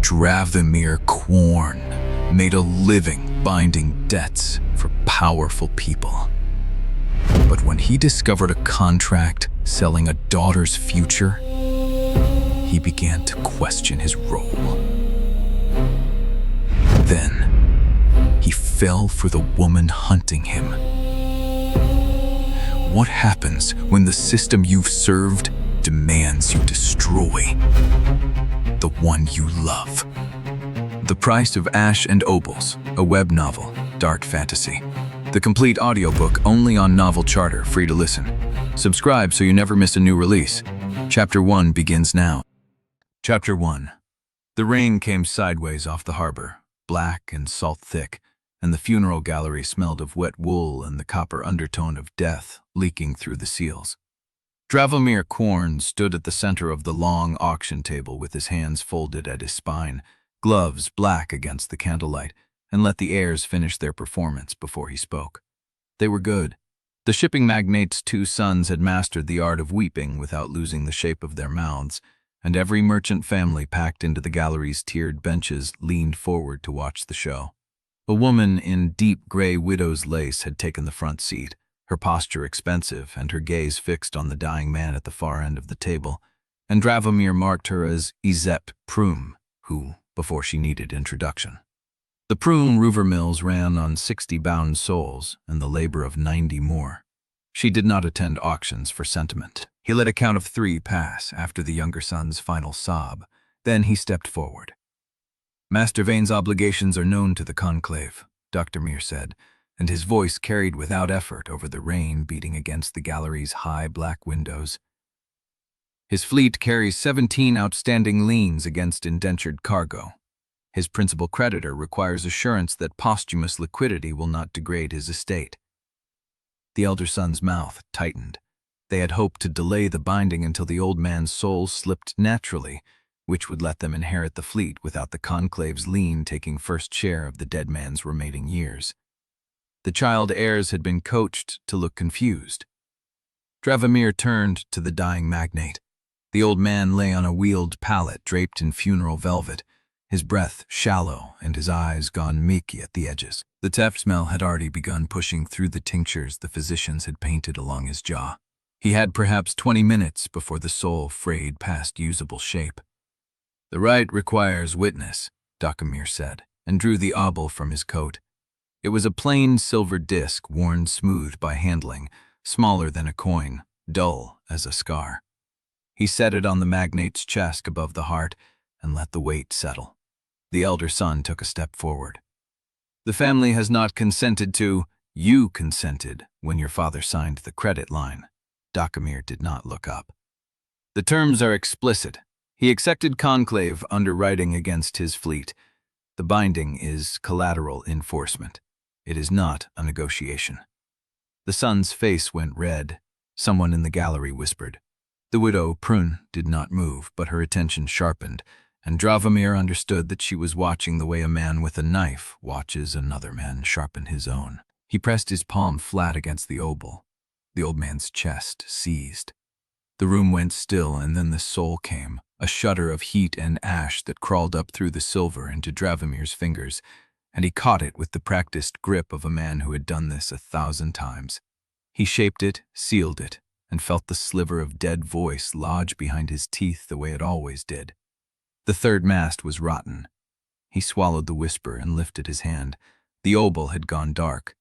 Dravomir Quorne made a living binding debts for powerful people. But when he discovered a contract selling a daughter's future, he began to question his role. Then, he fell for the woman hunting him. What happens when the system you've served demands you destroy the one you love? The Price of Ash and Obols, a web novel, dark fantasy. The complete audiobook only on Novel Charter, free to listen. Subscribe so you never miss a new release. Chapter 1 begins now. Chapter 1. The rain came sideways off the harbor, black and salt-thick, and the funeral gallery smelled of wet wool and the copper undertone of death leaking through the seals. Dravomir Quorne stood at the center of the long auction table with his hands folded at his spine, gloves black against the candlelight, and let the heirs finish their performance before he spoke. They were good. The shipping magnate's 2 sons had mastered the art of weeping without losing the shape of their mouths, and every merchant family packed into the gallery's tiered benches leaned forward to watch the show. A woman in deep gray widow's lace had taken the front seat, her posture expensive and her gaze fixed on the dying man at the far end of the table, and Dravomir marked her as Lieseth Andarro, who, before she needed introduction. The prune Ruver mills ran on 60 bound souls and the labor of 90 more. She did not attend auctions for sentiment. He let a count of 3 pass after the younger son's final sob. Then he stepped forward. "Master Vane's obligations are known to the conclave," Dr. Mir said, and his voice carried without effort over the rain beating against the gallery's high black windows. "His fleet carries 17 outstanding liens against indentured cargo. His principal creditor requires assurance that posthumous liquidity will not degrade his estate." The elder son's mouth tightened. They had hoped to delay the binding until the old man's soul slipped naturally, which would let them inherit the fleet without the conclave's lien taking first share of the dead man's remaining years. The child heirs had been coached to look confused. Dravomir turned to the dying magnate. The old man lay on a wheeled pallet draped in funeral velvet, his breath shallow and his eyes gone milky at the edges. The teff smell had already begun pushing through the tinctures the physicians had painted along his jaw. He had perhaps 20 minutes before the soul frayed past usable shape. "The rite requires witness," Dr. Mir said, and drew the obol from his coat. It was a plain silver disc worn smooth by handling, smaller than a coin, dull as a scar. He set it on the magnate's chest above the heart and let the weight settle. The elder son took a step forward. "The family has not consented to— You consented when your father signed the credit line." Dr. Mir did not look up. "The terms are explicit. He accepted conclave underwriting against his fleet. The binding is collateral enforcement. It is not a negotiation." The son's face went red. Someone in the gallery whispered. The widow, Prune, did not move, but her attention sharpened, and Dravomir understood that she was watching the way a man with a knife watches another man sharpen his own. He pressed his palm flat against the obol. The old man's chest seized. The room went still, and then the soul came, a shudder of heat and ash that crawled up through the silver into Dravomir's fingers, and he caught it with the practiced grip of a man who had done this 1,000 times. He shaped it, sealed it, and felt the sliver of dead voice lodge behind his teeth the way it always did. The 3rd mast was rotten. He swallowed the whisper and lifted his hand. The obol had gone dark.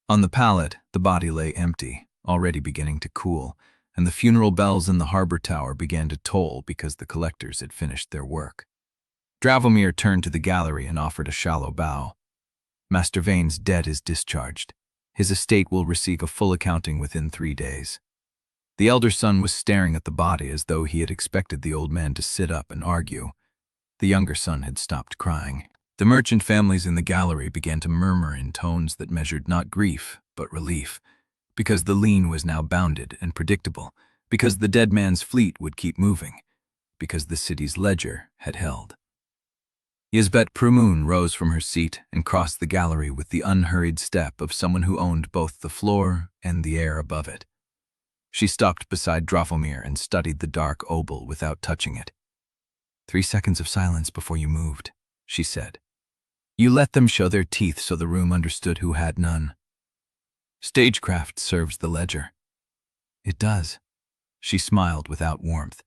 On the pallet, the body lay empty, already beginning to cool, and the funeral bells in the harbor tower began to toll because the collectors had finished their work. Dravomir turned to the gallery and offered a shallow bow. "Master Vane's debt is discharged. His estate will receive a full accounting within 3 days." The elder son was staring at the body as though he had expected the old man to sit up and argue. The younger son had stopped crying. The merchant families in the gallery began to murmur in tones that measured not grief, but relief, because the lien was now bounded and predictable, because the dead man's fleet would keep moving, because the city's ledger had held. Lieseth Andarro rose from her seat and crossed the gallery with the unhurried step of someone who owned both the floor and the air above it. She stopped beside Dravomir and studied the dark obol without touching it. 3 seconds of silence before you moved, she said. You let them show their teeth so the room understood who had none. Stagecraft serves the ledger. It does. She smiled without warmth.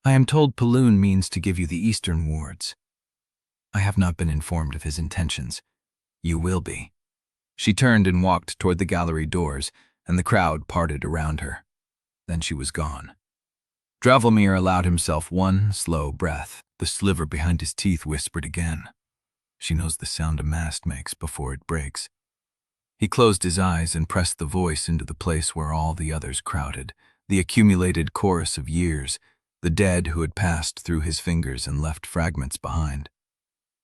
I am told Paloon means to give you the eastern wards. I have not been informed of his intentions. You will be. She turned and walked toward the gallery doors, and the crowd parted around her. Then she was gone. Dravomir allowed himself one slow breath. The sliver behind his teeth whispered again. She knows the sound a mast makes before it breaks. He closed his eyes and pressed the voice into the place where all the others crowded, the accumulated chorus of years, the dead who had passed through his fingers and left fragments behind.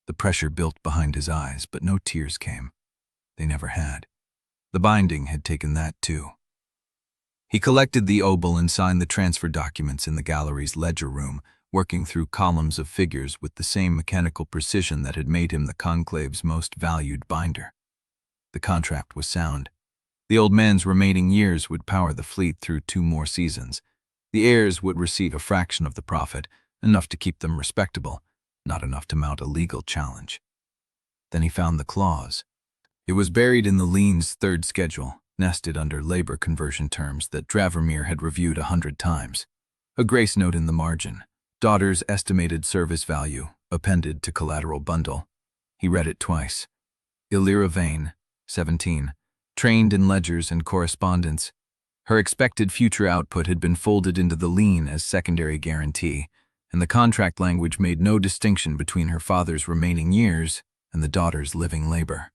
The pressure built behind his eyes, but no tears came. They never had. The binding had taken that too. He collected the obol and signed the transfer documents in the gallery's ledger room, working through columns of figures with the same mechanical precision that had made him the Conclave's most valued binder. The contract was sound. The old man's remaining years would power the fleet through 2 more seasons. The heirs would receive a fraction of the profit, enough to keep them respectable, not enough to mount a legal challenge. Then he found the clause. It was buried in the lien's 3rd schedule, nested under labor conversion terms that Dravomir had reviewed 100 times. A grace note in the margin. Daughter's estimated service value, appended to collateral bundle. He read it twice. Illyra Vane, 17, trained in ledgers and correspondence. Her expected future output had been folded into the lien as secondary guarantee, and the contract language made no distinction between her father's remaining years and the daughter's living labor.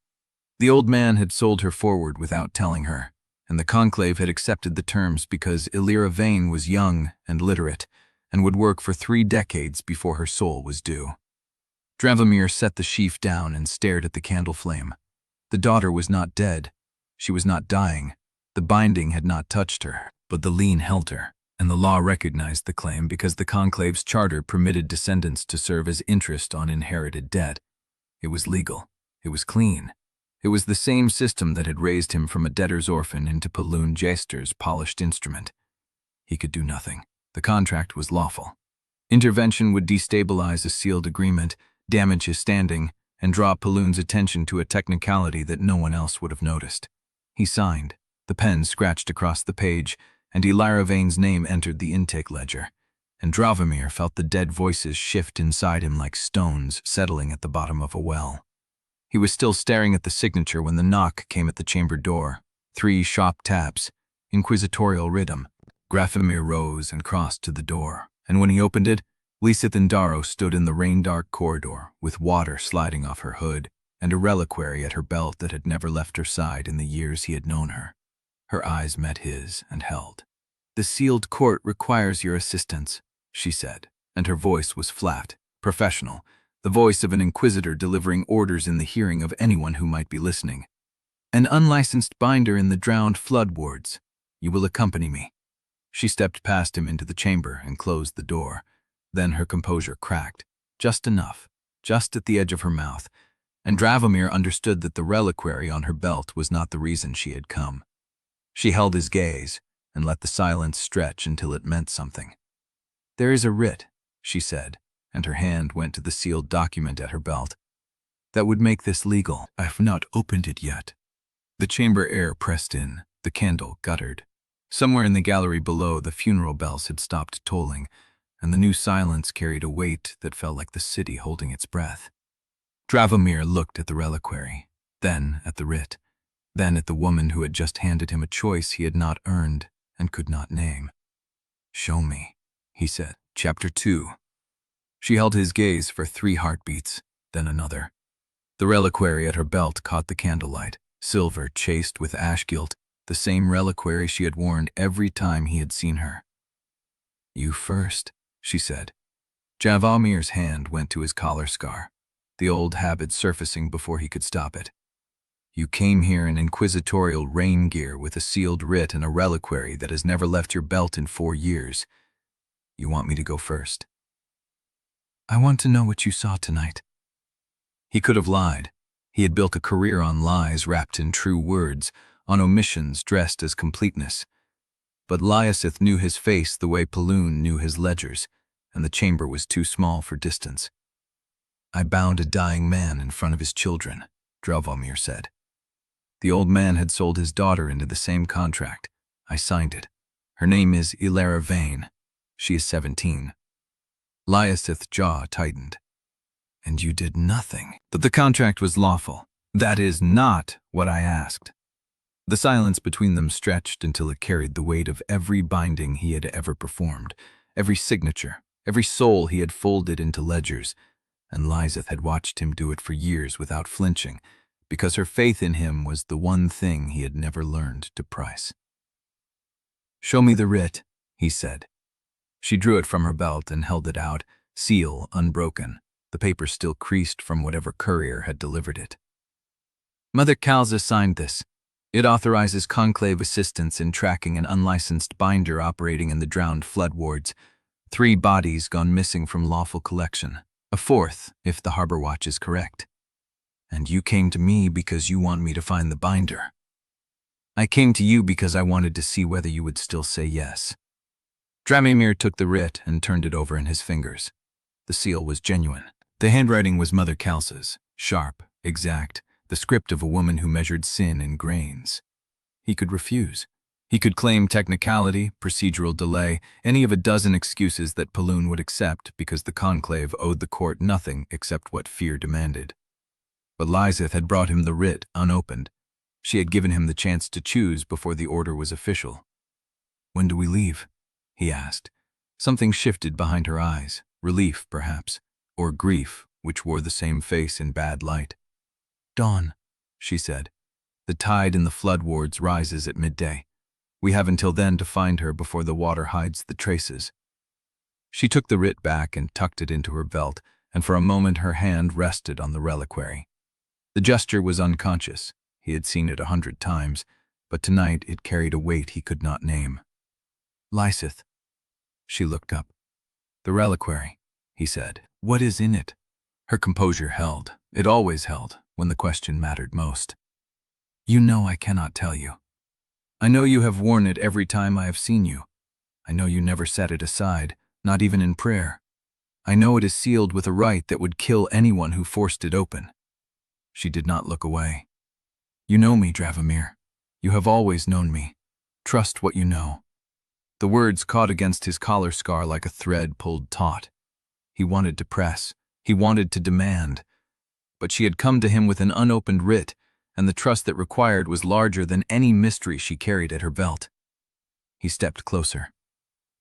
The old man had sold her forward without telling her, and the Conclave had accepted the terms because Illyra Vane was young and literate, and would work for 3 decades before her soul was due. Dravomir set the sheaf down and stared at the candle flame. The daughter was not dead. She was not dying. The binding had not touched her, but the lien held her, and the law recognized the claim because the Conclave's charter permitted descendants to serve as interest on inherited debt. It was legal. It was clean. It was the same system that had raised him from a debtor's orphan into Paloon Jester's polished instrument. He could do nothing. The contract was lawful. Intervention would destabilize a sealed agreement, damage his standing, and draw Paloon's attention to a technicality that no one else would have noticed. He signed. The pen scratched across the page, and Illyra Vane's name entered the intake ledger, and Dravomir felt the dead voices shift inside him like stones settling at the bottom of a well. He was still staring at the signature when the knock came at the chamber door. 3 sharp taps, inquisitorial rhythm. Dravomir rose and crossed to the door, and when he opened it, Lieseth Andarro stood in the rain-dark corridor, with water sliding off her hood, and a reliquary at her belt that had never left her side in the years he had known her. Her eyes met his and held. "The sealed court requires your assistance," she said, and her voice was flat, professional, the voice of an inquisitor delivering orders in the hearing of anyone who might be listening. "An unlicensed binder in the drowned flood wards. You will accompany me." She stepped past him into the chamber and closed the door. Then her composure cracked, just enough, just at the edge of her mouth, and Dravomir understood that the reliquary on her belt was not the reason she had come. She held his gaze and let the silence stretch until it meant something. "There is a writ," she said, and her hand went to the sealed document at her belt. "That would make this legal. I have not opened it yet." The chamber air pressed in, the candle guttered. Somewhere in the gallery below, the funeral bells had stopped tolling, and the new silence carried a weight that felt like the city holding its breath. Dravomir looked at the reliquary, then at the writ, then at the woman who had just handed him a choice he had not earned and could not name. "Show me," he said. Chapter 2. She held his gaze for 3 heartbeats, then another. The reliquary at her belt caught the candlelight, silver chased with ash gilt, the same reliquary she had worn every time he had seen her. "You first," she said. Dravomir's hand went to his collar scar, the old habit surfacing before he could stop it. "You came here in inquisitorial rain gear with a sealed writ and a reliquary that has never left your belt in 4 years. You want me to go first?" "I want to know what you saw tonight." He could have lied. He had built a career on lies wrapped in true words, on omissions dressed as completeness. But Lieseth knew his face the way Paloon knew his ledgers, and the chamber was too small for distance. "I bound a dying man in front of his children," Dravomir said. "The old man had sold his daughter into the same contract. I signed it. Her name is Ilara Vane. She is 17. Lieseth's jaw tightened. "And you did nothing." "But the contract was lawful." "That is not what I asked." The silence between them stretched until it carried the weight of every binding he had ever performed, every signature, every soul he had folded into ledgers, and Lieseth had watched him do it for years without flinching, because her faith in him was the one thing he had never learned to price. "Show me the writ," he said. She drew it from her belt and held it out, seal unbroken, the paper still creased from whatever courier had delivered it. "Mother Kalza signed this. It authorizes Conclave assistance in tracking an unlicensed binder operating in the drowned flood wards. 3 bodies gone missing from lawful collection. A 4th, if the Harbor Watch is correct. And you came to me because you want me to find the binder." "I came to you because I wanted to see whether you would still say yes." Dravomir took the writ and turned it over in his fingers. The seal was genuine. The handwriting was Mother Kalsa's, sharp, exact, the script of a woman who measured sin in grains. He could refuse. He could claim technicality, procedural delay, any of a dozen excuses that Paloon would accept because the Conclave owed the court nothing except what fear demanded. But Lieseth had brought him the writ unopened. She had given him the chance to choose before the order was official. "When do we leave?" he asked. Something shifted behind her eyes, relief perhaps, or grief, which wore the same face in bad light. "Dawn," she said. "The tide in the flood wards rises at midday. We have until then to find her before the water hides the traces." She took the writ back and tucked it into her belt, and for a moment her hand rested on the reliquary. The gesture was unconscious. He had seen it 100 times, but tonight it carried a weight he could not name. "Lieseth." She looked up. "The reliquary," he said. "What is in it?" Her composure held. It always held, when the question mattered most. "You know I cannot tell you. I know you have worn it every time I have seen you. I know you never set it aside, not even in prayer. I know it is sealed with a rite that would kill anyone who forced it open." She did not look away. "You know me, Dravomir. You have always known me. Trust what you know." The words caught against his collar scar like a thread pulled taut. He wanted to press. He wanted to demand. But she had come to him with an unopened writ, and the trust that required was larger than any mystery she carried at her belt. He stepped closer.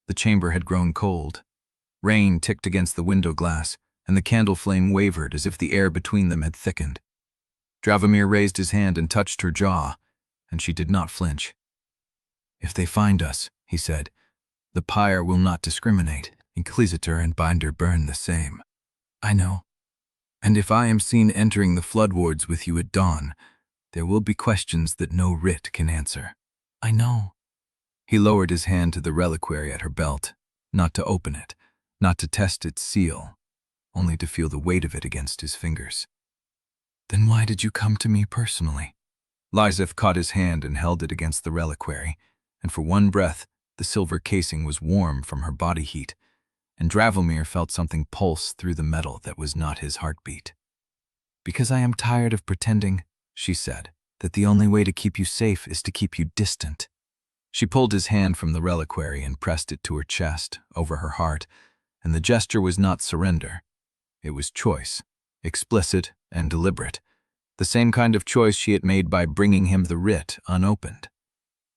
The chamber had grown cold. Rain ticked against the window glass, and the candle flame wavered as if the air between them had thickened. Dravomir raised his hand and touched her jaw, and she did not flinch. "If they find us," he said, "the pyre will not discriminate. Inquisitor and binder burn the same." "I know. And if I am seen entering the flood wards with you at dawn, there will be questions that no writ can answer." "I know." He lowered his hand to the reliquary at her belt, not to open it, not to test its seal, only to feel the weight of it against his fingers. "Then why did you come to me personally?" Lieseth caught his hand and held it against the reliquary, and for one breath, the silver casing was warm from her body heat, and Dravomir felt something pulse through the metal that was not his heartbeat. "Because I am tired of pretending," she said, "that the only way to keep you safe is to keep you distant." She pulled his hand from the reliquary and pressed it to her chest, over her heart, and the gesture was not surrender. It was choice, explicit and deliberate, the same kind of choice she had made by bringing him the writ unopened.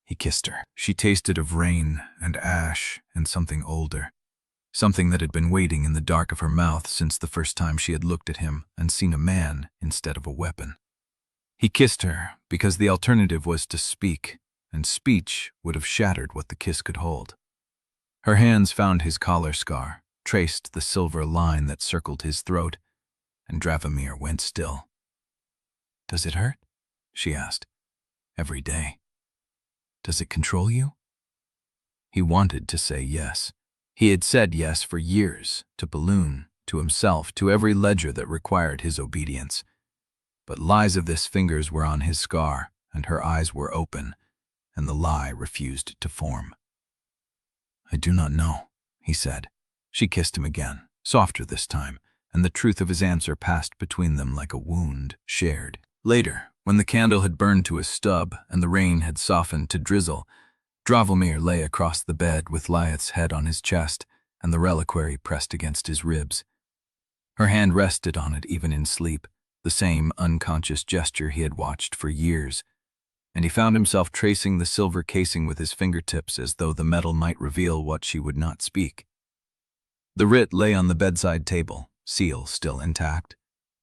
He kissed her. She tasted of rain and ash and something older, something that had been waiting in the dark of her mouth since the first time she had looked at him and seen a man instead of a weapon. He kissed her because the alternative was to speak, and speech would have shattered what the kiss could hold. Her hands found his collar scar, traced the silver line that circled his throat, and Dravomir went still. "Does it hurt?" she asked. "Every day. Does it control you?" He wanted to say yes. He had said yes for years, to Paloon, to himself, to every ledger that required his obedience. But Lieseth's fingers were on his scar, and her eyes were open, and the lie refused to form. "I do not know," he said. She kissed him again, softer this time, and the truth of his answer passed between them like a wound shared. Later, when the candle had burned to a stub and the rain had softened to drizzle, Dravomir lay across the bed with Lieseth's head on his chest and the reliquary pressed against his ribs. Her hand rested on it even in sleep, the same unconscious gesture he had watched for years, and he found himself tracing the silver casing with his fingertips as though the metal might reveal what she would not speak. The writ lay on the bedside table, seal still intact.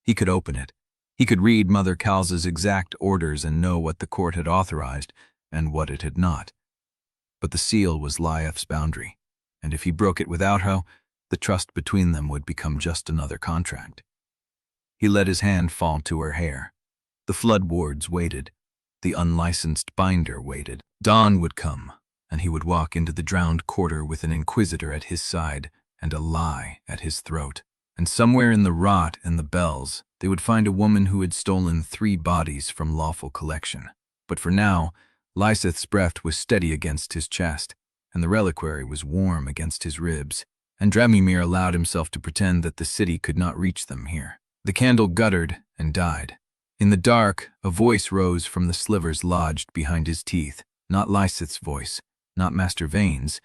He could open it. He could read Mother Calza's exact orders and know what the court had authorized and what it had not. But the seal was Lieseth's boundary, and if he broke it without her, the trust between them would become just another contract. He let his hand fall to her hair. The flood wards waited. The unlicensed binder waited. Dawn would come, and he would walk into the drowned quarter with an Inquisitor at his side and a lie at his throat. And somewhere in the rot and the bells, they would find a woman who had stolen 3 bodies from lawful collection. But for now, Lieseth's breath was steady against his chest, and the reliquary was warm against his ribs, and Dravomir allowed himself to pretend that the city could not reach them here. The candle guttered and died. In the dark, a voice rose from the slivers lodged behind his teeth, not Lieseth's voice, not Master Vane's,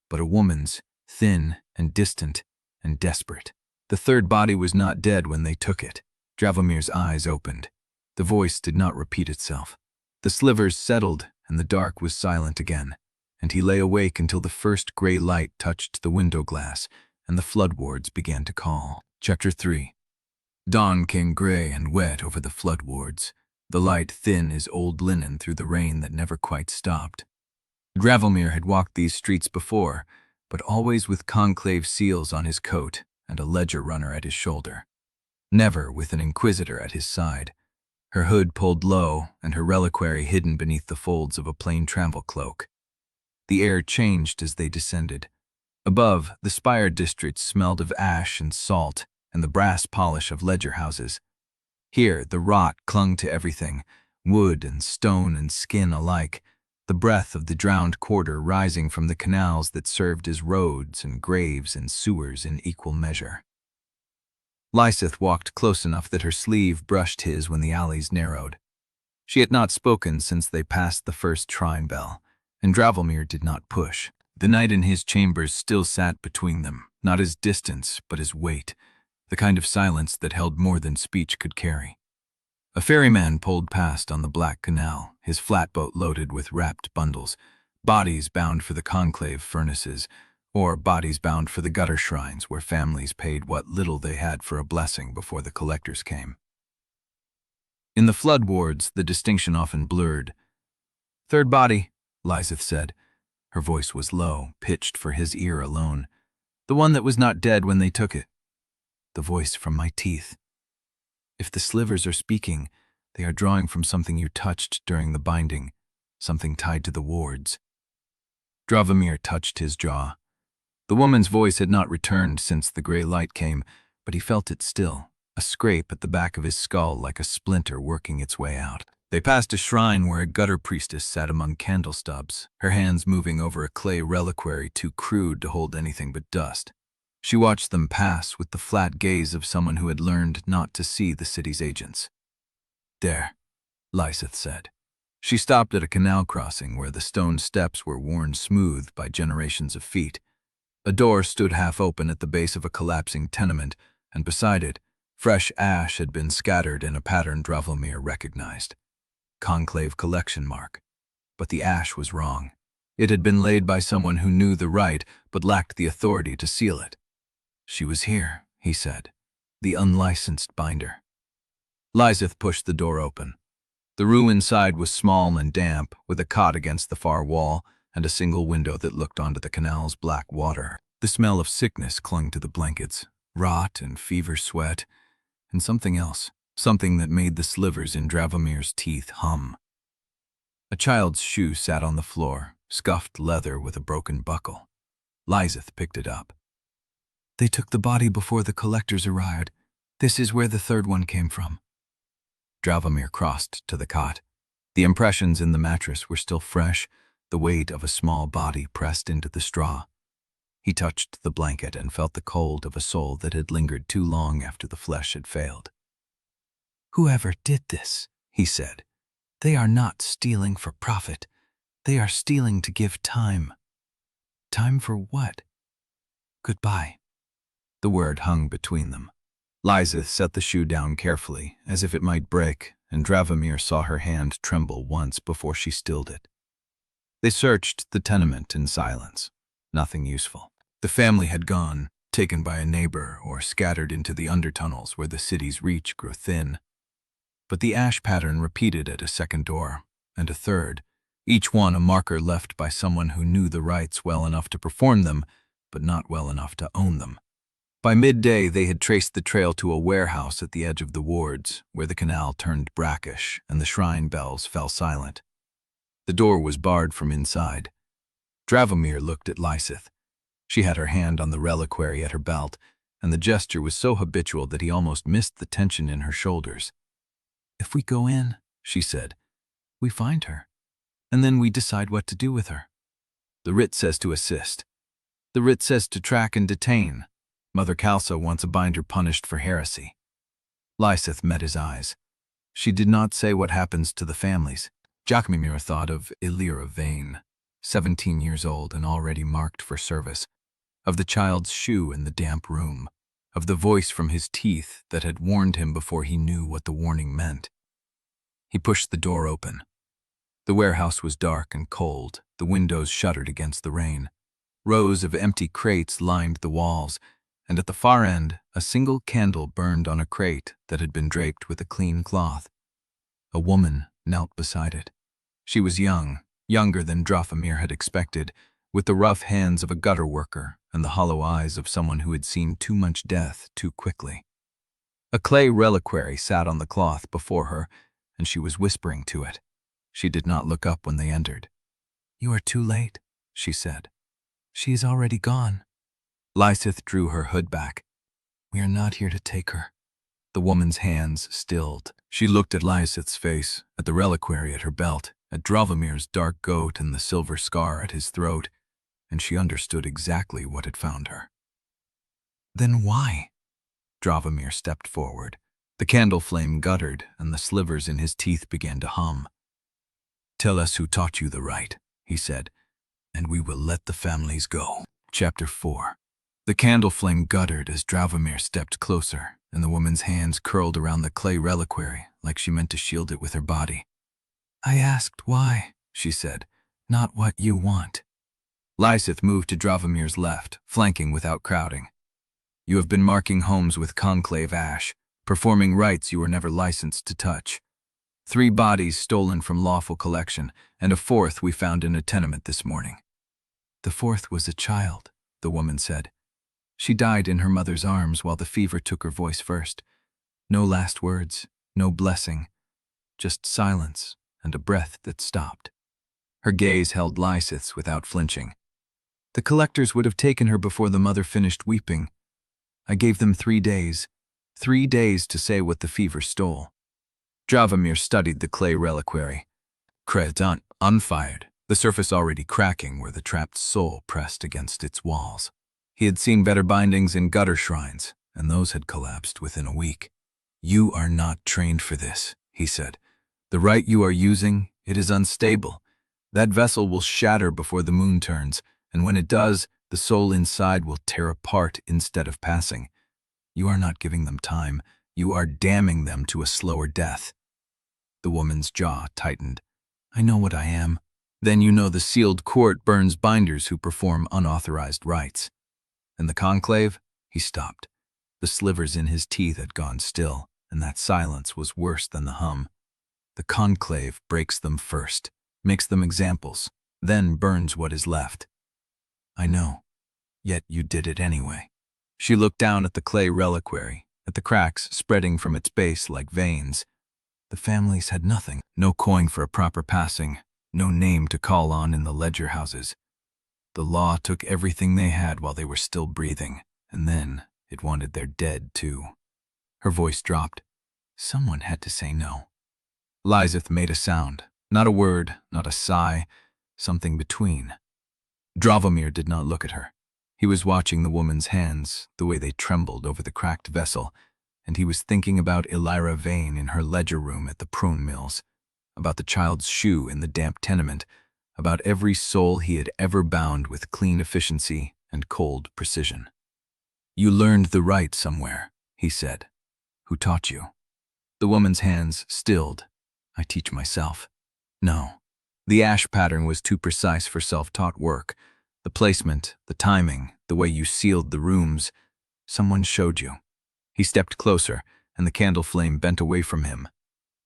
but a woman's, thin and distant and desperate. The third body was not dead when they took it. Dravomir's eyes opened. The voice did not repeat itself. The slivers settled, and the dark was silent again, and he lay awake until the first gray light touched the window glass, and the flood wards began to call. Chapter 3. Dawn came gray and wet over the flood wards, the light thin as old linen through the rain that never quite stopped. Dravomir had walked these streets before, but always with conclave seals on his coat and a ledger runner at his shoulder. Never with an Inquisitor at his side, her hood pulled low and her reliquary hidden beneath the folds of a plain travel cloak. The air changed as they descended. Above, the spire district smelled of ash and salt and the brass polish of ledger houses. Here, the rot clung to everything, wood and stone and skin alike, the breath of the drowned quarter rising from the canals that served as roads and graves and sewers in equal measure. Lieseth walked close enough that her sleeve brushed his when the alleys narrowed. She had not spoken since they passed the first shrine bell, and Dravomir did not push. The night in his chambers still sat between them, not as distance, but as weight, the kind of silence that held more than speech could carry. A ferryman pulled past on the black canal, his flatboat loaded with wrapped bundles, bodies bound for the conclave furnaces, or bodies bound for the gutter shrines where families paid what little they had for a blessing before the collectors came. In the flood wards, the distinction often blurred. "Third body," Lieseth said. Her voice was low, pitched for his ear alone. "The one that was not dead when they took it." The voice from my teeth. If the slivers are speaking, they are drawing from something you touched during the binding, something tied to the wards. Dravomir touched his jaw. The woman's voice had not returned since the gray light came, but he felt it still, a scrape at the back of his skull like a splinter working its way out. They passed a shrine where a gutter priestess sat among candle stubs, her hands moving over a clay reliquary too crude to hold anything but dust. She watched them pass with the flat gaze of someone who had learned not to see the city's agents. "There," Lieseth said. She stopped at a canal crossing where the stone steps were worn smooth by generations of feet. A door stood half open at the base of a collapsing tenement, and beside it, fresh ash had been scattered in a pattern Dravomir recognized. Conclave collection mark. But the ash was wrong. It had been laid by someone who knew the right but lacked the authority to seal it. "She was here," he said. "The unlicensed binder." Lieseth pushed the door open. The room inside was small and damp, with a cot against the far wall and a single window that looked onto the canal's black water. The smell of sickness clung to the blankets, rot and fever sweat, and something else, something that made the slivers in Dravomir's teeth hum. A child's shoe sat on the floor, scuffed leather with a broken buckle. Lieseth picked it up. "They took the body before the collectors arrived. This is where the third one came from." Dravomir crossed to the cot. The impressions in the mattress were still fresh, the weight of a small body pressed into the straw. He touched the blanket and felt the cold of a soul that had lingered too long after the flesh had failed. "Whoever did this," he said, "they are not stealing for profit. They are stealing to give time." Time for what? Goodbye. The word hung between them. Lieseth set the shoe down carefully, as if it might break, and Dravomir saw her hand tremble once before she stilled it. They searched the tenement in silence. Nothing useful. The family had gone, taken by a neighbor or scattered into the undertunnels where the city's reach grew thin. But the ash pattern repeated at a second door, and a third, each one a marker left by someone who knew the rites well enough to perform them, but not well enough to own them. By midday, they had traced the trail to a warehouse at the edge of the wards, where the canal turned brackish and the shrine bells fell silent. The door was barred from inside. Dravomir looked at Lieseth. She had her hand on the reliquary at her belt, and the gesture was so habitual that he almost missed the tension in her shoulders. "If we go in," she said, "we find her, and then we decide what to do with her. The writ says to assist. The writ says to track and detain. Mother Khalsa wants a binder punished for heresy." Lieseth met his eyes. She did not say what happens to the families. Dravomir thought of Illyra Vane, 17 years old and already marked for service, of the child's shoe in the damp room, of the voice from his teeth that had warned him before he knew what the warning meant. He pushed the door open. The warehouse was dark and cold, the windows shuttered against the rain. Rows of empty crates lined the walls, and at the far end, a single candle burned on a crate that had been draped with a clean cloth. A woman knelt beside it. She was young, younger than Dravomir had expected, with the rough hands of a gutter worker and the hollow eyes of someone who had seen too much death too quickly. A clay reliquary sat on the cloth before her, and she was whispering to it. She did not look up when they entered. "You are too late," she said. "She is already gone." Lieseth drew her hood back. "We are not here to take her." The woman's hands stilled. She looked at Lieseth's face, at the reliquary at her belt, at Dravomir's dark goat and the silver scar at his throat, and she understood exactly what had found her. "Then why?" Dravomir stepped forward. The candle flame guttered, and the slivers in his teeth began to hum. "Tell us who taught you the rite," he said, "and we will let the families go." Chapter 4. The candle flame guttered as Dravomir stepped closer, and the woman's hands curled around the clay reliquary like she meant to shield it with her body. "I asked why," she said, "not what you want." Lieseth moved to Dravomir's left, flanking without crowding. "You have been marking homes with Convoy of Ash, performing rites you were never licensed to touch. 3 bodies stolen from lawful collection, and a 4th we found in a tenement this morning." "The 4th was a child," the woman said. "She died in her mother's arms while the fever took her voice first. No last words, no blessing, just silence and a breath that stopped." Her gaze held Lieseth's without flinching. "The collectors would have taken her before the mother finished weeping. I gave them 3 days. 3 days to say what the fever stole." Dravomir studied the clay reliquary. Crypt unfired, the surface already cracking where the trapped soul pressed against its walls. He had seen better bindings in gutter shrines, and those had collapsed within a week. "You are not trained for this," he said. "The rite you are using, it is unstable. That vessel will shatter before the moon turns, and when it does, the soul inside will tear apart instead of passing. You are not giving them time. You are damning them to a slower death." The woman's jaw tightened. "I know what I am." "Then you know the sealed court burns binders who perform unauthorized rites." "And the conclave?" He stopped. The slivers in his teeth had gone still, and that silence was worse than the hum. "The conclave breaks them first, makes them examples, then burns what is left." "I know. Yet you did it anyway." She looked down at the clay reliquary, at the cracks spreading from its base like veins. "The families had nothing. No coin for a proper passing, no name to call on in the ledger houses. The law took everything they had while they were still breathing, and then it wanted their dead too." Her voice dropped. "Someone had to say no." Lieseth made a sound, not a word, not a sigh, something between. Dravomir did not look at her. He was watching the woman's hands, the way they trembled over the cracked vessel, and he was thinking about Elira Vane in her ledger room at the prune mills, about the child's shoe in the damp tenement, about every soul he had ever bound with clean efficiency and cold precision. "You learned the rite somewhere," he said. "Who taught you?" The woman's hands stilled. "I teach myself." No. The ash pattern was too precise for self-taught work. The placement, the timing, the way you sealed the rooms, someone showed you. He stepped closer, and the candle flame bent away from him.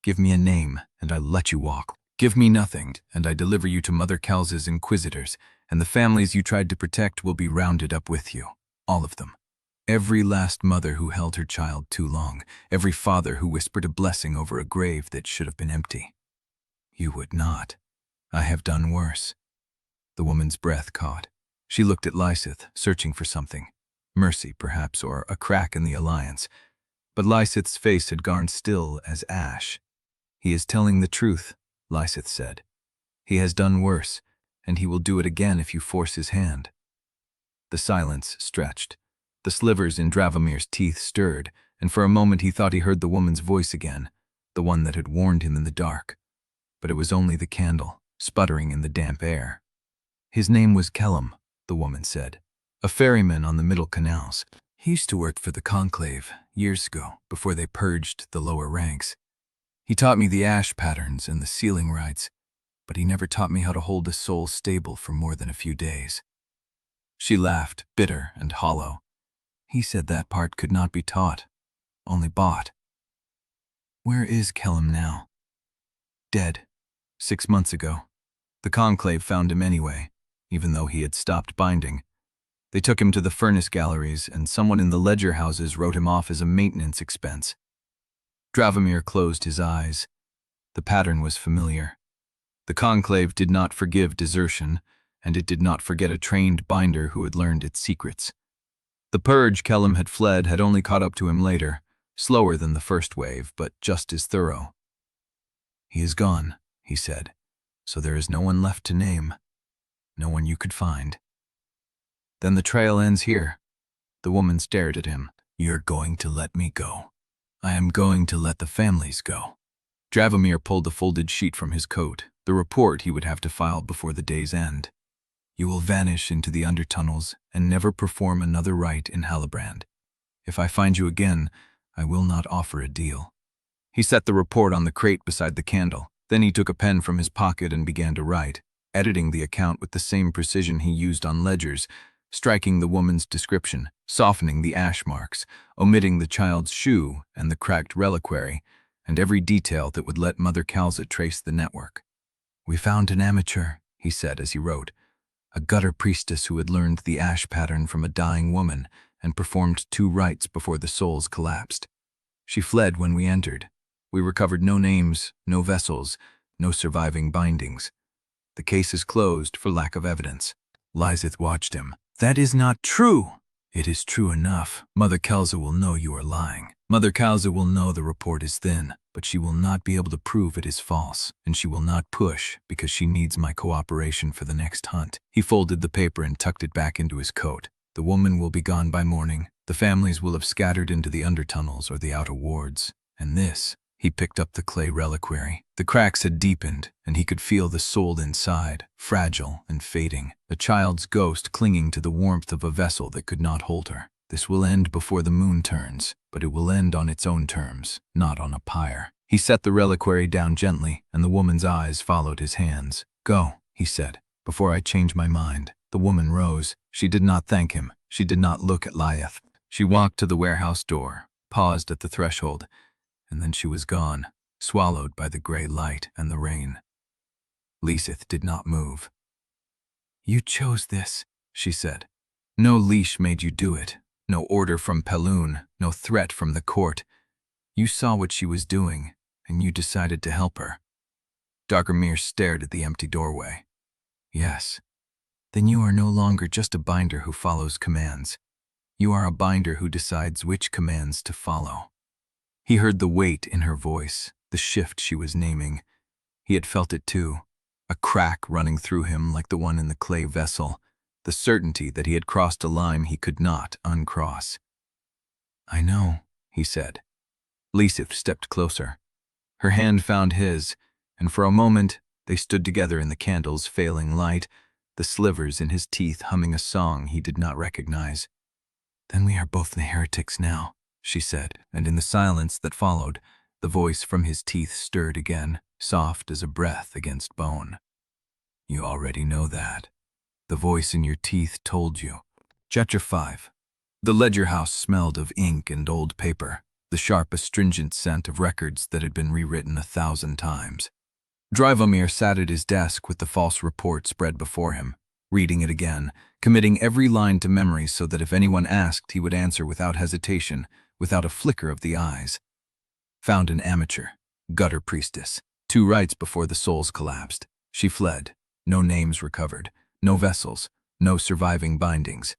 "Give me a name, and I'll let you walk. Give me nothing, and I deliver you to Mother Kalza's Inquisitors, and the families you tried to protect will be rounded up with you. All of them. Every last mother who held her child too long, every father who whispered a blessing over a grave that should have been empty. You would not. I have done worse." The woman's breath caught. She looked at Lieseth, searching for something. Mercy, perhaps, or a crack in the alliance. But Lieseth's face had gone still as ash. "He is telling the truth," Lieseth said. "He has done worse, and he will do it again if you force his hand." The silence stretched. The slivers in Dravomir's teeth stirred, and for a moment he thought he heard the woman's voice again, the one that had warned him in the dark. But it was only the candle, sputtering in the damp air. "His name was Kellum," the woman said. "A ferryman on the middle canals. He used to work for the Conclave years ago, before they purged the lower ranks. He taught me the ash patterns and the sealing rites, but he never taught me how to hold a soul stable for more than a few days." She laughed, bitter and hollow. "He said that part could not be taught, only bought." "Where is Kellum now?" "Dead. 6 months ago. The Conclave found him anyway, even though he had stopped binding. They took him to the furnace galleries, and someone in the ledger houses wrote him off as a maintenance expense." Dravomir closed his eyes. The pattern was familiar. The Conclave did not forgive desertion, and it did not forget a trained binder who had learned its secrets. The purge Kellum had fled had only caught up to him later, slower than the first wave, but just as thorough. "He is gone," he said, "so there is no one left to name. No one you could find." "Then the trail ends here." The woman stared at him. "You're going to let me go." "I am going to let the families go." Dravomir pulled a folded sheet from his coat, the report he would have to file before the day's end. "You will vanish into the undertunnels and never perform another rite in Halibrand. If I find you again, I will not offer a deal." He set the report on the crate beside the candle. Then he took a pen from his pocket and began to write, editing the account with the same precision he used on ledgers, striking the woman's description, softening the ash marks, omitting the child's shoe and the cracked reliquary, and every detail that would let Mother Kalza trace the network. "We found an amateur," he said as he wrote, "a gutter priestess who had learned the ash pattern from a dying woman and performed 2 rites before the souls collapsed. She fled when we entered. We recovered no names, no vessels, no surviving bindings. The case is closed for lack of evidence." Lieseth watched him. "That is not true." "It is true enough. Mother Kalza will know you are lying. Mother Kalza will know the report is thin, but she will not be able to prove it is false, and she will not push because she needs my cooperation for the next hunt." He folded the paper and tucked it back into his coat. "The woman will be gone by morning. The families will have scattered into the undertunnels or the outer wards. And this," he picked up the clay reliquary. The cracks had deepened, and he could feel the soul inside, fragile and fading, a child's ghost clinging to the warmth of a vessel that could not hold her. "This will end before the moon turns, but it will end on its own terms, not on a pyre." He set the reliquary down gently, and the woman's eyes followed his hands. "Go," he said, "before I change my mind." The woman rose. She did not thank him. She did not look at Lieseth. She walked to the warehouse door, paused at the threshold, and then she was gone, swallowed by the gray light and the rain. Lieseth did not move. "You chose this," she said. "No leash made you do it. No order from Peloun, no threat from the court. You saw what she was doing, and you decided to help her." Dravomir stared at the empty doorway. "Yes. Then you are no longer just a binder who follows commands. You are a binder who decides which commands to follow." He heard the weight in her voice, the shift she was naming. He had felt it too, a crack running through him like the one in the clay vessel, the certainty that he had crossed a line he could not uncross. "I know," he said. Lieseth stepped closer. Her hand found his, and for a moment they stood together in the candle's failing light, the slivers in his teeth humming a song he did not recognize. "Then we are both the heretics now," she said, and in the silence that followed, the voice from his teeth stirred again, soft as a breath against bone. "You already know that. The voice in your teeth told you." Chapter 5. The ledger house smelled of ink and old paper, the sharp, astringent scent of records that had been rewritten 1,000 times. Dravomir sat at his desk with the false report spread before him, reading it again, committing every line to memory so that if anyone asked, he would answer without hesitation, without a flicker of the eyes. Found an amateur, gutter priestess, 2 rites before the souls collapsed. She fled. No names recovered, no vessels, no surviving bindings.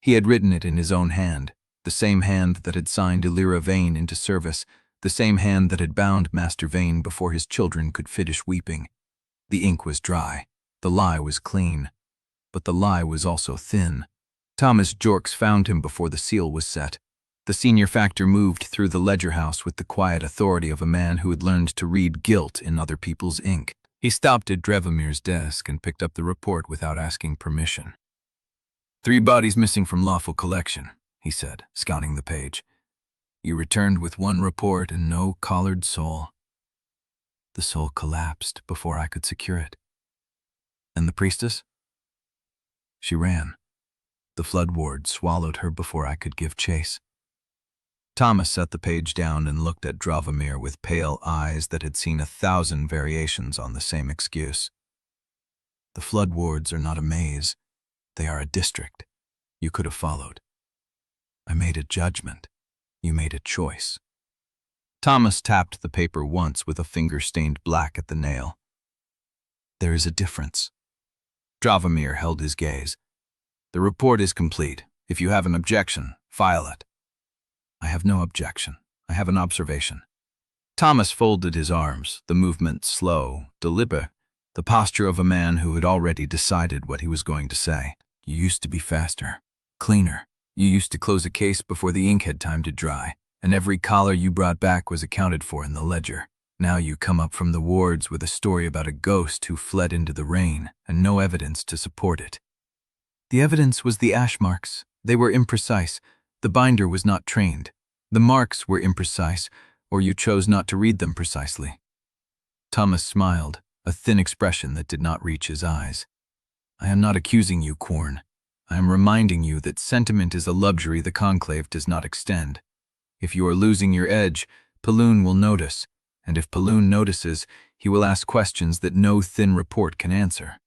He had written it in his own hand, the same hand that had signed Illyra Vane into service, the same hand that had bound Master Vane before his children could finish weeping. The ink was dry, the lie was clean, but the lie was also thin. Thomas Jorks found him before the seal was set. The senior factor moved through the ledger house with the quiet authority of a man who had learned to read guilt in other people's ink. He stopped at Dravomir's desk and picked up the report without asking permission. 3 bodies missing from lawful collection, he said, scanning the page. You returned with 1 report and no collared soul. The soul collapsed before I could secure it. And the priestess? She ran. The flood ward swallowed her before I could give chase. Thomas set the page down and looked at Dravomir with pale eyes that had seen 1,000 variations on the same excuse. The flood wards are not a maze. They are a district. You could have followed. I made a judgment. You made a choice. Thomas tapped the paper once with a finger stained black at the nail. There is a difference. Dravomir held his gaze. The report is complete. If you have an objection, file it. I have no objection. I have an observation. Thomas folded his arms, the movement slow, deliberate, the posture of a man who had already decided what he was going to say. You used to be faster, cleaner. You used to close a case before the ink had time to dry, and every collar you brought back was accounted for in the ledger. Now you come up from the wards with a story about a ghost who fled into the rain, and no evidence to support it. The evidence was the ash marks. They were imprecise. The binder was not trained. The marks were imprecise, or you chose not to read them precisely. Thomas smiled, a thin expression that did not reach his eyes. I am not accusing you, Quorne. I am reminding you that sentiment is a luxury the Conclave does not extend. If you are losing your edge, Paloon will notice, and if Paloon notices, he will ask questions that no thin report can answer.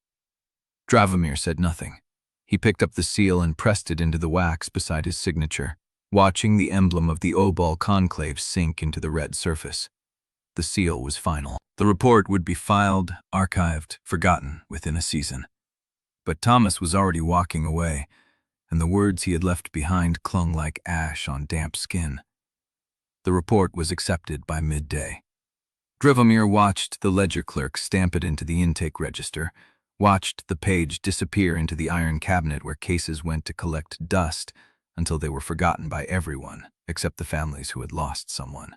Dravomir said nothing. He picked up the seal and pressed it into the wax beside his signature, watching the emblem of the Obol conclave sink into the red surface. The seal was final. The report would be filed, archived, forgotten within a season. But Thomas was already walking away, and the words he had left behind clung like ash on damp skin. The report was accepted by midday. Dravomir watched the ledger clerk stamp it into the intake register, watched the page disappear into the iron cabinet where cases went to collect dust until they were forgotten by everyone except the families who had lost someone.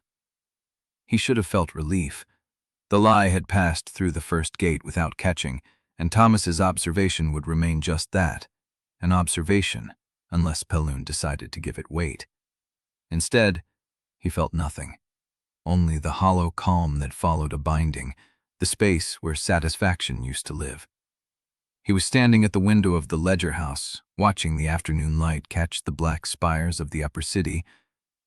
He should have felt relief. The lie had passed through the first gate without catching, and Thomas's observation would remain just that, an observation, unless Paloon decided to give it weight. Instead, he felt nothing, only the hollow calm that followed a binding, the space where satisfaction used to live. He was standing at the window of the ledger house, watching the afternoon light catch the black spires of the upper city,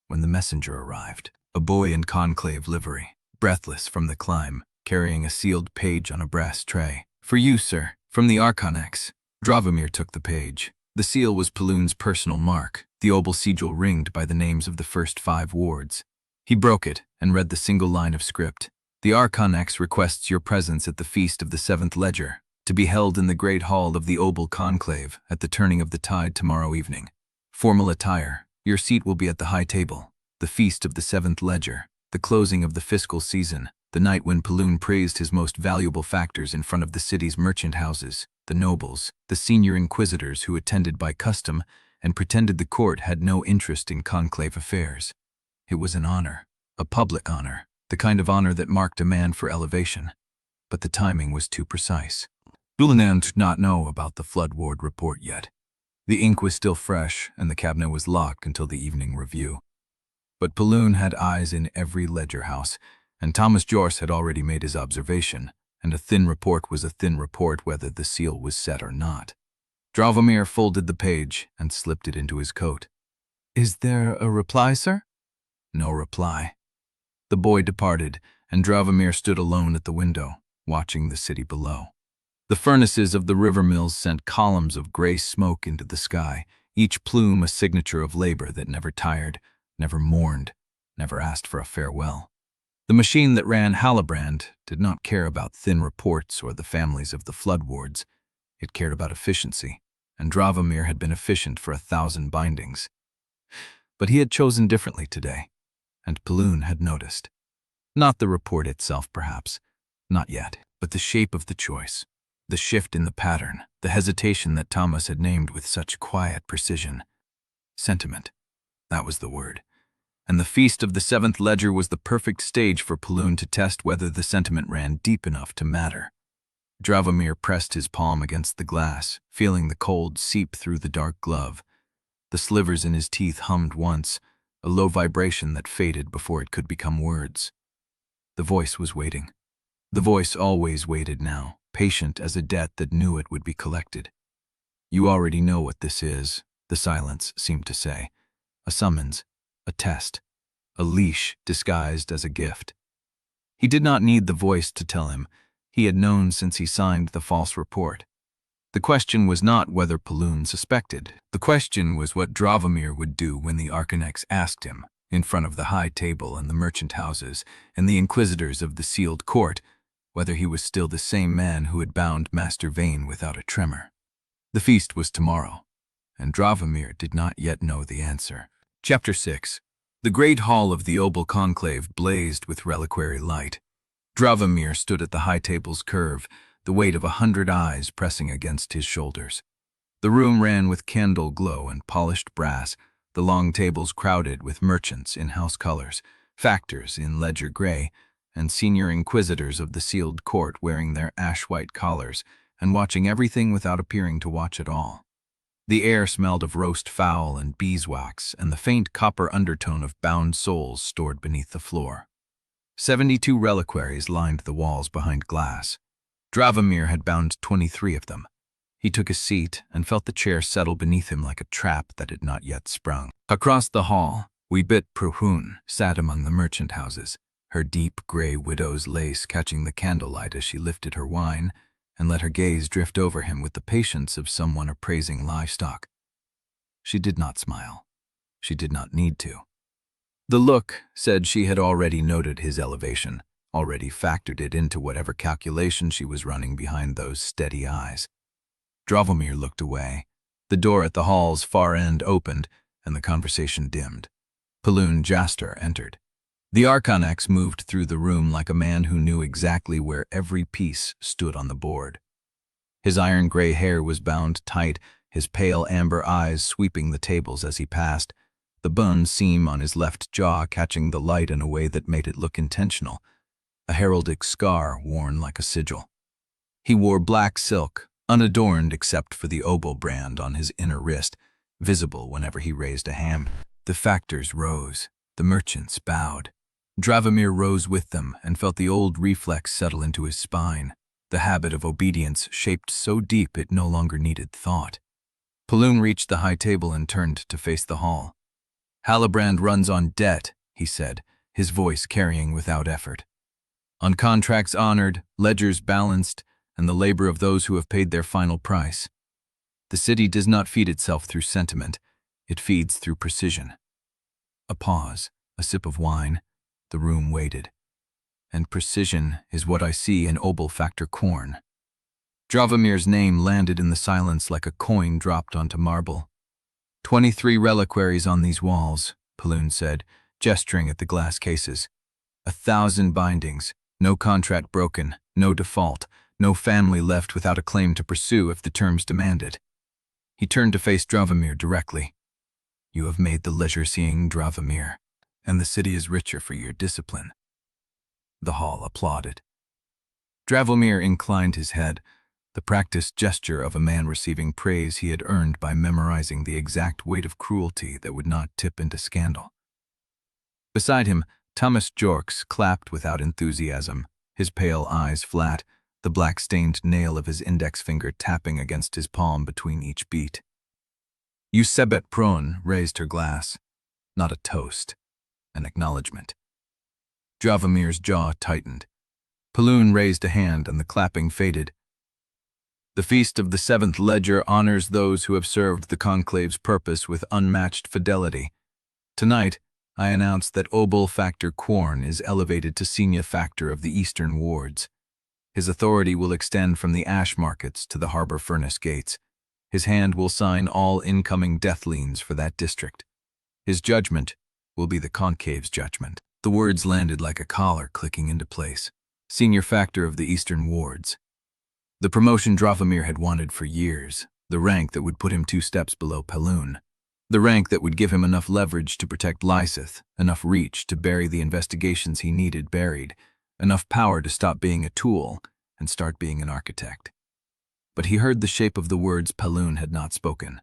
when the messenger arrived, a boy in conclave livery, breathless from the climb, carrying a sealed page on a brass tray. For you, sir, from the Archonex. Dravomir took the page. The seal was Paloon's personal mark, the Obol sigil ringed by the names of the first 5 wards. He broke it and read the single line of script. The Archonex requests your presence at the feast of the 7th ledger, to be held in the great hall of the Obol conclave at the turning of the tide tomorrow evening. Formal attire. Your seat will be at the high table. The feast of the 7th ledger, the closing of the fiscal season, the night when Paloon praised his most valuable factors in front of the city's merchant houses, the nobles, the senior inquisitors who attended by custom and pretended the court had no interest in conclave affairs. It was an honor, a public honor, the kind of honor that marked a man for elevation. But the timing was too precise. Bulanan did not know about the Flood Ward report yet. The ink was still fresh, and the cabinet was locked until the evening review. But Paloon had eyes in every ledger house, and Thomas Jorce had already made his observation, and a thin report was a thin report whether the seal was set or not. Dravomir folded the page and slipped it into his coat. "Is there a reply, sir?" No reply. The boy departed, and Dravomir stood alone at the window, watching the city below. The furnaces of the river mills sent columns of gray smoke into the sky, each plume a signature of labor that never tired, never mourned, never asked for a farewell. The machine that ran Halibrand did not care about thin reports or the families of the flood wards. It cared about efficiency, and Dravomir had been efficient for 1,000 bindings. But he had chosen differently today, and Paloon had noticed. Not the report itself, perhaps, not yet, but the shape of the choice, the shift in the pattern, the hesitation that Thomas had named with such quiet precision. Sentiment, that was the word. And the Feast of the Seventh Ledger was the perfect stage for Paloon to test whether the sentiment ran deep enough to matter. Dravomir pressed his palm against the glass, feeling the cold seep through the dark glove. The slivers in his teeth hummed once, a low vibration that faded before it could become words. The voice was waiting. The voice always waited now, patient as a debt that knew it would be collected. "You already know what this is," the silence seemed to say. A summons, a test, a leash disguised as a gift. He did not need the voice to tell him. He had known since he signed the false report. The question was not whether Paloon suspected. The question was what Dravomir would do when the Archonex asked him, in front of the high table and the merchant houses and the inquisitors of the sealed court, whether he was still the same man who had bound Master Vane without a tremor. The feast was tomorrow, and Dravomir did not yet know the answer. Chapter 6. The great hall of the Obol conclave blazed with reliquary light. Dravomir stood at the high table's curve, the weight of 100 eyes pressing against his shoulders. The room ran with candle glow and polished brass, the long tables crowded with merchants in house colors, factors in ledger gray, and senior inquisitors of the sealed court wearing their ash-white collars and watching everything without appearing to watch at all. The air smelled of roast fowl and beeswax and the faint copper undertone of bound souls stored beneath the floor. 72 reliquaries lined the walls behind glass. Dravomir had bound 23 of them. He took a seat and felt the chair settle beneath him like a trap that had not yet sprung. Across the hall, Wee-Bit Prohun sat among the merchant houses, her deep gray widow's lace catching the candlelight as she lifted her wine and let her gaze drift over him with the patience of someone appraising livestock. She did not smile. She did not need to. The look said she had already noted his elevation, already factored it into whatever calculation she was running behind those steady eyes. Dravomir looked away. The door at the hall's far end opened, and the conversation dimmed. Paloon Jaster entered. The Archonex moved through the room like a man who knew exactly where every piece stood on the board. His iron-gray hair was bound tight, his pale amber eyes sweeping the tables as he passed, the bone seam on his left jaw catching the light in a way that made it look intentional, a heraldic scar worn like a sigil. He wore black silk, unadorned except for the Obol brand on his inner wrist, visible whenever he raised a hand. The factors rose. The merchants bowed. Dravomir rose with them and felt the old reflex settle into his spine, the habit of obedience shaped so deep it no longer needed thought. Paloon reached the high table and turned to face the hall. "Halibrand runs on debt," he said, his voice carrying without effort. "On contracts honored, ledgers balanced, and the labor of those who have paid their final price. The city does not feed itself through sentiment, it feeds through precision." A pause, a sip of wine. The room waited. "And precision is what I see in Obol Factor Quorne." Dravomir's name landed in the silence like a coin dropped onto marble. 23 reliquaries on these walls, Paloon said, gesturing at the glass cases. 1,000 bindings, no contract broken, no default, No family left without a claim to pursue if the terms demanded. He turned to face Dravomir directly. You have made the leisure-seeing Dravomir, and the city is richer for your discipline. The hall applauded. Dravomir inclined his head, the practiced gesture of a man receiving praise he had earned by memorizing the exact weight of cruelty that would not tip into scandal. Beside him, Thomas Jorks clapped without enthusiasm, his pale eyes flat, the black-stained nail of his index finger tapping against his palm between each beat. Eusebet Prone raised her glass, not a toast, an acknowledgement. Dravomir's jaw tightened. Paloon raised a hand and the clapping faded. The Feast of the Seventh Ledger honors those who have served the Conclave's purpose with unmatched fidelity. Tonight, I announce that Obols Factor Quorne is elevated to Senior Factor of the Eastern Wards. His authority will extend from the ash markets to the harbor furnace gates. His hand will sign all incoming death liens for that district. His judgment will be the Concave's judgment. The words landed like a collar clicking into place. Senior Factor of the Eastern Wards. The promotion Dravomir had wanted for years, the rank that would put him 2 steps below Paloon. The rank that would give him enough leverage to protect Lieseth, enough reach to bury the investigations he needed buried, enough power to stop being a tool and start being an architect. But he heard the shape of the words Paloon had not spoken.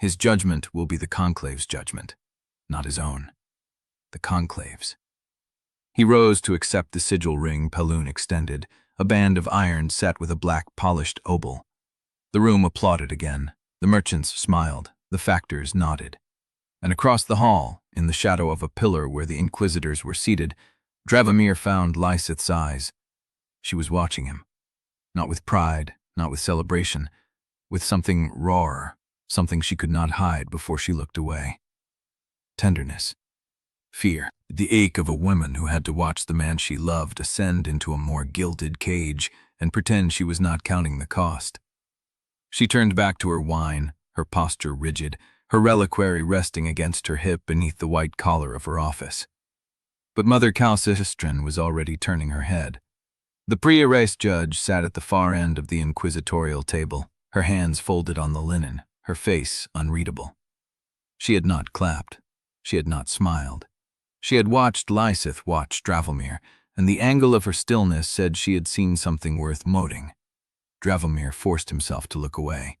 His judgment will be the Conclave's judgment, not his own. The Conclave's. He rose to accept the sigil ring Paloon extended, a band of iron set with a black polished obol. The room applauded again. The merchants smiled. The factors nodded. And across the hall, in the shadow of a pillar where the Inquisitors were seated, Dravomir found Lieseth's eyes. She was watching him. Not with pride, not with celebration, with something rawer, something she could not hide before she looked away. Tenderness. Fear. The ache of a woman who had to watch the man she loved ascend into a more gilded cage and pretend she was not counting the cost. She turned back to her wine, her posture rigid, her reliquary resting against her hip beneath the white collar of her office. But Mother Calcistran was already turning her head. The pre-erased judge sat at the far end of the inquisitorial table, her hands folded on the linen, her face unreadable. She had not clapped. She had not smiled. She had watched Lieseth watch Dravomir, and the angle of her stillness said she had seen something worth noting. Dravomir forced himself to look away.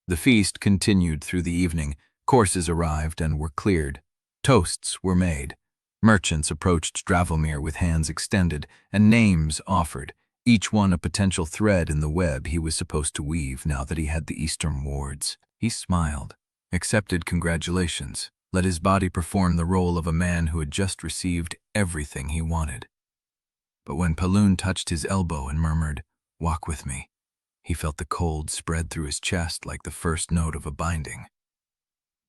The feast continued through the evening. Courses arrived and were cleared. Toasts were made. Merchants approached Dravomir with hands extended and names offered, each one a potential thread in the web he was supposed to weave now that he had the Eastern Wards. He smiled, accepted congratulations, let his body perform the role of a man who had just received everything he wanted. But when Paloon touched his elbow and murmured, "Walk with me," he felt the cold spread through his chest like the first note of a binding.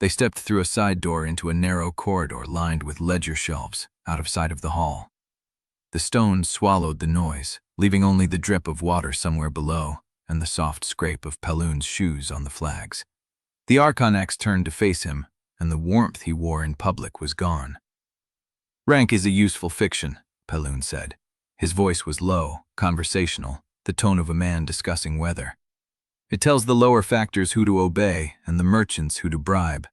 They stepped through a side door into a narrow corridor lined with ledger shelves, out of sight of the hall. The stones swallowed the noise, leaving only the drip of water somewhere below and the soft scrape of Paloon's shoes on the flags. The Archonex turned to face him, and the warmth he wore in public was gone. "Rank is a useful fiction," Paloon said. His voice was low, conversational, the tone of a man discussing weather. "It tells the lower factors who to obey and the merchants who to bribe.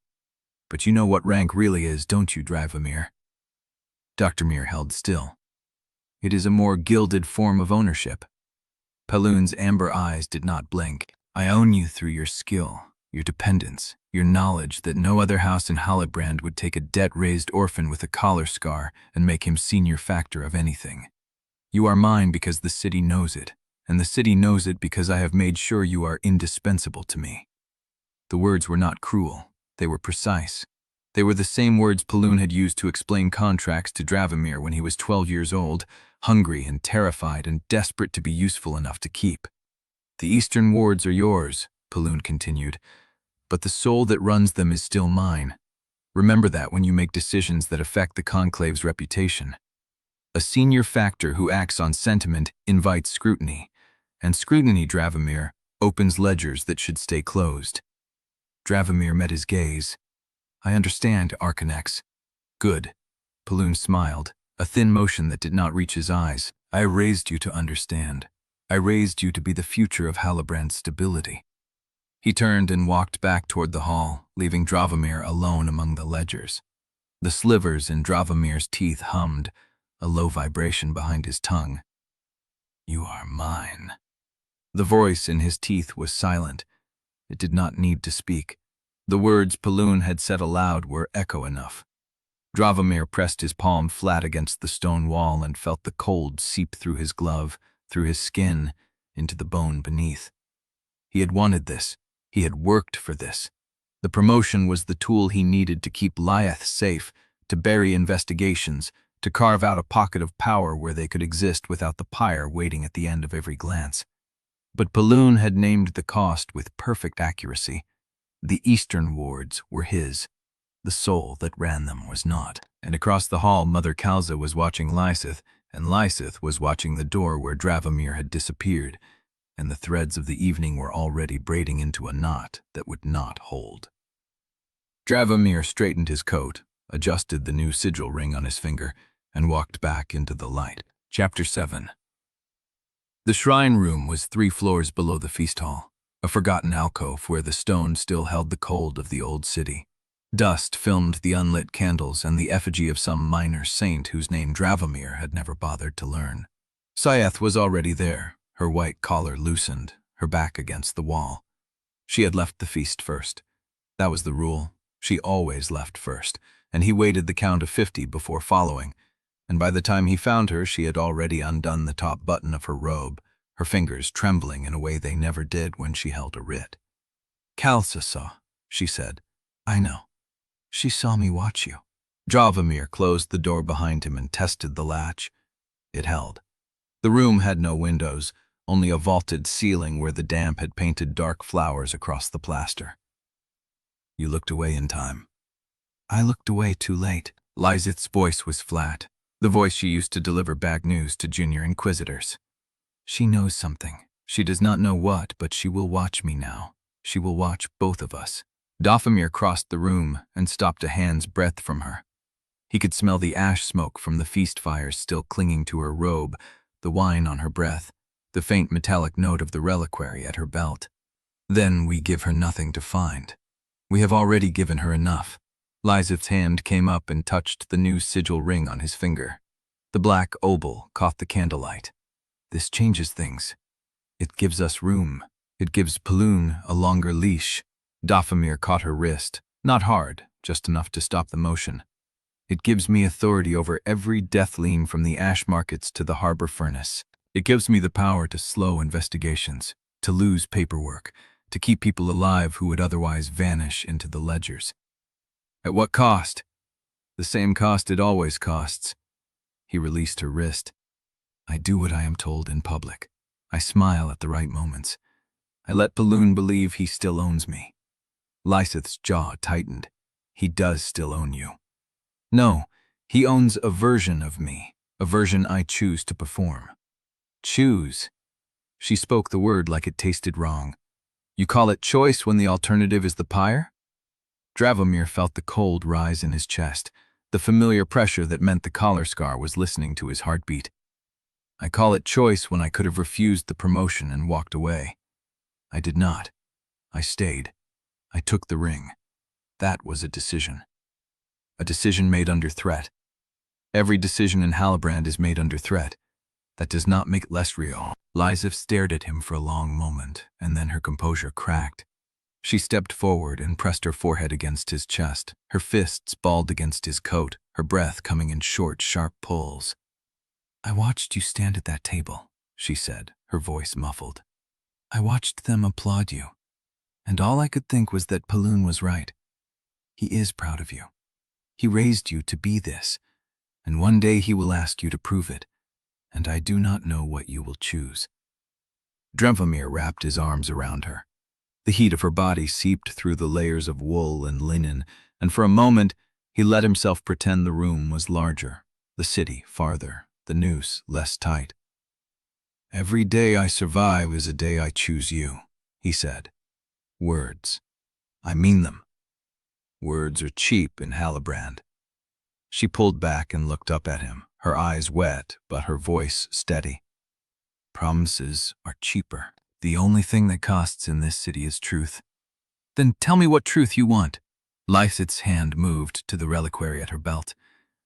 But you know what rank really is, don't you, Dravomir?" Dr. Mir held still. "It is a more gilded form of ownership." Paloon's amber eyes did not blink. "I own you through your skill, your dependence, your knowledge that no other house in Halibrand would take a debt-raised orphan with a collar scar and make him senior factor of anything. You are mine because the city knows it, and the city knows it because I have made sure you are indispensable to me." The words were not cruel. They were precise. They were the same words Paloon had used to explain contracts to Dravomir when he was 12 years old, hungry and terrified and desperate to be useful enough to keep. "The Eastern Wards are yours," Paloon continued, "but the soul that runs them is still mine. Remember that when you make decisions that affect the Conclave's reputation. A senior factor who acts on sentiment invites scrutiny, and scrutiny, Dravomir, opens ledgers that should stay closed." Dravomir met his gaze. "I understand, Archonex." "Good." Paloon smiled, a thin motion that did not reach his eyes. "I raised you to understand. I raised you to be the future of Halibrand's stability." He turned and walked back toward the hall, leaving Dravomir alone among the ledgers. The slivers in Dravomir's teeth hummed, a low vibration behind his tongue. "You are mine." The voice in his teeth was silent. It did not need to speak. The words Paloon had said aloud were echo enough. Dravomir pressed his palm flat against the stone wall and felt the cold seep through his glove, through his skin, into the bone beneath. He had wanted this. He had worked for this. The promotion was the tool he needed to keep Lieseth safe, to bury investigations, to carve out a pocket of power where they could exist without the pyre waiting at the end of every glance. But Paloon had named the cost with perfect accuracy. The eastern wards were his. The soul that ran them was not. And across the hall, Mother Kalza was watching Lieseth, and Lieseth was watching the door where Dravomir had disappeared, and the threads of the evening were already braiding into a knot that would not hold. Dravomir straightened his coat, adjusted the new sigil ring on his finger, and walked back into the light. Chapter 7. The shrine room was 3 floors below the feast hall, a forgotten alcove where the stone still held the cold of the old city. Dust filmed the unlit candles and the effigy of some minor saint whose name Dravomir had never bothered to learn. Lieseth was already there, her white collar loosened, her back against the wall. She had left the feast first. That was the rule. She always left first, and he waited the count of 50 before following, and by the time he found her, she had already undone the top button of her robe, her fingers trembling in a way they never did when she held a writ. "Kalsa saw," she said. "I know. She saw me watch you." Dravomir closed the door behind him and tested the latch. It held. The room had no windows, only a vaulted ceiling where the damp had painted dark flowers across the plaster. "You looked away in time." "I looked away too late." Lieseth's voice was flat, the voice she used to deliver bad news to junior inquisitors. "She knows something. She does not know what, but she will watch me now. She will watch both of us." Dravomir crossed the room and stopped a hand's breadth from her. He could smell the ash smoke from the feast fires still clinging to her robe, the wine on her breath, the faint metallic note of the reliquary at her belt. "Then we give her nothing to find. We have already given her enough." Lieseth's hand came up and touched the new sigil ring on his finger. The black obol caught the candlelight. "This changes things. It gives us room. It gives Paloon a longer leash." Dravomir caught her wrist, not hard, just enough to stop the motion. "It gives me authority over every deathling from the ash markets to the harbor furnace. It gives me the power to slow investigations, to lose paperwork, to keep people alive who would otherwise vanish into the ledgers." "At what cost?" "The same cost it always costs." He released her wrist. "I do what I am told in public. I smile at the right moments. I let Paloon believe he still owns me." Lieseth's jaw tightened. "He does still own you." "No, he owns a version of me, a version I choose to perform." "Choose?" She spoke the word like it tasted wrong. "You call it choice when the alternative is the pyre?" Dravomir felt the cold rise in his chest, the familiar pressure that meant the collar scar was listening to his heartbeat. "I call it choice when I could have refused the promotion and walked away. I did not. I stayed. I took the ring. That was a decision. A decision made under threat. Every decision in Halibrand is made under threat. That does not make it less real." Lieseth stared at him for a long moment, and then her composure cracked. She stepped forward and pressed her forehead against his chest, her fists balled against his coat, her breath coming in short, sharp pulls. "I watched you stand at that table," she said, her voice muffled. "I watched them applaud you. And all I could think was that Paloon was right. He is proud of you. He raised you to be this, and one day he will ask you to prove it, and I do not know what you will choose." Dravomir wrapped his arms around her. The heat of her body seeped through the layers of wool and linen, and for a moment he let himself pretend the room was larger, the city farther, the noose less tight. "Every day I survive is a day I choose you," he said. "Words. I mean them. Words are cheap in Halibrand." She pulled back and looked up at him, her eyes wet but her voice steady. Promises are cheaper. The only thing that costs in this city is truth. Then tell me what truth you want. Lieseth's hand moved to the reliquary at her belt.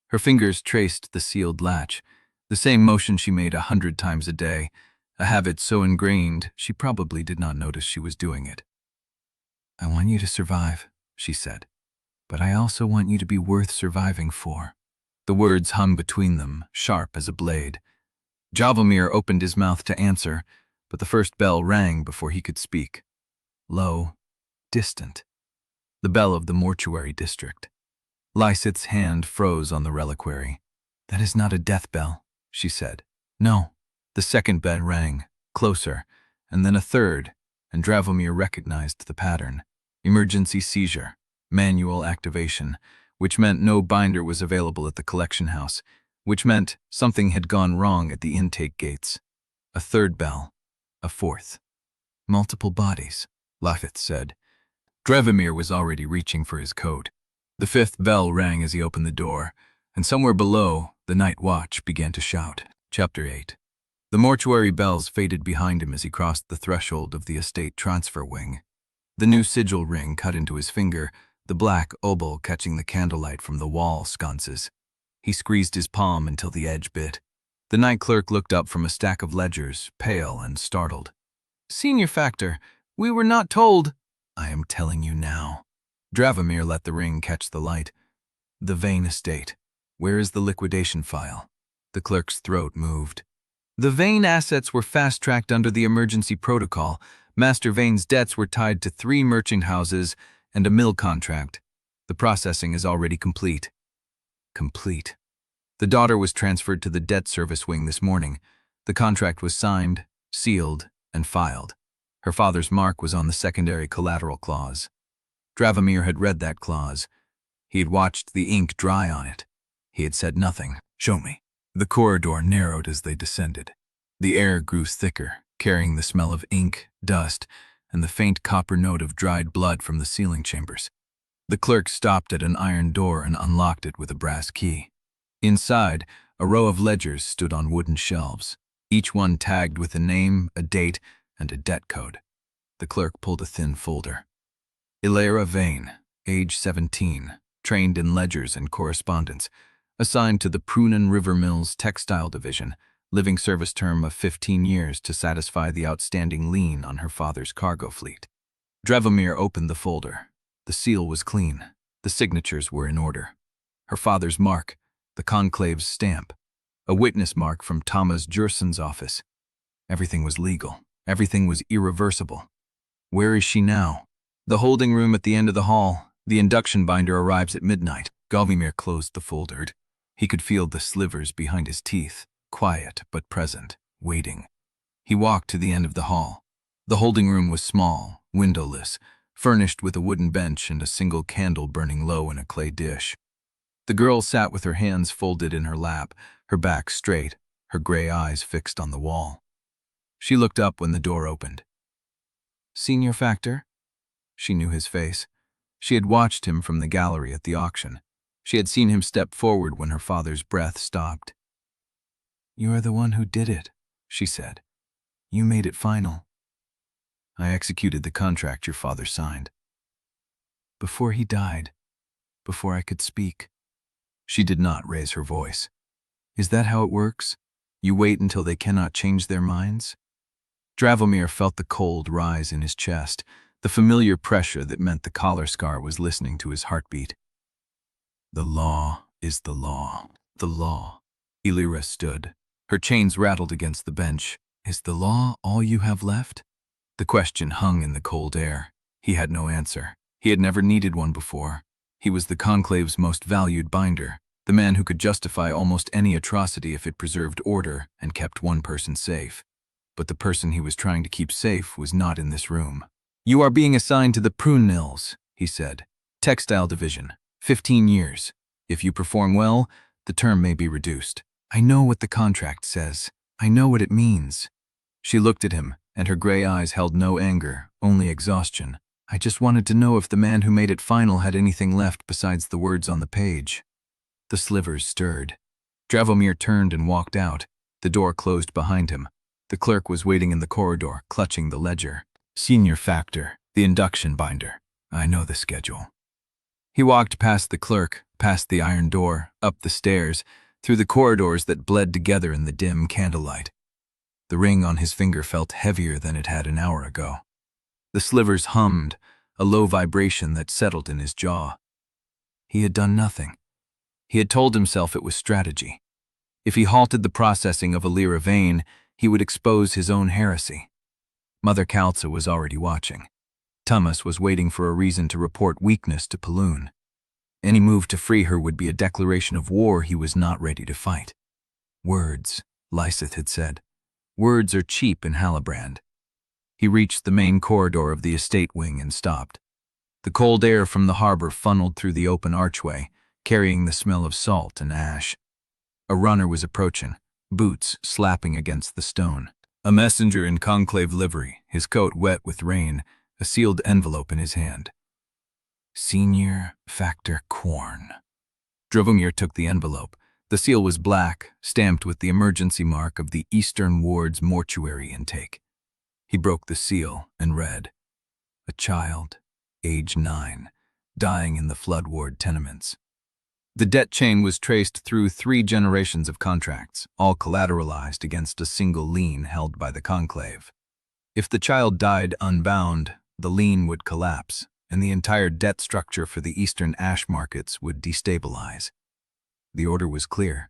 Her fingers traced the sealed latch, the same motion she made 100 times a day, a habit so ingrained she probably did not notice she was doing it. I want you to survive, she said, but I also want you to be worth surviving for. The words hung between them, sharp as a blade. Dravomir opened his mouth to answer, but the first bell rang before he could speak. Low, distant. The bell of the mortuary district. Lieseth's hand froze on the reliquary. That is not a death bell, she said. No. The second bell rang, closer, and then a third, and Dravomir recognized the pattern. Emergency seizure, manual activation, which meant no binder was available at the collection house, which meant something had gone wrong at the intake gates. A third bell, a fourth. Multiple bodies, Lieseth said. Dravomir was already reaching for his coat. The fifth bell rang as he opened the door, and somewhere below, the night watch began to shout. Chapter 8. The mortuary bells faded behind him as he crossed the threshold of the estate transfer wing. The new sigil ring cut into his finger, the black obol catching the candlelight from the wall sconces. He squeezed his palm until the edge bit. The night clerk looked up from a stack of ledgers, pale and startled. Senior Factor, we were not told. I am telling you now. Dravomir let the ring catch the light. The Vane estate. Where is the liquidation file? The clerk's throat moved. The Vane assets were fast-tracked under the emergency protocol. Master Vane's debts were tied to 3 merchant houses and a mill contract. The processing is already complete. Complete. The daughter was transferred to the debt service wing this morning. The contract was signed, sealed, and filed. Her father's mark was on the secondary collateral clause. Dravomir had read that clause. He had watched the ink dry on it. He had said nothing. Show me. The corridor narrowed as they descended. The air grew thicker, carrying the smell of ink, dust, and the faint copper note of dried blood from the ceiling chambers. The clerk stopped at an iron door and unlocked it with a brass key. Inside, a row of ledgers stood on wooden shelves, each one tagged with a name, a date, and a debt code. The clerk pulled a thin folder. Illyra Vane, age 17, trained in ledgers and correspondence, assigned to the Prunen River Mills Textile Division, living service term of 15 years to satisfy the outstanding lien on her father's cargo fleet. Dravomir opened the folder. The seal was clean. The signatures were in order. Her father's mark, the conclave's stamp, a witness mark from Thomas Jurson's office. Everything was legal. Everything was irreversible. Where is she now? The holding room at the end of the hall. The induction binder arrives at midnight. Dravomir closed the folder. He could feel the slivers behind his teeth, quiet but present, waiting. He walked to the end of the hall. The holding room was small, windowless, furnished with a wooden bench and a single candle burning low in a clay dish. The girl sat with her hands folded in her lap, her back straight, her gray eyes fixed on the wall. She looked up when the door opened. Senior Factor? She knew his face. She had watched him from the gallery at the auction. She had seen him step forward when her father's breath stopped. You are the one who did it, she said. You made it final. I executed the contract your father signed. Before he died, before I could speak. She did not raise her voice. Is that how it works? You wait until they cannot change their minds? Dravomir felt the cold rise in his chest, the familiar pressure that meant the collar scar was listening to his heartbeat. The law is the law. The law. Illyra stood. Her chains rattled against the bench. Is the law all you have left? The question hung in the cold air. He had no answer. He had never needed one before. He was the Conclave's most valued binder, the man who could justify almost any atrocity if it preserved order and kept one person safe. But the person he was trying to keep safe was not in this room. You are being assigned to the prune mills, he said. Textile division. 15 years. If you perform well, the term may be reduced. I know what the contract says. I know what it means. She looked at him, and her gray eyes held no anger, only exhaustion. I just wanted to know if the man who made it final had anything left besides the words on the page. The slivers stirred. Dravomir turned and walked out. The door closed behind him. The clerk was waiting in the corridor, clutching the ledger. Senior Factor, the induction binder. I know the schedule. He walked past the clerk, past the iron door, up the stairs, through the corridors that bled together in the dim candlelight. The ring on his finger felt heavier than it had an hour ago. The slivers hummed, a low vibration that settled in his jaw. He had done nothing. He had told himself it was strategy. If he halted the processing of a Lyra vein, he would expose his own heresy. Mother Kaltza was already watching. Thomas was waiting for a reason to report weakness to Paloon. Any move to free her would be a declaration of war he was not ready to fight. Words, Lieseth had said. Words are cheap in Halibrand. He reached the main corridor of the estate wing and stopped. The cold air from the harbor funneled through the open archway, carrying the smell of salt and ash. A runner was approaching, boots slapping against the stone. A messenger in conclave livery, his coat wet with rain, a sealed envelope in his hand. Senior Factor Quorne. Dravomir took the envelope. The seal was black, stamped with the emergency mark of the Eastern Ward's mortuary intake. He broke the seal and read, "A child, age 9, dying in the Flood Ward tenements." The debt chain was traced through 3 generations of contracts, all collateralized against a single lien held by the Conclave. If the child died unbound, the lien would collapse, and the entire debt structure for the Eastern Ash markets would destabilize. The order was clear.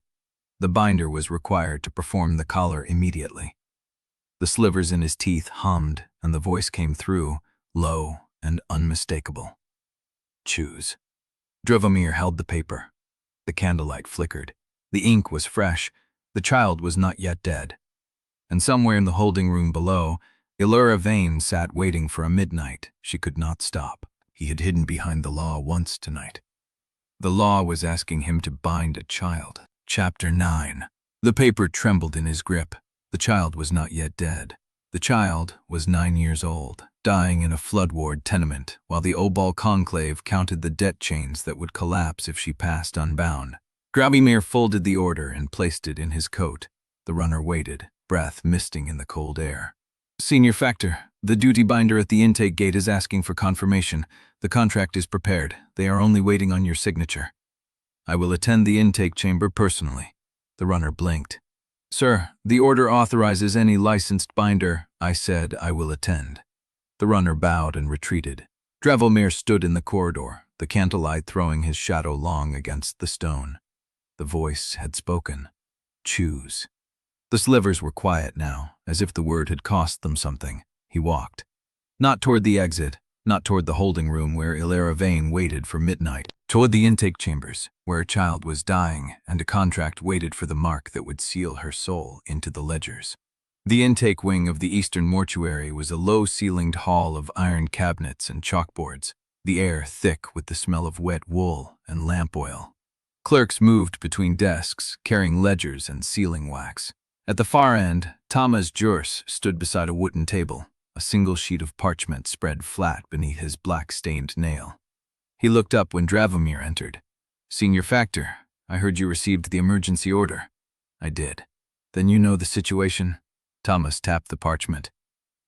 The binder was required to perform the collar immediately. The slivers in his teeth hummed, and the voice came through, low and unmistakable. Choose. Dravomir held the paper. The candlelight flickered. The ink was fresh. The child was not yet dead. And somewhere in the holding room below, Lyra Vane sat waiting for a midnight she could not stop. He had hidden behind the law once tonight. The law was asking him to bind a child. Chapter 9. The paper trembled in his grip. The child was not yet dead. The child was 9 years old, dying in a Flood Ward tenement, while the Obol conclave counted the debt chains that would collapse if she passed unbound. Dravomir folded the order and placed it in his coat. The runner waited, breath misting in the cold air. Senior Factor, the duty binder at the intake gate is asking for confirmation. The contract is prepared. They are only waiting on your signature. I will attend the intake chamber personally. The runner blinked. Sir, the order authorizes any licensed binder. I said I will attend. The runner bowed and retreated. Dravomir stood in the corridor, the candlelight throwing his shadow long against the stone. The voice had spoken. Choose. The slivers were quiet now, as if the word had cost them something. He walked. Not toward the exit, not toward the holding room where Lyra Vane waited for midnight, toward the intake chambers, where a child was dying and a contract waited for the mark that would seal her soul into the ledgers. The intake wing of the Eastern Mortuary was a low-ceilinged hall of iron cabinets and chalkboards, the air thick with the smell of wet wool and lamp oil. Clerks moved between desks, carrying ledgers and sealing wax. At the far end, Thomas Jurs stood beside a wooden table, a single sheet of parchment spread flat beneath his black-stained nail. He looked up when Dravomir entered. Senior Factor, I heard you received the emergency order. I did. Then you know the situation? Thomas tapped the parchment.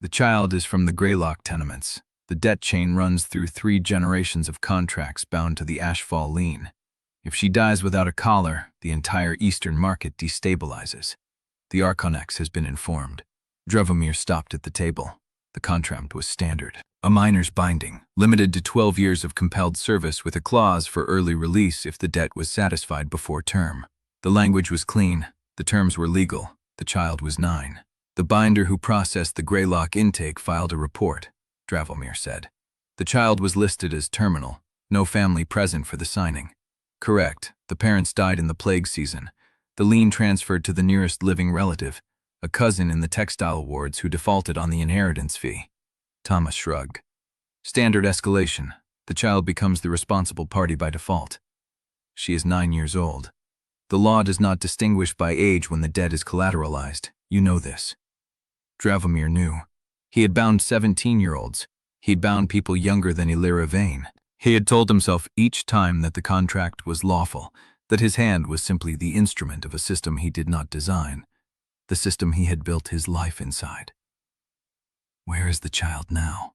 The child is from the Greylock tenements. The debt chain runs through 3 generations of contracts bound to the Ashfall lien. If she dies without a collar, the entire Eastern market destabilizes. The Archonex has been informed. Dravomir stopped at the table. The contract was standard. A minor's binding, limited to 12 years of compelled service with a clause for early release if the debt was satisfied before term. The language was clean. The terms were legal. The child was 9. The binder who processed the Greylock intake filed a report, Dravomir said. The child was listed as terminal, no family present for the signing. Correct, the parents died in the plague season. The lien transferred to the nearest living relative, a cousin in the textile wards who defaulted on the inheritance fee. Thomas shrugged. Standard escalation. The child becomes the responsible party by default. She is 9 years old. The law does not distinguish by age when the debt is collateralized. You know this. Dravomir knew. He had bound 17-year-olds. He'd bound people younger than Lyra Vane. He had told himself each time that the contract was lawful, that his hand was simply the instrument of a system he did not design. the system he had built his life inside. Where is the child now?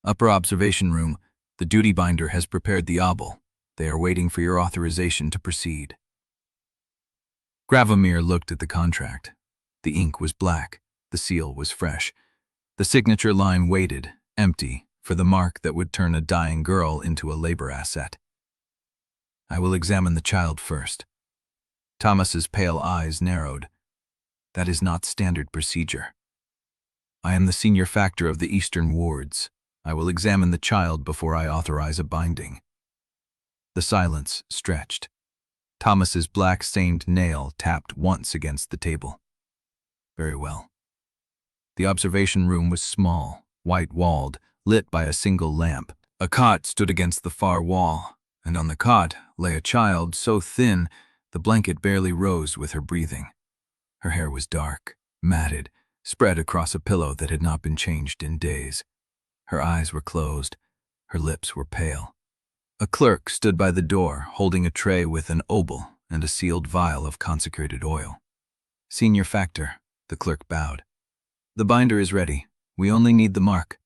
Upper observation room. The duty binder has prepared the obol. They are waiting for your authorization to proceed. Dravomir looked at the contract. The ink was black. The seal was fresh. The signature line waited, empty, for the mark that would turn a dying girl into a labor asset. I will examine the child first. Thomas's pale eyes narrowed. That is not standard procedure. I am the senior factor of the Eastern Wards. I will examine the child before I authorize a binding. The silence stretched. Thomas's black-stained nail tapped once against the table. Very well. The observation room was small, white-walled, lit by a single lamp. A cot stood against the far wall, and on the cot lay a child so thin the blanket barely rose with her breathing. Her hair was dark, matted, spread across a pillow that had not been changed in days. Her eyes were closed. Her lips were pale. A clerk stood by the door, holding a tray with an obol and a sealed vial of consecrated oil. Senior Factor, the clerk bowed. The binder is ready. We only need the mark.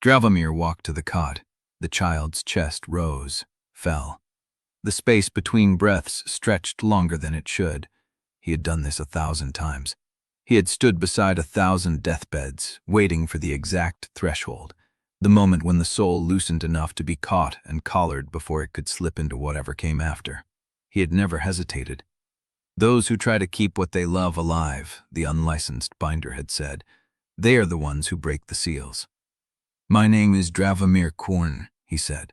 Dravomir walked to the cot. The child's chest rose, fell. The space between breaths stretched longer than it should. He had done this 1,000 times. He had stood beside 1,000 deathbeds, waiting for the exact threshold, the moment when the soul loosened enough to be caught and collared before it could slip into whatever came after. He had never hesitated. Those who try to keep what they love alive, the unlicensed binder had said, they are the ones who break the seals. My name is Dravomir Quorne, he said.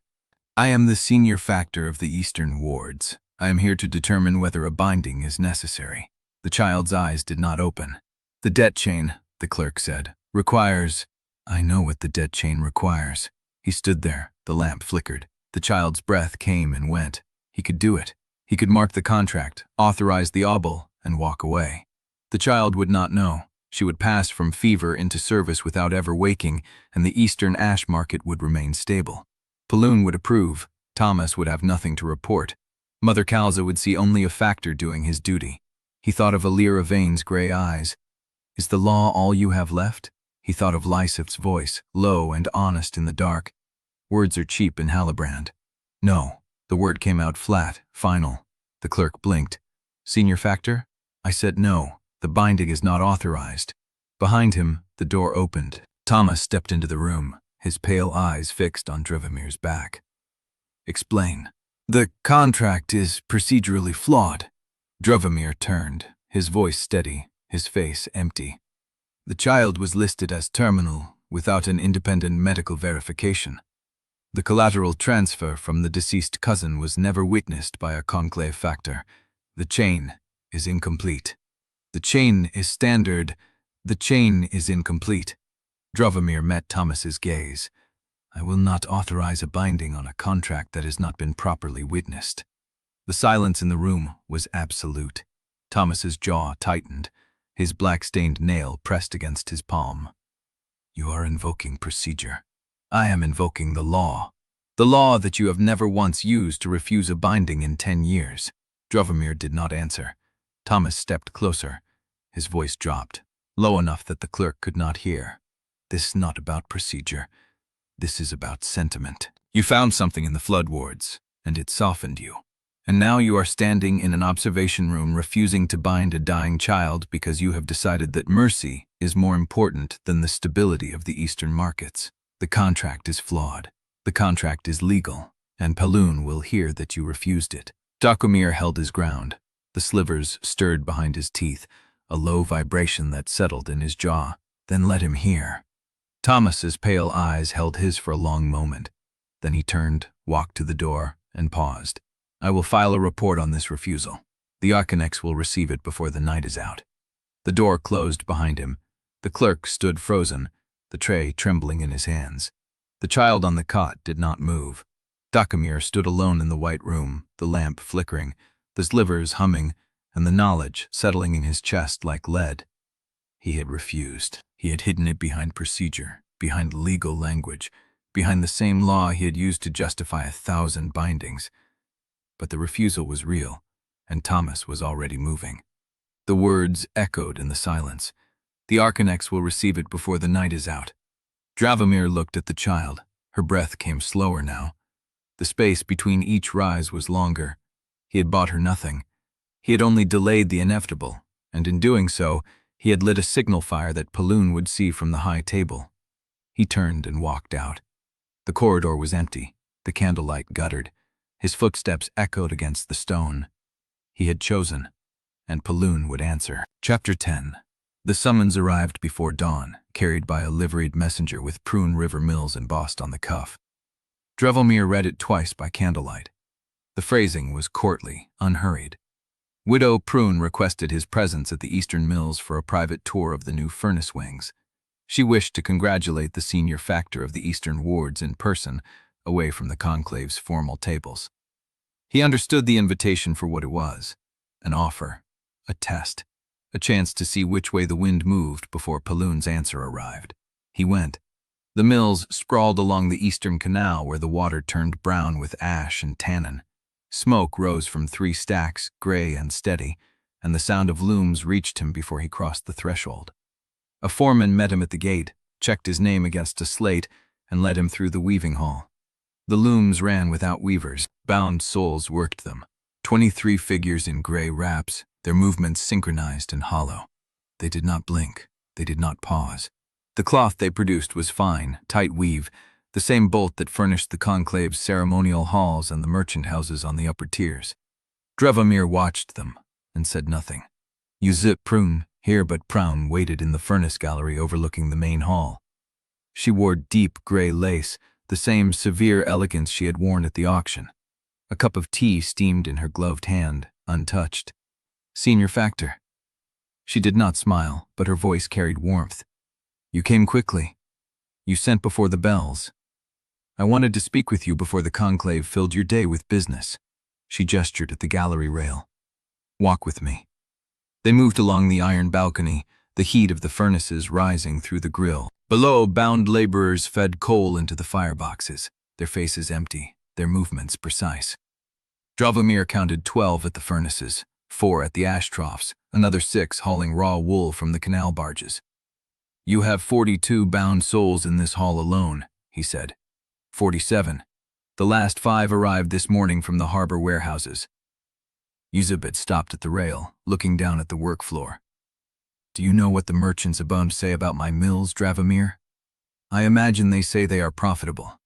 I am the senior factor of the Eastern Wards. I am here to determine whether a binding is necessary. The child's eyes did not open. The debt chain, the clerk said, requires... I know what the debt chain requires. He stood there. The lamp flickered. The child's breath came and went. He could do it. He could mark the contract, authorize the obol, and walk away. The child would not know. She would pass from fever into service without ever waking, and the Eastern Ash market would remain stable. Paloon would approve. Thomas would have nothing to report. Mother Kalza would see only a factor doing his duty. He thought of Alira Vane's gray eyes. Is the law all you have left? He thought of Lieseth's voice, low and honest in the dark. Words are cheap in Halibrand. No. The word came out flat, final. The clerk blinked. Senior Factor? I said no. The binding is not authorized. Behind him, the door opened. Thomas stepped into the room, his pale eyes fixed on Dravomir's back. Explain. The contract is procedurally flawed. Dravomir turned, his voice steady, his face empty. The child was listed as terminal without an independent medical verification. The collateral transfer from the deceased cousin was never witnessed by a conclave factor. The chain is incomplete. The chain is standard. The chain is incomplete. Dravomir met Thomas's gaze. I will not authorize a binding on a contract that has not been properly witnessed. The silence in the room was absolute. Thomas's jaw tightened. His black-stained nail pressed against his palm. You are invoking procedure. I am invoking the law. The law that you have never once used to refuse a binding in 10 years. Dravomir did not answer. Thomas stepped closer. His voice dropped, low enough that the clerk could not hear. This is not about procedure. This is about sentiment. You found something in the flood wards, and it softened you. And now you are standing in an observation room refusing to bind a dying child because you have decided that mercy is more important than the stability of the Eastern markets. The contract is flawed. The contract is legal, and Paloon will hear that you refused it. Dravomir held his ground. The slivers stirred behind his teeth, a low vibration that settled in his jaw. Then let him hear. Thomas's pale eyes held his for a long moment. Then he turned, walked to the door, and paused. I will file a report on this refusal. The Archonex will receive it before the night is out. The door closed behind him. The clerk stood frozen, the tray trembling in his hands. The child on the cot did not move. Dravomir stood alone in the white room, the lamp flickering, the slivers humming, and the knowledge settling in his chest like lead. He had refused. He had hidden it behind procedure, behind legal language, behind the same law he had used to justify 1,000 bindings. But the refusal was real, and Thomas was already moving. The words echoed in the silence. The Archonex will receive it before the night is out. Dravomir looked at the child. Her breath came slower now. The space between each rise was longer. He had bought her nothing. He had only delayed the inevitable, and in doing so, he had lit a signal fire that Paloon would see from the high table. He turned and walked out. The corridor was empty, the candlelight guttered. His footsteps echoed against the stone. He had chosen, and Paloon would answer. Chapter 10. The summons arrived before dawn, carried by a liveried messenger with Prune River Mills embossed on the cuff. Dravomir read it twice by candlelight. The phrasing was courtly, unhurried. Widow Prune requested his presence at the Eastern Mills for a private tour of the new furnace wings. She wished to congratulate the senior factor of the Eastern wards in person, away from the Conclave's formal tables. He understood the invitation for what it was: an offer, a test, a chance to see which way the wind moved before Paloon's answer arrived. He went. The mills sprawled along the eastern canal where the water turned brown with ash and tannin. Smoke rose from 3 stacks, gray and steady, and the sound of looms reached him before he crossed the threshold. A foreman met him at the gate, checked his name against a slate, and led him through the weaving hall. The looms ran without weavers. Bound souls worked them. 23 figures in gray wraps, their movements synchronized and hollow. They did not blink. They did not pause. The cloth they produced was fine, tight weave, the same bolt that furnished the Conclave's ceremonial halls and the merchant houses on the upper tiers. Dravomir watched them and said nothing. Lieseth Prune, here but Proun, waited in the furnace gallery overlooking the main hall. She wore deep gray lace, the same severe elegance she had worn at the auction. A cup of tea steamed in her gloved hand, untouched. Senior Factor. She did not smile, but her voice carried warmth. You came quickly. You sent before the bells. I wanted to speak with you before the conclave filled your day with business. She gestured at the gallery rail. Walk with me. They moved along the iron balcony, the heat of the furnaces rising through the grill. Below, bound laborers fed coal into the fireboxes, their faces empty, their movements precise. Dravomir counted 12 at the furnaces, 4 at the ash troughs, another 6 hauling raw wool from the canal barges. You have 42 bound souls in this hall alone, he said. 47. The last 5 arrived this morning from the harbor warehouses. Lieseth stopped at the rail, looking down at the work floor. Do you know what the merchants above say about my mills, Dravomir? I imagine they say they are profitable.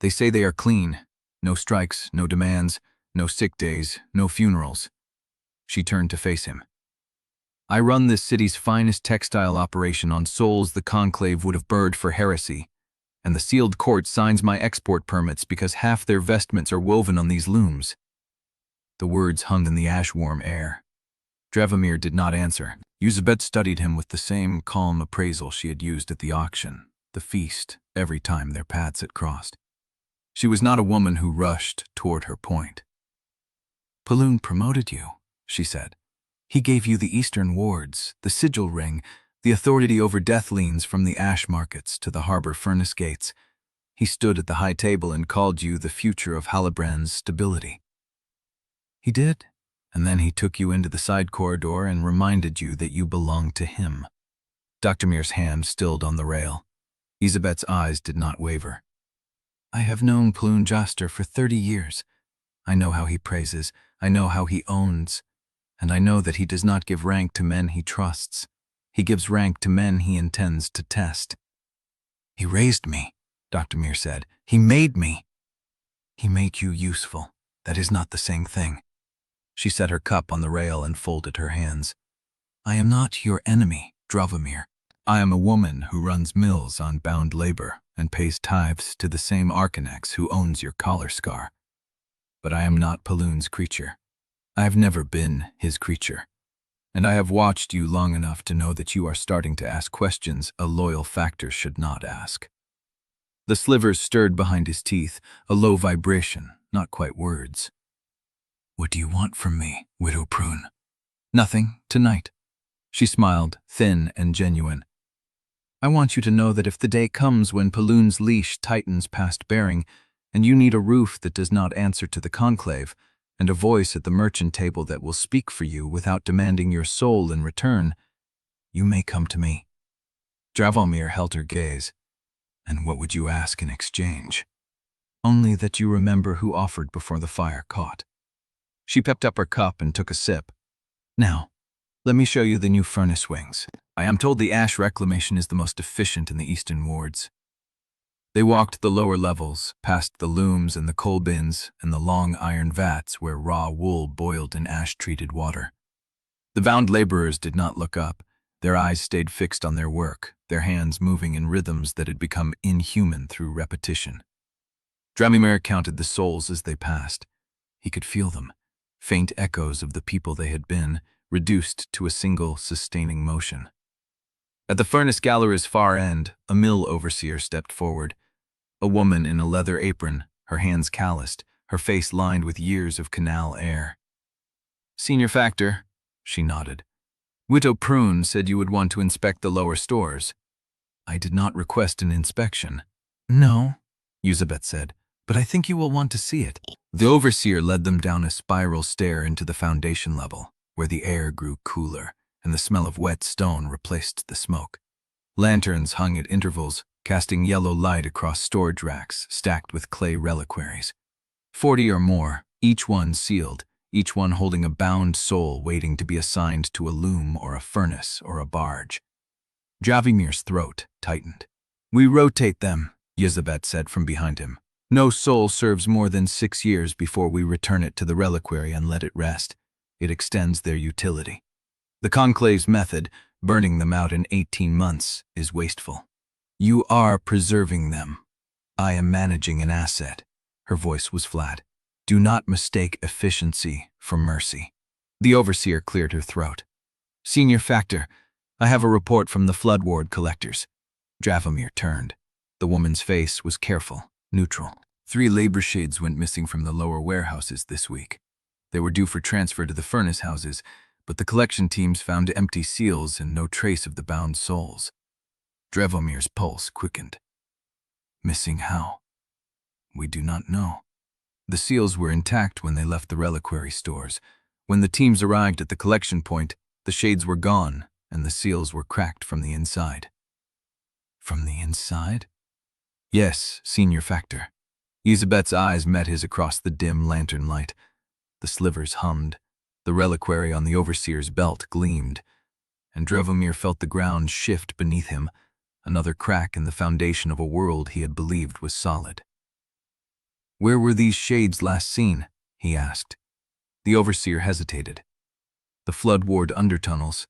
They say they are clean. No strikes, no demands, no sick days, no funerals. She turned to face him. I run this city's finest textile operation on souls the conclave would have burned for heresy, and the sealed court signs my export permits because half their vestments are woven on these looms. The words hung in the ash-warm air. Dravomir did not answer. Lieseth studied him with the same calm appraisal she had used at the auction, the feast, every time their paths had crossed. She was not a woman who rushed toward her point. Paloon promoted you, she said. He gave you the eastern wards, the sigil ring, the authority over death liens from the ash markets to the harbor furnace gates. He stood at the high table and called you the future of Halibrand's stability. He did, and then he took you into the side corridor and reminded you that you belonged to him. Dragomir's hand stilled on the rail. Lieseth's eyes did not waver. I have known Paloon Jaster for 30 years. I know how he praises, I know how he owns, and I know that he does not give rank to men he trusts. He gives rank to men he intends to test. He raised me, Dravomir said. He made me. He made you useful. That is not the same thing. She set her cup on the rail and folded her hands. I am not your enemy, Dravomir. I am a woman who runs mills on bound labor and pays tithes to the same Archonex who owns your collar scar. But I am not Paloon's creature. I have never been his creature. And I have watched you long enough to know that you are starting to ask questions a loyal factor should not ask. The slivers stirred behind his teeth, a low vibration, not quite words. What do you want from me, Widow Prune? Nothing, tonight. She smiled, thin and genuine. I want you to know that if the day comes when Paloon's leash tightens past bearing, and you need a roof that does not answer to the conclave, and a voice at the merchant table that will speak for you without demanding your soul in return, you may come to me. Dravomir held her gaze. And what would you ask in exchange? Only that you remember who offered before the fire caught. She pepped up her cup and took a sip. Now, let me show you the new furnace wings. I am told the ash reclamation is the most efficient in the eastern wards. They walked the lower levels, past the looms and the coal bins and the long iron vats where raw wool boiled in ash-treated water. The bound laborers did not look up. Their eyes stayed fixed on their work, their hands moving in rhythms that had become inhuman through repetition. Dravomir counted the souls as they passed. He could feel them, faint echoes of the people they had been, reduced to a single sustaining motion. At the furnace gallery's far end, a mill overseer stepped forward. A woman in a leather apron, her hands calloused, her face lined with years of canal air. "Senior Factor," she nodded. "Widow Prune said you would want to inspect the lower stores." "I did not request an inspection." "No," Elizabeth said, "but I think you will want to see it." The overseer led them down a spiral stair into the foundation level, where the air grew cooler and the smell of wet stone replaced the smoke. Lanterns hung at intervals, casting yellow light across storage racks stacked with clay reliquaries. 40 or more, each one sealed, each one holding a bound soul waiting to be assigned to a loom or a furnace or a barge. Dravomir's throat tightened. "We rotate them," Elizabeth said from behind him. "No soul serves more than 6 years before we return it to the Reliquary and let it rest. It extends their utility. The Conclave's method, burning them out in 18 months, is wasteful. You are preserving them. I am managing an asset." Her voice was flat. "Do not mistake efficiency for mercy." The overseer cleared her throat. "Senior Factor, I have a report from the Flood Ward collectors." Dravomir turned. The woman's face was careful, neutral. 3 labor shades went missing from the lower warehouses this week. They were due for transfer to the furnace houses, but the collection teams found empty seals and no trace of the bound souls. Dravomir's pulse quickened. "Missing how?" "We do not know. The seals were intact when they left the reliquary stores. When the teams arrived at the collection point, the shades were gone and the seals were cracked from the inside." "From the inside?" "Yes, Senior Factor." Elizabeth's eyes met his across the dim lantern light. The slivers hummed. The reliquary on the overseer's belt gleamed, and Dravomir felt the ground shift beneath him, another crack in the foundation of a world he had believed was solid. "Where were these shades last seen?" he asked. The overseer hesitated. "The Flood Ward undertunnels,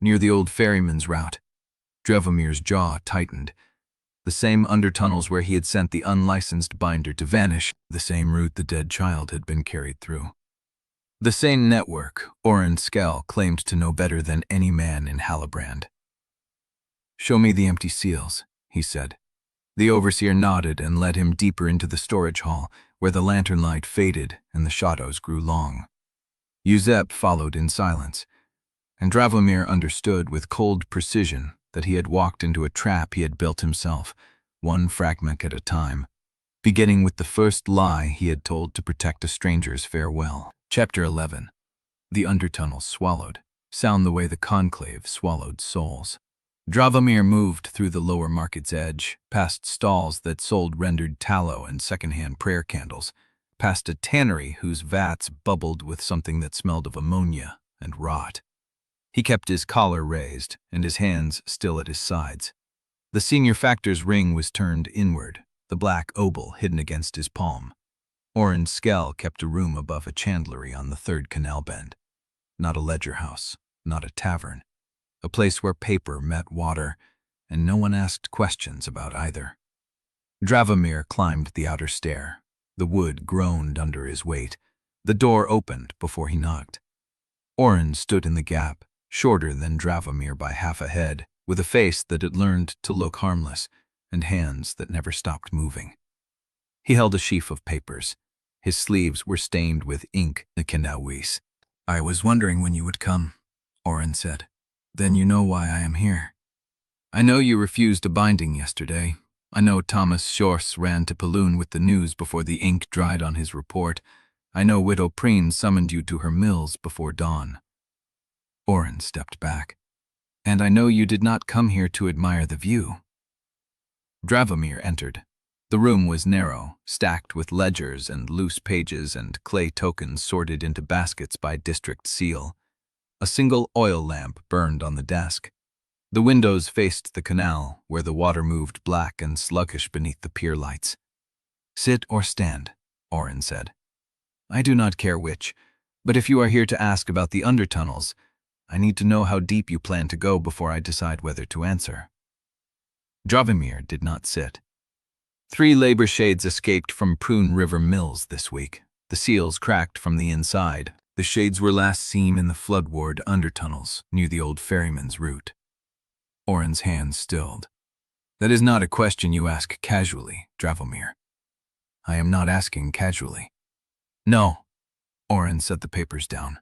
near the old ferryman's route." Dravomir's jaw tightened. The same undertunnels where he had sent the unlicensed binder to vanish, the same route the dead child had been carried through. The same network Orrin Skell claimed to know better than any man in Halibrand. "Show me the empty seals," he said. The overseer nodded and led him deeper into the storage hall, where the lantern light faded and the shadows grew long. Elizabeth followed in silence, and Dravomir understood with cold precision that he had walked into a trap he had built himself, one fragment at a time, beginning with the first lie he had told to protect a stranger's farewell. Chapter 11. The undertunnel swallowed, sound the way the conclave swallowed souls. Dravomir moved through the lower market's edge, past stalls that sold rendered tallow and secondhand prayer candles, past a tannery whose vats bubbled with something that smelled of ammonia and rot. He kept his collar raised and his hands still at his sides. The Senior Factor's ring was turned inward, the black obol hidden against his palm. Orrin Skell kept a room above a chandlery on the 3rd canal bend. Not a ledger house, not a tavern. A place where paper met water, and no one asked questions about either. Dravomir climbed the outer stair. The wood groaned under his weight. The door opened before he knocked. Orrin stood in the gap, shorter than Dravomir by half a head, with a face that had learned to look harmless, and hands that never stopped moving. He held a sheaf of papers. His sleeves were stained with ink. "I was wondering when you would come," Orrin said. "Then you know why I am here. I know you refused a binding yesterday. I know Thomas Shorse ran to Paloon with the news before the ink dried on his report. I know Widow Preen summoned you to her mills before dawn." Orrin stepped back. "And I know you did not come here to admire the view." Dravomir entered. The room was narrow, stacked with ledgers and loose pages and clay tokens sorted into baskets by district seal. A single oil lamp burned on the desk. The windows faced the canal, where the water moved black and sluggish beneath the pier lights. "Sit or stand," Orrin said. "I do not care which, but if you are here to ask about the undertunnels, I need to know how deep you plan to go before I decide whether to answer." Dravomir did not sit. 3 labor shades escaped from Prune River Mills this week. The seals cracked from the inside. The shades were last seen in the floodward undertunnels near the old ferryman's route. Orrin's hands stilled. "That is not a question you ask casually, Dravomir." "I am not asking casually." "No." Orrin set the papers down.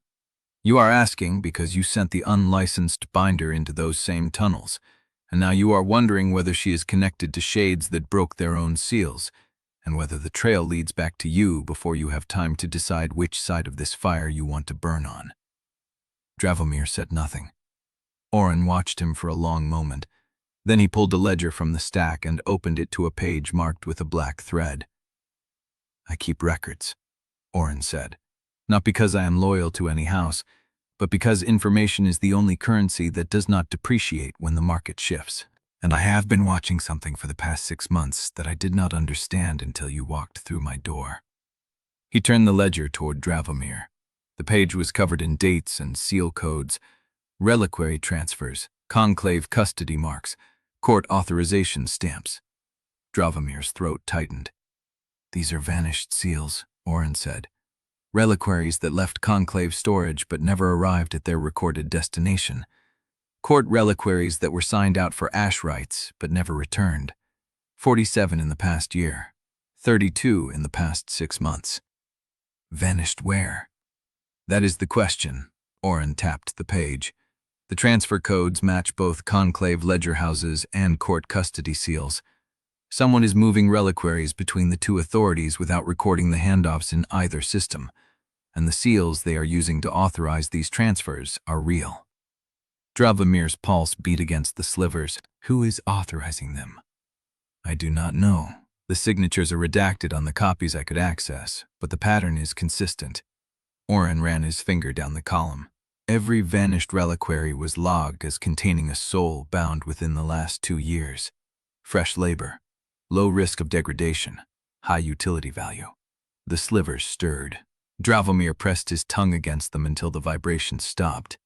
"You are asking because you sent the unlicensed binder into those same tunnels, and now you are wondering whether she is connected to shades that broke their own seals, and whether the trail leads back to you before you have time to decide which side of this fire you want to burn on." Dravomir said nothing. Orrin watched him for a long moment. Then he pulled a ledger from the stack and opened it to a page marked with a black thread. "I keep records," Orrin said, "not because I am loyal to any house, but because information is the only currency that does not depreciate when the market shifts. And I have been watching something for the past 6 months that I did not understand until you walked through my door." He turned the ledger toward Dravomir. The page was covered in dates and seal codes, reliquary transfers, conclave custody marks, court authorization stamps. Dravomir's throat tightened. "These are vanished seals," Orrin said. "Reliquaries that left conclave storage but never arrived at their recorded destination. Court reliquaries that were signed out for ash rites but never returned. 47 in the past year. 32 in the past 6 months." "Vanished where?" "That is the question." Orrin tapped the page. "The transfer codes match both conclave ledger houses and court custody seals. Someone is moving reliquaries between the 2 authorities without recording the handoffs in either system, and the seals they are using to authorize these transfers are real." Dravomir's pulse beat against the slivers. "Who is authorizing them?" "I do not know. The signatures are redacted on the copies I could access, but the pattern is consistent." Orrin ran his finger down the column. "Every vanished reliquary was logged as containing a soul bound within the last 2 years. Fresh labor, low risk of degradation, high utility value." The slivers stirred. Dravomir pressed his tongue against them until the vibration stopped.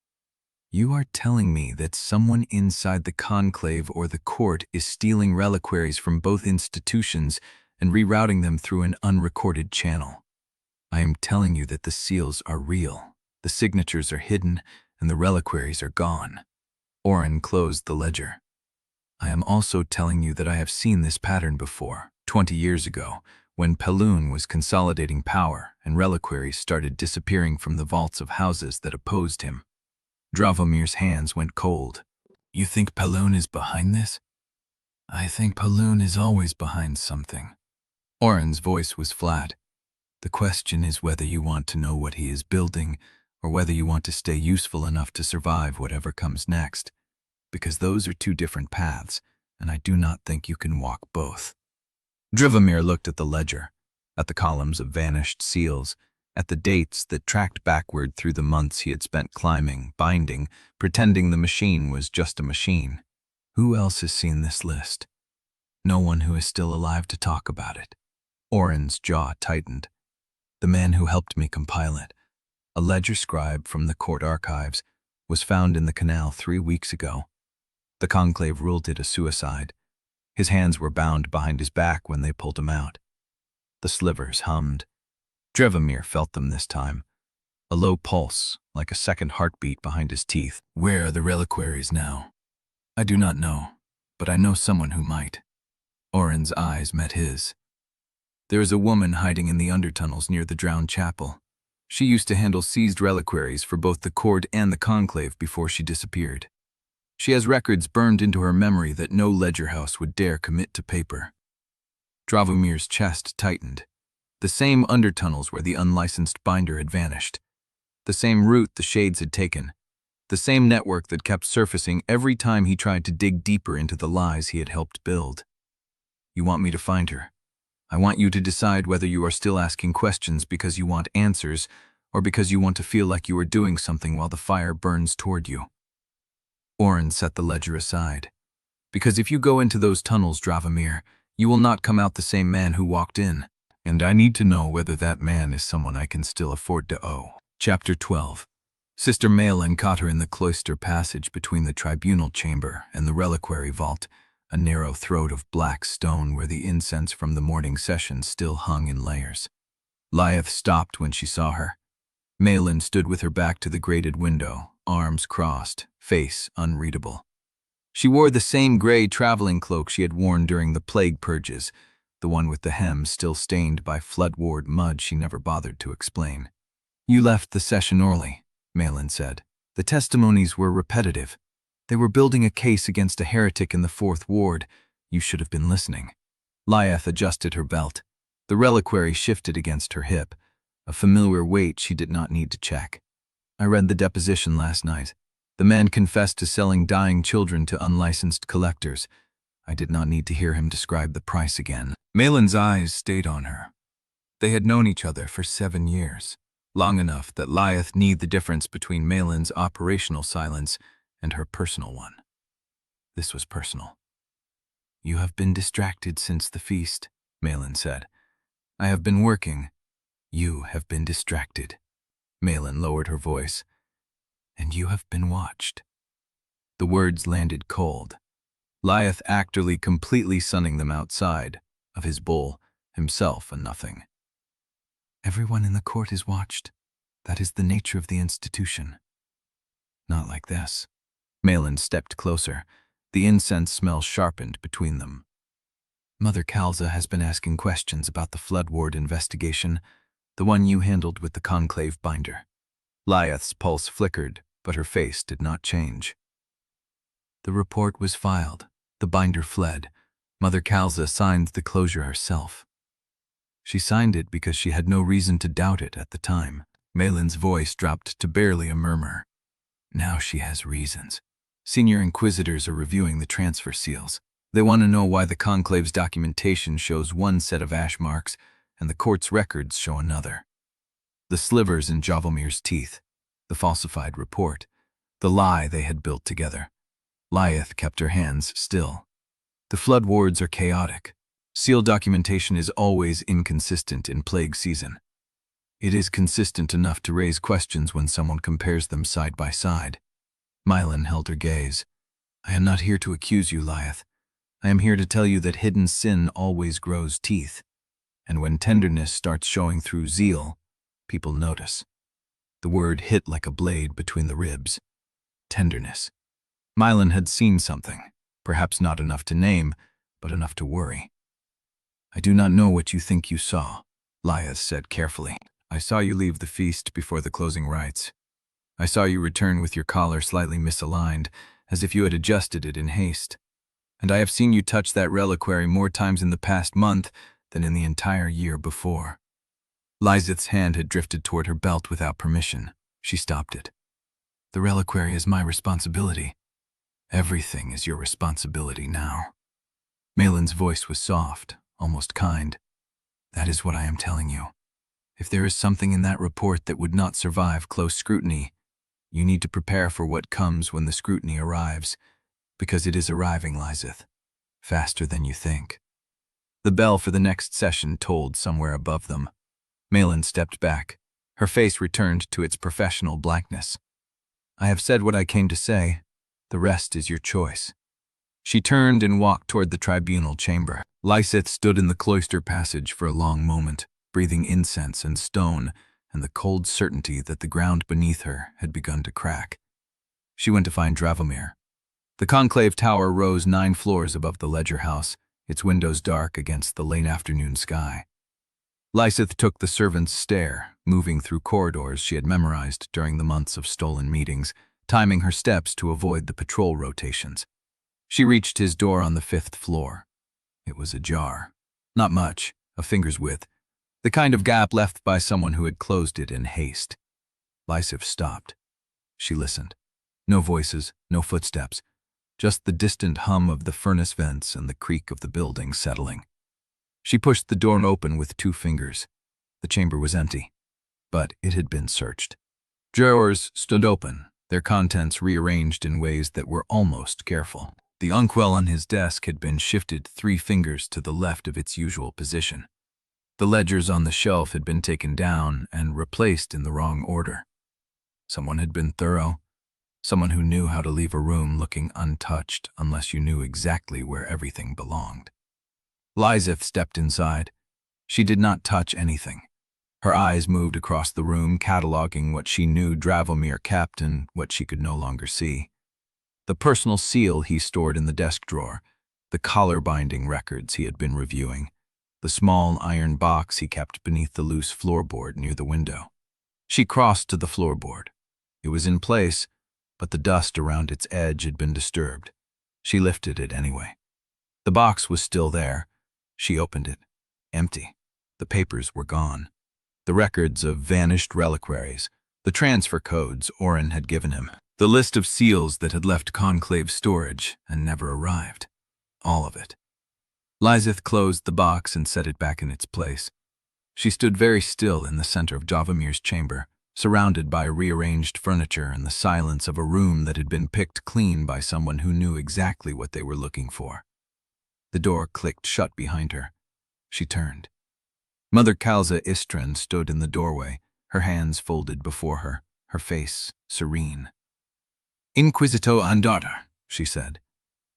"You are telling me that someone inside the conclave or the court is stealing reliquaries from both institutions and rerouting them through an unrecorded channel. I am telling you that the seals are real, the signatures are hidden, and the reliquaries are gone." Orrin closed the ledger. "I am also telling you that I have seen this pattern before, 20 years ago, when Paloon was consolidating power and reliquaries started disappearing from the vaults of houses that opposed him." Dravomir's hands went cold. "You think Paloon is behind this?" "I think Paloon is always behind something." Orrin's voice was flat. "The question is whether you want to know what he is building, or whether you want to stay useful enough to survive whatever comes next. Because those are 2 different paths, and I do not think you can walk both." Dravomir looked at the ledger, at the columns of vanished seals, at the dates that tracked backward through the months he had spent climbing, binding, pretending the machine was just a machine. "Who else has seen this list?" "No one who is still alive to talk about it." Orrin's jaw tightened. "The man who helped me compile it, a ledger scribe from the court archives, was found in the canal 3 weeks ago. The conclave ruled it a suicide. His hands were bound behind his back when they pulled him out." The slivers hummed. Dravomir felt them this time. A low pulse, like a second heartbeat behind his teeth. "Where are the reliquaries now?" "I do not know, but I know someone who might." Orrin's eyes met his. "There is a woman hiding in the undertunnels near the drowned chapel. She used to handle seized reliquaries for both the court and the conclave before she disappeared. She has records burned into her memory that no ledger house would dare commit to paper." Dravomir's chest tightened. The same undertunnels where the unlicensed binder had vanished. The same route the shades had taken. The same network that kept surfacing every time he tried to dig deeper into the lies he had helped build. You want me to find her. I want you to decide whether you are still asking questions because you want answers or because you want to feel like you are doing something while the fire burns toward you. Orrin set the ledger aside. Because if you go into those tunnels, Dravomir, you will not come out the same man who walked in. And I need to know whether that man is someone I can still afford to owe. Chapter 12. Sister Malin caught her in the cloister passage between the tribunal chamber and the Reliquary vault, a narrow throat of black stone where the incense from the morning session still hung in layers. Lieseth stopped when she saw her. Malin stood with her back to the grated window, arms crossed, face unreadable. She wore the same gray traveling cloak she had worn during the plague purges, the one with the hem still stained by floodward mud she never bothered to explain. You left the session early, Malin said. The testimonies were repetitive. They were building a case against a heretic in the 4th Ward. You should have been listening. Lieseth adjusted her belt. The reliquary shifted against her hip, a familiar weight she did not need to check. I read the deposition last night. The man confessed to selling dying children to unlicensed collectors. I did not need to hear him describe the price again. Malin's eyes stayed on her. They had known each other for 7 years, long enough that Lieseth knew the difference between Malin's operational silence and her personal one. This was personal. You have been distracted since the feast, Malin said. I have been working. You have been distracted. Malin lowered her voice. And you have been watched. The words landed cold. Lieseth actually completely sunning them outside, of his bull, himself a nothing. Everyone in the court is watched. That is the nature of the institution. Not like this. Malin stepped closer. The incense smell sharpened between them. Mother Kalza has been asking questions about the Flood Ward investigation, the one you handled with the conclave binder. Lieseth's pulse flickered, but her face did not change. The report was filed. The binder fled. Mother Kalza signed the closure herself. She signed it because she had no reason to doubt it at the time. Malin's voice dropped to barely a murmur. Now she has reasons. Senior Inquisitors are reviewing the transfer seals. They want to know why the Conclave's documentation shows one set of ash marks and the court's records show another. The slivers in Dravomir's teeth, the falsified report, the lie they had built together. Lieseth kept her hands still. The flood wards are chaotic. Seal documentation is always inconsistent in plague season. It is consistent enough to raise questions when someone compares them side by side. Malin held her gaze. I am not here to accuse you, Lieseth. I am here to tell you that hidden sin always grows teeth. And when tenderness starts showing through zeal, people notice. The word hit like a blade between the ribs. Tenderness. Malin had seen something, perhaps not enough to name, but enough to worry. I do not know what you think you saw, Lieseth said carefully. I saw you leave the feast before the closing rites. I saw you return with your collar slightly misaligned, as if you had adjusted it in haste. And I have seen you touch that reliquary more times in the past month than in the entire year before. Lieseth's hand had drifted toward her belt without permission. She stopped it. The reliquary is my responsibility. Everything is your responsibility now. Malin's voice was soft, almost kind. That is what I am telling you. If there is something in that report that would not survive close scrutiny, you need to prepare for what comes when the scrutiny arrives, because it is arriving, Lieseth, faster than you think. The bell for the next session tolled somewhere above them. Malin stepped back. Her face returned to its professional blankness. I have said what I came to say. The rest is your choice. She turned and walked toward the tribunal chamber. Lieseth stood in the cloister passage for a long moment, breathing incense and stone and the cold certainty that the ground beneath her had begun to crack. She went to find Dravomir. The conclave tower rose 9 floors above the ledger house, its windows dark against the late afternoon sky. Lieseth took the servant's stair, moving through corridors she had memorized during the months of stolen meetings, timing her steps to avoid the patrol rotations. She reached his door on the 5th floor. It was ajar. Not much, a finger's width, The kind of gap left by someone who had closed it in haste. Lieseth stopped. She listened. No voices, no footsteps, just the distant hum of the furnace vents and the creak of the building settling. She pushed the door open with 2 fingers. The chamber was empty, but it had been searched. Drawers stood open, their contents rearranged in ways that were almost careful. The inkwell on his desk had been shifted 3 fingers to the left of its usual position. The ledgers on the shelf had been taken down and replaced in the wrong order. Someone had been thorough, someone who knew how to leave a room looking untouched unless you knew exactly where everything belonged. Lieseth stepped inside. She did not touch anything. Her eyes moved across the room, cataloging what she knew Dravomir kept and what she could no longer see. The personal seal he stored in the desk drawer, the collar-binding records he had been reviewing, the small iron box he kept beneath the loose floorboard near the window. She crossed to the floorboard. It was in place, but the dust around its edge had been disturbed. She lifted it anyway. The box was still there. She opened it. Empty. The papers were gone. The records of vanished reliquaries, the transfer codes Orrin had given him, the list of seals that had left Conclave storage and never arrived. All of it. Lieseth closed the box and set it back in its place. She stood very still in the center of Dravomir's chamber, surrounded by rearranged furniture and the silence of a room that had been picked clean by someone who knew exactly what they were looking for. The door clicked shut behind her. She turned. Mother Kalza Istran stood in the doorway, her hands folded before her, her face serene. "Inquisitor Andarro," she said.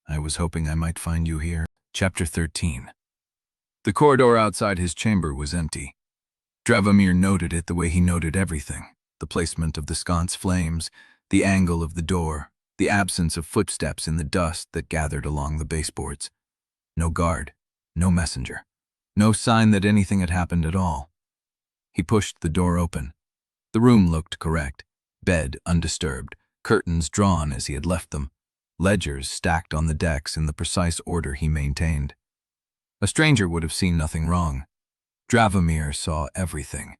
"I was hoping I might find you here." Chapter 13. The corridor outside his chamber was empty. Dravomir noted it the way he noted everything: the placement of the sconce flames, the angle of the door, the absence of footsteps in the dust that gathered along the baseboards. No guard, no messenger, no sign that anything had happened at all. He pushed the door open. The room looked correct. Bed undisturbed, curtains drawn as he had left them, ledgers stacked on the decks in the precise order he maintained. A stranger would have seen nothing wrong. Dravomir saw everything.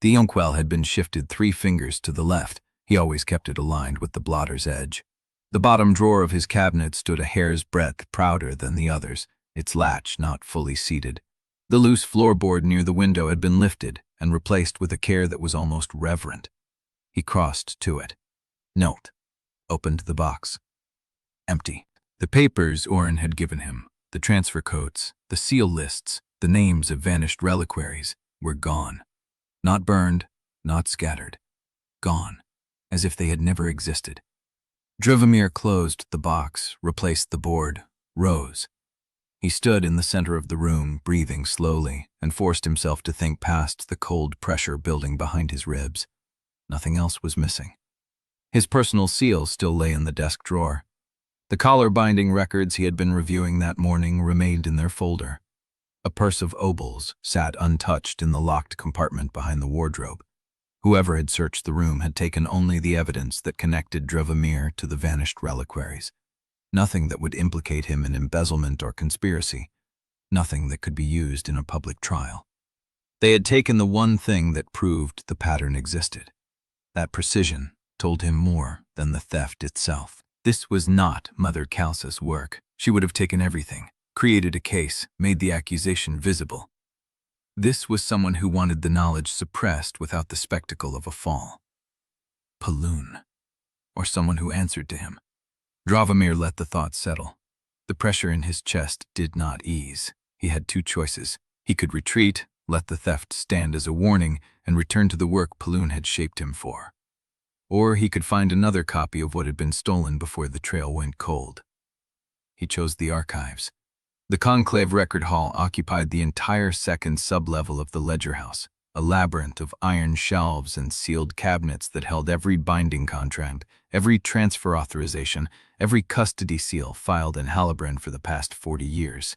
The inkwell had been shifted 3 fingers to the left. He always kept it aligned with the blotter's edge. The bottom drawer of his cabinet stood a hair's breadth prouder than the others, its latch not fully seated. The loose floorboard near the window had been lifted and replaced with a care that was almost reverent. He crossed to it. Note. Opened the box. Empty. The papers Orrin had given him, the transfer codes, the seal lists, the names of vanished reliquaries, were gone. Not burned, not scattered. Gone, as if they had never existed. Dravomir closed the box, replaced the board, rose. He stood in the center of the room, breathing slowly, and forced himself to think past the cold pressure building behind his ribs. Nothing else was missing. His personal seal still lay in the desk drawer. The collar-binding records he had been reviewing that morning remained in their folder. A purse of Obols sat untouched in the locked compartment behind the wardrobe. Whoever had searched the room had taken only the evidence that connected Dravomir to the vanished reliquaries. Nothing that would implicate him in embezzlement or conspiracy. Nothing that could be used in a public trial. They had taken the one thing that proved the pattern existed. That precision told him more than the theft itself. This was not Mother Kalza's work. She would have taken everything, created a case, made the accusation visible. This was someone who wanted the knowledge suppressed without the spectacle of a fall. Paloon. Or someone who answered to him. Dravomir let the thought settle. The pressure in his chest did not ease. He had 2 choices. He could retreat, let the theft stand as a warning, and return to the work Paloon had shaped him for. Or he could find another copy of what had been stolen before the trail went cold. He chose the archives. The Conclave Record Hall occupied the entire second sub-level of the ledger house, a labyrinth of iron shelves and sealed cabinets that held every binding contract, every transfer authorization, every custody seal filed in Halibrand for the past 40 years.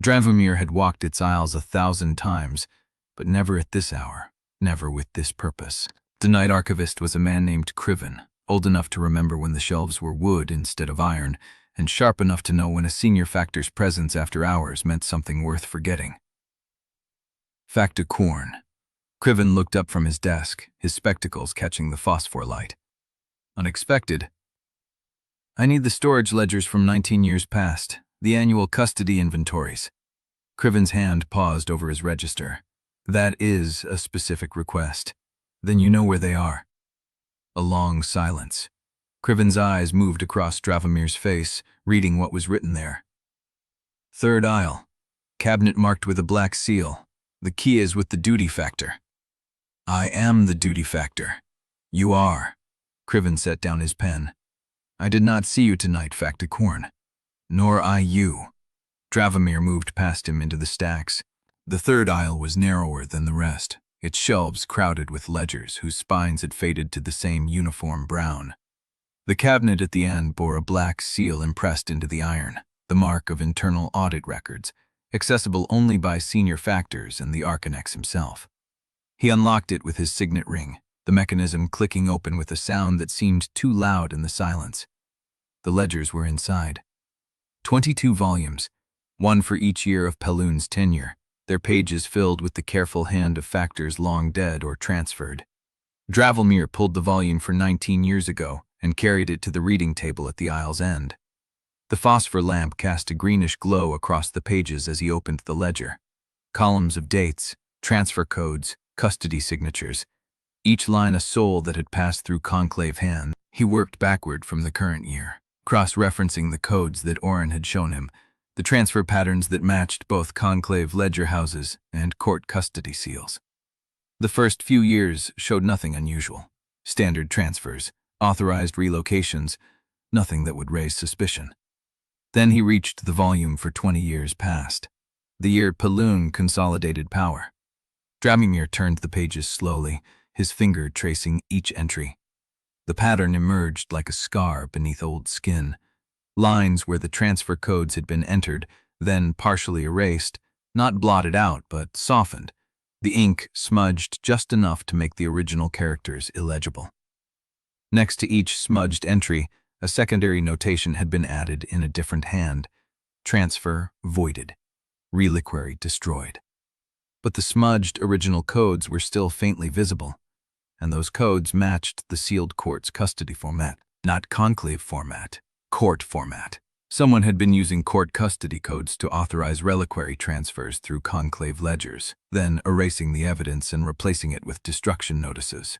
Dravomir had walked its aisles 1,000 times, but never at this hour, never with this purpose. The night archivist was a man named Criven, old enough to remember when the shelves were wood instead of iron, and sharp enough to know when a senior factor's presence after hours meant something worth forgetting. Factor Quorne. Criven looked up from his desk, his spectacles catching the phosphor light. Unexpected. I need the storage ledgers from 19 years past, the annual custody inventories. Criven's hand paused over his register. That is a specific request. Then you know where they are. A long silence. Criven's eyes moved across Dravomir's face, reading what was written there. Third aisle. Cabinet marked with a black seal. The key is with the duty factor. I am the duty factor. You are. Criven set down his pen. I did not see you tonight, Factor Quorne. Nor I you. Dravomir moved past him into the stacks. The third aisle was narrower than the rest, its shelves crowded with ledgers whose spines had faded to the same uniform brown. The cabinet at the end bore a black seal impressed into the iron, the mark of internal audit records, accessible only by senior factors and the Archonex himself. He unlocked it with his signet ring, the mechanism clicking open with a sound that seemed too loud in the silence. The ledgers were inside. 22 volumes, one for each year of Peloon's tenure, their pages filled with the careful hand of factors long dead or transferred. Dravomir pulled the volume for 19 years ago and carried it to the reading table at the aisle's end. The phosphor lamp cast a greenish glow across the pages as he opened the ledger. Columns of dates, transfer codes, custody signatures, each line a soul that had passed through conclave hand. He worked backward from the current year, cross-referencing the codes that Orrin had shown him, the transfer patterns that matched both conclave ledger houses and court custody seals. The first few years showed nothing unusual. Standard transfers, authorized relocations, nothing that would raise suspicion. Then he reached the volume for 20 years past, the year Peloon consolidated power. Dravomir turned the pages slowly, his finger tracing each entry. The pattern emerged like a scar beneath old skin. Lines where the transfer codes had been entered, then partially erased, not blotted out but softened, the ink smudged just enough to make the original characters illegible. Next to each smudged entry, a secondary notation had been added in a different hand. Transfer voided. Reliquary destroyed. But the smudged original codes were still faintly visible, and those codes matched the sealed court's custody format, not conclave format, court format. Someone had been using court custody codes to authorize reliquary transfers through conclave ledgers, then erasing the evidence and replacing it with destruction notices.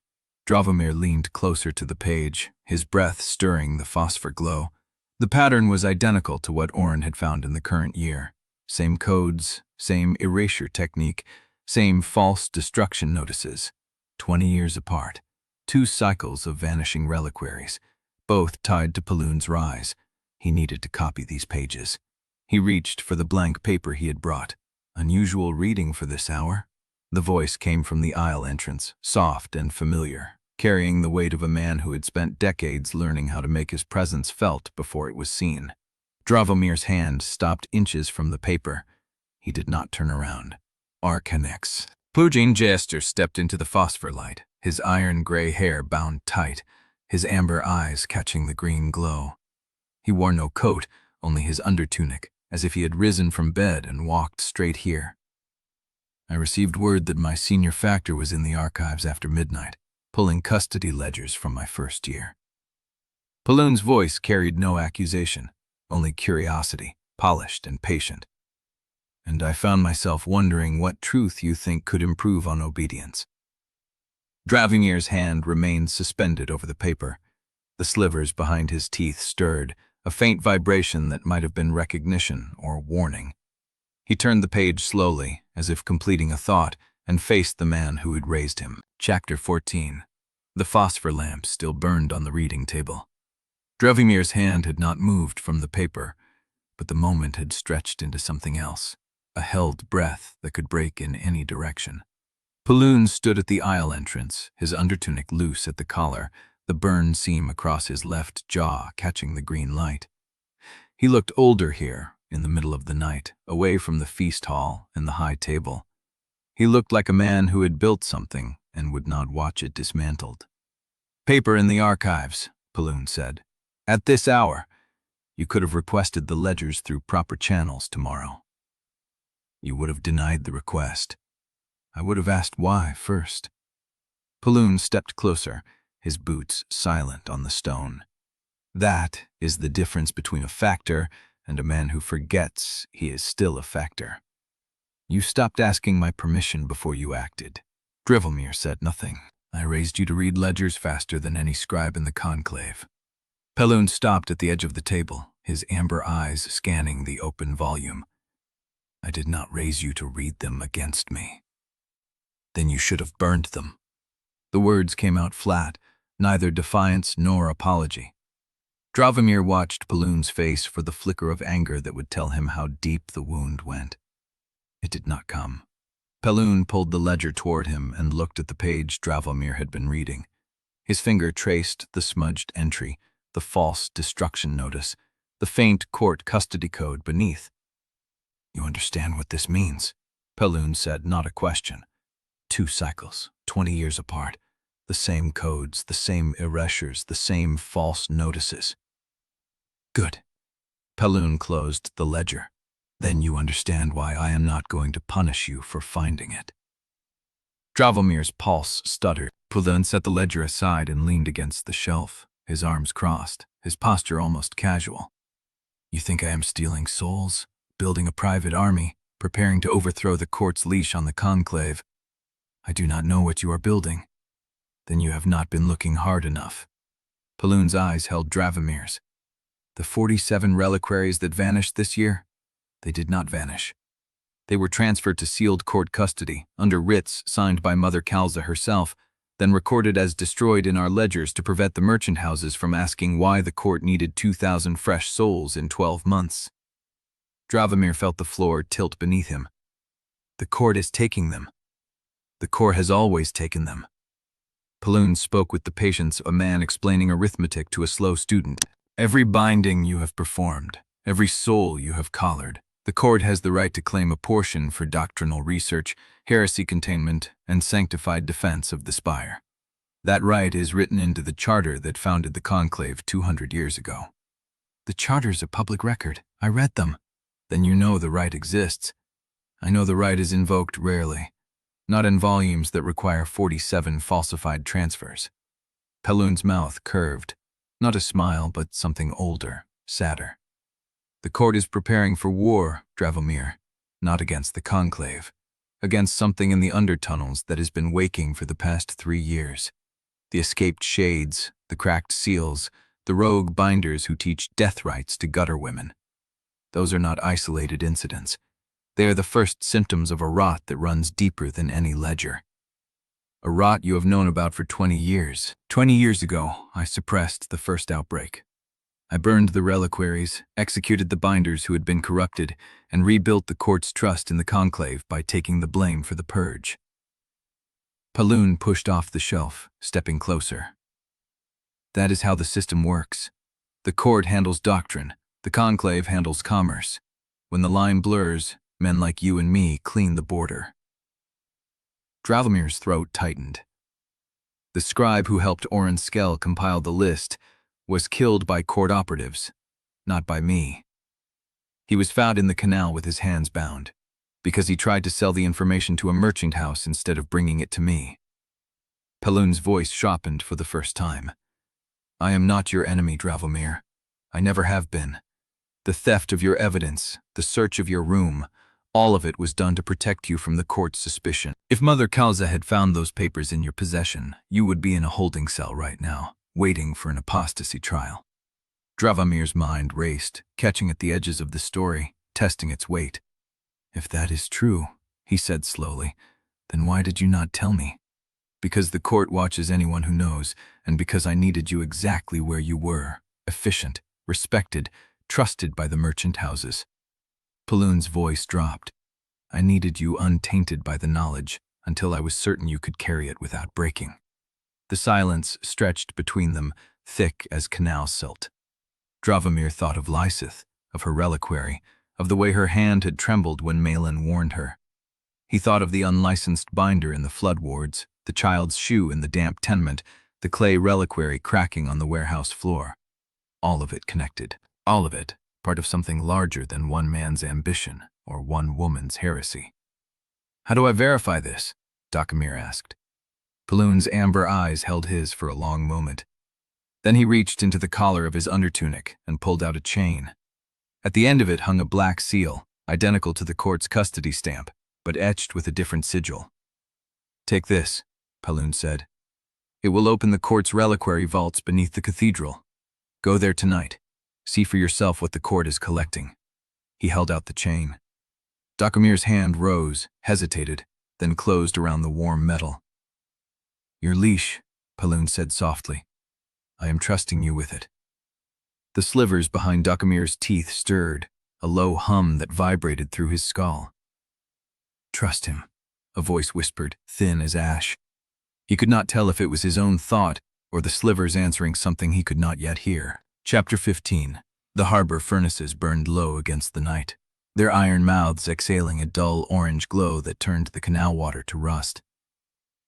Dravomir leaned closer to the page, his breath stirring the phosphor glow. The pattern was identical to what Orrin had found in the current year. Same codes, same erasure technique, same false destruction notices. 20 years apart. 2 cycles of vanishing reliquaries, both tied to Peloon's rise. He needed to copy these pages. He reached for the blank paper he had brought. Unusual reading for this hour. The voice came from the aisle entrance, soft and familiar, carrying the weight of a man who had spent decades learning how to make his presence felt before it was seen. Dravomir's hand stopped inches from the paper. He did not turn around. Archonex. Pujin Jester stepped into the phosphor light, his iron-gray hair bound tight, his amber eyes catching the green glow. He wore no coat, only his undertunic, as if he had risen from bed and walked straight here. I received word that my senior factor was in the archives after midnight, pulling custody ledgers from my first year. Peloon's voice carried no accusation, only curiosity, polished and patient. And I found myself wondering what truth you think could improve on obedience. Dravomir's hand remained suspended over the paper. The slivers behind his teeth stirred, a faint vibration that might have been recognition or warning. He turned the page slowly, as if completing a thought, and faced the man who had raised him. Chapter 14. The phosphor lamp still burned on the reading table. Dravomir's hand had not moved from the paper, but the moment had stretched into something else, a held breath that could break in any direction. Peloon stood at the aisle entrance, his undertunic loose at the collar, the burned seam across his left jaw catching the green light. He looked older here, in the middle of the night, away from the feast hall and the high table. He looked like a man who had built something and would not watch it dismantled. Paper in the archives, Peloon said. At this hour, you could have requested the ledgers through proper channels tomorrow. You would have denied the request. I would have asked why first. Paloon stepped closer, his boots silent on the stone. That is the difference between a factor and a man who forgets he is still a factor. You stopped asking my permission before you acted. Dravomir said nothing. I raised you to read ledgers faster than any scribe in the conclave. Paloon stopped at the edge of the table, his amber eyes scanning the open volume. I did not raise you to read them against me. Then you should have burned them. The words came out flat, neither defiance nor apology. Dravomir watched Paloon's face for the flicker of anger that would tell him how deep the wound went. It did not come. Paloon pulled the ledger toward him and looked at the page Dravomir had been reading. His finger traced the smudged entry, the false destruction notice, the faint court custody code beneath. You understand what this means? Paloon said, not a question. 2 cycles, 20 years apart. The same codes, the same erasures, the same false notices. Good. Paloon closed the ledger. Then you understand why I am not going to punish you for finding it. Dravomir's pulse stuttered. Paloon set the ledger aside and leaned against the shelf, his arms crossed, his posture almost casual. You think I am stealing souls, building a private army, preparing to overthrow the court's leash on the conclave? I do not know what you are building. Then you have not been looking hard enough. Paloon's eyes held Dravomir's. The 47 reliquaries that vanished this year? They did not vanish. They were transferred to sealed court custody, under writs signed by Mother Kalza herself, then recorded as destroyed in our ledgers to prevent the merchant houses from asking why the court needed 2,000 fresh souls in 12 months. Dravomir felt the floor tilt beneath him. The court is taking them. The court has always taken them. Paloon spoke with the patience of a man explaining arithmetic to a slow student. Every binding you have performed, every soul you have collared, the court has the right to claim a portion for doctrinal research, heresy containment, and sanctified defense of the spire. That right is written into the charter that founded the conclave 200 years ago. The charters are public record. I read them. Then you know the right exists. I know the right is invoked rarely. Not in volumes that require 47 falsified transfers. Paloon's mouth curved. Not a smile, but something older, sadder. The court is preparing for war, Dravomir, not against the conclave, against something in the undertunnels that has been waking for the past 3 years. The escaped shades, the cracked seals, the rogue binders who teach death rites to gutter women. Those are not isolated incidents. They are the first symptoms of a rot that runs deeper than any ledger. A rot you have known about for 20 years. 20 years ago, I suppressed the first outbreak. I burned the reliquaries, executed the binders who had been corrupted, and rebuilt the court's trust in the conclave by taking the blame for the purge. Paloon pushed off the shelf, stepping closer. That is how the system works. The court handles doctrine, the conclave handles commerce. When the line blurs, men like you and me clean the border. Dravomir's throat tightened. The scribe who helped Orrin Skell compile the list was killed by court operatives, not by me. He was found in the canal with his hands bound, because he tried to sell the information to a merchant house instead of bringing it to me. Paloon's voice sharpened for the first time. I am not your enemy, Dravomir. I never have been. The theft of your evidence, the search of your room, all of it was done to protect you from the court's suspicion. If Mother Kalza had found those papers in your possession, you would be in a holding cell right now, waiting for an apostasy trial. Dravomir's mind raced, catching at the edges of the story, testing its weight. If that is true, he said slowly, then why did you not tell me? Because the court watches anyone who knows, and because I needed you exactly where you were, efficient, respected, trusted by the merchant houses. Paloon's voice dropped. I needed you untainted by the knowledge until I was certain you could carry it without breaking. The silence stretched between them, thick as canal silt. Dravomir thought of Lieseth, of her reliquary, of the way her hand had trembled when Malin warned her. He thought of the unlicensed binder in the flood wards, the child's shoe in the damp tenement, the clay reliquary cracking on the warehouse floor. All of it connected. All of it, part of something larger than one man's ambition or one woman's heresy. How do I verify this? Dravomir asked. Paloon's amber eyes held his for a long moment. Then he reached into the collar of his undertunic and pulled out a chain. At the end of it hung a black seal, identical to the court's custody stamp, but etched with a different sigil. "Take this," Paloon said. "It will open the court's reliquary vaults beneath the cathedral. Go there tonight. See for yourself what the court is collecting." He held out the chain. Dragomir's hand rose, hesitated, then closed around the warm metal. "Your leash," Paloon said softly. "I am trusting you with it." The slivers behind Dragomir's teeth stirred, a low hum that vibrated through his skull. "Trust him," a voice whispered, thin as ash. He could not tell if it was his own thought or the slivers answering something he could not yet hear. Chapter 15. The harbor furnaces burned low against the night, their iron mouths exhaling a dull orange glow that turned the canal water to rust.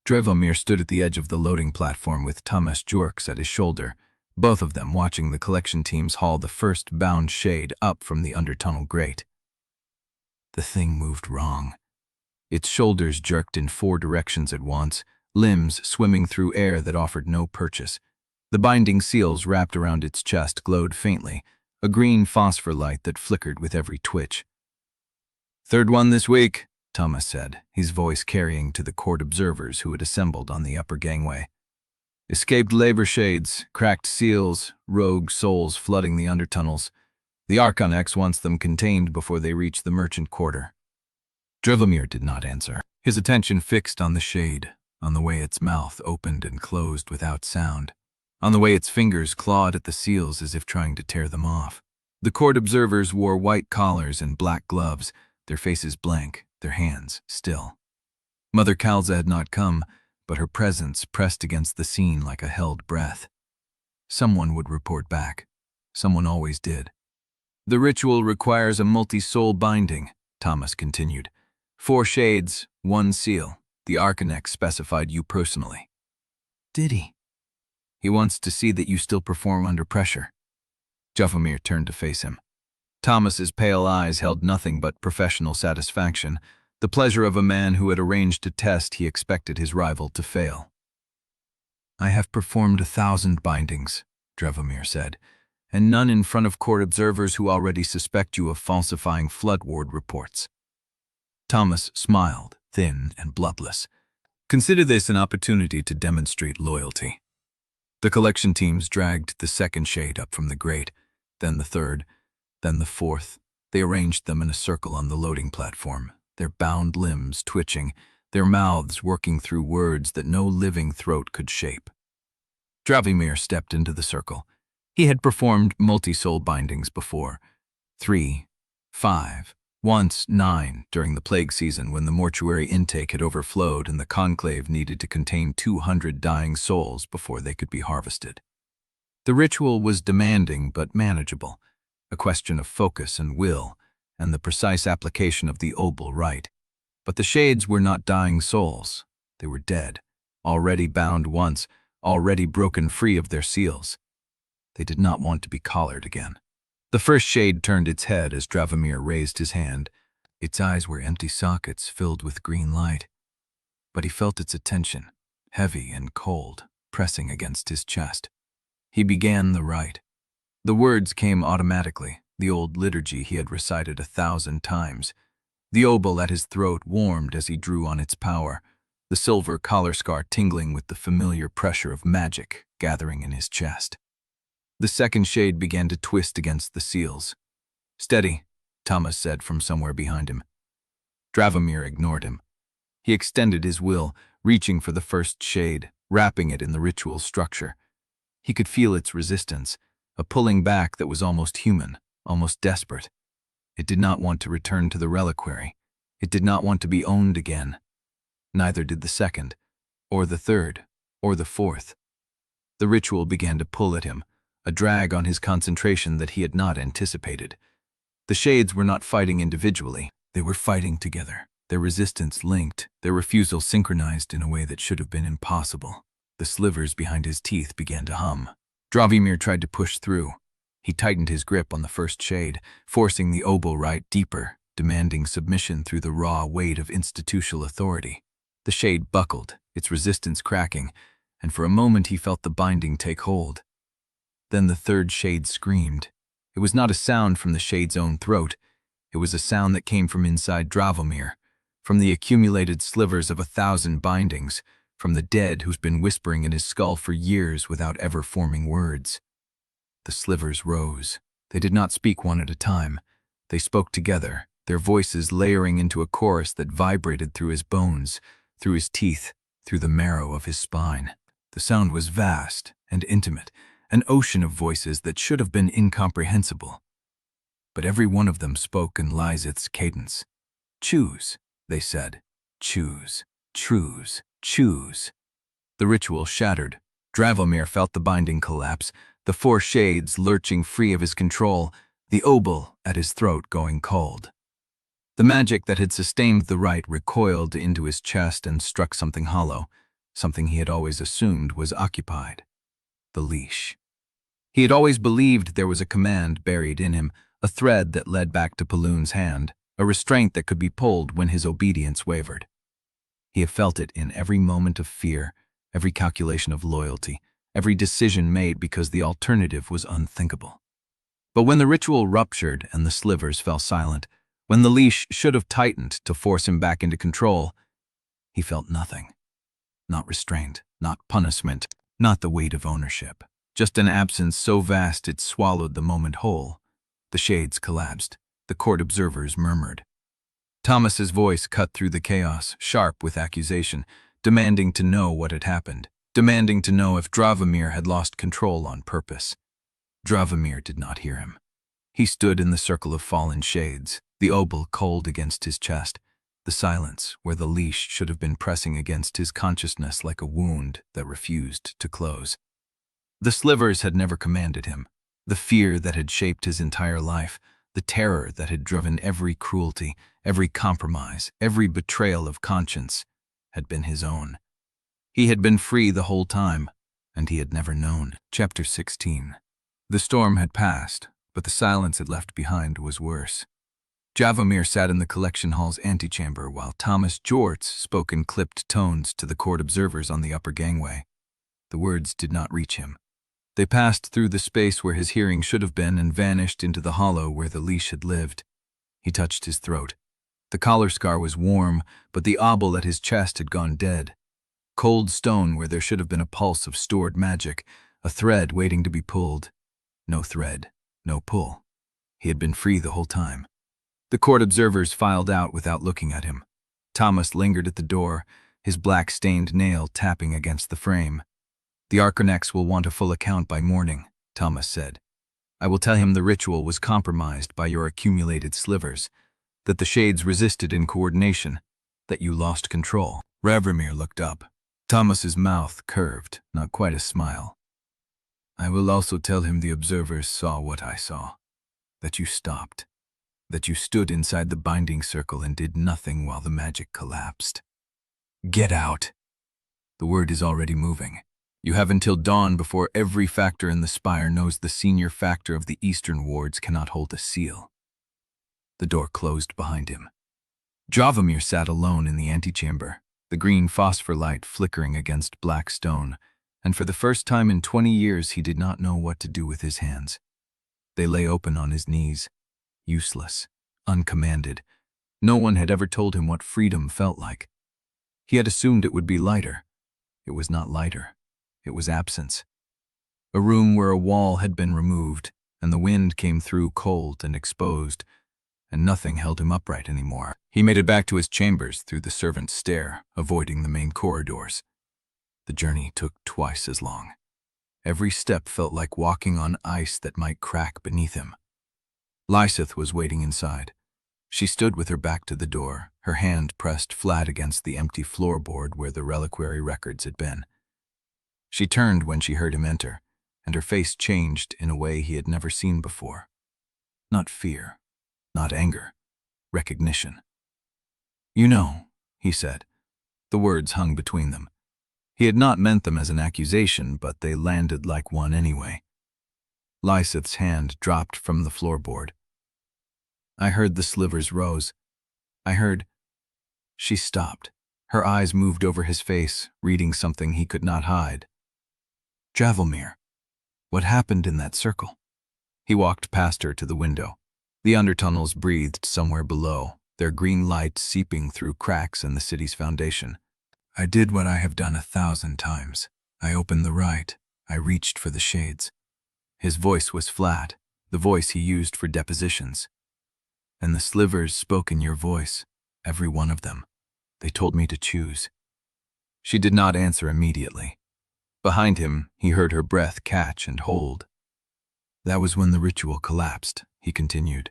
Dravomir stood at the edge of the loading platform with Thomas Jorks at his shoulder, both of them watching the collection teams haul the first bound shade up from the undertunnel grate. The thing moved wrong. Its shoulders jerked in 4 directions at once, limbs swimming through air that offered no purchase. The binding seals wrapped around its chest glowed faintly, a green phosphor light that flickered with every twitch. "Third one this week," Thomas said, his voice carrying to the court observers who had assembled on the upper gangway. "Escaped labor shades, cracked seals, rogue souls flooding the undertunnels. The Archonex wants them contained before they reach the merchant quarter." Dravomir did not answer, his attention fixed on the shade, on the way its mouth opened and closed without sound, on the way its fingers clawed at the seals as if trying to tear them off. The court observers wore white collars and black gloves, their faces blank, their hands still. Mother Kalza had not come, but her presence pressed against the scene like a held breath. Someone would report back. Someone always did. "The ritual requires a multi-soul binding," Thomas continued. 4 shades, 1 seal. The Archonex specified you personally." "Did he?" "He wants to see that you still perform under pressure." Dravomir turned to face him. Thomas's pale eyes held nothing but professional satisfaction, the pleasure of a man who had arranged a test he expected his rival to fail. "I have performed 1,000 bindings," Dravomir said, "and none in front of court observers who already suspect you of falsifying flood ward reports." Thomas smiled, thin and bloodless. "Consider this an opportunity to demonstrate loyalty." The collection teams dragged the second shade up from the grate, then the third, then the fourth. They arranged them in a circle on the loading platform, their bound limbs twitching, their mouths working through words that no living throat could shape. Dravomir stepped into the circle. He had performed multi-soul bindings before. 3, 5, once 9 during the plague season when the mortuary intake had overflowed and the conclave needed to contain 200 dying souls before they could be harvested. The ritual was demanding but manageable, a question of focus and will, and the precise application of the Obol rite. But the shades were not dying souls. They were dead, already bound once, already broken free of their seals. They did not want to be collared again. The first shade turned its head as Dravomir raised his hand. Its eyes were empty sockets filled with green light. But he felt its attention, heavy and cold, pressing against his chest. He began the rite. The words came automatically, the old liturgy he had recited 1,000 times. The obol at his throat warmed as he drew on its power, the silver collar scar tingling with the familiar pressure of magic gathering in his chest. The second shade began to twist against the seals. "Steady," Thomas said from somewhere behind him. Dravomir ignored him. He extended his will, reaching for the first shade, wrapping it in the ritual structure. He could feel its resistance, a pulling back that was almost human, almost desperate. It did not want to return to the reliquary. It did not want to be owned again. Neither did the second, or the third, or the fourth. The ritual began to pull at him, a drag on his concentration that he had not anticipated. The shades were not fighting individually. They were fighting together, their resistance linked, their refusal synchronized in a way that should have been impossible. The slivers behind his teeth began to hum. Dravomir tried to push through. He tightened his grip on the first shade, forcing the Obol rite deeper, demanding submission through the raw weight of institutional authority. The shade buckled, its resistance cracking, and for a moment he felt the binding take hold. Then the third shade screamed. It was not a sound from the shade's own throat. It was a sound that came from inside Dravomir, from the accumulated slivers of 1,000 bindings, from the dead who's been whispering in his skull for years without ever forming words. The slivers rose. They did not speak one at a time. They spoke together, their voices layering into a chorus that vibrated through his bones, through his teeth, through the marrow of his spine. The sound was vast and intimate, an ocean of voices that should have been incomprehensible. But every one of them spoke in Lieseth's cadence. "Choose," they said. "Choose, choose, choose." The ritual shattered. Dravomir felt the binding collapse, the four shades lurching free of his control, the obol at his throat going cold. The magic that had sustained the rite recoiled into his chest and struck something hollow, something he had always assumed was occupied. The leash. He had always believed there was a command buried in him, a thread that led back to Paloon's hand, a restraint that could be pulled when his obedience wavered. He had felt it in every moment of fear, every calculation of loyalty, every decision made because the alternative was unthinkable. But when the ritual ruptured and the slivers fell silent, when the leash should have tightened to force him back into control, he felt nothing. Not restraint, not punishment, not the weight of ownership. Just an absence so vast it swallowed the moment whole. The shades collapsed. The court observers murmured. Thomas's voice cut through the chaos, sharp with accusation, demanding to know what had happened, demanding to know if Dravomir had lost control on purpose. Dravomir did not hear him. He stood in the circle of fallen shades, the obol cold against his chest, the silence where the leash should have been pressing against his consciousness like a wound that refused to close. The slivers had never commanded him. The fear that had shaped his entire life, the terror that had driven every cruelty, every compromise, every betrayal of conscience, had been his own. He had been free the whole time, and he had never known. Chapter 16. The storm had passed, but the silence it left behind was worse. Dravomir sat in the collection hall's antechamber while Thomas Jorts spoke in clipped tones to the court observers on the upper gangway. The words did not reach him. They passed through the space where his hearing should have been and vanished into the hollow where the leash had lived. He touched his throat. The collar scar was warm, but the obol at his chest had gone dead. Cold stone where there should have been a pulse of stored magic, a thread waiting to be pulled. No thread, no pull. He had been free the whole time. The court observers filed out without looking at him. Thomas lingered at the door, his black-stained nail tapping against the frame. "The Archonex will want a full account by morning," Thomas said. "I will tell him the ritual was compromised by your accumulated slivers, that the shades resisted in coordination, that you lost control." Dravomir looked up. Thomas's mouth curved, not quite a smile. "I will also tell him the observers saw what I saw, that you stopped, that you stood inside the binding circle and did nothing while the magic collapsed. Get out. The word is already moving. You have until dawn before every factor in the spire knows the senior factor of the eastern wards cannot hold a seal." The door closed behind him. Dravomir sat alone in the antechamber, the green phosphor light flickering against black stone, and for the first time in 20 years he did not know what to do with his hands. They lay open on his knees, useless, uncommanded. No one had ever told him what freedom felt like. He had assumed it would be lighter. It was not lighter. It was absence. A room where a wall had been removed, and the wind came through cold and exposed, and nothing held him upright anymore. He made it back to his chambers through the servants' stair, avoiding the main corridors. The journey took twice as long. Every step felt like walking on ice that might crack beneath him. Lieseth was waiting inside. She stood with her back to the door, her hand pressed flat against the empty floorboard where the Reliquary records had been. She turned when she heard him enter, and her face changed in a way he had never seen before. Not fear, not anger, recognition. "You know," he said. The words hung between them. He had not meant them as an accusation, but they landed like one anyway. Lieseth's hand dropped from the floorboard. "I heard the slivers rose. I heard—" She stopped, Her eyes moved over his face, reading something he could not hide. Dravomir, what happened in that circle? He walked past her to the window. The undertunnels breathed somewhere below, their green light seeping through cracks in the city's foundation. I did what I have done 1,000 times. I opened the right. I reached for the shades. His voice was flat, the voice he used for depositions. And the slivers spoke in your voice, every one of them. They told me to choose. She did not answer immediately. Behind him, he heard her breath catch and hold. That was when the ritual collapsed, he continued.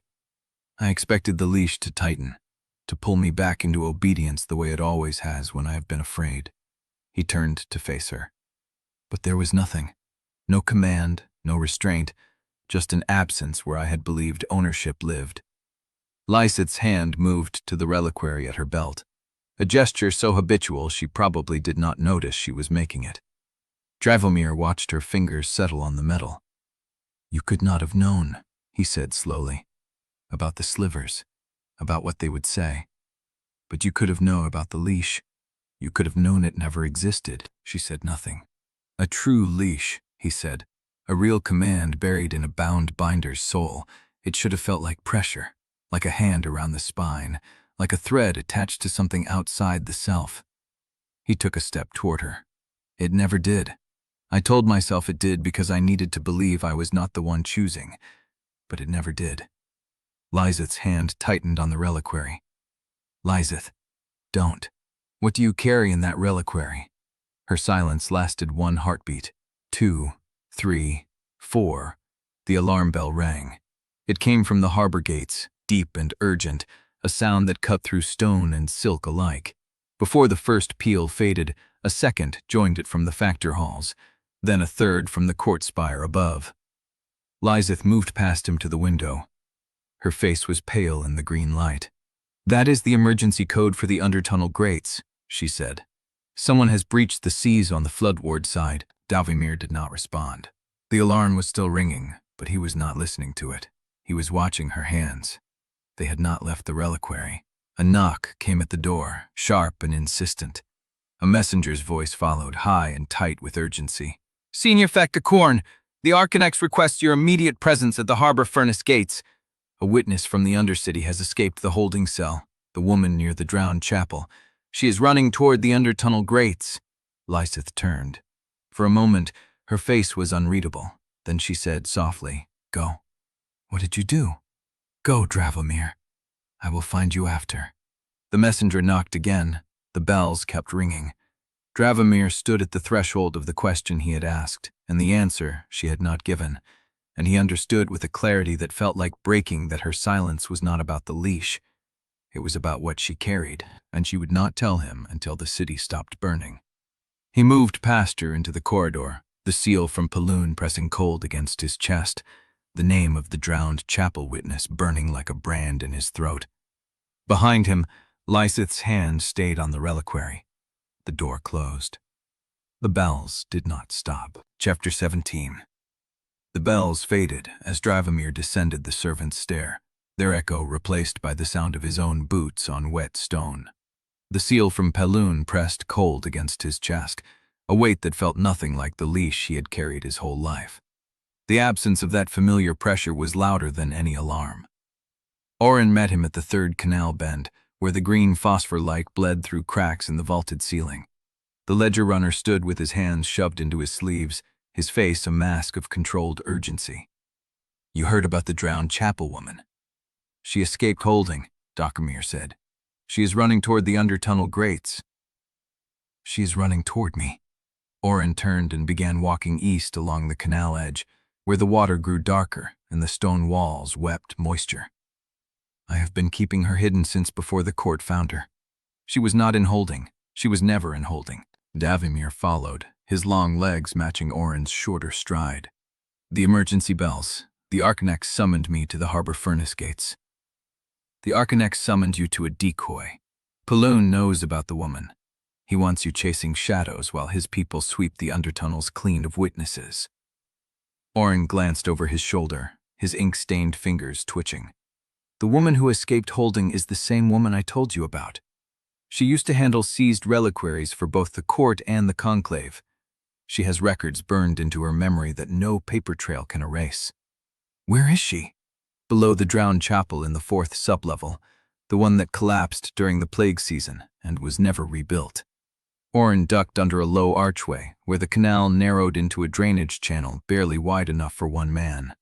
I expected the leash to tighten, to pull me back into obedience the way it always has when I have been afraid. He turned to face her. But there was nothing. No command, no restraint, just an absence where I had believed ownership lived. Lieseth's hand moved to the reliquary at her belt, a gesture so habitual she probably did not notice she was making it. Dravomir watched her fingers settle on the metal. You could not have known, he said slowly, about the slivers, about what they would say. But you could have known about the leash. You could have known it never existed. She said nothing. A true leash, he said, a real command buried in a bound binder's soul. It should have felt like pressure, like a hand around the spine, like a thread attached to something outside the self. He took a step toward her. It never did. I told myself it did because I needed to believe I was not the one choosing, but it never did. Lieseth's hand tightened on the reliquary. Lieseth, don't. What do you carry in that reliquary? Her silence lasted 1 heartbeat, 2, 3, 4. The alarm bell rang. It came from the harbor gates, deep and urgent, a sound that cut through stone and silk alike. Before the first peal faded, a second joined it from the factor halls, then a third from the court spire above. Lieseth moved past him to the window. Her face was pale in the green light. That is the emergency code for the undertunnel grates, she said. Someone has breached the seas on the floodward side. Dravomir did not respond. The alarm was still ringing, but he was not listening to it. He was watching her hands. They had not left the reliquary. A knock came at the door, sharp and insistent. A messenger's voice followed, high and tight with urgency. Senior Factor Quorne, the Archonex requests your immediate presence at the harbor furnace gates. A witness from the Undercity has escaped the holding cell, the woman near the drowned chapel. She is running toward the undertunnel grates. Lieseth turned. For a moment, her face was unreadable. Then she said softly, Go. What did you do? Go, Dravomir. I will find you after. The messenger knocked again. The bells kept ringing. Dravomir stood at the threshold of the question he had asked, and the answer she had not given, and he understood with a clarity that felt like breaking that her silence was not about the leash. It was about what she carried, and she would not tell him until the city stopped burning. He moved past her into the corridor, the seal from Paloon pressing cold against his chest, the name of the drowned chapel witness burning like a brand in his throat. Behind him, Lieseth's hand stayed on the reliquary. The door closed. The bells did not stop. Chapter 17. The bells faded as Dravomir descended the servant's stair, their echo replaced by the sound of his own boots on wet stone. The seal from Paloon pressed cold against his chest, a weight that felt nothing like the leash he had carried his whole life. The absence of that familiar pressure was louder than any alarm. Orrin met him at the third canal bend, where the green phosphor light bled through cracks in the vaulted ceiling. The ledger runner stood with his hands shoved into his sleeves, his face a mask of controlled urgency. You heard about the drowned chapel woman. She escaped holding, Dravomir said. She is running toward the undertunnel grates. She is running toward me. Orrin turned and began walking east along the canal edge, where the water grew darker and the stone walls wept moisture. I have been keeping her hidden since before the court found her. She was not in holding. She was never in holding. Dravomir followed, his long legs matching Orrin's shorter stride. The emergency bells. The Archonex summoned me to the harbor furnace gates. The Archonex summoned you to a decoy. Paloon knows about the woman. He wants you chasing shadows while his people sweep the undertunnels clean of witnesses. Orrin glanced over his shoulder, his ink-stained fingers twitching. The woman who escaped holding is the same woman I told you about. She used to handle seized reliquaries for both the court and the conclave. She has records burned into her memory that no paper trail can erase. Where is she? Below the drowned chapel in the 4th sublevel, the one that collapsed during the plague season and was never rebuilt. Orrin ducked under a low archway where the canal narrowed into a drainage channel barely wide enough for one man.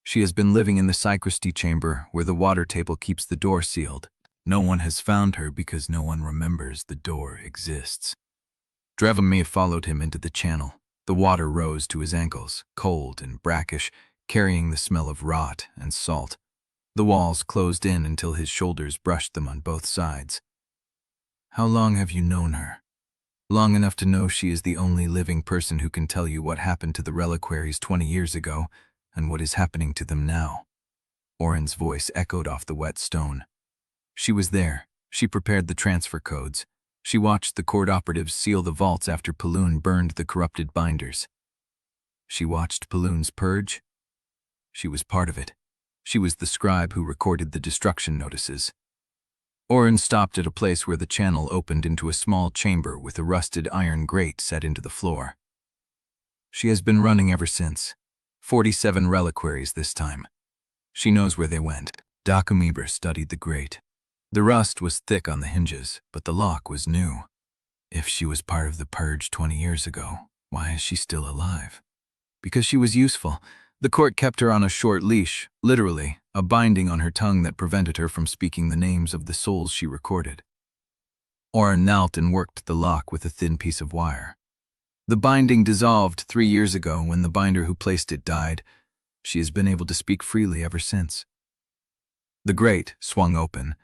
She has been living in the sacristy chamber where the water table keeps the door sealed. No one has found her because no one remembers the door exists. Dravomir followed him into the channel. The water rose to his ankles, cold and brackish, carrying the smell of rot and salt. The walls closed in until his shoulders brushed them on both sides. How long have you known her? Long enough to know she is the only living person who can tell you what happened to the reliquaries 20 years ago and what is happening to them now. Orrin's voice echoed off the wet stone. She was there. She prepared the transfer codes. She watched the court operatives seal the vaults after Paloon burned the corrupted binders. She watched Paloon's purge. She was part of it. She was the scribe who recorded the destruction notices. Orrin stopped at a place where the channel opened into a small chamber with a rusted iron grate set into the floor. She has been running ever since. 47 reliquaries this time. She knows where they went. Dravomir studied the grate. The rust was thick on the hinges, but the lock was new. If she was part of the purge 20 years ago, why is she still alive? Because she was useful. The court kept her on a short leash, literally, a binding on her tongue that prevented her from speaking the names of the souls she recorded. Orrin knelt and worked the lock with a thin piece of wire. The binding dissolved 3 years ago when the binder who placed it died. She has been able to speak freely ever since. The grate swung open.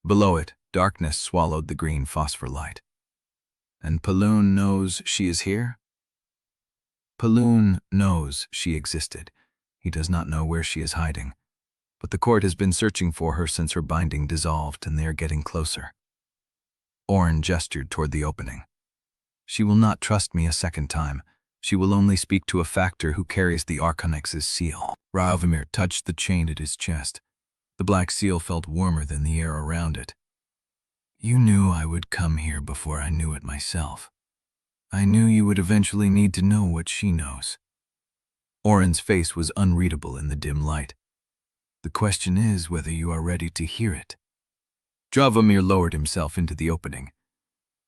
Below it, darkness swallowed the green phosphor light. And Paloon knows she is here? Paloon knows she existed. He does not know where she is hiding. But the court has been searching for her since her binding dissolved, and they are getting closer. Orrin gestured toward the opening. She will not trust me a second time. She will only speak to a factor who carries the Archonex's seal. Dravomir touched the chain at his chest. The black seal felt warmer than the air around it. You knew I would come here before I knew it myself. I knew you would eventually need to know what she knows. Orrin's face was unreadable in the dim light. The question is whether you are ready to hear it. Dravomir lowered himself into the opening.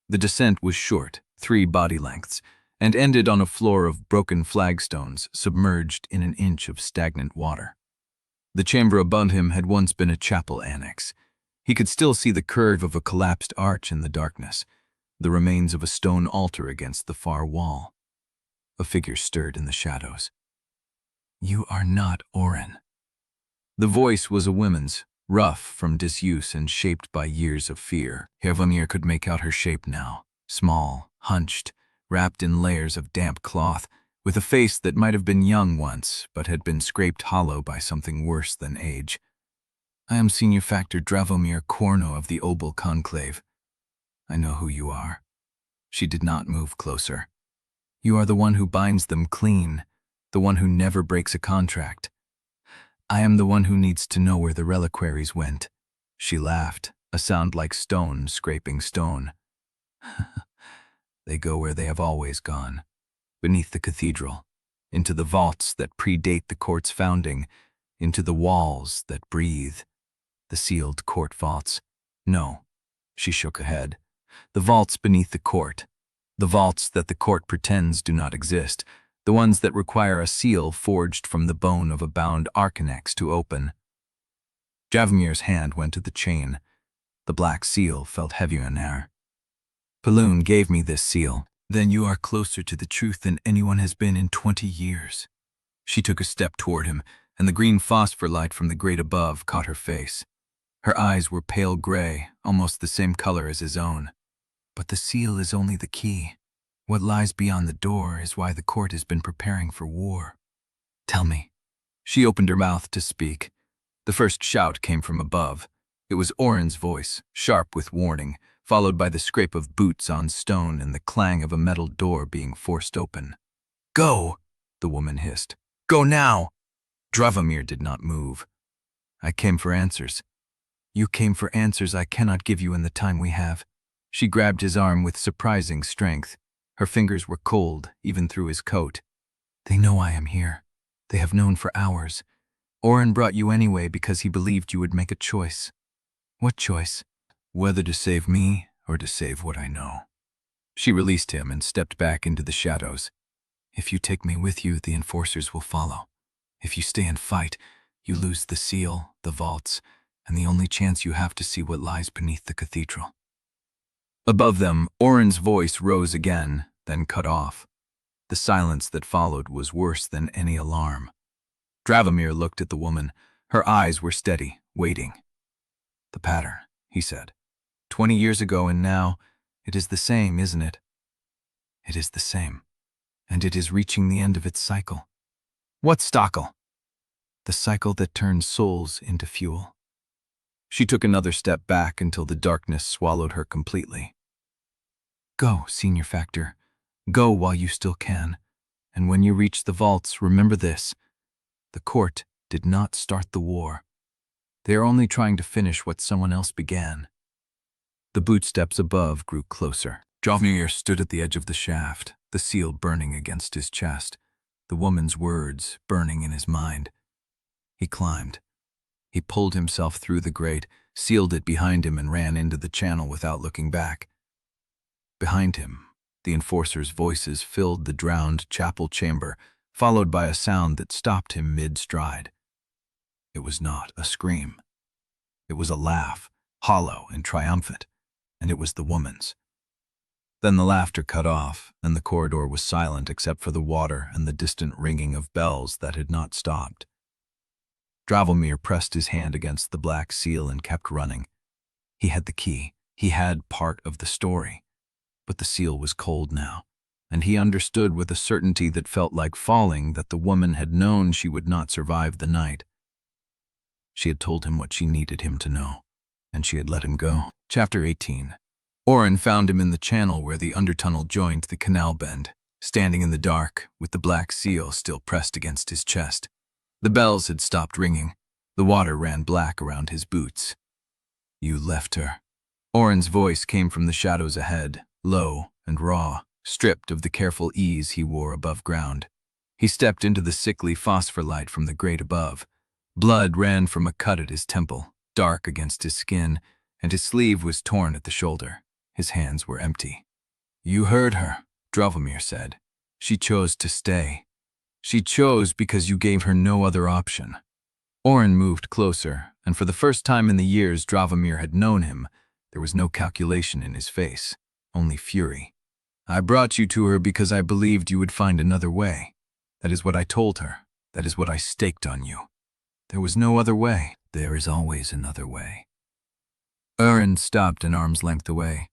The descent was short, 3 body lengths, and ended on a floor of broken flagstones submerged in an inch of stagnant water. The chamber above him had once been a chapel annex. He could still see the curve of a collapsed arch in the darkness, the remains of a stone altar against the far wall. A figure stirred in the shadows. You are not Orrin. The voice was a woman's, rough from disuse and shaped by years of fear. Dravomir could make out her shape now, small, hunched, wrapped in layers of damp cloth, with a face that might have been young once, but had been scraped hollow by something worse than age. I am Senior Factor Dravomir Quorne of the Obols Conclave. I know who you are. She did not move closer. You are the one who binds them clean, the one who never breaks a contract. I am the one who needs to know where the reliquaries went. She laughed, a sound like stone scraping stone. They go where they have always gone, beneath the cathedral, into the vaults that predate the court's founding, into the walls that breathe, the sealed court vaults. No, she shook her head. The vaults beneath the court, the vaults that the court pretends do not exist, the ones that require a seal forged from the bone of a bound Archonex to open. Dravomir's hand went to the chain. The black seal felt heavier in air. Paloon gave me this seal. Then you are closer to the truth than anyone has been in 20 years. She took a step toward him, and the green phosphor light from the grate above caught her face. Her eyes were pale gray, almost the same color as his own. But the seal is only the key. What lies beyond the door is why the court has been preparing for war. Tell me. She opened her mouth to speak. The first shout came from above. It was Orrin's voice, sharp with warning, followed by the scrape of boots on stone and the clang of a metal door being forced open. Go, the woman hissed. Go now! Dravomir did not move. I came for answers. You came for answers I cannot give you in the time we have. She grabbed his arm with surprising strength. Her fingers were cold, even through his coat. "They know I am here. They have known for hours. Orrin brought you anyway because he believed you would make a choice." "What choice?" "Whether to save me or to save what I know." She released him and stepped back into the shadows. "If you take me with you, the enforcers will follow. If you stay and fight, you lose the seal, the vaults, and the only chance you have to see what lies beneath the cathedral." Above them, Orrin's voice rose again, then cut off. The silence that followed was worse than any alarm. Dravomir looked at the woman. Her eyes were steady, waiting. "The pattern," he said. 20 years ago and now, it is the same, isn't it?" "It is the same. And it is reaching the end of its cycle." "What cycle?" "The cycle that turns souls into fuel." She took another step back until the darkness swallowed her completely. "Go, Senior Factor. Go while you still can. And when you reach the vaults, remember this. The court did not start the war. They are only trying to finish what someone else began." The bootsteps above grew closer. Dravomir stood at the edge of the shaft, the seal burning against his chest, the woman's words burning in his mind. He climbed. He pulled himself through the grate, sealed it behind him, and ran into the channel without looking back. Behind him, the enforcers' voices filled the drowned chapel chamber, followed by a sound that stopped him mid-stride. It was not a scream. It was a laugh, hollow and triumphant, and it was the woman's. Then the laughter cut off, and the corridor was silent except for the water and the distant ringing of bells that had not stopped. Dravomir pressed his hand against the black seal and kept running. He had the key. He had part of the story. But the seal was cold now, and he understood with a certainty that felt like falling that the woman had known she would not survive the night. She had told him what she needed him to know, and she had let him go. Chapter 18. Orrin found him in the channel where the undertunnel joined the canal bend, standing in the dark, with the black seal still pressed against his chest. The bells had stopped ringing. The water ran black around his boots. "You left her." Orrin's voice came from the shadows ahead, low and raw, stripped of the careful ease he wore above ground. He stepped into the sickly phosphor light from the grate above. Blood ran from a cut at his temple, dark against his skin, and his sleeve was torn at the shoulder. His hands were empty. "You heard her," Dravomir said. "She chose to stay. She chose because you gave her no other option." Orrin moved closer, and for the first time in the years Dravomir had known him, there was no calculation in his face, only fury. "I brought you to her because I believed you would find another way. That is what I told her. That is what I staked on you. There was no other way." "There is always another way." Orrin stopped an arm's length away.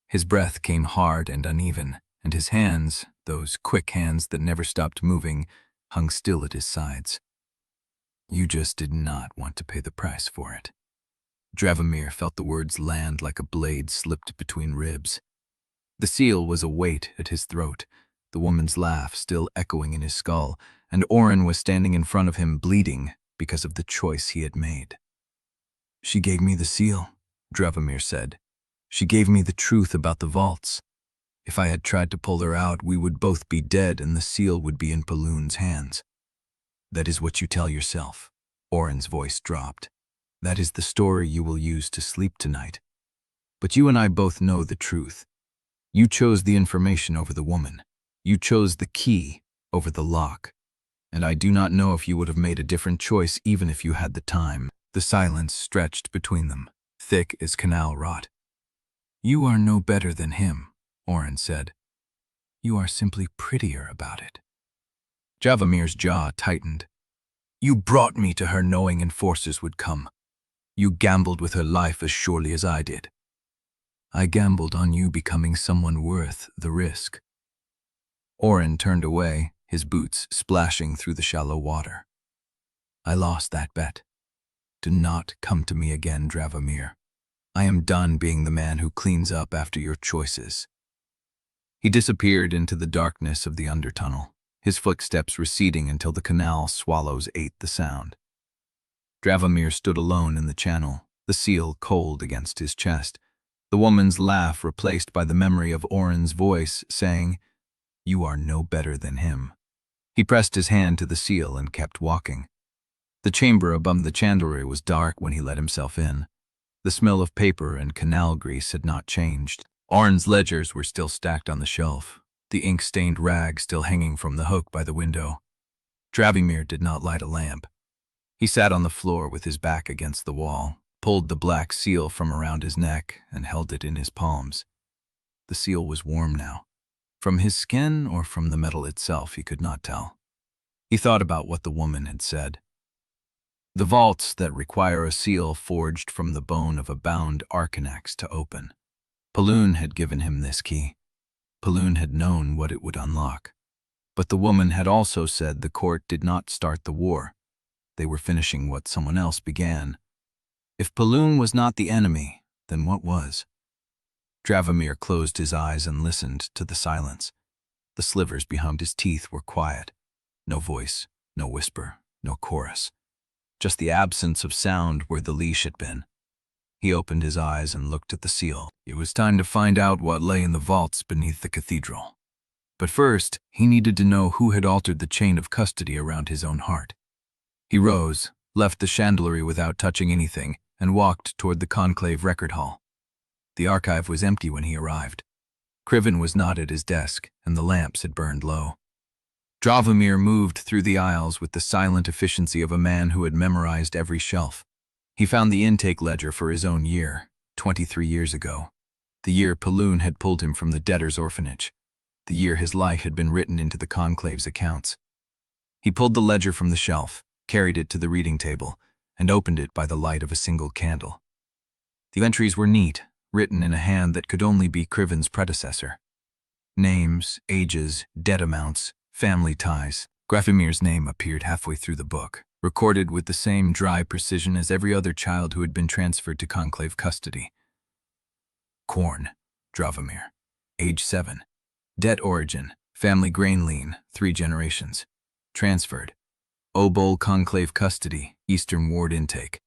His breath came hard and uneven, and his hands, those quick hands that never stopped moving, hung still at his sides. "You just did not want to pay the price for it." Dravomir felt the words land like a blade slipped between ribs. The seal was a weight at his throat, the woman's laugh still echoing in his skull, and Orrin was standing in front of him bleeding because of the choice he had made. "She gave me the seal," Dravomir said. "She gave me the truth about the vaults. If I had tried to pull her out, we would both be dead and the seal would be in Paloon's hands." "That is what you tell yourself." Orrin's voice dropped. "That is the story you will use to sleep tonight. But you and I both know the truth. You chose the information over the woman. You chose the key over the lock. And I do not know if you would have made a different choice even if you had the time." The silence stretched between them, thick as canal rot. "You are no better than him," Orrin said. "You are simply prettier about it." Dravomir's jaw tightened. "You brought me to her knowing enforcers would come. You gambled with her life as surely as I did." "I gambled on you becoming someone worth the risk." Orrin turned away, his boots splashing through the shallow water. "I lost that bet. Do not come to me again, Dravomir. I am done being the man who cleans up after your choices." He disappeared into the darkness of the undertunnel, his footsteps receding until the canal swallows ate the sound. Dravomir stood alone in the channel, the seal cold against his chest. The woman's laugh replaced by the memory of Orrin's voice saying, "You are no better than him." He pressed his hand to the seal and kept walking. The chamber above the chandelier was dark when he let himself in. The smell of paper and canal grease had not changed. Orrin's ledgers were still stacked on the shelf, the ink-stained rag still hanging from the hook by the window. Dravomir did not light a lamp. He sat on the floor with his back against the wall, pulled the black seal from around his neck, and held it in his palms. The seal was warm now. From his skin or from the metal itself, he could not tell. He thought about what the woman had said. The vaults that require a seal forged from the bone of a bound Archonex to open. Paloon had given him this key. Paloon had known what it would unlock. But the woman had also said the court did not start the war. They were finishing what someone else began. If Paloon was not the enemy, then what was? Dravomir closed his eyes and listened to the silence. The slivers behind his teeth were quiet. No voice, no whisper, no chorus. Just the absence of sound where the leash had been. He opened his eyes and looked at the seal. It was time to find out what lay in the vaults beneath the cathedral. But first, he needed to know who had altered the chain of custody around his own heart. He rose, left the chandelier without touching anything, and walked toward the conclave record hall. The archive was empty when he arrived. Criven was not at his desk, and the lamps had burned low. Dravomir moved through the aisles with the silent efficiency of a man who had memorized every shelf. He found the intake ledger for his own year, 23 years ago. The year Paloon had pulled him from the debtor's orphanage. The year his life had been written into the conclave's accounts. He pulled the ledger from the shelf, carried it to the reading table, and opened it by the light of a single candle. The entries were neat, written in a hand that could only be Criven's predecessor. Names, ages, debt amounts, family ties. Dravomir's name appeared halfway through the book, recorded with the same dry precision as every other child who had been transferred to conclave custody. Quorne, Dravomir, age 7. Debt origin, family grain lien, 3 generations. Transferred. Obol conclave custody, Eastern Ward intake.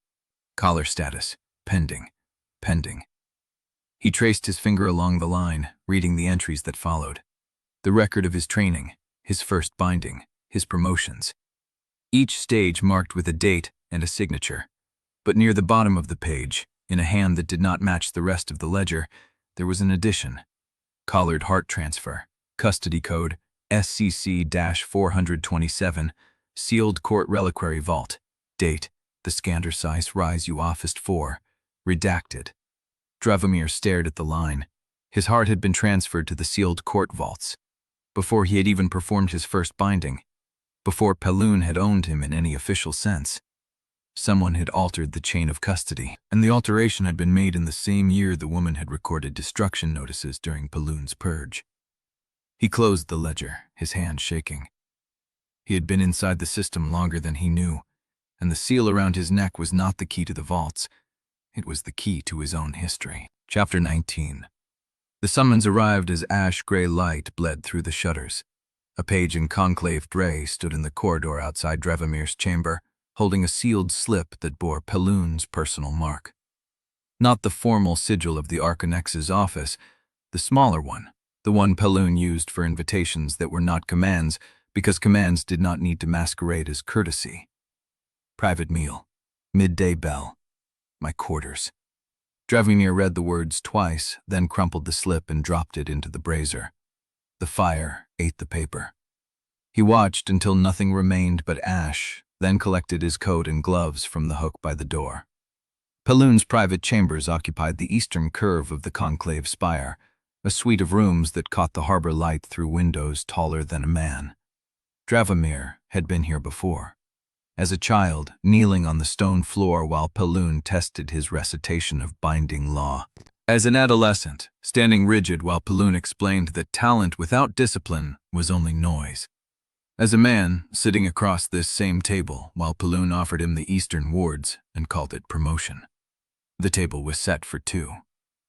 Collar status, pending. Pending. He traced his finger along the line, reading the entries that followed. The record of his training, his first binding, his promotions. Each stage marked with a date and a signature. But near the bottom of the page, in a hand that did not match the rest of the ledger, there was an addition. Collared heart transfer, custody code, SCC-427, sealed court reliquary vault. Date, the scanner size rise you officed for, redacted. Dravomir stared at the line. His heart had been transferred to the sealed court vaults. Before he had even performed his first binding. Before Paloon had owned him in any official sense. Someone had altered the chain of custody, and the alteration had been made in the same year the woman had recorded destruction notices during Paloon's purge. He closed the ledger, his hand shaking. He had been inside the system longer than he knew, and the seal around his neck was not the key to the vaults. It was the key to his own history. Chapter 19. The summons arrived as ash-gray light bled through the shutters. A page in conclave gray stood in the corridor outside Dravomir's chamber, holding a sealed slip that bore Paloon's personal mark. Not the formal sigil of the Archonex's office, the smaller one, the one Paloon used for invitations that were not commands, because commands did not need to masquerade as courtesy. Private meal. Midday bell. My quarters. Dravomir read the words twice, then crumpled the slip and dropped it into the brazier. The fire ate the paper. He watched until nothing remained but ash, then collected his coat and gloves from the hook by the door. Paloon's private chambers occupied the eastern curve of the conclave spire, a suite of rooms that caught the harbor light through windows taller than a man. Dravomir had been here before. As a child, kneeling on the stone floor while Paloon tested his recitation of binding law. As an adolescent, standing rigid while Paloon explained that talent without discipline was only noise. As a man, sitting across this same table while Paloon offered him the eastern wards and called it promotion. The table was set for 2.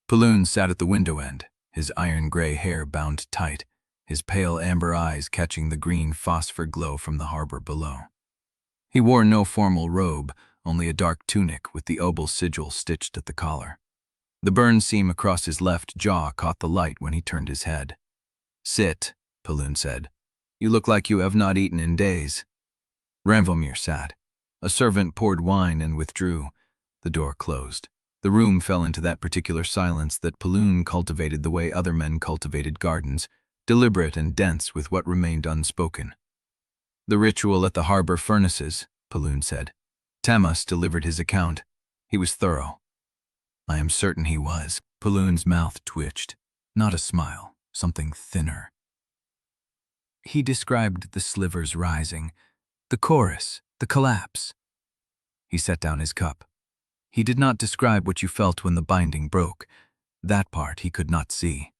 Paloon sat at the window end, his iron-gray hair bound tight, his pale amber eyes catching the green phosphor glow from the harbor below. He wore no formal robe, only a dark tunic with the Obols sigil stitched at the collar. The burn seam across his left jaw caught the light when he turned his head. "Sit," Paloon said. "You look like you have not eaten in days." Dravomir sat. A servant poured wine and withdrew. The door closed. The room fell into that particular silence that Paloon cultivated the way other men cultivated gardens, deliberate and dense with what remained unspoken. "The ritual at the harbor furnaces," Paloon said. Tamas delivered his account. He was thorough. "I am certain he was." Paloon's mouth twitched. Not a smile, something thinner. "He described the slivers rising, the chorus, the collapse." He set down his cup. "He did not describe what you felt when the binding broke. That part he could not see."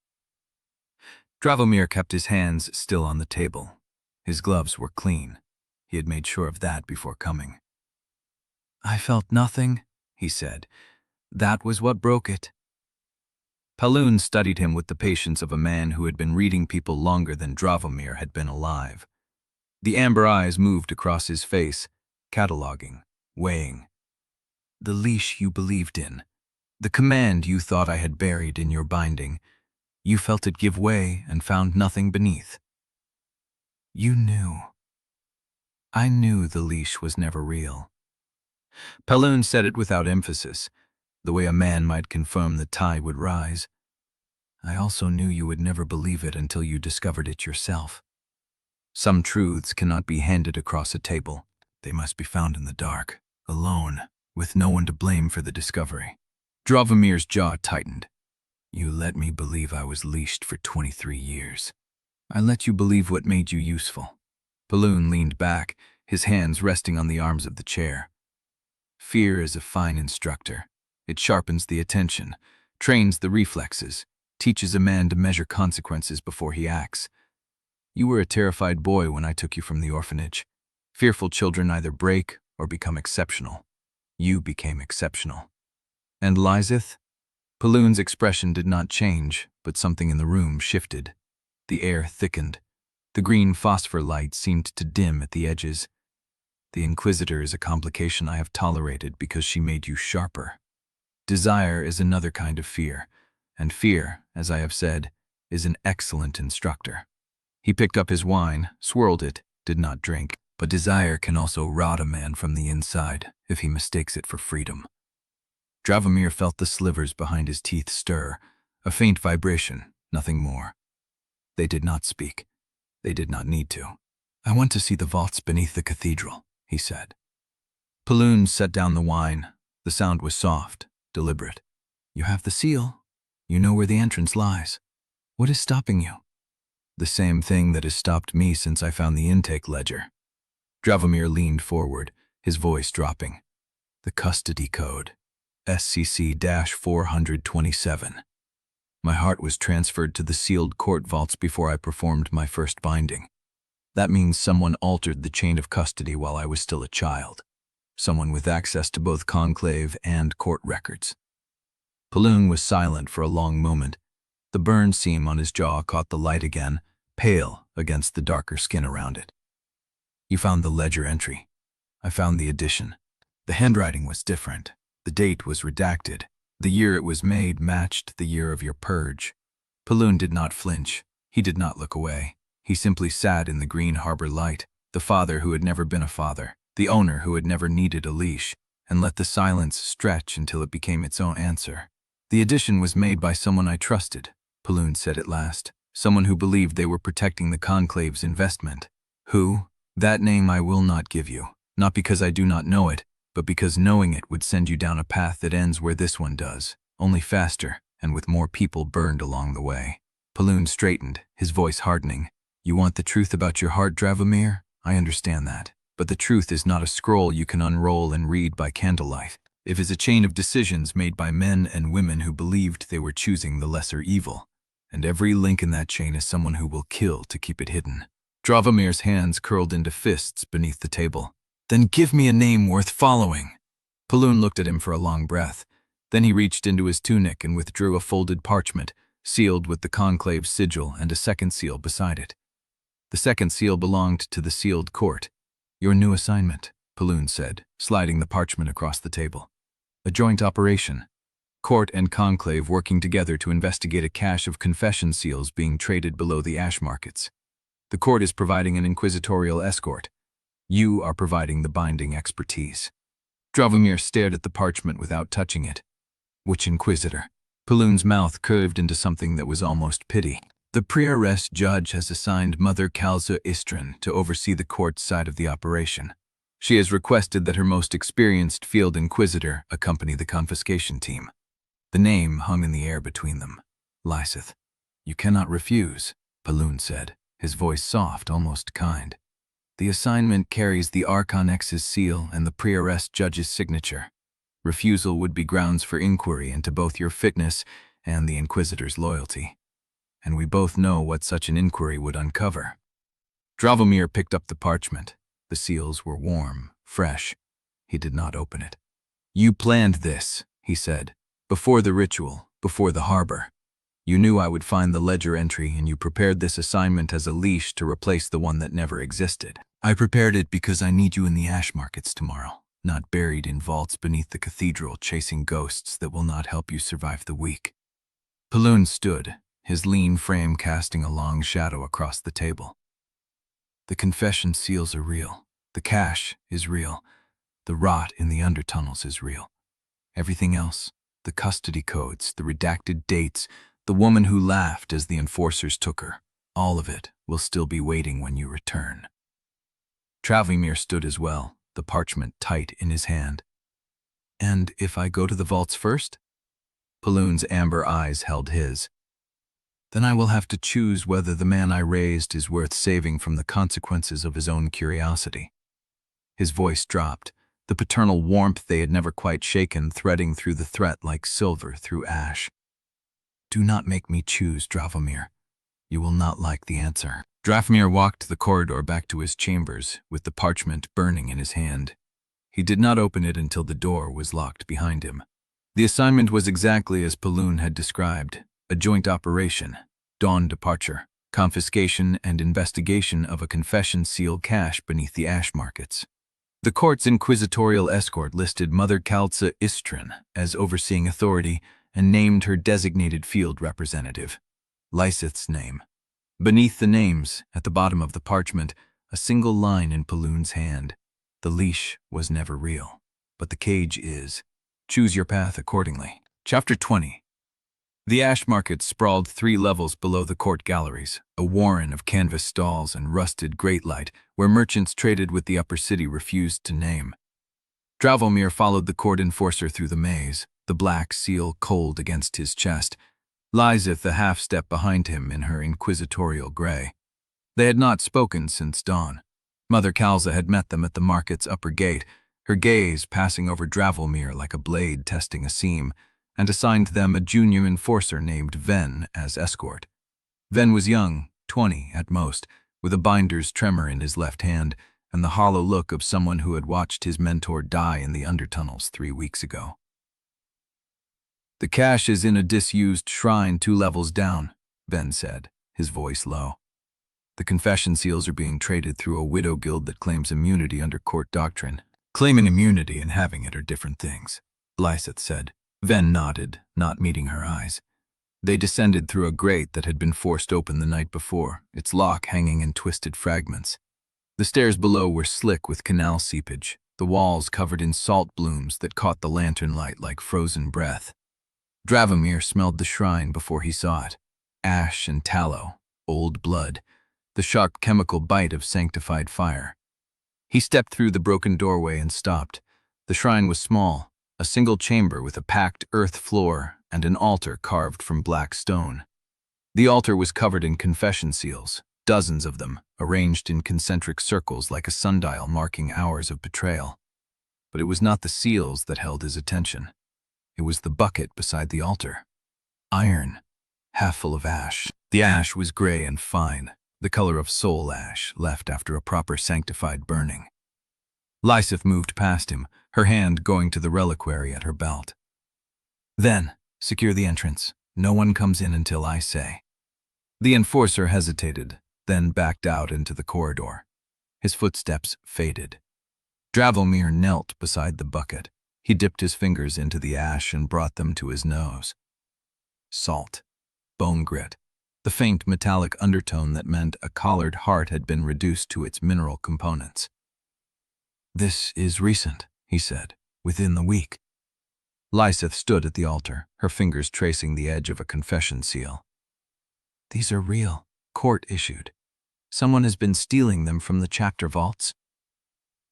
Dravomir kept his hands still on the table. His gloves were clean. He had made sure of that before coming. "I felt nothing," he said. "That was what broke it." Paloon studied him with the patience of a man who had been reading people longer than Dravomir had been alive. The amber eyes moved across his face, cataloging, weighing. "The leash you believed in, the command you thought I had buried in your binding, you felt it give way and found nothing beneath. You knew. I knew the leash was never real." Paloon said it without emphasis, the way a man might confirm the tide would rise. "I also knew you would never believe it until you discovered it yourself. Some truths cannot be handed across a table. They must be found in the dark, alone, with no one to blame for the discovery." Dravomir's jaw tightened. "You let me believe I was leashed for 23 years. I let you believe what made you useful." Paloon leaned back, his hands resting on the arms of the chair. "Fear is a fine instructor. It sharpens the attention, trains the reflexes, teaches a man to measure consequences before he acts. You were a terrified boy when I took you from the orphanage. Fearful children either break or become exceptional. You became exceptional." "And Lieseth?" Paloon's expression did not change, but something in the room shifted. The air thickened. The green phosphor light seemed to dim at the edges. "The Inquisitor is a complication I have tolerated because she made you sharper. Desire is another kind of fear, and fear, as I have said, is an excellent instructor." He picked up his wine, swirled it, did not drink, but desire can also rot a man from the inside if he mistakes it for freedom. Dravomir felt the slivers behind his teeth stir, a faint vibration, nothing more. They did not speak. They did not need to. "I want to see the vaults beneath the cathedral," he said. Paloon set down the wine. The sound was soft, deliberate. "You have the seal. You know where the entrance lies. What is stopping you?" "The same thing that has stopped me since I found the intake ledger." Dravomir leaned forward, his voice dropping. "The custody code. SCC-427. My heart was transferred to the sealed court vaults before I performed my first binding. That means someone altered the chain of custody while I was still a child. Someone with access to both conclave and court records." Paloon was silent for a long moment. The burn seam on his jaw caught the light again, pale against the darker skin around it. "You found the ledger entry. I found the addition. The handwriting was different. The date was redacted. The year it was made matched the year of your purge." Paloon did not flinch. He did not look away. He simply sat in the green harbor light, the father who had never been a father, the owner who had never needed a leash, and let the silence stretch until it became its own answer. "The addition was made by someone I trusted," Paloon said at last. "Someone who believed they were protecting the Conclave's investment." "Who? That name I will not give you, not because I do not know it, but because knowing it would send you down a path that ends where this one does, only faster and with more people burned along the way." Paloon straightened, his voice hardening. "You want the truth about your heart, Dravomir? I understand that. But the truth is not a scroll you can unroll and read by candlelight. It is a chain of decisions made by men and women who believed they were choosing the lesser evil. And every link in that chain is someone who will kill to keep it hidden." Dravomir's hands curled into fists beneath the table. "Then give me a name worth following." Paloon looked at him for a long breath. Then he reached into his tunic and withdrew a folded parchment, sealed with the conclave's sigil and a second seal beside it. The second seal belonged to the sealed court. "Your new assignment," Paloon said, sliding the parchment across the table. "A joint operation. Court and Conclave working together to investigate a cache of confession seals being traded below the ash markets. The court is providing an inquisitorial escort. You are providing the binding expertise. Dravomir stared at the parchment without touching it. Which inquisitor? Paloon's mouth curved into something that was almost pity. The pre-arrest judge has assigned Mother Kalza Istrin to oversee the court's side of the operation. She has requested that her most experienced field inquisitor accompany the confiscation team. The name hung in the air between them. Lieseth. You cannot refuse, Paloon said, his voice soft, almost kind. The assignment carries the Archonex's seal and the pre-arrest judge's signature. Refusal would be grounds for inquiry into both your fitness and the Inquisitor's loyalty. And we both know what such an inquiry would uncover. Dravomir picked up the parchment. The seals were warm, fresh. He did not open it. You planned this, he said, before the ritual, before the harbor. You knew I would find the ledger entry, and you prepared this assignment as a leash to replace the one that never existed. I prepared it because I need you in the ash markets tomorrow, not buried in vaults beneath the cathedral chasing ghosts that will not help you survive the week. Paloon stood, his lean frame casting a long shadow across the table. The confession seals are real. The cache is real. The rot in the undertunnels is real. Everything else, the custody codes, the redacted dates, the woman who laughed as the enforcers took her, all of it will still be waiting when you return. Dravomir stood as well, the parchment tight in his hand. And if I go to the vaults first? Paloon's amber eyes held his. Then I will have to choose whether the man I raised is worth saving from the consequences of his own curiosity. His voice dropped, the paternal warmth they had never quite shaken threading through the threat like silver through ash. Do not make me choose, Dravomir. You will not like the answer. Dravomir walked the corridor back to his chambers, with the parchment burning in his hand. He did not open it until the door was locked behind him. The assignment was exactly as Paloon had described, a joint operation, dawn departure, confiscation and investigation of a confession seal cache beneath the ash markets. The court's inquisitorial escort listed Mother Kalza Istrin as overseeing authority and named her designated field representative, Lieseth's name. Beneath the names, at the bottom of the parchment, a single line in Paloon's hand. The leash was never real, but the cage is. Choose your path accordingly. Chapter 20. The ash market sprawled 3 levels below the court galleries, a warren of canvas stalls and rusted great light where merchants traded with the upper city refused to name. Dravomir followed the court enforcer through the maze, the black seal cold against his chest, Lieseth a half-step behind him in her inquisitorial gray. They had not spoken since dawn. Mother Kalza had met them at the market's upper gate, her gaze passing over Dravomir like a blade testing a seam, and assigned them a junior enforcer named Ven as escort. Ven was young, 20 at most, with a binder's tremor in his left hand and the hollow look of someone who had watched his mentor die in the undertunnels 3 weeks ago. The cache is in a disused shrine 2 levels down, Ven said, his voice low. The confession seals are being traded through a widow guild that claims immunity under court doctrine. Claiming immunity and having it are different things, Lieseth said. Ven nodded, not meeting her eyes. They descended through a grate that had been forced open the night before, its lock hanging in twisted fragments. The stairs below were slick with canal seepage, the walls covered in salt blooms that caught the lantern light like frozen breath. Dravomir smelled the shrine before he saw it. Ash and tallow, old blood, the sharp chemical bite of sanctified fire. He stepped through the broken doorway and stopped. The shrine was small, a single chamber with a packed earth floor and an altar carved from black stone. The altar was covered in confession seals, dozens of them, arranged in concentric circles like a sundial marking hours of betrayal. But it was not the seals that held his attention. It was the bucket beside the altar. Iron, half full of ash. The ash was gray and fine, the color of soul ash left after a proper sanctified burning. Lieseth moved past him, her hand going to the reliquary at her belt. Then, secure the entrance. No one comes in until I say. The enforcer hesitated, then backed out into the corridor. His footsteps faded. Dravomir knelt beside the bucket, He dipped his fingers into the ash and brought them to his nose. Salt. Bone grit. The faint metallic undertone that meant a collared heart had been reduced to its mineral components. "This is recent," he said, "within the week." Lieseth stood at the altar, her fingers tracing the edge of a confession seal. "These are real, court-issued. Someone has been stealing them from the chapter vaults."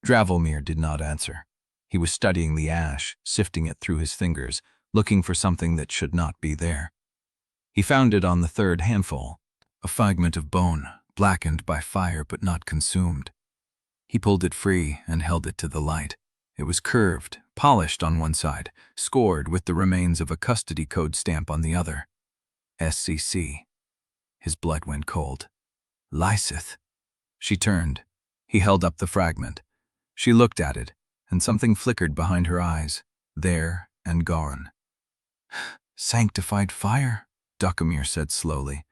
Dravomir did not answer. He was studying the ash, sifting it through his fingers, looking for something that should not be there. He found it on the third handful, a fragment of bone, blackened by fire but not consumed. He pulled it free and held it to the light. It was curved, polished on one side, scored with the remains of a custody code stamp on the other. SCC. His blood went cold. "Lieseth." She turned. He held up the fragment. She looked at it, and something flickered behind her eyes, there and gone. "Sanctified fire," Dravomir said slowly,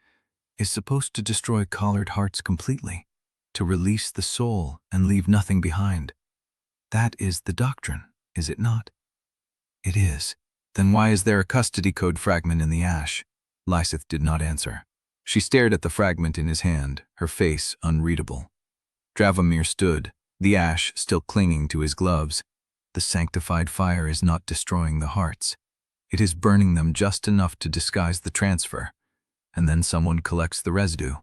"is supposed to destroy collared hearts completely, to release the soul and leave nothing behind. That is the doctrine, is it not?" "It is." "Then why is there a custody code fragment in the ash?" Lieseth did not answer. She stared at the fragment in his hand, her face unreadable. Dravomir stood, the ash still clinging to his gloves. "The sanctified fire is not destroying the hearts. It is burning them just enough to disguise the transfer, and then someone collects the residue.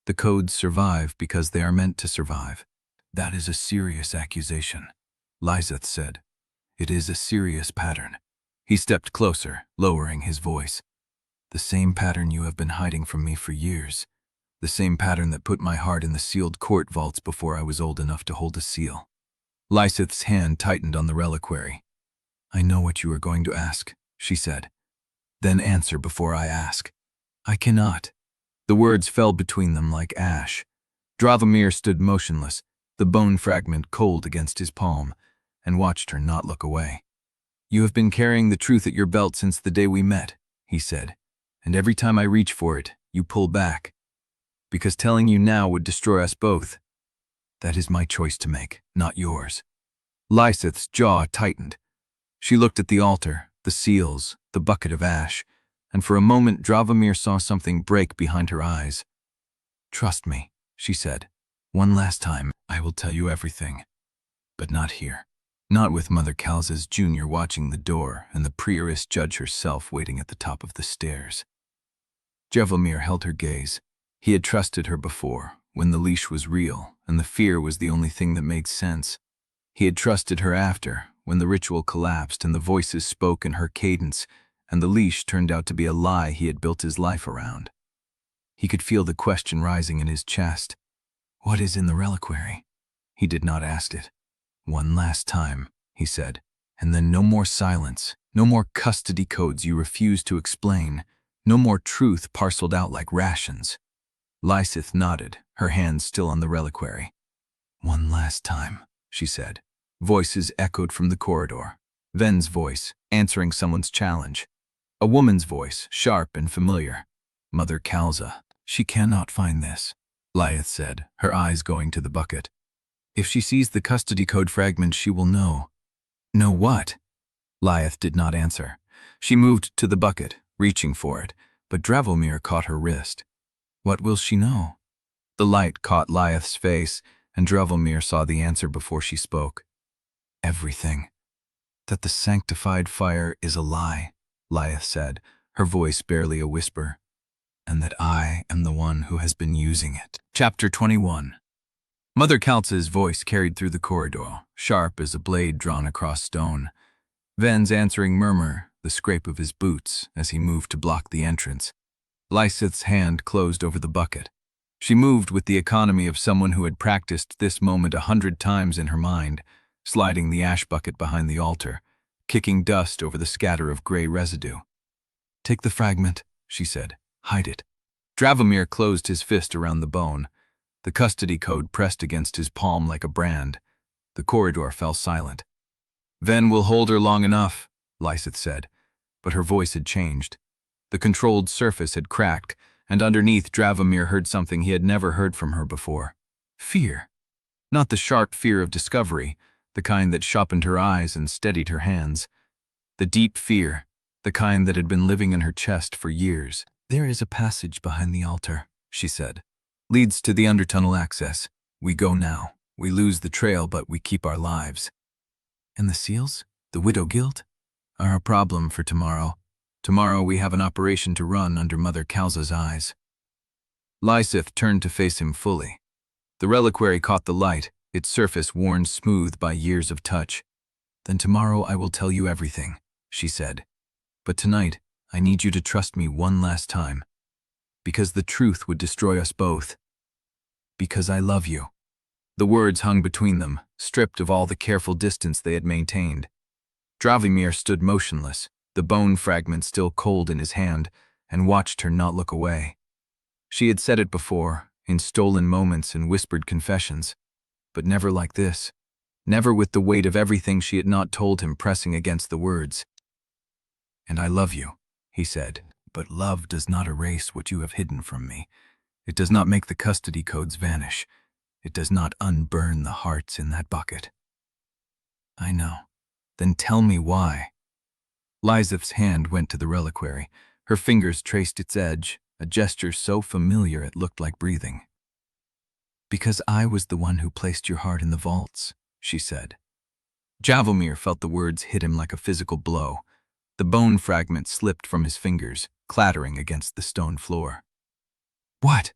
The codes survive because they are meant to survive." "That is a serious accusation," Lieseth said. "It is a serious pattern." He stepped closer, lowering his voice. "The same pattern you have been hiding from me for years. The same pattern that put my heart in the sealed court vaults before I was old enough to hold a seal." Lieseth's hand tightened on the reliquary. "I know what you are going to ask," she said. "Then answer before I ask." "I cannot." The words fell between them like ash. Dravomir stood motionless, the bone fragment cold against his palm, and watched her not look away. "You have been carrying the truth at your belt since the day we met," he said, "and every time I reach for it, you pull back. Because telling you now would destroy us both. That is my choice to make, not yours." Lieseth's jaw tightened. She looked at the altar, the seals, the bucket of ash, and for a moment Dravomir saw something break behind her eyes. "Trust me," she said. "One last time, I will tell you everything. But not here. Not with Mother Calza's Jr. watching the door and the prioress judge herself waiting at the top of the stairs." Dravomir held her gaze. He had trusted her before, when the leash was real and the fear was the only thing that made sense. He had trusted her after, when the ritual collapsed and the voices spoke in her cadence, and the leash turned out to be a lie he had built his life around. He could feel the question rising in his chest. "What is in the reliquary?" He did not ask it. "One last time," he said, "and then no more silence, no more custody codes you refuse to explain, no more truth parceled out like rations." Lieseth nodded, her hands still on the reliquary. "One last time," she said. Voices echoed from the corridor. Ven's voice, answering someone's challenge. A woman's voice, sharp and familiar. "Mother Calza, she cannot find this," Lieseth said, her eyes going to the bucket. "If she sees the custody code fragment, she will know." "Know what?" Lieseth did not answer. She moved to the bucket, reaching for it, but Dravomir caught her wrist. "What will she know?" The light caught Lieseth's face, and Dravomir saw the answer before she spoke. "Everything. That the sanctified fire is a lie," Lieseth said, her voice barely a whisper. "And that I am the one who has been using it." Chapter 21. Mother Calza's voice carried through the corridor, sharp as a blade drawn across stone. Ven's answering murmur, the scrape of his boots as he moved to block the entrance. Lieseth's hand closed over the bucket. She moved with the economy of someone who had practiced this moment 100 times in her mind, sliding the ash bucket behind the altar, kicking dust over the scatter of gray residue. "Take the fragment," she said. "Hide it." Dravomir closed his fist around the bone. The custody code pressed against his palm like a brand. The corridor fell silent. "Ven will hold her long enough," Lieseth said, but her voice had changed. The controlled surface had cracked, and underneath Dravomir heard something he had never heard from her before. Fear. Not the sharp fear of discovery, the kind that sharpened her eyes and steadied her hands. The deep fear, the kind that had been living in her chest for years. "There is a passage behind the altar," she said. "Leads to the undertunnel access. We go now. We lose the trail, but we keep our lives." "And the seals? The Widow Guild?" "Are a problem for tomorrow. Tomorrow we have an operation to run under Mother Kalza's eyes." Lieseth turned to face him fully. The reliquary caught the light, its surface worn smooth by years of touch. "Then tomorrow I will tell you everything," she said. "But tonight, I need you to trust me one last time. Because the truth would destroy us both. Because I love you." The words hung between them, stripped of all the careful distance they had maintained. Dravomir stood motionless, the bone fragment still cold in his hand, and watched her not look away. She had said it before, in stolen moments and whispered confessions, but never like this. Never with the weight of everything she had not told him pressing against the words. "And I love you," he said, "but love does not erase what you have hidden from me. It does not make the custody codes vanish. It does not unburn the hearts in that bucket." "I know. Then tell me why." Lieseth's hand went to the reliquary. Her fingers traced its edge, a gesture so familiar it looked like breathing. "Because I was the one who placed your heart in the vaults," she said. Dravomir felt the words hit him like a physical blow. The bone fragment slipped from his fingers, clattering against the stone floor. "What?"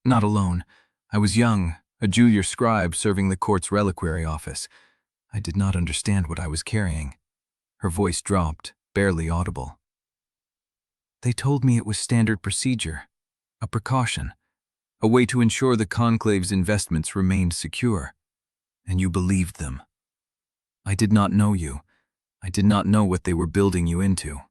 "Not alone. I was young, a junior scribe serving the court's reliquary office. I did not understand what I was carrying." Her voice dropped, barely audible. "They told me it was standard procedure, a precaution, a way to ensure the Conclave's investments remained secure. And you believed them. I did not know you. I did not know what they were building you into."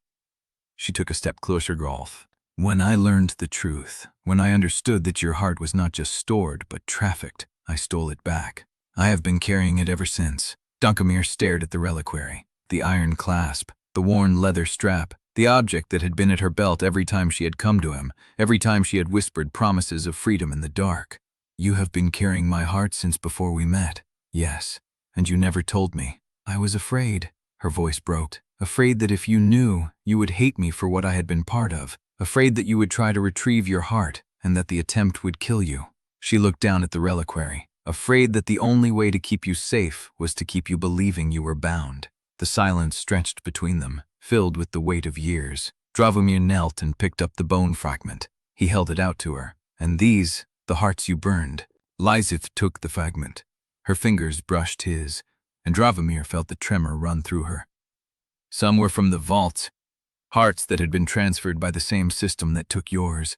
She took a step closer, Golf. "When I learned the truth, when I understood that your heart was not just stored but trafficked, I stole it back. I have been carrying it ever since." Dravomir stared at the reliquary, the iron clasp, the worn leather strap, the object that had been at her belt every time she had come to him, every time she had whispered promises of freedom in the dark. "You have been carrying my heart since before we met." "Yes, and you never told me." "I was afraid," her voice broke, "afraid that if you knew, you would hate me for what I had been part of, afraid that you would try to retrieve your heart and that the attempt would kill you." She looked down at the reliquary, afraid that the only way to keep you safe was to keep you believing you were bound. The silence stretched between them, filled with the weight of years. Dravomir knelt and picked up the bone fragment. He held it out to her. "And these, the hearts you burned." Lieseth took the fragment. Her fingers brushed his, and Dravomir felt the tremor run through her. "Some were from the vaults, hearts that had been transferred by the same system that took yours.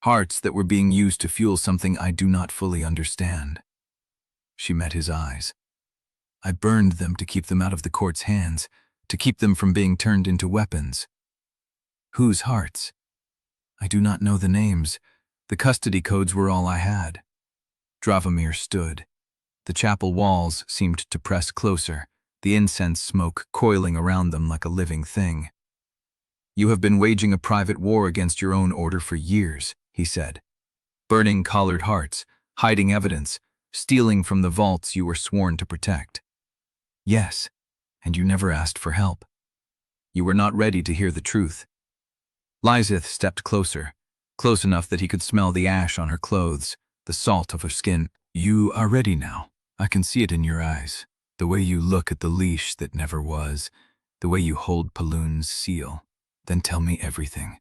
Hearts that were being used to fuel something I do not fully understand." She met his eyes. "I burned them to keep them out of the court's hands, to keep them from being turned into weapons." "Whose hearts?" "I do not know the names. The custody codes were all I had." Dravomir stood. The chapel walls seemed to press closer, the incense smoke coiling around them like a living thing. "You have been waging a private war against your own order for years," he said. "Burning collared hearts, hiding evidence, stealing from the vaults you were sworn to protect." "Yes, and you never asked for help. You were not ready to hear the truth." Lieseth stepped closer, close enough that he could smell the ash on her clothes, the salt of her skin. "You are ready now. I can see it in your eyes. The way you look at the leash that never was, the way you hold Paloon's seal. Then tell me everything."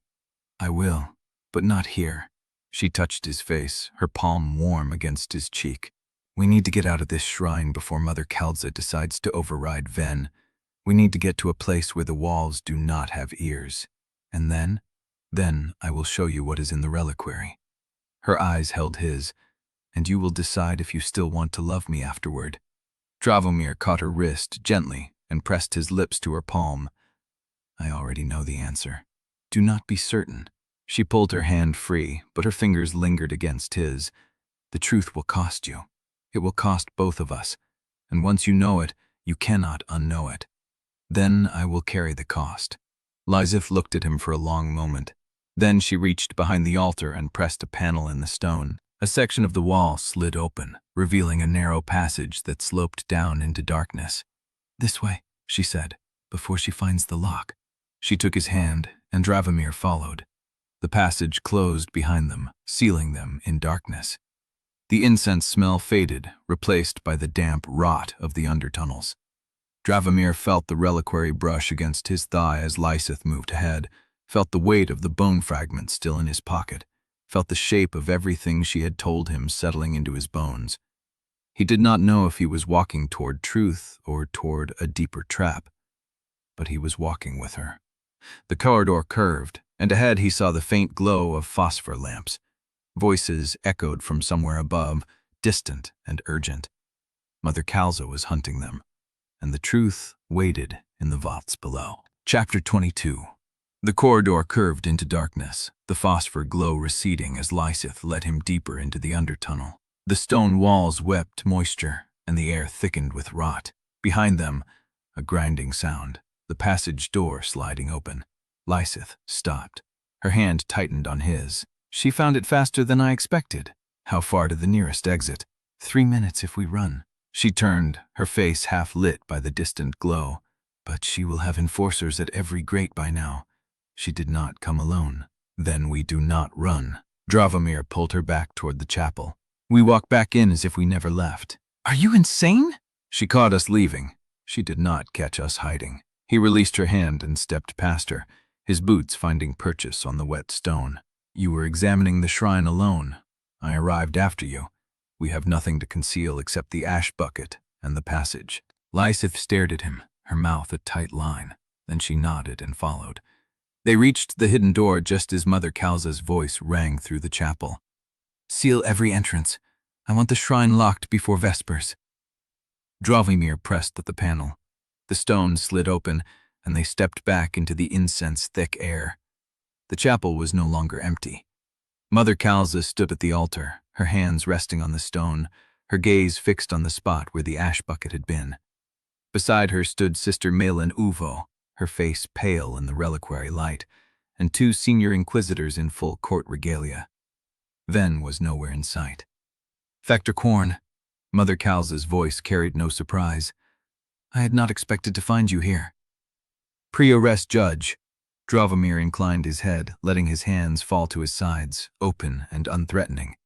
"I will, but not here." She touched his face, her palm warm against his cheek. "We need to get out of this shrine before Mother Kalza decides to override Ven. We need to get to a place where the walls do not have ears. And then I will show you what is in the reliquary." Her eyes held his. "And you will decide if you still want to love me afterward." Dravomir caught her wrist gently and pressed his lips to her palm. "I already know the answer." "Do not be certain." She pulled her hand free, but her fingers lingered against his. "The truth will cost you. It will cost both of us. And once you know it, you cannot unknow it. Then I will carry the cost." Lieseth looked at him for a long moment. Then she reached behind the altar and pressed a panel in the stone. A section of the wall slid open, revealing a narrow passage that sloped down into darkness. "This way," she said, "before she finds the lock." She took his hand, and Dravomir followed. The passage closed behind them, sealing them in darkness. The incense smell faded, replaced by the damp rot of the undertunnels. Dravomir felt the reliquary brush against his thigh as Lieseth moved ahead, felt the weight of the bone fragment still in his pocket, felt the shape of everything she had told him settling into his bones. He did not know if he was walking toward truth or toward a deeper trap, but he was walking with her. The corridor curved, and ahead he saw the faint glow of phosphor lamps. Voices echoed from somewhere above, distant and urgent. Mother Kalza was hunting them, and the truth waited in the vaults below. Chapter 22. The corridor curved into darkness, the phosphor glow receding as Lieseth led him deeper into the undertunnel. The stone walls wept moisture, and the air thickened with rot. Behind them, a grinding sound, the passage door sliding open. Lieseth stopped. Her hand tightened on his. "She found it faster than I expected." "How far to the nearest exit?" 3 minutes if we run." She turned, her face half lit by the distant glow. "But she will have enforcers at every grate by now. She did not come alone." "Then we do not run." Dravomir pulled her back toward the chapel. "We walk back in as if we never left." "Are you insane?" "She caught us leaving. She did not catch us hiding." He released her hand and stepped past her, his boots finding purchase on the wet stone. "You were examining the shrine alone. I arrived after you. We have nothing to conceal except the ash bucket and the passage." Lieseth stared at him, her mouth a tight line. Then she nodded and followed. They reached the hidden door just as Mother Kalza's voice rang through the chapel. "Seal every entrance. I want the shrine locked before Vespers." Dravomir pressed at the panel. The stone slid open, and they stepped back into the incense-thick air. The chapel was no longer empty. Mother Kalza stood at the altar, her hands resting on the stone, her gaze fixed on the spot where the ash bucket had been. Beside her stood Sister Malin Uvo, her face pale in the reliquary light, and 2 senior inquisitors in full court regalia. Ven was nowhere in sight. "Factor Quorne," Mother Kalza's voice carried no surprise. "I had not expected to find you here." "Pre-arrest judge." Dravomir inclined his head, letting his hands fall to his sides, open and unthreatening.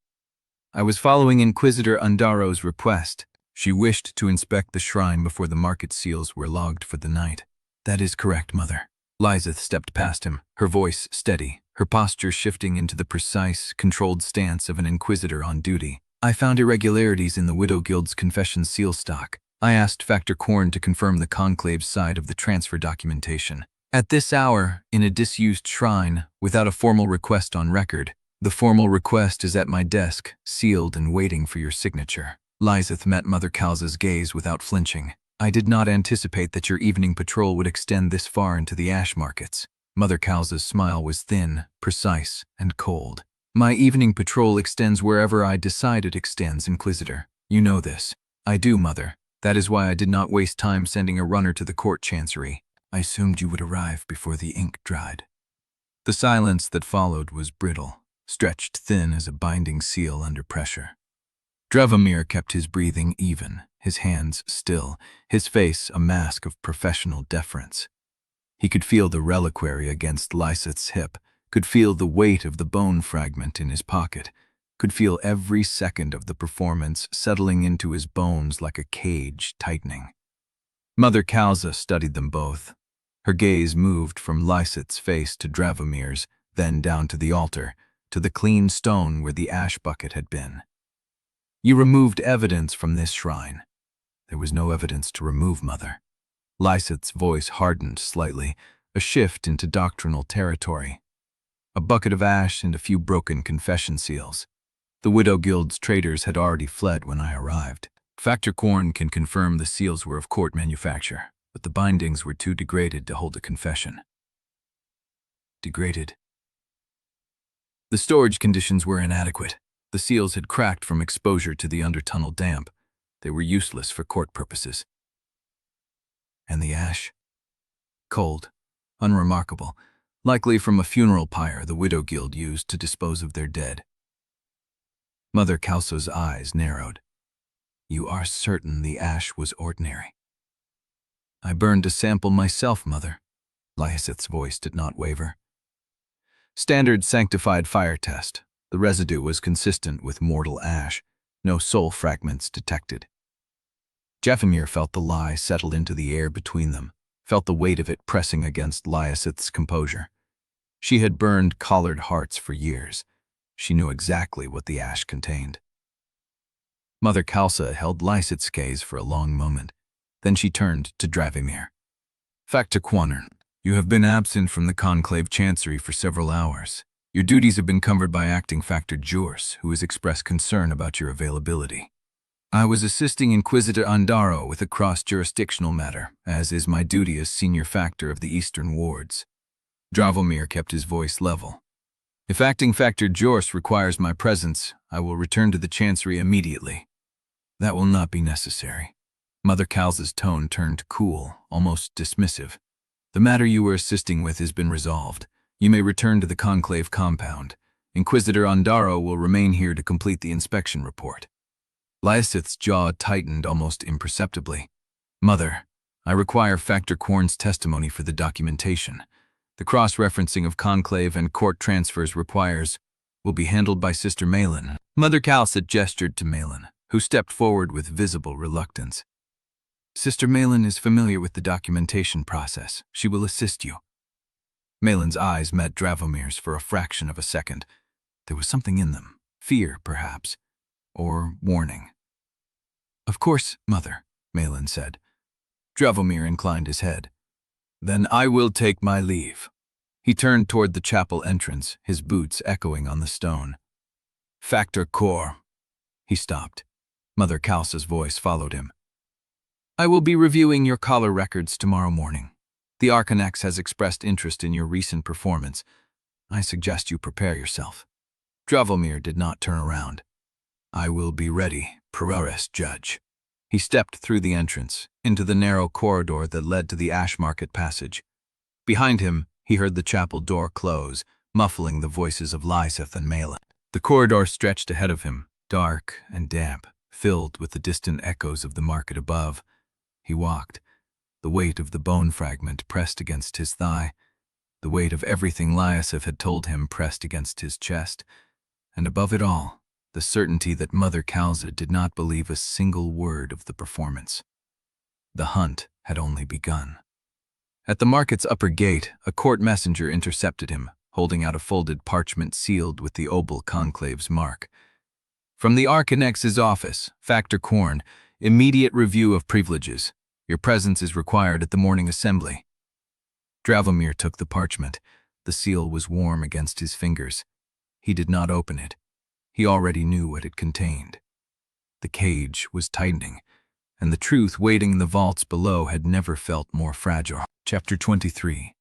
"I was following Inquisitor Andarro's request. She wished to inspect the shrine before the market seals were logged for the night." "That is correct, Mother." Lieseth stepped past him, her voice steady, her posture shifting into the precise, controlled stance of an inquisitor on duty. "I found irregularities in the Widow Guild's confession seal stock. I asked Factor Quorne to confirm the Conclave's side of the transfer documentation. At this hour, in a disused shrine, without a formal request on record. The formal request is at my desk, sealed and waiting for your signature." Lieseth met Mother Kalza's gaze without flinching. "I did not anticipate that your evening patrol would extend this far into the ash markets." Mother Kalza's smile was thin, precise, and cold. "My evening patrol extends wherever I decide it extends, Inquisitor. You know this." "I do, Mother. That is why I did not waste time sending a runner to the court chancery. I assumed you would arrive before the ink dried." The silence that followed was brittle, stretched thin as a binding seal under pressure. Dravomir kept his breathing even, his hands still, his face a mask of professional deference. He could feel the reliquary against Lieseth's hip, could feel the weight of the bone fragment in his pocket, could feel every second of the performance settling into his bones like a cage tightening. Mother Kalza studied them both. Her gaze moved from Lieseth's face to Dravomir's, then down to the altar, to the clean stone where the ash bucket had been. "You removed evidence from this shrine." "There was no evidence to remove, Mother." Lieseth's voice hardened slightly, a shift into doctrinal territory. "A bucket of ash and a few broken confession seals. The Widow Guild's traitors had already fled when I arrived. Factor Quorne can confirm the seals were of court manufacture, but the bindings were too degraded to hold a confession." "Degraded?" "The storage conditions were inadequate. The seals had cracked from exposure to the undertunnel damp. They were useless for court purposes." "And the ash?" "Cold, unremarkable, likely from a funeral pyre the Widow Guild used to dispose of their dead." Mother Calso's eyes narrowed. You are certain the ash was ordinary? I burned a sample myself, Mother. Lieseth's voice did not waver. Standard sanctified fire test. The residue was consistent with mortal ash. No soul fragments detected. Dravomir felt the lie settle into the air between them, felt the weight of it pressing against Lieseth's composure. She had burned collared hearts for years. She knew exactly what the ash contained. Mother Calsa held Lieseth's gaze for a long moment. Then she turned to Dravomir. Factor Quorne, you have been absent from the Conclave Chancery for several hours. Your duties have been covered by Acting Factor Jorce, who has expressed concern about your availability. I was assisting Inquisitor Andarro with a cross-jurisdictional matter, as is my duty as Senior Factor of the Eastern Wards. Dravomir kept his voice level. If Acting Factor Jorce requires my presence, I will return to the Chancery immediately. That will not be necessary. Mother Calsa's tone turned cool, almost dismissive. The matter you were assisting with has been resolved. You may return to the Conclave compound. Inquisitor Andarro will remain here to complete the inspection report. Lieseth's jaw tightened almost imperceptibly. Mother, I require Factor Quorne's testimony for the documentation. The cross-referencing of Conclave and court transfers will be handled by Sister Malin. Mother Calsa gestured to Malin, who stepped forward with visible reluctance. Sister Malin is familiar with the documentation process. She will assist you. Malin's eyes met Dravomir's for a fraction of a second. There was something in them. Fear, perhaps. Or warning. Of course, Mother, Malin said. Dravomir inclined his head. Then I will take my leave. He turned toward the chapel entrance, his boots echoing on the stone. Factor Quorne. He stopped. Mother Calsa's voice followed him. I will be reviewing your collar records tomorrow morning. The Archonex has expressed interest in your recent performance. I suggest you prepare yourself. Dravomir did not turn around. I will be ready, Proress Judge. He stepped through the entrance, into the narrow corridor that led to the Ash Market passage. Behind him, he heard the chapel door close, muffling the voices of Lieseth and Malin. The corridor stretched ahead of him, dark and damp, filled with the distant echoes of the market above. He walked, the weight of the bone fragment pressed against his thigh, the weight of everything Lieseth had told him pressed against his chest, and above it all, the certainty that Mother Calsa did not believe a single word of the performance. The hunt had only begun. At the market's upper gate, a court messenger intercepted him, holding out a folded parchment sealed with the Obol Conclave's mark. From the Archonex's office, Factor Quorne, immediate review of privileges. Your presence is required at the morning assembly. Dravomir took the parchment. The seal was warm against his fingers. He did not open it. He already knew what it contained. The cage was tightening, and the truth waiting in the vaults below had never felt more fragile. Chapter 23.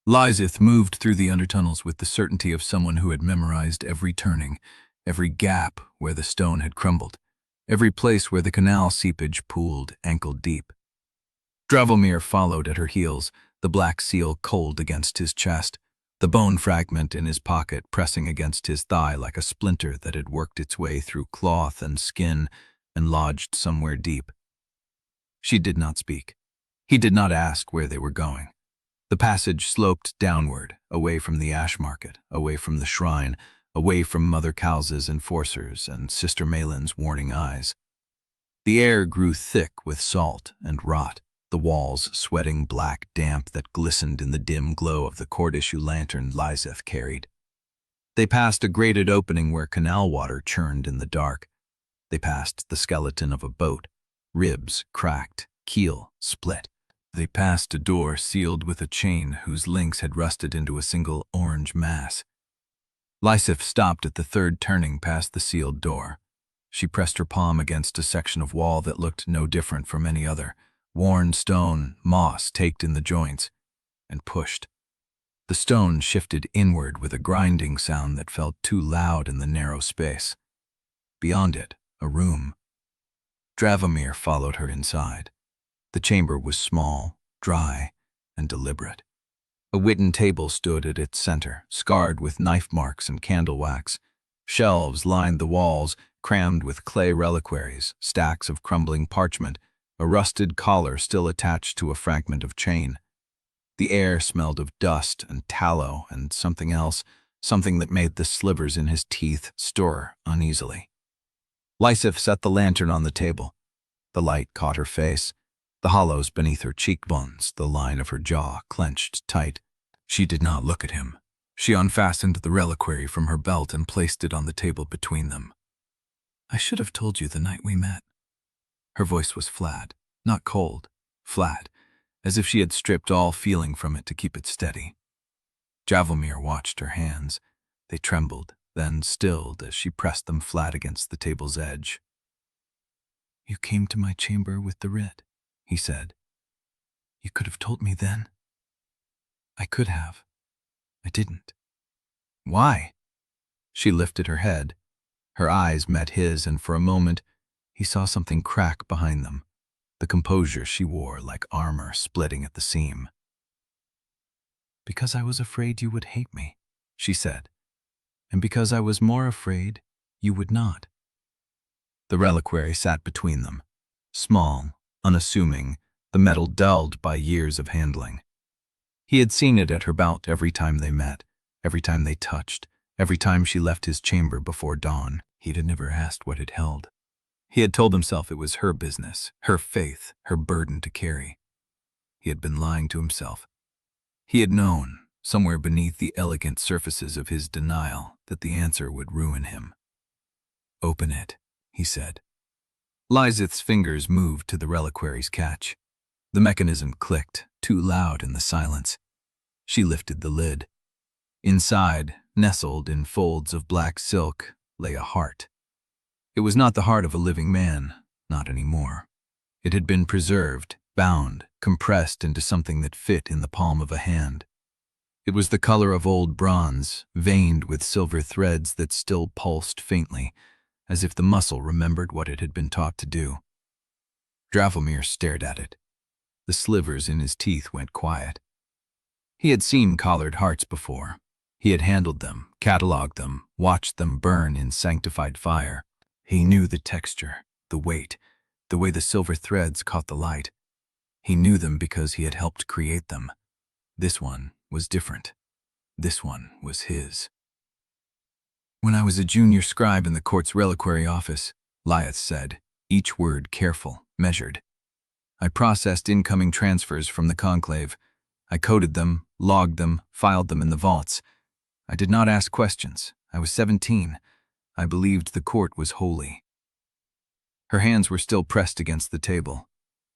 Lieseth moved through the undertunnels with the certainty of someone who had memorized every turning, every gap where the stone had crumbled, every place where the canal seepage pooled ankle-deep. Dravomir followed at her heels, the black seal cold against his chest, the bone fragment in his pocket pressing against his thigh like a splinter that had worked its way through cloth and skin and lodged somewhere deep. She did not speak. He did not ask where they were going. The passage sloped downward, away from the Ash Market, away from the shrine, away from Mother Calsa's enforcers and Sister Malin's warning eyes. The air grew thick with salt and rot, the walls sweating black damp that glistened in the dim glow of the court-issue lantern Lieseth carried. They passed a grated opening where canal water churned in the dark. They passed the skeleton of a boat, ribs cracked, keel split. They passed a door sealed with a chain whose links had rusted into a single orange mass. Lieseth stopped at the third turning past the sealed door. She pressed her palm against a section of wall that looked no different from any other, worn stone, moss taked in the joints, and pushed. The stone shifted inward with a grinding sound that felt too loud in the narrow space. Beyond it, a room. Dravomir followed her inside. The chamber was small, dry, and deliberate. A wooden table stood at its center, scarred with knife marks and candle wax. Shelves lined the walls, crammed with clay reliquaries, stacks of crumbling parchment, a rusted collar still attached to a fragment of chain. The air smelled of dust and tallow and something else, something that made the slivers in his teeth stir uneasily. Lieseth set the lantern on the table. The light caught her face, the hollows beneath her cheekbones, the line of her jaw clenched tight. She did not look at him. She unfastened the reliquary from her belt and placed it on the table between them. "I should have told you the night we met." Her voice was flat, not cold, flat, as if she had stripped all feeling from it to keep it steady. Dravomir watched her hands. They trembled, then stilled as she pressed them flat against the table's edge. "You came to my chamber with the writ," he said. "You could have told me then." "I could have. I didn't." "Why?" She lifted her head. Her eyes met his, and for a moment he saw something crack behind them, the composure she wore like armor splitting at the seam. "Because I was afraid you would hate me," she said, "and because I was more afraid you would not." The reliquary sat between them, small, unassuming, the metal dulled by years of handling. He had seen it at her bout every time they met, every time they touched, every time she left his chamber before dawn. He had never asked what it held. He had told himself it was her business, her faith, her burden to carry. He had been lying to himself. He had known, somewhere beneath the elegant surfaces of his denial, that the answer would ruin him. "Open it," he said. Lieseth's fingers moved to the reliquary's catch. The mechanism clicked, too loud in the silence. She lifted the lid. Inside, nestled in folds of black silk, lay a heart. It was not the heart of a living man, not anymore. It had been preserved, bound, compressed into something that fit in the palm of a hand. It was the color of old bronze, veined with silver threads that still pulsed faintly, as if the muscle remembered what it had been taught to do. Dravomir stared at it. The slivers in his teeth went quiet. He had seen collared hearts before. He had handled them, catalogued them, watched them burn in sanctified fire. He knew the texture, the weight, the way the silver threads caught the light. He knew them because he had helped create them. This one was different. This one was his. "When I was a junior scribe in the court's reliquary office," Lieseth said, each word careful, measured, "I processed incoming transfers from the conclave. I coded them, logged them, filed them in the vaults. I did not ask questions. I was 17. I believed the court was holy." Her hands were still pressed against the table.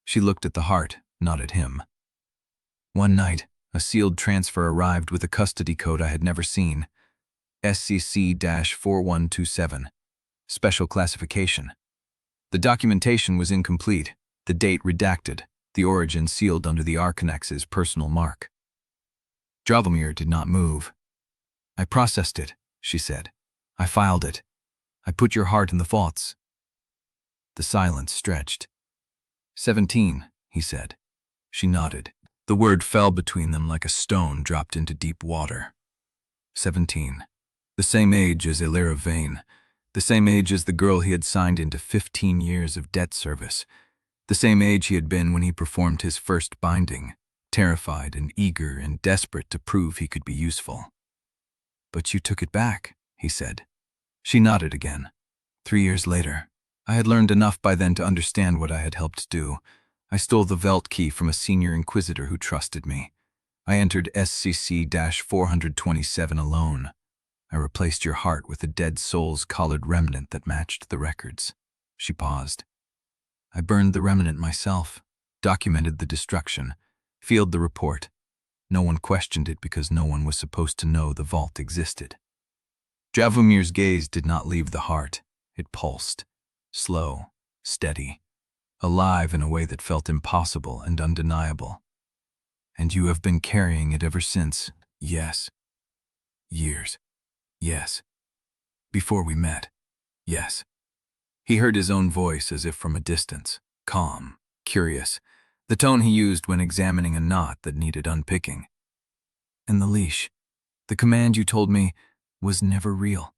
She looked at the heart, not at him. "One night, a sealed transfer arrived with a custody code I had never seen. SCC-4127. Special classification. The documentation was incomplete, the date redacted, the origin sealed under the Archonex's personal mark." Dravomir did not move. "I processed it," she said. "I filed it. I put your heart in the vaults." The silence stretched. 17, he said. She nodded. The word fell between them like a stone dropped into deep water. 17. The same age as Elira Vane. The same age as the girl he had signed into 15 years of debt service. The same age he had been when he performed his first binding, terrified and eager and desperate to prove he could be useful. "But you took it back," he said. She nodded again. 3 years later. I had learned enough by then to understand what I had helped do. I stole the Velt key from a senior Inquisitor who trusted me. I entered SCC-427 alone. I replaced your heart with a dead soul's collared remnant that matched the records." She paused. "I burned the remnant myself, documented the destruction, filed the report. No one questioned it because no one was supposed to know the vault existed." Dravomir's gaze did not leave the heart. It pulsed, slow, steady, alive in a way that felt impossible and undeniable. "And you have been carrying it ever since?" "Yes." "Years?" "Yes." "Before we met?" "Yes." He heard his own voice as if from a distance, calm, curious, the tone he used when examining a knot that needed unpicking. "And the leash, the command you told me, was never real."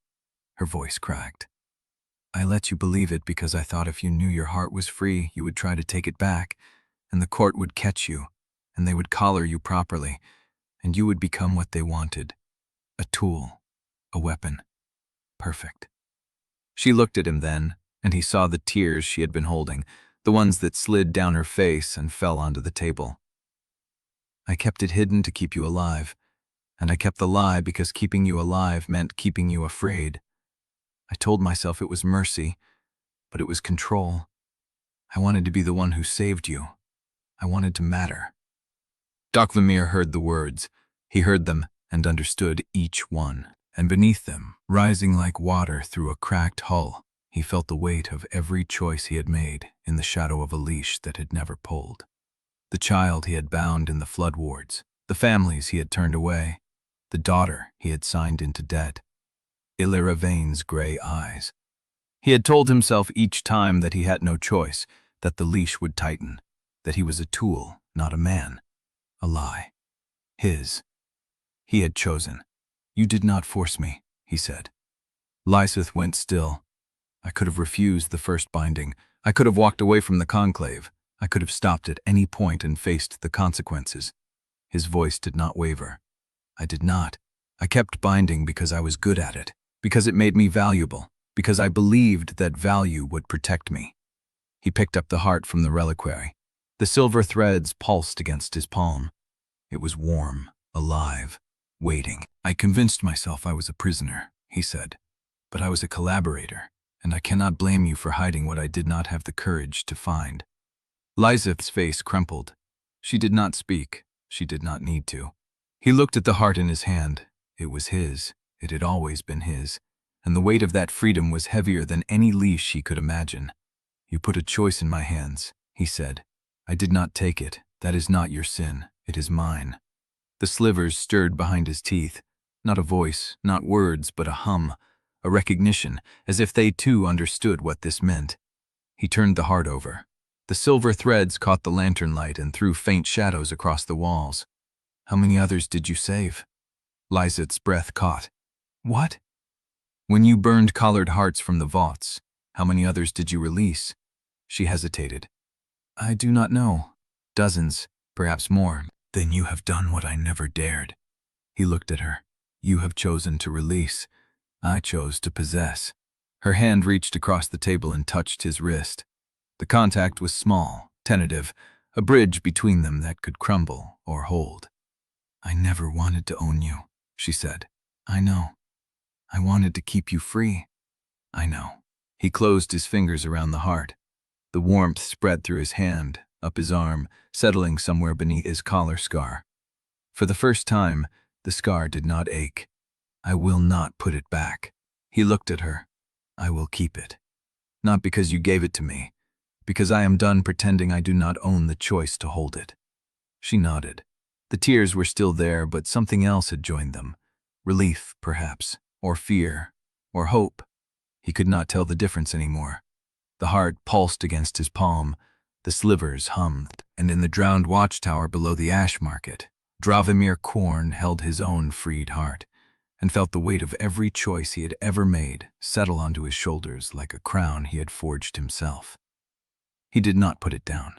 Her voice cracked. I let you believe it because I thought if you knew your heart was free, you would try to take it back, and the court would catch you, and they would collar you properly, and you would become what they wanted. A tool. A weapon. Perfect. She looked at him then, and he saw the tears she had been holding, the ones that slid down her face and fell onto the table. I kept it hidden to keep you alive, and I kept the lie because keeping you alive meant keeping you afraid. I told myself it was mercy, but it was control. I wanted to be the one who saved you. I wanted to matter. Dravomir heard the words. He heard them and understood each one, and beneath them, rising like water through a cracked hull, he felt the weight of every choice he had made in the shadow of a leash that had never pulled. The child he had bound in the flood wards, the families he had turned away, the daughter he had signed into debt, Illyrivane's gray eyes. He had told himself each time that he had no choice, that the leash would tighten, that he was a tool, not a man. A lie. His. He had chosen. You did not force me, he said. Lieseth went still. I could have refused the first binding. I could have walked away from the conclave. I could have stopped at any point and faced the consequences. His voice did not waver. I did not. I kept binding because I was good at it, because it made me valuable, because I believed that value would protect me. He picked up the heart from the reliquary. The silver threads pulsed against his palm. It was warm, alive, waiting. I convinced myself I was a prisoner, he said, but I was a collaborator, and I cannot blame you for hiding what I did not have the courage to find. Lieseth's face crumpled. She did not speak. She did not need to. He looked at the heart in his hand. It was his. It had always been his. And the weight of that freedom was heavier than any leash he could imagine. You put a choice in my hands, he said. I did not take it. That is not your sin. It is mine. The slivers stirred behind his teeth. Not a voice, not words, but a hum, a recognition, as if they too understood what this meant. He turned the heart over. The silver threads caught the lantern light and threw faint shadows across the walls. How many others did you save? Lieseth's breath caught. What? When you burned collared hearts from the vaults, how many others did you release? She hesitated. I do not know. Dozens, perhaps more. Then you have done what I never dared. He looked at her. You have chosen to release. I chose to possess. Her hand reached across the table and touched his wrist. The contact was small, tentative, a bridge between them that could crumble or hold. I never wanted to own you, she said. I know. I wanted to keep you free. I know. He closed his fingers around the heart. The warmth spread through his hand, up his arm, settling somewhere beneath his collar scar. For the first time, the scar did not ache. I will not put it back. He looked at her. I will keep it. Not because you gave it to me, because I am done pretending I do not own the choice to hold it. She nodded. The tears were still there, but something else had joined them. Relief, perhaps, or fear, or hope. He could not tell the difference anymore. The heart pulsed against his palm. The slivers hummed, and in the drowned watchtower below the ash market, Dravomir Quorne held his own freed heart, and felt the weight of every choice he had ever made settle onto his shoulders like a crown he had forged himself. He did not put it down.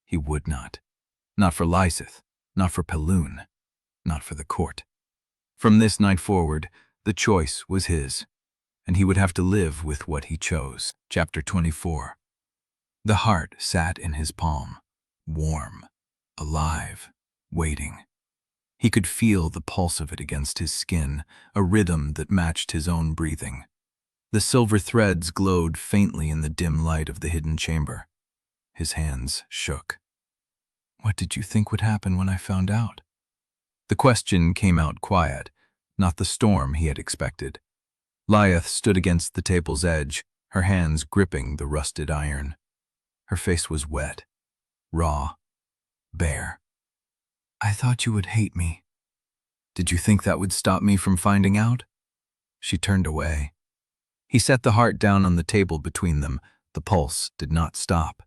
He would not. Not for Lieseth, not for Peloon, not for the court. From this night forward, the choice was his, and he would have to live with what he chose. Chapter 24. The heart sat in his palm, warm, alive, waiting. He could feel the pulse of it against his skin, a rhythm that matched his own breathing. The silver threads glowed faintly in the dim light of the hidden chamber. His hands shook. What did you think would happen when I found out? The question came out quiet, not the storm he had expected. Lieseth stood against the table's edge, her hands gripping the rusted iron. Her face was wet, raw, bare. I thought you would hate me. Did you think that would stop me from finding out? She turned away. He set the heart down on the table between them. The pulse did not stop.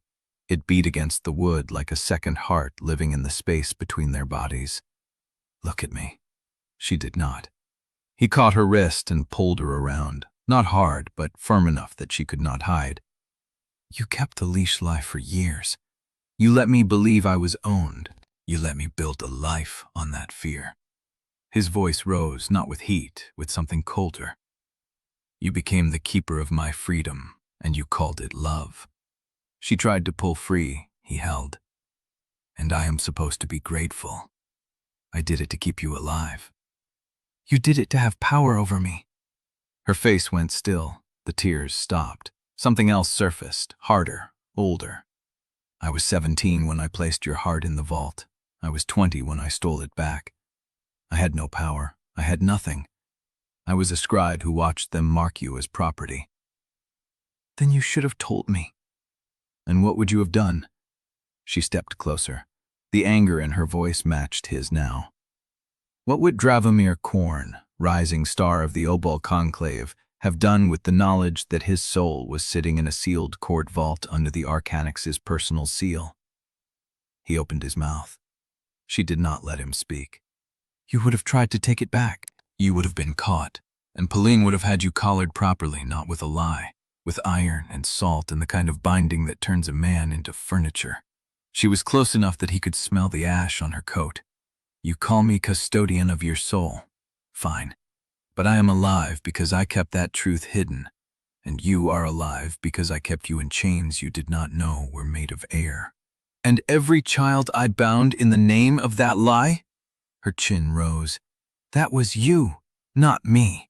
It beat against the wood like a second heart living in the space between their bodies. Look at me. She did not. He caught her wrist and pulled her around, Not hard, but firm enough that she could not hide. You kept the leash lie for years. You let me believe I was owned. You let me build a life on that fear. His voice rose, not with heat, with something colder. You became the keeper of my freedom, and you called it love. She tried to pull free, he held. And I am supposed to be grateful. I did it to keep you alive. You did it to have power over me. Her face went still. The tears stopped. Something else surfaced, harder, older. I was 17 when I placed your heart in the vault. I was 20 when I stole it back. I had no power. I had nothing. I was a scribe who watched them mark you as property. Then you should have told me. And what would you have done? She stepped closer. The anger in her voice matched his now. What would Dravomir Quorne, rising star of the Obol conclave, have done with the knowledge that his soul was sitting in a sealed court vault under the Archonex's personal seal? He opened his mouth. She did not let him speak. You would have tried to take it back. You would have been caught, and Pauline would have had you collared properly, not with a lie, with iron and salt and the kind of binding that turns a man into furniture. She was close enough that he could smell the ash on her coat. You call me custodian of your soul. Fine. But I am alive because I kept that truth hidden, and you are alive because I kept you in chains you did not know were made of air. And every child I bound in the name of that lie? Her chin rose. That was you, not me.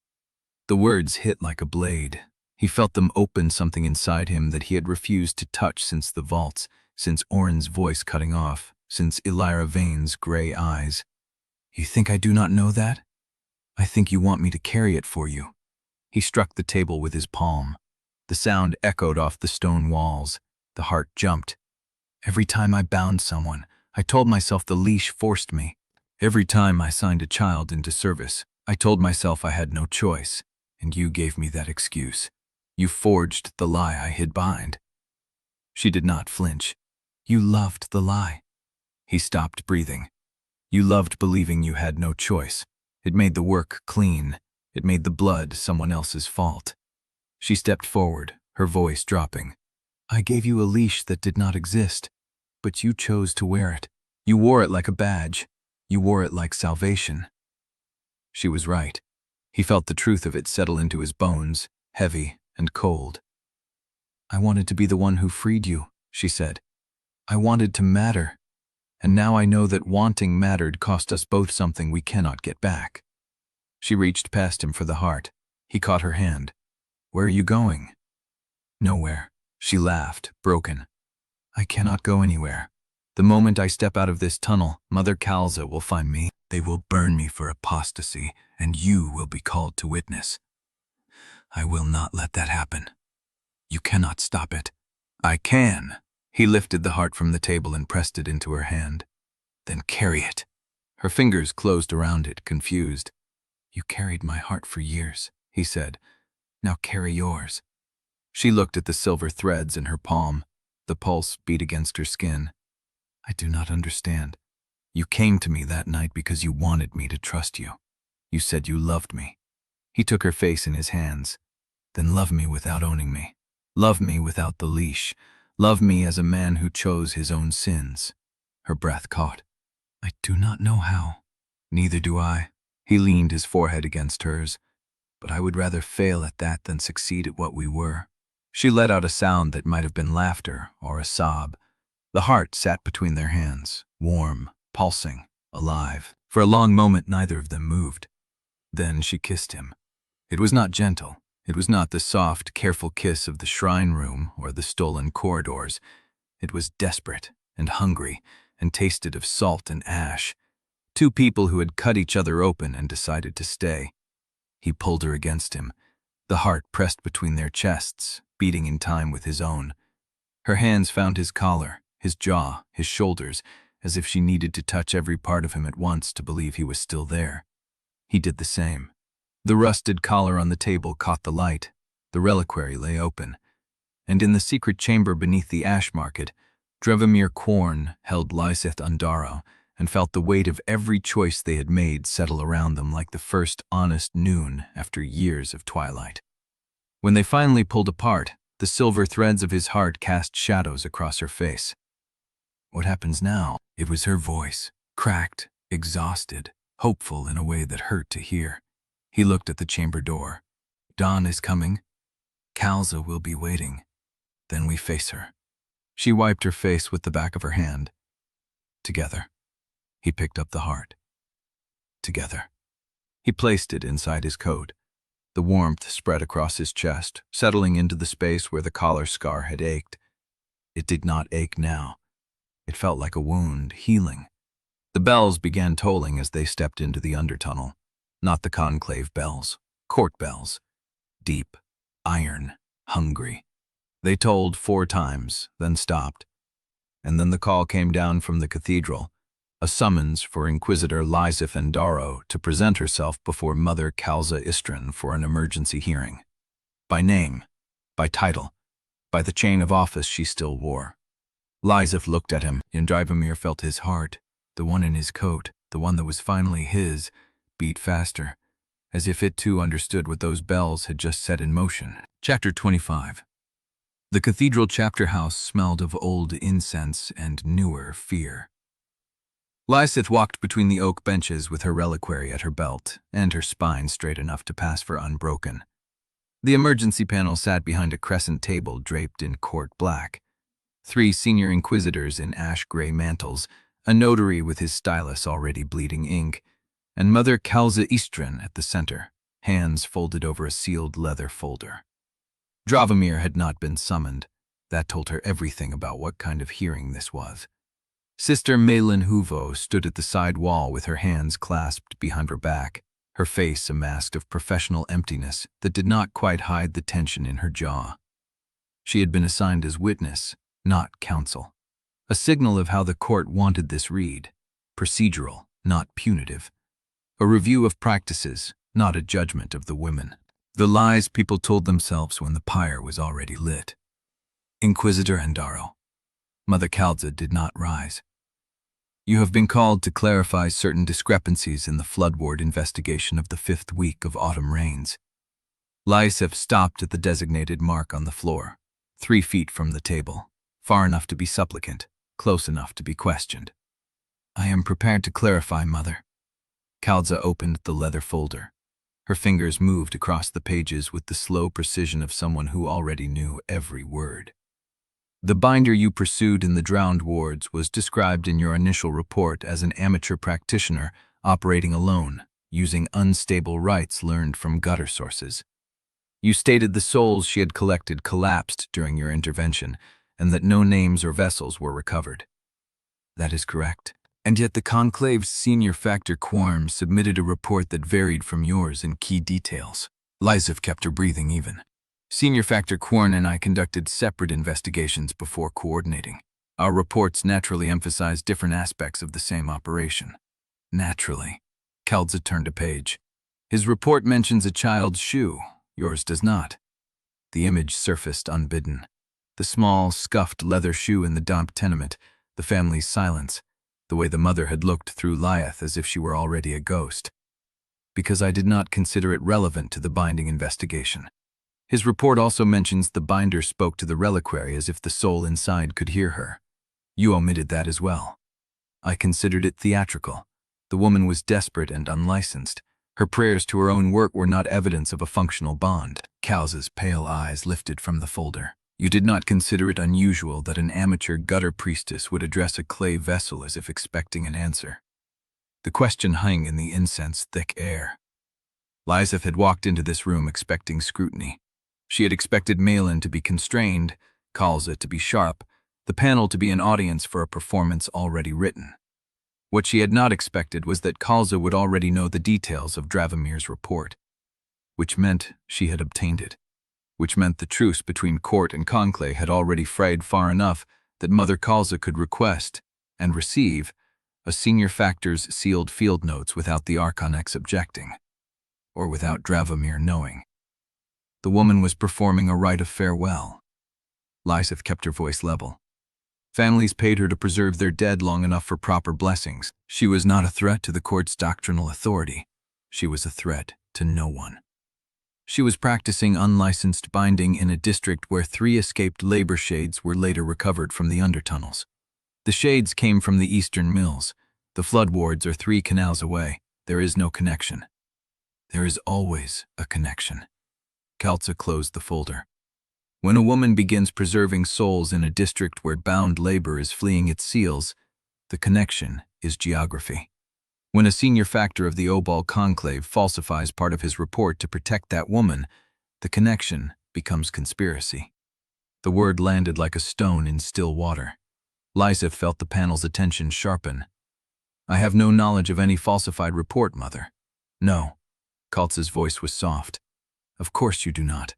The words hit like a blade. He felt them open something inside him that he had refused to touch since the vaults, since Orrin's voice cutting off, since Elira Vane's gray eyes. You think I do not know that? I think you want me to carry it for you. He struck the table with his palm. The sound echoed off the stone walls. The heart jumped. Every time I bound someone, I told myself the leash forced me. Every time I signed a child into service, I told myself I had no choice, and you gave me that excuse. You forged the lie I hid behind. She did not flinch. You loved the lie. He stopped breathing. You loved believing you had no choice. It made the work clean. It made the blood someone else's fault. She stepped forward, her voice dropping. I gave you a leash that did not exist, but you chose to wear it. You wore it like a badge. You wore it like salvation. She was right. He felt the truth of it settle into his bones, heavy and cold. I wanted to be the one who freed you, she said. I wanted to matter. And now I know that wanting mattered cost us both something we cannot get back. She reached past him for the heart. He caught her hand. Where are you going? Nowhere. She laughed, broken. I cannot go anywhere. The moment I step out of this tunnel, Mother Kalza will find me. They will burn me for apostasy, and you will be called to witness. I will not let that happen. You cannot stop it. I can. He lifted the heart from the table and pressed it into her hand. Then carry it. Her fingers closed around it, confused. You carried my heart for years, he said. Now carry yours. She looked at the silver threads in her palm. The pulse beat against her skin. I do not understand. You came to me that night because you wanted me to trust you. You said you loved me. He took her face in his hands. Then love me without owning me. Love me without the leash. Love me as a man who chose his own sins. Her breath caught. I do not know how. Neither do I. He leaned his forehead against hers. But I would rather fail at that than succeed at what we were. She let out a sound that might have been laughter or a sob. The heart sat between their hands, warm, pulsing, alive. For a long moment neither of them moved. Then she kissed him. It was not gentle. It was not the soft, careful kiss of the shrine room or the stolen corridors. It was desperate and hungry and tasted of salt and ash. Two people who had cut each other open and decided to stay. He pulled her against him. The heart pressed between their chests, beating in time with his own. Her hands found his collar, his jaw, his shoulders, as if she needed to touch every part of him at once to believe he was still there. He did the same. The rusted collar on the table caught the light. The reliquary lay open. And in the secret chamber beneath the ash market, Dravomir Quorne held Lieseth Andarro and felt the weight of every choice they had made settle around them like the first honest noon after years of twilight. When they finally pulled apart, the silver threads of his heart cast shadows across her face. What happens now? It was her voice, cracked, exhausted, hopeful in a way that hurt to hear. He looked at the chamber door. Dawn is coming. Kalza will be waiting. Then we face her. She wiped her face with the back of her hand. Together. He picked up the heart. Together. He placed it inside his coat. The warmth spread across his chest, settling into the space where the collar scar had ached. It did not ache now. It felt like a wound, healing. The bells began tolling as they stepped into the undertunnel. Not the conclave bells, court bells. Deep, iron, hungry. They tolled 4 times, then stopped. And then the call came down from the cathedral, a summons for Inquisitor Lieseth Andarro to present herself before Mother Kalza Istrin for an emergency hearing. By name, by title, by the chain of office she still wore. Lieseth looked at him, and Dravomir felt his heart, the one in his coat, the one that was finally his, beat faster, as if it too understood what those bells had just set in motion. Chapter 25. The cathedral chapter house smelled of old incense and newer fear. Lieseth walked between the oak benches with her reliquary at her belt and her spine straight enough to pass for unbroken. The emergency panel sat behind a crescent table draped in court black. 3 senior inquisitors in ash-gray mantles, a notary with his stylus already bleeding ink, and Mother Kalza Istrin at the center, hands folded over a sealed leather folder. Dravomir had not been summoned. That told her everything about what kind of hearing this was. Sister Malin Huvo stood at the side wall with her hands clasped behind her back, her face a mask of professional emptiness that did not quite hide the tension in her jaw. She had been assigned as witness, not counsel. A signal of how the court wanted this read. Procedural, not punitive. A review of practices, not a judgment of the women. The lies people told themselves when the pyre was already lit. Inquisitor Andarro. Mother Kalza did not rise. You have been called to clarify certain discrepancies in the Floodward investigation of the 5th week of autumn rains. Lieseth stopped at the designated mark on the floor, 3 feet from the table, far enough to be supplicant, close enough to be questioned. I am prepared to clarify, Mother. Kalza opened the leather folder. Her fingers moved across the pages with the slow precision of someone who already knew every word. The binder you pursued in the drowned wards was described in your initial report as an amateur practitioner operating alone, using unstable rites learned from gutter sources. You stated the souls she had collected collapsed during your intervention, and that no names or vessels were recovered. That is correct. And yet the Conclave's senior factor Quorne submitted a report that varied from yours in key details. Lieseth kept her breathing even. Senior Factor Quorne and I conducted separate investigations before coordinating. Our reports naturally emphasized different aspects of the same operation. Naturally. Kalza turned a page. His report mentions a child's shoe. Yours does not. The image surfaced unbidden. The small, scuffed leather shoe in the damp tenement, the family's silence, the way the mother had looked through Lieseth as if she were already a ghost. Because I did not consider it relevant to the binding investigation. His report also mentions the binder spoke to the reliquary as if the soul inside could hear her. You omitted that as well. I considered it theatrical. The woman was desperate and unlicensed. Her prayers to her own work were not evidence of a functional bond. Kalza's pale eyes lifted from the folder. You did not consider it unusual that an amateur gutter priestess would address a clay vessel as if expecting an answer. The question hung in the incense-thick air. Lieseth had walked into this room expecting scrutiny. She had expected Malin to be constrained, Kalza to be sharp, the panel to be an audience for a performance already written. What she had not expected was that Kalza would already know the details of Dravomir's report, which meant she had obtained it, which meant the truce between court and conclave had already frayed far enough that Mother Kalza could request and receive a senior factor's sealed field notes without the Archonex objecting, or without Dravomir knowing. The woman was performing a rite of farewell. Lieseth kept her voice level. Families paid her to preserve their dead long enough for proper blessings. She was not a threat to the court's doctrinal authority. She was a threat to no one. She was practicing unlicensed binding in a district where 3 escaped labor shades were later recovered from the undertunnels. The shades came from the eastern mills. The flood wards are 3 canals away. There is no connection. There is always a connection. Kalza closed the folder. When a woman begins preserving souls in a district where bound labor is fleeing its seals, the connection is geography. When a senior factor of the Obol conclave falsifies part of his report to protect that woman, the connection becomes conspiracy. The word landed like a stone in still water. Lieseth felt the panel's attention sharpen. "I have no knowledge of any falsified report, Mother." "No." Kalza's voice was soft. "Of course you do not."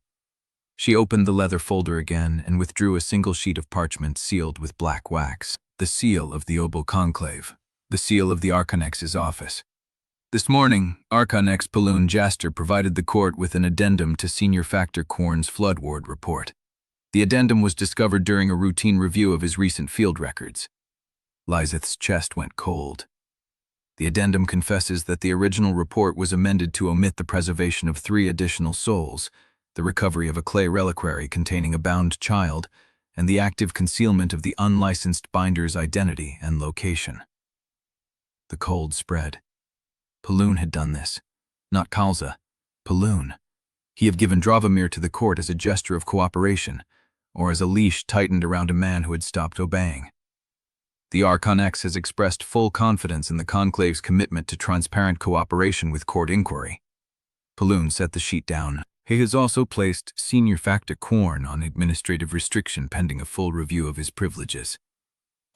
She opened the leather folder again and withdrew a single sheet of parchment sealed with black wax. The seal of the Obol conclave. The seal of the Archonex's office. This morning, Archonex Paloon Jaster provided the court with an addendum to Senior Factor Quorne's Flood Ward report. The addendum was discovered during a routine review of his recent field records. Lieseth's chest went cold. The addendum confesses that the original report was amended to omit the preservation of 3 additional souls, the recovery of a clay reliquary containing a bound child, and the active concealment of the unlicensed binder's identity and location. The cold spread. Paloon had done this. Not Kalza. Paloon. He had given Dravomir to the court as a gesture of cooperation, or as a leash tightened around a man who had stopped obeying. The Archonex has expressed full confidence in the Conclave's commitment to transparent cooperation with court inquiry. Paloon set the sheet down. He has also placed Senior Factor Quorne on administrative restriction pending a full review of his privileges.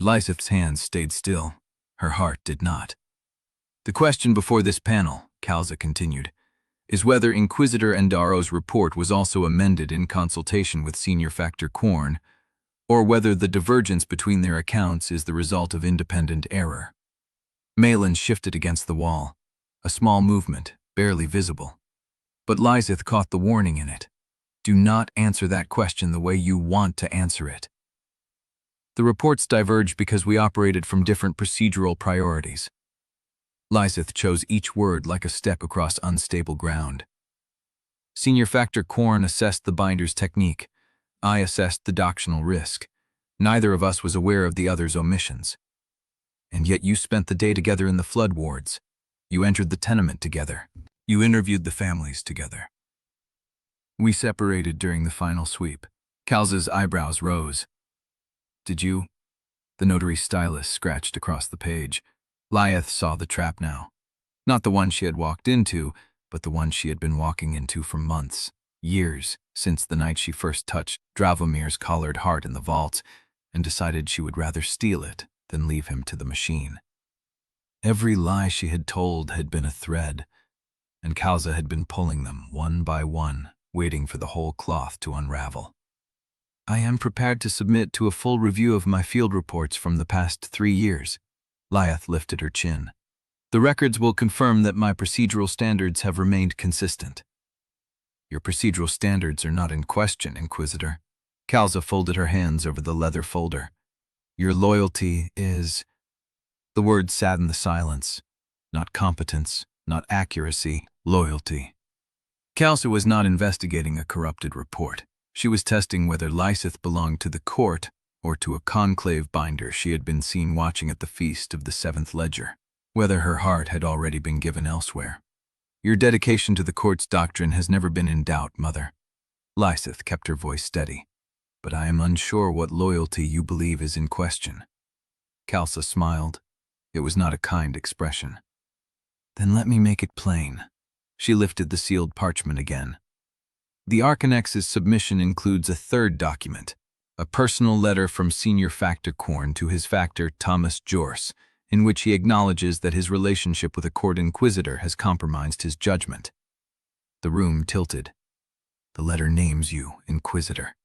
Lieseth's hands stayed still. Her heart did not. "The question before this panel," Kalza continued, "is whether Inquisitor Andarro's report was also amended in consultation with Senior Factor Quorne, or whether the divergence between their accounts is the result of independent error." Malin shifted against the wall, a small movement, barely visible. But Lieseth caught the warning in it. Do not answer that question the way you want to answer it. The reports diverged because we operated from different procedural priorities. Lieseth chose each word like a step across unstable ground. Senior Factor Quorne assessed the binder's technique. I assessed the doctrinal risk. Neither of us was aware of the other's omissions. And yet you spent the day together in the flood wards. You entered the tenement together. You interviewed the families together. We separated during the final sweep. Kalza's eyebrows rose. Did you? The notary's stylus scratched across the page. Lieseth saw the trap now. Not the one she had walked into, but the one she had been walking into for months, years, since the night she first touched Dravomir's collared heart in the vault and decided she would rather steal it than leave him to the machine. Every lie she had told had been a thread, and Kalza had been pulling them one by one, waiting for the whole cloth to unravel. I am prepared to submit to a full review of my field reports from the past 3 years. Lieseth lifted her chin. The records will confirm that my procedural standards have remained consistent. Your procedural standards are not in question, Inquisitor. Kalza folded her hands over the leather folder. Your loyalty is... The words saddened the silence. Not competence, not accuracy, loyalty. Kalza was not investigating a corrupted report. She was testing whether Lieseth belonged to the court or to a conclave binder she had been seen watching at the feast of the 7th Ledger, whether her heart had already been given elsewhere. Your dedication to the court's doctrine has never been in doubt, Mother. Lieseth kept her voice steady. But I am unsure what loyalty you believe is in question. Kalza smiled. It was not a kind expression. Then let me make it plain. She lifted the sealed parchment again. The Archonex's submission includes a 3rd document, a personal letter from Senior Factor Quorne to his factor Thomas Jorce, in which he acknowledges that his relationship with a court inquisitor has compromised his judgment. The room tilted. The letter names you, Inquisitor.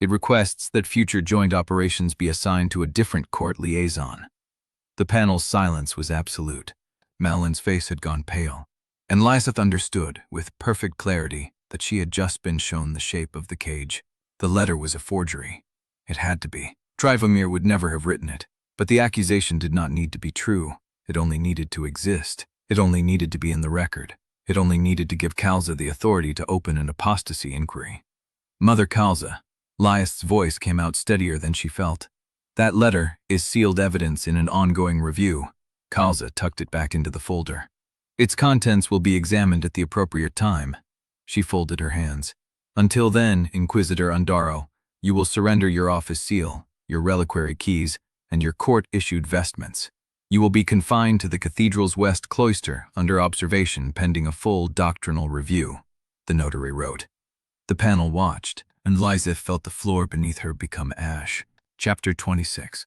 It requests that future joint operations be assigned to a different court liaison. The panel's silence was absolute. Malin's face had gone pale, and Lieseth understood, with perfect clarity, that she had just been shown the shape of the cage. The letter was a forgery. It had to be. Dravomir would never have written it, but the accusation did not need to be true. It only needed to exist. It only needed to be in the record. It only needed to give Kalza the authority to open an apostasy inquiry. Mother Kalza, Lieseth's voice came out steadier than she felt. That letter is sealed evidence in an ongoing review. Kalza tucked it back into the folder. Its contents will be examined at the appropriate time. She folded her hands. Until then, Inquisitor Andarro, you will surrender your office seal, your reliquary keys, and your court-issued vestments. You will be confined to the cathedral's west cloister under observation pending a full doctrinal review, the notary wrote. The panel watched, and Lieseth felt the floor beneath her become ash. Chapter 26.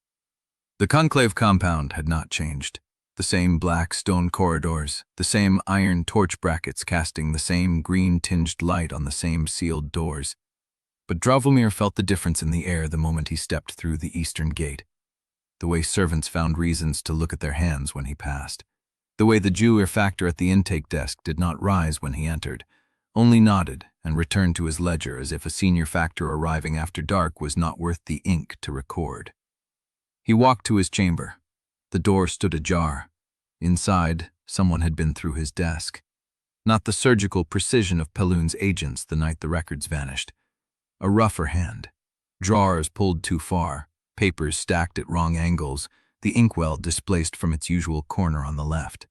The conclave compound had not changed. The same black stone corridors, the same iron torch brackets casting the same green-tinged light on the same sealed doors. But Dravomir felt the difference in the air the moment he stepped through the eastern gate. The way servants found reasons to look at their hands when he passed. The way the jeweler factor at the intake desk did not rise when he entered, only nodded and returned to his ledger as if a senior factor arriving after dark was not worth the ink to record. He walked to his chamber. The door stood ajar. Inside, someone had been through his desk. Not the surgical precision of Peloon's agents the night the records vanished. A rougher hand. Drawers pulled too far, papers stacked at wrong angles, the inkwell displaced from its usual corner on the left.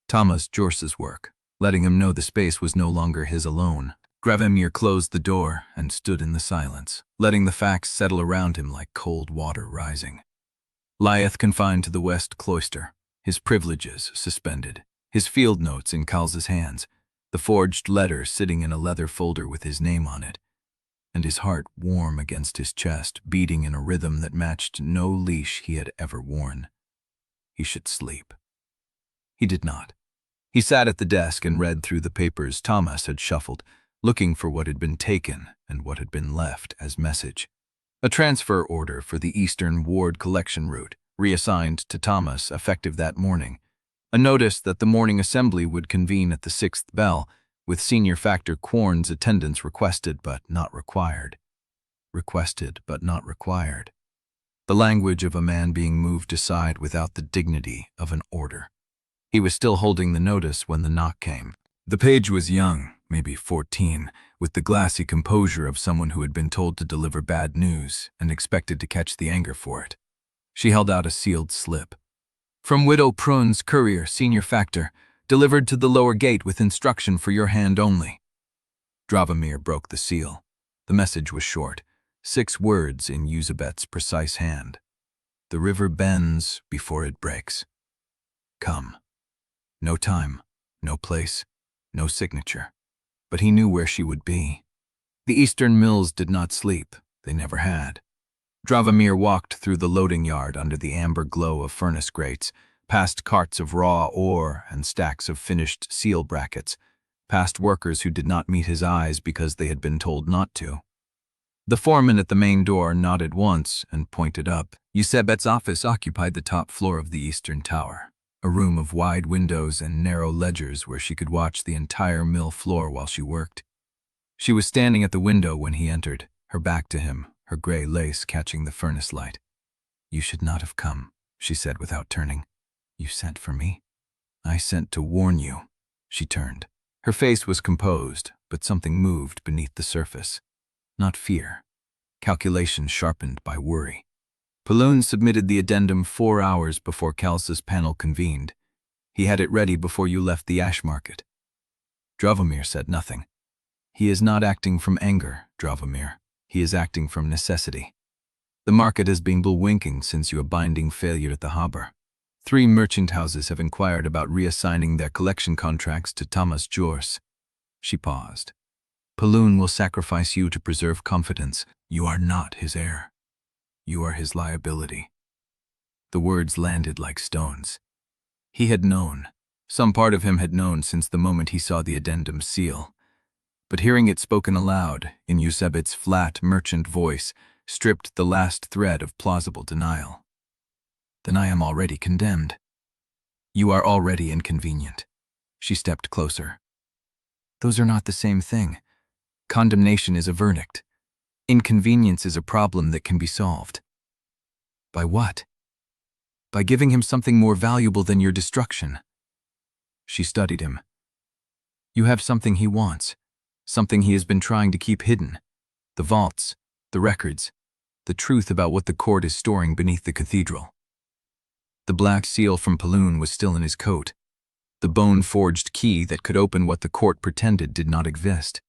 Thomas Jorce's work, letting him know the space was no longer his alone. Dravomir closed the door and stood in the silence, letting the facts settle around him like cold water rising. Lieseth confined to the west cloister, his privileges suspended, his field notes in Kalza's hands, the forged letter sitting in a leather folder with his name on it, and his heart warm against his chest, beating in a rhythm that matched no leash he had ever worn. He should sleep. He did not. He sat at the desk and read through the papers Thomas had shuffled, looking for what had been taken and what had been left as message. A transfer order for the Eastern Ward collection route, reassigned to Thomas effective that morning. A notice that the morning assembly would convene at the 6th bell, with Senior Factor Quorne's attendance requested but not required. Requested but not required. The language of a man being moved aside without the dignity of an order. He was still holding the notice when the knock came. The page was young, maybe 14, with the glassy composure of someone who had been told to deliver bad news and expected to catch the anger for it. She held out a sealed slip. From Widow Prune's courier, Senior Factor, delivered to the lower gate with instruction for your hand only. Dravomir broke the seal. The message was short, 6 words in Eusebet's precise hand. The river bends before it breaks. Come. No time, no place, no signature. But he knew where she would be. The Eastern Mills did not sleep. They never had. Dravomir walked through the loading yard under the amber glow of furnace grates, past carts of raw ore and stacks of finished seal brackets, past workers who did not meet his eyes because they had been told not to. The foreman at the main door nodded once and pointed up. Eusebet's office occupied the top floor of the eastern tower, a room of wide windows and narrow ledgers where she could watch the entire mill floor while she worked. She was standing at the window when he entered, her back to him, her gray lace catching the furnace light. You should not have come, she said without turning. You sent for me? I sent to warn you. She turned. Her face was composed, but something moved beneath the surface. Not fear. Calculation sharpened by worry. Peloon submitted the addendum 4 hours before Kalza's panel convened. He had it ready before you left the ash market. Dravomir said nothing. He is not acting from anger, Dravomir. He is acting from necessity. The market has been bullwinking since your binding failure at the harbor. 3 merchant houses have inquired about reassigning their collection contracts to Thomas Jorce. She paused. Peloon will sacrifice you to preserve confidence. You are not his heir. You are his liability. The words landed like stones. He had known. Some part of him had known since the moment he saw the addendum seal. But hearing it spoken aloud, in Eusebet's flat merchant voice, stripped the last thread of plausible denial. Then I am already condemned. You are already inconvenient. She stepped closer. Those are not the same thing. Condemnation is a verdict. Inconvenience is a problem that can be solved. By what? By giving him something more valuable than your destruction. She studied him. You have something he wants, something he has been trying to keep hidden. The vaults, the records, the truth about what the court is storing beneath the cathedral. The black seal from Paloon was still in his coat, the bone-forged key that could open what the court pretended did not exist.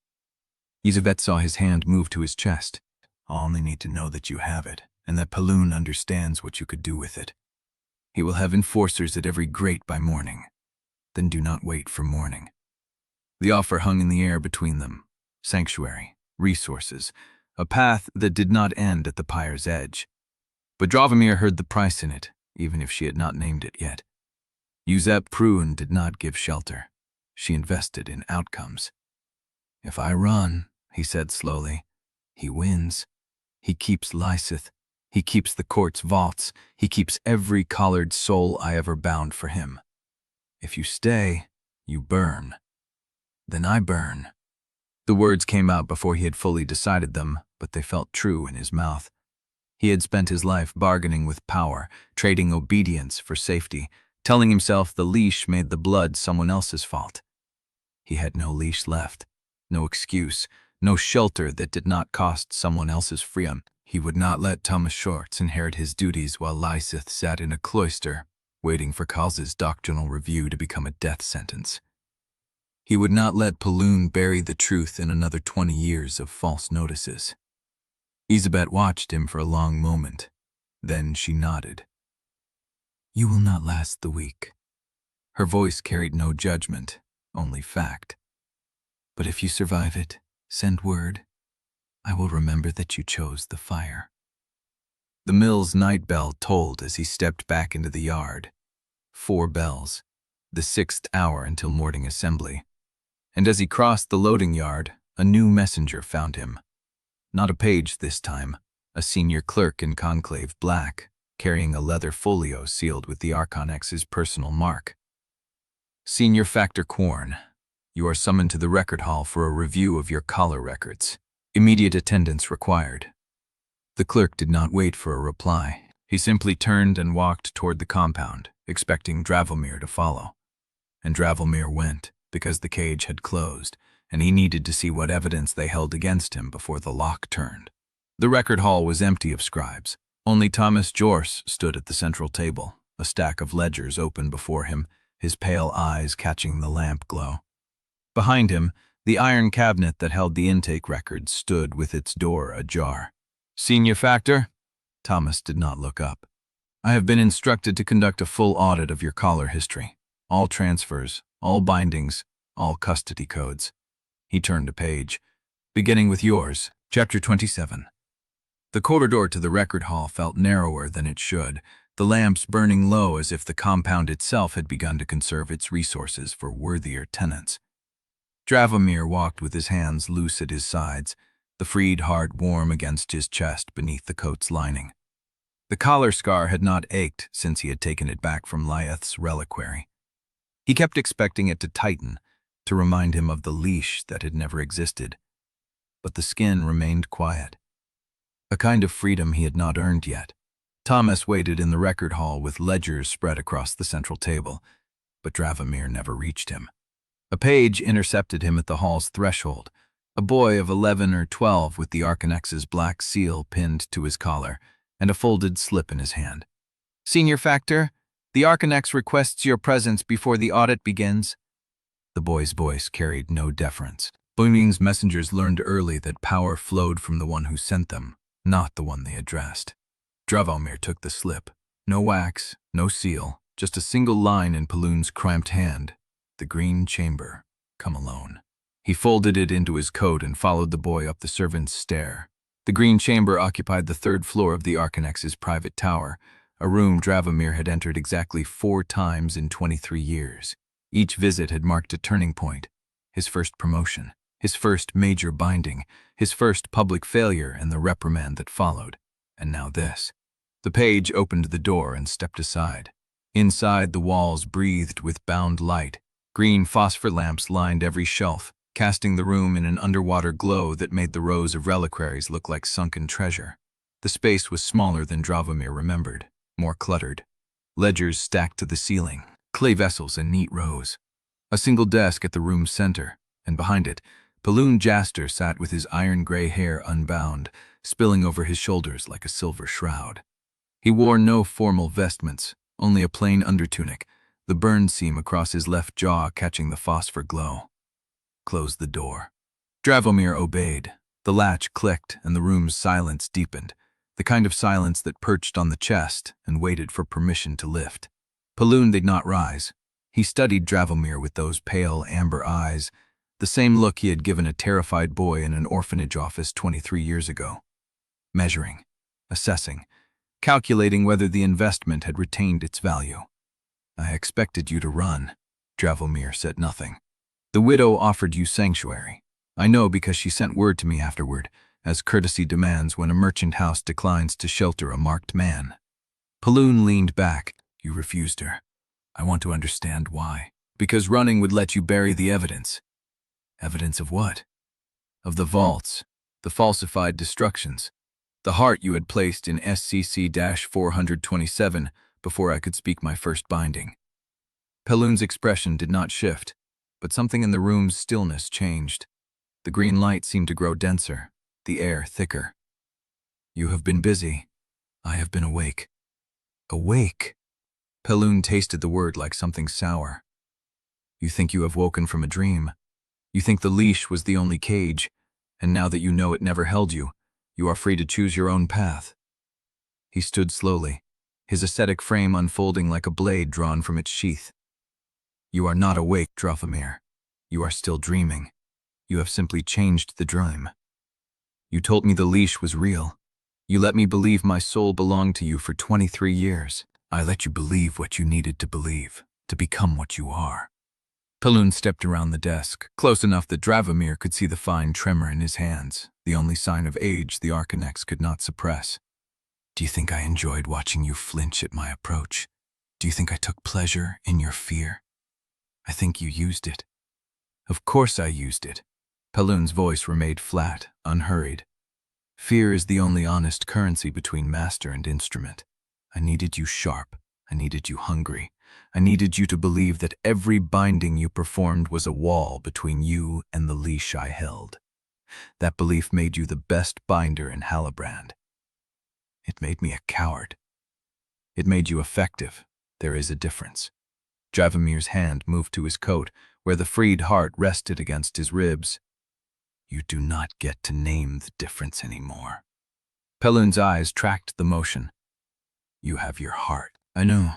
Lieseth saw his hand move to his chest. I only need to know that you have it, and that Paloon understands what you could do with it. He will have enforcers at every grate by morning. Then do not wait for morning. The offer hung in the air between them. Sanctuary, resources, a path that did not end at the pyre's edge. But Dravomir heard the price in it, even if she had not named it yet. Lieseth Quorne did not give shelter. She invested in outcomes. If I run, he said slowly, he wins. He keeps Lieseth. He keeps the court's vaults. He keeps every collared soul I ever bound for him. If you stay, you burn. Then I burn. The words came out before he had fully decided them, but they felt true in his mouth. He had spent his life bargaining with power, trading obedience for safety, telling himself the leash made the blood someone else's fault. He had no leash left, no excuse, no shelter that did not cost someone else's freedom. He would not let Thomas Shorts inherit his duties while Lieseth sat in a cloister, waiting for Kalz's doctrinal review to become a death sentence. He would not let Paloon bury the truth in another 20 years of false notices. Lieseth watched him for a long moment. Then she nodded. You will not last the week. Her voice carried no judgment, only fact. But if you survive it, send word. I will remember that you chose the fire. The mill's night bell tolled as he stepped back into the yard. 4 bells, the 6th hour until morning assembly. And as he crossed the loading yard, a new messenger found him. Not a page this time, a senior clerk in conclave black, carrying a leather folio sealed with the Archonex's personal mark. Senior Factor Quorne, you are summoned to the record hall for a review of your collar records. Immediate attendance required. The clerk did not wait for a reply. He simply turned and walked toward the compound, expecting Dravomir to follow. And Dravomir went, because the cage had closed, and he needed to see what evidence they held against him before the lock turned. The record hall was empty of scribes. Only Thomas Jorce stood at the central table, a stack of ledgers open before him, his pale eyes catching the lamp glow. Behind him, the iron cabinet that held the intake records stood with its door ajar. Senior Factor? Thomas did not look up. I have been instructed to conduct a full audit of your collar history. All transfers, all bindings, all custody codes. He turned a page. Beginning with yours, Chapter 27. The corridor to the record hall felt narrower than it should, the lamps burning low as if the compound itself had begun to conserve its resources for worthier tenants. Dravomir walked with his hands loose at his sides, the freed heart warm against his chest beneath the coat's lining. The collar scar had not ached since he had taken it back from Lieseth's Reliquary. He kept expecting it to tighten, to remind him of the leash that had never existed. But the skin remained quiet. A kind of freedom he had not earned yet. Thomas waited in the record hall with ledgers spread across the central table, but Dravomir never reached him. A page intercepted him at the hall's threshold, a boy of 11 or 12 with the Archonex's black seal pinned to his collar and a folded slip in his hand. Senior Factor, the Archonex requests your presence before the audit begins. The boy's voice carried no deference. Booning's messengers learned early that power flowed from the one who sent them, not the one they addressed. Dravomir took the slip. No wax, no seal, just a single line in Paloon's cramped hand. The green chamber, come alone. He folded it into his coat and followed the boy up the servant's stair. The green chamber occupied the 3rd floor of the Archonex's private tower, a room Dravomir had entered exactly 4 times in 23 years. Each visit had marked a turning point, his first promotion, his first major binding, his first public failure and the reprimand that followed. And now this. The page opened the door and stepped aside. Inside, the walls breathed with bound light. Green phosphor lamps lined every shelf, casting the room in an underwater glow that made the rows of reliquaries look like sunken treasure. The space was smaller than Dravomir remembered, more cluttered. Ledgers stacked to the ceiling, clay vessels in neat rows. A single desk at the room's center, and behind it, Paloon Jaster sat with his iron-gray hair unbound, spilling over his shoulders like a silver shroud. He wore no formal vestments, only a plain undertunic, the burn seam across his left jaw catching the phosphor glow. Close the door. Dravomir obeyed. The latch clicked and the room's silence deepened, the kind of silence that perched on the chest and waited for permission to lift. Paloon did not rise. He studied Dravomir with those pale, amber eyes, the same look he had given a terrified boy in an orphanage office 23 years ago. Measuring, assessing, calculating whether the investment had retained its value. "I expected you to run." Dravomir said nothing. "The widow offered you sanctuary. I know because she sent word to me afterward, as courtesy demands when a merchant house declines to shelter a marked man." Paloon leaned back. "You refused her. I want to understand why." "Because running would let you bury the evidence." "Evidence of what?" "Of the vaults, the falsified destructions, the heart you had placed in SCC-427 before I could speak my first binding." Paloon's expression did not shift, but something in the room's stillness changed. The green light seemed to grow denser, the air thicker. "You have been busy. I have been awake." "Awake?" Paloon tasted the word like something sour. "You think you have woken from a dream. You think the leash was the only cage, and now that you know it never held you, you are free to choose your own path." He stood slowly, his ascetic frame unfolding like a blade drawn from its sheath. "You are not awake, Dravomir. You are still dreaming. You have simply changed the dream. You told me the leash was real. You let me believe my soul belonged to you for 23 years. I let you believe what you needed to believe, to become what you are." Paloon stepped around the desk, close enough that Dravomir could see the fine tremor in his hands, the only sign of age the Archonex could not suppress. "Do you think I enjoyed watching you flinch at my approach? Do you think I took pleasure in your fear? I think you used it." "Of course I used it." Paloon's voice remained flat, unhurried. "Fear is the only honest currency between master and instrument. I needed you sharp. I needed you hungry. I needed you to believe that every binding you performed was a wall between you and the leash I held. That belief made you the best binder in Halibrand. It made me a coward. It made you effective. There is a difference." Dravomir's hand moved to his coat, where the freed heart rested against his ribs. "You do not get to name the difference anymore." Paloon's eyes tracked the motion. "You have your heart." "I know.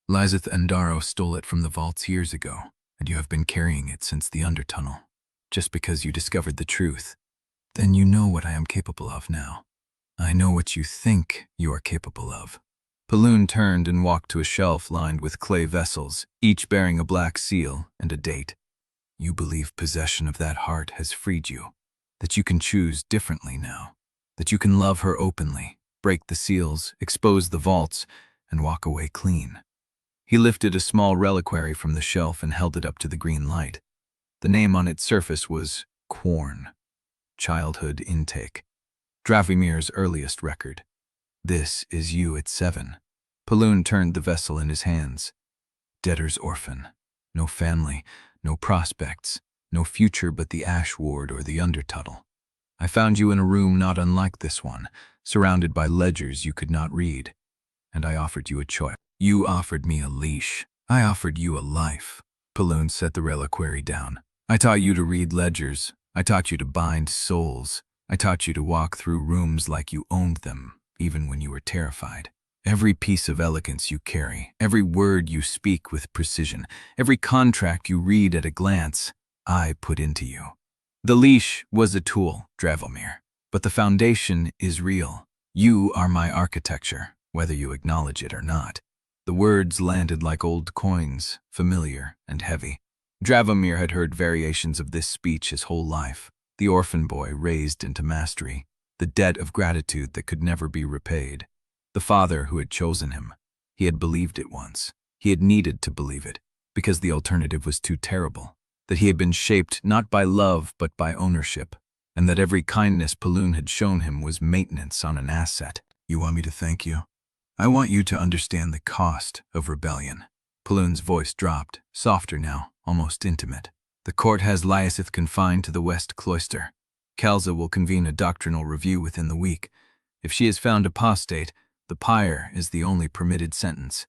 Lieseth Andarro stole it from the vaults years ago, and you have been carrying it since the Undertunnel. Just because you discovered the truth, then you know what I am capable of now. I know what you think you are capable of." Paloon turned and walked to a shelf lined with clay vessels, each bearing a black seal and a date. "You believe possession of that heart has freed you, that you can choose differently now, that you can love her openly, break the seals, expose the vaults, and walk away clean." He lifted a small reliquary from the shelf and held it up to the green light. The name on its surface was Quorne, childhood intake, Dravomir's earliest record. "This is you at 7. Paloon turned the vessel in his hands. "Debtor's orphan. No family, no prospects, no future but the Ash Ward or the Undertunnel. I found you in a room not unlike this one, surrounded by ledgers you could not read, and I offered you a choice. You offered me a leash. I offered you a life." Paloon set the reliquary down. "I taught you to read ledgers. I taught you to bind souls. I taught you to walk through rooms like you owned them, even when you were terrified. Every piece of elegance you carry, every word you speak with precision, every contract you read at a glance, I put into you. The leash was a tool, Dravomir, but the foundation is real. You are my architecture, whether you acknowledge it or not." The words landed like old coins, familiar and heavy. Dravomir had heard variations of this speech his whole life. The orphan boy raised into mastery, the debt of gratitude that could never be repaid. The father who had chosen him. He had believed it once. He had needed to believe it, because the alternative was too terrible. That he had been shaped not by love but by ownership, and that every kindness Paloon had shown him was maintenance on an asset. "You want me to thank you? I want you to understand the cost of rebellion." Paloon's voice dropped, softer now, almost intimate. The court has Lieseth confined to the West Cloister. Kalza will convene a doctrinal review within the week. If she is found apostate, the pyre is the only permitted sentence.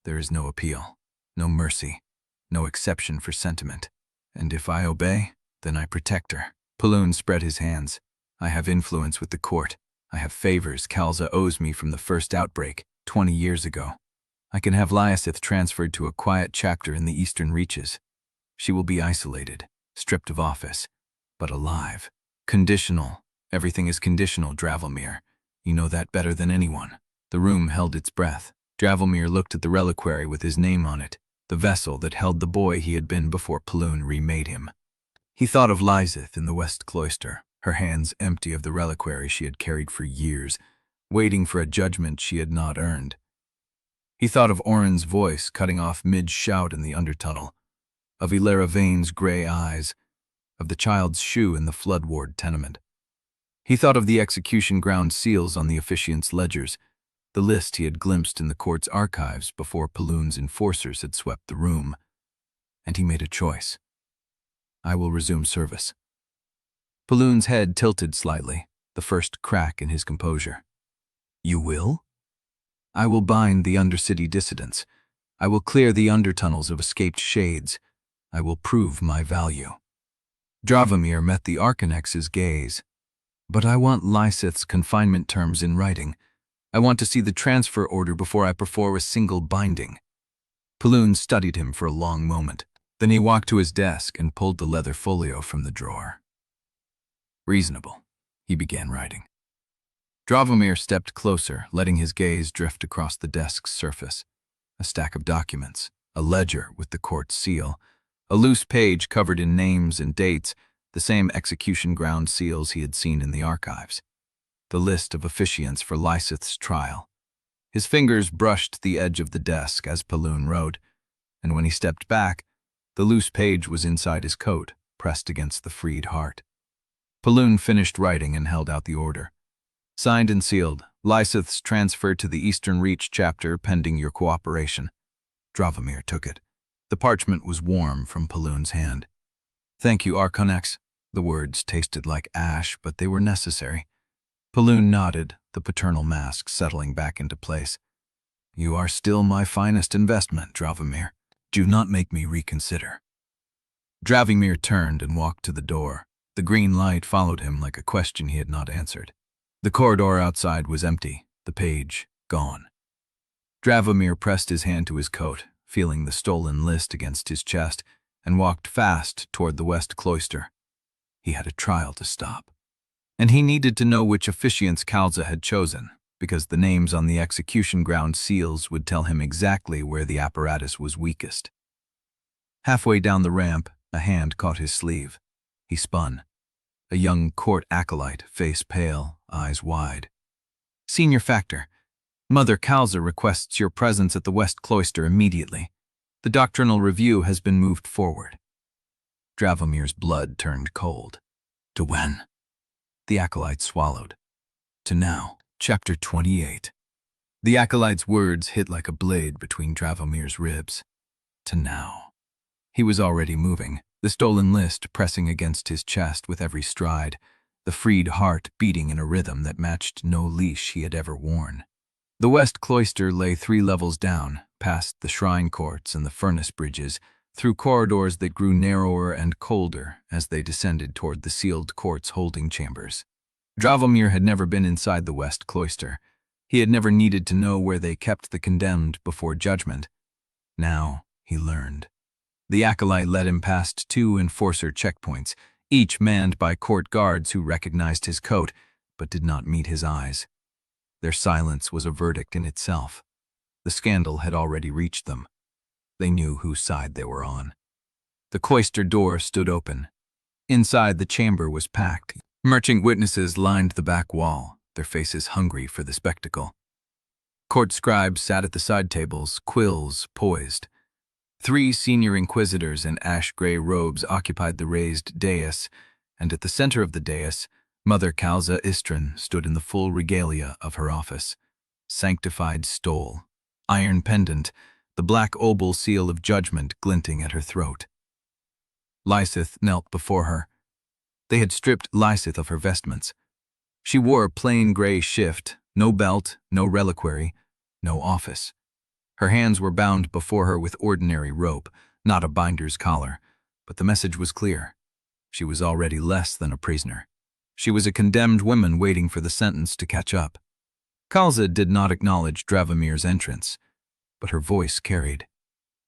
There is no appeal, no mercy, no exception for sentiment. And if I obey, then I protect her. Paloon spread his hands. I have influence with the court. I have favors Kalza owes me from the first outbreak, 20 years ago. I can have Lieseth transferred to a quiet chapter in the eastern reaches. She will be isolated, stripped of office, but alive. Conditional. Everything is conditional, Dravomir. You know that better than anyone. The room held its breath. Dravomir looked at the reliquary with his name on it, the vessel that held the boy he had been before Paloon remade him. He thought of Lieseth in the West Cloister, her hands empty of the reliquary she had carried for years, waiting for a judgment she had not earned. He thought of Orrin's voice cutting off mid-shout in the undertunnel, of Ilera Vane's gray eyes, of the child's shoe in the flood ward tenement. He thought of the execution ground seals on the officiant's ledgers, the list he had glimpsed in the court's archives before Paloon's enforcers had swept the room. And he made a choice. I will resume service. Paloon's head tilted slightly, the first crack in his composure. You will? I will bind the Undercity dissidents. I will clear the undertunnels of escaped shades. I will prove my value. Dravomir met the Archonex's gaze. But I want Lieseth's confinement terms in writing. I want to see the transfer order before I perform a single binding. Paloon studied him for a long moment. Then he walked to his desk and pulled the leather folio from the drawer. Reasonable. He began writing. Dravomir stepped closer, letting his gaze drift across the desk's surface. A stack of documents, a ledger with the court seal, a loose page covered in names and dates, the same execution ground seals he had seen in the archives. The list of officiants for Lieseth's trial. His fingers brushed the edge of the desk as Paloon wrote, and when he stepped back, the loose page was inside his coat, pressed against the freed heart. Paloon finished writing and held out the order. Signed and sealed, Lieseth's transfer to the Eastern Reach chapter pending your cooperation. Dravomir took it. The parchment was warm from Paloon's hand. Thank you, Archonex. The words tasted like ash, but they were necessary. Paloon nodded, the paternal mask settling back into place. You are still my finest investment, Dravomir. Do not make me reconsider. Dravomir turned and walked to the door. The green light followed him like a question he had not answered. The corridor outside was empty, the page gone. Dravomir pressed his hand to his coat, feeling the stolen list against his chest, and walked fast toward the West Cloister. He had a trial to stop. And he needed to know which officiants Kalza had chosen, because the names on the execution ground seals would tell him exactly where the apparatus was weakest. Halfway down the ramp, a hand caught his sleeve. He spun. A young court acolyte, face pale, eyes wide. Senior Factor, Mother Kalza requests your presence at the West Cloister immediately. The doctrinal review has been moved forward. Dravomir's blood turned cold. To when? The acolyte swallowed. To now. Chapter 28. The acolyte's words hit like a blade between Dravomir's ribs. To now. He was already moving, the stolen list pressing against his chest with every stride, the freed heart beating in a rhythm that matched no leash he had ever worn. The West Cloister lay 3 levels down, past the shrine courts and the furnace bridges, through corridors that grew narrower and colder as they descended toward the sealed court's holding chambers. Dravomir had never been inside the West Cloister. He had never needed to know where they kept the condemned before judgment. Now he learned. The acolyte led him past 2 enforcer checkpoints, each manned by court guards who recognized his coat, but did not meet his eyes. Their silence was a verdict in itself. The scandal had already reached them. They knew whose side they were on. The cloister door stood open. Inside, the chamber was packed. Marching witnesses lined the back wall, their faces hungry for the spectacle. Court scribes sat at the side tables, quills poised. 3 senior inquisitors in ash-gray robes occupied the raised dais, and at the center of the dais, Mother Kalza Istrin stood in the full regalia of her office. Sanctified stole, iron pendant, the black obol seal of judgment glinting at her throat. Lieseth knelt before her. They had stripped Lieseth of her vestments. She wore a plain gray shift, no belt, no reliquary, no office. Her hands were bound before her with ordinary rope, not a binder's collar, but the message was clear. She was already less than a prisoner. She was a condemned woman waiting for the sentence to catch up. Kalza did not acknowledge Dravomir's entrance, but her voice carried.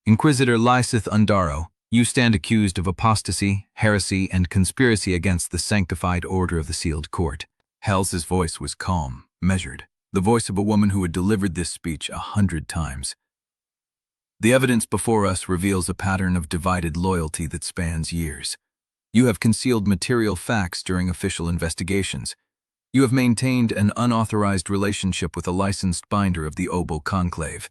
Inquisitor Lieseth Andarro, you stand accused of apostasy, heresy, and conspiracy against the sanctified order of the sealed court. Hal's voice was calm, measured, the voice of a woman who had delivered this speech 100 times. The evidence before us reveals a pattern of divided loyalty that spans years. You have concealed material facts during official investigations. You have maintained an unauthorized relationship with a licensed binder of the Obol Conclave.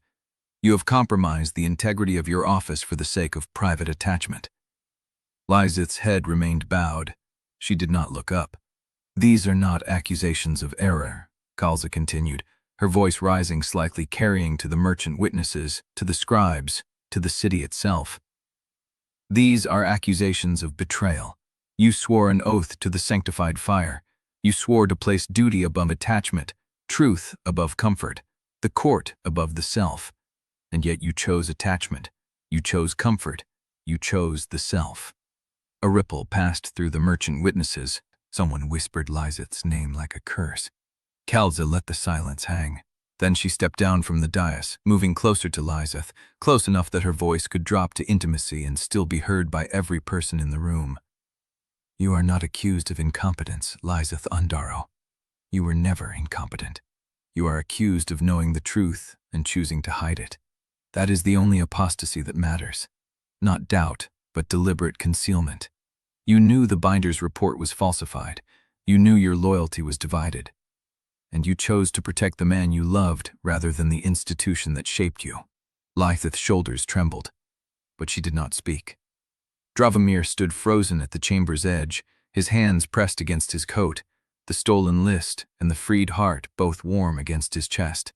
You have compromised the integrity of your office for the sake of private attachment. Lieseth's head remained bowed. She did not look up. These are not accusations of error, Kalza continued, her voice rising slightly, carrying to the merchant witnesses, to the scribes, to the city itself. These are accusations of betrayal. You swore an oath to the sanctified fire. You swore to place duty above attachment, truth above comfort, the court above the self. And yet you chose attachment, you chose comfort, you chose the self. A ripple passed through the merchant witnesses. Someone whispered Lieseth's name like a curse. Kalza let the silence hang. Then she stepped down from the dais, moving closer to Lieseth, close enough that her voice could drop to intimacy and still be heard by every person in the room. You are not accused of incompetence, Lieseth Andarro. You were never incompetent. You are accused of knowing the truth and choosing to hide it. That is the only apostasy that matters. Not doubt, but deliberate concealment. You knew the binder's report was falsified. You knew your loyalty was divided. And you chose to protect the man you loved rather than the institution that shaped you. Lieseth's shoulders trembled, but she did not speak. Dravomir stood frozen at the chamber's edge, his hands pressed against his coat, the stolen list and the freed heart both warm against his chest.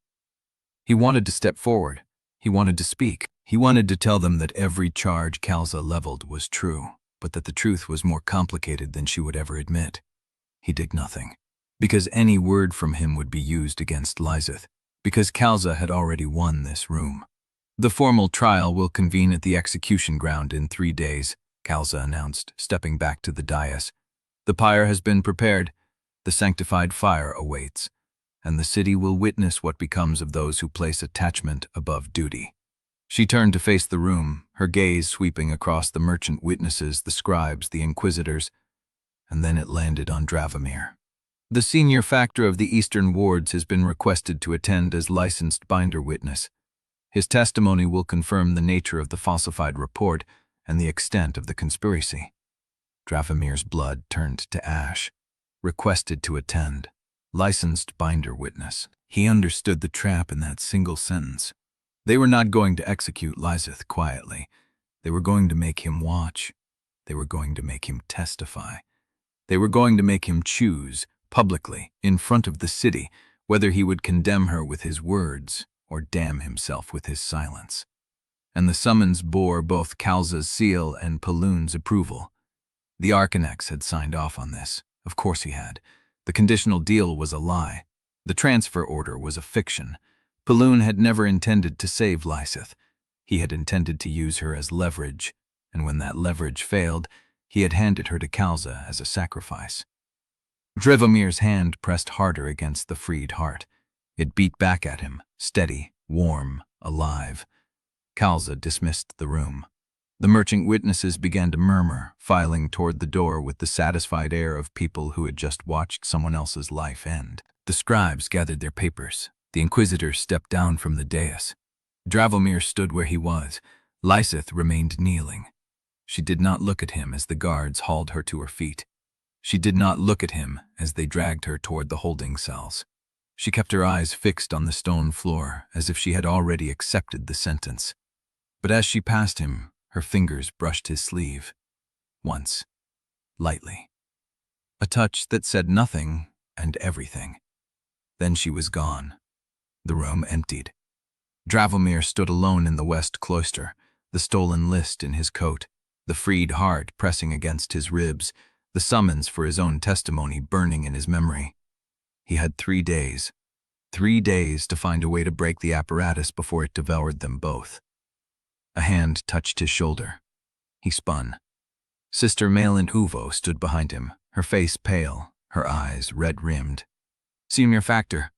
He wanted to step forward. He wanted to speak. He wanted to tell them that every charge Kalza leveled was true, but that the truth was more complicated than she would ever admit. He did nothing, because any word from him would be used against Lieseth, because Kalza had already won this room. The formal trial will convene at the execution ground in 3 days, Kalza announced, stepping back to the dais. The pyre has been prepared. The sanctified fire awaits, and the city will witness what becomes of those who place attachment above duty. She turned to face the room, her gaze sweeping across the merchant witnesses, the scribes, the inquisitors, and then it landed on Dravomir. The senior factor of the Eastern Wards has been requested to attend as licensed binder witness. His testimony will confirm the nature of the falsified report and the extent of the conspiracy. Dravomir's blood turned to ash. Requested to attend. Licensed binder witness. He understood the trap in that single sentence. They were not going to execute Lieseth quietly. They were going to make him watch. They were going to make him testify. They were going to make him choose, publicly, in front of the city, whether he would condemn her with his words or damn himself with his silence. And the summons bore both Kalza's seal and Paloon's approval. The Archonex had signed off on this. Of course he had. The conditional deal was a lie. The transfer order was a fiction. Paloon had never intended to save Lieseth. He had intended to use her as leverage, and when that leverage failed, he had handed her to Kalza as a sacrifice. Dravomir's hand pressed harder against the freed heart. It beat back at him, steady, warm, alive. Kalza dismissed the room. The merchant witnesses began to murmur, filing toward the door with the satisfied air of people who had just watched someone else's life end. The scribes gathered their papers. The inquisitors stepped down from the dais. Dravomir stood where he was. Lieseth remained kneeling. She did not look at him as the guards hauled her to her feet. She did not look at him as they dragged her toward the holding cells. She kept her eyes fixed on the stone floor, as if she had already accepted the sentence. But as she passed him, her fingers brushed his sleeve. Once. Lightly. A touch that said nothing and everything. Then she was gone. The room emptied. Dravomir stood alone in the west cloister, the stolen list in his coat, the freed heart pressing against his ribs, the summons for his own testimony burning in his memory. He had 3 days. 3 days to find a way to break the apparatus before it devoured them both. A hand touched his shoulder. He spun. Sister Malin Uvo stood behind him, her face pale, her eyes red-rimmed. "Senior Factor,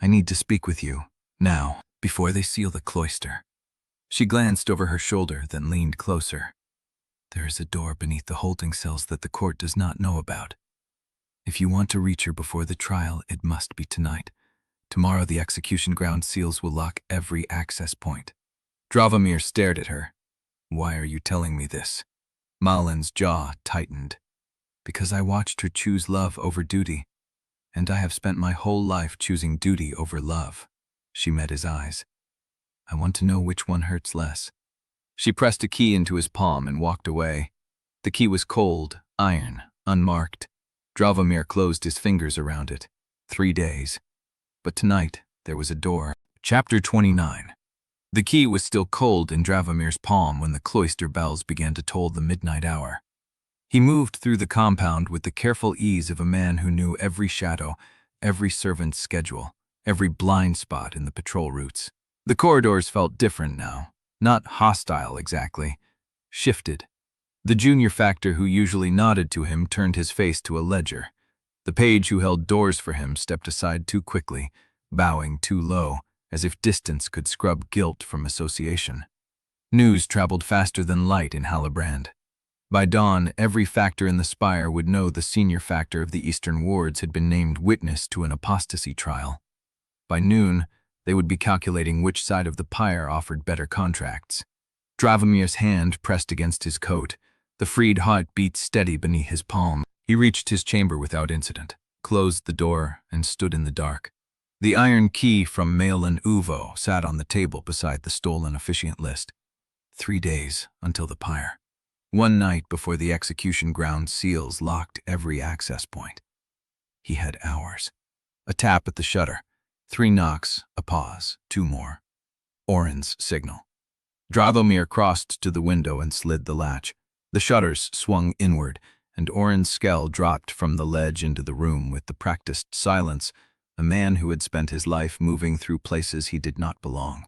I need to speak with you, now, before they seal the cloister." She glanced over her shoulder, then leaned closer. "There is a door beneath the holding cells that the court does not know about. If you want to reach her before the trial, it must be tonight. Tomorrow the execution ground seals will lock every access point." Dravomir stared at her. "Why are you telling me this?" Malin's jaw tightened. "Because I watched her choose love over duty, and I have spent my whole life choosing duty over love." She met his eyes. "I want to know which one hurts less." She pressed a key into his palm and walked away. The key was cold, iron, unmarked. Dravomir closed his fingers around it. 3 days. But tonight, there was a door. Chapter 29. The key was still cold in Dravomir's palm when the cloister bells began to toll the midnight hour. He moved through the compound with the careful ease of a man who knew every shadow, every servant's schedule, every blind spot in the patrol routes. The corridors felt different now. Not hostile exactly. Shifted. The junior factor who usually nodded to him turned his face to a ledger. The page who held doors for him stepped aside too quickly, bowing too low, as if distance could scrub guilt from association. News traveled faster than light in Halibrand. By dawn, every factor in the spire would know the senior factor of the eastern wards had been named witness to an apostasy trial. By noon, they would be calculating which side of the pyre offered better contracts. Dravomir's hand pressed against his coat. The freed heart beat steady beneath his palm. He reached his chamber without incident, closed the door, and stood in the dark. The iron key from Malin Uvo sat on the table beside the stolen officiant list. 3 days until the pyre. 1 night before the execution ground seals locked every access point. He had hours. A tap at the shutter. 3 knocks, a pause, 2 more. Orrin's signal. Dravomir crossed to the window and slid the latch. The shutters swung inward, and Orrin's skull dropped from the ledge into the room with the practiced silence, a man who had spent his life moving through places he did not belong.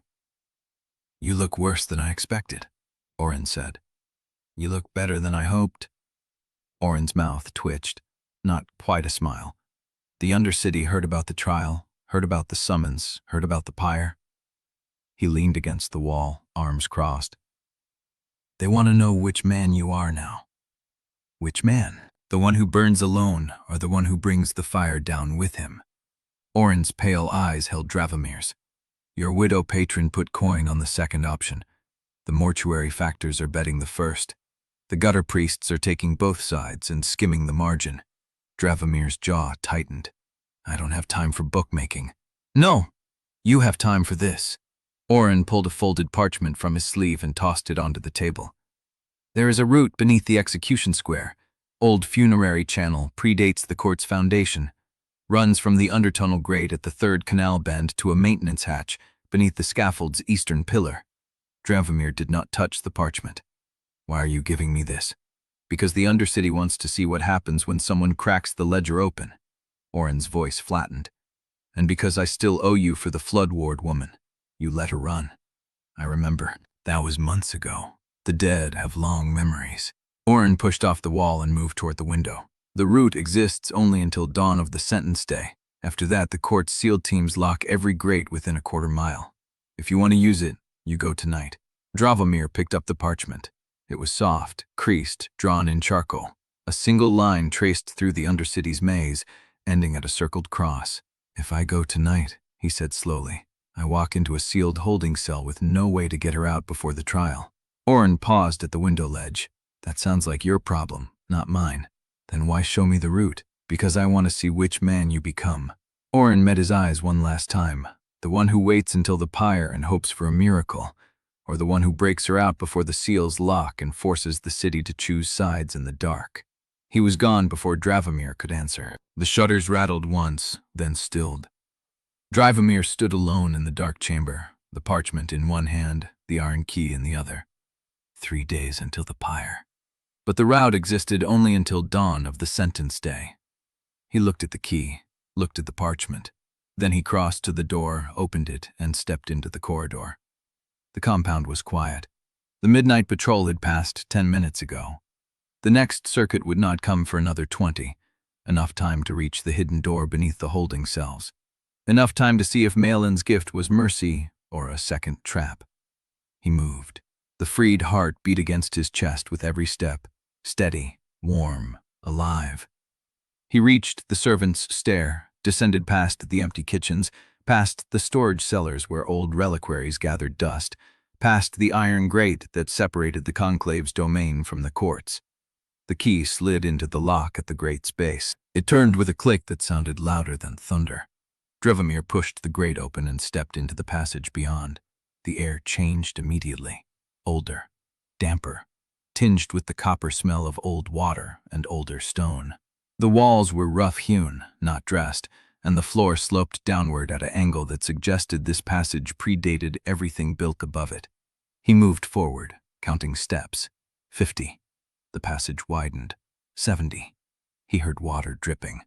"You look worse than I expected," Orrin said. "You look better than I hoped." Orrin's mouth twitched, not quite a smile. The Undercity heard about the trial, heard about the summons, heard about the pyre. He leaned against the wall, arms crossed. "They want to know which man you are now." "Which man? The one who burns alone, or the one who brings the fire down with him?" Orrin's pale eyes held Dravomir's. "Your widow patron put coin on the second option. The mortuary factors are betting the first. The gutter priests are taking both sides and skimming the margin." Dravomir's jaw tightened. "I don't have time for bookmaking." "No, you have time for this." Orrin pulled a folded parchment from his sleeve and tossed it onto the table. "There is a route beneath the execution square. Old funerary channel, predates the court's foundation. Runs from the undertunnel grate at the 3rd canal bend to a maintenance hatch beneath the scaffold's eastern pillar." Dravomir did not touch the parchment. "Why are you giving me this?" "Because the Undercity wants to see what happens when someone cracks the ledger open." Orrin's voice flattened. "And because I still owe you for the Flood Ward woman. You let her run." "I remember. That was months ago. The dead have long memories." Orrin pushed off the wall and moved toward the window. "The route exists only until dawn of the sentence day. After that, the court's SEAL teams lock every grate within a quarter mile. If you want to use it, you go tonight." Dravomir picked up the parchment. It was soft, creased, drawn in charcoal. A single line traced through the Undercity's maze, ending at a circled cross. "If I go tonight," he said slowly, "I walk into a sealed holding cell with no way to get her out before the trial." Orrin paused at the window ledge. "That sounds like your problem, not mine." "Then why show me the route?" "Because I want to see which man you become." Orrin met his eyes one last time. The one who waits until the pyre and hopes for a miracle, or the one who breaks her out before the seals lock and forces the city to choose sides in the dark. He was gone before Dravomir could answer. The shutters rattled once, then stilled. Dravomir stood alone in the dark chamber, the parchment in one hand, the iron key in the other. 3 days until the pyre. But the route existed only until dawn of the sentence day. He looked at the key, looked at the parchment. Then he crossed to the door, opened it, and stepped into the corridor. The compound was quiet. The midnight patrol had passed 10 minutes ago. The next circuit would not come for another 20, enough time to reach the hidden door beneath the holding cells. Enough time to see if Malin's gift was mercy or a second trap. He moved. The freed heart beat against his chest with every step, steady, warm, alive. He reached the servants' stair, descended past the empty kitchens, past the storage cellars where old reliquaries gathered dust, past the iron grate that separated the conclave's domain from the court's. The key slid into the lock at the grate's base. It turned with a click that sounded louder than thunder. Dravomir pushed the grate open and stepped into the passage beyond. The air changed immediately. Older, damper, tinged with the copper smell of old water and older stone. The walls were rough-hewn, not dressed, and the floor sloped downward at an angle that suggested this passage predated everything built above it. He moved forward, counting steps. 50. The passage widened. 70. He heard water dripping.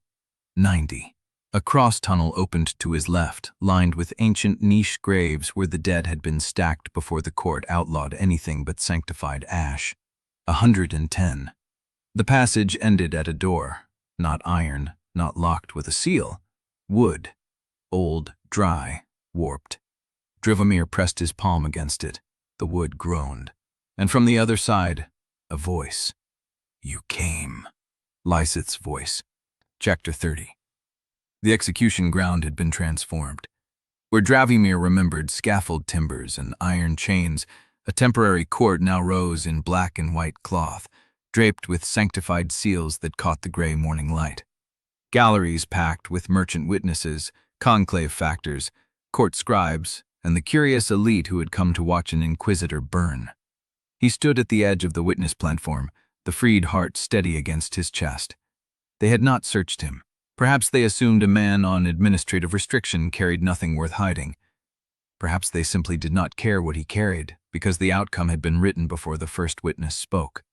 90. A cross-tunnel opened to his left, lined with ancient niche graves where the dead had been stacked before the court outlawed anything but sanctified ash. 110. The passage ended at a door, not iron, not locked with a seal. Wood. Old, dry, warped. Dravomir pressed his palm against it. The wood groaned. And from the other side, a voice. "You came." Lieseth's voice. Chapter 30. The execution ground had been transformed. Where Dravomir remembered scaffold timbers and iron chains, a temporary court now rose in black and white cloth, draped with sanctified seals that caught the gray morning light. Galleries packed with merchant witnesses, conclave factors, court scribes, and the curious elite who had come to watch an inquisitor burn. He stood at the edge of the witness platform, the freed heart steady against his chest. They had not searched him. Perhaps they assumed a man on administrative restriction carried nothing worth hiding. Perhaps they simply did not care what he carried, because the outcome had been written before the first witness spoke.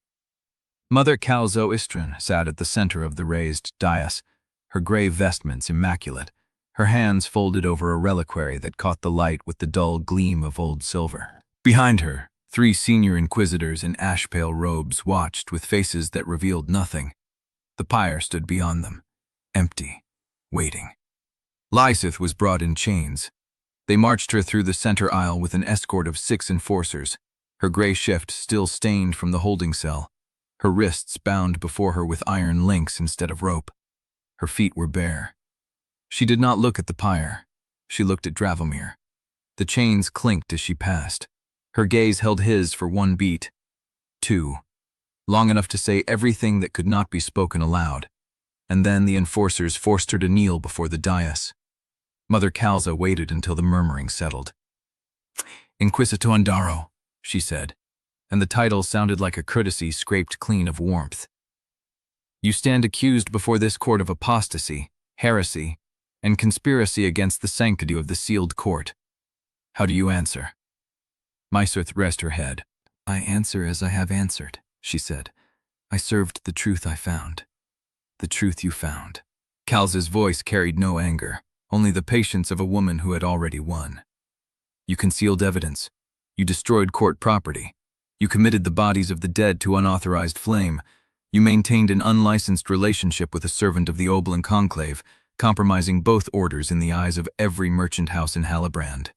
Mother Calzo Istrin sat at the center of the raised dais, her gray vestments immaculate, her hands folded over a reliquary that caught the light with the dull gleam of old silver. Behind her, 3 senior inquisitors in ash-pale robes watched with faces that revealed nothing. The pyre stood beyond them, empty, waiting. Lieseth was brought in chains. They marched her through the center aisle with an escort of 6 enforcers, her gray shift still stained from the holding cell, her wrists bound before her with iron links instead of rope. Her feet were bare. She did not look at the pyre. She looked at Dravomir. The chains clinked as she passed. Her gaze held his for 1 beat, 2, long enough to say everything that could not be spoken aloud. And then the enforcers forced her to kneel before the dais. Mother Calza waited until the murmuring settled. "Inquisitor Andarro," she said, and the title sounded like a courtesy scraped clean of warmth. "You stand accused before this court of apostasy, heresy, and conspiracy against the sanctity of the sealed court. How do you answer?" Maeseth raised her head. "I answer as I have answered," she said. "I served the truth I found. The truth you found." Calza's voice carried no anger, only the patience of a woman who had already won. "You concealed evidence. You destroyed court property. You committed the bodies of the dead to unauthorized flame. You maintained an unlicensed relationship with a servant of the Obols conclave, compromising both orders in the eyes of every merchant house in Halibrand."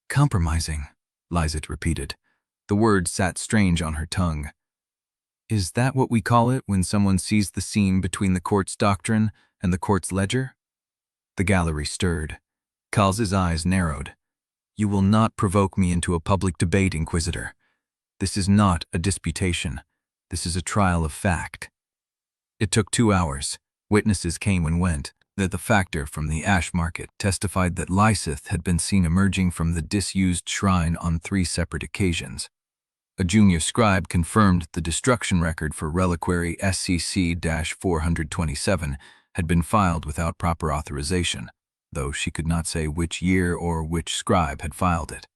"Compromising," Lieseth repeated. The word sat strange on her tongue. "Is that what we call it when someone sees the seam between the court's doctrine and the court's ledger?" The gallery stirred. Calza's eyes narrowed. "You will not provoke me into a public debate, Inquisitor. This is not a disputation. This is a trial of fact." It took 2 hours. Witnesses came and went. The factor from the ash market testified that Lieseth had been seen emerging from the disused shrine on 3 separate occasions. A junior scribe confirmed the destruction record for Reliquary SCC-427 had been filed without proper authorization. though she could not say which year or which scribe had filed it.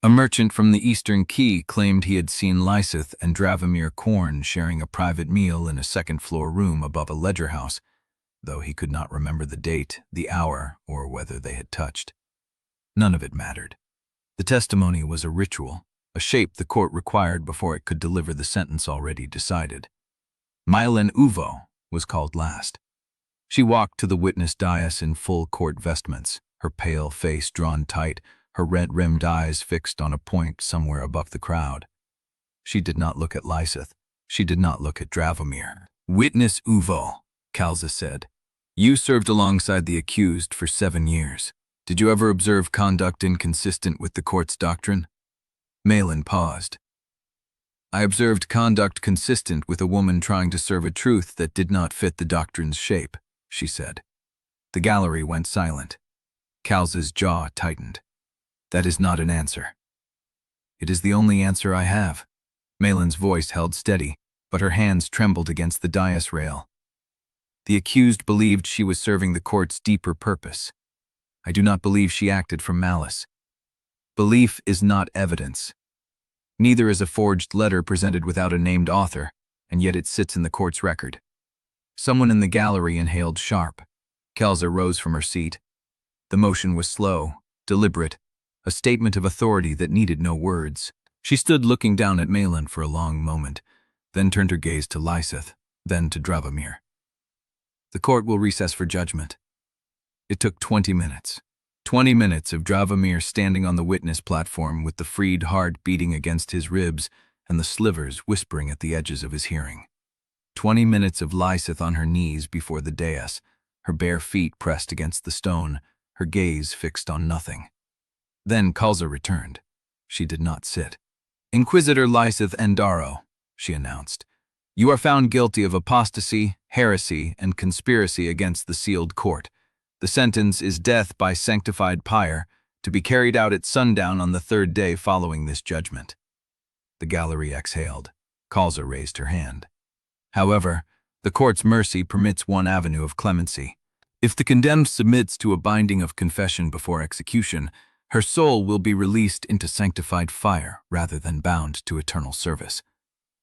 A merchant from the Eastern Quay claimed he had seen Lieseth and Dravomir Quorne sharing a private meal in a second-floor room above a ledger house, though he could not remember the date, the hour, or whether they had touched. None of it mattered. The testimony was a ritual, a shape the court required before it could deliver the sentence already decided. Mylen Uvo was called last. She walked to the witness dais in full court vestments, her pale face drawn tight, her red-rimmed eyes fixed on a point somewhere above the crowd. She did not look at Lieseth. She did not look at Dravomir. "Witness Uvo," Kalza said, "you served alongside the accused for 7 years. Did you ever observe conduct inconsistent with the court's doctrine?" Mylen paused. "I observed conduct consistent with a woman trying to serve a truth that did not fit the doctrine's shape," she said. The gallery went silent. Kalza's jaw tightened. "That is not an answer." "It is the only answer I have." Mylen's voice held steady, but her hands trembled against the dais rail. "The accused believed she was serving the court's deeper purpose. I do not believe she acted from malice. Belief is not evidence. Neither is a forged letter presented without a named author, and yet it sits in the court's record." Someone in the gallery inhaled sharp. Kalza rose from her seat. The motion was slow, deliberate, a statement of authority that needed no words. She stood looking down at Mylen for a long moment, then turned her gaze to Lieseth, then to Dravomir. "The court will recess for judgment." It took 20 minutes. 20 minutes of Dravomir standing on the witness platform with the freed heart beating against his ribs and the slivers whispering at the edges of his hearing. 20 minutes of Lieseth on her knees before the dais, her bare feet pressed against the stone, her gaze fixed on nothing. Then Kalza returned. She did not sit. "Inquisitor Lieseth Andarro," she announced, "you are found guilty of apostasy, heresy, and conspiracy against the sealed court. The sentence is death by sanctified pyre, to be carried out at sundown on the 3rd day following this judgment." The gallery exhaled. Kalza raised her hand. "However, the court's mercy permits one avenue of clemency. If the condemned submits to a binding of confession before execution, her soul will be released into sanctified fire rather than bound to eternal service.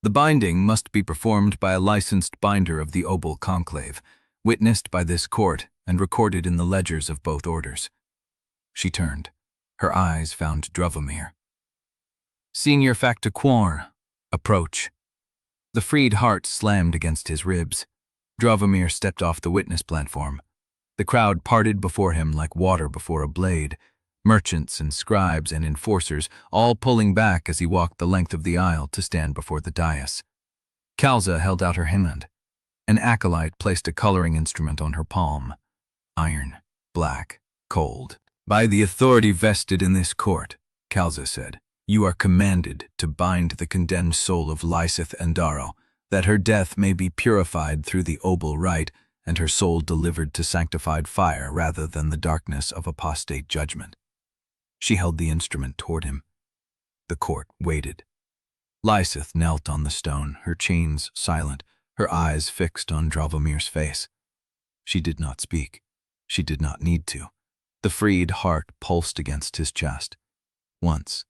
The binding must be performed by a licensed binder of the Obol conclave, witnessed by this court and recorded in the ledgers of both orders." She turned. Her eyes found Dravomir. "Senior Factor Quorne, approach." The freed heart slammed against his ribs. Dravomir stepped off the witness platform. The crowd parted before him like water before a blade, merchants and scribes and enforcers all pulling back as he walked the length of the aisle to stand before the dais. Kalza held out her hand. An acolyte placed a coloring instrument on her palm. Iron, black, cold. "By the authority vested in this court," Kalza said, "you are commanded to bind the condemned soul of Lieseth Andarro, that her death may be purified through the Obol rite and her soul delivered to sanctified fire rather than the darkness of apostate judgment." She held the instrument toward him. The court waited. Lieseth knelt on the stone, her chains silent, her eyes fixed on Dravomir's face. She did not speak. She did not need to. The freed heart pulsed against his chest. Once,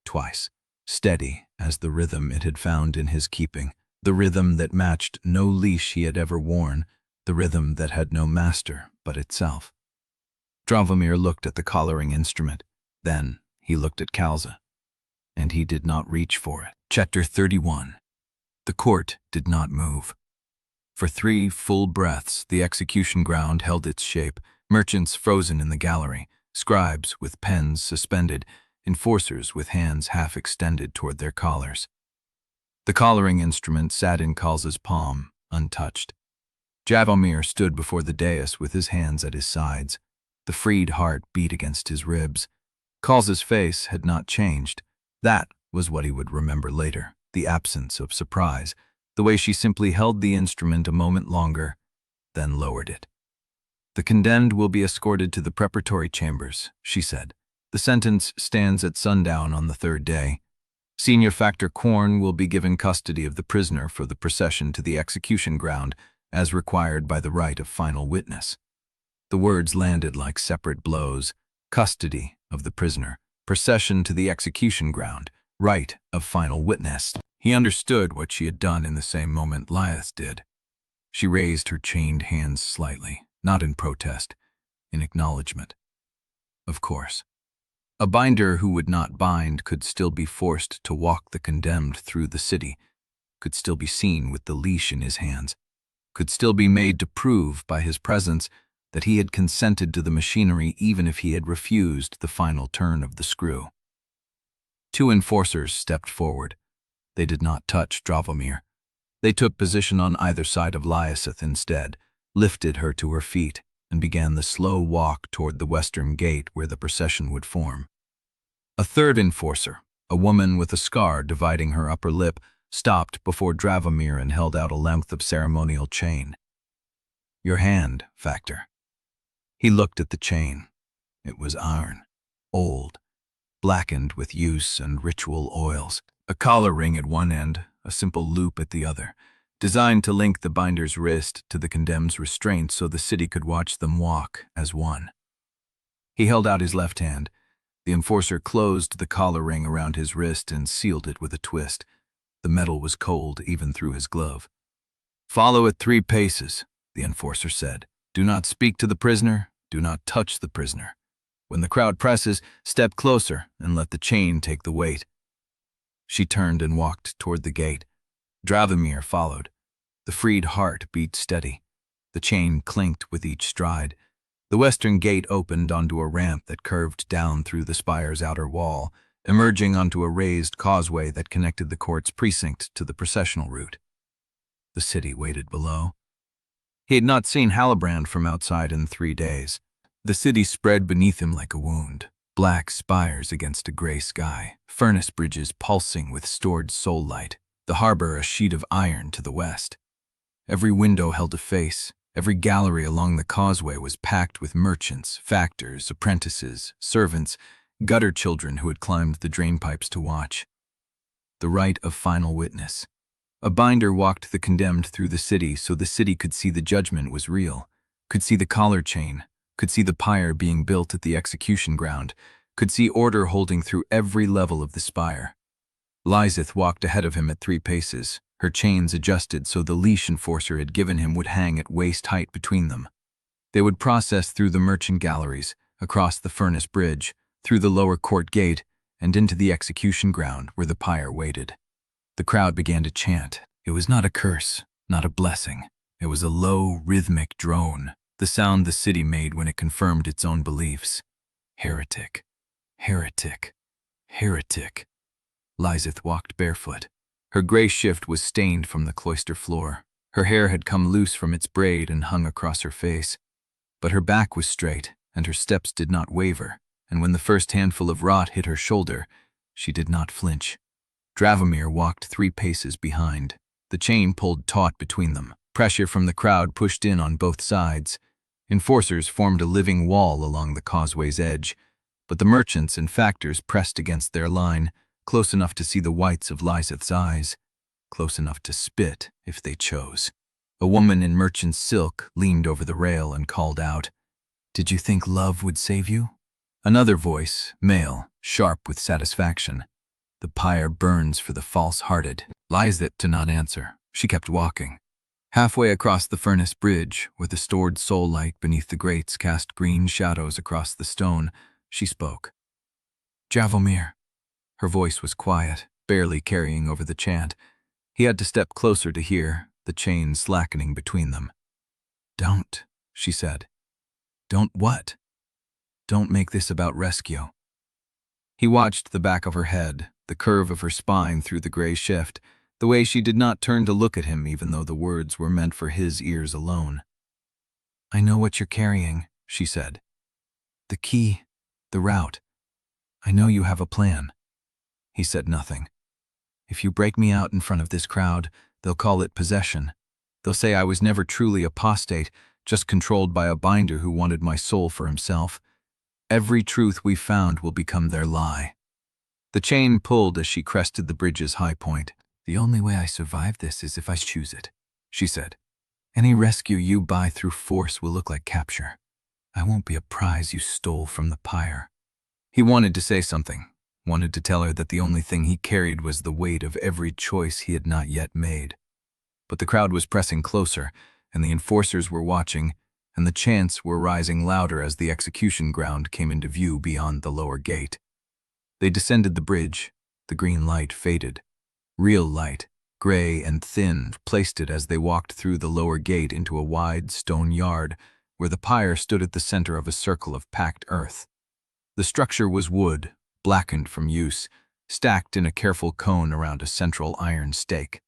twice, steady as the rhythm it had found in his keeping, the rhythm that matched no leash he had ever worn, the rhythm that had no master but itself. Dravomir looked at the collaring instrument. Then he looked at Kalza, and he did not reach for it. Chapter 31. The court did not move. For 3 full breaths, the execution ground held its shape, merchants frozen in the gallery, scribes with pens suspended, enforcers with hands half extended toward their collars. The collaring instrument sat in Kalza's palm, untouched. Dravomir stood before the dais with his hands at his sides. The freed heart beat against his ribs. Kalza's face had not changed. That was what he would remember later, the absence of surprise, the way she simply held the instrument a moment longer, then lowered it. "The condemned will be escorted to the preparatory chambers," she said. "The sentence stands at sundown on the 3rd day. Senior Factor Quorne will be given custody of the prisoner for the procession to the execution ground, as required by the right of final witness." The words landed like separate blows. Custody of the prisoner, procession to the execution ground, right of final witness. He understood what she had done in the same moment Lieseth did. She raised her chained hands slightly, not in protest, in acknowledgement. Of course. A binder who would not bind could still be forced to walk the condemned through the city, could still be seen with the leash in his hands, could still be made to prove by his presence that he had consented to the machinery even if he had refused the final turn of the screw. Two enforcers stepped forward. They did not touch Dravomir. They took position on either side of Lieseth instead, lifted her to her feet, and began the slow walk toward the western gate where the procession would form. A third enforcer, a woman with a scar dividing her upper lip, stopped before Dravomir and held out a length of ceremonial chain. "Your hand, Factor." He looked at the chain. It was iron, old, blackened with use and ritual oils. A collar ring at one end, a simple loop at the other, designed to link the binder's wrist to the condemned's restraint so the city could watch them walk as one. He held out his left hand. The enforcer closed the collar ring around his wrist and sealed it with a twist. The metal was cold even through his glove. "Follow at 3 paces, the enforcer said. "Do not speak to the prisoner, do not touch the prisoner. When the crowd presses, step closer and let the chain take the weight." She turned and walked toward the gate. Dravomir followed. The freed heart beat steady. The chain clinked with each stride. The western gate opened onto a ramp that curved down through the spire's outer wall, emerging onto a raised causeway that connected the court's precinct to the processional route. The city waited below. He had not seen Halibrand from outside in 3 days. The city spread beneath him like a wound. Black spires against a gray sky, furnace bridges pulsing with stored soul light, the harbor a sheet of iron to the west. Every window held a face. Every gallery along the causeway was packed with merchants, factors, apprentices, servants, gutter children who had climbed the drainpipes to watch. The right of final witness. A binder walked the condemned through the city so the city could see the judgment was real, could see the collar chain, could see the pyre being built at the execution ground, could see order holding through every level of the spire. Lieseth walked ahead of him at 3 paces, her chains adjusted so the leash enforcer had given him would hang at waist height between them. They would process through the merchant galleries, across the furnace bridge, through the lower court gate, and into the execution ground where the pyre waited. The crowd began to chant. It was not a curse, not a blessing. It was a low, rhythmic drone, the sound the city made when it confirmed its own beliefs. Heretic, heretic, heretic. Lieseth walked barefoot. Her gray shift was stained from the cloister floor. Her hair had come loose from its braid and hung across her face. But her back was straight, and her steps did not waver, and when the first handful of rot hit her shoulder, she did not flinch. Dravomir walked 3 paces behind. The chain pulled taut between them. Pressure from the crowd pushed in on both sides. Enforcers formed a living wall along the causeway's edge, but the merchants and factors pressed against their line, close enough to see the whites of Lieseth's eyes, close enough to spit if they chose. A woman in merchant's silk leaned over the rail and called out, "Did you think love would save you?" Another voice, male, sharp with satisfaction. "The pyre burns for the false-hearted." Lieseth did not answer. She kept walking. Halfway across the furnace bridge, where the stored soul light beneath the grates cast green shadows across the stone, she spoke. "Dravomir." Her voice was quiet, barely carrying over the chant. He had to step closer to hear, the chain slackening between them. "Don't," she said. "Don't what?" "Don't make this about rescue." He watched the back of her head, the curve of her spine through the gray shift, the way she did not turn to look at him even though the words were meant for his ears alone. "I know what you're carrying," she said. "The key, the route. I know you have a plan." He said nothing. "If you break me out in front of this crowd, they'll call it possession. They'll say I was never truly apostate, just controlled by a binder who wanted my soul for himself. Every truth we found will become their lie." The chain pulled as she crested the bridge's high point. "The only way I survive this is if I choose it," she said. "Any rescue you buy through force will look like capture. I won't be a prize you stole from the pyre." He wanted to say something, wanted to tell her that the only thing he carried was the weight of every choice he had not yet made. But the crowd was pressing closer, and the enforcers were watching, and the chants were rising louder as the execution ground came into view beyond the lower gate. They descended the bridge. The green light faded. Real light, gray and thin, placed it as they walked through the lower gate into a wide stone yard where the pyre stood at the center of a circle of packed earth. The structure was wood, blackened from use, stacked in a careful cone around a central iron stake.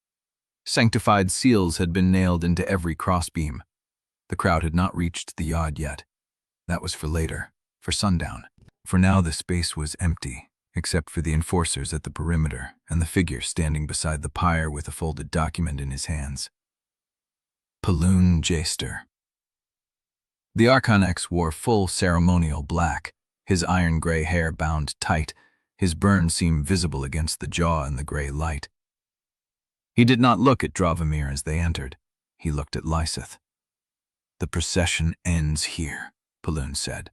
Sanctified seals had been nailed into every crossbeam. The crowd had not reached the yard yet. That was for later, for sundown. For now the space was empty, except for the enforcers at the perimeter and the figure standing beside the pyre with a folded document in his hands. Paloon Jaster. The Archonex wore full ceremonial black, his iron-gray hair bound tight, his burn seam visible against the jaw in the gray light. He did not look at Dravomir as they entered. He looked at Lieseth. "The procession ends here," Paloon said.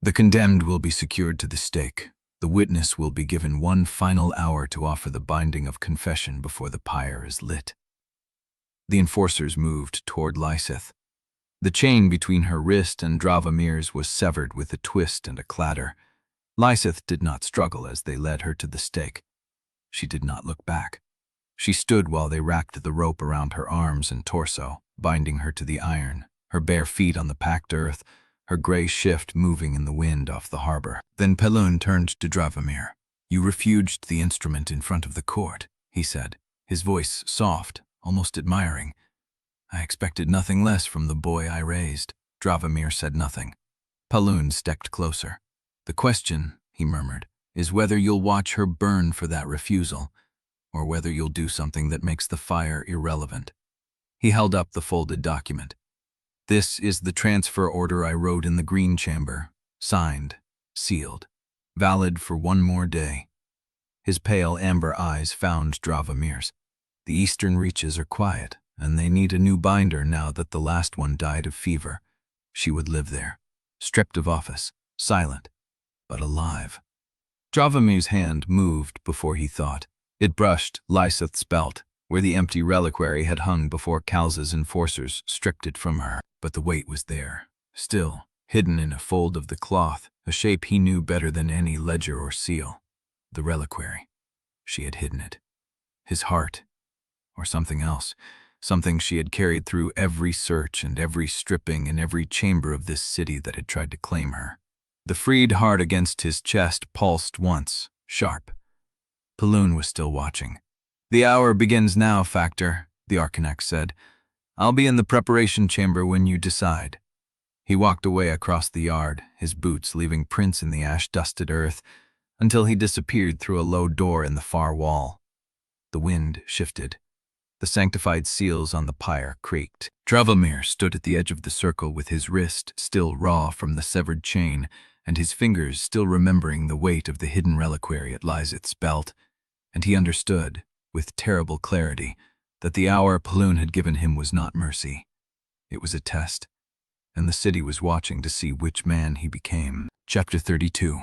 "The condemned will be secured to the stake. The witness will be given one final hour to offer the binding of confession before the pyre is lit." The enforcers moved toward Lieseth. The chain between her wrist and Dravomir's was severed with a twist and a clatter. Lieseth did not struggle as they led her to the stake. She did not look back. She stood while they wrapped the rope around her arms and torso, binding her to the iron, her bare feet on the packed earth, her gray shift moving in the wind off the harbor. Then Paloon turned to Dravomir. "You refuged the instrument in front of the court," he said, his voice soft, almost admiring. "I expected nothing less from the boy I raised." Dravomir said nothing. Paloon stepped closer. "The question," he murmured, "is whether you'll watch her burn for that refusal, or whether you'll do something that makes the fire irrelevant." He held up the folded document. "This is the transfer order I wrote in the green chamber, signed, sealed, valid for one more day." His pale amber eyes found Dravomir's. "The eastern reaches are quiet, and they need a new binder now that the last one died of fever. She would live there, stripped of office, silent, but alive." Dravomir's hand moved before he thought. It brushed Lieseth's belt, where the empty reliquary had hung before Kalza's enforcers stripped it from her. But the weight was there, still, hidden in a fold of the cloth, a shape he knew better than any ledger or seal. The reliquary. She had hidden it. His heart, or something else, something she had carried through every search and every stripping in every chamber of this city that had tried to claim her. The freed heart against his chest pulsed once, sharp. Paloon was still watching. "The hour begins now, Factor," the Archonex said. "I'll be in the preparation chamber when you decide." He walked away across the yard, his boots leaving prints in the ash-dusted earth, until he disappeared through a low door in the far wall. The wind shifted. The sanctified seals on the pyre creaked. Dravomir stood at the edge of the circle with his wrist still raw from the severed chain, and his fingers still remembering the weight of the hidden reliquary at Lieseth's belt, and he understood, with terrible clarity, that the hour Paloon had given him was not mercy. It was a test, and the city was watching to see which man he became. Chapter 32.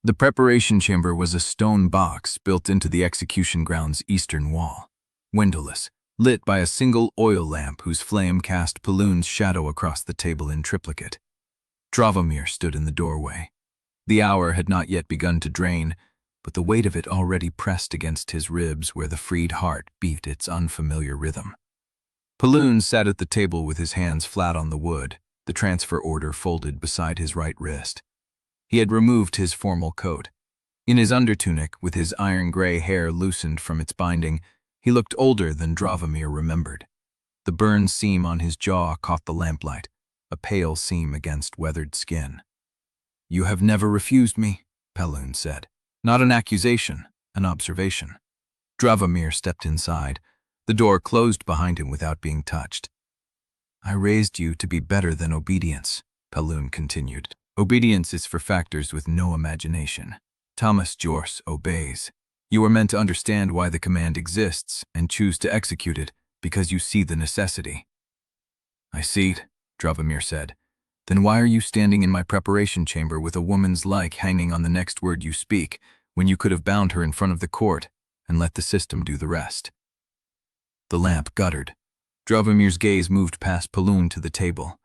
The preparation chamber was a stone box built into the execution ground's eastern wall, windowless, lit by a single oil lamp whose flame cast Paloon's shadow across the table in triplicate. Dravomir stood in the doorway. The hour had not yet begun to drain, but the weight of it already pressed against his ribs where the freed heart beat its unfamiliar rhythm. Paloon sat at the table with his hands flat on the wood, the transfer order folded beside his right wrist. He had removed his formal coat. In his undertunic, with his iron-gray hair loosened from its binding, he looked older than Dravomir remembered. The burned seam on his jaw caught the lamplight, a pale seam against weathered skin. "You have never refused me," Paloon said. "Not an accusation, an observation." Dravomir stepped inside. The door closed behind him without being touched. "I raised you to be better than obedience," Paloon continued. "Obedience is for factors with no imagination. Thomas Jorce obeys. You are meant to understand why the command exists and choose to execute it because you see the necessity." "I see it," Dravomir said. Then why are you standing in my preparation chamber with a woman's like hanging on the next word you speak, when you could have bound her in front of the court and let the system do the rest? The lamp guttered. Dravomir's gaze moved past Paloon to the table.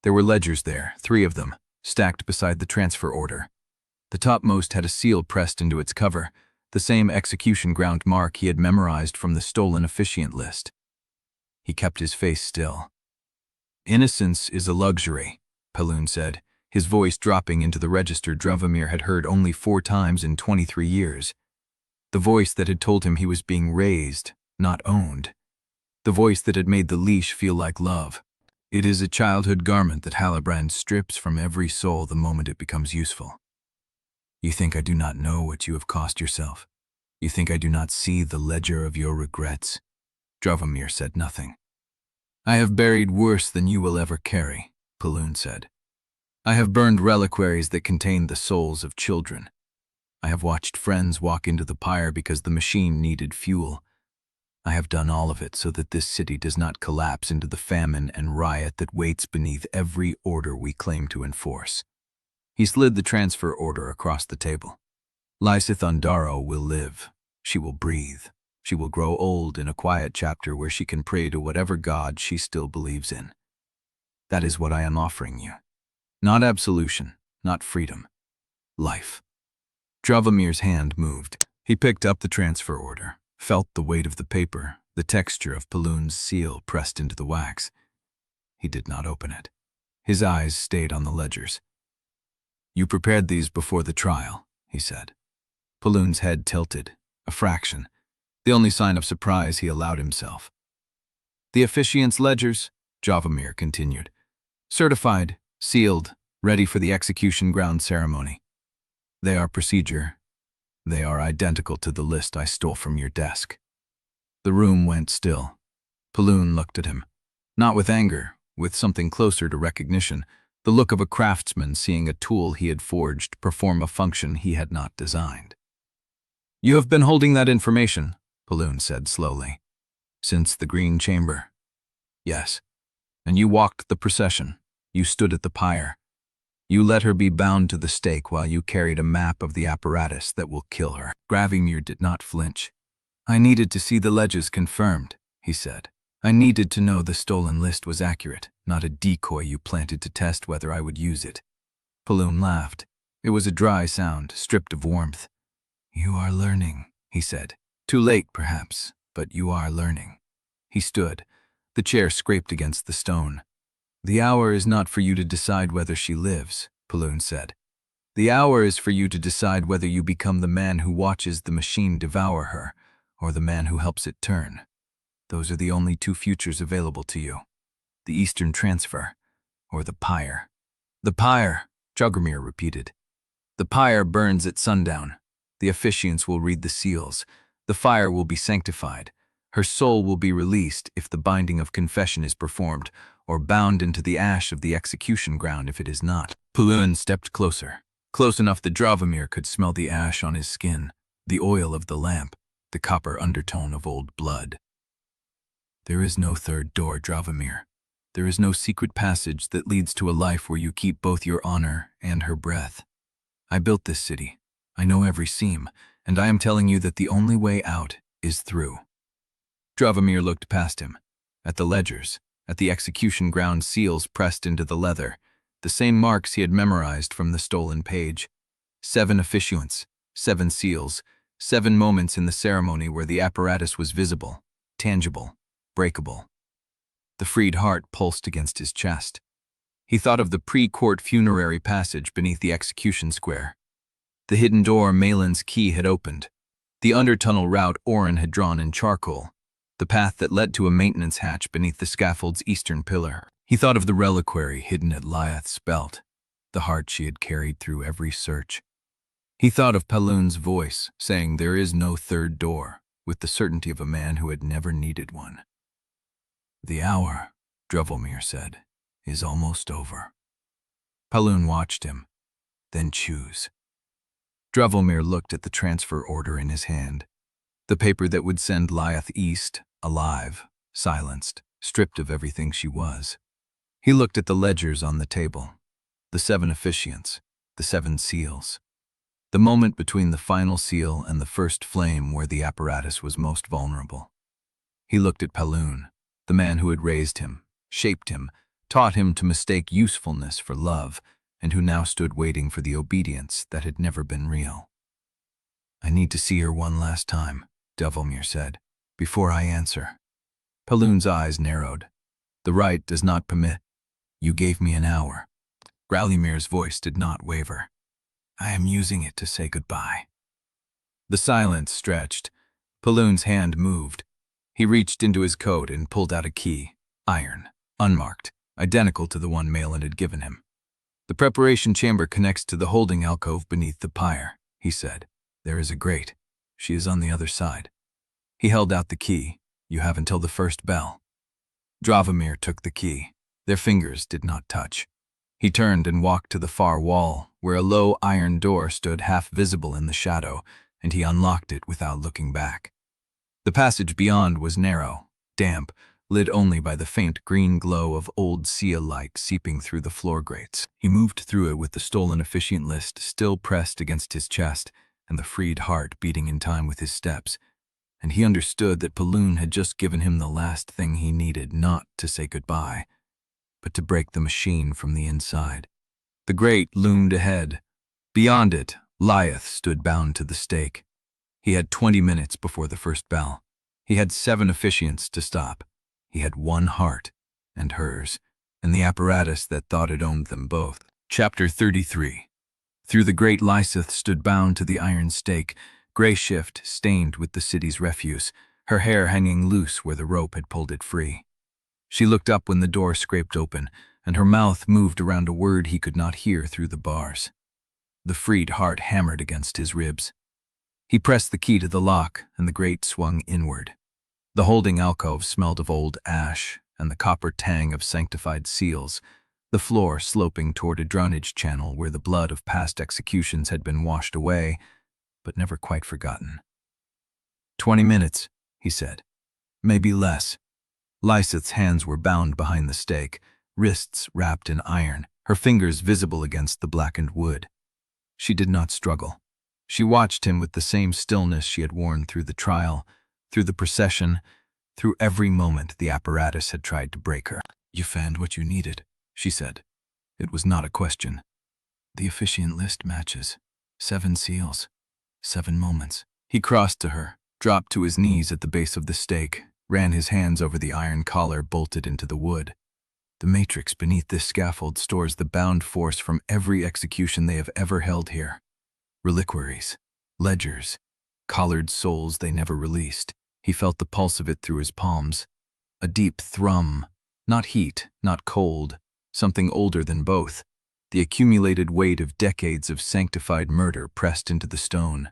There were ledgers there, 3 of them, stacked beside the transfer order. The topmost had a seal pressed into its cover, the same execution ground mark he had memorized from the stolen officiant list. He kept his face still. "Innocence is a luxury," Paloon said, his voice dropping into the register Dravomir had heard only 4 times in 23 years. The voice that had told him he was being raised, not owned. The voice that had made the leash feel like love. "It is a childhood garment that Halibrand strips from every soul the moment it becomes useful. You think I do not know what you have cost yourself? You think I do not see the ledger of your regrets?" Dravomir said nothing. "I have buried worse than you will ever carry," Paloon said. "I have burned reliquaries that contained the souls of children. I have watched friends walk into the pyre because the machine needed fuel. I have done all of it so that this city does not collapse into the famine and riot that waits beneath every order we claim to enforce." He slid the transfer order across the table. "Lieseth Andarro will live. She will breathe. She will grow old in a quiet chapter where she can pray to whatever god she still believes in. That is what I am offering you. Not absolution, not freedom. Life." Dravomir's hand moved. He picked up the transfer order, felt the weight of the paper, the texture of Paloon's seal pressed into the wax. He did not open it. His eyes stayed on the ledgers. "You prepared these before the trial," he said. Paloon's head tilted, a fraction, the only sign of surprise he allowed himself. "The officiant's ledgers," Dravomir continued. "Certified, sealed, ready for the execution ground ceremony. They are procedure. They are identical to the list I stole from your desk." The room went still. Paloon looked at him. Not with anger, with something closer to recognition, the look of a craftsman seeing a tool he had forged perform a function he had not designed. "You have been holding that information," Paloon said slowly. "Since the Green Chamber?" "Yes. And you walked the procession. You stood at the pyre. You let her be bound to the stake while you carried a map of the apparatus that will kill her." Dravomir did not flinch. "I needed to see the ledges confirmed," he said. "I needed to know the stolen list was accurate, not a decoy you planted to test whether I would use it." Paloon laughed. It was a dry sound, stripped of warmth. "You are learning," he said. "Too late, perhaps, but you are learning." He stood. The chair scraped against the stone. "The hour is not for you to decide whether she lives," Paloon said. "The hour is for you to decide whether you become the man who watches the machine devour her, or the man who helps it turn. Those are the only 2 futures available to you. The Eastern Transfer, or the pyre." "The pyre," Dravomir repeated. "The pyre burns at sundown. The officiants will read the seals. The fire will be sanctified. Her soul will be released if the binding of confession is performed, or bound into the ash of the execution ground if it is not." Paloon stepped closer, close enough that Dravomir could smell the ash on his skin, the oil of the lamp, the copper undertone of old blood. "There is no third door, Dravomir. There is no secret passage that leads to a life where you keep both your honor and her breath. I built this city. I know every seam, and I am telling you that the only way out is through." Dravomir looked past him, at the ledgers, at the execution ground seals pressed into the leather, the same marks he had memorized from the stolen page. 7 officiants, 7 seals, 7 moments in the ceremony where the apparatus was visible, tangible, breakable. The freed heart pulsed against his chest. He thought of the pre-court funerary passage beneath the execution square. The hidden door Malin's key had opened. The under-tunnel route Orrin had drawn in charcoal. The path that led to a maintenance hatch beneath the scaffold's eastern pillar. He thought of the reliquary hidden at Lieseth's belt, the heart she had carried through every search. He thought of Paloon's voice saying there is no third door, with the certainty of a man who had never needed one. "The hour," Dravomir said, "is almost over." Paloon watched him. "Then choose." Dravomir looked at the transfer order in his hand, the paper that would send Lieseth east, alive, silenced, stripped of everything she was. He looked at the ledgers on the table, the 7 officiants, the 7 seals, the moment between the final seal and the first flame where the apparatus was most vulnerable. He looked at Paloon, the man who had raised him, shaped him, taught him to mistake usefulness for love, and who now stood waiting for the obedience that had never been real. "I need to see her one last time," Dravomir said, "before I answer." Paloon's eyes narrowed. "The rite does not permit. You gave me an hour." Dravomir voice did not waver. "I am using it to say goodbye." The silence stretched. Paloon's hand moved. He reached into his coat and pulled out a key, iron, unmarked, identical to the one Malin had given him. "The preparation chamber connects to the holding alcove beneath the pyre," he said. "There is a grate. She is on the other side." He held out the key. "You have until the first bell." Dravomir took the key. Their fingers did not touch. He turned and walked to the far wall, where a low iron door stood half visible in the shadow, and he unlocked it without looking back. The passage beyond was narrow, damp, lit only by the faint green glow of old seal light seeping through the floor grates. He moved through it with the stolen officiant list still pressed against his chest and the freed heart beating in time with his steps, and he understood that Paloon had just given him the last thing he needed, not to say goodbye, but to break the machine from the inside. The grate loomed ahead. Beyond it, Lieseth stood bound to the stake. He had 20 minutes before the first bell. He had 7 officiants to stop. He had 1 heart, and hers, and the apparatus that thought it owned them both. Chapter 33. Through the grate Lieseth stood bound to the iron stake, gray shift stained with the city's refuse, her hair hanging loose where the rope had pulled it free. She looked up when the door scraped open, and her mouth moved around a word he could not hear through the bars. The freed heart hammered against his ribs. He pressed the key to the lock, and the grate swung inward. The holding alcove smelled of old ash and the copper tang of sanctified seals, the floor sloping toward a drainage channel where the blood of past executions had been washed away, but never quite forgotten. 20 minutes, he said. Maybe less. Lieseth's hands were bound behind the stake, wrists wrapped in iron, her fingers visible against the blackened wood. She did not struggle. She watched him with the same stillness she had worn through the trial, through the procession, through every moment the apparatus had tried to break her. "You found what you needed," she said. It was not a question. "The officiant list matches. 7 seals. 7 moments." He crossed to her, dropped to his knees at the base of the stake, ran his hands over the iron collar bolted into the wood. "The matrix beneath this scaffold stores the bound force from every execution they have ever held here. Reliquaries, ledgers, collared souls they never released." He felt the pulse of it through his palms. A deep thrum, not heat, not cold, something older than both. The accumulated weight of decades of sanctified murder pressed into the stone.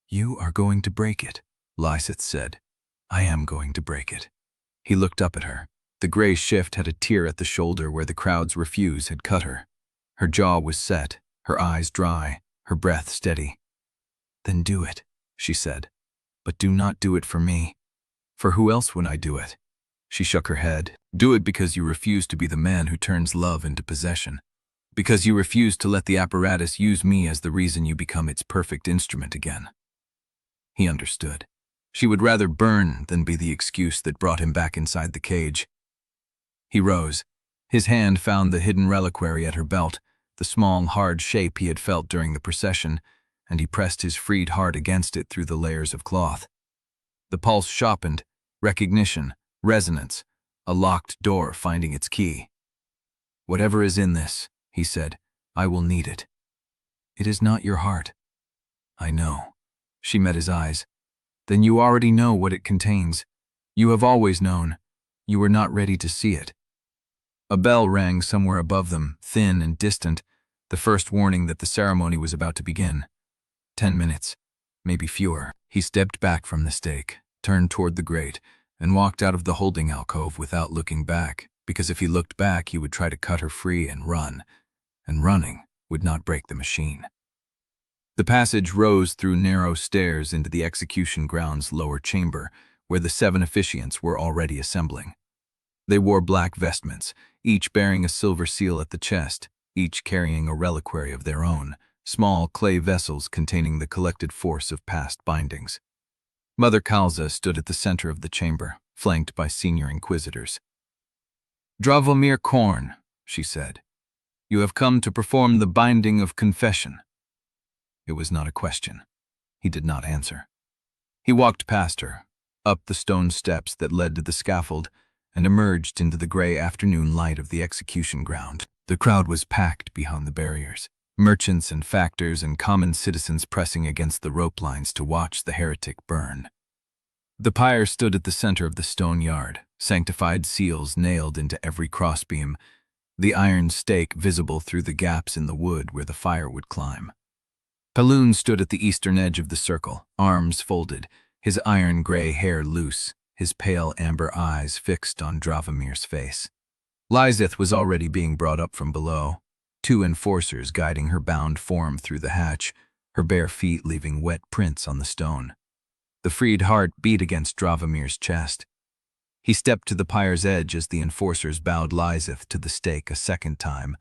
"You are going to break it," Lieseth said. "I am going to break it." He looked up at her. The gray shift had a tear at the shoulder where the crowd's refuse had cut her. Her jaw was set, her eyes dry, her breath steady. "Then do it," she said. "But do not do it for me. For who else would I do it?" She shook her head. "Do it because you refuse to be the man who turns love into possession. Because you refuse to let the apparatus use me as the reason you become its perfect instrument again." He understood. She would rather burn than be the excuse that brought him back inside the cage. He rose. His hand found the hidden reliquary at her belt, the small, hard shape he had felt during the procession, and he pressed his freed heart against it through the layers of cloth. The pulse sharpened, recognition, resonance, a locked door finding its key. "Whatever is in this," he said, "I will need it." "It is not your heart." "I know." She met his eyes. "Then you already know what it contains. You have always known. You were not ready to see it." A bell rang somewhere above them, thin and distant, the first warning that the ceremony was about to begin. 10 minutes, maybe fewer. He stepped back from the stake, turned toward the grate, and walked out of the holding alcove without looking back, because if he looked back he would try to cut her free and running would not break the machine. The passage rose through narrow stairs into the execution ground's lower chamber, where the 7 officiants were already assembling. They wore black vestments, each bearing a silver seal at the chest, each carrying a reliquary of their own, small clay vessels containing the collected force of past bindings. Mother Kalza stood at the center of the chamber, flanked by senior inquisitors. "Dravomir Quorne," she said, "you have come to perform the binding of confession." It was not a question. He did not answer. He walked past her, up the stone steps that led to the scaffold, and emerged into the gray afternoon light of the execution ground. The crowd was packed behind the barriers, merchants and factors and common citizens pressing against the rope lines to watch the heretic burn. The pyre stood at the center of the stone yard, sanctified seals nailed into every crossbeam, the iron stake visible through the gaps in the wood where the fire would climb. Paloon stood at the eastern edge of the circle, arms folded, his iron-gray hair loose, his pale amber eyes fixed on Dravomir's face. Lieseth was already being brought up from below, 2 enforcers guiding her bound form through the hatch, her bare feet leaving wet prints on the stone. The freed heart beat against Dravomir's chest. He stepped to the pyre's edge as the enforcers bowed Lieseth to the stake a second time,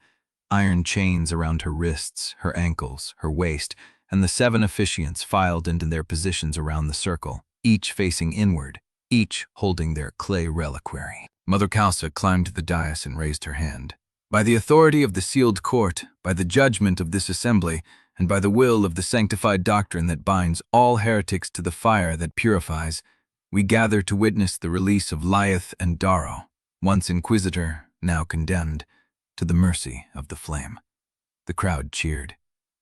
iron chains around her wrists, her ankles, her waist, and the 7 officiants filed into their positions around the circle, each facing inward, each holding their clay reliquary. Mother Kalsa climbed to the dais and raised her hand. "By the authority of the sealed court, by the judgment of this assembly, and by the will of the sanctified doctrine that binds all heretics to the fire that purifies, we gather to witness the release of Lieseth Andarro, once inquisitor, now condemned, to the mercy of the flame." The crowd cheered.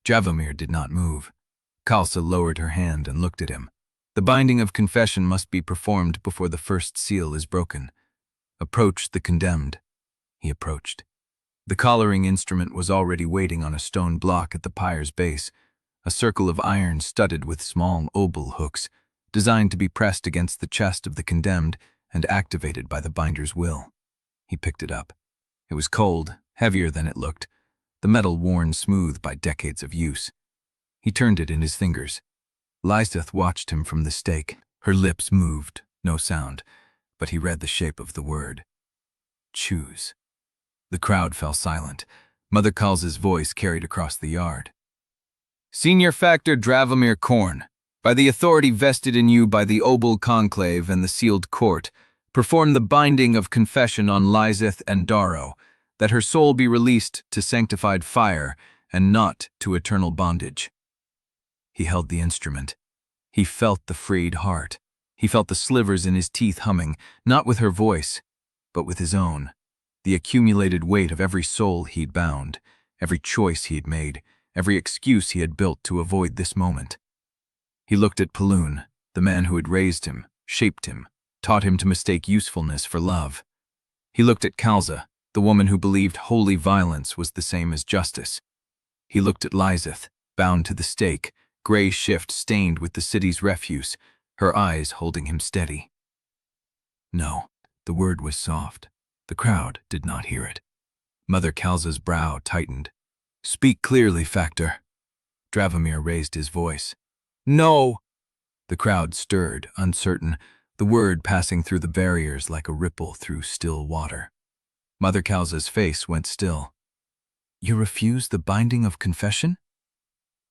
Dravomir did not move. Kalsa lowered her hand and looked at him. "The binding of confession must be performed before the first seal is broken. Approach the condemned." He approached. The collaring instrument was already waiting on a stone block at the pyre's base, a circle of iron studded with small obol hooks, designed to be pressed against the chest of the condemned and activated by the binder's will. He picked it up. It was cold, heavier than it looked, the metal worn smooth by decades of use. He turned it in his fingers. Lieseth watched him from the stake. Her lips moved, no sound, but he read the shape of the word. "Choose." The crowd fell silent. Mother Kalsa's voice carried across the yard. "Senior Factor Dravomir Quorne, by the authority vested in you by the Obol Conclave and the sealed court, perform the binding of confession on Lieseth Andarro, that her soul be released to sanctified fire and not to eternal bondage." He held the instrument. He felt the freed heart. He felt the slivers in his teeth humming, not with her voice, but with his own, the accumulated weight of every soul he'd bound, every choice he'd made, every excuse he had built to avoid this moment. He looked at Paloon, the man who had raised him, shaped him, taught him to mistake usefulness for love. He looked at Kalsa, the woman who believed holy violence was the same as justice. He looked at Lieseth, bound to the stake, gray shift stained with the city's refuse, her eyes holding him steady. No, the word was soft. The crowd did not hear it. Mother Kalsa's brow tightened. "Speak clearly, Factor." Dravomir raised his voice. "No!" The crowd stirred, uncertain, the word passing through the barriers like a ripple through still water. Mother Kalsa's face went still. "You refuse the binding of confession?"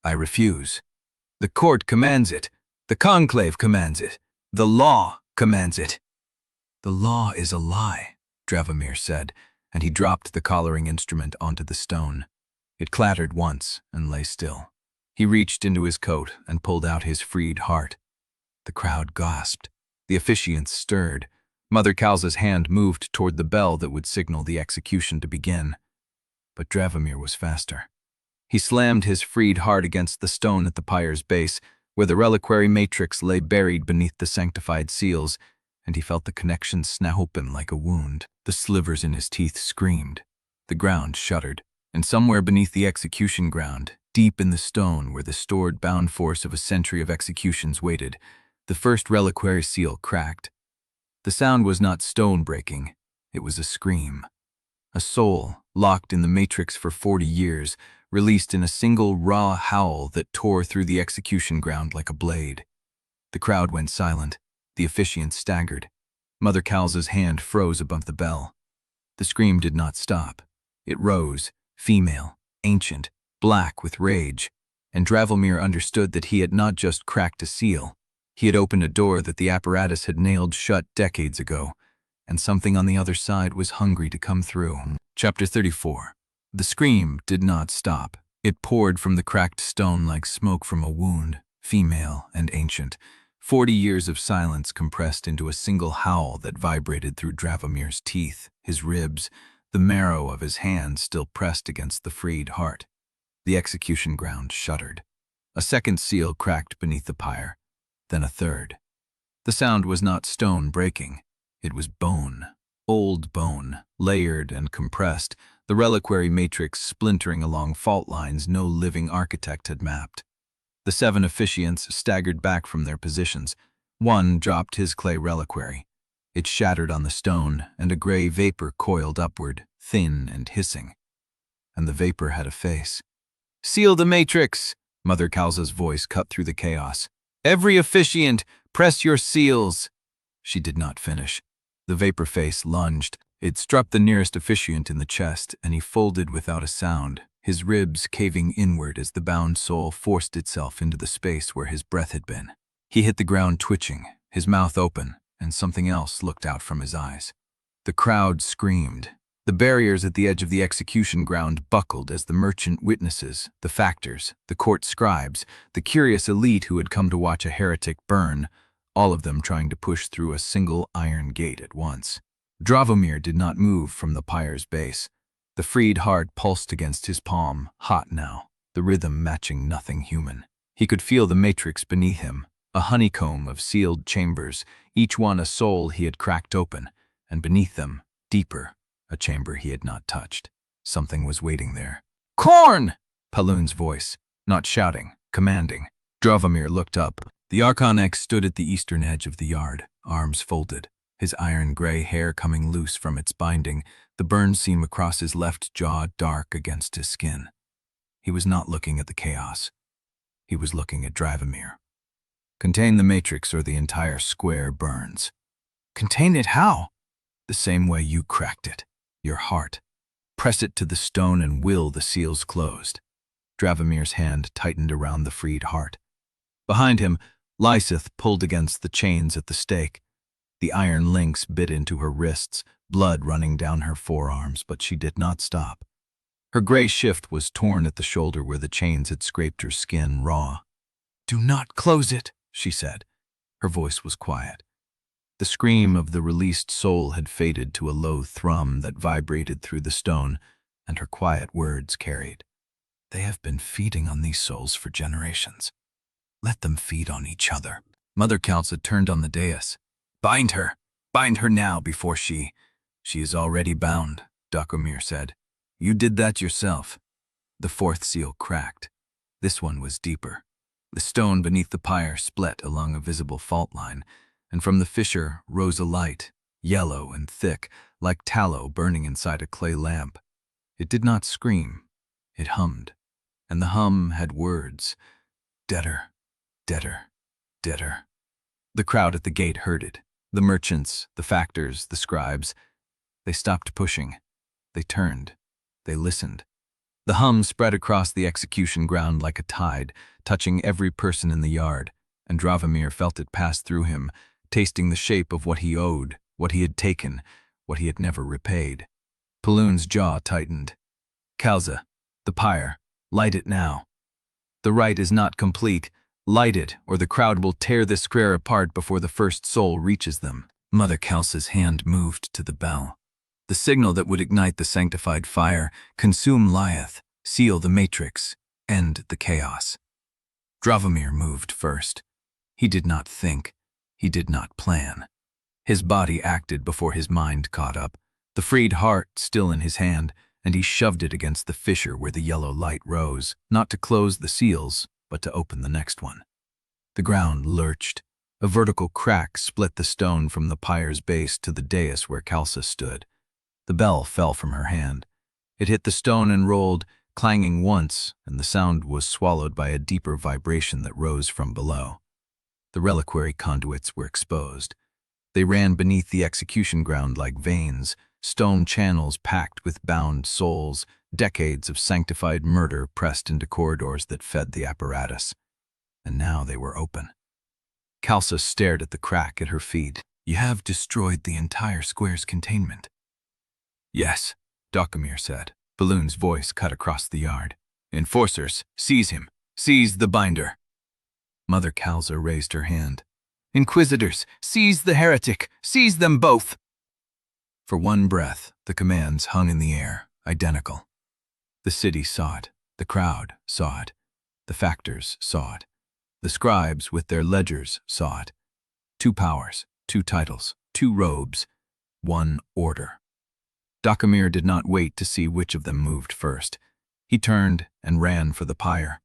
"I refuse. The court commands it. The conclave commands it. The law commands it." "The law is a lie," Dravomir said, and he dropped the collaring instrument onto the stone. It clattered once and lay still. He reached into his coat and pulled out his freed heart. The crowd gasped. The officiants stirred. Mother Kalsa's hand moved toward the bell that would signal the execution to begin. But Dravomir was faster. He slammed his freed heart against the stone at the pyre's base, where the reliquary matrix lay buried beneath the sanctified seals, and he felt the connection snap open like a wound. The slivers in his teeth screamed. The ground shuddered, and somewhere beneath the execution ground, deep in the stone where the stored bound force of a century of executions waited, the first reliquary seal cracked. The sound was not stone breaking, it was a scream. A soul, locked in the matrix for 40 years, released in a single raw howl that tore through the execution ground like a blade. The crowd went silent. The officiants staggered. Mother Kalza's hand froze above the bell. The scream did not stop. It rose, female, ancient, black with rage, and Dravomir understood that he had not just cracked a seal. He had opened a door that the apparatus had nailed shut decades ago, and something on the other side was hungry to come through. Chapter 34. The scream did not stop. It poured from the cracked stone like smoke from a wound, female and ancient. 40 years of silence compressed into a single howl that vibrated through Dravomir's teeth, his ribs, the marrow of his hand still pressed against the freed heart. The execution ground shuddered. A second seal cracked beneath the pyre, then a third. The sound was not stone breaking. It was bone, old bone, layered and compressed, the reliquary matrix splintering along fault lines no living architect had mapped. The 7 officiants staggered back from their positions. One dropped his clay reliquary. It shattered on the stone, and a gray vapor coiled upward, thin and hissing. And the vapor had a face. "Seal the matrix!" Mother Kalza's voice cut through the chaos. "Every officiant, press your seals!" She did not finish. The vapor face lunged. It struck the nearest officiant in the chest, and he folded without a sound, his ribs caving inward as the bound soul forced itself into the space where his breath had been. He hit the ground twitching, his mouth open, and something else looked out from his eyes. The crowd screamed. The barriers at the edge of the execution ground buckled as the merchant witnesses, the factors, the court scribes, the curious elite who had come to watch a heretic burn, all of them trying to push through a single iron gate at once. Dravomir did not move from the pyre's base. The freed heart pulsed against his palm, hot now, the rhythm matching nothing human. He could feel the matrix beneath him, a honeycomb of sealed chambers, each one a soul he had cracked open, and beneath them, deeper, a chamber he had not touched. Something was waiting there. "Quorne!" Paloon's voice, not shouting, commanding. Dravomir looked up. The Archonex stood at the eastern edge of the yard, arms folded, his iron-gray hair coming loose from its binding, the burn seam across his left jaw dark against his skin. He was not looking at the chaos. He was looking at Dravomir. "Contain the matrix or the entire square burns." "Contain it how?" "The same way you cracked it. Your heart. Press it to the stone and will the seals closed." Dravomir's hand tightened around the freed heart. Behind him, Lieseth pulled against the chains at the stake. The iron links bit into her wrists, blood running down her forearms, but she did not stop. Her gray shift was torn at the shoulder where the chains had scraped her skin raw. "Do not close it," she said. Her voice was quiet. The scream of the released soul had faded to a low thrum that vibrated through the stone, and her quiet words carried. "They have been feeding on these souls for generations. Let them feed on each other." Mother Kalza turned on the dais. Bind her now before she is already bound," Dravomir said. "You did that yourself." The fourth seal cracked. This one was deeper. The stone beneath the pyre split along a visible fault line, and from the fissure rose a light, yellow and thick, like tallow burning inside a clay lamp. It did not scream. It hummed, and the hum had words. "Deader, deader, deader." The crowd at the gate heard it. The merchants, the factors, the scribes. They stopped pushing. They turned. They listened. The hum spread across the execution ground like a tide, touching every person in the yard, and Dravomir felt it pass through him, tasting the shape of what he owed, what he had taken, what he had never repaid. Paloon's jaw tightened. "Kalza, the pyre, light it now. The rite is not complete. Light it, or the crowd will tear this square apart before the first soul reaches them." Mother Kalza's hand moved to the bell. The signal that would ignite the sanctified fire, consume Lieseth, seal the matrix, end the chaos. Dravomir moved first. He did not think. He did not plan. His body acted before his mind caught up, the freed heart still in his hand, and he shoved it against the fissure where the yellow light rose, not to close the seals, but to open the next one. The ground lurched. A vertical crack split the stone from the pyre's base to the dais where Kalza stood. The bell fell from her hand. It hit the stone and rolled, clanging once, and the sound was swallowed by a deeper vibration that rose from below. The reliquary conduits were exposed. They ran beneath the execution ground like veins, stone channels packed with bound souls, decades of sanctified murder pressed into corridors that fed the apparatus. And now they were open. Khalsa stared at the crack at her feet. "You have destroyed the entire square's containment." "Yes," Dravomir said. Balloon's voice cut across the yard. "Enforcers, seize him! Seize the binder!" Mother Khalsa raised her hand. "Inquisitors, seize the heretic! Seize them both!" For one breath, the commands hung in the air, identical. The city saw it. The crowd saw it. The factors saw it. The scribes with their ledgers saw it. 2 powers, 2 titles, 2 robes, 1 order. Dravomir did not wait to see which of them moved first. He turned and ran for the pyre.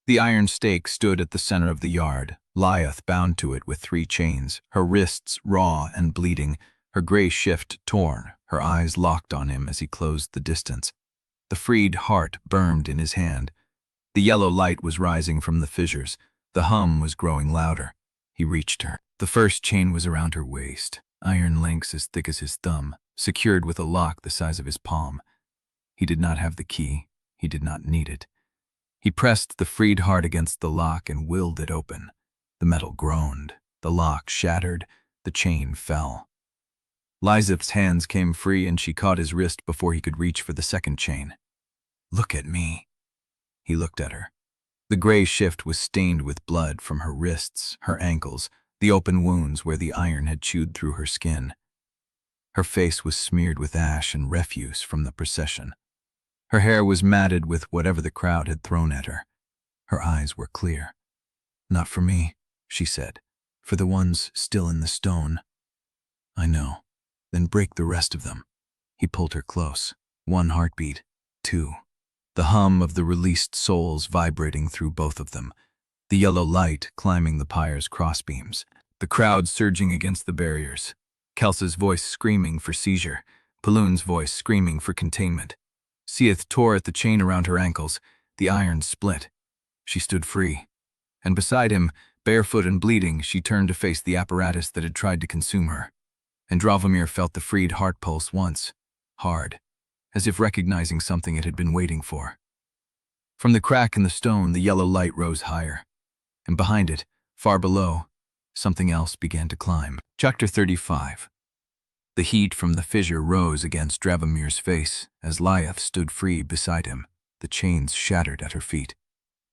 The iron stake stood at the center of the yard, Lieseth bound to it with 3 chains, her wrists raw and bleeding, her gray shift torn, her eyes locked on him as he closed the distance. The freed heart burned in his hand. The yellow light was rising from the fissures. The hum was growing louder. He reached her. The first chain was around her waist, iron links as thick as his thumb, secured with a lock the size of his palm. He did not have the key. He did not need it. He pressed the freed heart against the lock and willed it open. The metal groaned. The lock shattered. The chain fell. Lieseth's hands came free and she caught his wrist before he could reach for the second chain. "Look at me." He looked at her. The gray shift was stained with blood from her wrists, her ankles, the open wounds where the iron had chewed through her skin. Her face was smeared with ash and refuse from the procession. Her hair was matted with whatever the crowd had thrown at her. Her eyes were clear. "Not for me," she said. "For the ones still in the stone." "I know. Then break the rest of them." He pulled her close. 1 heartbeat. 2. The hum of the released souls vibrating through both of them. The yellow light climbing the pyre's crossbeams. The crowd surging against the barriers. Khalsa's voice screaming for seizure. Balloon's voice screaming for containment. Lieseth tore at the chain around her ankles. The iron split. She stood free. And beside him, barefoot and bleeding, she turned to face the apparatus that had tried to consume her. And Dravomir felt the freed heart pulse once, hard, as if recognizing something it had been waiting for. From the crack in the stone, the yellow light rose higher. And behind it, far below, something else began to climb. Chapter 35. The heat from the fissure rose against Dravomir's face as Lieseth stood free beside him, the chains shattered at her feet.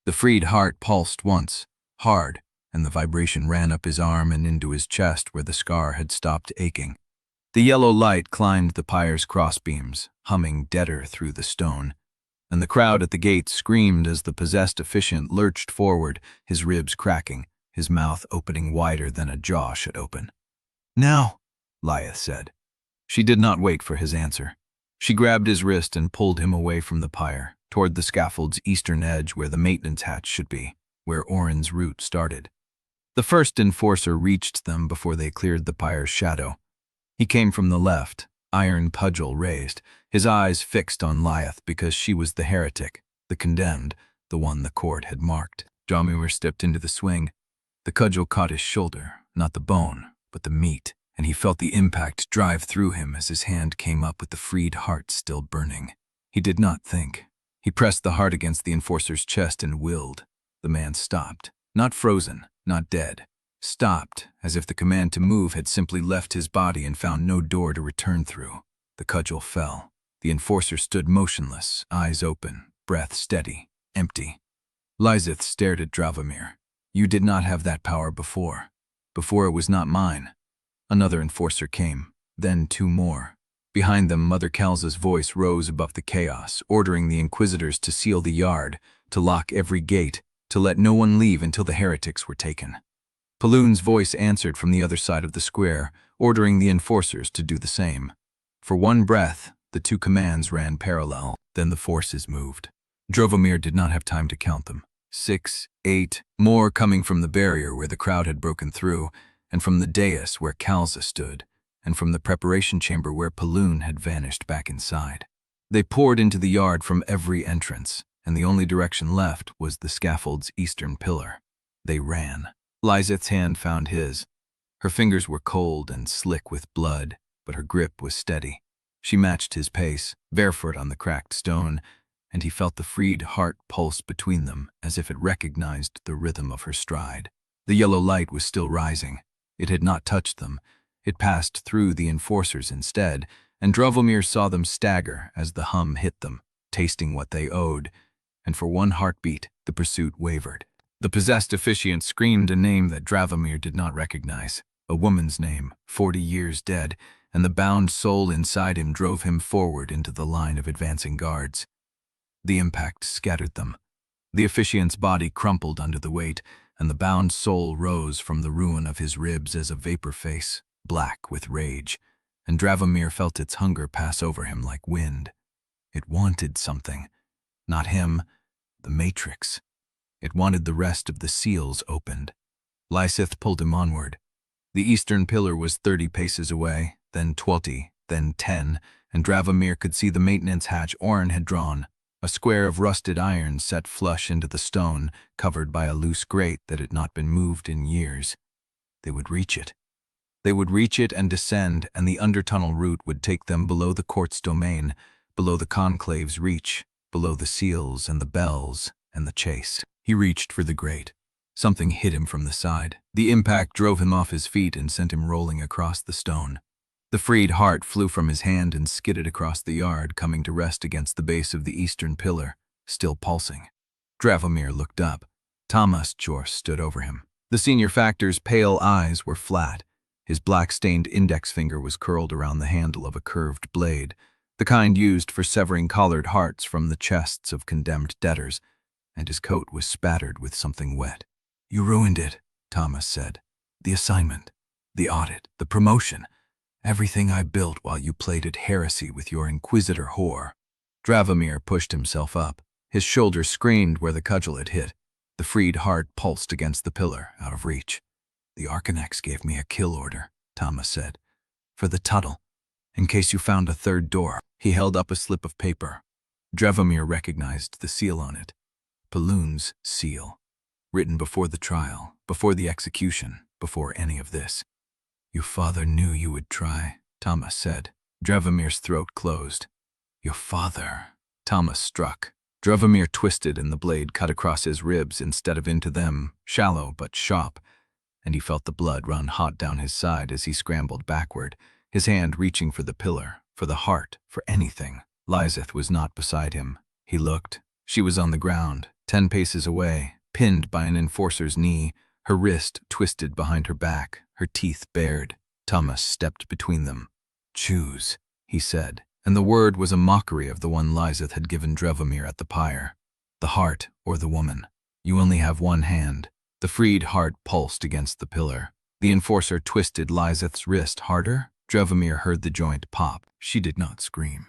The freed heart pulsed once, hard, and the vibration ran up his arm and into his chest where the scar had stopped aching. The yellow light climbed the pyre's crossbeams, humming deader through the stone, and the crowd at the gate screamed as the possessed officiant lurched forward, his ribs cracking, his mouth opening wider than a jaw should open. "Now," Lieseth said. She did not wait for his answer. She grabbed his wrist and pulled him away from the pyre, toward the scaffold's eastern edge where the maintenance hatch should be, where Orrin's route started. The first enforcer reached them before they cleared the pyre's shadow. He came from the left, iron cudgel raised, his eyes fixed on Lieseth because she was the heretic, the condemned, the one the court had marked. Dravomir stepped into the swing. The cudgel caught his shoulder, not the bone, but the meat, and he felt the impact drive through him as his hand came up with the freed heart still burning. He did not think. He pressed the heart against the enforcer's chest and willed. The man stopped, not frozen, not dead. Stopped, as if the command to move had simply left his body and found no door to return through. The cudgel fell. The enforcer stood motionless, eyes open, breath steady, empty. Lieseth stared at Dravomir. "You did not have that power before. Before it was not mine." Another enforcer came, then 2 more. Behind them, Mother Khalsa's voice rose above the chaos, ordering the Inquisitors to seal the yard, to lock every gate, to let no one leave until the heretics were taken. Balloon's voice answered from the other side of the square, ordering the enforcers to do the same. For one breath, the 2 commands ran parallel, then the forces moved. Dravomir did not have time to count them. 6, 8, more coming from the barrier where the crowd had broken through, and from the dais where Khalsa stood, and from the preparation chamber where Balloon had vanished back inside. They poured into the yard from every entrance, and the only direction left was the scaffold's eastern pillar. They ran. Lieseth's hand found his. Her fingers were cold and slick with blood, but her grip was steady. She matched his pace, barefoot on the cracked stone, and he felt the freed heart pulse between them as if it recognized the rhythm of her stride. The yellow light was still rising. It had not touched them. It passed through the enforcers instead, and Dravomir saw them stagger as the hum hit them, tasting what they owed, and for one heartbeat the pursuit wavered. The possessed officiant screamed a name that Dravomir did not recognize, a woman's name, 40 years dead, and the bound soul inside him drove him forward into the line of advancing guards. The impact scattered them. The officiant's body crumpled under the weight, and the bound soul rose from the ruin of his ribs as a vapor face, black with rage, and Dravomir felt its hunger pass over him like wind. It wanted something. Not him, the Matrix. It wanted the rest of the seals opened. Lieseth pulled him onward. The eastern pillar was 30 paces away, then 20, then 10, and Dravomir could see the maintenance hatch Orrin had drawn, a square of rusted iron set flush into the stone, covered by a loose grate that had not been moved in years. They would reach it. They would reach it and descend, and the undertunnel route would take them below the court's domain, below the conclave's reach, below the seals and the bells and the chase. He reached for the grate. Something hit him from the side. The impact drove him off his feet and sent him rolling across the stone. The freed heart flew from his hand and skidded across the yard, coming to rest against the base of the eastern pillar, still pulsing. Dravomir looked up. Thomas Jorce stood over him. The senior factor's pale eyes were flat. His black-stained index finger was curled around the handle of a curved blade, the kind used for severing collared hearts from the chests of condemned debtors, and his coat was spattered with something wet. "You ruined it," Thomas said. "The assignment, the audit, the promotion, everything I built while you played at heresy with your Inquisitor whore." Dravomir pushed himself up. His shoulder screamed where the cudgel had hit. The freed heart pulsed against the pillar, out of reach. "The Archonex gave me a kill order," Thomas said. "For the Tuttle, in case you found a third door." He held up a slip of paper. Dravomir recognized the seal on it. Paloon's seal. Written before the trial, before the execution, before any of this. "Your father knew you would try," Thomas said. Dravomir's throat closed. "Your father." Thomas struck. Dravomir twisted and the blade cut across his ribs instead of into them, shallow but sharp, and he felt the blood run hot down his side as he scrambled backward, his hand reaching for the pillar, for the heart, for anything. Lieseth was not beside him. He looked. She was on the ground, 10 paces away, pinned by an enforcer's knee, her wrist twisted behind her back, her teeth bared. Thomas stepped between them. "Choose," he said, and the word was a mockery of the one Lieseth had given Dravomir at the pyre. "The heart or the woman. You only have one hand." The freed heart pulsed against the pillar. The enforcer twisted Lieseth's wrist harder. Dravomir heard the joint pop. She did not scream.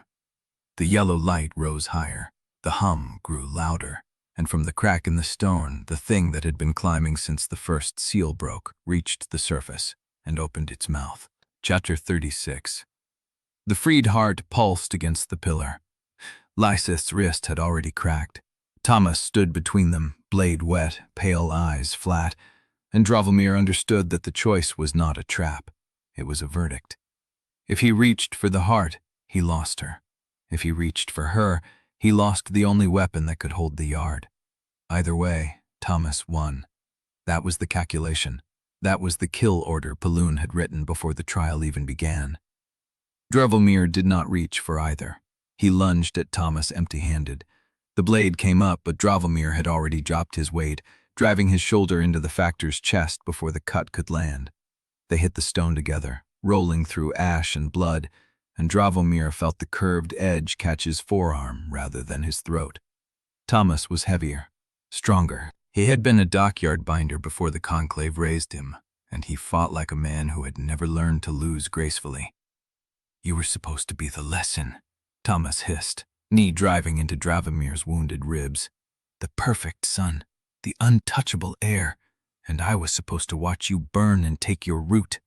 The yellow light rose higher. The hum grew louder, and from the crack in the stone, the thing that had been climbing since the first seal broke reached the surface and opened its mouth. Chapter 36. The freed heart pulsed against the pillar. Lieseth's wrist had already cracked. Thomas stood between them, blade wet, pale eyes flat, and Dravomir understood that the choice was not a trap. It was a verdict. If he reached for the heart, he lost her. If he reached for her, he lost the only weapon that could hold the yard. Either way, Thomas won. That was the calculation. That was the kill order Paloon had written before the trial even began. Dravomir did not reach for either. He lunged at Thomas empty-handed. The blade came up, but Dravomir had already dropped his weight, driving his shoulder into the factor's chest before the cut could land. They hit the stone together, rolling through ash and blood, and Dravomir felt the curved edge catch his forearm rather than his throat. Thomas was heavier, stronger. He had been a dockyard binder before the conclave raised him, and he fought like a man who had never learned to lose gracefully. "You were supposed to be the lesson," Thomas hissed, knee driving into Dravomir's wounded ribs. "The perfect son, the untouchable heir, and I was supposed to watch you burn and take your root."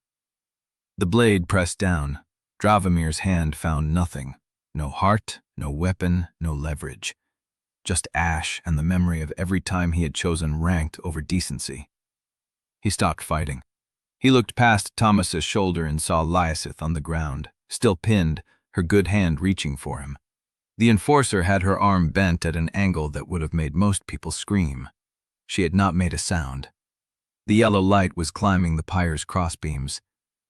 The blade pressed down. Dravomir's hand found nothing. No heart, no weapon, no leverage. Just ash and the memory of every time he had chosen ranked over decency. He stopped fighting. He looked past Thomas's shoulder and saw Lieseth on the ground, still pinned, her good hand reaching for him. The enforcer had her arm bent at an angle that would have made most people scream. She had not made a sound. The yellow light was climbing the pyre's crossbeams.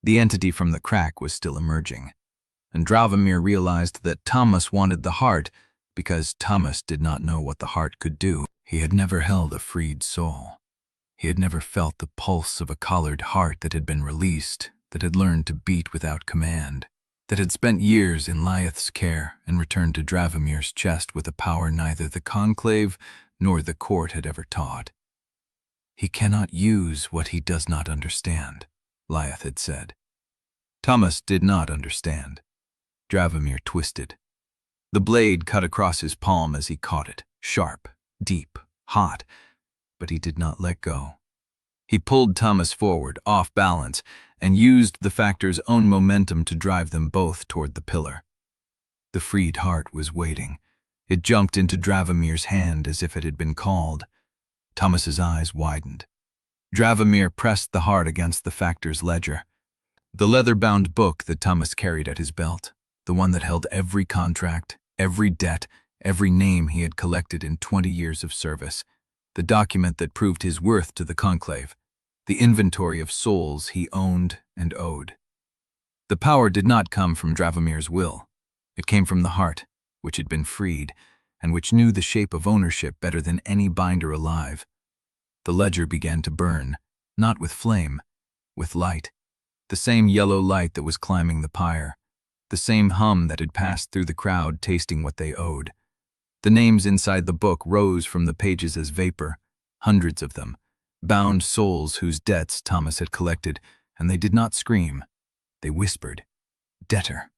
The entity from the crack was still emerging. And Dravomir realized that Thomas wanted the heart because Thomas did not know what the heart could do. He had never held a freed soul. He had never felt the pulse of a collared heart that had been released, that had learned to beat without command, that had spent years in Lieth's care and returned to Dravomir's chest with a power neither the Conclave nor the court had ever taught. He cannot use what he does not understand, Lieth had said. Thomas did not understand. Dravomir twisted. The blade cut across his palm as he caught it, sharp, deep, hot, but he did not let go. He pulled Thomas forward, off balance, and used the factor's own momentum to drive them both toward the pillar. The freed heart was waiting. It jumped into Dravomir's hand as if it had been called. Thomas's eyes widened. Dravomir pressed the heart against the factor's ledger, the leather-bound book that Thomas carried at his belt, the one that held every contract, every debt, every name he had collected in 20 years of service, the document that proved his worth to the Conclave, the inventory of souls he owned and owed. The power did not come from Dravomir's will. It came from the heart, which had been freed, and which knew the shape of ownership better than any binder alive. The ledger began to burn, not with flame, with light, the same yellow light that was climbing the pyre, the same hum that had passed through the crowd tasting what they owed. The names inside the book rose from the pages as vapor, hundreds of them, bound souls whose debts Thomas had collected, and they did not scream. They whispered, "Debtor."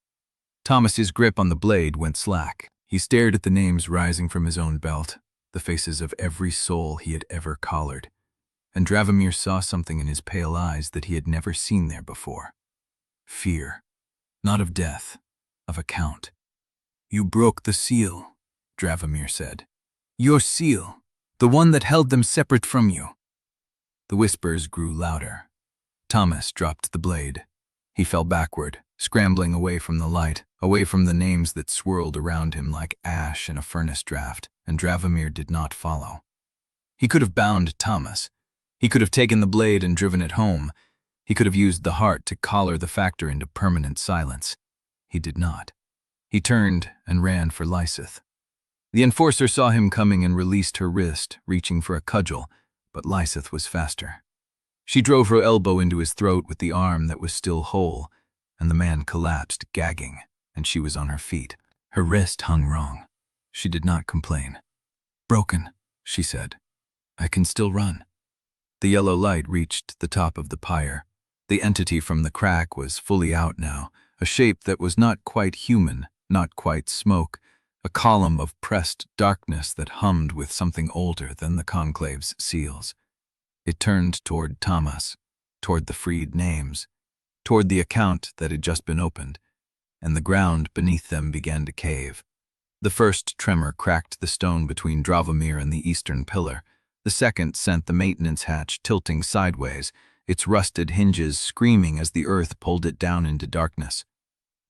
Thomas's grip on the blade went slack. He stared at the names rising from his own belt, the faces of every soul he had ever collared, and Dravomir saw something in his pale eyes that he had never seen there before. Fear, not of death, of account. "You broke the seal," Dravomir said. "Your seal, the one that held them separate from you." The whispers grew louder. Thomas dropped the blade. He fell backward, scrambling away from the light, away from the names that swirled around him like ash in a furnace draft, and Dravomir did not follow. He could have bound Thomas. He could have taken the blade and driven it home. He could have used the heart to collar the factor into permanent silence. He did not. He turned and ran for Lieseth. The enforcer saw him coming and released her wrist, reaching for a cudgel, but Lieseth was faster. She drove her elbow into his throat with the arm that was still whole, and the man collapsed, gagging, and she was on her feet. Her wrist hung wrong. She did not complain. "Broken," she said. "I can still run." The yellow light reached the top of the pyre. The entity from the crack was fully out now, a shape that was not quite human, not quite smoke, a column of pressed darkness that hummed with something older than the Conclave's seals. It turned toward Thomas, toward the freed names, toward the account that had just been opened, and the ground beneath them began to cave. The first tremor cracked the stone between Dravomir and the eastern pillar. The second sent the maintenance hatch tilting sideways, its rusted hinges screaming as the earth pulled it down into darkness.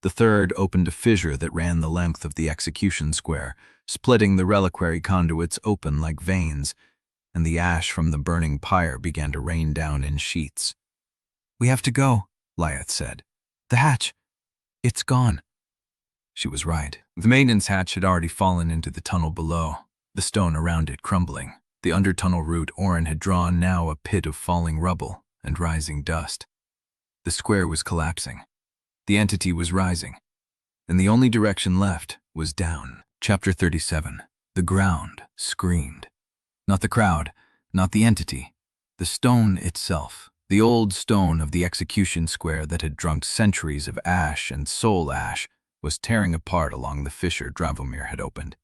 The third opened a fissure that ran the length of the execution square, splitting the reliquary conduits open like veins, and the ash from the burning pyre began to rain down in sheets. "We have to go," Lieth said. "The hatch, it's gone." She was right. The maintenance hatch had already fallen into the tunnel below, the stone around it crumbling. The under-tunnel route Orrin had drawn now a pit of falling rubble and rising dust. The square was collapsing. The entity was rising, and the only direction left was down. Chapter 37. The ground screamed. Not the crowd, not the entity. The stone itself, the old stone of the execution square that had drunk centuries of ash and soul ash, was tearing apart along the fissure Dravomir had opened.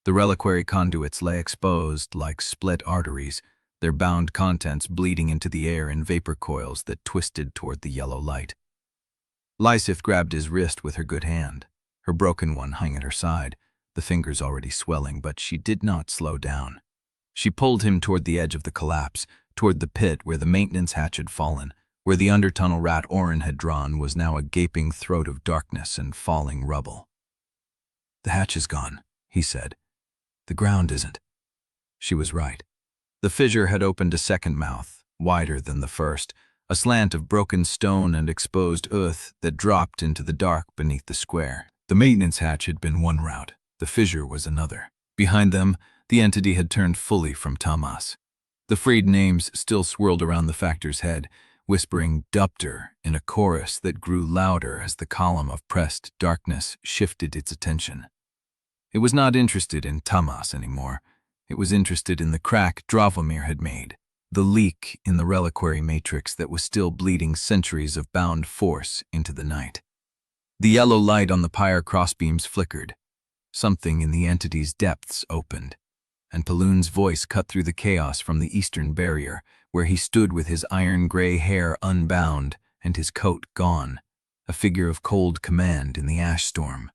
The reliquary conduits lay exposed like split arteries, their bound contents bleeding into the air in vapor coils that twisted toward the yellow light. Lieseth grabbed his wrist with her good hand. Her broken one hung at her side, the fingers already swelling, but she did not slow down. She pulled him toward the edge of the collapse, toward the pit where the maintenance hatch had fallen, Where the undertunnel rat Orrin had drawn was now a gaping throat of darkness and falling rubble. "The hatch is gone," he said. "The ground isn't." She was right. The fissure had opened a second mouth, wider than the first, a slant of broken stone and exposed earth that dropped into the dark beneath the square. The maintenance hatch had been one route, the fissure was another. Behind them, the entity had turned fully from Tamas. The freed names still swirled around the factor's head, whispering "Dupter" in a chorus that grew louder as the column of pressed darkness shifted its attention. It was not interested in Tamas anymore. It was interested in the crack Dravomir had made, the leak in the reliquary matrix that was still bleeding centuries of bound force into the night. The yellow light on the pyre crossbeams flickered. Something in the entity's depths opened, and Paloon's voice cut through the chaos from the eastern barrier, where he stood with his iron-gray hair unbound and his coat gone, a figure of cold command in the ash storm.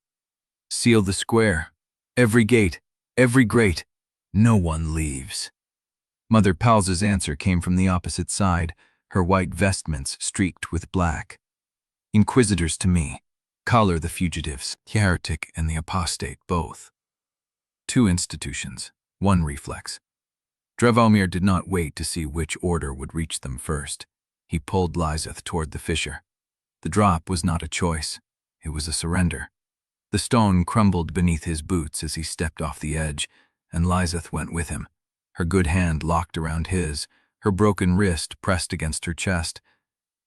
"Seal the square. Every gate, every grate. No one leaves." Mother Palza's answer came from the opposite side, her white vestments streaked with black. "Inquisitors to me. Collar the fugitives, heretic and the apostate both." Two institutions, one reflex. Dravomir did not wait to see which order would reach them first. He pulled Lieseth toward the fissure. The drop was not a choice. It was a surrender. The stone crumbled beneath his boots as he stepped off the edge, and Lieseth went with him, her good hand locked around his, her broken wrist pressed against her chest.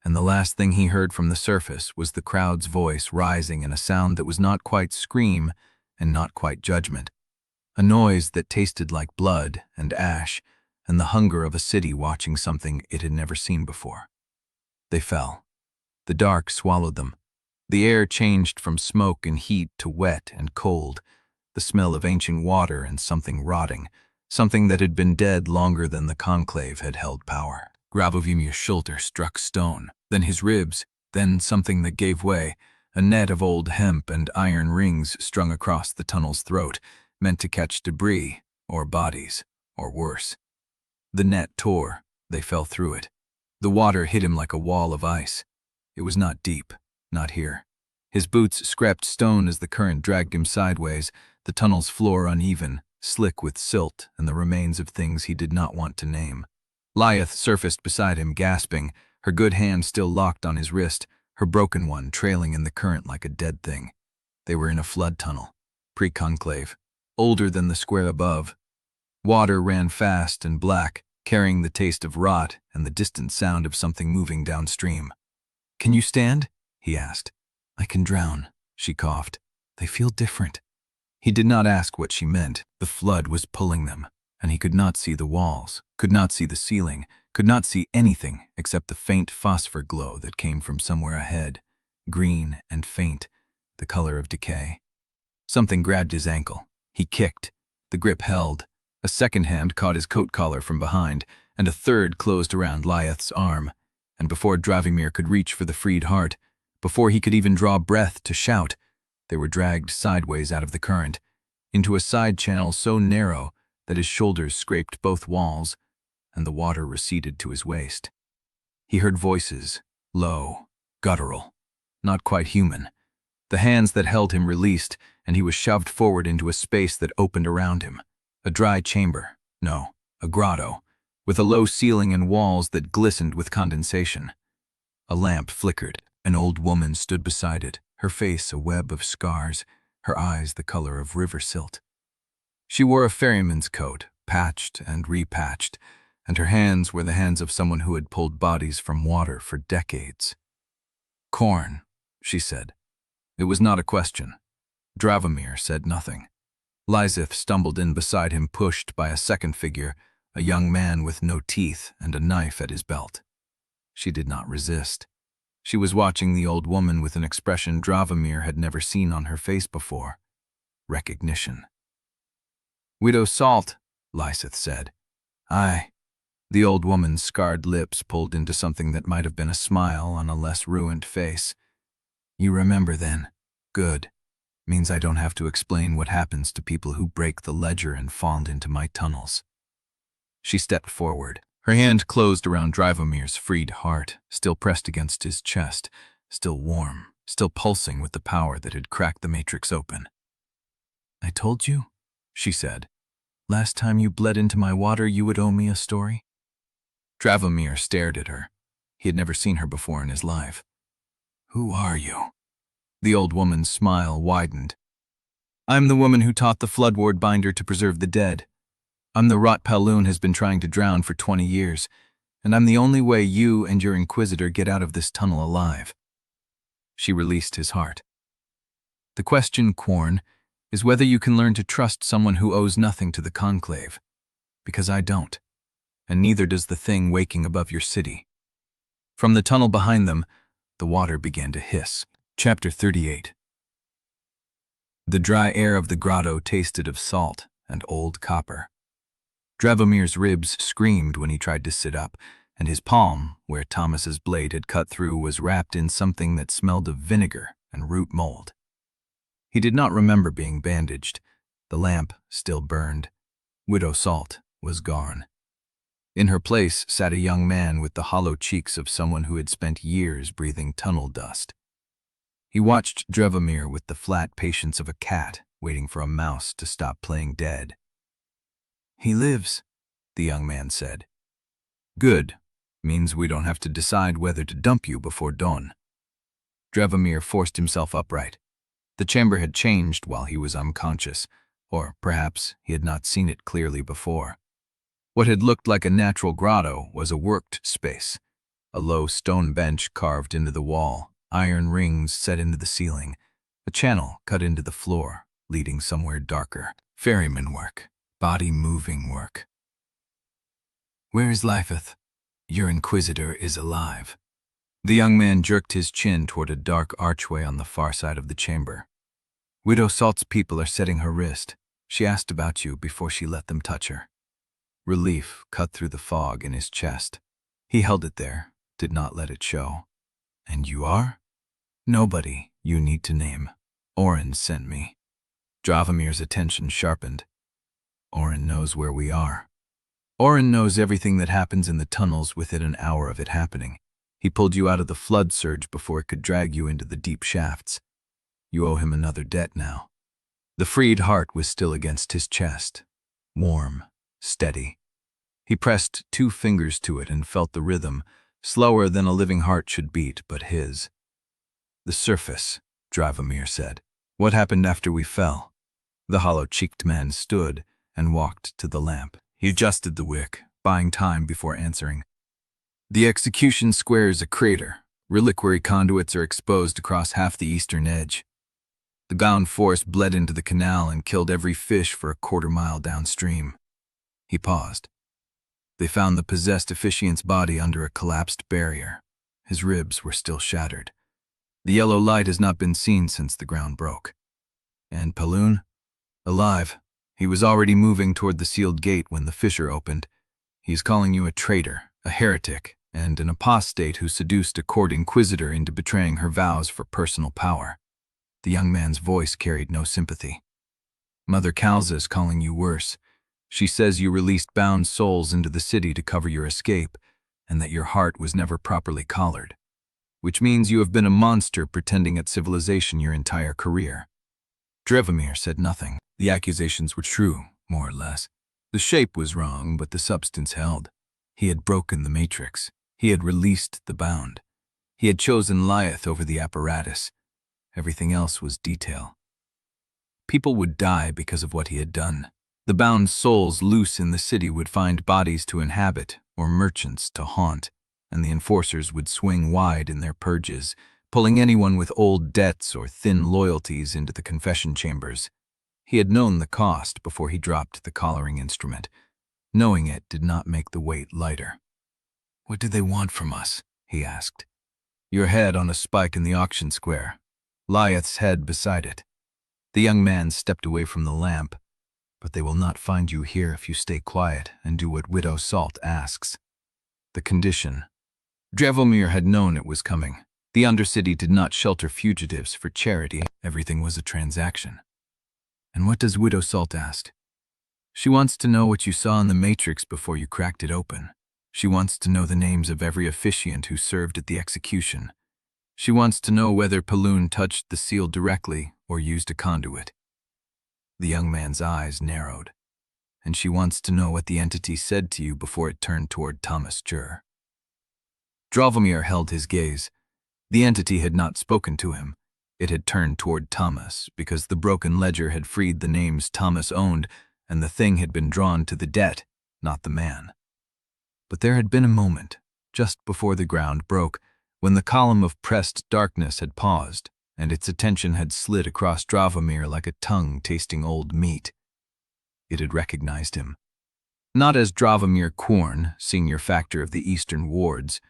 And the last thing he heard from the surface was the crowd's voice rising in a sound that was not quite scream and not quite judgment. A noise that tasted like blood and ash and the hunger of a city watching something it had never seen before. They fell. The dark swallowed them. The air changed from smoke and heat to wet and cold, the smell of ancient water and something rotting, something that had been dead longer than the conclave had held power. Dravomir's shoulder struck stone, then his ribs, then something that gave way, a net of old hemp and iron rings strung across the tunnel's throat, meant to catch debris, or bodies, or worse. The net tore, they fell through it. The water hit him like a wall of ice. It was not deep, not here. His boots scraped stone as the current dragged him sideways, the tunnel's floor uneven, slick with silt and the remains of things he did not want to name. Lieseth surfaced beside him, gasping, her good hand still locked on his wrist, her broken one trailing in the current like a dead thing. They were in a flood tunnel, pre-conclave, older than the square above. Water ran fast and black, carrying the taste of rot and the distant sound of something moving downstream. "Can you stand?" he asked. "I can drown," she coughed. "They feel different." He did not ask what she meant. The flood was pulling them, and he could not see the walls, could not see the ceiling, could not see anything except the faint phosphor glow that came from somewhere ahead, green and faint, the color of decay. Something grabbed his ankle. He kicked. The grip held. A second hand caught his coat collar from behind, and a third closed around Lieseth's arm. And before Dravomir could reach for the freed heart, before he could even draw breath to shout, they were dragged sideways out of the current, into a side channel so narrow that his shoulders scraped both walls, and the water receded to his waist. He heard voices, low, guttural, not quite human. The hands that held him released, and he was shoved forward into a space that opened around him. A dry chamber, no, a grotto, with a low ceiling and walls that glistened with condensation. A lamp flickered. An old woman stood beside it, her face a web of scars, her eyes the color of river silt. She wore a ferryman's coat, patched and repatched, and her hands were the hands of someone who had pulled bodies from water for decades. "Quorne," she said. It was not a question. Dravomir said nothing. Lieseth stumbled in beside him, pushed by a second figure, a young man with no teeth and a knife at his belt. She did not resist. She was watching the old woman with an expression Dravomir had never seen on her face before. Recognition. "Widow Salt," Lieseth said. "Aye." The old woman's scarred lips pulled into something that might have been a smile on a less ruined face. "You remember then. Good. Means I don't have to explain what happens to people who break the ledger and fall into my tunnels." She stepped forward, Her hand closed around Dravomir's freed heart, still pressed against his chest, still warm, still pulsing with the power that had cracked the matrix open. "I told you," she said. "Last time you bled into my water, you would owe me a story." Dravomir stared at her. He had never seen her before in his life. "Who are you?" The old woman's smile widened. "I'm the woman who taught the Floodward Binder to preserve the dead. I'm the Rot Paloon has been trying to drown for 20 years, and I'm the only way you and your Inquisitor get out of this tunnel alive." She released his heart. "The question, Quorne, is whether you can learn to trust someone who owes nothing to the Conclave. Because I don't, and neither does the thing waking above your city." From the tunnel behind them, the water began to hiss. Chapter 38. The dry air of the grotto tasted of salt and old copper. Dravomir's ribs screamed when he tried to sit up, and his palm, where Thomas's blade had cut through, was wrapped in something that smelled of vinegar and root mold. He did not remember being bandaged. The lamp still burned. Widow Salt was gone. In her place sat a young man with the hollow cheeks of someone who had spent years breathing tunnel dust. He watched Dravomir with the flat patience of a cat waiting for a mouse to stop playing dead. "He lives," the young man said. "Good. Means we don't have to decide whether to dump you before dawn." Dravomir forced himself upright. The chamber had changed while he was unconscious, or perhaps he had not seen it clearly before. What had looked like a natural grotto was a worked space. A low stone bench carved into the wall, iron rings set into the ceiling, a channel cut into the floor, leading somewhere darker. Ferryman work. Body-moving work. "Where is Lieseth? Your Inquisitor is alive." The young man jerked his chin toward a dark archway on the far side of the chamber. "Widow Salt's people are setting her wrist. She asked about you before she let them touch her." Relief cut through the fog in his chest. He held it there, did not let it show. "And you are?" "Nobody you need to name. Orrin sent me." Dravomir's attention sharpened. "Orrin knows where we are." "Orrin knows everything that happens in the tunnels within an hour of it happening. He pulled you out of the flood surge before it could drag you into the deep shafts. You owe him another debt now." The freed heart was still against his chest, warm, steady. He pressed 2 fingers to it and felt the rhythm, slower than a living heart should beat, but his. "The surface," Dravomir said. "What happened after we fell?" The hollow-cheeked man stood and walked to the lamp. He adjusted the wick, buying time before answering. "The execution square is a crater. Reliquary conduits are exposed across half the eastern edge. The bound force bled into the canal and killed every fish for a quarter-mile downstream." He paused. "They found the possessed officiant's body under a collapsed barrier. His ribs were still shattered. The yellow light has not been seen since the ground broke. And Paloon? Alive. He was already moving toward the sealed gate when the fissure opened. He is calling you a traitor, a heretic, and an apostate who seduced a court inquisitor into betraying her vows for personal power." The young man's voice carried no sympathy. "Mother Kalza is calling you worse. She says you released bound souls into the city to cover your escape, and that your heart was never properly collared. Which means you have been a monster pretending at civilization your entire career." Dravomir said nothing. The accusations were true, more or less. The shape was wrong, but the substance held. He had broken the matrix. He had released the bound. He had chosen Lieseth over the apparatus. Everything else was detail. People would die because of what he had done. The bound souls loose in the city would find bodies to inhabit or merchants to haunt, and the enforcers would swing wide in their purges, pulling anyone with old debts or thin loyalties into the confession chambers. He had known the cost before he dropped the collaring instrument. Knowing it did not make the weight lighter. "What do they want from us?" he asked. "Your head on a spike in the auction square. Lieseth's head beside it." The young man stepped away from the lamp. "But they will not find you here if you stay quiet and do what Widow Salt asks." The condition. Dravomir had known it was coming. The Undercity did not shelter fugitives for charity. Everything was a transaction. "And what does Widow Salt ask?" "She wants to know what you saw in the Matrix before you cracked it open. She wants to know the names of every officiant who served at the execution. She wants to know whether Paloon touched the seal directly or used a conduit. The young man's eyes narrowed. And she wants to know what the entity said to you before it turned toward Thomas Jur. Dravomir held his gaze. The entity had not spoken to him. It had turned toward Thomas, because the broken ledger had freed the names Thomas owned, and the thing had been drawn to the debt, not the man. But there had been a moment, just before the ground broke, when the column of pressed darkness had paused, and its attention had slid across Dravomir like a tongue tasting old meat. It had recognized him. Not as Dravomir Quorne, senior factor of the Eastern Wards,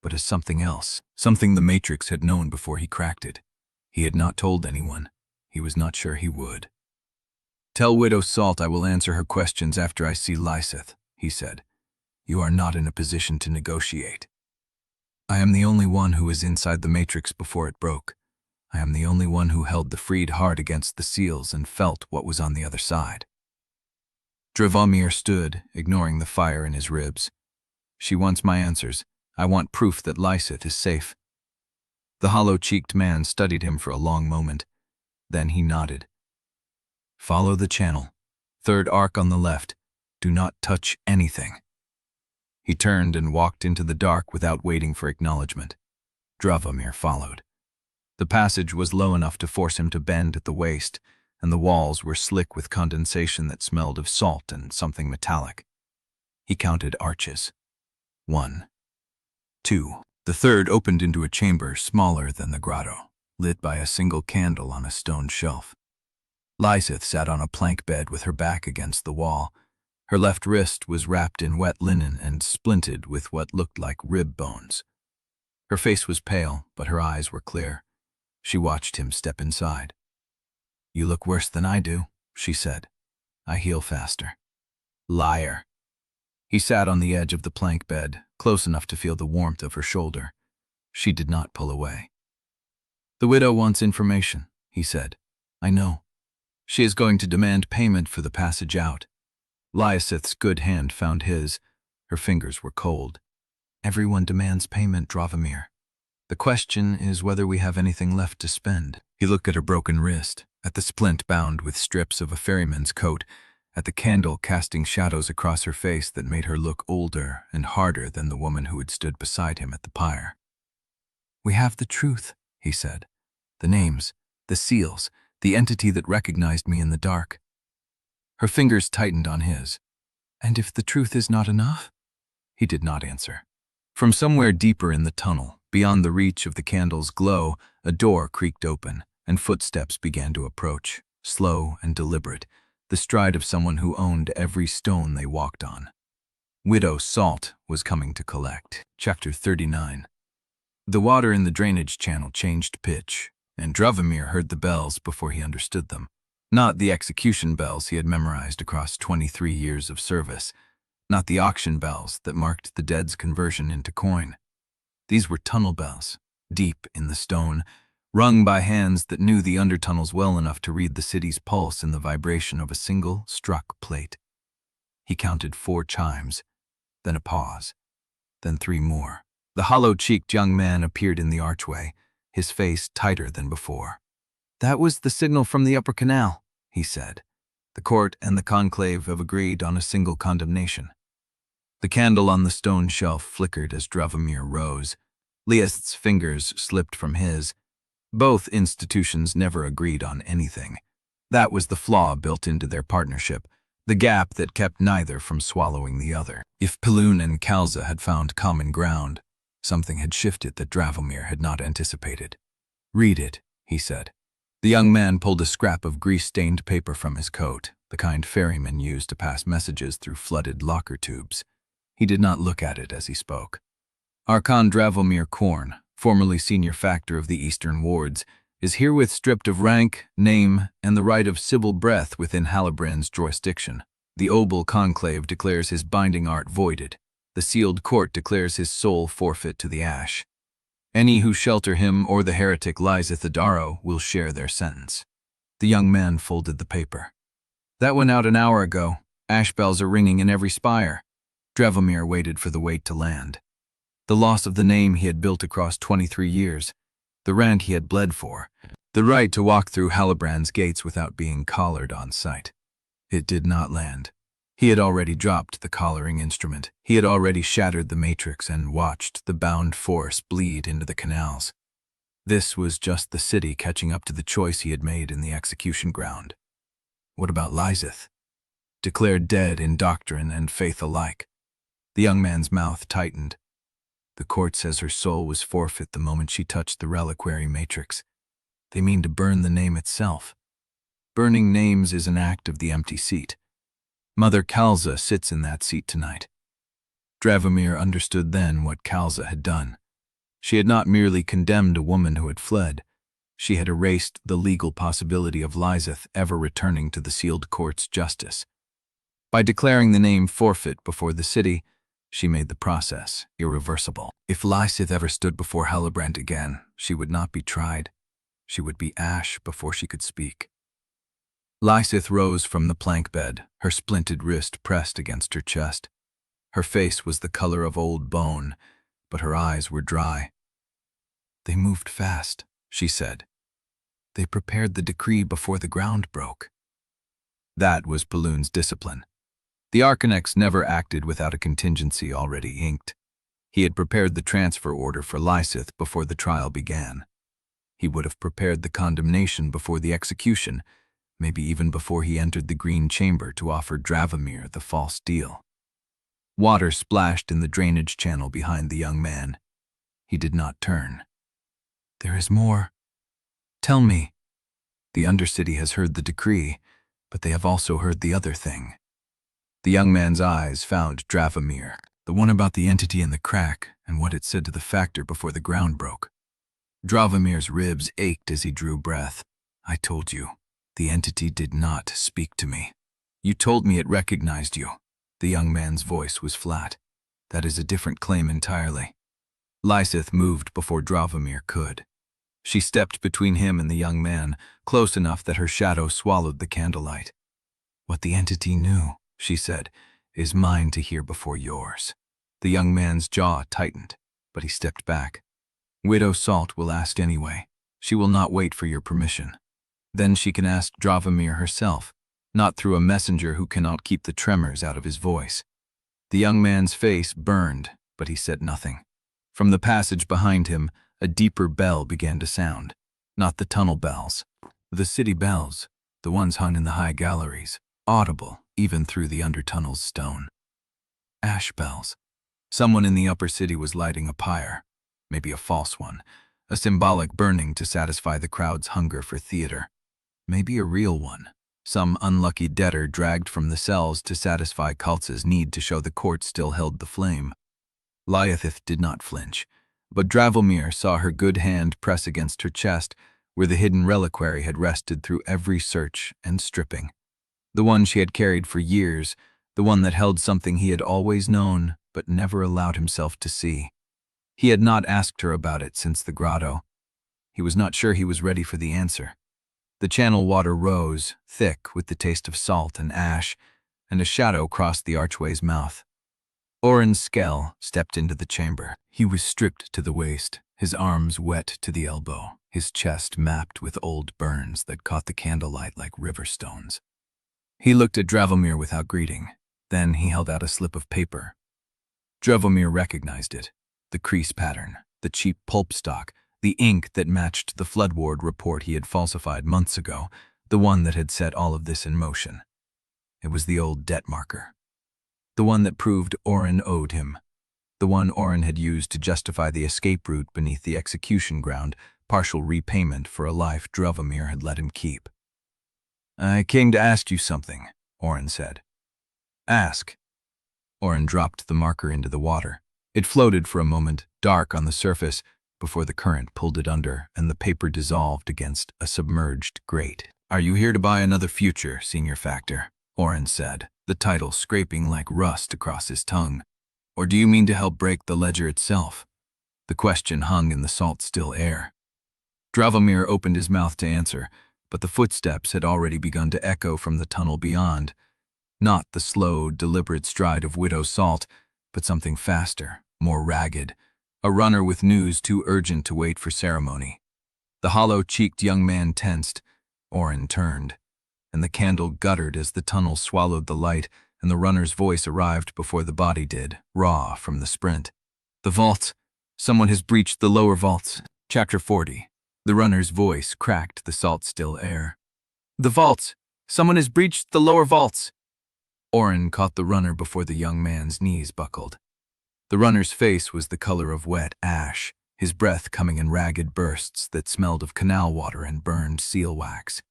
but as something else, something the Matrix had known before he cracked it. He had not told anyone. He was not sure he would. "Tell Widow Salt I will answer her questions after I see Lieseth," he said. "You are not in a position to negotiate. I am the only one who was inside the Matrix before it broke. I am the only one who held the freed heart against the seals and felt what was on the other side." Dravomir stood, ignoring the fire in his ribs. "She wants my answers. I want proof that Lieseth is safe." The hollow-cheeked man studied him for a long moment. Then he nodded. "Follow the channel. Third arc on the left. Do not touch anything." He turned and walked into the dark without waiting for acknowledgement. Dravomir followed. The passage was low enough to force him to bend at the waist, and the walls were slick with condensation that smelled of salt and something metallic. He counted arches. 1, 2. The third opened into a chamber smaller than the grotto, lit by a single candle on a stone shelf. Lieseth sat on a plank bed with her back against the wall. Her left wrist was wrapped in wet linen and splinted with what looked like rib bones. Her face was pale, but her eyes were clear. She watched him step inside. "You look worse than I do," she said. "I heal faster." "Liar." He sat on the edge of the plank bed, close enough to feel the warmth of her shoulder. She did not pull away. "The widow wants information," he said. "I know. She is going to demand payment for the passage out." Lieseth's good hand found his. Her fingers were cold. "Everyone demands payment, Dravomir. The question is whether we have anything left to spend." He looked at her broken wrist, at the splint bound with strips of a ferryman's coat, at the candle casting shadows across her face that made her look older and harder than the woman who had stood beside him at the pyre. "We have the truth," he said. "The names, the seals, the entity that recognized me in the dark." Her fingers tightened on his. "And if the truth is not enough?" He did not answer. From somewhere deeper in the tunnel, beyond the reach of the candle's glow, a door creaked open, and footsteps began to approach, slow and deliberate, the stride of someone who owned every stone they walked on. Widow Salt was coming to collect. Chapter 39. The water in the drainage channel changed pitch, and Dravomir heard the bells before he understood them. Not the execution bells he had memorized across 23 years of service, not the auction bells that marked the dead's conversion into coin. These were tunnel bells, deep in the stone, rung by hands that knew the undertunnels well enough to read the city's pulse in the vibration of a single struck plate. He counted 4 chimes, then a pause, then 3 more. The hollow-cheeked young man appeared in the archway, his face tighter than before. "That was the signal from the upper canal," he said. "The court and the conclave have agreed on a single condemnation." The candle on the stone shelf flickered as Dravomir rose. Lieseth's fingers slipped from his. Both institutions never agreed on anything. That was the flaw built into their partnership, the gap that kept neither from swallowing the other. If Paloon and Kalza had found common ground, something had shifted that Dravomir had not anticipated. "Read it," he said. The young man pulled a scrap of grease-stained paper from his coat, the kind ferrymen used to pass messages through flooded locker tubes. He did not look at it as he spoke. "Archon Dravomir Quorne, formerly senior factor of the Eastern Wards, is herewith stripped of rank, name, and the right of civil breath within Halibrand's jurisdiction. The Obol conclave declares his binding art voided. The sealed court declares his soul forfeit to the Ash. Any who shelter him or the heretic Lieseth Andarro will share their sentence." The young man folded the paper. "That went out an hour ago. Ash bells are ringing in every spire." Dravomir waited for the weight to land. The loss of the name he had built across 23 years, the rent he had bled for, the right to walk through Halibrand's gates without being collared on sight. It did not land. He had already dropped the collaring instrument. He had already shattered the matrix and watched the bound force bleed into the canals. This was just the city catching up to the choice he had made in the execution ground. What about Lieseth? Declared dead in doctrine and faith alike. The young man's mouth tightened. The court says her soul was forfeit the moment she touched the Reliquary matrix. They mean to burn the name itself. Burning names is an act of the empty seat. Mother Kalza sits in that seat tonight. Dravomir understood then what Kalza had done. She had not merely condemned a woman who had fled. She had erased the legal possibility of Lieseth ever returning to the sealed court's justice. By declaring the name forfeit before the city, she made the process irreversible. If Lieseth ever stood before Halibrand again, she would not be tried. She would be ash before she could speak. Lieseth rose from the plank bed, her splinted wrist pressed against her chest. Her face was the color of old bone, but her eyes were dry. They moved fast, she said. They prepared the decree before the ground broke. That was Paloon's discipline. The Archonex never acted without a contingency already inked. He had prepared the transfer order for Lieseth before the trial began. He would have prepared the condemnation before the execution, maybe even before he entered the green chamber to offer Dravomir the false deal. Water splashed in the drainage channel behind the young man. He did not turn. There is more. Tell me. The Undercity has heard the decree, but they have also heard the other thing. The young man's eyes found Dravomir, the one about the entity in the crack and what it said to the factor before the ground broke. Dravomir's ribs ached as he drew breath. I told you, the entity did not speak to me. You told me it recognized you. The young man's voice was flat. That is a different claim entirely. Lieseth moved before Dravomir could. She stepped between him and the young man, close enough that her shadow swallowed the candlelight. What the entity knew, she said, is mine to hear before yours. The young man's jaw tightened, but he stepped back. Widow Salt will ask anyway. She will not wait for your permission. Then she can ask Dravomir herself, not through a messenger who cannot keep the tremors out of his voice. The young man's face burned, but he said nothing. From the passage behind him, a deeper bell began to sound. Not the tunnel bells, the city bells, the ones hung in the high galleries, audible even through the undertunnel's stone. Ash bells. Someone in the upper city was lighting a pyre, maybe a false one, a symbolic burning to satisfy the crowd's hunger for theater. Maybe a real one, some unlucky debtor dragged from the cells to satisfy Kalza's need to show the court still held the flame. Lieseth did not flinch, but Dravomir saw her good hand press against her chest where the hidden reliquary had rested through every search and stripping. The one she had carried for years, the one that held something he had always known but never allowed himself to see. He had not asked her about it since the grotto. He was not sure he was ready for the answer. The channel water rose, thick with the taste of salt and ash, and a shadow crossed the archway's mouth. Orrin Skell stepped into the chamber. He was stripped to the waist, his arms wet to the elbow, his chest mapped with old burns that caught the candlelight like river stones. He looked at Dravomir without greeting. Then he held out a slip of paper. Dravomir recognized it. The crease pattern, the cheap pulp stock, the ink that matched the flood ward report he had falsified months ago, the one that had set all of this in motion. It was the old debt marker. The one that proved Orrin owed him. The one Orrin had used to justify the escape route beneath the execution ground, partial repayment for a life Dravomir had let him keep. I came to ask you something, Orrin said. Ask. Orrin dropped the marker into the water. It floated for a moment, dark on the surface, before the current pulled it under and the paper dissolved against a submerged grate. Are you here to buy another future, Senior Factor? Orrin said, the title scraping like rust across his tongue. Or do you mean to help break the ledger itself? The question hung in the salt-still air. Dravomir opened his mouth to answer, but the footsteps had already begun to echo from the tunnel beyond. Not the slow, deliberate stride of Widow Salt, but something faster, more ragged, a runner with news too urgent to wait for ceremony. The hollow-cheeked young man tensed. Orrin turned, and the candle guttered as the tunnel swallowed the light, and the runner's voice arrived before the body did, raw from the sprint. The vaults! Someone has breached the lower vaults. Chapter 40. The runner's voice cracked the salt-still air. The vaults! Someone has breached the lower vaults! Orrin caught the runner before the young man's knees buckled. The runner's face was the color of wet ash, his breath coming in ragged bursts that smelled of canal water and burned seal wax.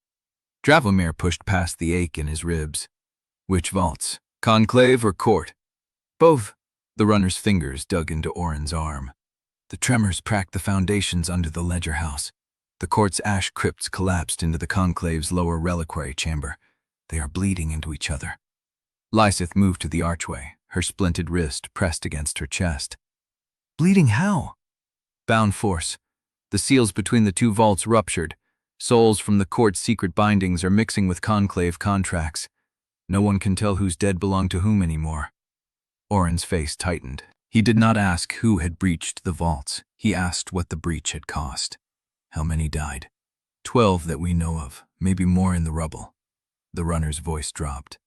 Dravomir pushed past the ache in his ribs. Which vaults? Conclave or court? Both. The runner's fingers dug into Orrin's arm. The tremors cracked the foundations under the ledger house. The court's ash crypts collapsed into the conclave's lower reliquary chamber. They are bleeding into each other. Lieseth moved to the archway, her splinted wrist pressed against her chest. Bleeding how? Bound force. The seals between the two vaults ruptured. Souls from the court's secret bindings are mixing with conclave contracts. No one can tell whose dead belong to whom anymore. Orrin's face tightened. He did not ask who had breached the vaults. He asked what the breach had cost. How many died? 12 that we know of, maybe more in the rubble. The runner's voice dropped.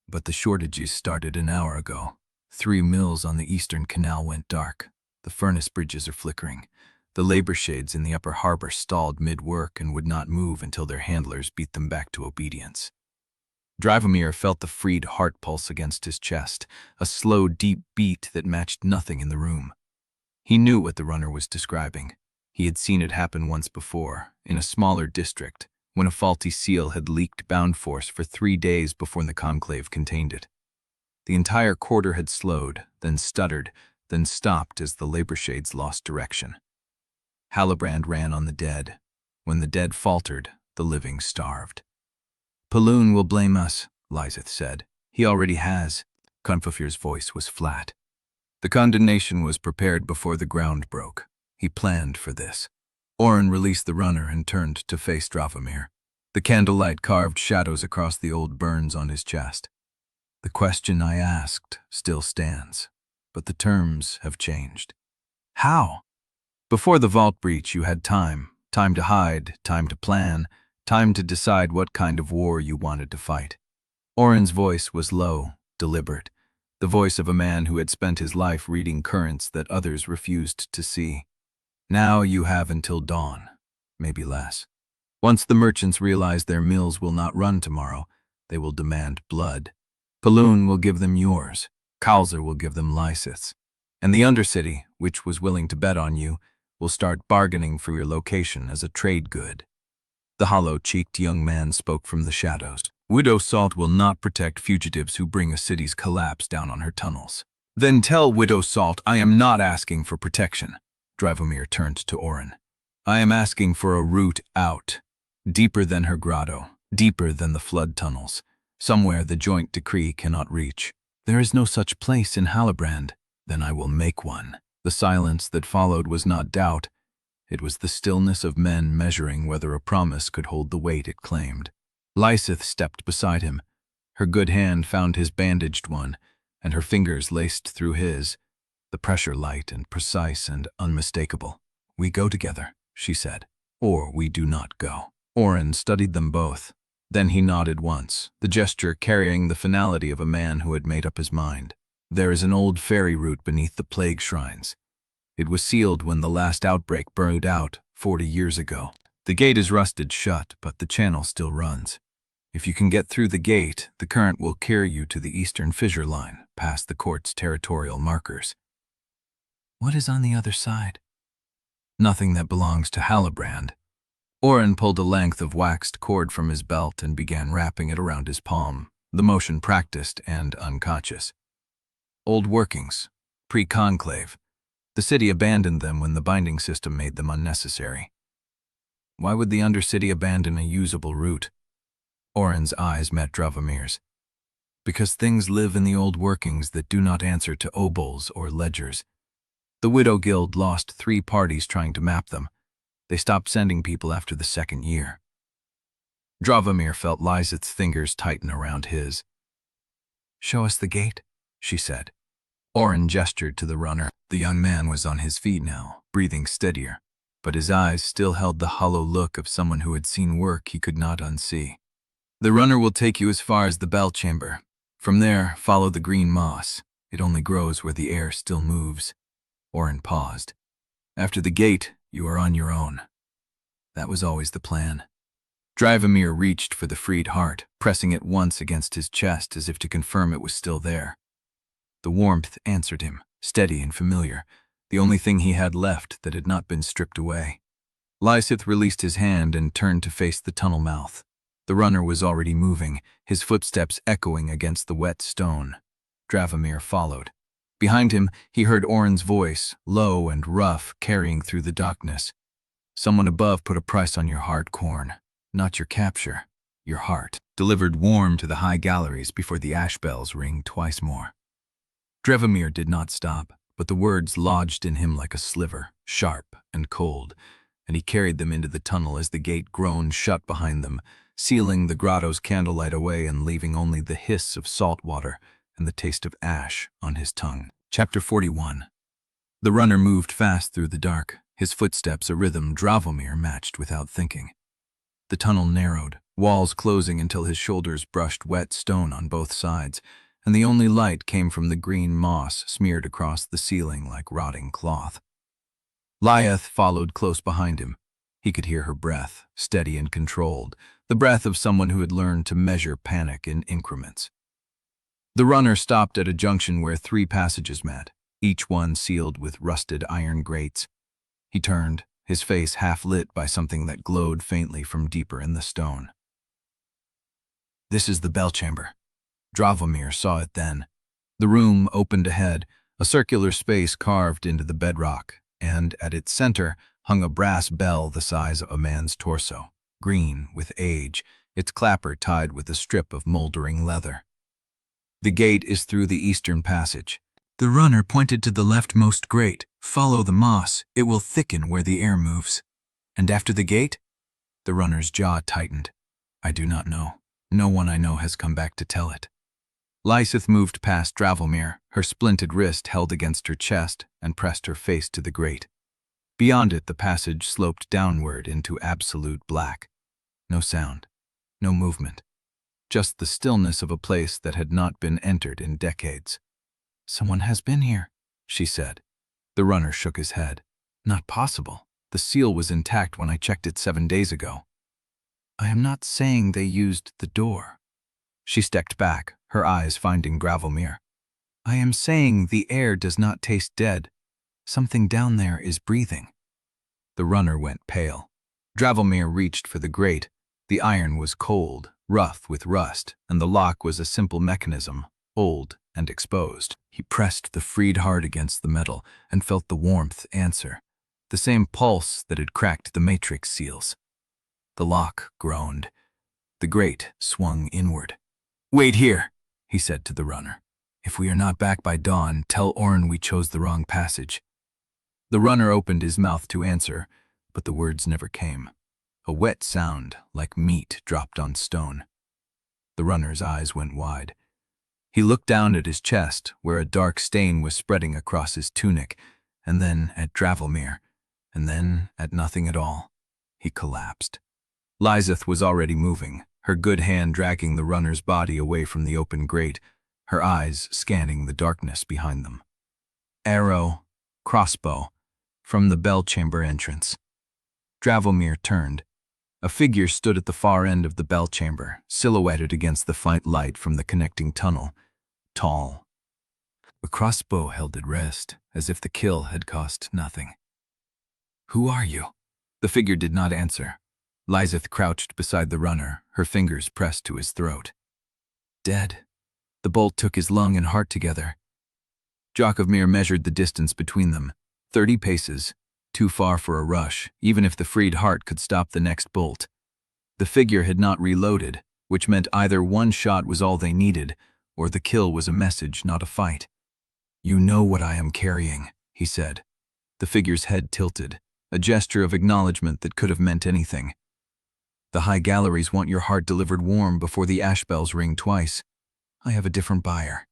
But the shortages started an hour ago. 3 mills on the eastern canal went dark. The furnace bridges are flickering. The labor shades in the upper harbor stalled mid-work and would not move until their handlers beat them back to obedience. Dravomir felt the freed heart pulse against his chest, a slow, deep beat that matched nothing in the room. He knew what the runner was describing. He had seen it happen once before, in a smaller district, when a faulty seal had leaked bound force for 3 days before the conclave contained it. The entire quarter had slowed, then stuttered, then stopped as the labor shades lost direction. Halibrand ran on the dead. When the dead faltered, the living starved. Paloon will blame us, Lieseth said. He already has. Confessor's voice was flat. The condemnation was prepared before the ground broke. He planned for this. Orrin released the runner and turned to face Dravomir. The candlelight carved shadows across the old burns on his chest. The question I asked still stands, but the terms have changed. How? Before the vault breach, you had time to hide, time to plan, time to decide what kind of war you wanted to fight. Orrin's voice was low, deliberate, the voice of a man who had spent his life reading currents that others refused to see. Now you have until dawn, maybe less. Once the merchants realize their mills will not run tomorrow, they will demand blood. Paloon will give them yours, Kalzer will give them Lieseth's, and the Undercity, which was willing to bet on you, will start bargaining for your location as a trade good. The hollow-cheeked young man spoke from the shadows. Widow Salt will not protect fugitives who bring a city's collapse down on her tunnels. Then tell Widow Salt I am not asking for protection. Dravomir turned to Orrin. I am asking for a route out, deeper than her grotto, deeper than the flood tunnels, somewhere the joint decree cannot reach. There is no such place in Halibrand. Then I will make one. The silence that followed was not doubt. It was the stillness of men measuring whether a promise could hold the weight it claimed. Lieseth stepped beside him. Her good hand found his bandaged one, and her fingers laced through his, the pressure light and precise and unmistakable. We go together, she said, or we do not go. Orrin studied them both. Then he nodded once, the gesture carrying the finality of a man who had made up his mind. There is an old fairy route beneath the plague shrines. It was sealed when the last outbreak burned out 40 years ago. The gate is rusted shut, but the channel still runs. If you can get through the gate, the current will carry you to the eastern fissure line, past the court's territorial markers. What is on the other side? Nothing that belongs to Halibrand. Orrin pulled a length of waxed cord from his belt and began wrapping it around his palm, the motion practiced and unconscious. Old workings, pre-conclave. The city abandoned them when the binding system made them unnecessary. Why would the Undercity abandon a usable route? Orrin's eyes met Dravomir's. Because things live in the old workings that do not answer to obols or ledgers. The Widow Guild lost 3 parties trying to map them. They stopped sending people after the 2nd year. Dravomir felt Lieseth's fingers tighten around his. Show us the gate, she said. Orrin gestured to the runner. The young man was on his feet now, breathing steadier, but his eyes still held the hollow look of someone who had seen work he could not unsee. The runner will take you as far as the bell chamber. From there, follow the green moss. It only grows where the air still moves. Orrin paused. After the gate, you are on your own. That was always the plan. Dravomir reached for the freed heart, pressing it once against his chest as if to confirm it was still there. The warmth answered him, steady and familiar, the only thing he had left that had not been stripped away. Lieseth released his hand and turned to face the tunnel mouth. The runner was already moving, his footsteps echoing against the wet stone. Dravomir followed. Behind him, he heard Orrin's voice, low and rough, carrying through the darkness. Someone above put a price on your heart, Quorne. Not your capture, your heart. Delivered warm to the high galleries before the ash bells ring twice more. Dravomir did not stop, but the words lodged in him like a sliver, sharp and cold, and he carried them into the tunnel as the gate groaned shut behind them, sealing the grotto's candlelight away and leaving only the hiss of salt water and the taste of ash on his tongue. Chapter 41. The runner moved fast through the dark, his footsteps a rhythm Dravomir matched without thinking. The tunnel narrowed, walls closing until his shoulders brushed wet stone on both sides, and the only light came from the green moss smeared across the ceiling like rotting cloth. Lieseth followed close behind him. He could hear her breath, steady and controlled, the breath of someone who had learned to measure panic in increments. The runner stopped at a junction where 3 passages met, each one sealed with rusted iron grates. He turned, his face half lit by something that glowed faintly from deeper in the stone. This is the bell chamber. Dravomir saw it then. The room opened ahead, a circular space carved into the bedrock, and at its center hung a brass bell the size of a man's torso, green with age, its clapper tied with a strip of moldering leather. The gate is through the eastern passage. The runner pointed to the leftmost grate. Follow the moss, it will thicken where the air moves. And after the gate? The runner's jaw tightened. I do not know. No one I know has come back to tell it. Lieseth moved past Dravomir, her splinted wrist held against her chest, and pressed her face to the grate. Beyond it, the passage sloped downward into absolute black. No sound, no movement, just the stillness of a place that had not been entered in decades. Someone has been here, she said. The runner shook his head. Not possible. The seal was intact when I checked it 7 days ago. I am not saying they used the door. She stepped back, her eyes finding Dravomir. I am saying the air does not taste dead. Something down there is breathing. The runner went pale. Dravomir reached for the grate. The iron was cold, rough with rust, and the lock was a simple mechanism, old and exposed. He pressed the freed heart against the metal and felt the warmth answer, the same pulse that had cracked the matrix seals. The lock groaned. The grate swung inward. Wait here, he said to the runner. If we are not back by dawn, tell Orrin we chose the wrong passage. The runner opened his mouth to answer, but the words never came. A wet sound, like meat dropped on stone. The runner's eyes went wide. He looked down at his chest, where a dark stain was spreading across his tunic, and then at Dravomir, and then at nothing at all. He collapsed. Lieseth was already moving, her good hand dragging the runner's body away from the open grate, her eyes scanning the darkness behind them. Arrow, crossbow, from the bell chamber entrance. Dravomir turned. A figure stood at the far end of the bell chamber, silhouetted against the faint light from the connecting tunnel. Tall. The crossbow held at rest, as if the kill had cost nothing. Who are you? The figure did not answer. Lieseth crouched beside the runner, her fingers pressed to his throat. Dead. The bolt took his lung and heart together. Dravomir measured the distance between them. 30 paces. Too far for a rush, even if the freed heart could stop the next bolt. The figure had not reloaded, which meant either one shot was all they needed, or the kill was a message, not a fight. You know what I am carrying, he said. The figure's head tilted, a gesture of acknowledgement that could have meant anything. The high galleries want your heart delivered warm before the ash bells ring twice. I have a different buyer.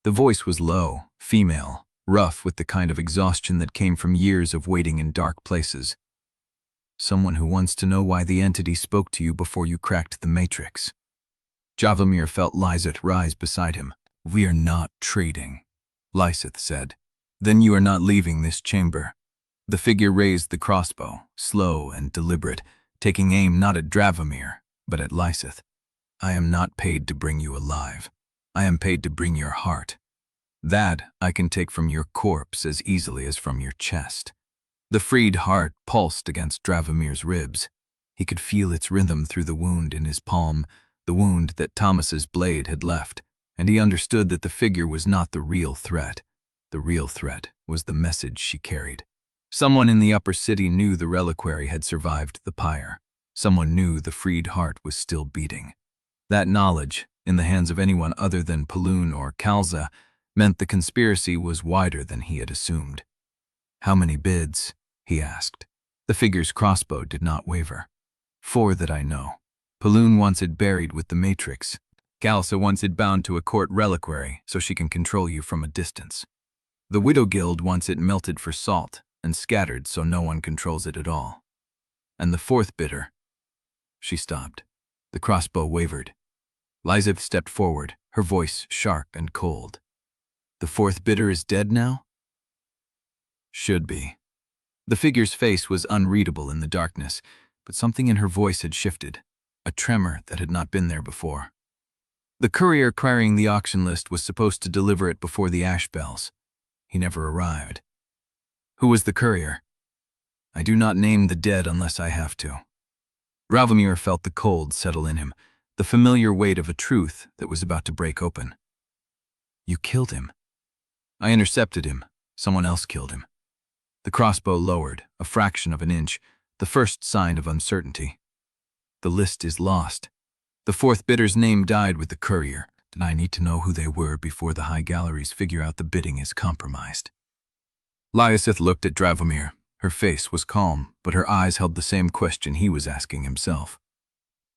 The voice was low, Female, rough with the kind of exhaustion that came from years of waiting in dark places. Someone who wants to know why the entity spoke to you before you cracked the matrix. Dravomir felt Lieseth rise beside him. "We are not trading," Lieseth said. "Then you are not leaving this chamber." The figure raised the crossbow, slow and deliberate, taking aim not at Dravomir, but at Lieseth. "I am not paid to bring you alive. I am paid to bring your heart. That I can take from your corpse as easily as from your chest." The freed heart pulsed against Dravomir's ribs. He could feel its rhythm through the wound in his palm, the wound that Thomas's blade had left, and he understood that the figure was not the real threat. The real threat was the message she carried. Someone in the upper city knew the Reliquary had survived the pyre. Someone knew the freed heart was still beating. That knowledge, in the hands of anyone other than Paloon or Kalza, meant the conspiracy was wider than he had assumed. "How many bids?" he asked. The figure's crossbow did not waver. "4 that I know. Paloon wants it buried with the Matrix. Kalza wants it bound to a court reliquary so she can control you from a distance. The Widow Guild wants it melted for salt and scattered so no one controls it at all. And the 4th bidder—" She stopped. The crossbow wavered. Lieseth stepped forward, her voice sharp and cold. "The 4th bidder is dead now?" "Should be." The figure's face was unreadable in the darkness, but something in her voice had shifted, a tremor that had not been there before. The courier carrying the auction list was supposed to deliver it before the ash bells. He never arrived. "Who was the courier?" "I do not name the dead unless I have to." Dravomir felt the cold settle in him, the familiar weight of a truth that was about to break open. "You killed him." "I intercepted him. Someone else killed him." The crossbow lowered, a fraction of an inch, the first sign of uncertainty. "The list is lost. The 4th bidder's name died with the courier, and I need to know who they were before the high galleries figure out the bidding is compromised." Lieseth looked at Dravomir. Her face was calm, but her eyes held the same question he was asking himself.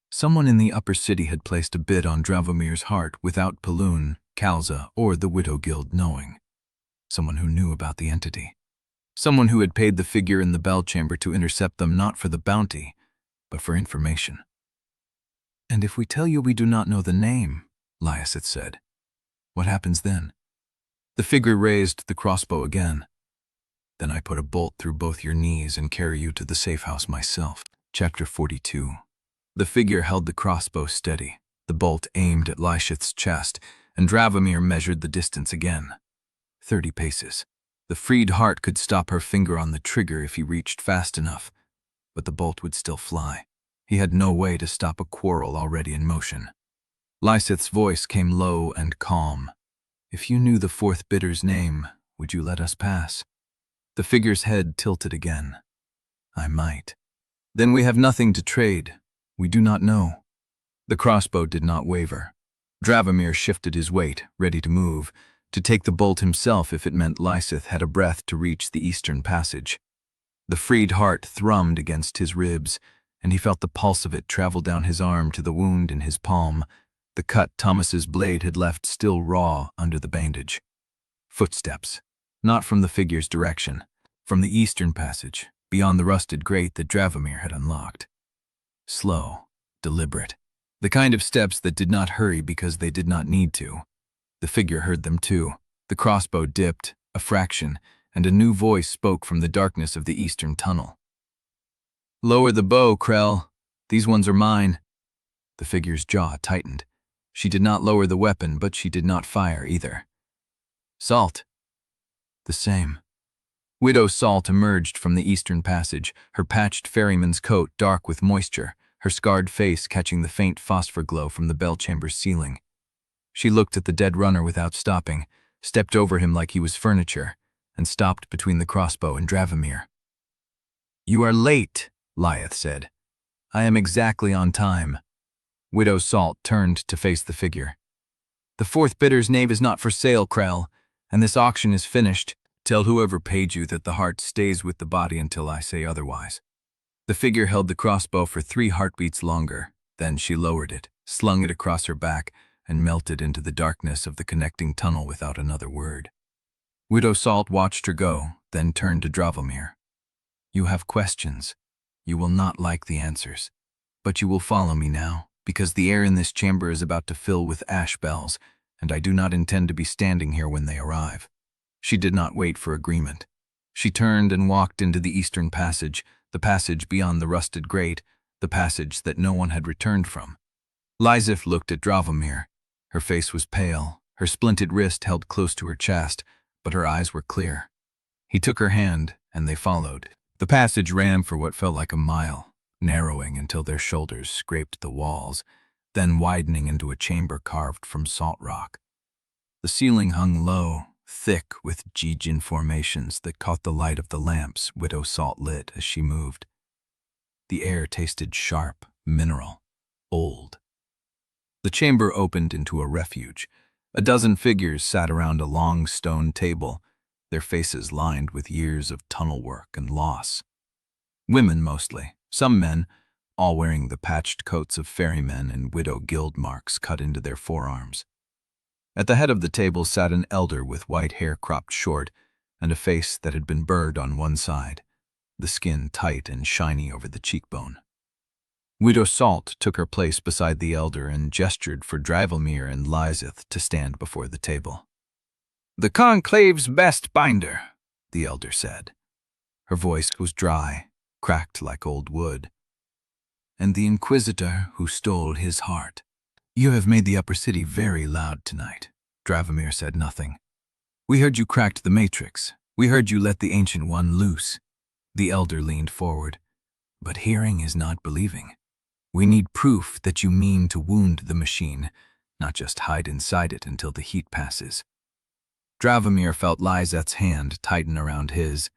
Someone in the upper city had placed a bid on Dravomir's heart without Paloon, Kalza, or the Widow Guild knowing. Someone who knew about the entity. Someone who had paid the figure in the bell chamber to intercept them not for the bounty, but for information. "And if we tell you we do not know the name," Lieseth said, "what happens then?" The figure raised the crossbow again. "Then I put a bolt through both your knees and carry you to the safe house myself." Chapter 42. The figure held the crossbow steady, the bolt aimed at Lieseth's chest, and Dravomir measured the distance again. 30 paces. The freed heart could stop her finger on the trigger if he reached fast enough, but the bolt would still fly. He had no way to stop a quarrel already in motion. Lieseth's voice came low and calm. "If you knew the 4th bidder's name, would you let us pass?" The figure's head tilted again. "I might." "Then we have nothing to trade. We do not know." The crossbow did not waver. Dravomir shifted his weight, ready to move, to take the bolt himself if it meant Lieseth had a breath to reach the eastern passage. The freed heart thrummed against his ribs, and he felt the pulse of it travel down his arm to the wound in his palm, the cut Thomas's blade had left still raw under the bandage. Footsteps, not from the figure's direction, from the eastern passage, beyond the rusted grate that Dravomir had unlocked. Slow, deliberate, the kind of steps that did not hurry because they did not need to. The figure heard them too. The crossbow dipped, a fraction, and a new voice spoke from the darkness of the eastern tunnel. "Lower the bow, Krell. These ones are mine." The figure's jaw tightened. She did not lower the weapon, but she did not fire either. "Salt." "The same." Widow Salt emerged from the eastern passage, her patched ferryman's coat dark with moisture, her scarred face catching the faint phosphor glow from the bell chamber's ceiling. She looked at the dead runner without stopping, stepped over him like he was furniture, and stopped between the crossbow and Dravomir. "You are late," Lieseth said. "I am exactly on time." Widow Salt turned to face the figure. "The 4th bidder's name is not for sale, Krell, and this auction is finished. Tell whoever paid you that the heart stays with the body until I say otherwise." The figure held the crossbow for 3 heartbeats longer. Then she lowered it, slung it across her back, and melted into the darkness of the connecting tunnel without another word. Widow Salt watched her go, then turned to Dravomir. You have questions. You will not like the answers. But you will follow me now, because the air in this chamber is about to fill with ash bells, and I do not intend to be standing here when they arrive. She did not wait for agreement. She turned and walked into the eastern passage, the passage beyond the rusted grate, the passage that no one had returned from. Lieseth looked at Dravomir. Her face was pale, her splinted wrist held close to her chest, but her eyes were clear. He took her hand, and they followed. The passage ran for what felt like a mile, narrowing until their shoulders scraped the walls, then widening into a chamber carved from salt rock. The ceiling hung low, thick with Geegan formations that caught the light of the lamps Widow Salt lit as she moved. The air tasted sharp, mineral, old. The chamber opened into a refuge. A dozen figures sat around a long stone table, their faces lined with years of tunnel work and loss. Women mostly, some men, all wearing the patched coats of ferrymen and widow guild marks cut into their forearms. At the head of the table sat an elder with white hair cropped short and a face that had been burred on one side, the skin tight and shiny over the cheekbone. Widow Salt took her place beside the elder and gestured for Dravomir and Lieseth to stand before the table. "The Conclave's best binder," the elder said. Her voice was dry, cracked like old wood. "And the Inquisitor who stole his heart. You have made the Upper City very loud tonight." Dravomir said nothing. "We heard you cracked the Matrix. We heard you let the Ancient One loose." The elder leaned forward. "But hearing is not believing. We need proof that you mean to wound the machine, not just hide inside it until the heat passes." Dravomir felt Lieseth's hand tighten around his.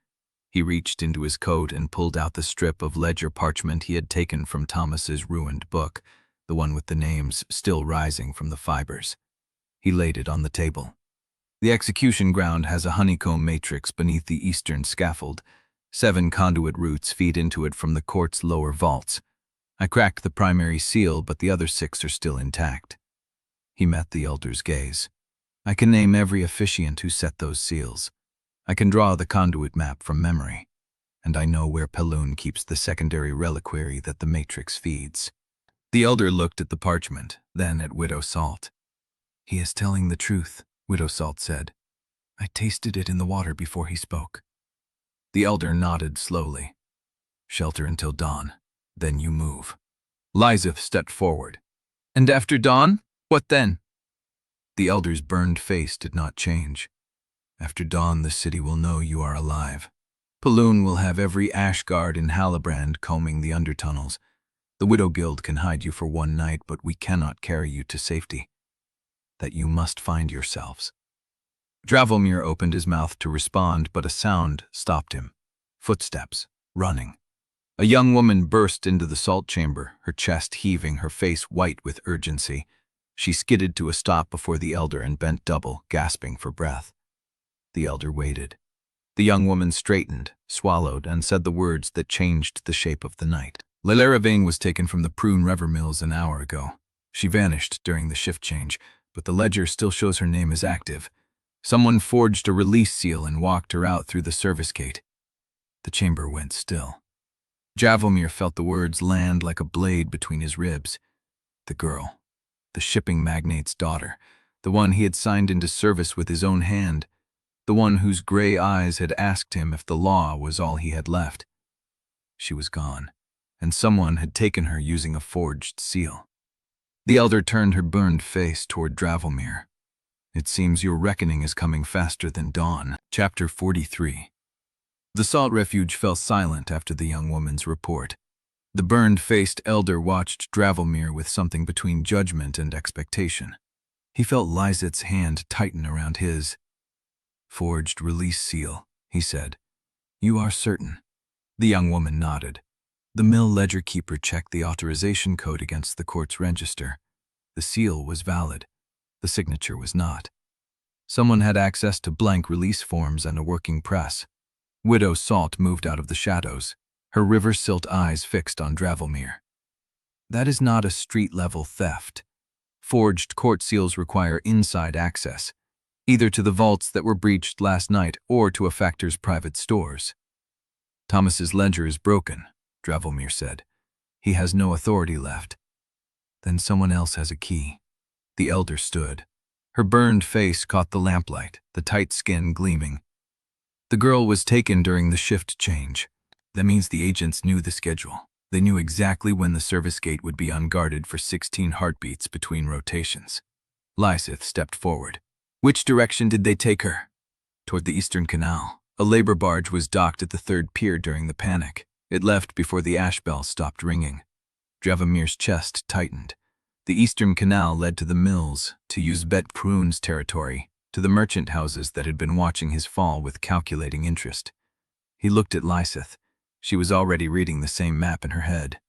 He reached into his coat and pulled out the strip of ledger parchment he had taken from Thomas's ruined book, the one with the names still rising from the fibers. He laid it on the table. "The execution ground has a honeycomb matrix beneath the eastern scaffold. 7 conduit routes feed into it from the court's lower vaults. I cracked the primary seal, but the other 6 are still intact." He met the elder's gaze. "I can name every officiant who set those seals. I can draw the conduit map from memory. And I know where Pelun keeps the secondary reliquary that the matrix feeds." The elder looked at the parchment, then at Widow Salt. "He is telling the truth," Widow Salt said. "I tasted it in the water before he spoke." The elder nodded slowly. "Shelter until dawn, then you move." Lieseth stepped forward. "And after dawn? What then?" The elder's burned face did not change. "After dawn, the city will know you are alive. Pelun will have every ash guard in Halibrand combing the undertunnels. The Widow Guild can hide you for one night, but we cannot carry you to safety. That you must find yourselves." Dravomir opened his mouth to respond, but a sound stopped him. Footsteps, running. A young woman burst into the salt chamber, her chest heaving, her face white with urgency. She skidded to a stop before the elder and bent double, gasping for breath. The elder waited. The young woman straightened, swallowed, and said the words that changed the shape of the night. "Lelaravane was taken from the prune rever mills an hour ago. She vanished during the shift change, but the ledger still shows her name as active. Someone forged a release seal and walked her out through the service gate." The chamber went still. Dravomir felt the words land like a blade between his ribs. The girl, the shipping magnate's daughter, the one he had signed into service with his own hand, the one whose gray eyes had asked him if the law was all he had left. She was gone, and someone had taken her using a forged seal. The elder turned her burned face toward Dravomir. "It seems your reckoning is coming faster than dawn." Chapter 43. The salt refuge fell silent after the young woman's report. The burned-faced elder watched Dravomir with something between judgment and expectation. He felt Lieseth's hand tighten around his. "Forged release seal," he said. "You are certain?" The young woman nodded. "The mill ledger keeper checked the authorization code against the court's register. The seal was valid. The signature was not. Someone had access to blank release forms and a working press." Widow Salt moved out of the shadows, her river-silt eyes fixed on Dravomir. "That is not a street-level theft. Forged court seals require inside access. either to the vaults that were breached last night or to a factor's private stores. Thomas's ledger is broken, Dravomir said. He has no authority left. Then someone else has a key. The elder stood. Her burned face caught the lamplight, the tight skin gleaming. The girl was taken during the shift change. That means the agents knew the schedule. They knew exactly when the service gate would be unguarded for 16 heartbeats between rotations. Lieseth stepped forward. Which direction did they take her? Toward the Eastern Canal. A labor barge was docked at the third pier during the panic. It left before the ash bell stopped ringing. Dravomir's chest tightened. The Eastern Canal led to the mills, to Uzbek Prune's territory, to the merchant houses that had been watching his fall with calculating interest. He looked at Lieseth. She was already reading the same map in her head.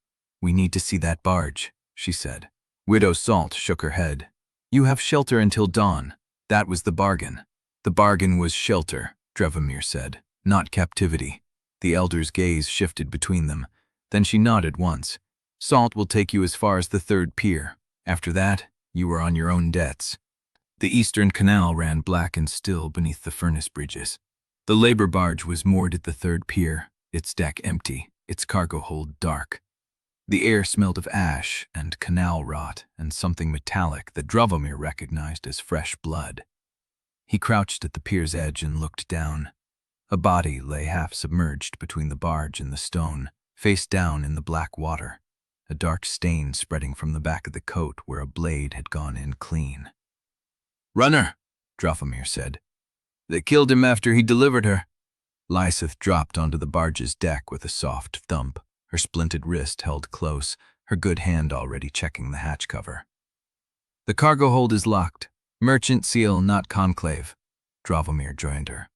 "We need to see that barge," she said. Widow Salt shook her head. "You have shelter until dawn." That was the bargain. The bargain was shelter, Dravomir said, not captivity. The elder's gaze shifted between them. Then she nodded once. "Salt will take you as far as the third pier. After that, you are on your own debts." The Eastern Canal ran black and still beneath the furnace bridges. The labor barge was moored at the third pier, its deck empty, its cargo hold dark. The air smelled of ash and canal rot and something metallic that Dravomir recognized as fresh blood. He crouched at the pier's edge and looked down. A body lay half submerged between the barge and the stone, face down in the black water, a dark stain spreading from the back of the coat where a blade had gone in clean. "Runner," Dravomir said. "They killed him after he delivered her." Lieseth dropped onto the barge's deck with a soft thump, her splinted wrist held close, her good hand already checking the hatch cover. "The cargo hold is locked. Merchant seal, not conclave." Dravomir joined her.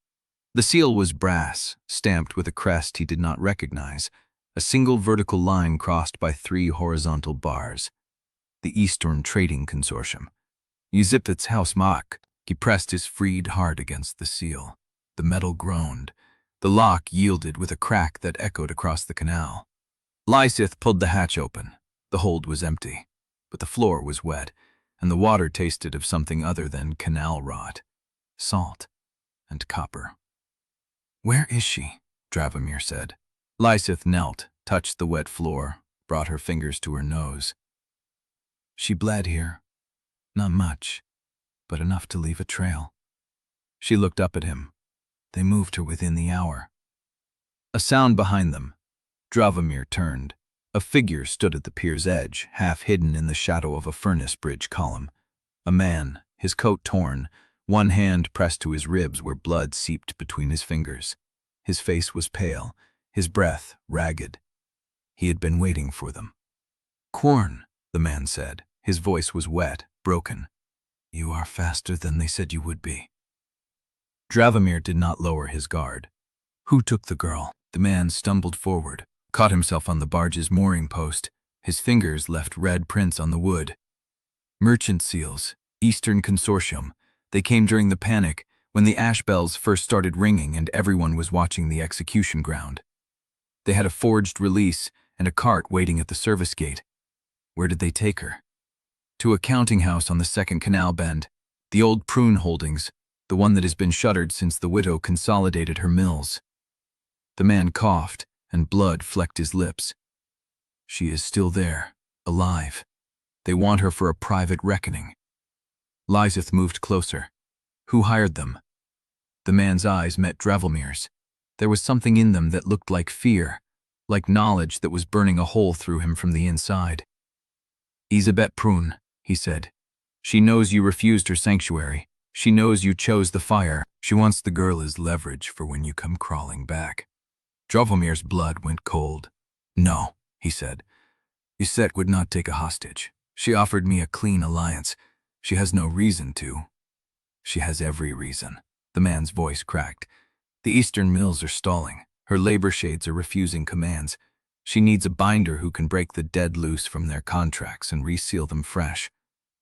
The seal was brass, stamped with a crest he did not recognize, a single vertical line crossed by 3 horizontal bars. The Eastern Trading Consortium. Uzipet's house mock. He pressed his freed heart against the seal. The metal groaned. The lock yielded with a crack that echoed across the canal. Lieseth pulled the hatch open. The hold was empty, but the floor was wet, and the water tasted of something other than canal rot. Salt and copper. "Where is she?" Dravomir said. Lieseth knelt, touched the wet floor, brought her fingers to her nose. "She bled here. Not much, but enough to leave a trail." She looked up at him. "They moved her within the hour." A sound behind them. Dravomir turned. A figure stood at the pier's edge, half hidden in the shadow of a furnace bridge column. A man, his coat torn, one hand pressed to his ribs where blood seeped between his fingers. His face was pale, his breath ragged. He had been waiting for them. "Quorne," the man said. His voice was wet, broken. "You are faster than they said you would be." Dravomir did not lower his guard. "Who took the girl?" The man stumbled forward, caught himself on the barge's mooring post. His fingers left red prints on the wood. "Merchant seals, Eastern Consortium. They came during the panic, when the ash bells first started ringing and everyone was watching the execution ground. They had a forged release and a cart waiting at the service gate." "Where did they take her?" "To a counting house on the second canal bend, the old Prune Holdings, the one that has been shuttered since the widow consolidated her mills." The man coughed, and blood flecked his lips. "She is still there, alive. They want her for a private reckoning." Lieseth moved closer. "Who hired them?" The man's eyes met Dravomir's. There was something in them that looked like fear, like knowledge that was burning a hole through him from the inside. "Uzbek Prune," he said. "She knows you refused her sanctuary. She knows you chose the fire. She wants the girl as leverage for when you come crawling back." Dravomir's blood went cold. "No," he said. "Uzbek would not take a hostage. She offered me a clean alliance. She has no reason to." "She has every reason." The man's voice cracked. "The Eastern mills are stalling. Her labor shades are refusing commands. She needs a binder who can break the dead loose from their contracts and reseal them fresh.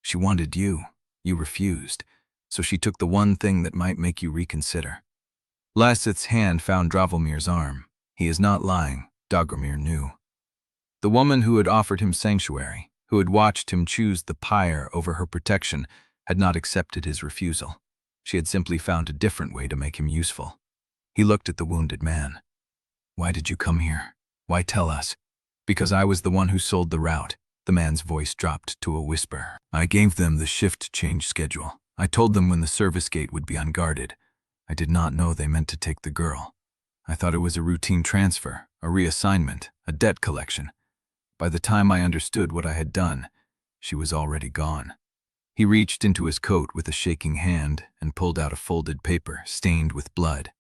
She wanted you. You refused. So she took the one thing that might make you reconsider." Lieseth's hand found Dravomir's arm. He is not lying, Dravomir knew. The woman who had offered him sanctuary, who had watched him choose the pyre over her protection, had not accepted his refusal. She had simply found a different way to make him useful. He looked at the wounded man. "Why did you come here? Why tell us?" "Because I was the one who sold the route." The man's voice dropped to a whisper. "I gave them the shift change schedule. I told them when the service gate would be unguarded. I did not know they meant to take the girl. I thought it was a routine transfer, a reassignment, a debt collection. By the time I understood what I had done, she was already gone." He reached into his coat with a shaking hand and pulled out a folded paper stained with blood.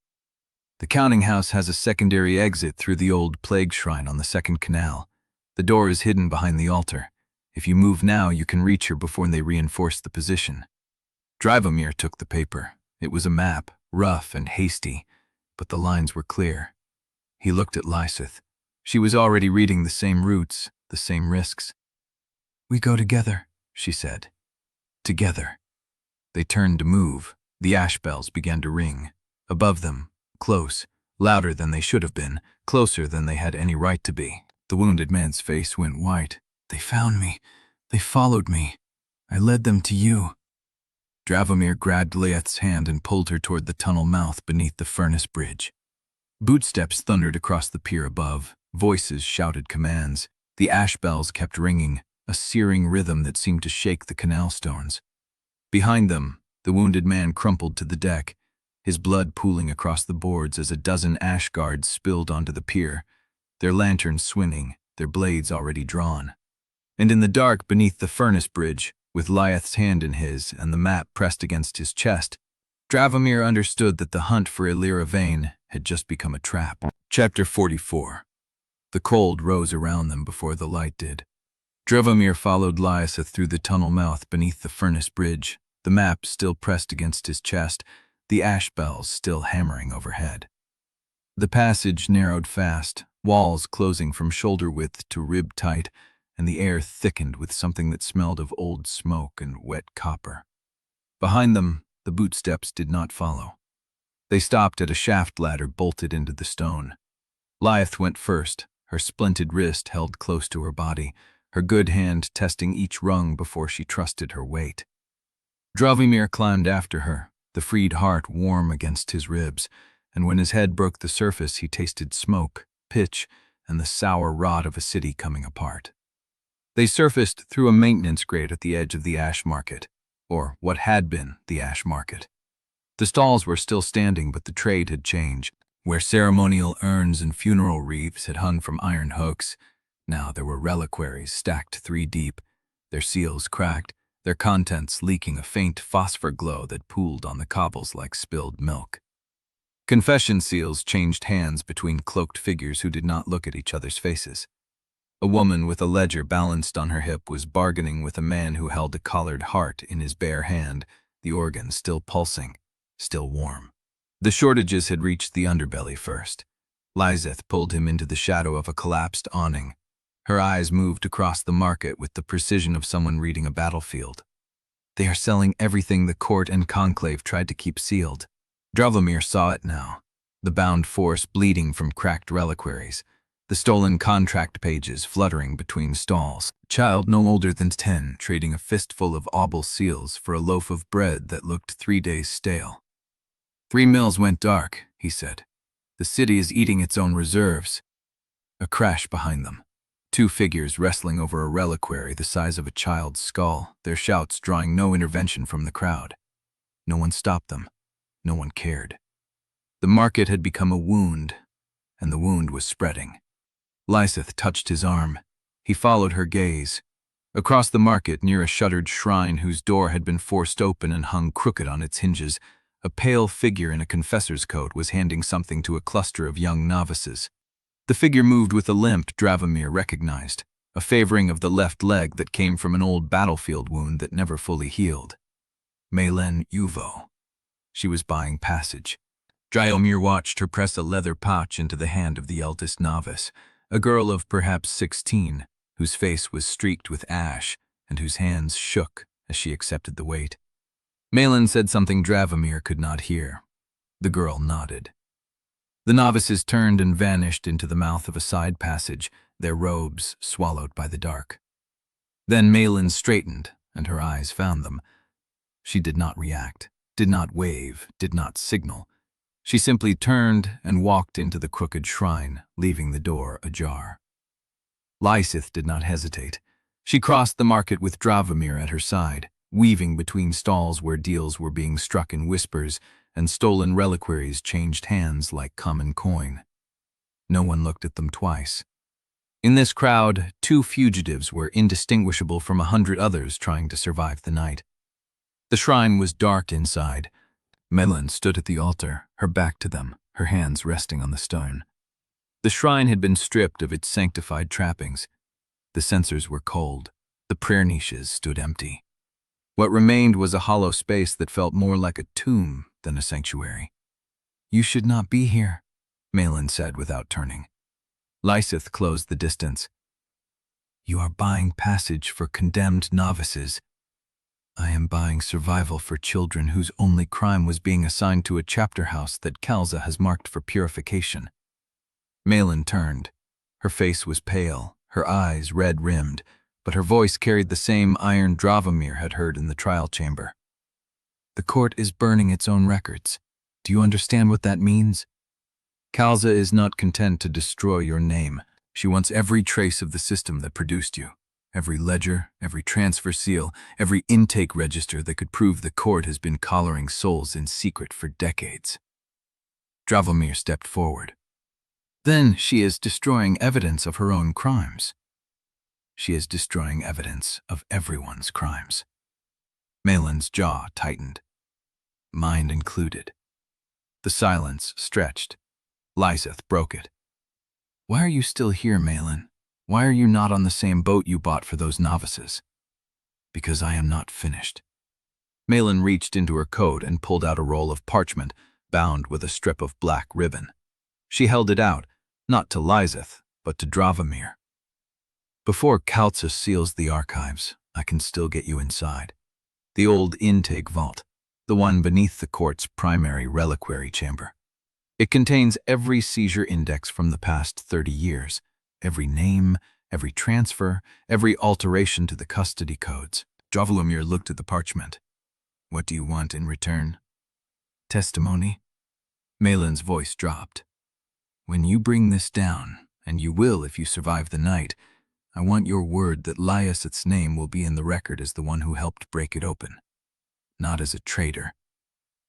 "The counting house has a secondary exit through the old plague shrine on the second canal. The door is hidden behind the altar. If you move now, you can reach her before they reinforce the position." Dravomir took the paper. It was a map, rough and hasty, but the lines were clear. He looked at Lieseth. She was already reading the same routes, the same risks. "We go together," she said. "Together." They turned to move. The ash bells began to ring. Above them, close, louder than they should have been, closer than they had any right to be. The wounded man's face went white. "They found me. They followed me. I led them to you." Dravomir grabbed Lieseth's hand and pulled her toward the tunnel mouth beneath the furnace bridge. Bootsteps thundered across the pier above. Voices shouted commands. The ash bells kept ringing, a searing rhythm that seemed to shake the canal stones. Behind them, the wounded man crumpled to the deck, his blood pooling across the boards as a dozen ash guards spilled onto the pier, their lanterns swinging, their blades already drawn. And in the dark beneath the furnace bridge, with Lieseth's hand in his and the map pressed against his chest, Dravomir understood that the hunt for Illyra Vane had just become a trap. Chapter 44. The cold rose around them before the light did. Dravomir followed Lieseth through the tunnel mouth beneath the furnace bridge, the map still pressed against his chest, the ash bells still hammering overhead. The passage narrowed fast, walls closing from shoulder width to rib tight, and the air thickened with something that smelled of old smoke and wet copper. Behind them, the bootsteps did not follow. They stopped at a shaft ladder bolted into the stone. Lieseth went first, her splinted wrist held close to her body, her good hand testing each rung before she trusted her weight. Dravomir climbed after her, the freed heart warm against his ribs, and when his head broke the surface he tasted smoke, pitch, and the sour rot of a city coming apart. They surfaced through a maintenance grate at the edge of the ash market, or what had been the ash market. The stalls were still standing, but the trade had changed. Where ceremonial urns and funeral wreaths had hung from iron hooks, now there were reliquaries stacked 3 deep, their seals cracked, their contents leaking a faint phosphor glow that pooled on the cobbles like spilled milk. Confession seals changed hands between cloaked figures who did not look at each other's faces. A woman with a ledger balanced on her hip was bargaining with a man who held a collared heart in his bare hand, the organ still pulsing, still warm. The shortages had reached the underbelly first. Lieseth pulled him into the shadow of a collapsed awning. Her eyes moved across the market with the precision of someone reading a battlefield. "They are selling everything the court and conclave tried to keep sealed." Dravomir saw it now, the bound force bleeding from cracked reliquaries, the stolen contract pages fluttering between stalls. A child no older than 10 trading a fistful of Obols seals for a loaf of bread that looked 3 days stale. 3 mills went dark, he said. "The city is eating its own reserves." A crash behind them. 2 figures wrestling over a reliquary the size of a child's skull, their shouts drawing no intervention from the crowd. No one stopped them. No one cared. The market had become a wound, and the wound was spreading. Lieseth touched his arm. He followed her gaze. Across the market, near a shuttered shrine whose door had been forced open and hung crooked on its hinges, a pale figure in a confessor's coat was handing something to a cluster of young novices. The figure moved with a limp Dravomir recognized, a favoring of the left leg that came from an old battlefield wound that never fully healed. Maylen Uvo. She was buying passage. Dravomir watched her press a leather pouch into the hand of the eldest novice, a girl of perhaps 16, whose face was streaked with ash and whose hands shook as she accepted the weight. Maylen said something Dravomir could not hear. The girl nodded. The novices turned and vanished into the mouth of a side passage, their robes swallowed by the dark. Then Maylen straightened, and her eyes found them. She did not react. did not wave, did not signal. She simply turned and walked into the crooked shrine, leaving the door ajar. Lieseth did not hesitate. She crossed the market with Dravomir at her side, weaving between stalls where deals were being struck in whispers and stolen reliquaries changed hands like common coin. No one looked at them twice. In this crowd, 2 fugitives were indistinguishable from 100 others trying to survive the night. The shrine was dark inside. Melon stood at the altar, her back to them, her hands resting on the stone. The shrine had been stripped of its sanctified trappings. The censers were cold. The prayer niches stood empty. What remained was a hollow space that felt more like a tomb than a sanctuary. "You should not be here," Malin said without turning. Lieseth closed the distance. "You are buying passage for condemned novices. I am buying survival for children whose only crime was being assigned to a chapter house that Kalza has marked for purification." Malin turned. Her face was pale, her eyes red-rimmed, but her voice carried the same iron Dravomir had heard in the trial chamber. "The court is burning its own records. Do you understand what that means? Kalza is not content to destroy your name. She wants every trace of the system that produced you. Every ledger, every transfer seal, every intake register that could prove the court has been collaring souls in secret for decades." Dravomir stepped forward. "Then she is destroying evidence of her own crimes. She is destroying evidence of everyone's crimes." Malin's jaw tightened, mine included. The silence stretched. Lieseth broke it. "Why are you still here, Malin? Why are you not on the same boat you bought for those novices?" "Because I am not finished." Malin reached into her coat and pulled out a roll of parchment bound with a strip of black ribbon. She held it out, not to Lieseth, but to Dravomir. "Before Kalza seals the archives, I can still get you inside. The old intake vault, the one beneath the court's primary reliquary chamber. It contains every seizure index from the past 30 years, every name, every transfer, every alteration to the custody codes." Dravomir looked at the parchment. "What do you want in return?" "Testimony." Malin's voice dropped. "When you bring this down, and you will if you survive the night, I want your word that Lieseth's name will be in the record as the one who helped break it open. Not as a traitor,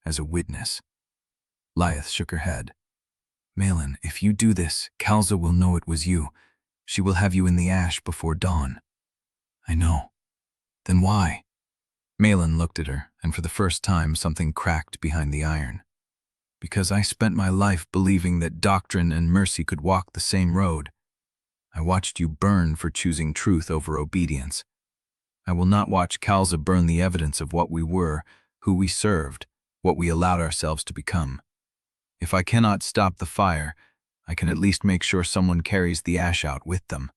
as a witness." Lieseth shook her head. "Malin, if you do this, Kalza will know it was you. She will have you in the ash before dawn." "I know. Then why?" Malin looked at her, and for the first time something cracked behind the iron. "Because I spent my life believing that doctrine and mercy could walk the same road. I watched you burn for choosing truth over obedience. I will not watch Kalza burn the evidence of what we were, who we served, what we allowed ourselves to become. If I cannot stop the fire, I can at least make sure someone carries the ash out with them."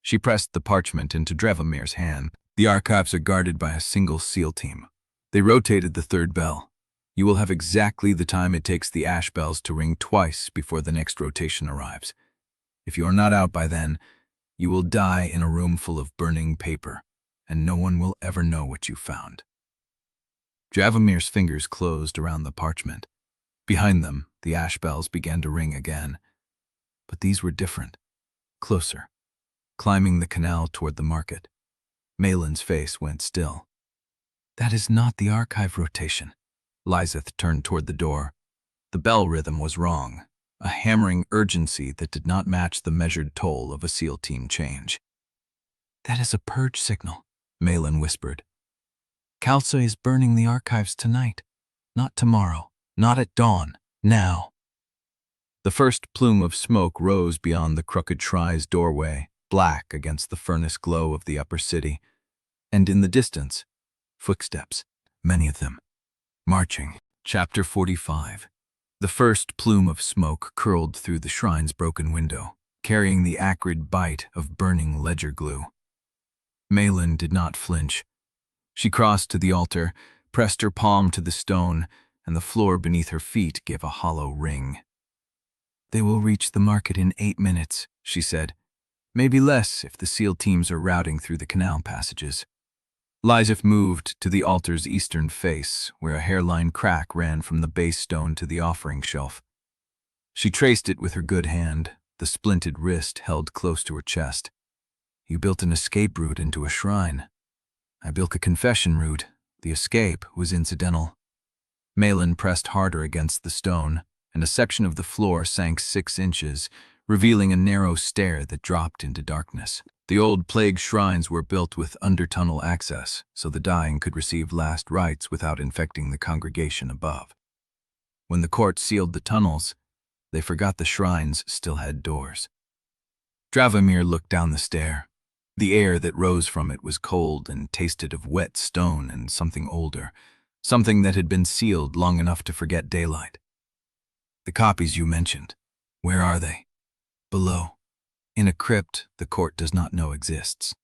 She pressed the parchment into Dravomir's hand. "The archives are guarded by a single SEAL team. They rotated the 3rd bell. You will have exactly the time it takes the ash bells to ring twice before the next rotation arrives. If you are not out by then, you will die in a room full of burning paper, and no one will ever know what you found." Dravomir's fingers closed around the parchment. Behind them, the ash bells began to ring again. But these were different, closer, climbing the canal toward the market. Malin's face went still. "That is not the archive rotation." Lieseth turned toward the door. The bell rhythm was wrong, a hammering urgency that did not match the measured toll of a SEAL team change. "That is a purge signal," Malin whispered. "Kalza is burning the archives tonight, not tomorrow. Not at dawn, now." The first plume of smoke rose beyond the crooked shrine's doorway, black against the furnace glow of the upper city. And in the distance, footsteps, many of them, marching. Chapter 45. The first plume of smoke curled through the shrine's broken window, carrying the acrid bite of burning ledger glue. Malin did not flinch. She crossed to the altar, pressed her palm to the stone, and the floor beneath her feet gave a hollow ring. "They will reach the market in 8 minutes, she said. "Maybe less if the SEAL teams are routing through the canal passages." Lieseth moved to the altar's eastern face, where a hairline crack ran from the base stone to the offering shelf. She traced it with her good hand, the splinted wrist held close to her chest. "You built an escape route into a shrine. I built a confession route. The escape was incidental." Malin pressed harder against the stone, and a section of the floor sank 6 inches, revealing a narrow stair that dropped into darkness. The old plague shrines were built with under-tunnel access, so the dying could receive last rites without infecting the congregation above. When the court sealed the tunnels, they forgot the shrines still had doors. Dravomir looked down the stair. The air that rose from it was cold and tasted of wet stone and something older, something that had been sealed long enough to forget daylight. "The copies you mentioned, where are they?" "Below. In a crypt the court does not know exists."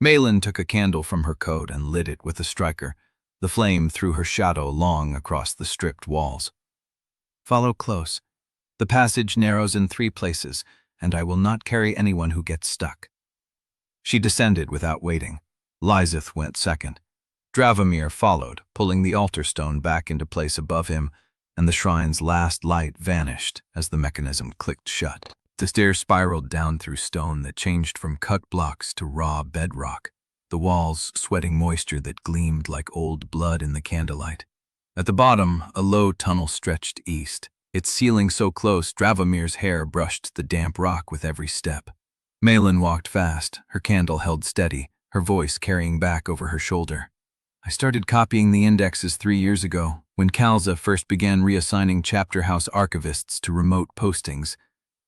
Malin took a candle from her coat and lit it with a striker. The flame threw her shadow long across the stripped walls. "Follow close. The passage narrows in 3 places, and I will not carry anyone who gets stuck." She descended without waiting. Lieseth went second. Dravomir followed, pulling the altar stone back into place above him, and the shrine's last light vanished as the mechanism clicked shut. The stair spiraled down through stone that changed from cut blocks to raw bedrock, the walls sweating moisture that gleamed like old blood in the candlelight. At the bottom, a low tunnel stretched east, its ceiling so close Dravomir's hair brushed the damp rock with every step. Malin walked fast, her candle held steady, her voice carrying back over her shoulder. "I started copying the indexes 3 years ago, when Kalza first began reassigning chapter house archivists to remote postings.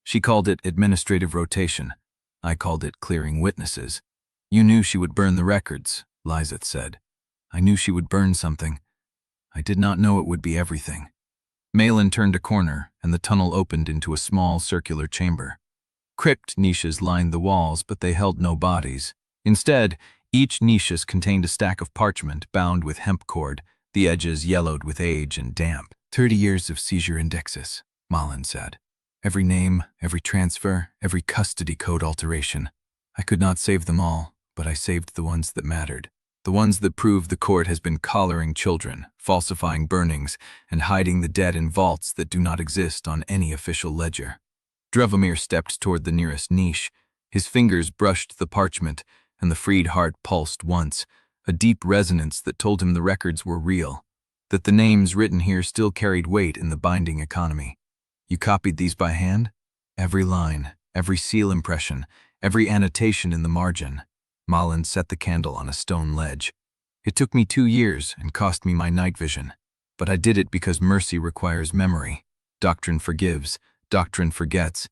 She called it administrative rotation. I called it clearing witnesses." "You knew she would burn the records," Lieseth said. "I knew she would burn something. I did not know it would be everything." Malin turned a corner, and the tunnel opened into a small circular chamber. Crypt niches lined the walls, but they held no bodies. Instead, each niche contained a stack of parchment bound with hemp cord, the edges yellowed with age and damp. 30 years of seizure indexes," Malin said. "Every name, every transfer, every custody code alteration. I could not save them all, but I saved the ones that mattered. The ones that prove the court has been collaring children, falsifying burnings, and hiding the dead in vaults that do not exist on any official ledger." Dravomir stepped toward the nearest niche. His fingers brushed the parchment, and the freed heart pulsed once, a deep resonance that told him the records were real, that the names written here still carried weight in the binding economy. "You copied these by hand?" "Every line, every seal impression, every annotation in the margin." Malin set the candle on a stone ledge. "It took me 2 years and cost me my night vision. But I did it because mercy requires memory. Doctrine forgives, doctrine forgets.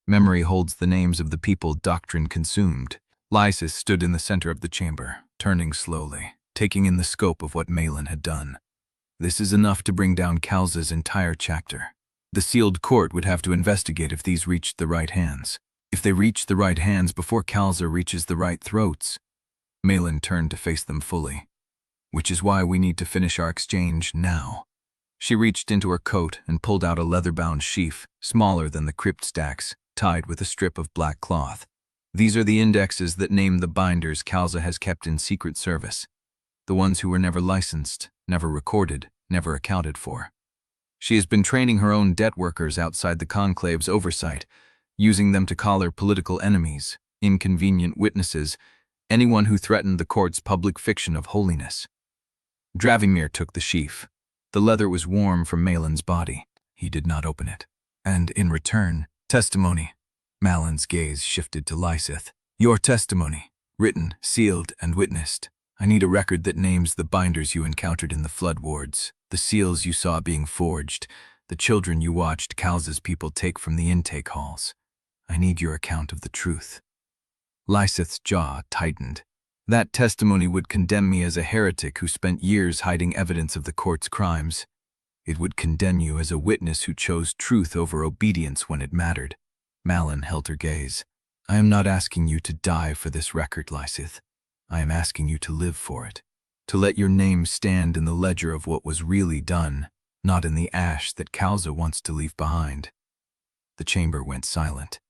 Memory holds the names of the people doctrine consumed." Lieseth stood in the center of the chamber, turning slowly, taking in the scope of what Malin had done. "This is enough to bring down Kalza's entire chapter. The sealed court would have to investigate if these reached the right hands. If they reach the right hands before Kalza reaches the right throats." Malin turned to face them fully. "Which is why we need to finish our exchange now." She reached into her coat and pulled out a leather-bound sheaf, smaller than the crypt stacks, tied with a strip of black cloth. "These are the indexes that name the binders Kalza has kept in secret service. The ones who were never licensed, never recorded, never accounted for. She has been training her own debt workers outside the Conclave's oversight, using them to collar political enemies, inconvenient witnesses, anyone who threatened the court's public fiction of holiness." Dravomir took the sheaf. The leather was warm from Malin's body. He did not open it. "And in return, testimony." Malin's gaze shifted to Lieseth. "Your testimony, written, sealed, and witnessed. I need a record that names the binders you encountered in the flood wards, the seals you saw being forged, the children you watched Kalza's people take from the intake halls. I need your account of the truth." Lieseth's jaw tightened. "That testimony would condemn me as a heretic who spent years hiding evidence of the court's crimes. It would condemn you as a witness who chose truth over obedience when it mattered." Malin held her gaze. "I am not asking you to die for this record, Lieseth. I am asking you to live for it, to let your name stand in the ledger of what was really done, not in the ash that Kalza wants to leave behind." The chamber went silent.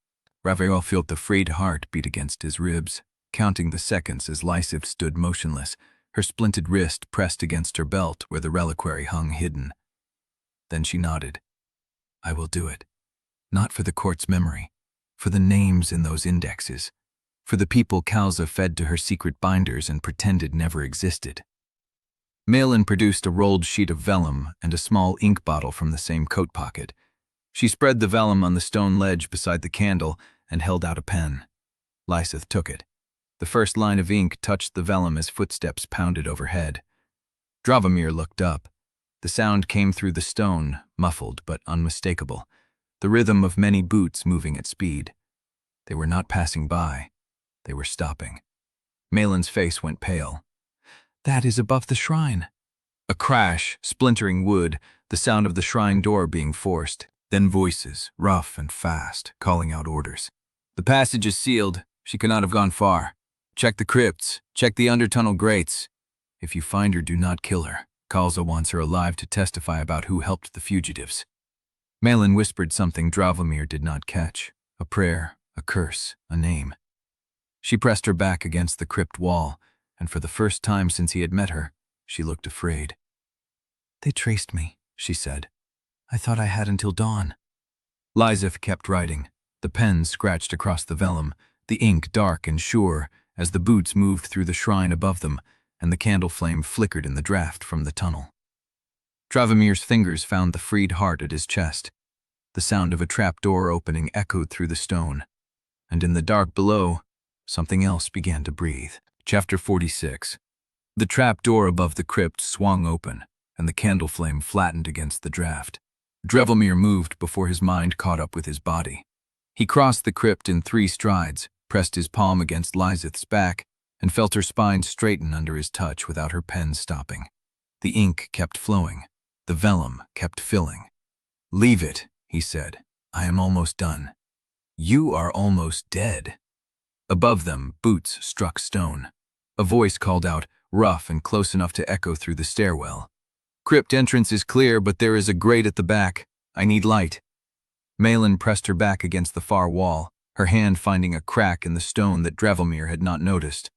Raphael felt the frayed heart beat against his ribs. counting the seconds as Lieseth stood motionless, her splinted wrist pressed against her belt where the reliquary hung hidden. Then she nodded. I will do it. Not for the court's memory, for the names in those indexes, for the people Kalza fed to her secret binders and pretended never existed. Malin produced a rolled sheet of vellum and a small ink bottle from the same coat pocket. She spread the vellum on the stone ledge beside the candle and held out a pen. Lieseth took it. The first line of ink touched the vellum as footsteps pounded overhead. Dravomir looked up. The sound came through the stone, muffled but unmistakable, the rhythm of many boots moving at speed. They were not passing by. They were stopping. Malin's face went pale. That is above the shrine. A crash, splintering wood, the sound of the shrine door being forced, then voices, rough and fast, calling out orders. The passage is sealed. She could not have gone far. Check the crypts. Check the undertunnel grates. If you find her, do not kill her. Kalza wants her alive to testify about who helped the fugitives. Malin whispered something Dravomir did not catch. A prayer, a curse, a name. She pressed her back against the crypt wall, and for the first time since he had met her, she looked afraid. They traced me, she said. I thought I had until dawn. Lieseth kept writing. The pen scratched across the vellum, the ink dark and sure, as the boots moved through the shrine above them, and the candle flame flickered in the draft from the tunnel. Dravomir's fingers found the freed heart at his chest. The sound of a trap door opening echoed through the stone, and in the dark below, something else began to breathe. Chapter 46. The trap door above the crypt swung open, and the candle flame flattened against the draft. Dravomir moved before his mind caught up with his body. He crossed the crypt in 3 strides, pressed his palm against Lieseth's back, and felt her spine straighten under his touch without her pen stopping. The ink kept flowing. The vellum kept filling. Leave it, he said. I am almost done. You are almost dead. Above them, boots struck stone. A voice called out, rough and close enough to echo through the stairwell. Crypt entrance is clear, but there is a grate at the back. I need light. Malin pressed her back against the far wall, her hand finding a crack in the stone that Dravomir had not noticed.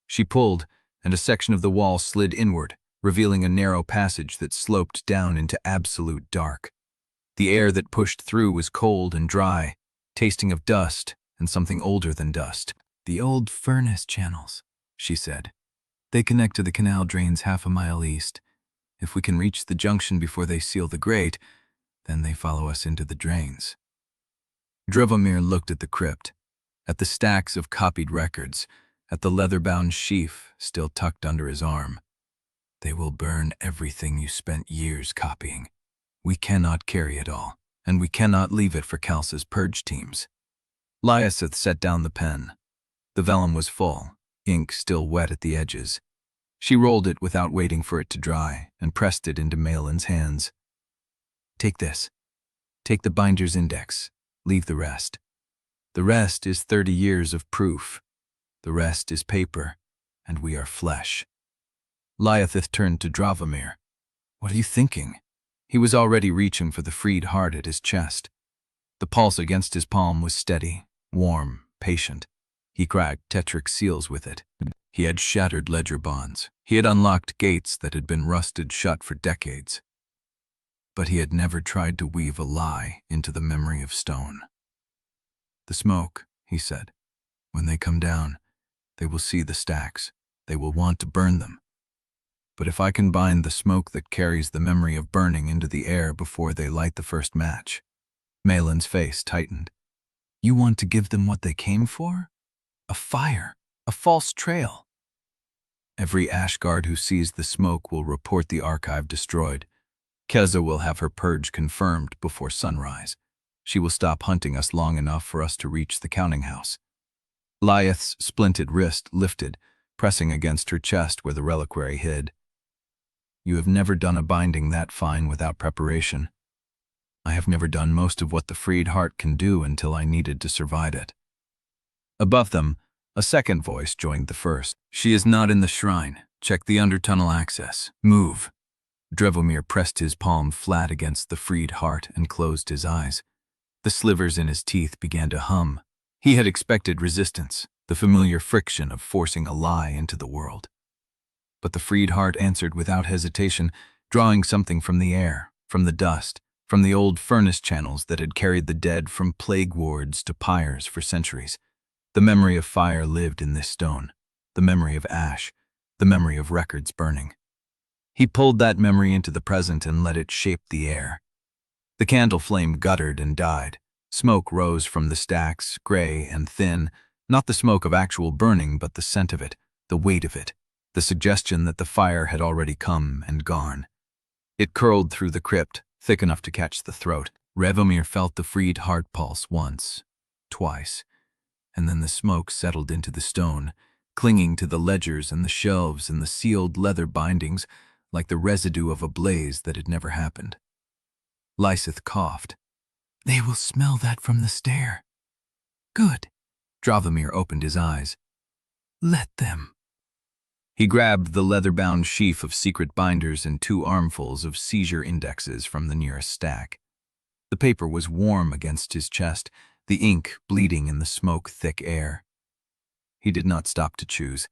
She pulled, and a section of the wall slid inward, revealing a narrow passage that sloped down into absolute dark. The air that pushed through was cold and dry, tasting of dust and something older than dust. The old furnace channels, she said. They connect to the canal drains half a mile east. If we can reach the junction before they seal the grate, then they follow us into the drains. Dravomir looked at the crypt, at the stacks of copied records, at the leather-bound sheaf still tucked under his arm. They will burn everything you spent years copying. We cannot carry it all, and we cannot leave it for Kalza's purge teams. Lieseth set down the pen. The vellum was full, ink still wet at the edges. She rolled it without waiting for it to dry and pressed it into Malin's hands. Take this. Take the binder's index. Leave the rest. The rest is 30 years of proof. The rest is paper, and we are flesh. Lieseth turned to Dravomir. What are you thinking? He was already reaching for the freed heart at his chest. The pulse against his palm was steady, warm, patient. He cracked tetric seals with it. He had shattered ledger bonds. He had unlocked gates that had been rusted shut for decades. But he had never tried to weave a lie into the memory of stone. The smoke, he said. When they come down, they will see the stacks. They will want to burn them. But if I can bind the smoke that carries the memory of burning into the air before they light the first match. Malin's face tightened. You want to give them what they came for? A fire, a false trail. Every Ashguard who sees the smoke will report the archive destroyed. Kalza will have her purge confirmed before sunrise. She will stop hunting us long enough for us to reach the counting house. Lieseth's splinted wrist lifted, pressing against her chest where the reliquary hid. You have never done a binding that fine without preparation. I have never done most of what the freed heart can do until I needed to survive it. Above them, a second voice joined the first. She is not in the shrine. Check the undertunnel access. Move. Dravomir pressed his palm flat against the freed heart and closed his eyes. The slivers in his teeth began to hum. He had expected resistance, the familiar friction of forcing a lie into the world. But the freed heart answered without hesitation, drawing something from the air, from the dust, from the old furnace channels that had carried the dead from plague wards to pyres for centuries. The memory of fire lived in this stone, the memory of ash, the memory of records burning. He pulled that memory into the present and let it shape the air. The candle flame guttered and died. Smoke rose from the stacks, gray and thin, not the smoke of actual burning, but the scent of it, the weight of it, the suggestion that the fire had already come and gone. It curled through the crypt, thick enough to catch the throat. Dravomir felt the freed heart pulse once, twice, and then the smoke settled into the stone, clinging to the ledgers and the shelves and the sealed leather bindings like the residue of a blaze that had never happened. Lieseth coughed. "They will smell that from the stair." "Good." Dravomir opened his eyes. "Let them." He grabbed the leather-bound sheaf of secret binders and 2 armfuls of seizure indexes from the nearest stack. The paper was warm against his chest, the ink bleeding in the smoke-thick air. He did not stop to choose.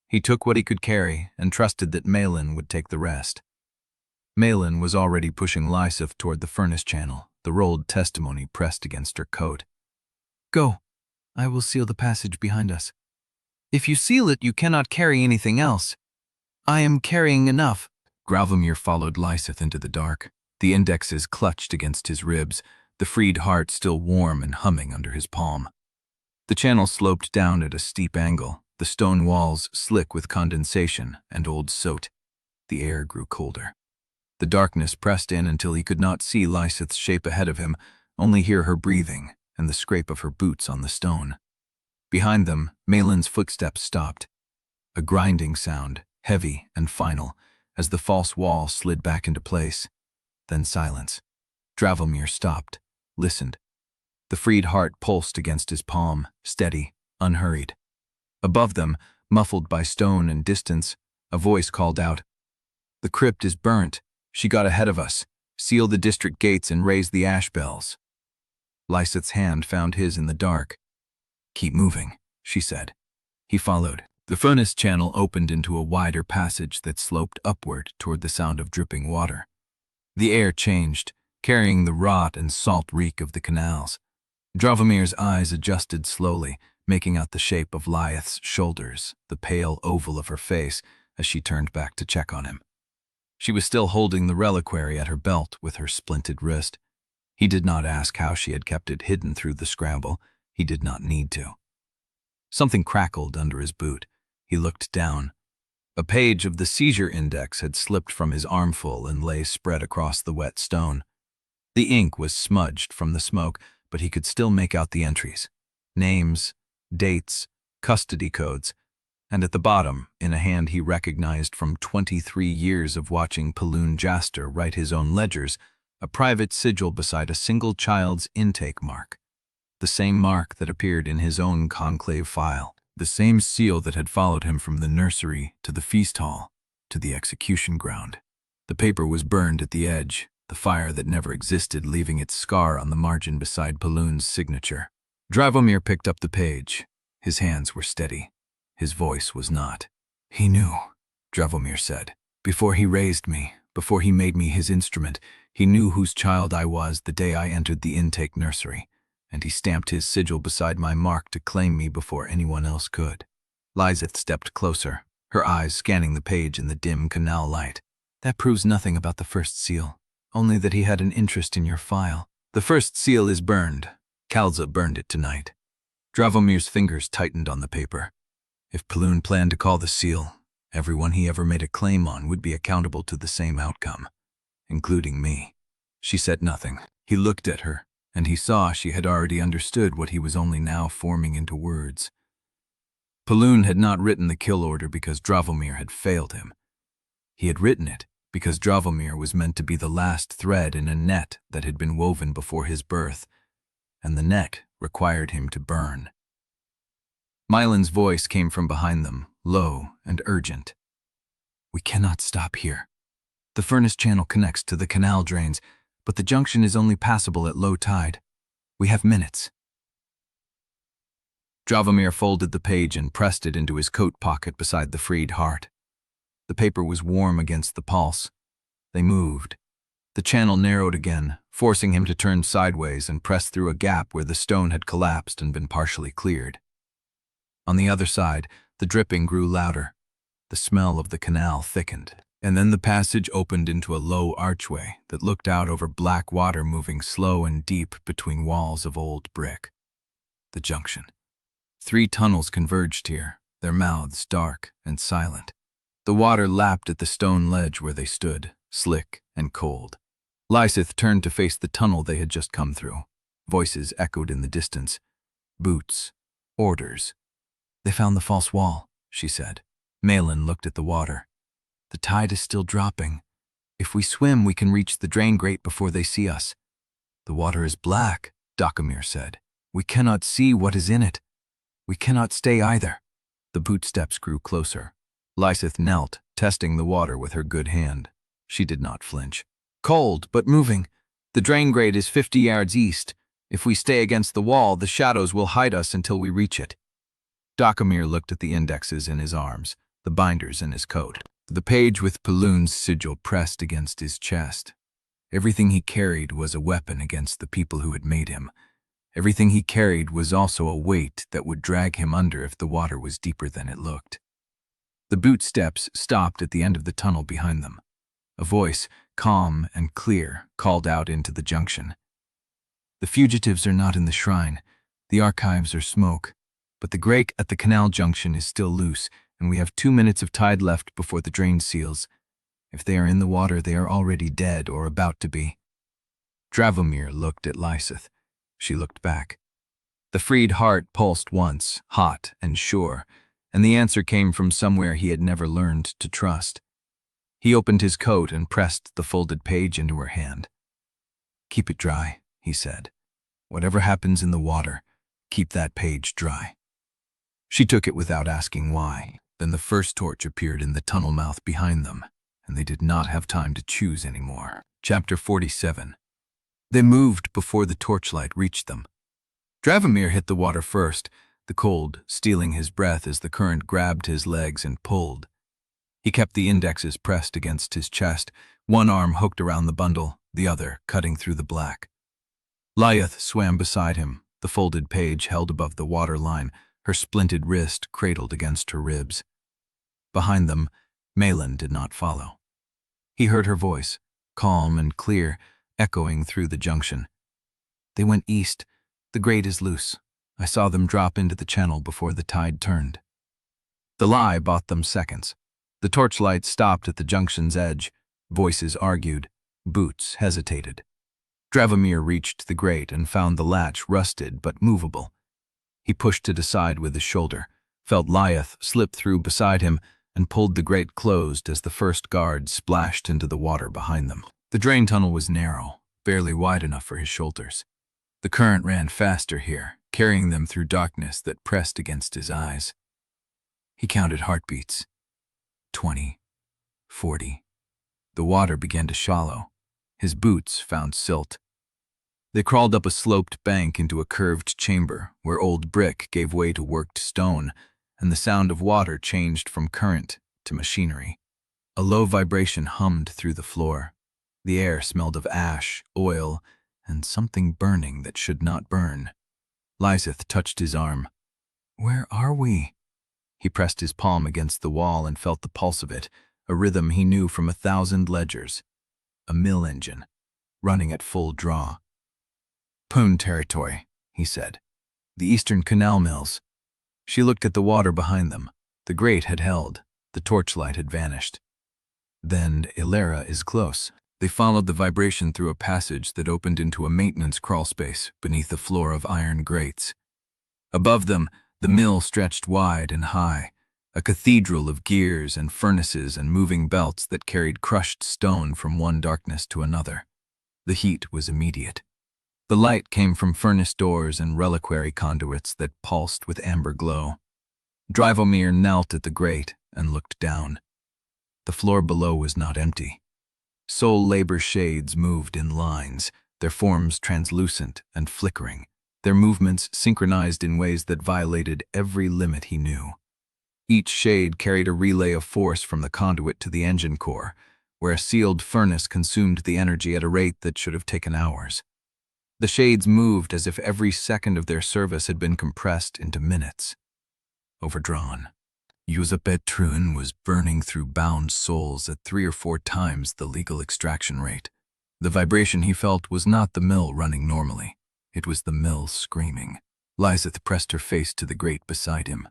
He took what he could carry and trusted that Malin would take the rest. Malin was already pushing Lieseth toward the furnace channel, the rolled testimony pressed against her coat. "Go. I will seal the passage behind us. If you seal it, you cannot carry anything else." "I am carrying enough." Dravomir followed Lieseth into the dark, the indexes clutched against his ribs, the freed heart still warm and humming under his palm. The channel sloped down at a steep angle, the stone walls slick with condensation and old soot. The air grew colder. The darkness pressed in until he could not see Lieseth's shape ahead of him, only hear her breathing and the scrape of her boots on the stone. Behind them, Malin's footsteps stopped. A grinding sound, heavy and final, as the false wall slid back into place. Then silence. Dravomir stopped, listened. The freed heart pulsed against his palm, steady, unhurried. Above them, muffled by stone and distance, a voice called out, "The crypt is burnt. She got ahead of us. Seal the district gates and raise the ash bells." Lieseth's hand found his in the dark. "Keep moving," she said. He followed. The furnace channel opened into a wider passage that sloped upward toward the sound of dripping water. The air changed, carrying the rot and salt reek of the canals. Dravomir's eyes adjusted slowly, making out the shape of Lieseth's shoulders, the pale oval of her face, as she turned back to check on him. She was still holding the reliquary at her belt with her splinted wrist. He did not ask how she had kept it hidden through the scramble. He did not need to. Something crackled under his boot. He looked down. A page of the seizure index had slipped from his armful and lay spread across the wet stone. The ink was smudged from the smoke, but he could still make out the entries. Names, dates, custody codes, and at the bottom, in a hand he recognized from 23 years of watching Paloon Jaster write his own ledgers, a private sigil beside a single child's intake mark. The same mark that appeared in his own conclave file, the same seal that had followed him from the nursery to the feast hall, to the execution ground. The paper was burned at the edge, the fire that never existed leaving its scar on the margin beside Paloon's signature. Dravomir picked up the page. His hands were steady. His voice was not. "He knew," Dravomir said. "Before he raised me, before he made me his instrument, he knew whose child I was the day I entered the intake nursery, and he stamped his sigil beside my mark to claim me before anyone else could." Lieseth stepped closer, her eyes scanning the page in the dim canal light. "That proves nothing about the first seal, only that he had an interest in your file. The first seal is burned. Kalza burned it tonight." Dravomir's fingers tightened on the paper. If Paloon planned to call the seal, everyone he ever made a claim on would be accountable to the same outcome, including me. She said nothing. He looked at her, and he saw she had already understood what he was only now forming into words. Paloon had not written the kill order because Dravomir had failed him. He had written it because Dravomir was meant to be the last thread in a net that had been woven before his birth, and the net required him to burn. Mylan's voice came from behind them, low and urgent. "We cannot stop here. The furnace channel connects to the canal drains, but the junction is only passable at low tide. We have minutes." Dravomir folded the page and pressed it into his coat pocket beside the freed heart. The paper was warm against the pulse. They moved. The channel narrowed again, forcing him to turn sideways and press through a gap where the stone had collapsed and been partially cleared. On the other side, the dripping grew louder. The smell of the canal thickened, and then the passage opened into a low archway that looked out over black water moving slow and deep between walls of old brick. The junction. 3 tunnels converged here, their mouths dark and silent. The water lapped at the stone ledge where they stood, slick and cold. Lieseth turned to face the tunnel they had just come through. Voices echoed in the distance. Boots. Orders. "They found the false wall," she said. Malin looked at the water. "The tide is still dropping. If we swim, we can reach the drain grate before they see us." "The water is black," Dravomir said. "We cannot see what is in it. We cannot stay either." The boot steps grew closer. Lieseth knelt, testing the water with her good hand. She did not flinch. "Cold, but moving. The drain grate is 50 yards east. If we stay against the wall, the shadows will hide us until we reach it." Dravomir looked at the indexes in his arms, the binders in his coat. The page with Paloon's sigil pressed against his chest. Everything he carried was a weapon against the people who had made him. Everything he carried was also a weight that would drag him under if the water was deeper than it looked. The boot steps stopped at the end of the tunnel behind them. A voice, calm and clear, called out into the junction. "The fugitives are not in the shrine. The archives are smoke. But the grate at the canal junction is still loose, and we have 2 minutes of tide left before the drain seals. If they are in the water, they are already dead or about to be." Dravomir looked at Lieseth. She looked back. The freed heart pulsed once, hot and sure, and the answer came from somewhere he had never learned to trust. He opened his coat and pressed the folded page into her hand. "Keep it dry," he said. "Whatever happens in the water, keep that page dry." She took it without asking why. Then the first torch appeared in the tunnel mouth behind them, and they did not have time to choose anymore. Chapter 47. They moved before the torchlight reached them. Dravomir hit the water first, the cold stealing his breath as the current grabbed his legs and pulled. He kept the indexes pressed against his chest, one arm hooked around the bundle, the other cutting through the black. Lieseth swam beside him, the folded page held above the water line, her splinted wrist cradled against her ribs. Behind them, Malin did not follow. He heard her voice, calm and clear, echoing through the junction. "They went east. The grate is loose. I saw them drop into the channel before the tide turned." The lie bought them seconds. The torchlight stopped at the junction's edge. Voices argued. Boots hesitated. Dravomir reached the grate and found the latch rusted but movable. He pushed it aside with his shoulder, felt Lieseth slip through beside him, and pulled the grate closed as the first guard splashed into the water behind them. The drain tunnel was narrow, barely wide enough for his shoulders. The current ran faster here, carrying them through darkness that pressed against his eyes. He counted heartbeats. 20, 40. The water began to shallow. His boots found silt. They crawled up a sloped bank into a curved chamber where old brick gave way to worked stone, and the sound of water changed from current to machinery. A low vibration hummed through the floor. The air smelled of ash, oil, and something burning that should not burn. Lieseth touched his arm. "Where are we?" He pressed his palm against the wall and felt the pulse of it, a rhythm he knew from 1,000 ledgers. A mill engine, running at full draw. "Poon territory," he said. "The eastern canal mills." She looked at the water behind them. The grate had held. The torchlight had vanished. "Then Ilera is close." They followed the vibration through a passage that opened into a maintenance crawlspace beneath a floor of iron grates. Above them, the mill stretched wide and high, a cathedral of gears and furnaces and moving belts that carried crushed stone from one darkness to another. The heat was immediate. The light came from furnace doors and reliquary conduits that pulsed with amber glow. Dravomir knelt at the grate and looked down. The floor below was not empty. Soul labor shades moved in lines, their forms translucent and flickering, their movements synchronized in ways that violated every limit he knew. Each shade carried a relay of force from the conduit to the engine core, where a sealed furnace consumed the energy at a rate that should have taken hours. The shades moved as if every second of their service had been compressed into minutes. Overdrawn. Elisabeth Truin was burning through bound souls at 3 or 4 times the legal extraction rate. The vibration he felt was not the mill running normally. It was the mill screaming. Lieseth pressed her face to the grate beside him.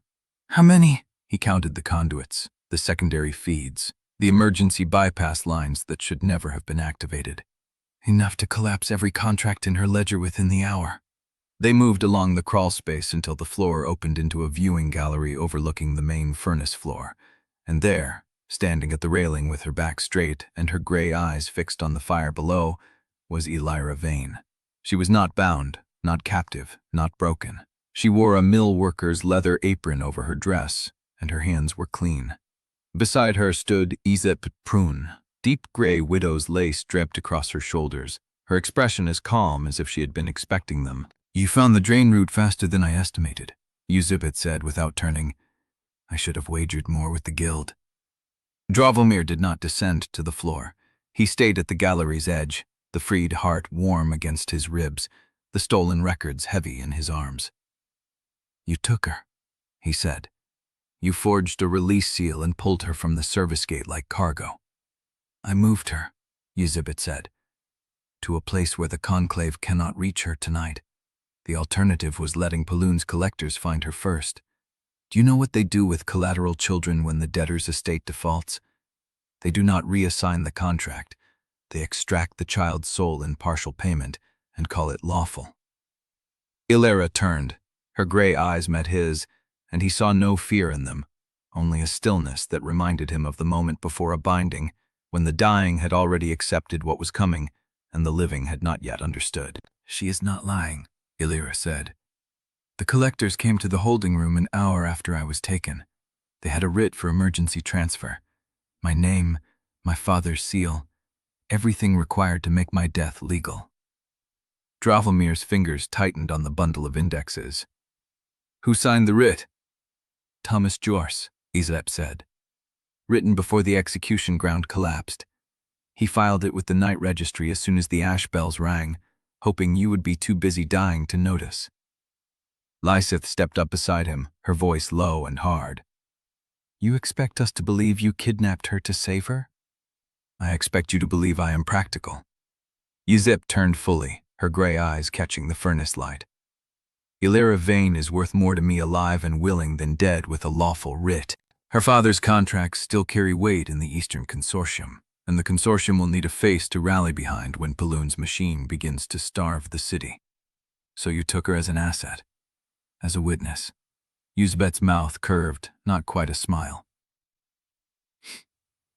How many? He counted the conduits, the secondary feeds, the emergency bypass lines that should never have been activated. Enough to collapse every contract in her ledger within the hour. They moved along the crawl space until the floor opened into a viewing gallery overlooking the main furnace floor, and there, standing at the railing with her back straight and her gray eyes fixed on the fire below, was Elira Vane. She was not bound, not captive, not broken. She wore a mill worker's leather apron over her dress, and her hands were clean. Beside her stood Elisabeth Truin, deep gray widow's lace draped across her shoulders, her expression as calm as if she had been expecting them. You found the drain route faster than I estimated, Elisabeth said without turning. I should have wagered more with the guild. Dravomir did not descend to the floor. He stayed at the gallery's edge, the freed heart warm against his ribs, the stolen records heavy in his arms. You took her, he said. You forged a release seal and pulled her from the service gate like cargo. I moved her, Elisabeth said, to a place where the Conclave cannot reach her tonight. The alternative was letting Paloon's collectors find her first. Do you know what they do with collateral children when the debtor's estate defaults? They do not reassign the contract. They extract the child's soul in partial payment and call it lawful. Elira turned. Her gray eyes met his, and he saw no fear in them, only a stillness that reminded him of the moment before a binding, when the dying had already accepted what was coming, and the living had not yet understood. She is not lying, Elira said. The collectors came to the holding room an hour after I was taken. They had a writ for emergency transfer. My name, my father's seal, everything required to make my death legal. Dravomir's fingers tightened on the bundle of indexes. Who signed the writ? Thomas Jorce, Elisabeth said. Written before the execution ground collapsed. He filed it with the night registry as soon as the ash bells rang, hoping you would be too busy dying to notice. Lieseth stepped up beside him, her voice low and hard. You expect us to believe you kidnapped her to save her? I expect you to believe I am practical. Elisabeth turned fully, her gray eyes catching the furnace light. Elira Vane is worth more to me alive and willing than dead with a lawful writ. Her father's contracts still carry weight in the Eastern Consortium, and the Consortium will need a face to rally behind when Paloon's machine begins to starve the city. So you took her as an asset, as a witness. Elisabeth's mouth curved, not quite a smile.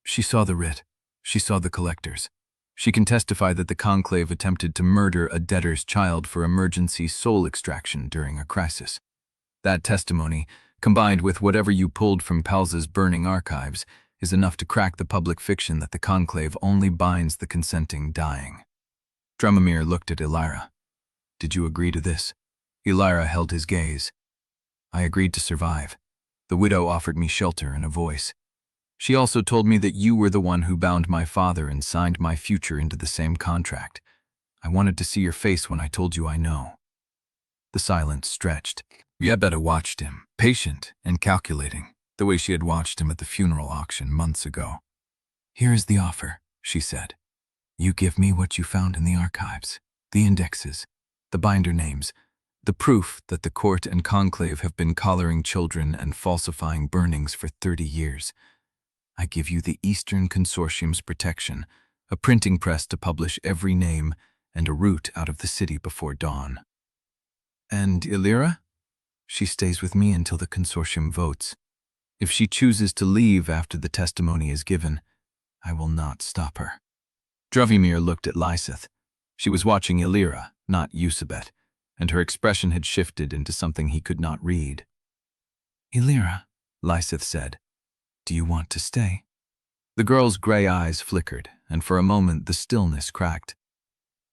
She saw the writ. She saw the collectors. She can testify that the Conclave attempted to murder a debtor's child for emergency soul extraction during a crisis. That testimony, combined with whatever you pulled from Palza's burning archives, is enough to crack the public fiction that the Conclave only binds the consenting dying. Dravomir looked at Elira. Did you agree to this? Elira held his gaze. I agreed to survive. The widow offered me shelter and a voice. She also told me that you were the one who bound my father and signed my future into the same contract. I wanted to see your face when I told you I know. The silence stretched. Yebeta watched him, patient and calculating, the way she had watched him at the funeral auction months ago. Here is the offer, she said. You give me what you found in the archives, the indexes, the binder names, the proof that the court and conclave have been collaring children and falsifying burnings for 30 years. I give you the Eastern Consortium's protection, a printing press to publish every name, and a route out of the city before dawn. And Elira? She stays with me until the Consortium votes. If she chooses to leave after the testimony is given, I will not stop her. Dravomir looked at Lieseth. She was watching Elira, not Elisabeth, and her expression had shifted into something he could not read. Elira, Lieseth said. Do you want to stay? The girl's gray eyes flickered, and for a moment the stillness cracked.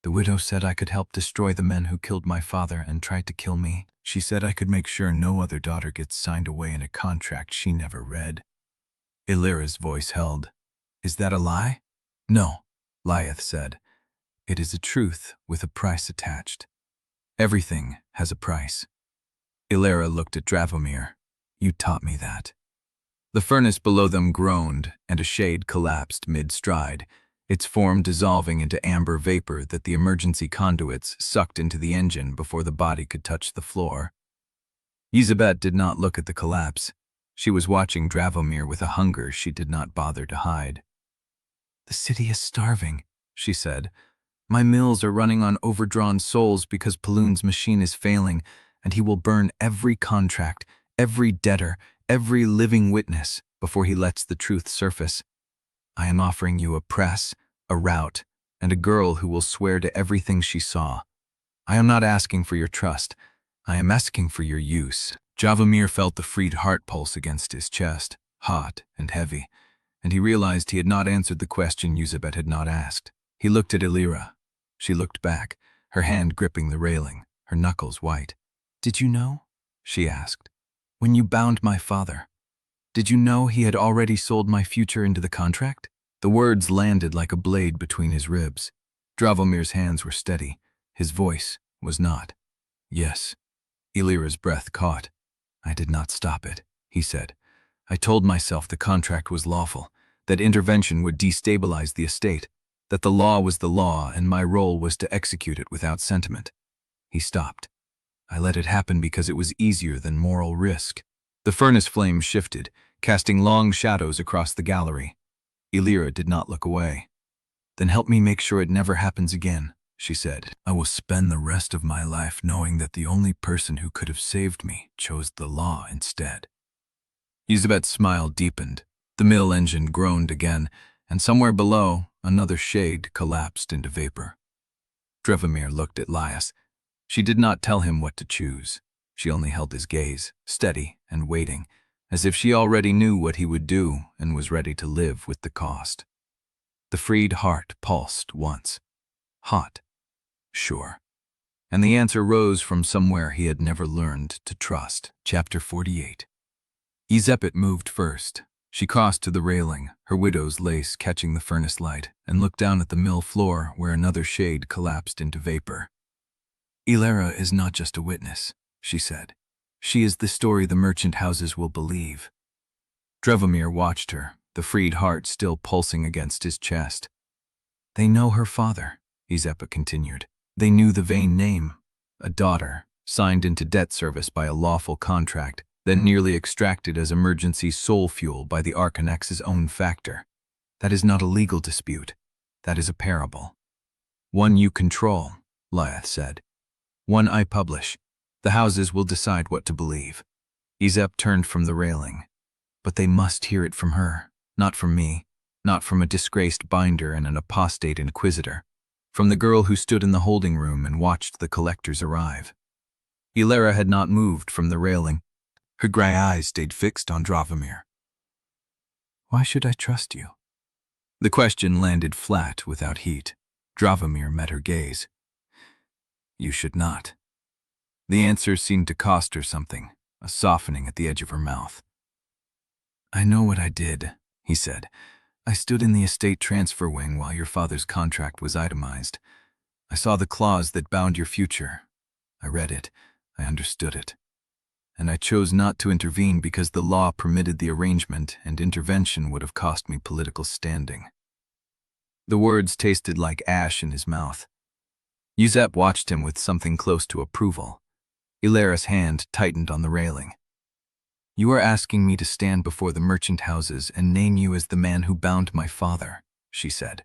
The widow said I could help destroy the men who killed my father and tried to kill me. She said I could make sure no other daughter gets signed away in a contract she never read. Illyra's voice held. Is that a lie? No, Lieseth said. It is a truth with a price attached. Everything has a price. Illyra looked at Dravomir. You taught me that. The furnace below them groaned, and a shade collapsed mid-stride, its form dissolving into amber vapor that the emergency conduits sucked into the engine before the body could touch the floor. Lieseth did not look at the collapse. She was watching Dravomir with a hunger she did not bother to hide. The city is starving, she said. My mills are running on overdrawn souls because Paloon's machine is failing, and he will burn every contract, every debtor, every living witness before he lets the truth surface. I am offering you a press, a route, and a girl who will swear to everything she saw. I am not asking for your trust. I am asking for your use. Dravomir felt the freed heart pulse against his chest, hot and heavy, and he realized he had not answered the question Lieseth had not asked. He looked at Illyra. She looked back, her hand gripping the railing, her knuckles white. Did you know? She asked. When you bound my father, did you know he had already sold my future into the contract? The words landed like a blade between his ribs. Dravomir's hands were steady. His voice was not. Yes. Illyra's breath caught. I did not stop it, he said. I told myself the contract was lawful, that intervention would destabilize the estate, that the law was the law and my role was to execute it without sentiment. He stopped. I let it happen because it was easier than moral risk. The furnace flame shifted, casting long shadows across the gallery. Illyra did not look away. Then help me make sure it never happens again, she said. I will spend the rest of my life knowing that the only person who could have saved me chose the law instead. Lieseth's smile deepened. The mill engine groaned again, and somewhere below, another shade collapsed into vapor. Dravomir looked at Lieseth. She did not tell him what to choose. She only held his gaze, steady and waiting, as if she already knew what he would do and was ready to live with the cost. The freed heart pulsed once. Hot. Sure. And the answer rose from somewhere he had never learned to trust. Chapter 48. Lieseth moved first. She crossed to the railing, her widow's lace catching the furnace light, and looked down at the mill floor where another shade collapsed into vapor. Illyra is not just a witness, she said. She is the story the merchant houses will believe. Dravomir watched her, the freed heart still pulsing against his chest. They know her father, Lieseth continued. They knew the vain name, a daughter, signed into debt service by a lawful contract, then nearly extracted as emergency soul fuel by the Archonex's own factor. That is not a legal dispute. That is a parable. One you control, Lieseth said. One I publish. The houses will decide what to believe. Lieseth turned from the railing. But they must hear it from her, not from me, not from a disgraced binder and an apostate inquisitor, from the girl who stood in the holding room and watched the collectors arrive. Illyra had not moved from the railing. Her gray eyes stayed fixed on Dravomir. Why should I trust you? The question landed flat without heat. Dravomir met her gaze. You should not. The answer seemed to cost her something, a softening at the edge of her mouth. I know what I did, he said. I stood in the estate transfer wing while your father's contract was itemized. I saw the clause that bound your future. I read it. I understood it. And I chose not to intervene because the law permitted the arrangement and intervention would have cost me political standing. The words tasted like ash in his mouth. Lieseth watched him with something close to approval. Illyra's hand tightened on the railing. You are asking me to stand before the merchant houses and name you as the man who bound my father, she said.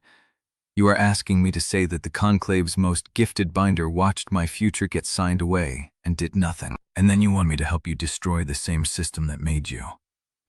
You are asking me to say that the Conclave's most gifted binder watched my future get signed away and did nothing. And then you want me to help you destroy the same system that made you.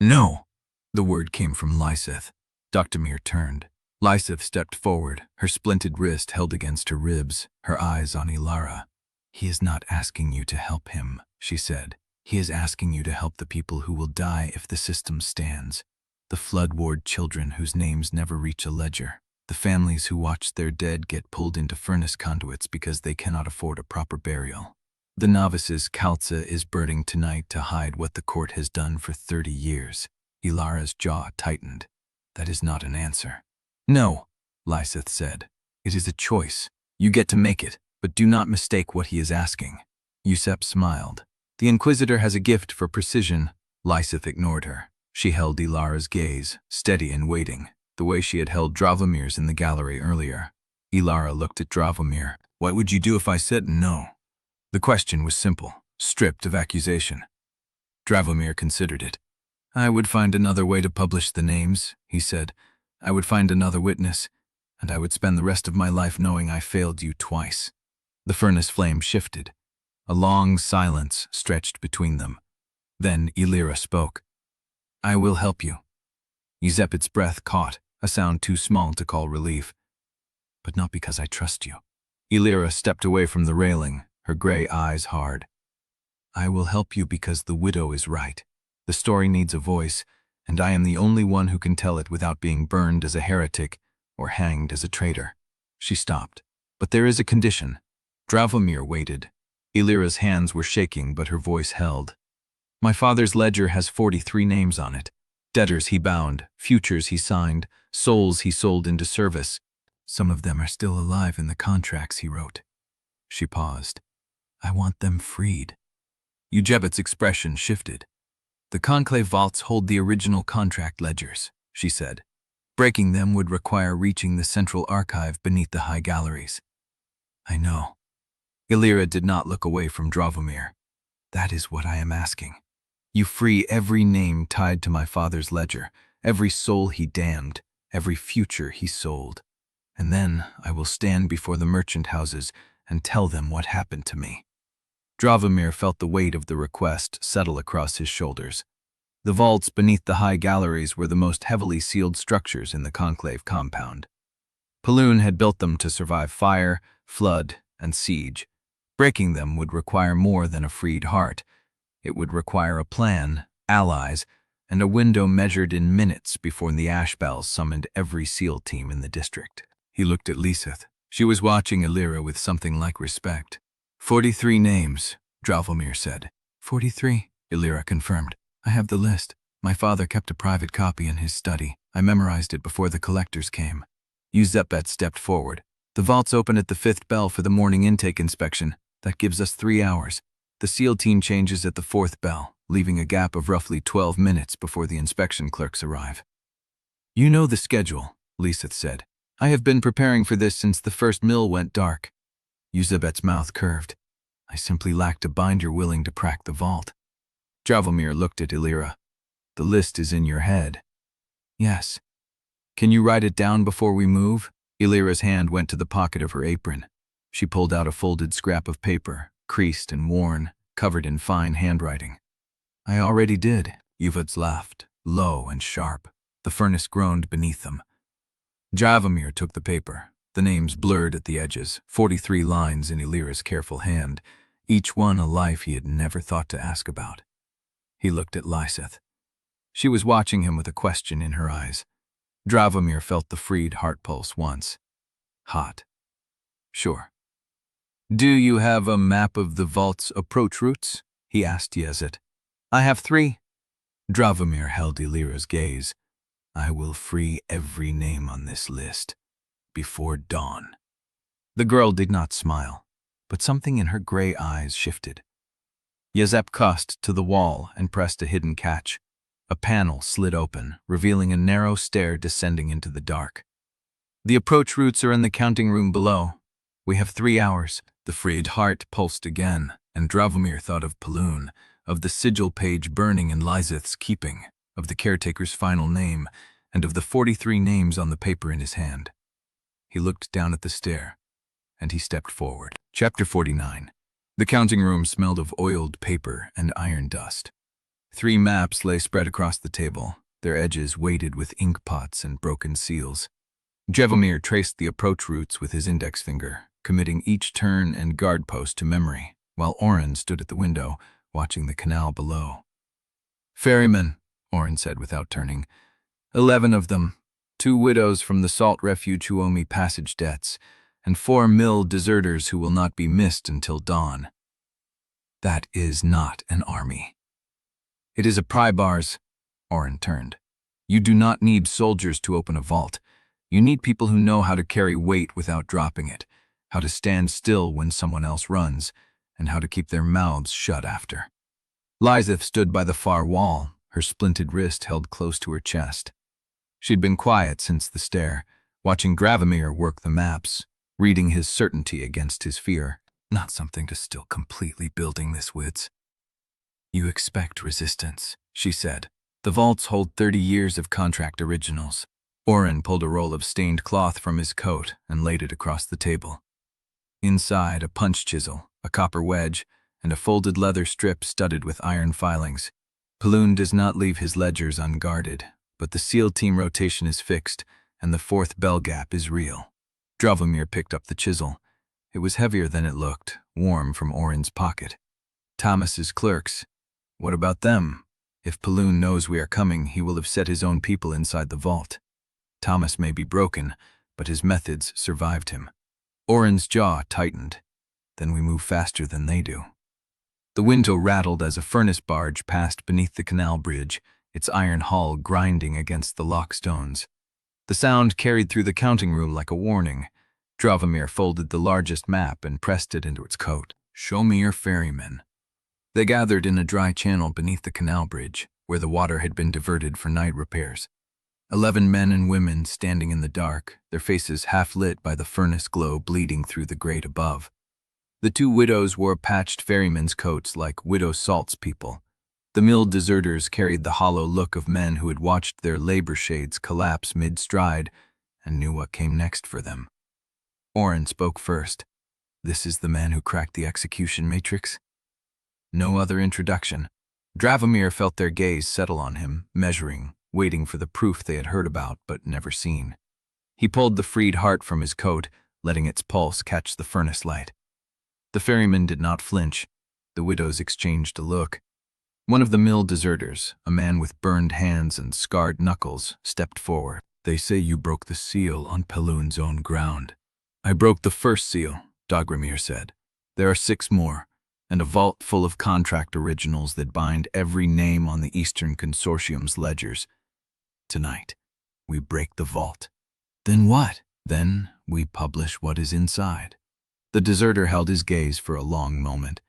No! The word came from Lieseth. Dravomir turned. Lieseth stepped forward, her splinted wrist held against her ribs, her eyes on Illyra. He is not asking you to help him, she said. He is asking you to help the people who will die if the system stands, the flood-ward children whose names never reach a ledger. The families who watch their dead get pulled into furnace conduits because they cannot afford a proper burial. The novice's Kalza is burning tonight to hide what the court has done for 30 years. Ilara's jaw tightened. That is not an answer. No, Lieseth said. It is a choice. You get to make it, but do not mistake what he is asking. Yusep smiled. The Inquisitor has a gift for precision. Lieseth ignored her. She held Ilara's gaze, steady and waiting, the way she had held Dravomir's in the gallery earlier. Ilara looked at Dravomir. What would you do if I said no? The question was simple, stripped of accusation. Dravomir considered it. I would find another way to publish the names, he said. I would find another witness, and I would spend the rest of my life knowing I failed you twice. The furnace flame shifted. A long silence stretched between them. Then Ilira spoke. I will help you. Yusep's breath caught, a sound too small to call relief. But not because I trust you. Ilira stepped away from the railing, her gray eyes hard. I will help you because the widow is right. The story needs a voice, and I am the only one who can tell it without being burned as a heretic or hanged as a traitor. She stopped. But there is a condition. Dravomir waited. Ilira's hands were shaking, but her voice held. My father's ledger has 43 names on it. Debtors he bound, futures he signed, souls he sold into service. Some of them are still alive in the contracts he wrote. She paused. I want them freed. Yusep's expression shifted. The Conclave vaults hold the original contract ledgers, she said. Breaking them would require reaching the central archive beneath the high galleries. I know. Ilira did not look away from Dravomir. That is what I am asking. You free every name tied to my father's ledger, every soul he damned, every future he sold. And then I will stand before the merchant houses and tell them what happened to me. Dravomir felt the weight of the request settle across his shoulders. The vaults beneath the high galleries were the most heavily sealed structures in the Conclave compound. Paloon had built them to survive fire, flood, and siege. Breaking them would require more than a freed heart. It would require a plan, allies, and a window measured in minutes before the Ash Bells summoned every SEAL team in the district. He looked at Lieseth. She was watching Ilira with something like respect. 43 names, Dravomir said. 43, Ilira confirmed. I have the list. My father kept a private copy in his study. I memorized it before the collectors came. Yusep stepped forward. The vaults open at the 5th bell for the morning intake inspection. That gives us 3 hours. The SEAL team changes at the 4th bell, leaving a gap of roughly 12 minutes before the inspection clerks arrive. You know the schedule, Lieseth said. I have been preparing for this since the first mill went dark. Yusep's mouth curved. I simply lacked a binder willing to crack the vault. Dravomir looked at Ilira. The list is in your head. Yes. Can you write it down before we move? Ilira's hand went to the pocket of her apron. She pulled out a folded scrap of paper, creased and worn, covered in fine handwriting. I already did. Yusep laughed, low and sharp. The furnace groaned beneath them. Dravomir took the paper. The names blurred at the edges, 43 lines in Ilira's careful hand, each one a life he had never thought to ask about. He looked at Lieseth. She was watching him with a question in her eyes. Dravomir felt the freed heart pulse once. Hot. Sure. Do you have a map of the vault's approach routes? He asked Lieseth. I have 3. Dravomir held Ilira's gaze. I will free every name on this list. Before dawn. The girl did not smile, but something in her gray eyes shifted. Yusep crossed to the wall and pressed a hidden catch. A panel slid open, revealing a narrow stair descending into the dark. The approach routes are in the counting room below. We have 3 hours. The freed heart pulsed again, and Dravomir thought of Paloon, of the sigil page burning in Lieseth's keeping, of the caretaker's final name, and of the 43 names on the paper in his hand. He looked down at the stair, and he stepped forward. Chapter 49. The counting room smelled of oiled paper and iron dust. 3 maps lay spread across the table, their edges weighted with ink pots and broken seals. Dravomir traced the approach routes with his index finger, committing each turn and guard post to memory, while Orrin stood at the window, watching the canal below. Ferrymen, Orrin said without turning. 11 of them. 2 widows from the salt refuge who owe me passage debts, and 4 mill deserters who will not be missed until dawn. That is not an army. It is a prybars. Orrin turned. You do not need soldiers to open a vault. You need people who know how to carry weight without dropping it, how to stand still when someone else runs, and how to keep their mouths shut after. Lieseth stood by the far wall, her splinted wrist held close to her chest. She'd been quiet since the stair, watching Dravomir work the maps, reading his certainty against his fear. Not something to still completely building this with. You expect resistance, she said. The vaults hold 30 years of contract originals. Orrin pulled a roll of stained cloth from his coat and laid it across the table. Inside, a punch chisel, a copper wedge, and a folded leather strip studded with iron filings. Paloon does not leave his ledgers unguarded, but the SEAL team rotation is fixed, and the 4th bell gap is real. Dravomir picked up the chisel. It was heavier than it looked, warm from Orrin's pocket. Thomas's clerks. What about them? If Paloon knows we are coming, he will have set his own people inside the vault. Thomas may be broken, but his methods survived him. Orrin's jaw tightened. Then we move faster than they do. The window rattled as a furnace barge passed beneath the canal bridge, its iron hull grinding against the lock stones. The sound carried through the counting room like a warning. Dravomir folded the largest map and pressed it into its coat. Show me your ferrymen. They gathered in a dry channel beneath the canal bridge, where the water had been diverted for night repairs. 11 men and women standing in the dark, their faces half lit by the furnace glow bleeding through the grate above. The 2 widows wore patched ferrymen's coats like widow salts people. The mill deserters carried the hollow look of men who had watched their labor shades collapse mid-stride and knew what came next for them. Orrin spoke first. This is the man who cracked the execution matrix? No other introduction. Dravomir felt their gaze settle on him, measuring, waiting for the proof they had heard about but never seen. He pulled the freed heart from his coat, letting its pulse catch the furnace light. The ferryman did not flinch. The widows exchanged a look. One of the mill deserters, a man with burned hands and scarred knuckles, stepped forward. They say you broke the seal on Paloon's own ground. I broke the first seal, Dravomir said. There are 6 more, and a vault full of contract originals that bind every name on the Eastern Consortium's ledgers. Tonight, we break the vault. Then what? Then we publish what is inside. The deserter held his gaze for a long moment.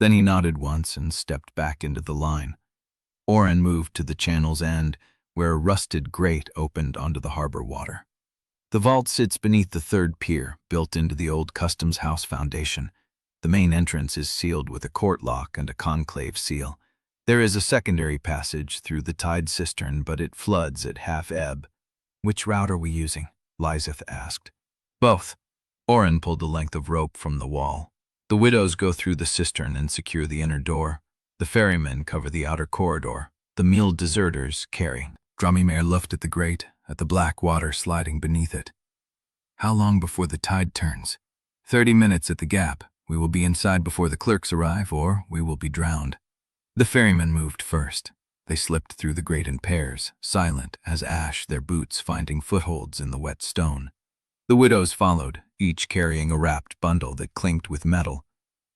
Then he nodded once and stepped back into the line. Orrin moved to the channel's end, where a rusted grate opened onto the harbor water. The vault sits beneath the 3rd pier, built into the old customs house foundation. The main entrance is sealed with a court lock and a conclave seal. There is a secondary passage through the tide cistern, but it floods at half ebb. Which route are we using? Lieseth asked. Both. Orrin pulled a length of rope from the wall. The widows go through the cistern and secure the inner door. The ferrymen cover the outer corridor. The mill deserters carry. Dravomir looked at the grate, at the black water sliding beneath it. How long before the tide turns? 30 minutes at the gap. We will be inside before the clerks arrive, or we will be drowned. The ferrymen moved first. They slipped through the grate in pairs, silent as ash, their boots finding footholds in the wet stone. The widows followed, each carrying a wrapped bundle that clinked with metal.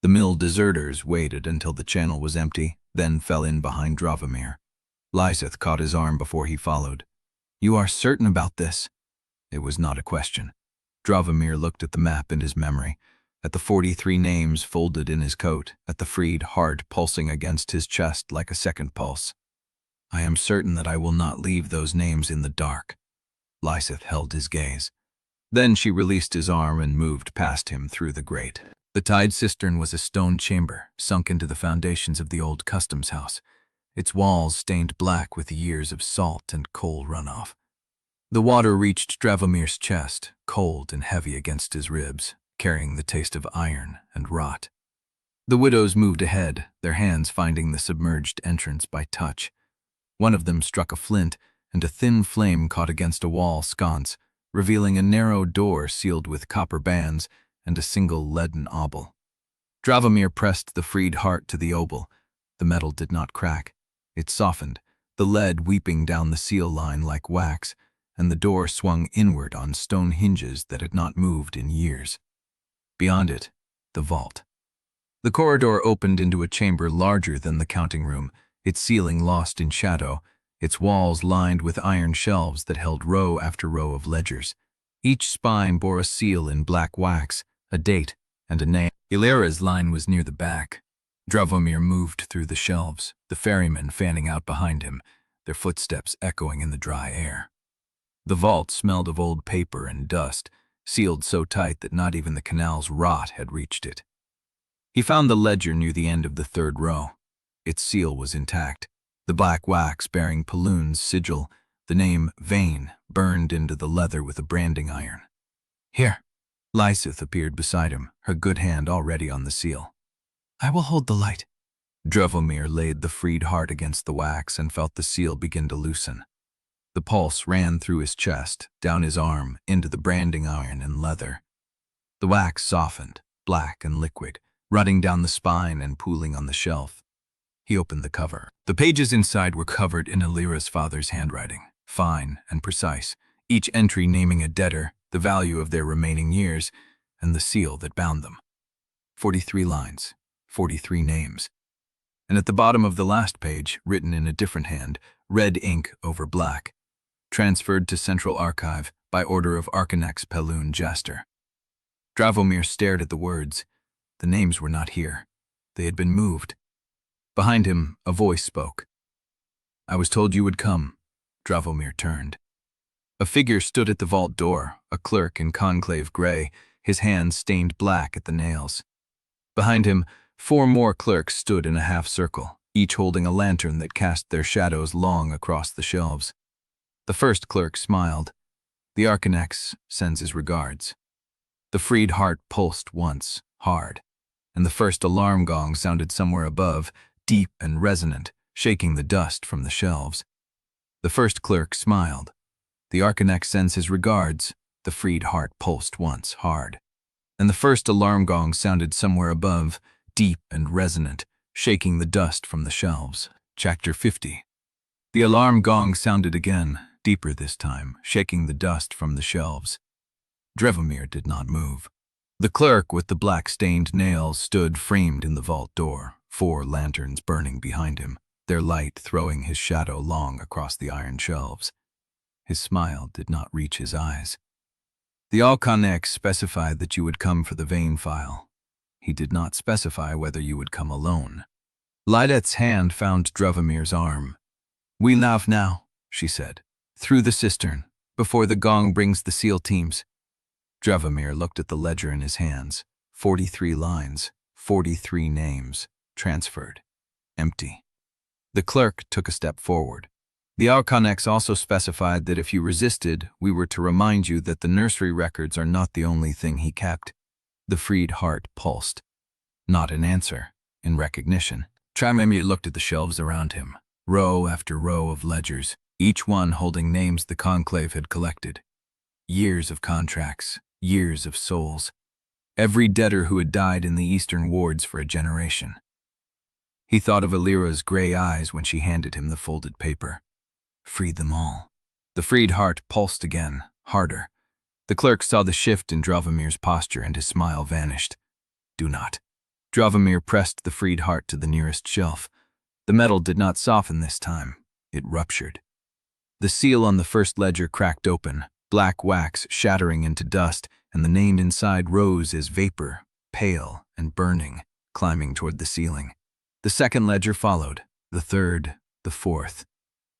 The mill deserters waited until the channel was empty, then fell in behind Dravomir. Lieseth caught his arm before he followed. You are certain about this? It was not a question. Dravomir looked at the map in his memory, at the 43 names folded in his coat, at the freed heart pulsing against his chest like a second pulse. I am certain that I will not leave those names in the dark. Lieseth held his gaze. Then she released his arm and moved past him through the grate. The tide cistern was a stone chamber, sunk into the foundations of the old customs house, its walls stained black with years of salt and coal runoff. The water reached Dravomir's chest, cold and heavy against his ribs, carrying the taste of iron and rot. The widows moved ahead, their hands finding the submerged entrance by touch. One of them struck a flint, and a thin flame caught against a wall sconce, revealing a narrow door sealed with copper bands and a single leaden obol. Dravomir pressed the freed heart to the obol. The metal did not crack. It softened, the lead weeping down the seal line like wax, and the door swung inward on stone hinges that had not moved in years. Beyond it, the vault. The corridor opened into a chamber larger than the counting room, its ceiling lost in shadow, its walls lined with iron shelves that held row after row of ledgers. Each spine bore a seal in black wax, a date, and a name. Illyra's line was near the back. Dravomir moved through the shelves, the ferrymen fanning out behind him, their footsteps echoing in the dry air. The vault smelled of old paper and dust, sealed so tight that not even the canal's rot had reached it. He found the ledger near the end of the third row. Its seal was intact, the black wax bearing Paloon's sigil, the name Vane burned into the leather with a branding iron. "Here." Lieseth appeared beside him, her good hand already on the seal. "I will hold the light." Dravomir laid the freed heart against the wax and felt the seal begin to loosen. The pulse ran through his chest, down his arm, into the branding iron and leather. The wax softened, black and liquid, running down the spine and pooling on the shelf. He opened the cover. The pages inside were covered in Illyra's father's handwriting, fine and precise, each entry naming a debtor, the value of their remaining years, and the seal that bound them. 43 lines, 43 names. And at the bottom of the last page, written in a different hand, red ink over black, transferred to Central Archive by order of Archonex Paloon Jaster. Dravomir stared at the words. The names were not here. They had been moved. Behind him, a voice spoke. "I was told you would come." Dravomir turned. A figure stood at the vault door, a clerk in conclave gray, his hands stained black at the nails. Behind him, 4 more clerks stood in a half-circle, each holding a lantern that cast their shadows long across the shelves. The first clerk smiled. "The Archonex sends his regards." The freed heart pulsed once, hard, and the first alarm gong sounded somewhere above, deep and resonant, shaking the dust from the shelves. The first clerk smiled. "The Archonex sends his regards." The freed heart pulsed once, hard, and the first alarm gong sounded somewhere above, deep and resonant, shaking the dust from the shelves. Chapter 50. The alarm gong sounded again, deeper this time, shaking the dust from the shelves. Dravomir did not move. The clerk with the black-stained nails stood framed in the vault door, 4 lanterns burning behind him, their light throwing his shadow long across the iron shelves. His smile did not reach his eyes. "The Archonex specified that you would come for the Vane file. He did not specify whether you would come alone." Lieseth's hand found Dravomir's arm. "We leave now," she said, "through the cistern, before the gong brings the SEAL teams." Dravomir looked at the ledger in his hands. 43 lines, 43 names, transferred, empty. The clerk took a step forward. "The Archonex also specified that if you resisted, we were to remind you that the Nursery records are not the only thing he kept." The freed heart pulsed. Not in answer, in recognition. Dravomir looked at the shelves around him, row after row of ledgers, each one holding names the Conclave had collected. Years of contracts, years of souls. Every debtor who had died in the eastern wards for a generation. He thought of Illyra's gray eyes when she handed him the folded paper. Freed them all. The freed heart pulsed again, harder. The clerk saw the shift in Dravomir's posture and his smile vanished. "Do not." Dravomir pressed the freed heart to the nearest shelf. The metal did not soften this time. It ruptured. The seal on the first ledger cracked open, black wax shattering into dust, and the name inside rose as vapor, pale and burning, climbing toward the ceiling. The second ledger followed, the third, the fourth.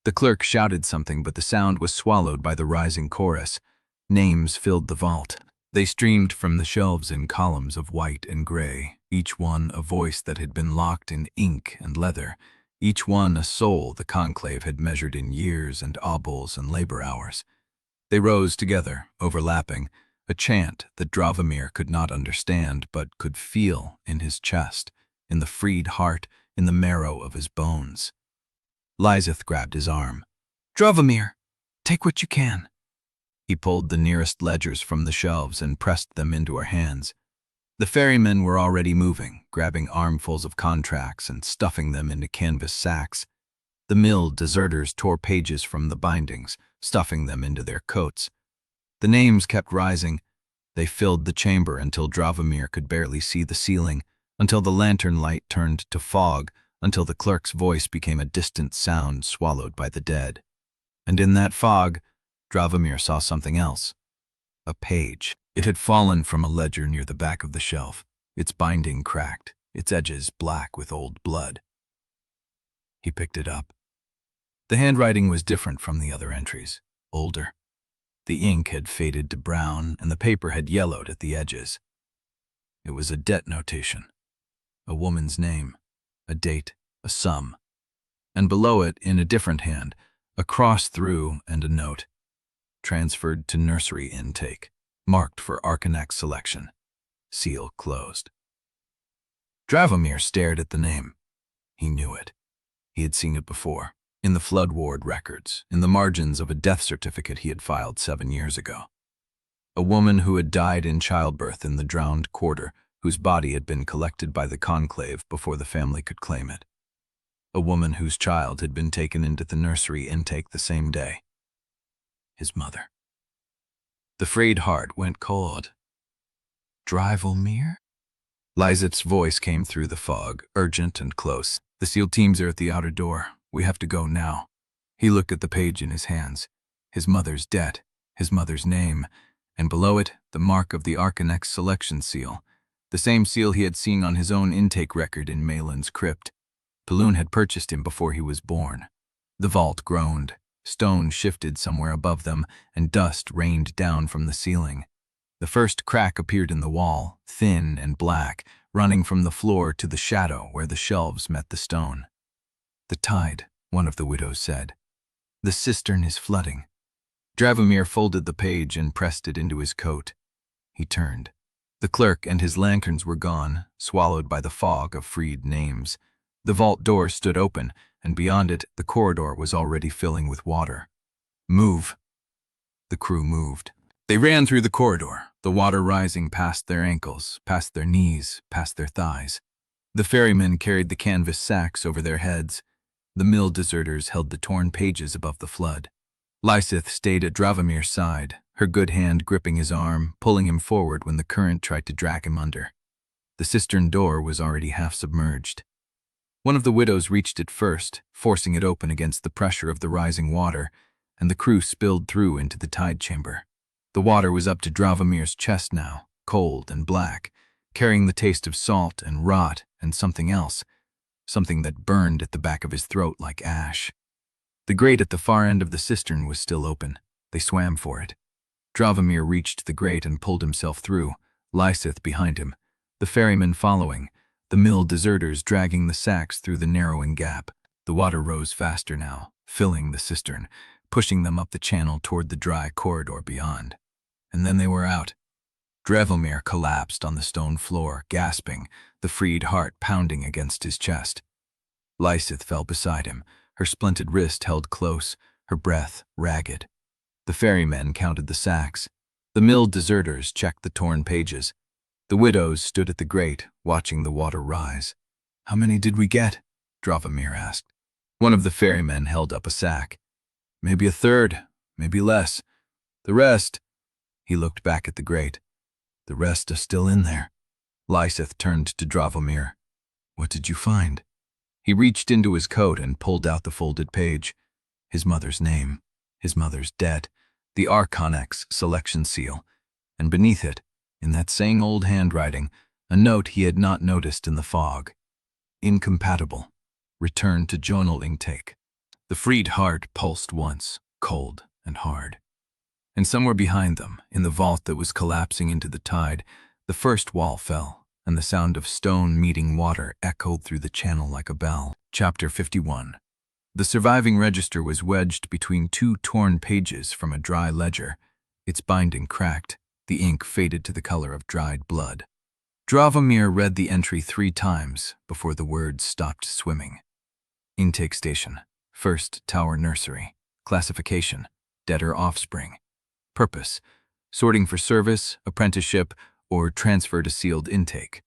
The clerk shouted something, but the sound was swallowed by the rising chorus. Names filled the vault. They streamed from the shelves in columns of white and gray, each one a voice that had been locked in ink and leather, each one a soul the conclave had measured in years and obols and labor hours. They rose together, overlapping, a chant that Dravomir could not understand but could feel in his chest, in the freed heart, in the marrow of his bones. Lieseth grabbed his arm. "Dravomir, take what you can." He pulled the nearest ledgers from the shelves and pressed them into her hands. The ferrymen were already moving, grabbing armfuls of contracts and stuffing them into canvas sacks. The mill deserters tore pages from the bindings, stuffing them into their coats. The names kept rising. They filled the chamber until Dravomir could barely see the ceiling, until the lantern light turned to fog, until the clerk's voice became a distant sound swallowed by the dead. And in that fog, Dravomir saw something else. A page. It had fallen from a ledger near the back of the shelf, its binding cracked, its edges black with old blood. He picked it up. The handwriting was different from the other entries, older. The ink had faded to brown, and the paper had yellowed at the edges. It was a debt notation, a woman's name, a date, a sum, and below it, in a different hand, a cross through and a note. Transferred to Nursery intake, marked for Archonex selection. Seal closed. Dravomir stared at the name. He knew it. He had seen it before, in the Flood Ward records, in the margins of a death certificate he had filed 7 years ago. A woman who had died in childbirth in the drowned quarter, whose body had been collected by the Conclave before the family could claim it. A woman whose child had been taken into the Nursery intake the same day. His mother. The frayed heart went cold. Dravomir? Lieseth's voice came through the fog, urgent and close. The SEAL teams are at the outer door. We have to go now. He looked at the page in his hands. His mother's debt, his mother's name, and below it, the mark of the Archonex selection seal, the same seal he had seen on his own intake record in Malin's crypt. Paloon had purchased him before he was born. The vault groaned. Stone shifted somewhere above them, and dust rained down from the ceiling. The first crack appeared in the wall, thin and black, running from the floor to the shadow where the shelves met the stone. The tide, one of the widows said. The cistern is flooding. Dravomir folded the page and pressed it into his coat. He turned. The clerk and his lanterns were gone, swallowed by the fog of freed names. The vault door stood open, and beyond it, the corridor was already filling with water. Move. The crew moved. They ran through the corridor, the water rising past their ankles, past their knees, past their thighs. The ferrymen carried the canvas sacks over their heads. The mill deserters held the torn pages above the flood. Lieseth stayed at Dravomir's side, her good hand gripping his arm, pulling him forward when the current tried to drag him under. The cistern door was already half submerged. One of the widows reached it first, forcing it open against the pressure of the rising water, and the crew spilled through into the tide chamber. The water was up to Dravomir's chest now, cold and black, carrying the taste of salt and rot and something else, something that burned at the back of his throat like ash. The grate at the far end of the cistern was still open. They swam for it. Dravomir reached the grate and pulled himself through, Lieseth behind him, the ferryman following, the mill deserters dragging the sacks through the narrowing gap. The water rose faster now, filling the cistern, pushing them up the channel toward the dry corridor beyond. And then they were out. Dravomir collapsed on the stone floor, gasping, the freed heart pounding against his chest. Lieseth fell beside him, her splinted wrist held close, her breath ragged. The ferrymen counted the sacks. The mill deserters checked the torn pages. The widows stood at the grate, watching the water rise. "How many did we get?" Dravomir asked. One of the ferrymen held up a sack. "Maybe a third, maybe less. The rest—" He looked back at the grate. "The rest are still in there." Lieseth turned to Dravomir. "What did you find?" He reached into his coat and pulled out the folded page. His mother's name, his mother's debt, the Archonex selection seal, and beneath it, in that same old handwriting, a note he had not noticed in the fog. Incompatible. Return to journal intake. The freed heart pulsed once, cold and hard. And somewhere behind them, in the vault that was collapsing into the tide, the first wall fell, and the sound of stone meeting water echoed through the channel like a bell. Chapter 51. The surviving register was wedged between two torn pages from a dry ledger, its binding cracked, the ink faded to the color of dried blood. Dravomir read the entry 3 times before the words stopped swimming. Intake station. First Tower Nursery. Classification: debtor offspring. Purpose: sorting for service, apprenticeship, or transfer to sealed intake.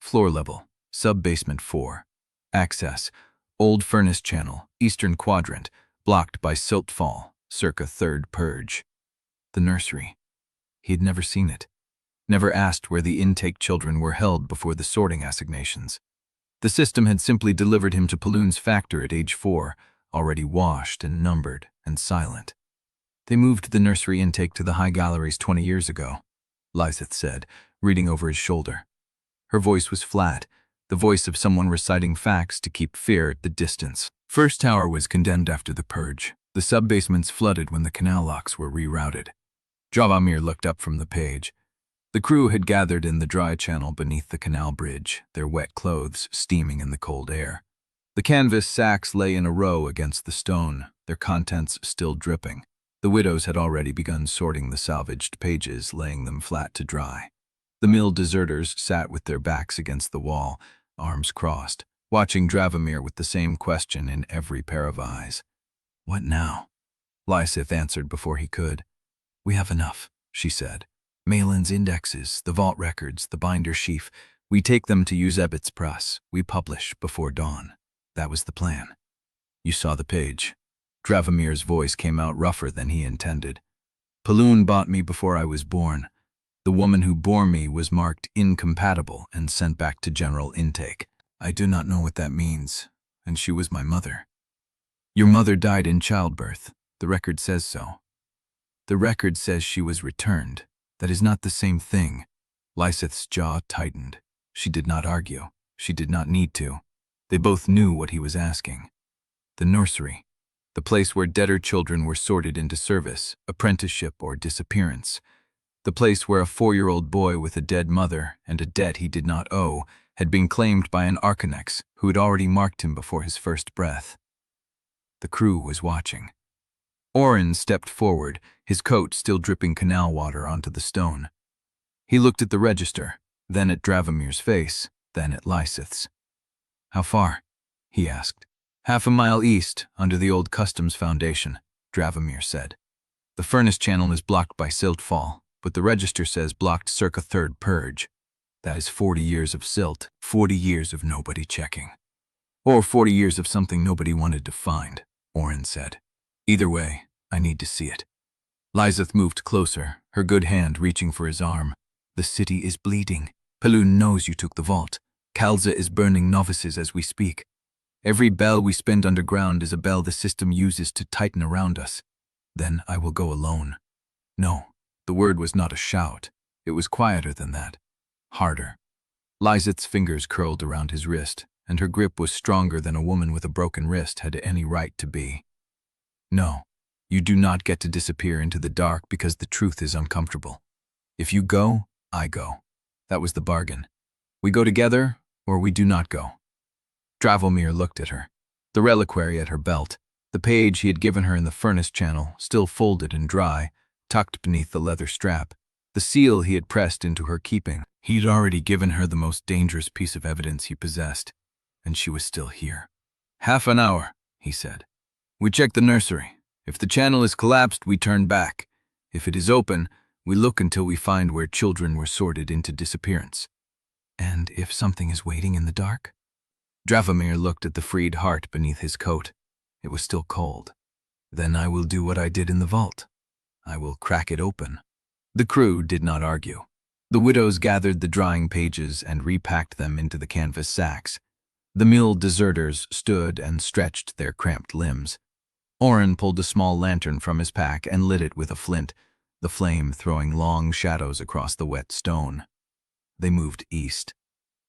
Floor level: sub-basement 4. Access: old furnace channel, eastern quadrant, blocked by silt fall. circa third purge. The nursery. He had never seen it. Never asked where the intake children were held before the sorting assignations. The system had simply delivered him to Paloon's factor at age 4, already washed and numbered and silent. They moved the nursery intake to the high galleries 20 years ago, Lieseth said, reading over his shoulder. Her voice was flat, the voice of someone reciting facts to keep fear at the distance. First tower was condemned after the purge. The sub-basements flooded when the canal locks were rerouted. Dravomir looked up from the page. The crew had gathered in the dry channel beneath the canal bridge, their wet clothes steaming in the cold air. The canvas sacks lay in a row against the stone, their contents still dripping. The widows had already begun sorting the salvaged pages, laying them flat to dry. The mill deserters sat with their backs against the wall, arms crossed, watching Dravomir with the same question in every pair of eyes. "What now?" Lieseth answered before he could. "We have enough," she said. "Malin's indexes, the vault records, the binder sheaf. We take them to Eusebet's press. We publish before dawn. That was the plan." "You saw the page." Dravomir's voice came out rougher than he intended. "Paloon bought me before I was born. The woman who bore me was marked incompatible and sent back to general intake. I do not know what that means, and she was my mother." "Your mother died in childbirth. The record says so." "The record says she was returned. That is not the same thing." Lieseth's jaw tightened. She did not argue. She did not need to. They both knew what he was asking. The nursery. The place where debtor children were sorted into service, apprenticeship, or disappearance. The place where a 4-year-old boy with a dead mother and a debt he did not owe had been claimed by an Archonex who had already marked him before his first breath. The crew was watching. Orrin stepped forward, his coat still dripping canal water onto the stone. He looked at the register, then at Dravomir's face, then at Lieseth's. "How far?" he asked. "Half a mile east, under the old customs foundation," Dravomir said. "The furnace channel is blocked by silt fall, but the register says blocked circa third purge. That is 40 years of silt, 40 years of nobody checking. Or 40 years of something nobody wanted to find," Orrin said. "Either way, I need to see it." Lieseth moved closer, her good hand reaching for his arm. "The city is bleeding. Paloon knows you took the vault. Kalza is burning novices as we speak. Every bell we spend underground is a bell the system uses to tighten around us. Then I will go alone." No, the word was not a shout. It was quieter than that. Harder. Lieseth's fingers curled around his wrist, and her grip was stronger than a woman with a broken wrist had any right to be. "No, you do not get to disappear into the dark because the truth is uncomfortable. If you go, I go. That was the bargain. We go together, or we do not go." Dravomir looked at her. The reliquary at her belt, the page he had given her in the furnace channel, still folded and dry, tucked beneath the leather strap, the seal he had pressed into her keeping. He had already given her the most dangerous piece of evidence he possessed, and she was still here. "Half an hour," he said. "We check the nursery. If the channel is collapsed, we turn back. If it is open, we look until we find where children were sorted into disappearance." "And if something is waiting in the dark?" Dravomir looked at the freed heart beneath his coat. It was still cold. "Then I will do what I did in the vault. I will crack it open." The crew did not argue. The widows gathered the drying pages and repacked them into the canvas sacks. The mill deserters stood and stretched their cramped limbs. Orrin pulled a small lantern from his pack and lit it with a flint, the flame throwing long shadows across the wet stone. They moved east.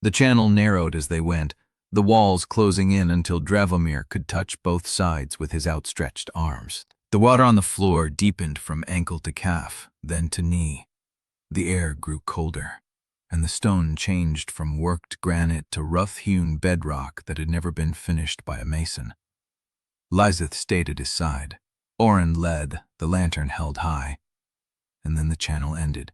The channel narrowed as they went, the walls closing in until Dravomir could touch both sides with his outstretched arms. The water on the floor deepened from ankle to calf, then to knee. The air grew colder, and the stone changed from worked granite to rough-hewn bedrock that had never been finished by a mason. Lieseth stayed at his side. Orrin led, the lantern held high, and then the channel ended.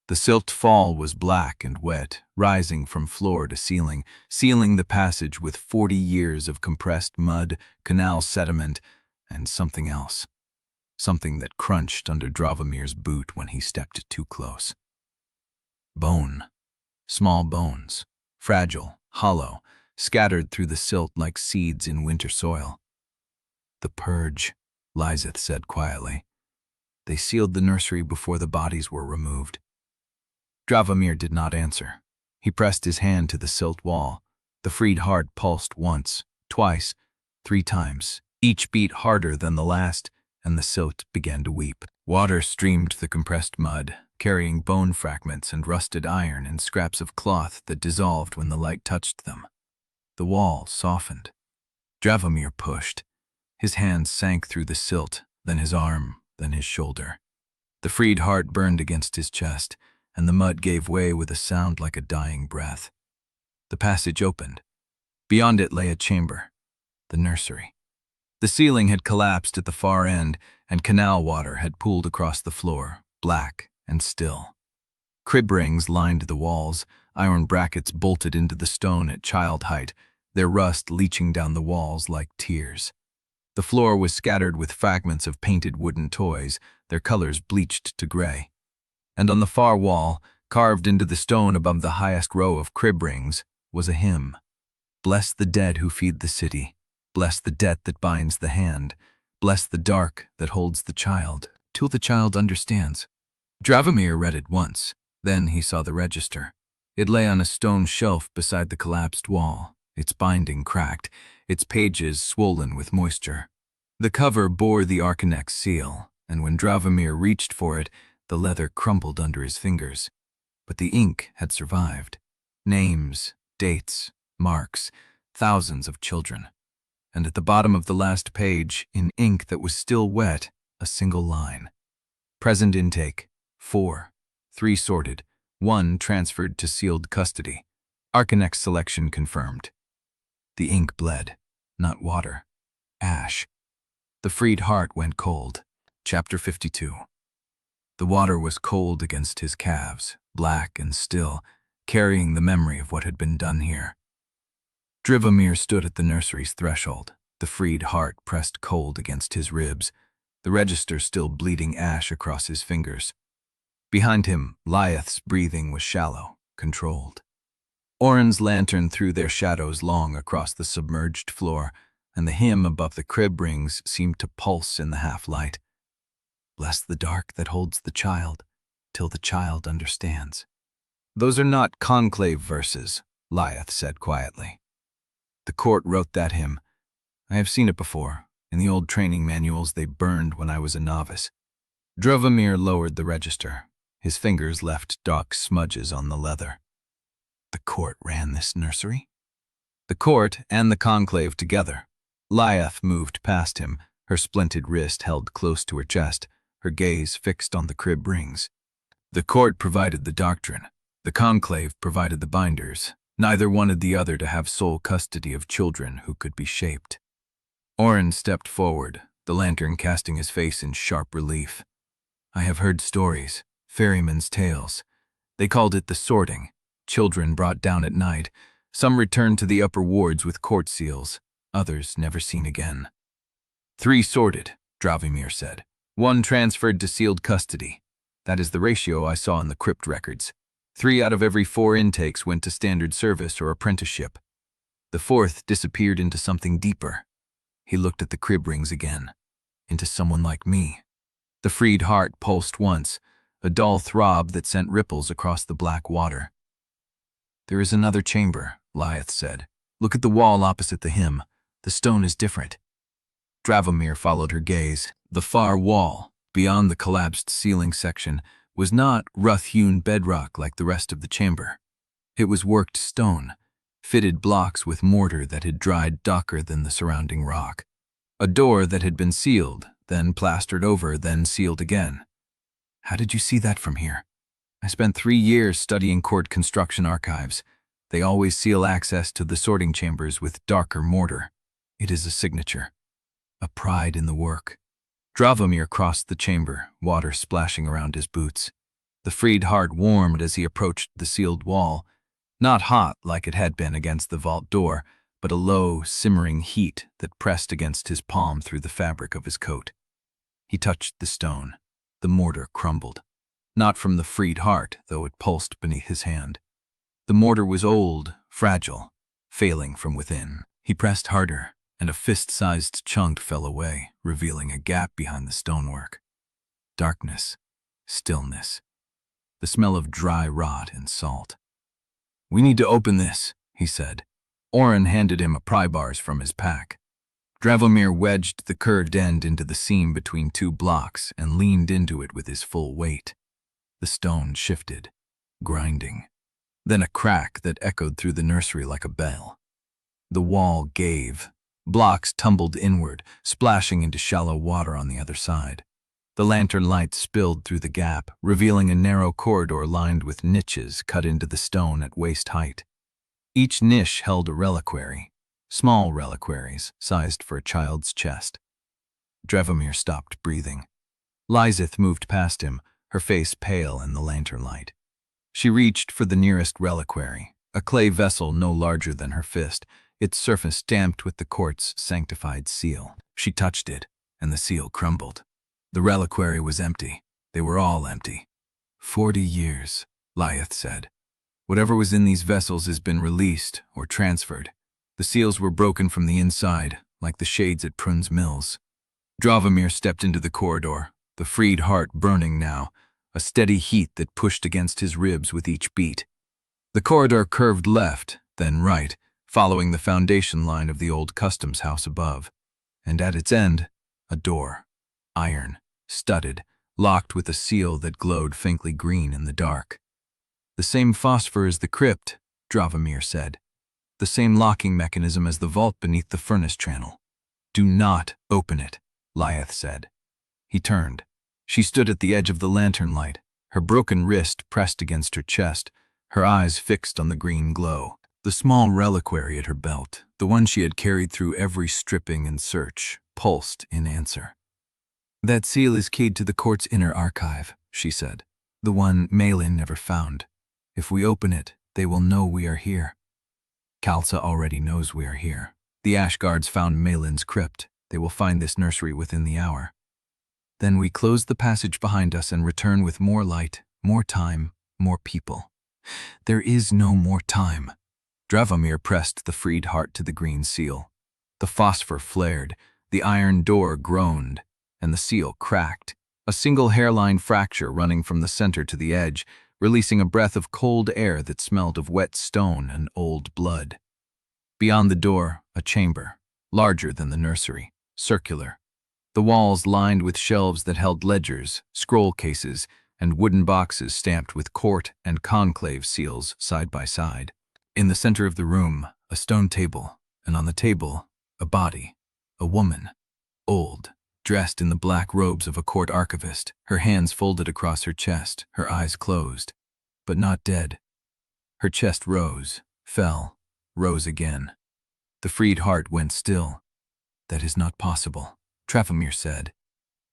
The silt fall was black and wet, rising from floor to ceiling, sealing the passage with 40 years of compressed mud, canal sediment, and something else. Something that crunched under Dravomir's boot when he stepped too close. Bone. Small bones. Fragile, hollow, scattered through the silt like seeds in winter soil. "The purge," Lieseth said quietly. They sealed the nursery before the bodies were removed. Dravomir did not answer. He pressed his hand to the silt wall. The freed heart pulsed once, twice, 3 times. Each beat harder than the last, and the silt began to weep. Water streamed the compressed mud, carrying bone fragments and rusted iron and scraps of cloth that dissolved when the light touched them. The wall softened. Dravomir pushed. His hand sank through the silt, then his arm, then his shoulder. The freed heart burned against his chest, and the mud gave way with a sound like a dying breath. The passage opened. Beyond it lay a chamber, the nursery. The ceiling had collapsed at the far end, and canal water had pooled across the floor, black and still. Crib rings lined the walls, iron brackets bolted into the stone at child height, their rust leaching down the walls like tears. The floor was scattered with fragments of painted wooden toys, their colors bleached to gray. And on the far wall, carved into the stone above the highest row of crib rings, was a hymn. Bless the dead who feed the city. Bless the debt that binds the hand. Bless the dark that holds the child, till the child understands. Dravomir read it once. Then he saw the register. It lay on a stone shelf beside the collapsed wall, its binding cracked, its pages swollen with moisture. The cover bore the Archonex seal, and when Dravomir reached for it, the leather crumbled under his fingers. But the ink had survived. Names, dates, marks, thousands of children. And at the bottom of the last page, in ink that was still wet, a single line. Present intake, 4, 3 sorted, 1 transferred to sealed custody. Archonex selection confirmed. The ink bled, not water, ash. The freed heart went cold. Chapter 52. The water was cold against his calves, black and still, carrying the memory of what had been done here. Dravomir stood at the nursery's threshold, the freed heart pressed cold against his ribs, the register still bleeding ash across his fingers. Behind him, Lieseth's breathing was shallow, controlled. Orrin's lantern threw their shadows long across the submerged floor, and the hymn above the crib rings seemed to pulse in the half-light. Bless the dark that holds the child, till the child understands. Those are not conclave verses, Lieseth said quietly. The court wrote that hymn. I have seen it before. In the old training manuals they burned when I was a novice. Dravomir lowered the register. His fingers left dark smudges on the leather. The court ran this nursery? The court and the conclave together. Lieseth moved past him, her splinted wrist held close to her chest, her gaze fixed on the crib rings. The court provided the doctrine. The conclave provided the binders. Neither wanted the other to have sole custody of children who could be shaped. Orrin stepped forward, the lantern casting his face in sharp relief. I have heard stories, ferrymen's tales. They called it the sorting. Children brought down at night. Some returned to the upper wards with court seals, others never seen again. 3 sorted, Dravomir said. 1 transferred to sealed custody. That is the ratio I saw in the Crypt records. 3 out of every 4 intakes went to standard service or apprenticeship. The 4th disappeared into something deeper. He looked at the crib rings again. Into someone like me. The freed heart pulsed once, a dull throb that sent ripples across the black water. There is another chamber, Lieseth said. Look at the wall opposite the hymn. The stone is different. Dravomir followed her gaze. The far wall, beyond the collapsed ceiling section, was not rough-hewn bedrock like the rest of the chamber. It was worked stone, fitted blocks with mortar that had dried darker than the surrounding rock. A door that had been sealed, then plastered over, then sealed again. How did you see that from here? I spent 3 years studying court construction archives. They always seal access to the sorting chambers with darker mortar. It is a signature, a pride in the work. Dravomir crossed the chamber, water splashing around his boots. The freed heart warmed as he approached the sealed wall, not hot like it had been against the vault door, but a low, simmering heat that pressed against his palm through the fabric of his coat. He touched the stone. The mortar crumbled. Not from the freed heart, though it pulsed beneath his hand. The mortar was old, fragile, failing from within. He pressed harder, and a fist-sized chunk fell away, revealing a gap behind the stonework. Darkness, stillness, the smell of dry rot and salt. "We need to open this," he said. Orrin handed him a pry bars from his pack. Dravomir wedged the curved end into the seam between two blocks and leaned into it with his full weight. The stone shifted, grinding. Then a crack that echoed through the nursery like a bell. The wall gave. Blocks tumbled inward, splashing into shallow water on the other side. The lantern light spilled through the gap, revealing a narrow corridor lined with niches cut into the stone at waist height. Each niche held a reliquary, small reliquaries sized for a child's chest. Dravomir stopped breathing. Lieseth moved past him, her face pale in the lantern light. She reached for the nearest reliquary, a clay vessel no larger than her fist, its surface stamped with the court's sanctified seal. She touched it, and the seal crumbled. The reliquary was empty. They were all empty. 40 years, Lieseth said. Whatever was in these vessels has been released or transferred. The seals were broken from the inside, like the shades at Prun's Mills. Dravomir stepped into the corridor, the freed heart burning now, a steady heat that pushed against his ribs with each beat. The corridor curved left, then right, following the foundation line of the old customs house above. And at its end, a door. Iron, studded, locked with a seal that glowed faintly green in the dark. "The same phosphor as the crypt," Dravomir said. "The same locking mechanism as the vault beneath the furnace channel." "Do not open it," Lieseth said. He turned. She stood at the edge of the lantern light, her broken wrist pressed against her chest, her eyes fixed on the green glow. The small reliquary at her belt, the one she had carried through every stripping and search, pulsed in answer. "That seal is keyed to the court's inner archive," she said. "The one Malin never found. If we open it, they will know we are here. Khalsa already knows we are here. The Ash Guards found Malin's crypt. They will find this nursery within the hour. Then we close the passage behind us and return with more light, more time, more people. There is no more time." Dravomir pressed the freed heart to the green seal. The phosphor flared, the iron door groaned, and the seal cracked, a single hairline fracture running from the center to the edge, releasing a breath of cold air that smelled of wet stone and old blood. Beyond the door, a chamber, larger than the nursery, circular. The walls lined with shelves that held ledgers, scroll cases, and wooden boxes stamped with court and conclave seals side by side. In the center of the room, a stone table, and on the table, a body, a woman, old, dressed in the black robes of a court archivist, her hands folded across her chest, her eyes closed, but not dead. Her chest rose, fell, rose again. The freed heart went still. "That is not possible," Dravomir said.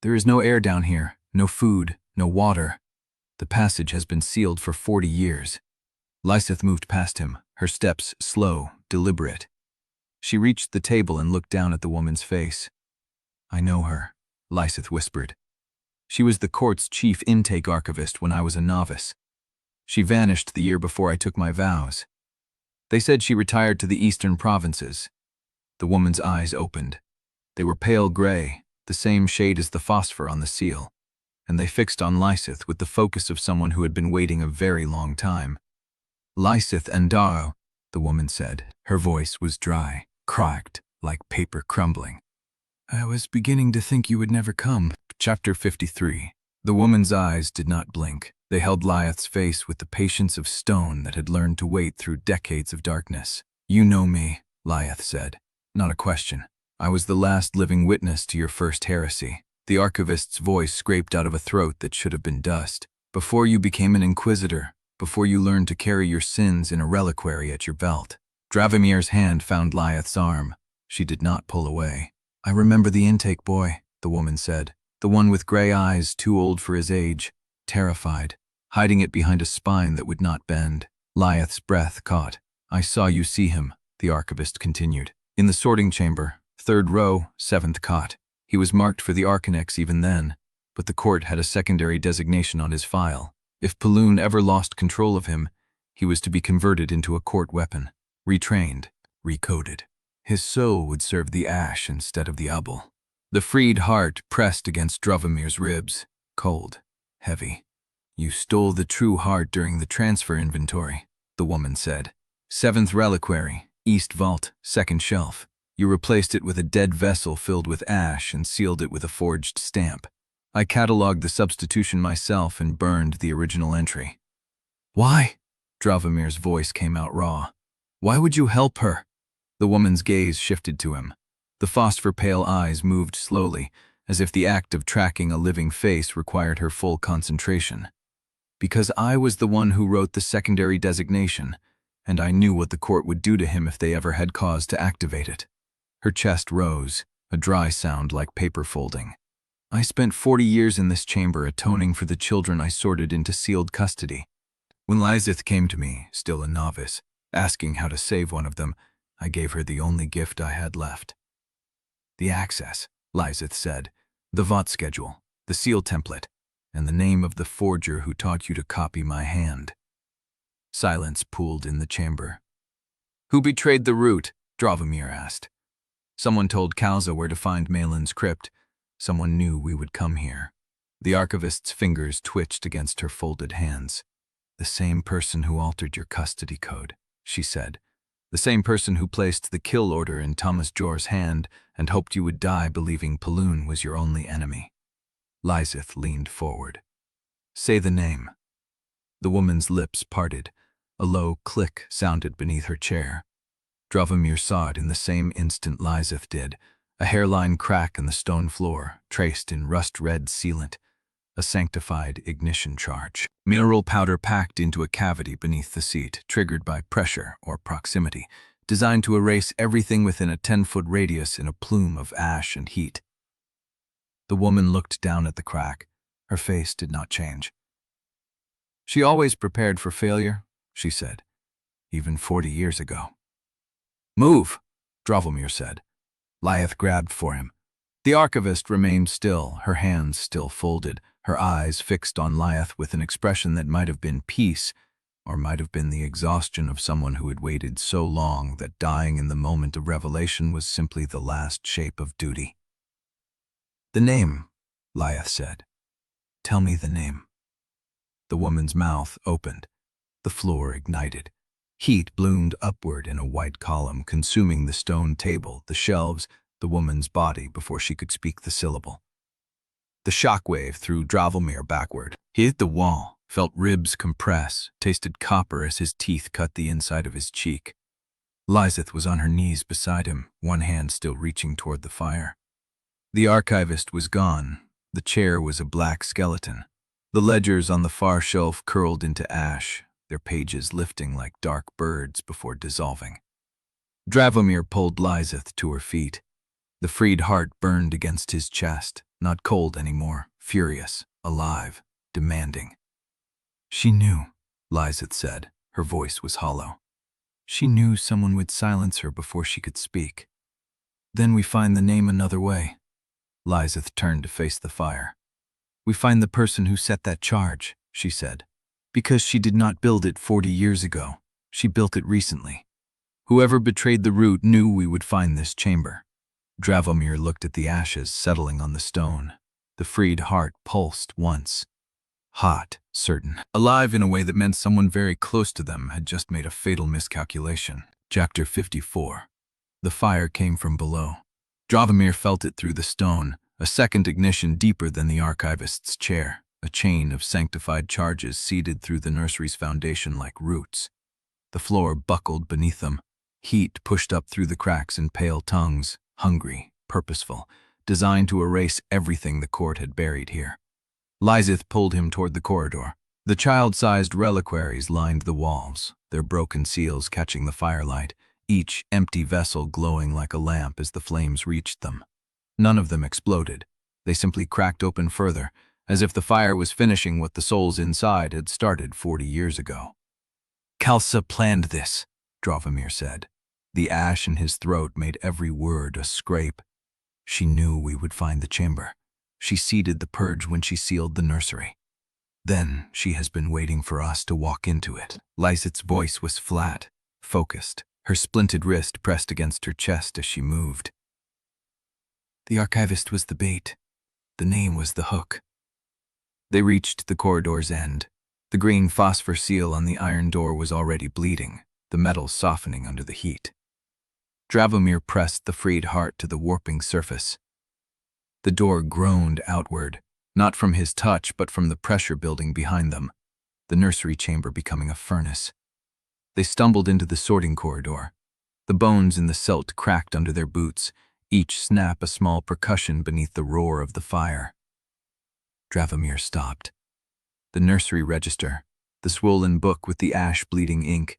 "There is no air down here, no food, no water. The passage has been sealed for 40 years. Lieseth moved past him, her steps slow, deliberate. She reached the table and looked down at the woman's face. "I know her," Lieseth whispered. "She was the court's chief intake archivist when I was a novice. She vanished the year before I took my vows. They said she retired to the eastern provinces." The woman's eyes opened. They were pale gray, the same shade as the phosphor on the seal, and they fixed on Lieseth with the focus of someone who had been waiting a very long time. "Lieseth Andarro," the woman said. Her voice was dry, cracked, like paper crumbling. "I was beginning to think you would never come." Chapter 53. The woman's eyes did not blink. They held Lieseth's face with the patience of stone that had learned to wait through decades of darkness. "You know me," Lieseth said. "Not a question. I was the last living witness to your first heresy." The archivist's voice scraped out of a throat that should have been dust. "Before you became an inquisitor, before you learned to carry your sins in a reliquary at your belt." Dravomir's hand found Lieseth's arm. She did not pull away. "I remember the intake boy," the woman said. "The one with gray eyes, too old for his age, terrified, hiding it behind a spine that would not bend." Lieseth's breath caught. "I saw you see him," the archivist continued. "In the sorting chamber, 3rd row, 7th cot. He was marked for the Archonex even then, but the court had a secondary designation on his file. If Paloon ever lost control of him, he was to be converted into a court weapon, retrained, recoded. His soul would serve the ash instead of the obol. The freed heart pressed against Dravomir's ribs, cold, heavy. "You stole the true heart during the transfer inventory," the woman said. "7th Reliquary, East Vault, 2nd shelf. You replaced it with a dead vessel filled with ash and sealed it with a forged stamp. I catalogued the substitution myself and burned the original entry." "Why?" Dravomir's voice came out raw. "Why would you help her?" The woman's gaze shifted to him. The phosphor-pale eyes moved slowly, as if the act of tracking a living face required her full concentration. "Because I was the one who wrote the secondary designation, and I knew what the court would do to him if they ever had cause to activate it." Her chest rose, a dry sound like paper folding. "I spent 40 years in this chamber atoning for the children I sorted into sealed custody. When Lieseth came to me, still a novice, asking how to save one of them, I gave her the only gift I had left. The access," Lieseth said, "the VOT schedule, the seal template, and the name of the forger who taught you to copy my hand." Silence pooled in the chamber. "Who betrayed the root?" Dravomir asked. "Someone told Kalza where to find Malin's crypt. Someone knew we would come here." The archivist's fingers twitched against her folded hands. "The same person who altered your custody code," she said. "The same person who placed the kill order in Thomas Jor's hand and hoped you would die believing Paloon was your only enemy." Lieseth leaned forward. "Say the name." The woman's lips parted. A low click sounded beneath her chair. Dravomir saw it in the same instant Lieseth did, a hairline crack in the stone floor, traced in rust-red sealant, a sanctified ignition charge. Mineral powder packed into a cavity beneath the seat, triggered by pressure or proximity, designed to erase everything within a 10-foot radius in a plume of ash and heat. The woman looked down at the crack. Her face did not change. "She always prepared for failure," she said, "even 40 years ago." "Move," Dravomir said. Lieseth grabbed for him. The archivist remained still, her hands still folded, her eyes fixed on Lieseth with an expression that might have been peace, or might have been the exhaustion of someone who had waited so long that dying in the moment of revelation was simply the last shape of duty. "The name," Lieseth said. "Tell me the name." The woman's mouth opened. The floor ignited. Heat bloomed upward in a white column, consuming the stone table, the shelves, the woman's body before she could speak the syllable. The shockwave threw Dravomir backward. He hit the wall, felt ribs compress, tasted copper as his teeth cut the inside of his cheek. Lieseth was on her knees beside him, one hand still reaching toward the fire. The archivist was gone. The chair was a black skeleton. The ledgers on the far shelf curled into ash, their pages lifting like dark birds before dissolving. Dravomir pulled Lieseth to her feet. The freed heart burned against his chest, not cold anymore, furious, alive, demanding. "She knew," Lieseth said. Her voice was hollow. "She knew someone would silence her before she could speak. Then we find the name another way." Lieseth turned to face the fire. "We find the person who set that charge," she said. "Because she did not build it 40 years ago. She built it recently. Whoever betrayed the root knew we would find this chamber." Dravomir looked at the ashes settling on the stone. The freed heart pulsed once. Hot, certain, alive in a way that meant someone very close to them had just made a fatal miscalculation. Chapter 54. The fire came from below. Dravomir felt it through the stone, a second ignition deeper than the archivist's chair. A chain of sanctified charges seeded through the nursery's foundation like roots. The floor buckled beneath them. Heat pushed up through the cracks in pale tongues, hungry, purposeful, designed to erase everything the court had buried here. Lieseth pulled him toward the corridor. The child-sized reliquaries lined the walls, their broken seals catching the firelight, each empty vessel glowing like a lamp as the flames reached them. None of them exploded. They simply cracked open further, as if the fire was finishing what the souls inside had started 40 years ago. "Kalza planned this," Dravomir said. The ash in his throat made every word a scrape. "She knew we would find the chamber. She seeded the purge when she sealed the nursery. Then she has been waiting for us to walk into it." Lieseth's voice was flat, focused, Her splinted wrist pressed against her chest as she moved. The archivist was the bait. The name was the hook. They reached the corridor's end. The green phosphor seal on the iron door was already bleeding, the metal softening under the heat. Dravomir pressed the freed heart to the warping surface. The door groaned outward, not from his touch but from the pressure building behind them, the nursery chamber becoming a furnace. They stumbled into the sorting corridor. The bones in the silt cracked under their boots, each snap a small percussion beneath the roar of the fire. Dravomir stopped. The nursery register, the swollen book with the ash-bleeding ink.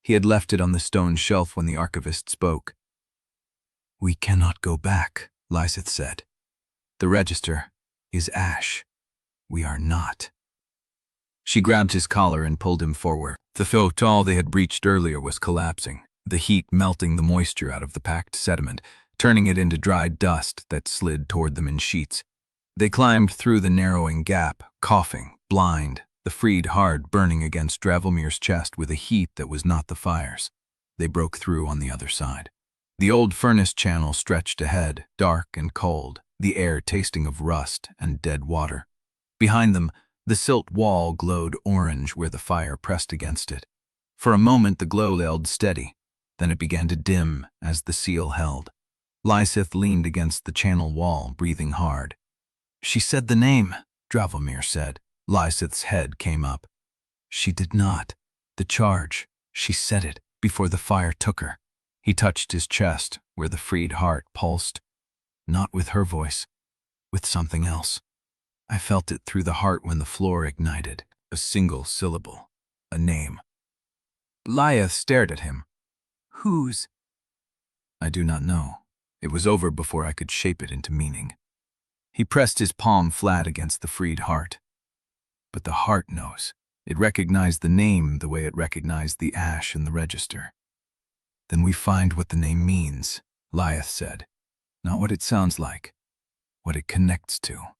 He had left it on the stone shelf when the archivist spoke. "We cannot go back," Lieseth said. "The register is ash. We are not." She grabbed his collar and pulled him forward. The thotal they had breached earlier was collapsing, the heat melting the moisture out of the packed sediment, turning it into dried dust that slid toward them in sheets. They climbed through the narrowing gap, coughing, blind, the freed heart burning against Dravomir's chest with a heat that was not the fire's. They broke through on the other side. The old furnace channel stretched ahead, dark and cold, the air tasting of rust and dead water. Behind them, the silt wall glowed orange where the fire pressed against it. For a moment the glow held steady, then it began to dim as the seal held. Lieseth leaned against the channel wall, breathing hard. "She said the name," Dravomir said. Lieseth's head came up. "She did not. The charge. She said it before the fire took her." He touched his chest, where the freed heart pulsed. Not with her voice, with something else. I felt it through the heart when the floor ignited. A single syllable. A name. Lieseth stared at him. "Whose?" "I do not know. It was over before I could shape it into meaning." He pressed his palm flat against the freed heart. "But the heart knows. It recognized the name the way it recognized the ash in the register." "Then we find what the name means," Lieseth said. "Not what it sounds like. What it connects to."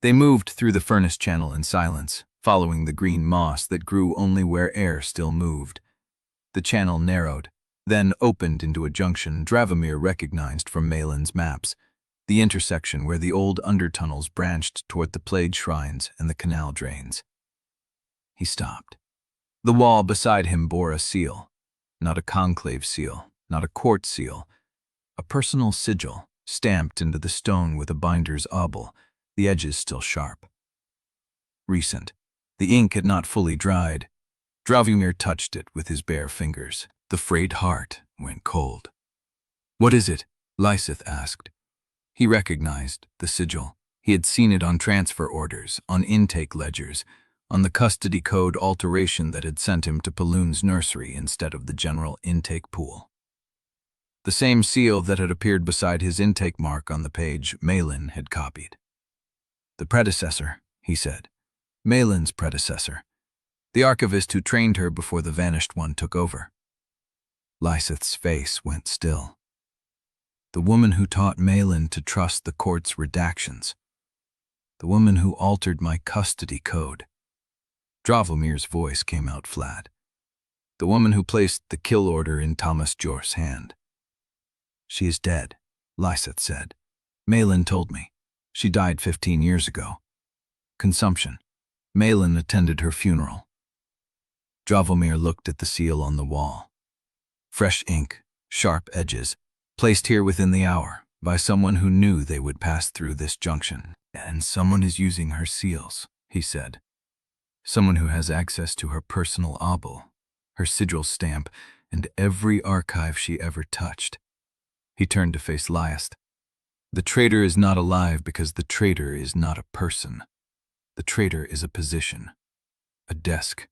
They moved through the furnace channel in silence, following the green moss that grew only where air still moved. The channel narrowed, then opened into a junction Dravomir recognized from Malin's maps, the intersection where the old undertunnels branched toward the plague shrines and the canal drains. He stopped. The wall beside him bore a seal, not a conclave seal, not a court seal, a personal sigil stamped into the stone with a binder's obol, the edges still sharp. Recent. The ink had not fully dried. Dravomir touched it with his bare fingers. The frayed heart went cold. "What is it?" Lieseth asked. He recognized the sigil. He had seen it on transfer orders, on intake ledgers, on the custody code alteration that had sent him to Paloon's nursery instead of the general intake pool. The same seal that had appeared beside his intake mark on the page Malin had copied. "The predecessor," he said. "Malin's predecessor. The archivist who trained her before the vanished one took over." Lieseth's face went still. "The woman who taught Malin to trust the court's redactions. The woman who altered my custody code." Dravomir's voice came out flat. "The woman who placed the kill order in Thomas Jor's hand." "She is dead," Lieseth said. "Malin told me. She died 15 years ago. Consumption. Malin attended her funeral." Dravomir looked at the seal on the wall. Fresh ink, sharp edges, placed here within the hour by someone who knew they would pass through this junction. "And someone is using her seals," he said. "Someone who has access to her personal obol, her sigil stamp, and every archive she ever touched." He turned to face Lieseth. "The traitor is not alive because the traitor is not a person. The traitor is a position, a desk,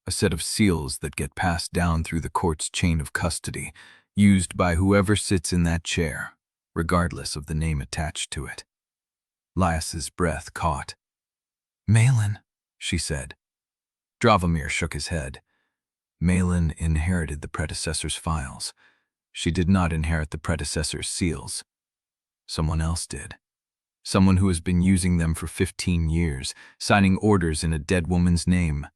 a set of seals that get passed down through the court's chain of custody, used by whoever sits in that chair, regardless of the name attached to it." Lieseth's breath caught. "Malin," she said. Dravomir shook his head. Malin inherited the predecessor's files. She did not inherit the predecessor's seals. Someone else did. Someone who has been using them for 15 years, signing orders in a dead woman's name,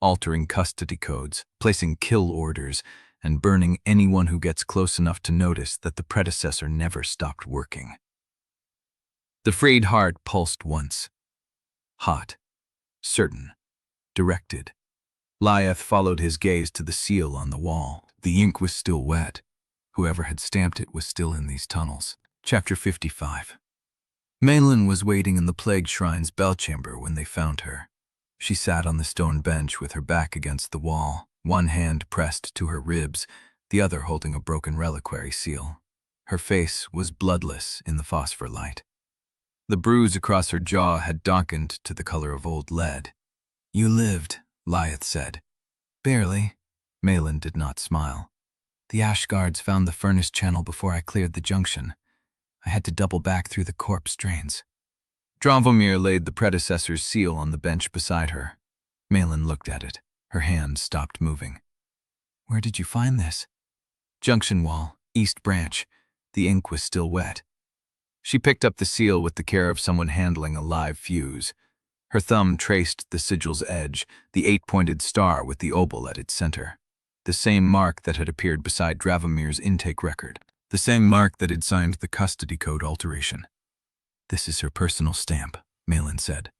altering custody codes, placing kill orders, and burning anyone who gets close enough to notice that the predecessor never stopped working. The frayed heart pulsed once. Hot, certain, directed. Lieseth followed his gaze to the seal on the wall. The ink was still wet. Whoever had stamped it was still in these tunnels. Chapter 55. Malin was waiting in the Plague Shrine's bell chamber when they found her. She sat on the stone bench with her back against the wall, one hand pressed to her ribs, the other holding a broken reliquary seal. Her face was bloodless in the phosphor light. The bruise across her jaw had darkened to the color of old lead. "You lived," Lieseth said. "Barely." Malin did not smile. "The Ash Guards found the furnace channel before I cleared the junction. I had to double back through the corpse drains." Dravomir laid the predecessor's seal on the bench beside her. Malin looked at it. Her hand stopped moving. "Where did you find this?" "Junction wall, East Branch." The ink was still wet. She picked up the seal with the care of someone handling a live fuse. Her thumb traced the sigil's edge, the 8-pointed star with the obol at its center. The same mark that had appeared beside Dravomir's intake record. The same mark that had signed the custody code alteration. "This is her personal stamp," Malin said.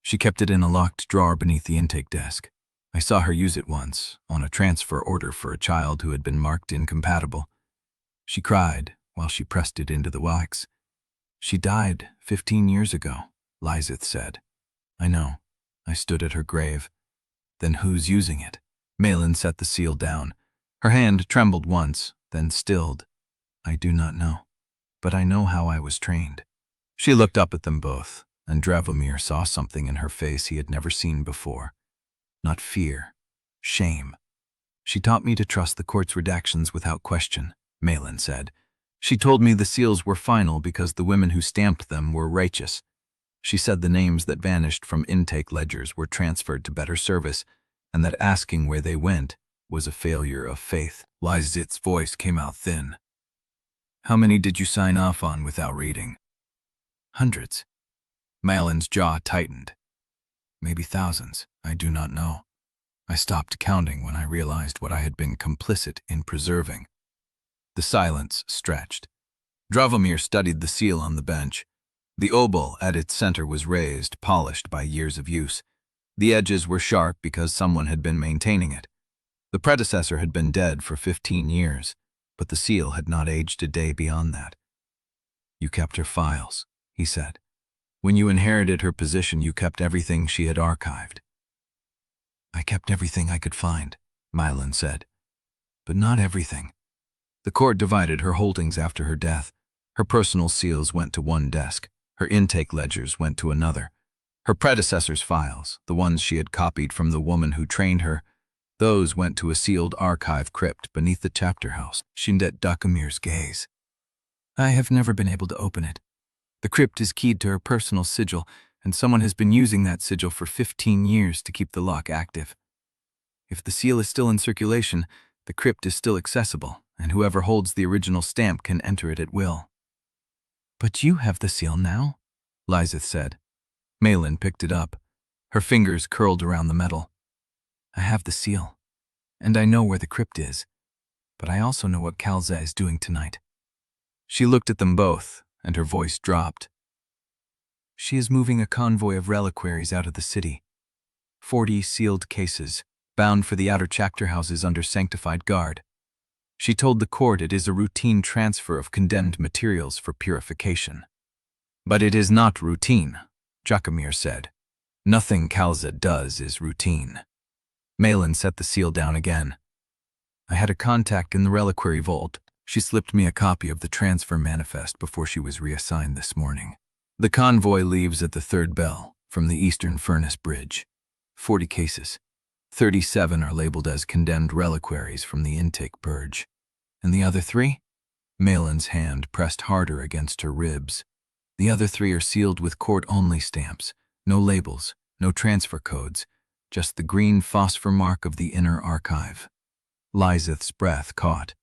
"She kept it in a locked drawer beneath the intake desk. I saw her use it once, on a transfer order for a child who had been marked incompatible. She cried while she pressed it into the wax. She died 15 years ago," Lieseth said. "I know. I stood at her grave. Then who's using it?" Malin set the seal down. Her hand trembled once, then stilled. "I do not know, but I know how I was trained." She looked up at them both, and Dravomir saw something in her face he had never seen before. Not fear, shame. "She taught me to trust the court's redactions without question," Malin said. "She told me the seals were final because the women who stamped them were righteous. She said the names that vanished from intake ledgers were transferred to better service, and that asking where they went was a failure of faith." Lieseth's voice came out thin. "How many did you sign off on without reading?" "Hundreds." Malin's jaw tightened. "Maybe thousands. I do not know. I stopped counting when I realized what I had been complicit in preserving." The silence stretched. Dravomir studied the seal on the bench. The obol at its center was raised, polished by years of use. The edges were sharp because someone had been maintaining it. The predecessor had been dead for 15 years, but the seal had not aged a day beyond that. "You kept her files," he said. "When you inherited her position, you kept everything she had archived." "I kept everything I could find," Malin said. "But not everything." The court divided her holdings after her death. Her personal seals went to one desk. Her intake ledgers went to another. Her predecessor's files, the ones she had copied from the woman who trained her, those went to a sealed archive crypt beneath the chapter house. She met Dravomir's gaze. "I have never been able to open it. The crypt is keyed to her personal sigil, and someone has been using that sigil for 15 years to keep the lock active. If the seal is still in circulation, the crypt is still accessible, and whoever holds the original stamp can enter it at will." "But you have the seal now," Lieseth said. Malin picked it up. Her fingers curled around the metal. "I have the seal, and I know where the crypt is, but I also know what Kalza is doing tonight." She looked at them both, and her voice dropped. "She is moving a convoy of reliquaries out of the city. 40 sealed cases, bound for the outer chapter houses under sanctified guard. She told the court it is a routine transfer of condemned materials for purification." "But it is not routine," Dravomir said. "Nothing Kalza does is routine." Malin set the seal down again. "I had a contact in the Reliquary vault. She slipped me a copy of the transfer manifest before she was reassigned this morning. The convoy leaves at the 3rd bell from the Eastern Furnace Bridge. 40 cases. 37 are labeled as condemned reliquaries from the intake purge. And the other 3? Malin's hand pressed harder against her ribs. "The other 3 are sealed with court-only stamps. No labels, no transfer codes, just the green phosphor mark of the inner archive." Lieseth's breath caught.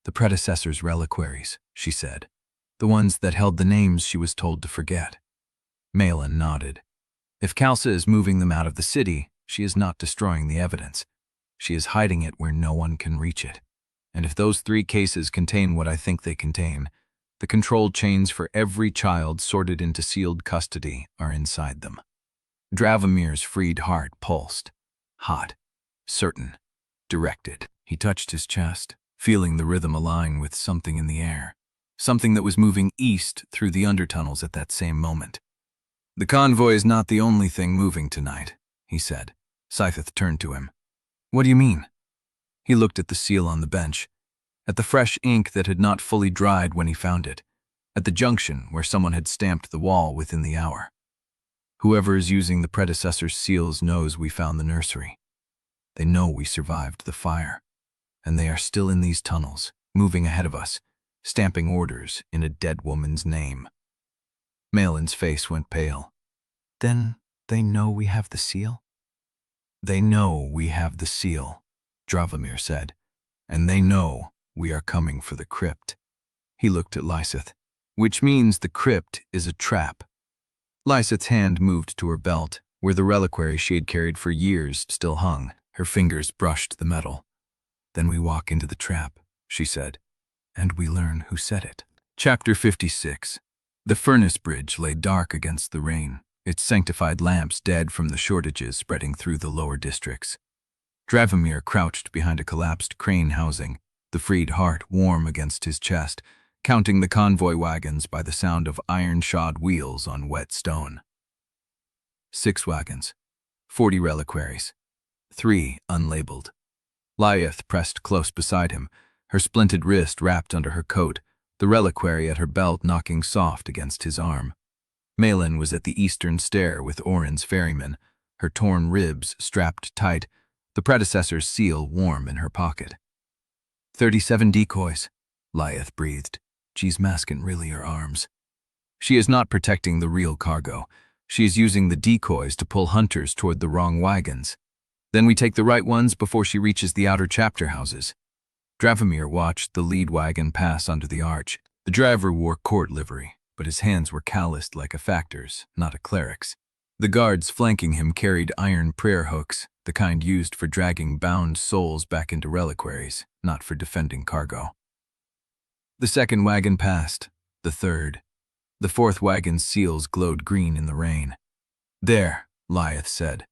"The predecessor's reliquaries," she said. "The ones that held the names she was told to forget." Malin nodded. "If Kalza is moving them out of the city, she is not destroying the evidence. She is hiding it where no one can reach it." And if those 3 cases contain what I think they contain, the control chains for every child sorted into sealed custody are inside them. Dravomir's freed heart pulsed. Hot, certain, directed. He touched his chest, feeling the rhythm align with something in the air, something that was moving east through the undertunnels at that same moment. The convoy is not the only thing moving tonight, he said. Lieseth turned to him. What do you mean? He looked at the seal on the bench, at the fresh ink that had not fully dried when he found it, at the junction where someone had stamped the wall within the hour. Whoever is using the predecessor's seals knows we found the nursery. They know we survived the fire, and they are still in these tunnels, moving ahead of us, stamping orders in a dead woman's name. Malin's face went pale. Then they know we have the seal? They know we have the seal, Dravomir said, and they know we are coming for the crypt. He looked at Lieseth, which means the crypt is a trap. Lieseth's hand moved to her belt, where the reliquary she had carried for years still hung. Her fingers brushed the metal. Then we walk into the trap, she said, and we learn who set it. Chapter 56. The furnace bridge lay dark against the rain, its sanctified lamps dead from the shortages spreading through the lower districts. Dravomir crouched behind a collapsed crane housing, the freed heart warm against his chest, counting the convoy wagons by the sound of iron-shod wheels on wet stone. 6 wagons, 40 reliquaries, 3 unlabeled. Lieseth pressed close beside him, her splinted wrist wrapped under her coat, the reliquary at her belt knocking soft against his arm. Malin was at the eastern stair with Orrin's ferryman, her torn ribs strapped tight, the predecessor's seal warm in her pocket. 37 decoys, Lieseth breathed. Geez, masking really her arms. She is not protecting the real cargo. She is using the decoys to pull hunters toward the wrong wagons. Then we take the right ones before she reaches the outer chapter houses. Dravomir watched the lead wagon pass under the arch. The driver wore court livery, but his hands were calloused like a factor's, not a cleric's. The guards flanking him carried iron prayer hooks, the kind used for dragging bound souls back into reliquaries, not for defending cargo. The second wagon passed, the third. The fourth wagon's seals glowed green in the rain. There, Lieseth said.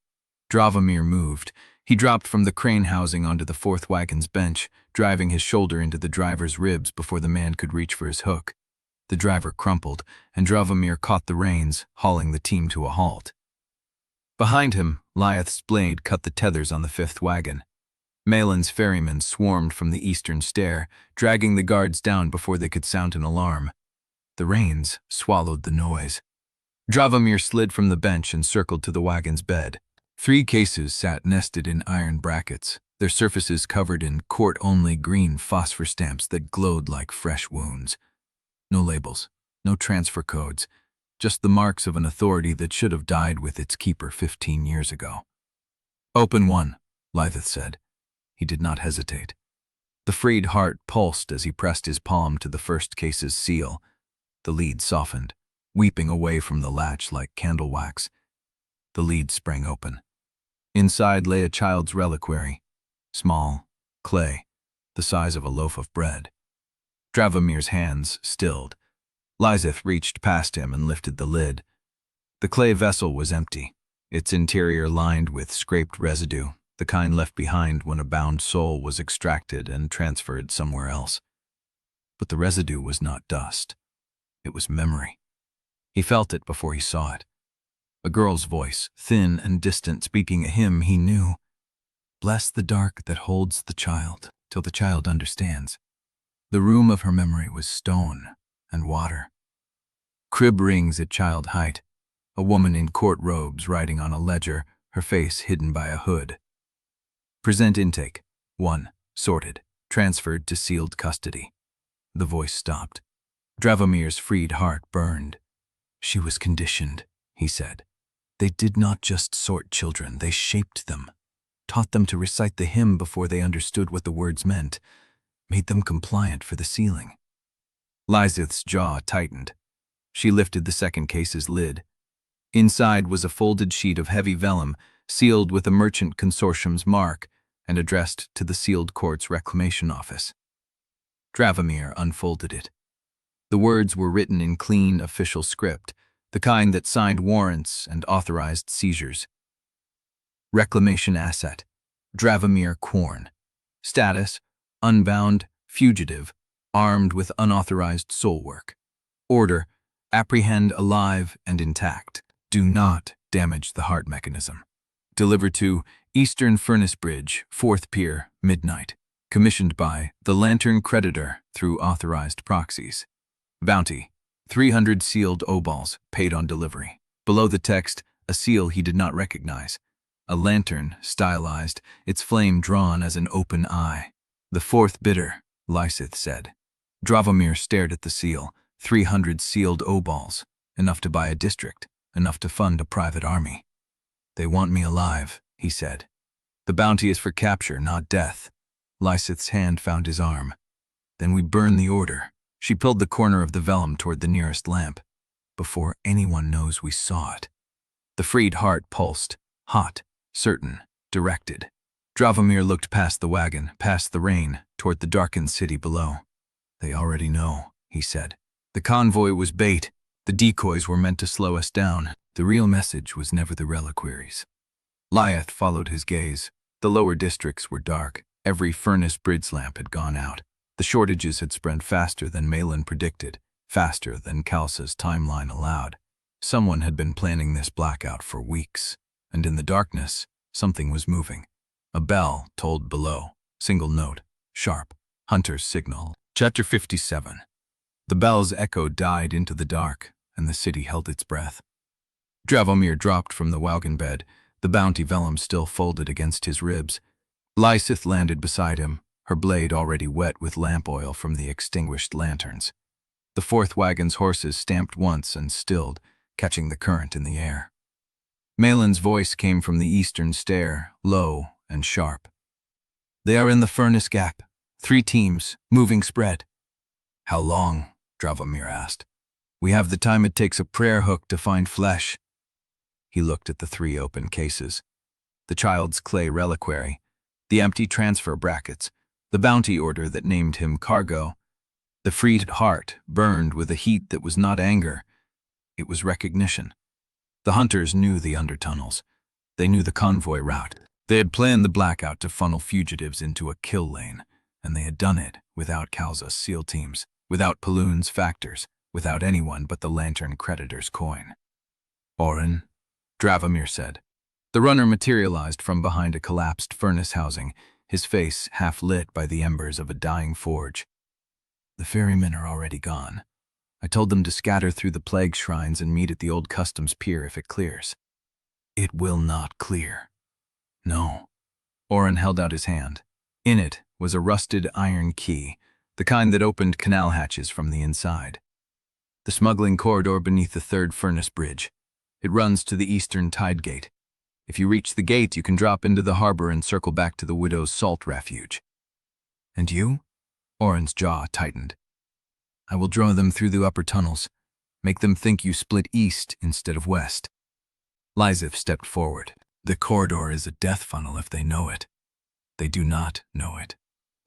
Dravomir moved. He dropped from the crane housing onto the fourth wagon's bench, driving his shoulder into the driver's ribs before the man could reach for his hook. The driver crumpled, and Dravomir caught the reins, hauling the team to a halt. Behind him, Lieseth's blade cut the tethers on the fifth wagon. Malin's ferrymen swarmed from the eastern stair, dragging the guards down before they could sound an alarm. The reins swallowed the noise. Dravomir slid from the bench and circled to the wagon's bed. 3 cases sat nested in iron brackets, their surfaces covered in court-only green phosphor stamps that glowed like fresh wounds. No labels, no transfer codes, just the marks of an authority that should have died with its keeper 15 years ago. "Open one," Lieseth said. He did not hesitate. The freed heart pulsed as he pressed his palm to the first case's seal. The lead softened, weeping away from the latch like candle wax. The lead sprang open. Inside lay a child's reliquary, small, clay, the size of a loaf of bread. Dravomir's hands stilled. Lieseth reached past him and lifted the lid. The clay vessel was empty, its interior lined with scraped residue, the kind left behind when a bound soul was extracted and transferred somewhere else. But the residue was not dust. It was memory. He felt it before he saw it. A girl's voice, thin and distant, speaking a hymn he knew. "Bless the dark that holds the child, till the child understands." The room of her memory was stone and water. Crib rings at child height, a woman in court robes writing on a ledger, her face hidden by a hood. "Present intake. 1. Sorted. Transferred to sealed custody." The voice stopped. Dravomir's freed heart burned. "She was conditioned," he said. "They did not just sort children, they shaped them, taught them to recite the hymn before they understood what the words meant, made them compliant for the sealing." Lieseth's jaw tightened. She lifted the second case's lid. Inside was a folded sheet of heavy vellum, sealed with a merchant consortium's mark and addressed to the sealed court's reclamation office. Dravomir unfolded it. The words were written in clean, official script, the kind that signed warrants and authorized seizures. Reclamation asset, Dravomir Quorne. Status, unbound, fugitive, armed with unauthorized soul work. Order, apprehend alive and intact. Do not damage the heart mechanism. Deliver to Eastern Furnace Bridge, 4th Pier, midnight. Commissioned by the Lantern Creditor through authorized proxies. Bounty, 300 sealed Obols, paid on delivery. Below the text, a seal he did not recognize. A lantern, stylized, its flame drawn as an open eye. The 4th bidder, Lieseth said. Dravomir stared at the seal. 300 sealed Obols, enough to buy a district, enough to fund a private army. They want me alive, he said. The bounty is for capture, not death. Lieseth's hand found his arm. Then we burn the order. She pulled the corner of the vellum toward the nearest lamp. Before anyone knows we saw it. The freed heart pulsed, hot, certain, directed. Dravomir looked past the wagon, past the rain, toward the darkened city below. They already know, he said. The convoy was bait. The decoys were meant to slow us down. The real message was never the reliquaries. Lieseth followed his gaze. The lower districts were dark. Every furnace bridge lamp had gone out. The shortages had spread faster than Malin predicted, faster than Kalsa's timeline allowed. Someone had been planning this blackout for weeks, and in the darkness, something was moving. A bell tolled below, single note, sharp, hunter's signal. Chapter 57. The bell's echo died into the dark, and the city held its breath. Dravomir dropped from the wagon bed, the bounty vellum still folded against his ribs. Lieseth landed beside him, her blade already wet with lamp oil from the extinguished lanterns. The 4th wagon's horses stamped once and stilled, catching the current in the air. Malin's voice came from the eastern stair, low and sharp. They are in the furnace gap. 3 teams, moving spread. How long? Dravomir asked. We have the time it takes a prayer hook to find flesh. He looked at the 3 open cases. The child's clay reliquary, the empty transfer brackets, the bounty order that named him cargo. The freed heart burned with a heat that was not anger. It was recognition. The hunters knew the undertunnels. They knew the convoy route. They had planned the blackout to funnel fugitives into a kill lane, and they had done it without Kalsa's SEAL teams, without Paloon's factors, without anyone but the Lantern Creditor's coin. Orrin, Dravomir said. The runner materialized from behind a collapsed furnace housing, his face half lit by the embers of a dying forge. The ferrymen are already gone. I told them to scatter through the plague shrines and meet at the old customs pier if it clears. It will not clear. No. Orrin held out his hand. In it was a rusted iron key, the kind that opened canal hatches from the inside. The smuggling corridor beneath the 3rd furnace bridge. It runs to the eastern tide gate. If you reach the gate, you can drop into the harbor and circle back to the Widow's Salt Refuge. And you? Orrin's jaw tightened. I will draw them through the upper tunnels, make them think you split east instead of west. Lieseth stepped forward. The corridor is a death funnel if they know it. They do not know it.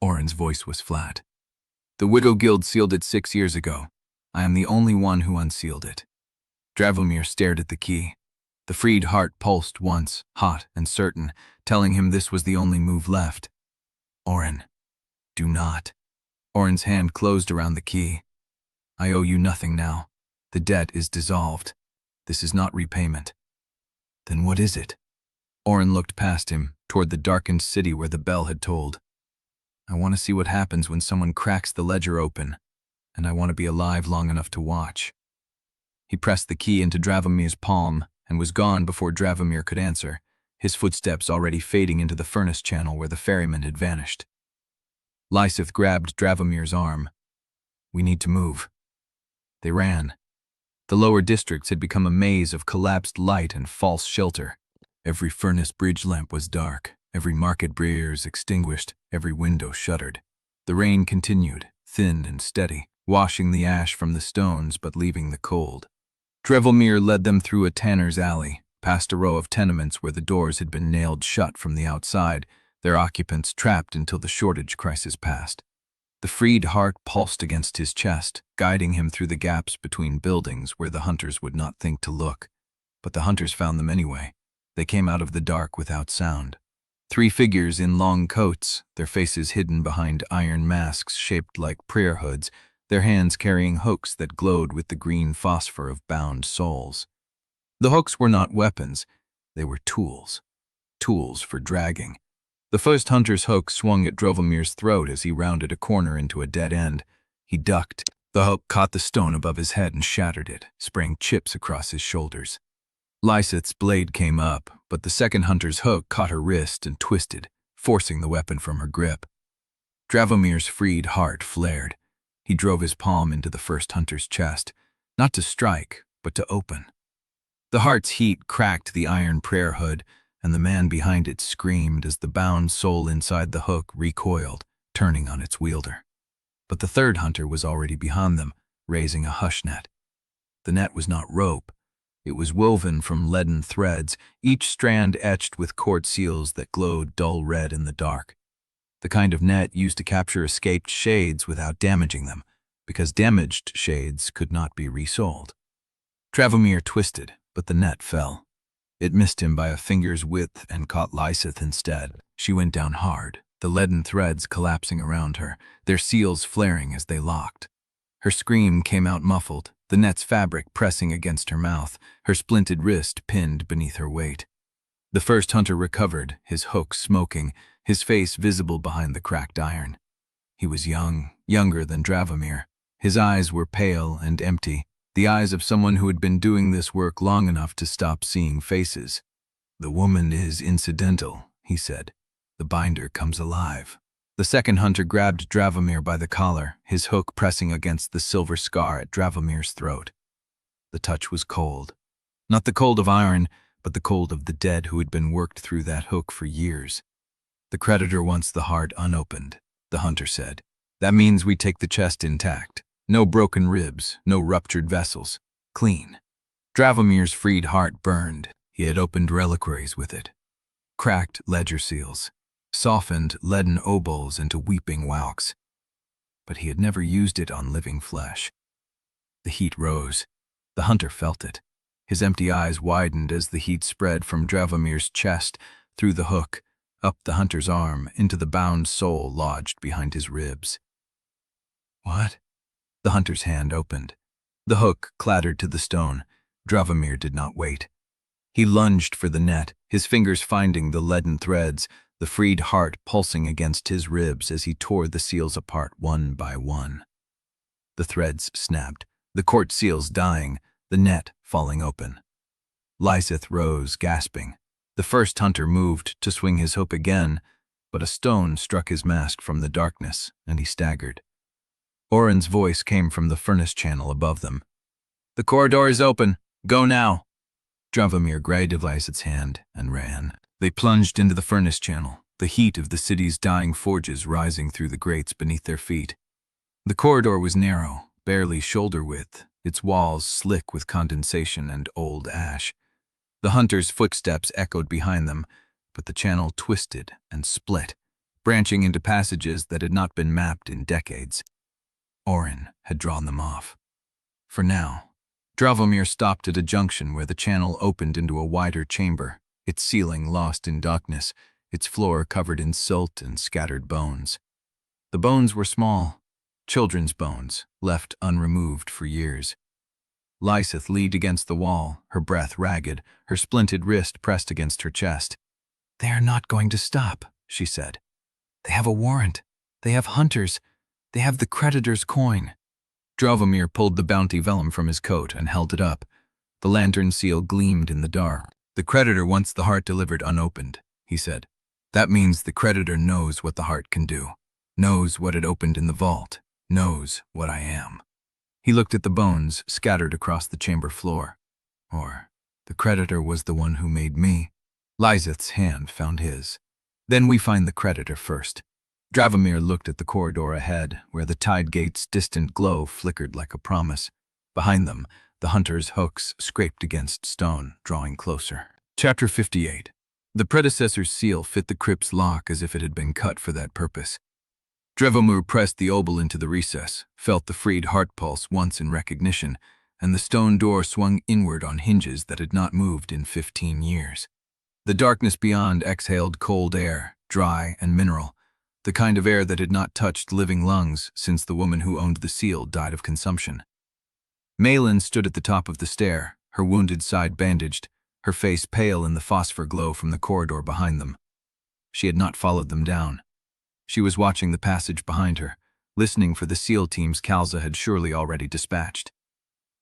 Orrin's voice was flat. The Widow Guild sealed it 6 years ago. I am the only one who unsealed it. Dravomir stared at the key. The freed heart pulsed once, hot and certain, telling him this was the only move left. Orrin, do not. Orrin's hand closed around the key. I owe you nothing now. The debt is dissolved. This is not repayment. Then what is it? Orrin looked past him, toward the darkened city where the bell had tolled. I want to see what happens when someone cracks the ledger open, and I want to be alive long enough to watch. He pressed the key into Dravomir's palm and was gone before Dravomir could answer, his footsteps already fading into the furnace channel where the ferryman had vanished. Lieseth grabbed Dravomir's arm. We need to move. They ran. The lower districts had become a maze of collapsed light and false shelter. Every furnace bridge lamp was dark, every market briers extinguished, every window shuttered. The rain continued, thin and steady, washing the ash from the stones but leaving the cold. Dravomir led them through a tanner's alley, past a row of tenements where the doors had been nailed shut from the outside, their occupants trapped until the shortage crisis passed. The freed heart pulsed against his chest, guiding him through the gaps between buildings where the hunters would not think to look. But the hunters found them anyway. They came out of the dark without sound. 3 figures in long coats, their faces hidden behind iron masks shaped like prayer hoods, their hands carrying hooks that glowed with the green phosphor of bound souls. The hooks were not weapons, they were tools. Tools for dragging. The first hunter's hook swung at Dravomir's throat as he rounded a corner into a dead end. He ducked. The hook caught the stone above his head and shattered it, spraying chips across his shoulders. Lieseth's blade came up, but the second hunter's hook caught her wrist and twisted, forcing the weapon from her grip. Dravomir's freed heart flared. He drove his palm into the first hunter's chest, not to strike, but to open. The heart's heat cracked the iron prayer hood, and the man behind it screamed as the bound soul inside the hook recoiled, turning on its wielder. But the third hunter was already behind them, raising a hush net. The net was not rope. It was woven from leaden threads, each strand etched with court seals that glowed dull red in the dark. The kind of net used to capture escaped shades without damaging them, because damaged shades could not be resold. Dravomir twisted, but the net fell. It missed him by a finger's width and caught Lieseth instead. She went down hard, the leaden threads collapsing around her, their seals flaring as they locked. Her scream came out muffled, the net's fabric pressing against her mouth, her splinted wrist pinned beneath her weight. The first hunter recovered, his hook smoking, his face visible behind the cracked iron. He was young, younger than Dravomir. His eyes were pale and empty, the eyes of someone who had been doing this work long enough to stop seeing faces. "The woman is incidental," he said. "The binder comes alive." The second hunter grabbed Dravomir by the collar, his hook pressing against the silver scar at Dravomir's throat. The touch was cold. Not the cold of iron, but the cold of the dead who had been worked through that hook for years. "The creditor wants the heart unopened," the hunter said. "That means we take the chest intact. No broken ribs, no ruptured vessels. Clean." Dravomir's freed heart burned. He had opened reliquaries with it. Cracked ledger seals. Softened leaden obols into weeping whelks. But he had never used it on living flesh. The heat rose. The hunter felt it. His empty eyes widened as the heat spread from Dravomir's chest, through the hook, up the hunter's arm, into the bound soul lodged behind his ribs. "What?" The hunter's hand opened. The hook clattered to the stone. Dravomir did not wait. He lunged for the net, his fingers finding the leaden threads, the freed heart pulsing against his ribs as he tore the seals apart one by one. The threads snapped, the court seals dying, the net falling open. Lieseth rose, gasping. The first hunter moved to swing his hook again, but a stone struck his mask from the darkness, and he staggered. Orrin's voice came from the furnace channel above them. "The corridor is open. Go now." Dravomir grabbed Lieseth's hand and ran. They plunged into the furnace channel, the heat of the city's dying forges rising through the grates beneath their feet. The corridor was narrow, barely shoulder width, its walls slick with condensation and old ash. The hunters' footsteps echoed behind them, but the channel twisted and split, branching into passages that had not been mapped in decades. Orrin had drawn them off. For now, Dravomir stopped at a junction where the channel opened into a wider chamber, its ceiling lost in darkness, its floor covered in silt and scattered bones. The bones were small, children's bones, left unremoved for years. Lieseth leaned against the wall, her breath ragged, her splinted wrist pressed against her chest. "They are not going to stop," she said. "They have a warrant. They have hunters. They have the creditor's coin." Dravomir pulled the bounty vellum from his coat and held it up. The lantern seal gleamed in the dark. "The creditor wants the heart delivered unopened," he said. "That means the creditor knows what the heart can do, knows what it opened in the vault, knows what I am." He looked at the bones scattered across the chamber floor. Or, the creditor was the one who made me. Lieseth's hand found his. "Then we find the creditor first." Dravomir looked at the corridor ahead, where the tide gate's distant glow flickered like a promise. Behind them, the hunter's hooks scraped against stone, drawing closer. Chapter 58. The predecessor's seal fit the crypt's lock as if it had been cut for that purpose. Dravomir pressed the obol into the recess, felt the freed heart pulse once in recognition, and the stone door swung inward on hinges that had not moved in 15 years. The darkness beyond exhaled cold air, dry and mineral, the kind of air that had not touched living lungs since the woman who owned the seal died of consumption. Malin stood at the top of the stair, her wounded side bandaged, her face pale in the phosphor glow from the corridor behind them. She had not followed them down. She was watching the passage behind her, listening for the SEAL teams Kalza had surely already dispatched.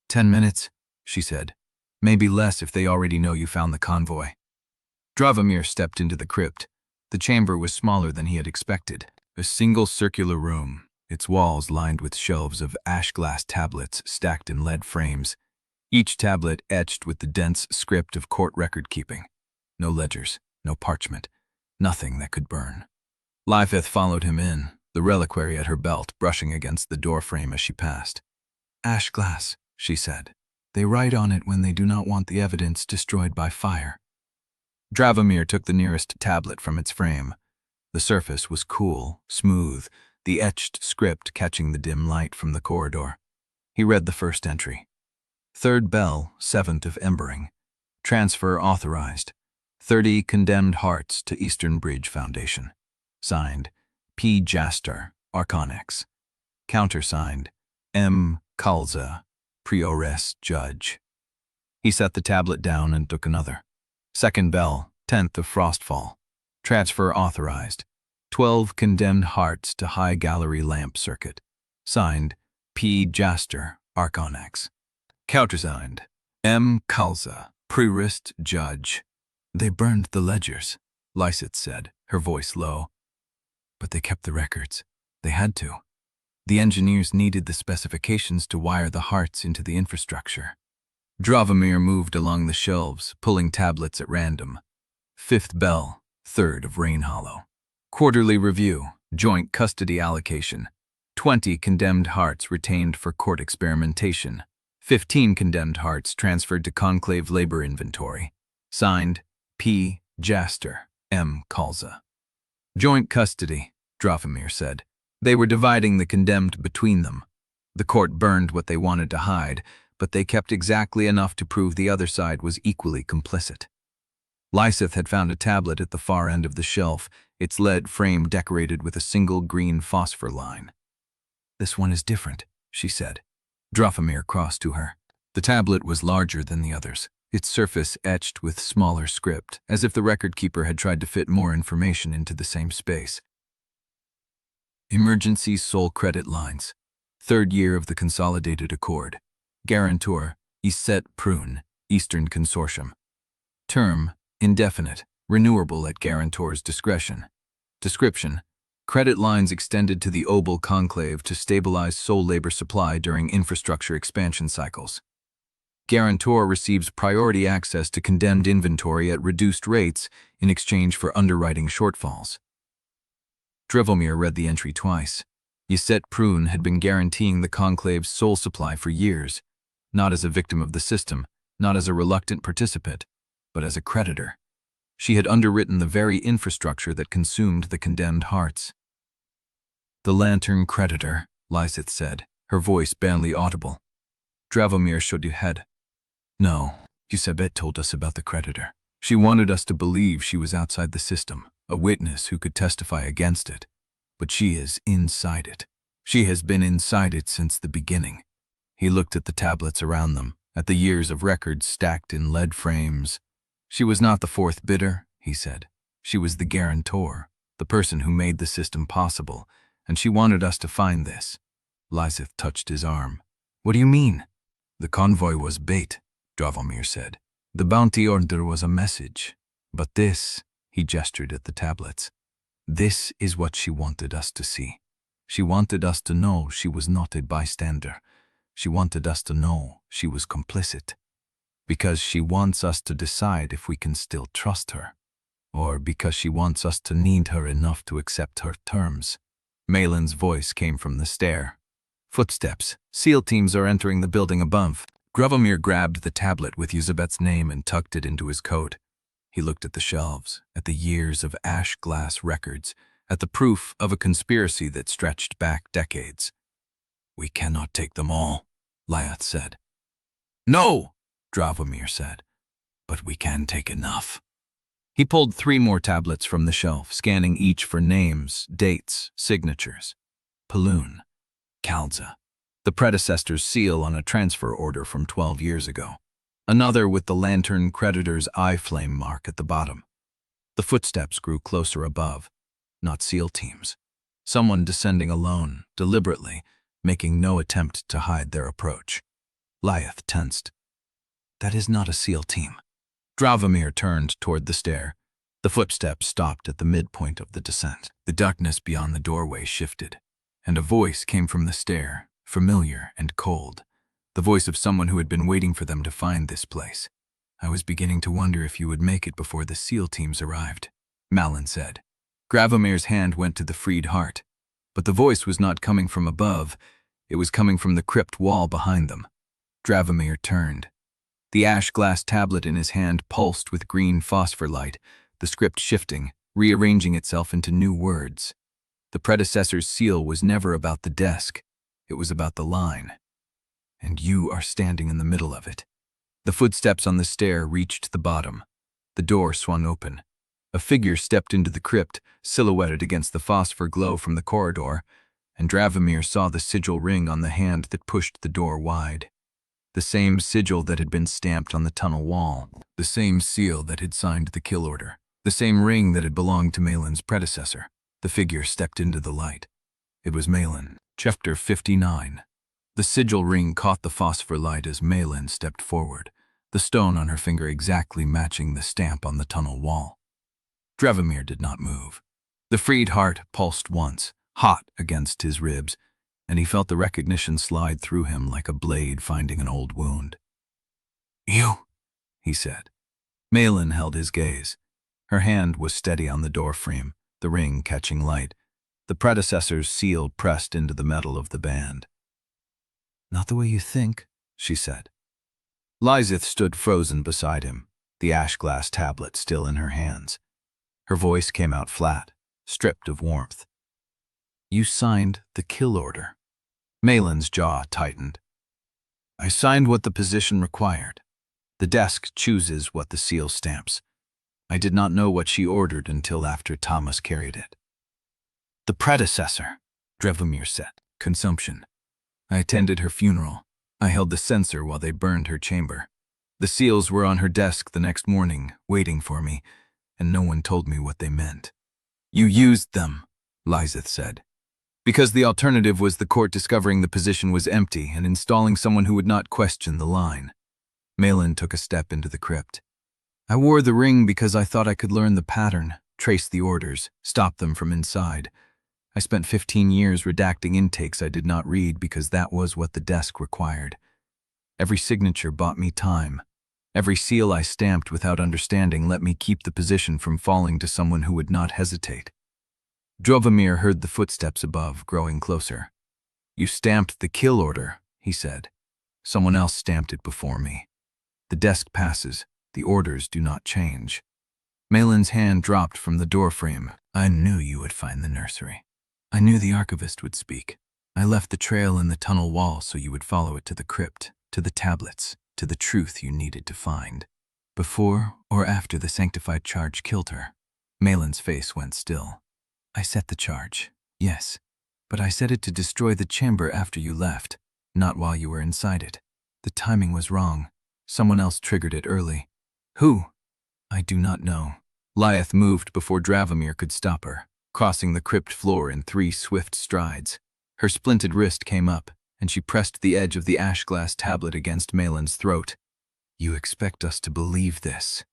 10 minutes, she said. Maybe less if they already know you found the convoy. Dravomir stepped into the crypt. The chamber was smaller than he had expected. A single circular room, its walls lined with shelves of ash glass tablets stacked in lead frames, each tablet etched with the dense script of court record-keeping. No ledgers, no parchment, nothing that could burn. Lieseth followed him in, the reliquary at her belt brushing against the doorframe as she passed. Ash glass, she said. They write on it when they do not want the evidence destroyed by fire. Dravomir took the nearest tablet from its frame. The surface was cool, smooth, the etched script catching the dim light from the corridor. He read the first entry. 3rd bell, 7th of Embering. Transfer authorized. 30 condemned hearts to Eastern Bridge Foundation. Signed, P. Jaster, Archonex. Countersigned, M. Kalza, Prioress Judge. He set the tablet down and took another. 2nd bell, 10th of Frostfall. Transfer authorized. 12 condemned hearts to High Gallery Lamp Circuit. Signed, P. Jaster, Archonex. Countersigned, M. Kalza, Prioress Judge. They burned the ledgers, Lieseth said, her voice low. But they kept the records. They had to. The engineers needed the specifications to wire the hearts into the infrastructure. Dravomir moved along the shelves, pulling tablets at random. 5th bell, 3rd of Rainhollow. Quarterly review, joint custody allocation. 20 condemned hearts retained for court experimentation. 15 condemned hearts transferred to Conclave labor inventory. Signed, P. Jaster, M. Kalza. Joint custody, Dravomir said. They were dividing the condemned between them. The court burned what they wanted to hide, but they kept exactly enough to prove the other side was equally complicit. Lieseth had found a tablet at the far end of the shelf, its lead frame decorated with a single green phosphor line. This one is different, she said. Dravomir crossed to her. The tablet was larger than the others, its surface etched with smaller script, as if the record-keeper had tried to fit more information into the same space. Emergency Soul Credit Lines. 3rd year of the Consolidated Accord. Guarantor, Lieseth Prune, Eastern Consortium. Term, indefinite, renewable at guarantor's discretion. Description, credit lines extended to the Obol Conclave to stabilize soul labor supply during infrastructure expansion cycles. Guarantor receives priority access to condemned inventory at reduced rates in exchange for underwriting shortfalls. Dravomir read the entry twice. Lieseth Prune had been guaranteeing the Conclave's soul supply for years, not as a victim of the system, not as a reluctant participant, but as a creditor. She had underwritten the very infrastructure that consumed the condemned hearts. The lantern creditor, Lieseth said, her voice barely audible. Dravomir shook his head. No, Eusebet told us about the creditor. She wanted us to believe she was outside the system, a witness who could testify against it. But she is inside it. She has been inside it since the beginning. He looked at the tablets around them, at the years of records stacked in lead frames. She was not the 4th bidder, he said. She was the guarantor, the person who made the system possible, and she wanted us to find this. Lieseth touched his arm. What do you mean? The convoy was bait, Dravomir said. The bounty order was a message. But this, he gestured at the tablets, this is what she wanted us to see. She wanted us to know she was not a bystander. She wanted us to know she was complicit. Because she wants us to decide if we can still trust her. Or because she wants us to need her enough to accept her terms. Malin's voice came from the stair. Footsteps. SEAL teams are entering the building above. Dravomir grabbed the tablet with Eusebet's name and tucked it into his coat. He looked at the shelves, at the years of ash glass records, at the proof of a conspiracy that stretched back decades. "We cannot take them all," Lieseth said. "No," Dravomir said, "but we can take enough." He pulled 3 more tablets from the shelf, scanning each for names, dates, signatures. Paloon, Kalza, the predecessor's seal on a transfer order from 12 years ago. Another with the lantern creditor's eye flame mark at the bottom. The footsteps grew closer above, not SEAL teams. Someone descending alone, deliberately, making no attempt to hide their approach. Lieseth tensed. "That is not a SEAL team." Dravomir turned toward the stair. The footsteps stopped at the midpoint of the descent. The darkness beyond the doorway shifted, and a voice came from the stair, familiar and cold. The voice of someone who had been waiting for them to find this place. "I was beginning to wonder if you would make it before the SEAL teams arrived," Malin said. Dravomir's hand went to the freed heart, but the voice was not coming from above. It was coming from the crypt wall behind them. Dravomir turned. The ash glass tablet in his hand pulsed with green phosphor light, the script shifting, rearranging itself into new words. The predecessor's seal was never about the desk. It was about the line. "And you are standing in the middle of it." The footsteps on the stair reached the bottom. The door swung open. A figure stepped into the crypt, silhouetted against the phosphor glow from the corridor, and Dravomir saw the sigil ring on the hand that pushed the door wide. The same sigil that had been stamped on the tunnel wall, the same seal that had signed the kill order, the same ring that had belonged to Malin's predecessor. The figure stepped into the light. It was Malin. Chapter 59. The sigil ring caught the phosphor light as Malin stepped forward, the stone on her finger exactly matching the stamp on the tunnel wall. Dravomir did not move. The freed heart pulsed once, hot against his ribs, and he felt the recognition slide through him like a blade finding an old wound. "You," he said. Malin held his gaze. Her hand was steady on the doorframe, the ring catching light, the predecessor's seal pressed into the metal of the band. "Not the way you think," she said. Lieseth stood frozen beside him, the ash glass tablet still in her hands. Her voice came out flat, stripped of warmth. "You signed the kill order." Malin's jaw tightened. "I signed what the position required. The desk chooses what the seal stamps. I did not know what she ordered until after Thomas carried it." "The predecessor," Dravomir said. "Consumption. I attended her funeral. I held the censer while they burned her chamber. The seals were on her desk the next morning, waiting for me, and no one told me what they meant." "You used them," Lieseth said, "because the alternative was the court discovering the position was empty and installing someone who would not question the line." Malin took a step into the crypt. "I wore the ring because I thought I could learn the pattern, trace the orders, stop them from inside. I spent 15 years redacting intakes I did not read because that was what the desk required. Every signature bought me time. Every seal I stamped without understanding let me keep the position from falling to someone who would not hesitate." Dravomir heard the footsteps above, growing closer. "You stamped the kill order," he said. "Someone else stamped it before me. The desk passes. The orders do not change." Malin's hand dropped from the doorframe. "I knew you would find the nursery. I knew the archivist would speak. I left the trail in the tunnel wall so you would follow it to the crypt, to the tablets, to the truth you needed to find. Before or after the sanctified charge killed her." Malin's face went still. "I set the charge, yes, but I set it to destroy the chamber after you left, not while you were inside it. The timing was wrong. Someone else triggered it early. Who? I do not know." Lieseth moved before Dravomir could stop her, crossing the crypt floor in 3 swift strides. Her splinted wrist came up, and she pressed the edge of the ash glass tablet against Malin's throat. "You expect us to believe this?"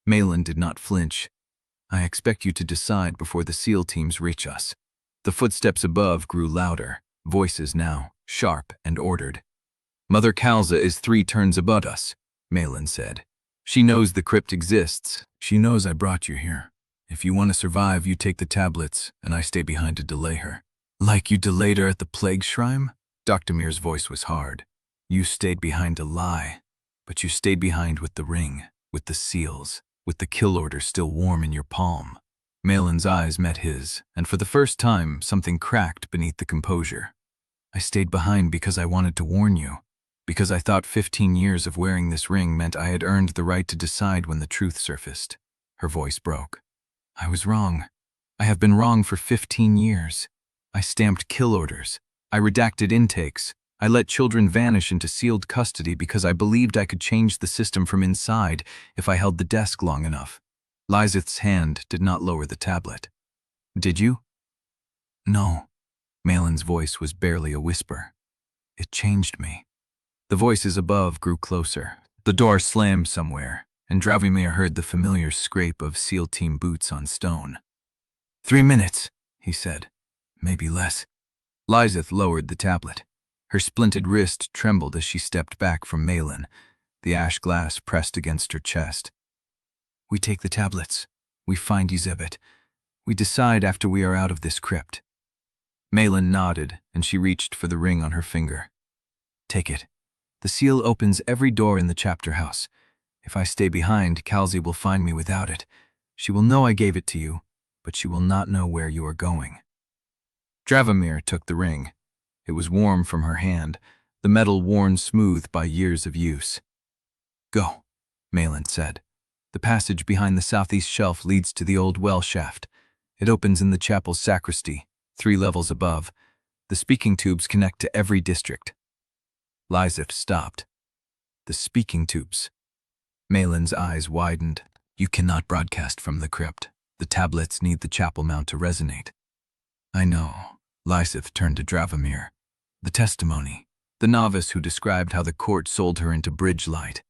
Malin did not flinch. "I expect you to decide before the SEAL teams reach us." The footsteps above grew louder, voices now, sharp and ordered. "Mother Kalza is 3 turns above us," Malin said. "She knows the crypt exists. She knows I brought you here. If you want to survive, you take the tablets, and I stay behind to delay her." "Like you delayed her at the plague shrine?" Dravomir voice was hard. "You stayed behind to lie, but you stayed behind with the ring, with the seals, with the kill order still warm in your palm." Malin's eyes met his, and for the first time, something cracked beneath the composure. I stayed behind because I wanted to warn you, because I thought 15 years of wearing this ring meant I had earned the right to decide when the truth surfaced. Her voice broke. I was wrong. I have been wrong for 15 years. I stamped kill orders. I redacted intakes. I let children vanish into sealed custody because I believed I could change the system from inside if I held the desk long enough. Lieseth's hand did not lower the tablet. Did you? No. Malin's voice was barely a whisper. It changed me. The voices above grew closer. The door slammed somewhere, and Dravomir heard the familiar scrape of SEAL Team boots on stone. 3 minutes, he said. Maybe less. Lieseth lowered the tablet. Her splinted wrist trembled as she stepped back from Malin, the ash glass pressed against her chest. We take the tablets. We find Yzebet. We decide after we are out of this crypt. Malin nodded, and she reached for the ring on her finger. Take it. The seal opens every door in the chapter house. If I stay behind, Kalzi will find me without it. She will know I gave it to you, but she will not know where you are going. Dravomir took the ring. It was warm from her hand, the metal worn smooth by years of use. Go, Malin said. The passage behind the southeast shelf leads to the old well shaft. It opens in the chapel's sacristy, 3 levels above. The speaking tubes connect to every district. Lieseth stopped. The speaking tubes. Malin's eyes widened. You cannot broadcast from the crypt. The tablets need the chapel mount to resonate. I know. Lieseth turned to Dravomir. The testimony. The novice who described how the court sold her into bridge light.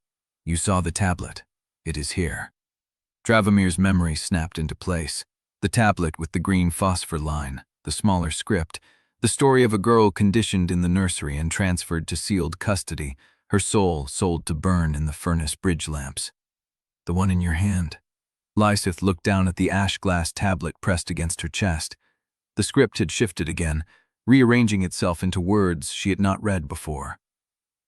You saw the tablet. It is here. Dravomir's memory snapped into place. The tablet with the green phosphor line, the smaller script, the story of a girl conditioned in the nursery and transferred to sealed custody, her soul sold to burn in the furnace bridge lamps. The one in your hand. Lieseth looked down at the ash glass tablet pressed against her chest. The script had shifted again, rearranging itself into words she had not read before.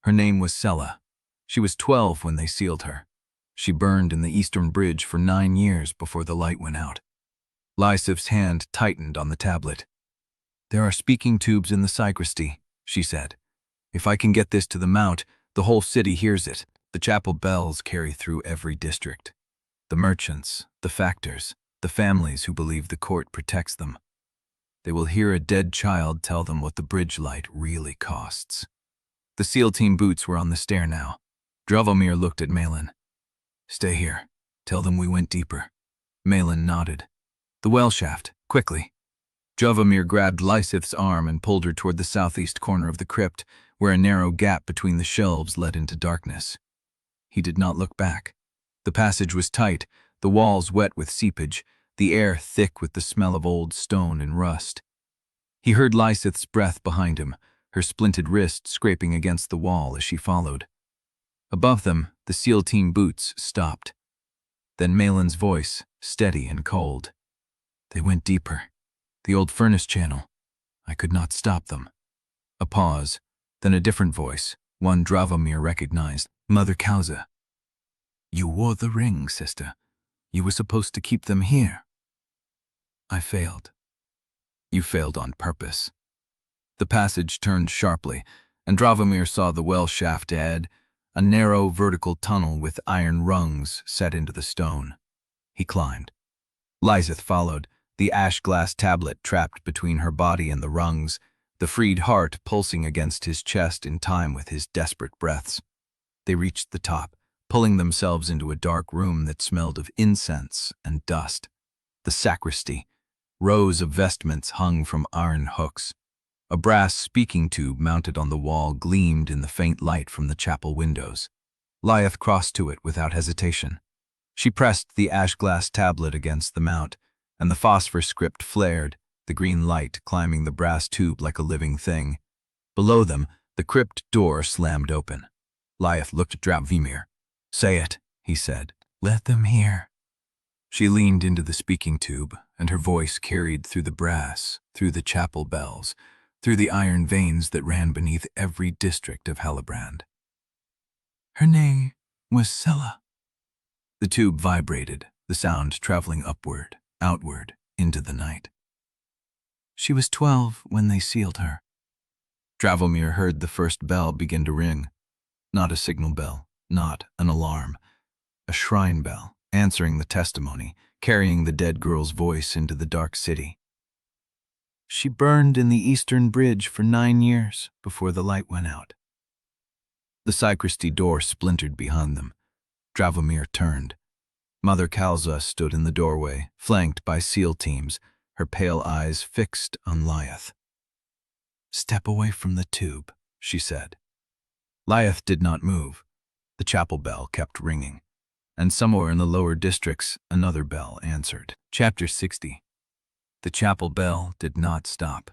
Her name was Sella. She was 12 when they sealed her. She burned in the Eastern Bridge for 9 years before the light went out. Lieseth's hand tightened on the tablet. There are speaking tubes in the sacristy, she said. If I can get this to the mount, the whole city hears it. The chapel bells carry through every district. The merchants, the factors, the families who believe the court protects them. They will hear a dead child tell them what the bridge light really costs. The SEAL Team boots were on the stair now. Dravomir looked at Malin. Stay here. Tell them we went deeper. Malin nodded. The well shaft, quickly. Dravomir grabbed Lieseth's arm and pulled her toward the southeast corner of the crypt, where a narrow gap between the shelves led into darkness. He did not look back. The passage was tight, the walls wet with seepage, the air thick with the smell of old stone and rust. He heard Lieseth's breath behind him, her splinted wrist scraping against the wall as she followed. Above them, the SEAL Team boots stopped. Then Malin's voice, steady and cold. They went deeper. The old furnace channel. I could not stop them. A pause, then a different voice, one Dravomir recognized. Mother Kalza. You wore the ring, sister. You were supposed to keep them here. I failed. You failed on purpose. The passage turned sharply, and Dravomir saw the well shaft ahead, a narrow vertical tunnel with iron rungs set into the stone. He climbed. Lieseth followed, the ash glass tablet trapped between her body and the rungs, the freed heart pulsing against his chest in time with his desperate breaths. They reached the top, pulling themselves into a dark room that smelled of incense and dust. The sacristy. Rows of vestments hung from iron hooks. A brass speaking tube mounted on the wall gleamed in the faint light from the chapel windows. Lieseth crossed to it without hesitation. She pressed the ash glass tablet against the mount, and the phosphor script flared, the green light climbing the brass tube like a living thing. Below them, the crypt door slammed open. Lieseth looked at Dravomir. Say it, he said. Let them hear. She leaned into the speaking tube, and her voice carried through the brass, through the chapel bells, through the iron veins that ran beneath every district of Halibrand. Her name was Sella. The tube vibrated, the sound traveling upward, outward into the night. She was 12 when they sealed her. Dravomir heard the first bell begin to ring. Not a signal bell, not an alarm. A shrine bell, answering the testimony, carrying the dead girl's voice into the dark city. She burned in the eastern bridge for 9 years before the light went out. The sacristy door splintered behind them. Dravomir turned. Mother Kalza stood in the doorway, flanked by SEAL teams, her pale eyes fixed on Lieseth. "Step away from the tube," she said. Lieseth did not move. The chapel bell kept ringing, and somewhere in the lower districts another bell answered. Chapter 60. The chapel bell did not stop.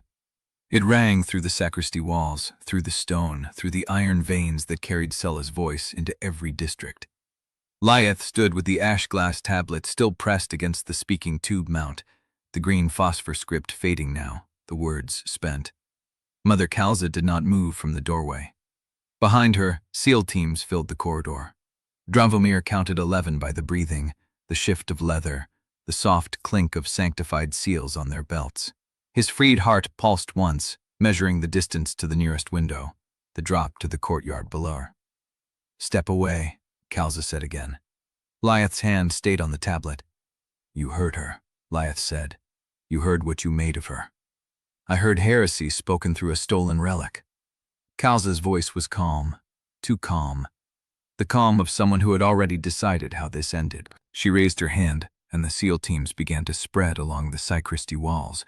It rang through the sacristy walls, through the stone, through the iron veins that carried Sella's voice into every district. Lieseth stood with the ash glass tablet still pressed against the speaking tube mount, the green phosphor script fading now, the words spent. Mother Kalza did not move from the doorway. Behind her, SEAL teams filled the corridor. Dravomir counted 11 by the breathing, the shift of leather, the soft clink of sanctified seals on their belts. His freed heart pulsed once, measuring the distance to the nearest window, the drop to the courtyard below. "Step away," Kalza said again. Lieseth's hand stayed on the tablet. "You heard her," Lieseth said. "You heard what you made of her." "I heard heresy spoken through a stolen relic." Kalza's voice was calm, too calm. The calm of someone who had already decided how this ended. She raised her hand, and the SEAL teams began to spread along the sacristy walls,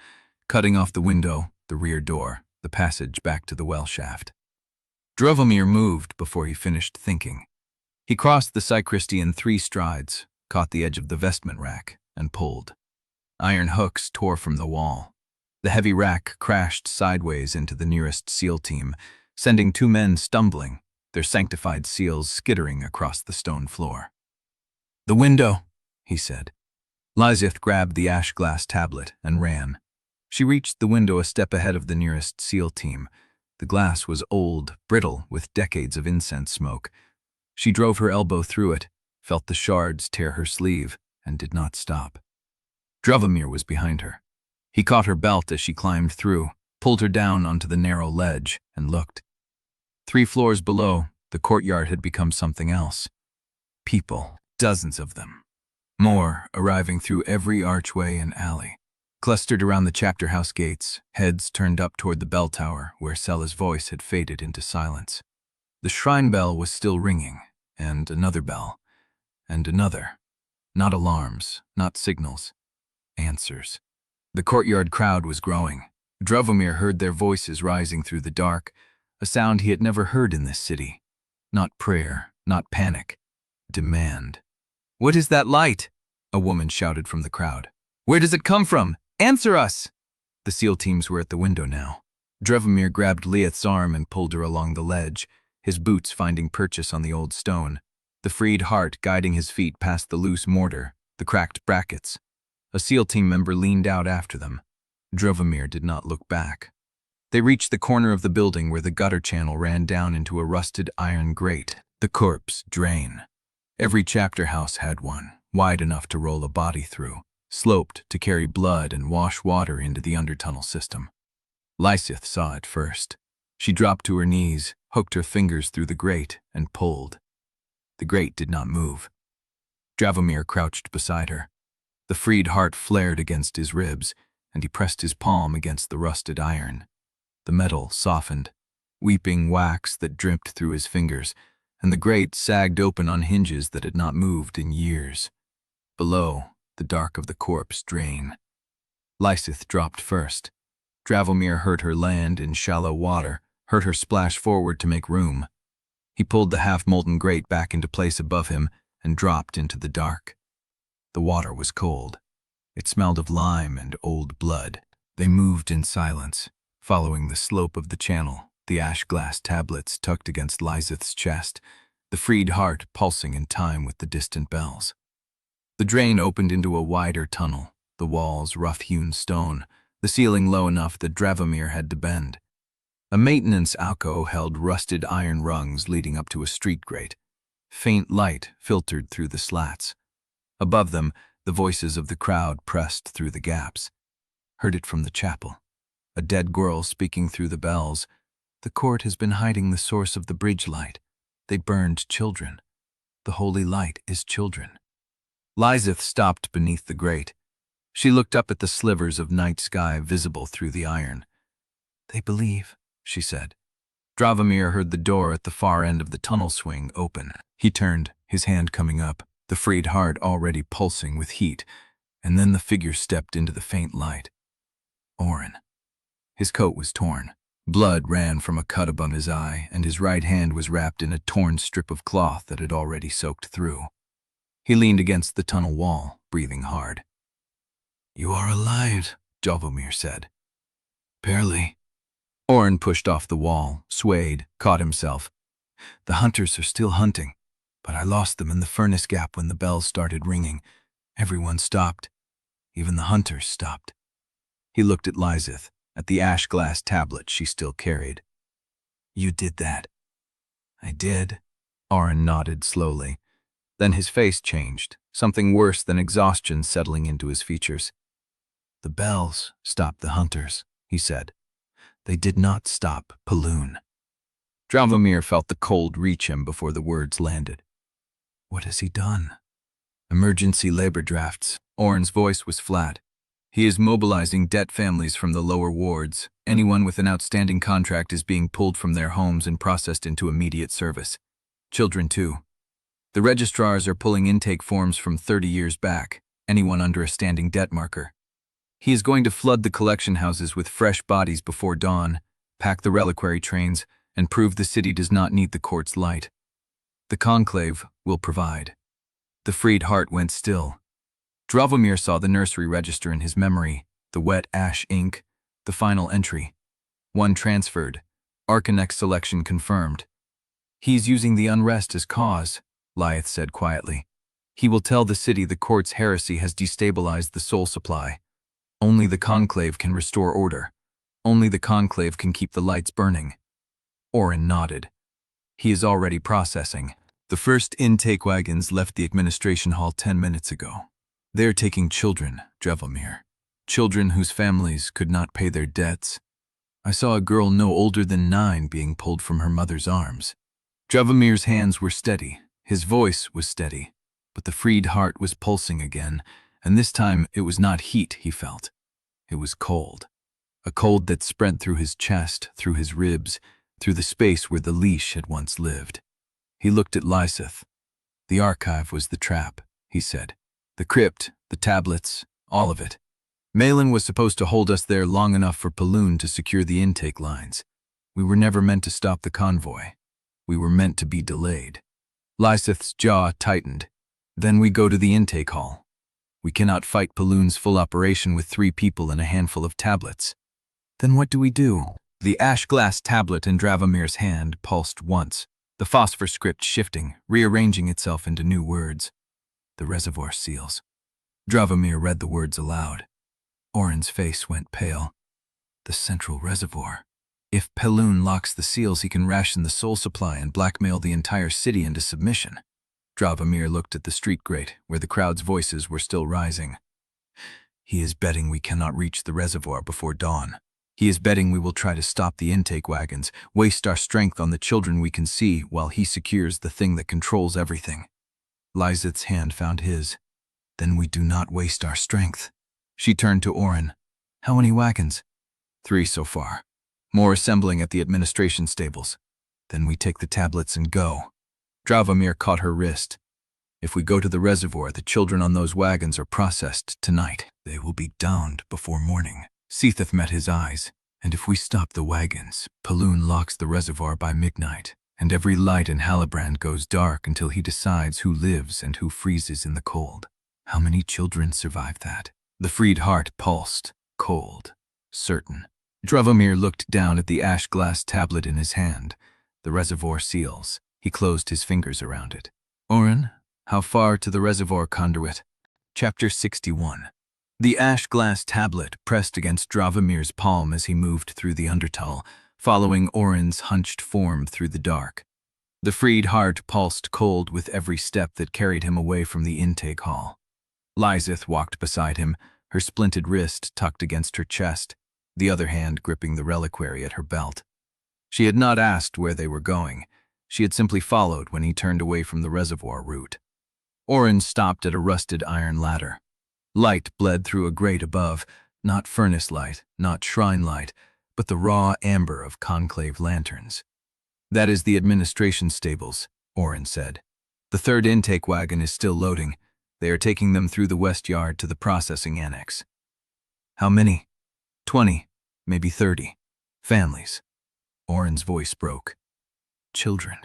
cutting off the window, the rear door, the passage back to the well shaft. Dravomir moved before he finished thinking. He crossed the sacristy in 3 strides, caught the edge of the vestment rack, and pulled. Iron hooks tore from the wall. The heavy rack crashed sideways into the nearest SEAL team, sending 2 men stumbling, their sanctified seals skittering across the stone floor. "The window," he said. Lieseth grabbed the ash glass tablet and ran. She reached the window a step ahead of the nearest SEAL team. The glass was old, brittle, with decades of incense smoke. She drove her elbow through it, felt the shards tear her sleeve, and did not stop. Dravomir was behind her. He caught her belt as she climbed through, pulled her down onto the narrow ledge, and looked. 3 floors below, the courtyard had become something else. People, dozens of them. More arriving through every archway and alley. Clustered around the chapter house gates, heads turned up toward the bell tower where Sella's voice had faded into silence. The shrine bell was still ringing, and another bell, and another. Not alarms, not signals. Answers. The courtyard crowd was growing. Dravomir heard their voices rising through the dark, a sound he had never heard in this city. Not prayer, not panic. Demand. "What is that light?" a woman shouted from the crowd. "Where does it come from? Answer us!" The SEAL teams were at the window now. Dravomir grabbed Lieseth's arm and pulled her along the ledge, his boots finding purchase on the old stone, the freed heart guiding his feet past the loose mortar, the cracked brackets. A SEAL team member leaned out after them. Dravomir did not look back. They reached the corner of the building where the gutter channel ran down into a rusted iron grate, the corpse drain. Every chapter house had one, wide enough to roll a body through, sloped to carry blood and wash water into the undertunnel system. Lieseth saw it first. She dropped to her knees, hooked her fingers through the grate, and pulled. The grate did not move. Dravomir crouched beside her. The freed heart flared against his ribs, and he pressed his palm against the rusted iron. The metal softened, weeping wax that dripped through his fingers, and the grate sagged open on hinges that had not moved in years. Below, the dark of the corpse drain. Lieseth dropped first. Dravomir heard her land in shallow water, heard her splash forward to make room. He pulled the half-molten grate back into place above him and dropped into the dark. The water was cold. It smelled of lime and old blood. They moved in silence, following the slope of the channel, the ash glass tablets tucked against Lieseth's chest, the freed heart pulsing in time with the distant bells. The drain opened into a wider tunnel, the walls rough-hewn stone, the ceiling low enough that Dravomir had to bend. A maintenance alcove held rusted iron rungs leading up to a street grate. Faint light filtered through the slats. Above them, The voices of the crowd pressed through the gaps. Heard it from the chapel. A dead girl speaking through the bells. The court has been hiding the source of the bridge light. They burned children. The holy light is children. Lieseth stopped beneath the grate. She looked up at the slivers of night sky visible through the iron. They believe, she said. Dravomir heard the door at the far end of the tunnel swing open. He turned, his hand coming up, the freed heart already pulsing with heat, and then the figure stepped into the faint light. Orrin. His coat was torn. Blood ran from a cut above his eye, and his right hand was wrapped in a torn strip of cloth that had already soaked through. He leaned against the tunnel wall, breathing hard. "You are alive," Dravomir said. "Barely." Orrin pushed off the wall, swayed, caught himself. "The hunters are still hunting, but I lost them in the furnace gap when the bells started ringing. Everyone stopped. Even the hunters stopped." He looked at Lieseth, at the ash glass tablet she still carried. "You did that." "I did." Orrin nodded slowly. Then his face changed, something worse than exhaustion settling into his features. "The bells stopped the hunters," he said. "They did not stop Paloon." Dravomir felt the cold reach him before the words landed. "What has he done?" "Emergency labor drafts." Orrin's voice was flat. "He is mobilizing debt families from the lower wards. Anyone with an outstanding contract is being pulled from their homes and processed into immediate service. Children, too. The registrars are pulling intake forms from 30 years back, anyone under a standing debt marker. He is going to flood the collection houses with fresh bodies before dawn, pack the Reliquary trains, and prove the city does not need the court's light. The Conclave will provide." The freed heart went still. Dravomir saw the Nursery register in his memory, the wet ash ink, the final entry. One transferred, Archonex selection confirmed. "He's using the unrest as cause," Lieseth said quietly. "He will tell the city the court's heresy has destabilized the soul supply. Only the Conclave can restore order. Only the Conclave can keep the lights burning." Orrin nodded. "He is already processing. The first intake wagons left the administration hall 10 minutes ago. They're taking children, Dravomir. Children whose families could not pay their debts. I saw a girl no older than 9 being pulled from her mother's arms." Dravomir's hands were steady. His voice was steady. But the freed heart was pulsing again, and this time it was not heat he felt. It was cold. A cold that spread through his chest, through his ribs, through the space where the leash had once lived. He looked at Lieseth. "The archive was the trap," he said. "The crypt, the tablets, all of it. Malin was supposed to hold us there long enough for Paloon to secure the intake lines. We were never meant to stop the convoy. We were meant to be delayed." Lieseth's jaw tightened. "Then we go to the intake hall. We cannot fight Paloon's full operation with 3 people and a handful of tablets." "Then what do we do?" The ash glass tablet in Dravomir's hand pulsed once, the phosphor script shifting, rearranging itself into new words. "The reservoir seals." Dravomir read the words aloud. Orrin's face went pale. "The central reservoir. If Paloon locks the seals, he can ration the soul supply and blackmail the entire city into submission." Dravomir looked at the street grate, where the crowd's voices were still rising. "He is betting we cannot reach the reservoir before dawn. He is betting we will try to stop the intake wagons, waste our strength on the children we can see while he secures the thing that controls everything." Lieseth's hand found his. "Then we do not waste our strength." She turned to Orrin. "How many wagons?" 3 so far. More assembling at the administration stables. "Then we take the tablets and go." Dravomir caught her wrist. "If we go to the reservoir, the children on those wagons are processed tonight. They will be downed before morning." Lieseth met his eyes. "And if we stop the wagons, Paloon locks the reservoir by midnight, and every light in Halibrand goes dark until he decides who lives and who freezes in the cold. How many children survive that?" The freed heart pulsed, cold, certain. Dravomir looked down at the ash glass tablet in his hand, the reservoir seals. He closed his fingers around it. "Orrin, how far to the reservoir conduit?" Chapter 61. The ash glass tablet pressed against Dravomir's palm as he moved through the undertunnel, following Orrin's hunched form through the dark. The freed heart pulsed cold with every step that carried him away from the intake hall. Lieseth walked beside him, her splinted wrist tucked against her chest, the other hand gripping the reliquary at her belt. She had not asked where they were going. She had simply followed when he turned away from the reservoir route. Orrin stopped at a rusted iron ladder. Light bled through a grate above, not furnace light, not shrine light, but the raw amber of conclave lanterns. "That is the administration stables," Orrin said. "The third intake wagon is still loading. They are taking them through the west yard to the processing annex." "How many?" 20, maybe 30. Families." Orrin's voice broke. "Children."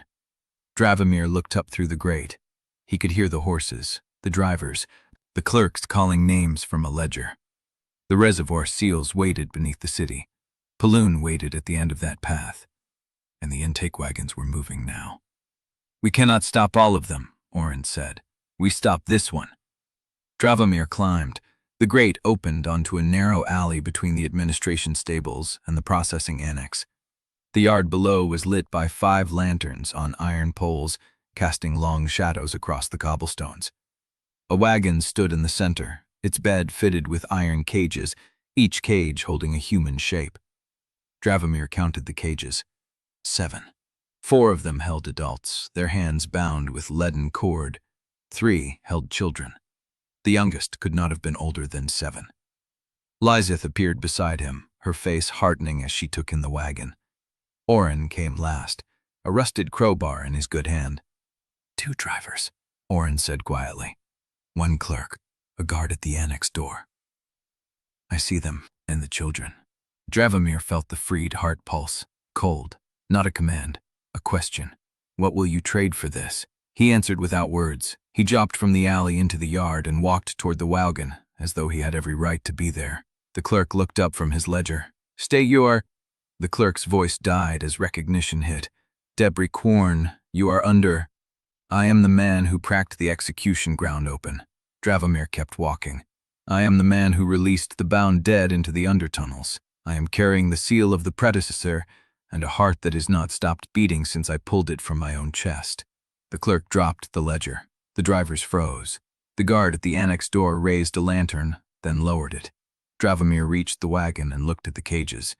Dravomir looked up through the grate. He could hear the horses, the drivers, the clerks calling names from a ledger. The reservoir seals waited beneath the city. Paloon waited at the end of that path. And the intake wagons were moving now. "We cannot stop all of them," Orrin said. "We stop this one." Dravomir climbed. The grate opened onto a narrow alley between the administration stables and the processing annex. The yard below was lit by 5 lanterns on iron poles, casting long shadows across the cobblestones. A wagon stood in the center, its bed fitted with iron cages, each cage holding a human shape. Dravomir counted the cages. 7. 4 of them held adults, their hands bound with leaden cord. 3 held children. The youngest could not have been older than 7. Lieseth appeared beside him, her face hardening as she took in the wagon. Orrin came last, a rusted crowbar in his good hand. 2 drivers, Orrin said quietly. 1 clerk, a guard at the annex door. "I see them, and the children." Dravomir felt the freed heart pulse, cold, not a command, a question. "What will you trade for this?" He answered without words. He dropped from the alley into the yard and walked toward the wagon, as though he had every right to be there. The clerk looked up from his ledger. "State your—" The clerk's voice died as recognition hit. "Dravomir Quorne, you are under—" "I am the man who cracked the execution ground open." Dravomir kept walking. "I am the man who released the bound dead into the undertunnels. I am carrying the seal of the predecessor and a heart that has not stopped beating since I pulled it from my own chest." The clerk dropped the ledger. The drivers froze. The guard at the annex door raised a lantern, then lowered it. Dravomir reached the wagon and looked at the cages.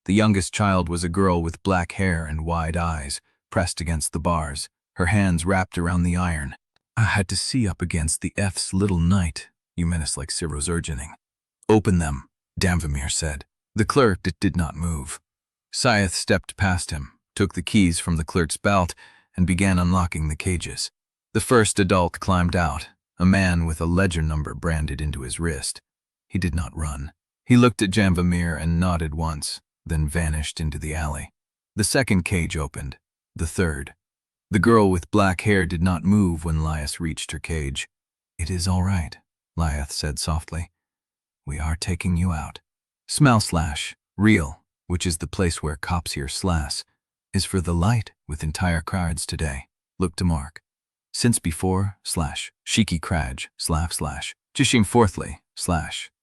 The youngest child was a girl with black hair and wide eyes, pressed against the bars, her hands wrapped around the iron. "I had to see up against the F's little knight," you menace like Cyro's urging. "Open them," Dravomir said. The clerk did not move. Lieseth stepped past him, took the keys from the clerk's belt, and began unlocking the cages. The first adult climbed out, a man with a ledger number branded into his wrist. He did not run. He looked at Dravomir and nodded once, then vanished into the alley. The second cage opened, the third. The girl with black hair did not move when Lieseth reached her cage. "It is all right," Lieseth said softly. "We are taking you out." /real, which is the place where cops here slash, is for the light with entire cards today. Look to mark. Since before, /shiki craj, /jishim fourthly,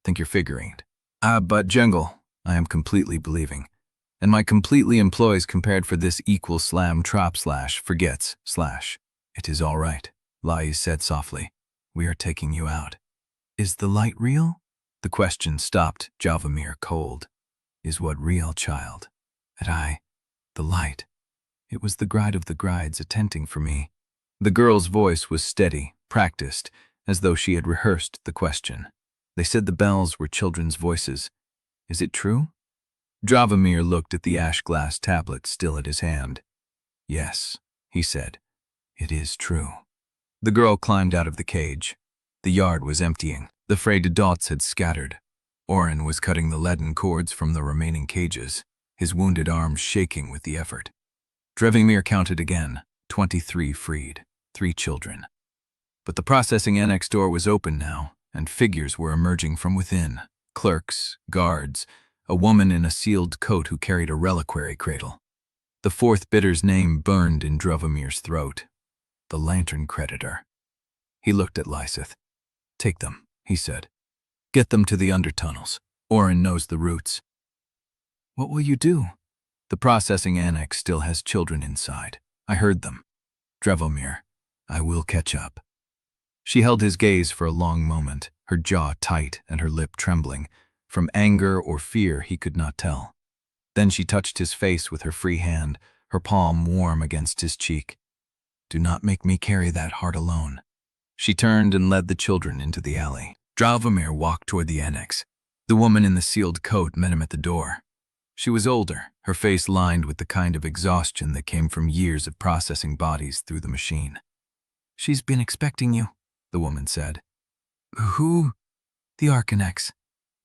think you're figuring. But jungle, I am completely believing. And my completely employs compared for this equal slam trop /forgets, It is all right, Lieseth said softly. We are taking you out. Is the light real? The question stopped Dravomir cold. Is what real, child? The light. It was the gride of the grides attending for me. The girl's voice was steady, practiced, as though she had rehearsed the question. They said the bells were children's voices. Is it true? Dravomir looked at the ash glass tablet still at his hand. Yes, he said. It is true. The girl climbed out of the cage. The yard was emptying. The frayed adults had scattered. Orrin was cutting the leaden cords from the remaining cages, his wounded arms shaking with the effort. Dravomir counted again, 23 freed, 3 children. But the processing annex door was open now, and figures were emerging from within. Clerks, guards, a woman in a sealed coat who carried a reliquary cradle. The fourth bidder's name burned in Dravomir's throat. The lantern creditor. He looked at Lieseth. Take them, he said. Get them to the undertunnels. Orrin knows the routes. What will you do? The processing annex still has children inside. I heard them. Dravomir, I will catch up. She held his gaze for a long moment. her jaw tight and her lip trembling. From anger or fear he could not tell. Then she touched his face with her free hand, her palm warm against his cheek. "Do not make me carry that heart alone." She turned and led the children into the alley. Dravomir walked toward the annex. The woman in the sealed coat met him at the door. She was older, her face lined with the kind of exhaustion that came from years of processing bodies through the machine. "She's been expecting you," the woman said. "Who?" "The Archonex."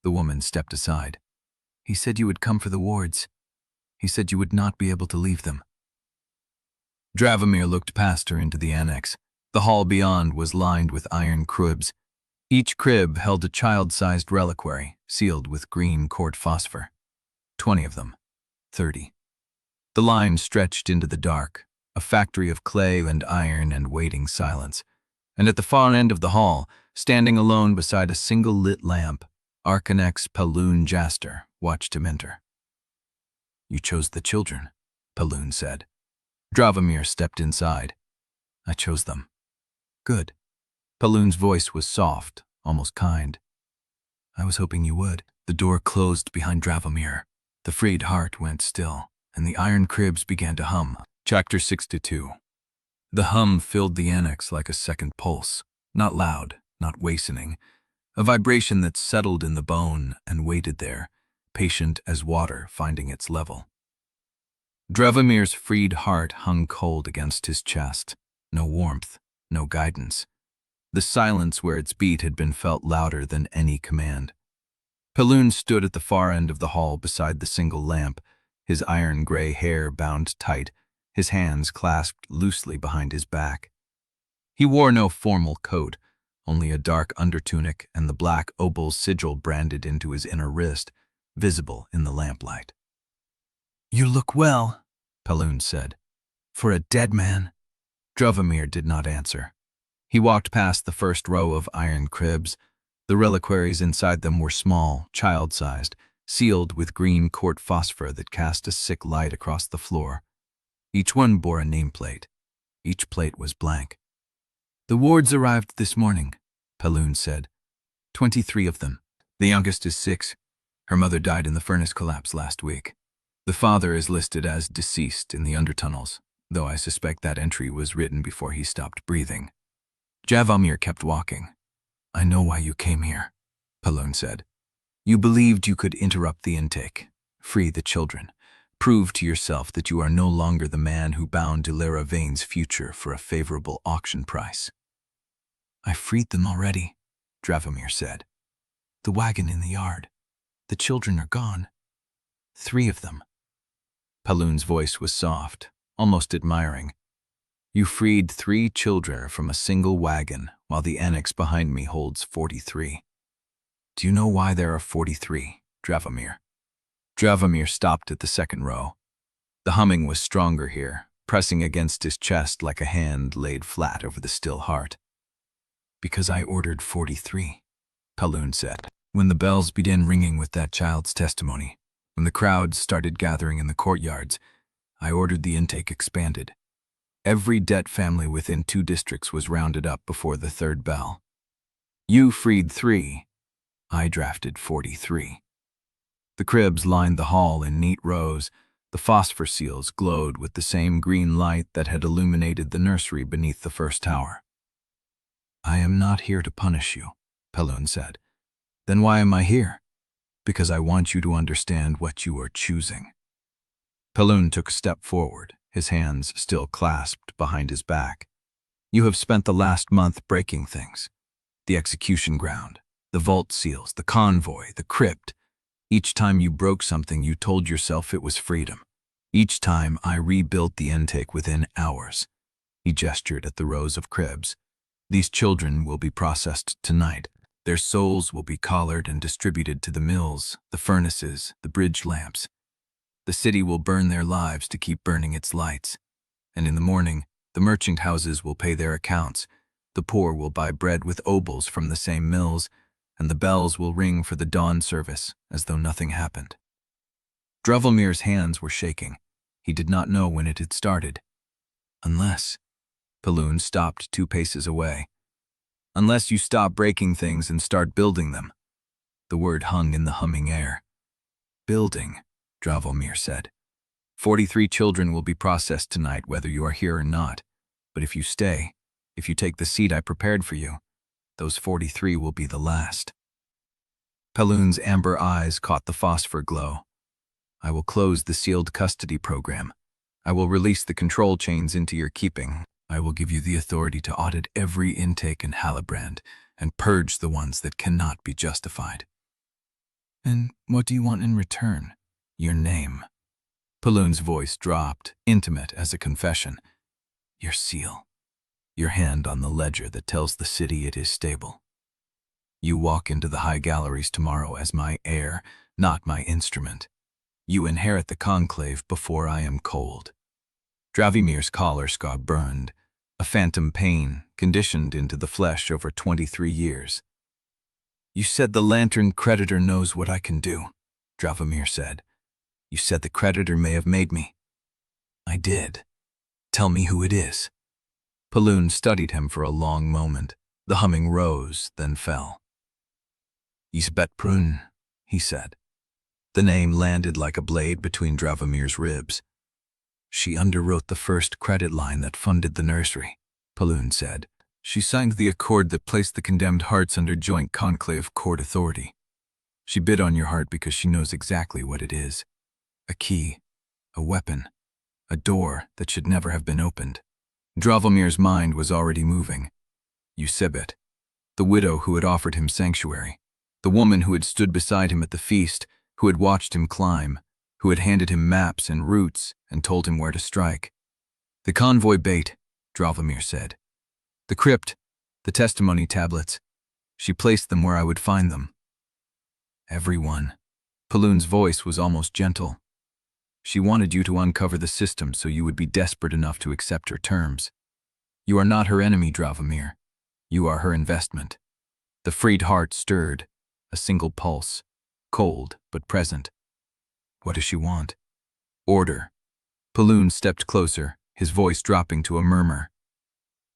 The woman stepped aside. "He said you would come for the wards. He said you would not be able to leave them." Dravomir looked past her into the annex. The hall beyond was lined with iron cribs. Each crib held a child-sized reliquary, sealed with green court phosphor. 20 of them. 30. The line stretched into the dark, a factory of clay and iron and waiting silence. And at the far end of the hall, standing alone beside a single lit lamp, Archonex Paloon Jaster watched him enter. "You chose the children," Paloon said. Dravomir stepped inside. "I chose them." "Good." Paloon's voice was soft, almost kind. "I was hoping you would." The door closed behind Dravomir. The freed heart went still, and the iron cribs began to hum. Chapter 62. The hum filled the annex like a second pulse, not loud, not wastening, a vibration that settled in the bone and waited there, patient as water finding its level. Dravomir's freed heart hung cold against his chest. No warmth, no guidance. The silence where its beat had been felt louder than any command. Paloon stood at the far end of the hall beside the single lamp, his iron gray hair bound tight, his hands clasped loosely behind his back. He wore no formal coat, only a dark undertunic and the black Obols sigil branded into his inner wrist, visible in the lamplight. "You look well," Paloon said. "For a dead man." Dravomir did not answer. He walked past the first row of iron cribs. The reliquaries inside them were small, child-sized, sealed with green court phosphor that cast a sick light across the floor. Each one bore a nameplate. Each plate was blank. "The wards arrived this morning," Paloon said. 23 of them. The youngest is 6. Her mother died in the furnace collapse last week. The father is listed as deceased in the undertunnels, though I suspect that entry was written before he stopped breathing. Dravomir kept walking. "I know why you came here," Paloon said. "You believed you could interrupt the intake, free the children, prove to yourself that you are no longer the man who bound Dilera Vane's future for a favorable auction price." "I freed them already," Dravomir said. "The wagon in the yard. The children are gone. 3 of them." Paloon's voice was soft, almost admiring. "You freed 3 children from a single wagon, while the annex behind me holds 43. Do you know why there are 43, Dravomir?" Dravomir stopped at the second row. The humming was stronger here, pressing against his chest like a hand laid flat over the still heart. "Because I ordered 43, Paloon said. "When the bells began ringing with that child's testimony, when the crowds started gathering in the courtyards, I ordered the intake expanded. Every debt family within 2 districts was rounded up before the 3rd bell. You freed 3. I drafted 43. The cribs lined the hall in neat rows. The phosphor seals glowed with the same green light that had illuminated the nursery beneath the first tower. "I am not here to punish you," Paloon said. "Then why am I here?" "Because I want you to understand what you are choosing." Paloon took a step forward, his hands still clasped behind his back. "You have spent the last month breaking things. The execution ground, the vault seals, the convoy, the crypt. Each time you broke something, you told yourself it was freedom. Each time I rebuilt the intake within hours." He gestured at the rows of cribs. "These children will be processed tonight. Their souls will be collared and distributed to the mills, the furnaces, the bridge lamps. The city will burn their lives to keep burning its lights. And in the morning, the merchant houses will pay their accounts. The poor will buy bread with obols from the same mills, and the bells will ring for the dawn service as though nothing happened." Dravomir's hands were shaking. He did not know when it had started. "Unless..." Paloon stopped 2 paces away. Unless you stop breaking things and start building them. The word hung in the humming air. Building, Dravomir said. 43 children will be processed tonight, whether you are here or not. But if you stay, if you take the seat I prepared for you, those 43 will be the last. Paloon's amber eyes caught the phosphor glow. I will close the sealed custody program. I will release the control chains into your keeping. I will give you the authority to audit every intake in Halibrand and purge the ones that cannot be justified. And what do you want in return? Your name. Paloon's voice dropped, intimate as a confession. Your seal. Your hand on the ledger that tells the city it is stable. You walk into the high galleries tomorrow as my heir, not my instrument. You inherit the conclave before I am cold. Dravomir's collar scar burned, a phantom pain conditioned into the flesh over 23 years. You said the lantern creditor knows what I can do, Dravomir said. You said the creditor may have made me. I did. Tell me who it is. Paloon studied him for a long moment. The humming rose, then fell. Lieseth Andarro, he said. The name landed like a blade between Dravomir's ribs. She underwrote the first credit line that funded the nursery, Paloon said. She signed the accord that placed the condemned hearts under joint conclave court authority. She bid on your heart because she knows exactly what it is. A key, a weapon, a door that should never have been opened. Dravomir's mind was already moving. Lieseth, the widow who had offered him sanctuary, the woman who had stood beside him at the feast, who had watched him climb, who had handed him maps and routes and told him where to strike. The convoy bait, Dravomir said. The crypt, the testimony tablets. She placed them where I would find them. Everyone. Paloon's voice was almost gentle. She wanted you to uncover the system so you would be desperate enough to accept her terms. You are not her enemy, Dravomir. You are her investment. The freed heart stirred, a single pulse, cold but present. What does she want? Order. Paloon stepped closer, his voice dropping to a murmur.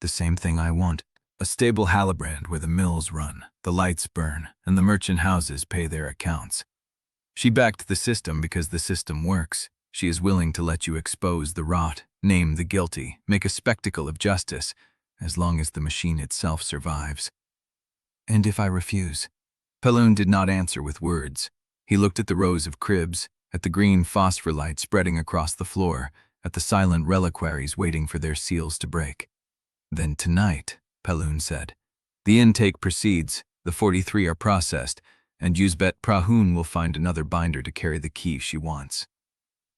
The same thing I want. A stable Halibrand where the mills run, the lights burn, and the merchant houses pay their accounts. She backed the system because the system works. She is willing to let you expose the rot, name the guilty, make a spectacle of justice, as long as the machine itself survives. And if I refuse? Paloon did not answer with words. He looked at the rows of cribs, at the green phosphor light spreading across the floor, at the silent reliquaries waiting for their seals to break. Then tonight, Paloon said, the intake proceeds, the 43 are processed, and Lieseth Andarro will find another binder to carry the key she wants.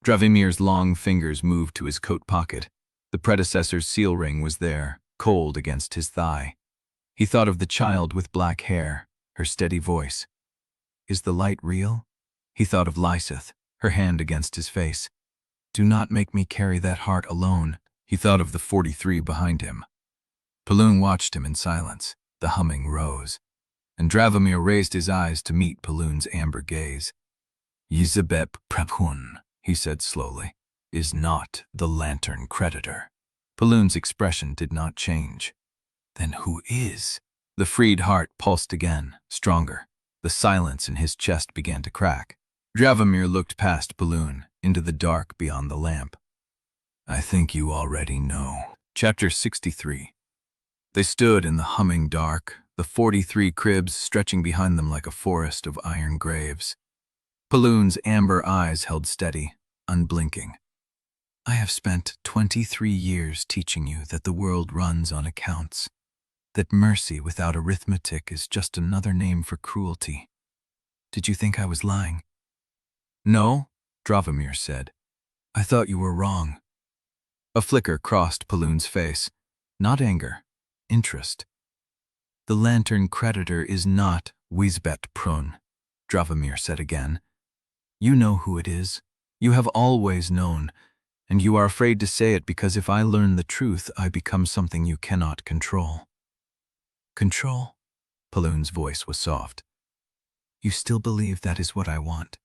Dravomir's long fingers moved to his coat pocket. The predecessor's seal ring was there, cold against his thigh. He thought of the child with black hair, her steady voice. Is the light real? He thought of Lieseth, her hand against his face. Do not make me carry that heart alone. He thought of the 43 behind him. Paloon watched him in silence. The humming rose, and Dravomir raised his eyes to meet Paloon's amber gaze. Lieseth Andarro, he said slowly, is not the lantern creditor. Paloon's expression did not change. Then who is? The freed heart pulsed again, stronger. The silence in his chest began to crack. Dravomir looked past Paloon, into the dark beyond the lamp. I think you already know. Chapter 63. They stood in the humming dark, the 43 cribs stretching behind them like a forest of iron graves. Paloon's amber eyes held steady, unblinking. I have spent 23 years teaching you that the world runs on accounts, that mercy without arithmetic is just another name for cruelty. Did you think I was lying? No, Dravomir said. I thought you were wrong. A flicker crossed Paloon's face. Not anger, interest. The lantern creditor is not Lieseth Andarro, Dravomir said again. You know who it is. You have always known, and you are afraid to say it because if I learn the truth, I become something you cannot control. Control? Paloon's voice was soft. You still believe that is what I want?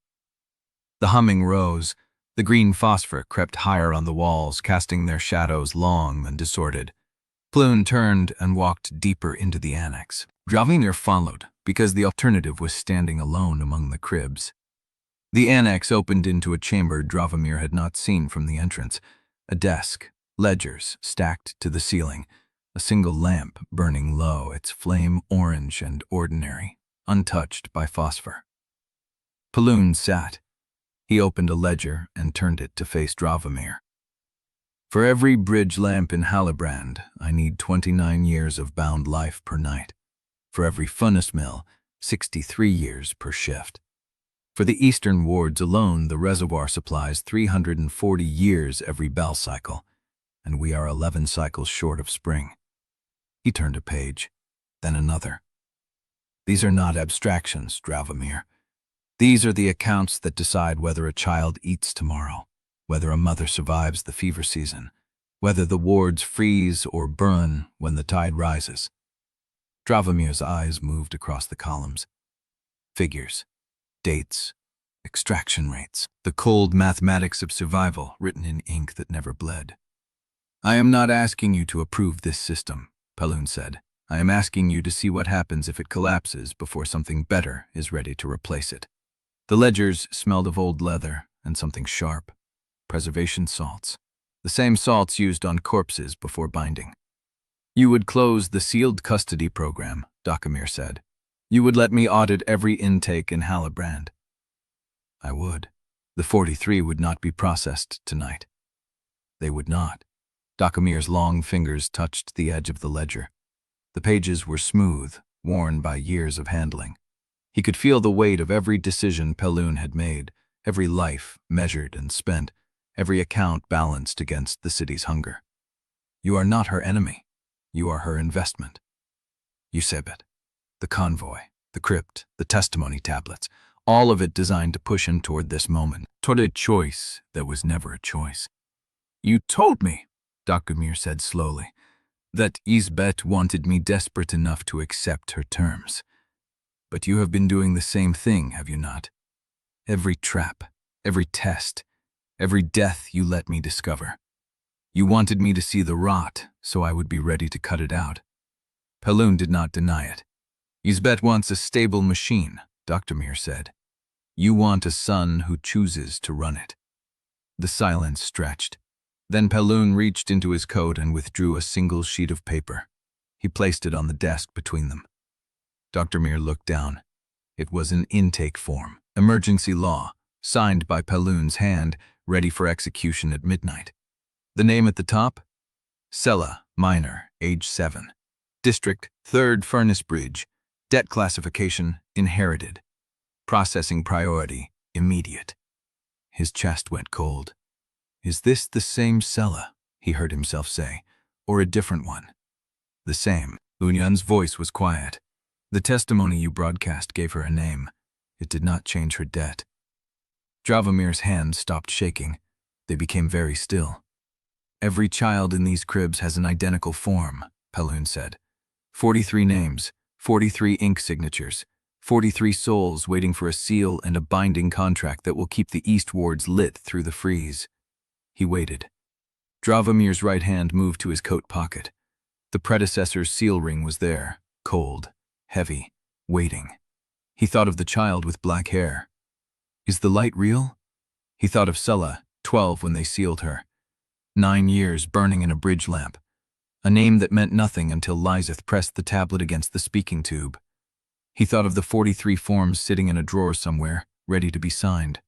The humming rose. The green phosphor crept higher on the walls, casting their shadows long and disordered. Ploon turned and walked deeper into the annex. Dravomir followed, because the alternative was standing alone among the cribs. The annex opened into a chamber Dravomir had not seen from the entrance. A desk, ledgers stacked to the ceiling, a single lamp burning low, its flame orange and ordinary, untouched by phosphor. Ploon sat. He opened a ledger and turned it to face Dravomir. For every bridge lamp in Halibrand, I need 29 years of bound life per night. For every furnace mill, 63 years per shift. For the eastern wards alone, the reservoir supplies 340 years every bell cycle, and we are 11 cycles short of spring. He turned a page, then another. These are not abstractions, Dravomir. These are the accounts that decide whether a child eats tomorrow, whether a mother survives the fever season, whether the wards freeze or burn when the tide rises. Dravomir's eyes moved across the columns. Figures, dates, extraction rates, the cold mathematics of survival written in ink that never bled. I am not asking you to approve this system, Ploon said. I am asking you to see what happens if it collapses before something better is ready to replace it. The ledgers smelled of old leather and something sharp. Preservation salts. The same salts used on corpses before binding. You would close the sealed custody program, Dravomir said. You would let me audit every intake in Halibrand. I would. The 43 would not be processed tonight. They would not. Dravomir's long fingers touched the edge of the ledger. The pages were smooth, worn by years of handling. He could feel the weight of every decision Ploon had made, every life measured and spent, every account balanced against the city's hunger. You are not her enemy. You are her investment. Eusebet, the convoy, the crypt, the testimony tablets, all of it designed to push him toward this moment, toward a choice that was never a choice. You told me, Dravomir said slowly, that Eusebet wanted me desperate enough to accept her terms. But you have been doing the same thing, have you not? Every trap, every test, every death you let me discover. You wanted me to see the rot, so I would be ready to cut it out. Ploon did not deny it. Eusebet wants a stable machine, Dravomir said. You want a son who chooses to run it. The silence stretched. Then Ploon reached into his coat and withdrew a single sheet of paper. He placed it on the desk between them. Dravomir looked down. It was an intake form, emergency law, signed by Ploon's hand, ready for execution at midnight. The name at the top? Sella, minor, age 7. District, 3rd Furnace Bridge. Debt classification, inherited. Processing priority, immediate. His chest went cold. Is this the same Sella, he heard himself say, or a different one? The same. Unyun's voice was quiet. The testimony you broadcast gave her a name. It did not change her debt. Dravomir's hands stopped shaking. They became very still. Every child in these cribs has an identical form, Ploon said. 43 names, 43 ink signatures, 43 souls waiting for a seal and a binding contract that will keep the east wards lit through the freeze. He waited. Dravomir's right hand moved to his coat pocket. The predecessor's seal ring was there, cold, heavy, waiting. He thought of the child with black hair. Is the light real? He thought of Sella, 12 when they sealed her. 9 years burning in a bridge lamp. A name that meant nothing until Lieseth pressed the tablet against the speaking tube. He thought of the 43 forms sitting in a drawer somewhere, ready to be signed.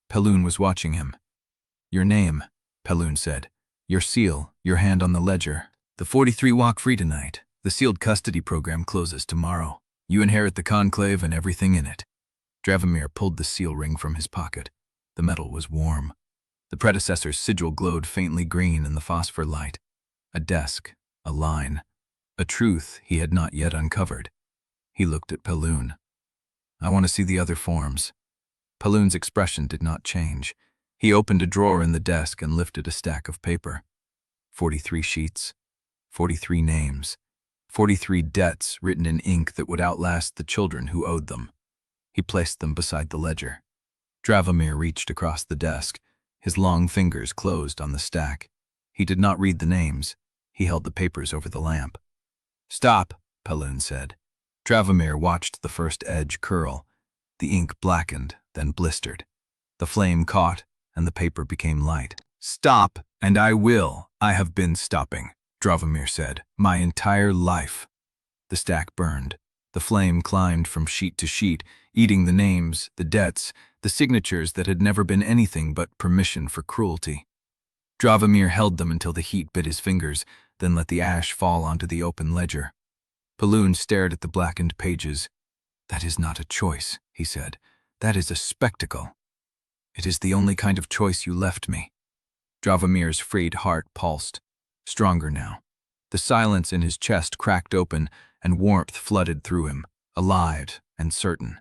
Ploon was watching him. Your name, Ploon said. Your seal, your hand on the ledger. The 43 walk free tonight. The sealed custody program closes tomorrow. You inherit the conclave and everything in it. Dravomir pulled the seal ring from his pocket. The metal was warm. The predecessor's sigil glowed faintly green in the phosphor light. A desk, a line, a truth he had not yet uncovered. He looked at Ploon. I want to see the other forms. Ploon's expression did not change. He opened a drawer in the desk and lifted a stack of paper. 43 sheets, 43 names, 43 debts written in ink that would outlast the children who owed them. He placed them beside the ledger. Dravomir reached across the desk. His long fingers closed on the stack. He did not read the names. He held the papers over the lamp. "Stop," Paloon said. Dravomir watched the first edge curl. The ink blackened, then blistered. The flame caught, and the paper became light. "Stop, and I will. I have been stopping," Dravomir said, "my entire life." The stack burned. The flame climbed from sheet to sheet, eating the names, the debts, the signatures that had never been anything but permission for cruelty. Dravomir held them until the heat bit his fingers, then let the ash fall onto the open ledger. Paloon stared at the blackened pages. "That is not a choice," he said. "That is a spectacle. It is the only kind of choice you left me." Dravomir's freed heart pulsed, stronger now. The silence in his chest cracked open, and warmth flooded through him, alive and certain.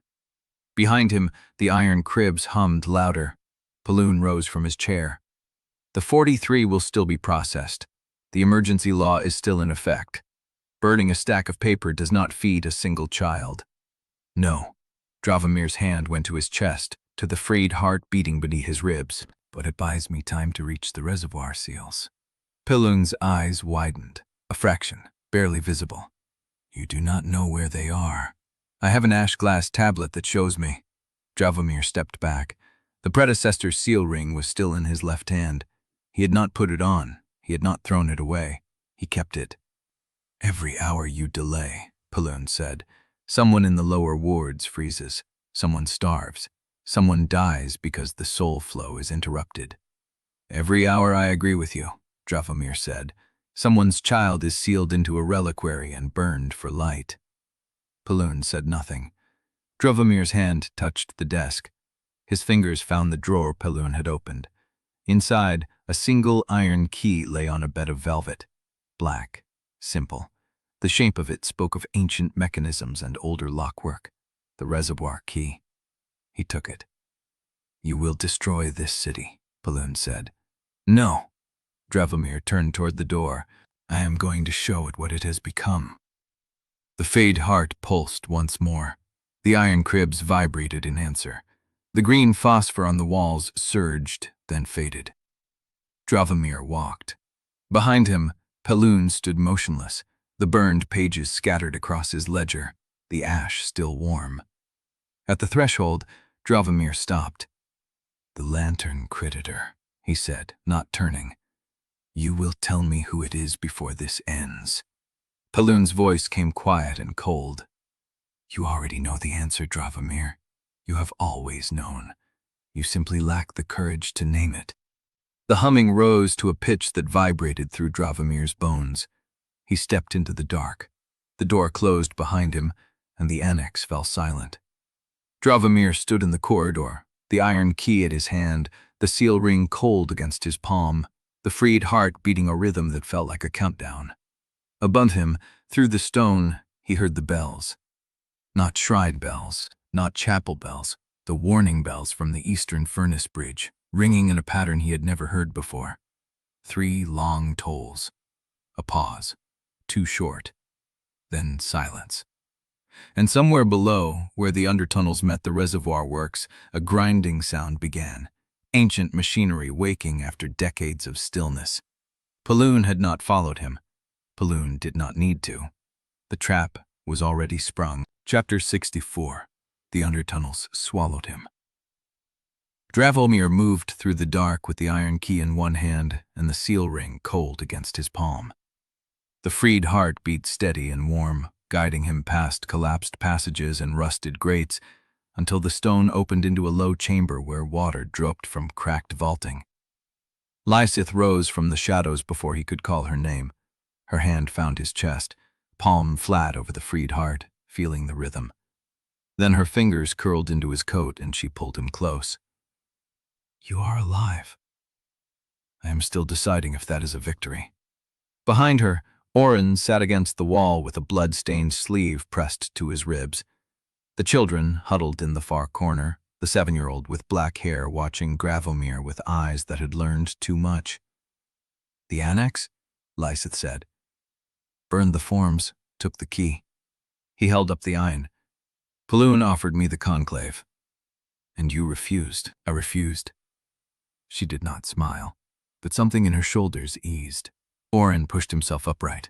Behind him, the iron cribs hummed louder. Paloon rose from his chair. "The 43 will still be processed. The emergency law is still in effect. Burning a stack of paper does not feed a single child." "No." Dravomir's hand went to his chest, to the frayed heart beating beneath his ribs. "But it buys me time to reach the reservoir seals." Paloon's eyes widened, a fraction, barely visible. "You do not know where they are." "I have an ash glass tablet that shows me." Dravomir stepped back. The predecessor's seal ring was still in his left hand. He had not put it on. He had not thrown it away. He kept it. "Every hour you delay," Paloon said, "someone in the lower wards freezes. Someone starves. Someone dies because the soul flow is interrupted." "Every hour I agree with you," Dravomir said. "Someone's child is sealed into a reliquary and burned for light." Paloon said nothing. Dravomir's hand touched the desk. His fingers found the drawer Paloon had opened. Inside, a single iron key lay on a bed of velvet. Black, simple. The shape of it spoke of ancient mechanisms and older lockwork. The reservoir key. He took it. "You will destroy this city," Paloon said. "No." Dravomir turned toward the door. "I am going to show it what it has become." The fade heart pulsed once more. The iron cribs vibrated in answer. The green phosphor on the walls surged, then faded. Dravomir walked. Behind him, Paloon stood motionless, the burned pages scattered across his ledger, the ash still warm. At the threshold, Dravomir stopped. "The lantern creditor," he said, not turning. "You will tell me who it is before this ends." Paloon's voice came quiet and cold. "You already know the answer, Dravomir. You have always known. You simply lack the courage to name it." The humming rose to a pitch that vibrated through Dravomir's bones. He stepped into the dark. The door closed behind him, and the annex fell silent. Dravomir stood in the corridor, the iron key at his hand, the seal ring cold against his palm, the freed heart beating a rhythm that felt like a countdown. Above him, through the stone, he heard the bells. Not shrine bells, not chapel bells, the warning bells from the eastern furnace bridge, ringing in a pattern he had never heard before. 3 long tolls. A pause, too short. Then silence. And somewhere below, where the undertunnels met the reservoir works, a grinding sound began, ancient machinery waking after decades of stillness. Paloon had not followed him. Paloon did not need to. The trap was already sprung. Chapter 64. The undertunnels swallowed him. Dravomir moved through the dark with the iron key in one hand and the seal ring cold against his palm. The freed heart beat steady and warm, guiding him past collapsed passages and rusted grates until the stone opened into a low chamber where water dropped from cracked vaulting. Lieseth rose from the shadows before he could call her name. Her hand found his chest, palm flat over the freed heart, feeling the rhythm. Then her fingers curled into his coat and she pulled him close. "You are alive." "I am still deciding if that is a victory." Behind her, Orrin sat against the wall with a blood-stained sleeve pressed to his ribs. The children huddled in the far corner, the 7-year-old with black hair watching Dravomir with eyes that had learned too much. "The annex?" Lieseth said. "Burned the forms, took the key." He held up the iron. "Paloon offered me the conclave." "And you refused." "I refused." She did not smile, but something in her shoulders eased. Orrin pushed himself upright.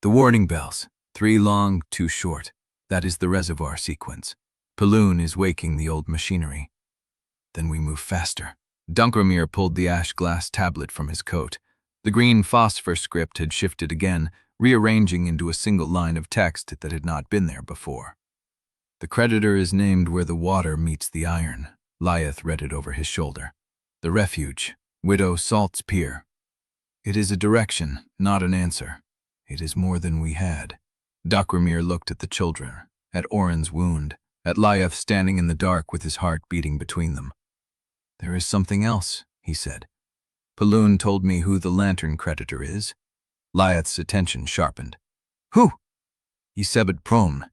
The warning bells. 3 long, 2 short. That is the reservoir sequence. Paloon is waking the old machinery. Then we move faster. Dravomir pulled the ash glass tablet from his coat. The green phosphor script had shifted again, rearranging into a single line of text that had not been there before. The creditor is named where the water meets the iron. Lieseth read it over his shoulder. The refuge, Widow Salt's Pier. It is a direction, not an answer. It is more than we had. Dravomir looked at the children, at Orrin's wound, at Lieseth standing in the dark with his heart beating between them. There is something else, he said. Paloon told me who the lantern creditor is. Lieseth's attention sharpened. Who? Yzebet Prone.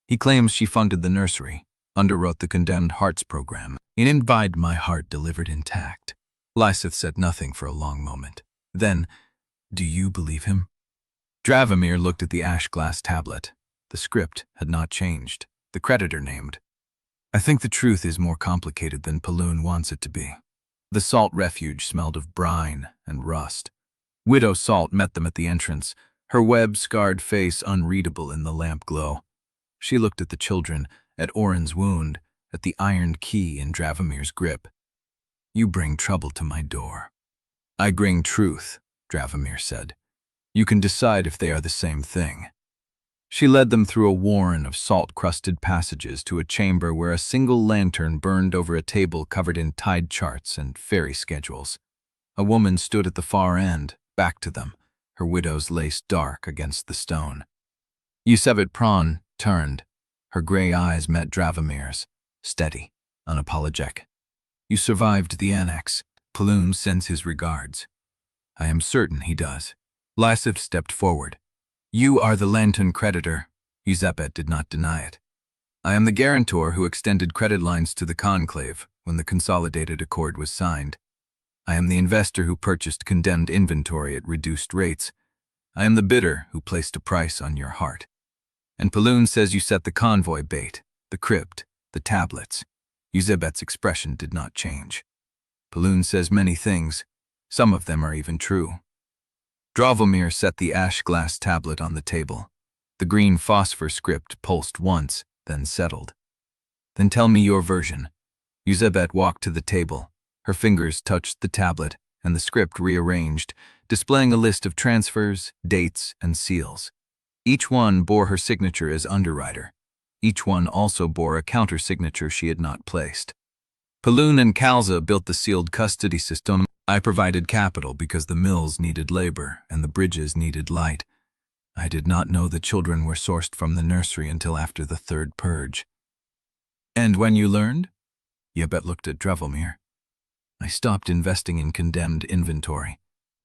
He claims she funded the Nursery, underwrote the Condemned Hearts program, and imbibed my heart delivered intact. Lieseth said nothing for a long moment. Then, do you believe him? Dravomir looked at the ash glass tablet. The script had not changed. The creditor named. I think the truth is more complicated than Paloon wants it to be. The salt refuge smelled of brine and rust. Widow Salt met them at the entrance, her web-scarred face unreadable in the lamp glow. She looked at the children, at Orrin's wound, at the iron key in Dravomir's grip. You bring trouble to my door. I bring truth, Dravomir said. You can decide if they are the same thing. She led them through a warren of salt-crusted passages to a chamber where a single lantern burned over a table covered in tide charts and fairy schedules. A woman stood at the far end, back to them, her widow's lace dark against the stone. Yzebet Prone turned. Her gray eyes met Dravomir's, steady, unapologetic. You survived the annex. Paloon sends his regards. I am certain he does. Lieseth stepped forward. You are the lantern creditor. Yzebet did not deny it. I am the guarantor who extended credit lines to the Conclave when the Consolidated Accord was signed. I am the investor who purchased condemned inventory at reduced rates. I am the bidder who placed a price on your heart. And Paloon says you set the convoy bait, the crypt, the tablets. Yzebet's expression did not change. Paloon says many things. Some of them are even true. Dravomir set the ash glass tablet on the table. The green phosphor script pulsed once, then settled. Then tell me your version. Yzebet walked to the table. Her fingers touched the tablet, and the script rearranged, displaying a list of transfers, dates, and seals. Each one bore her signature as underwriter. Each one also bore a counter-signature she had not placed. Paloon and Kalza built the sealed custody system. I provided capital because the mills needed labor and the bridges needed light. I did not know the children were sourced from the Nursery until after the third purge. And when you learned? Yzebet looked at Dravomir. I stopped investing in condemned inventory.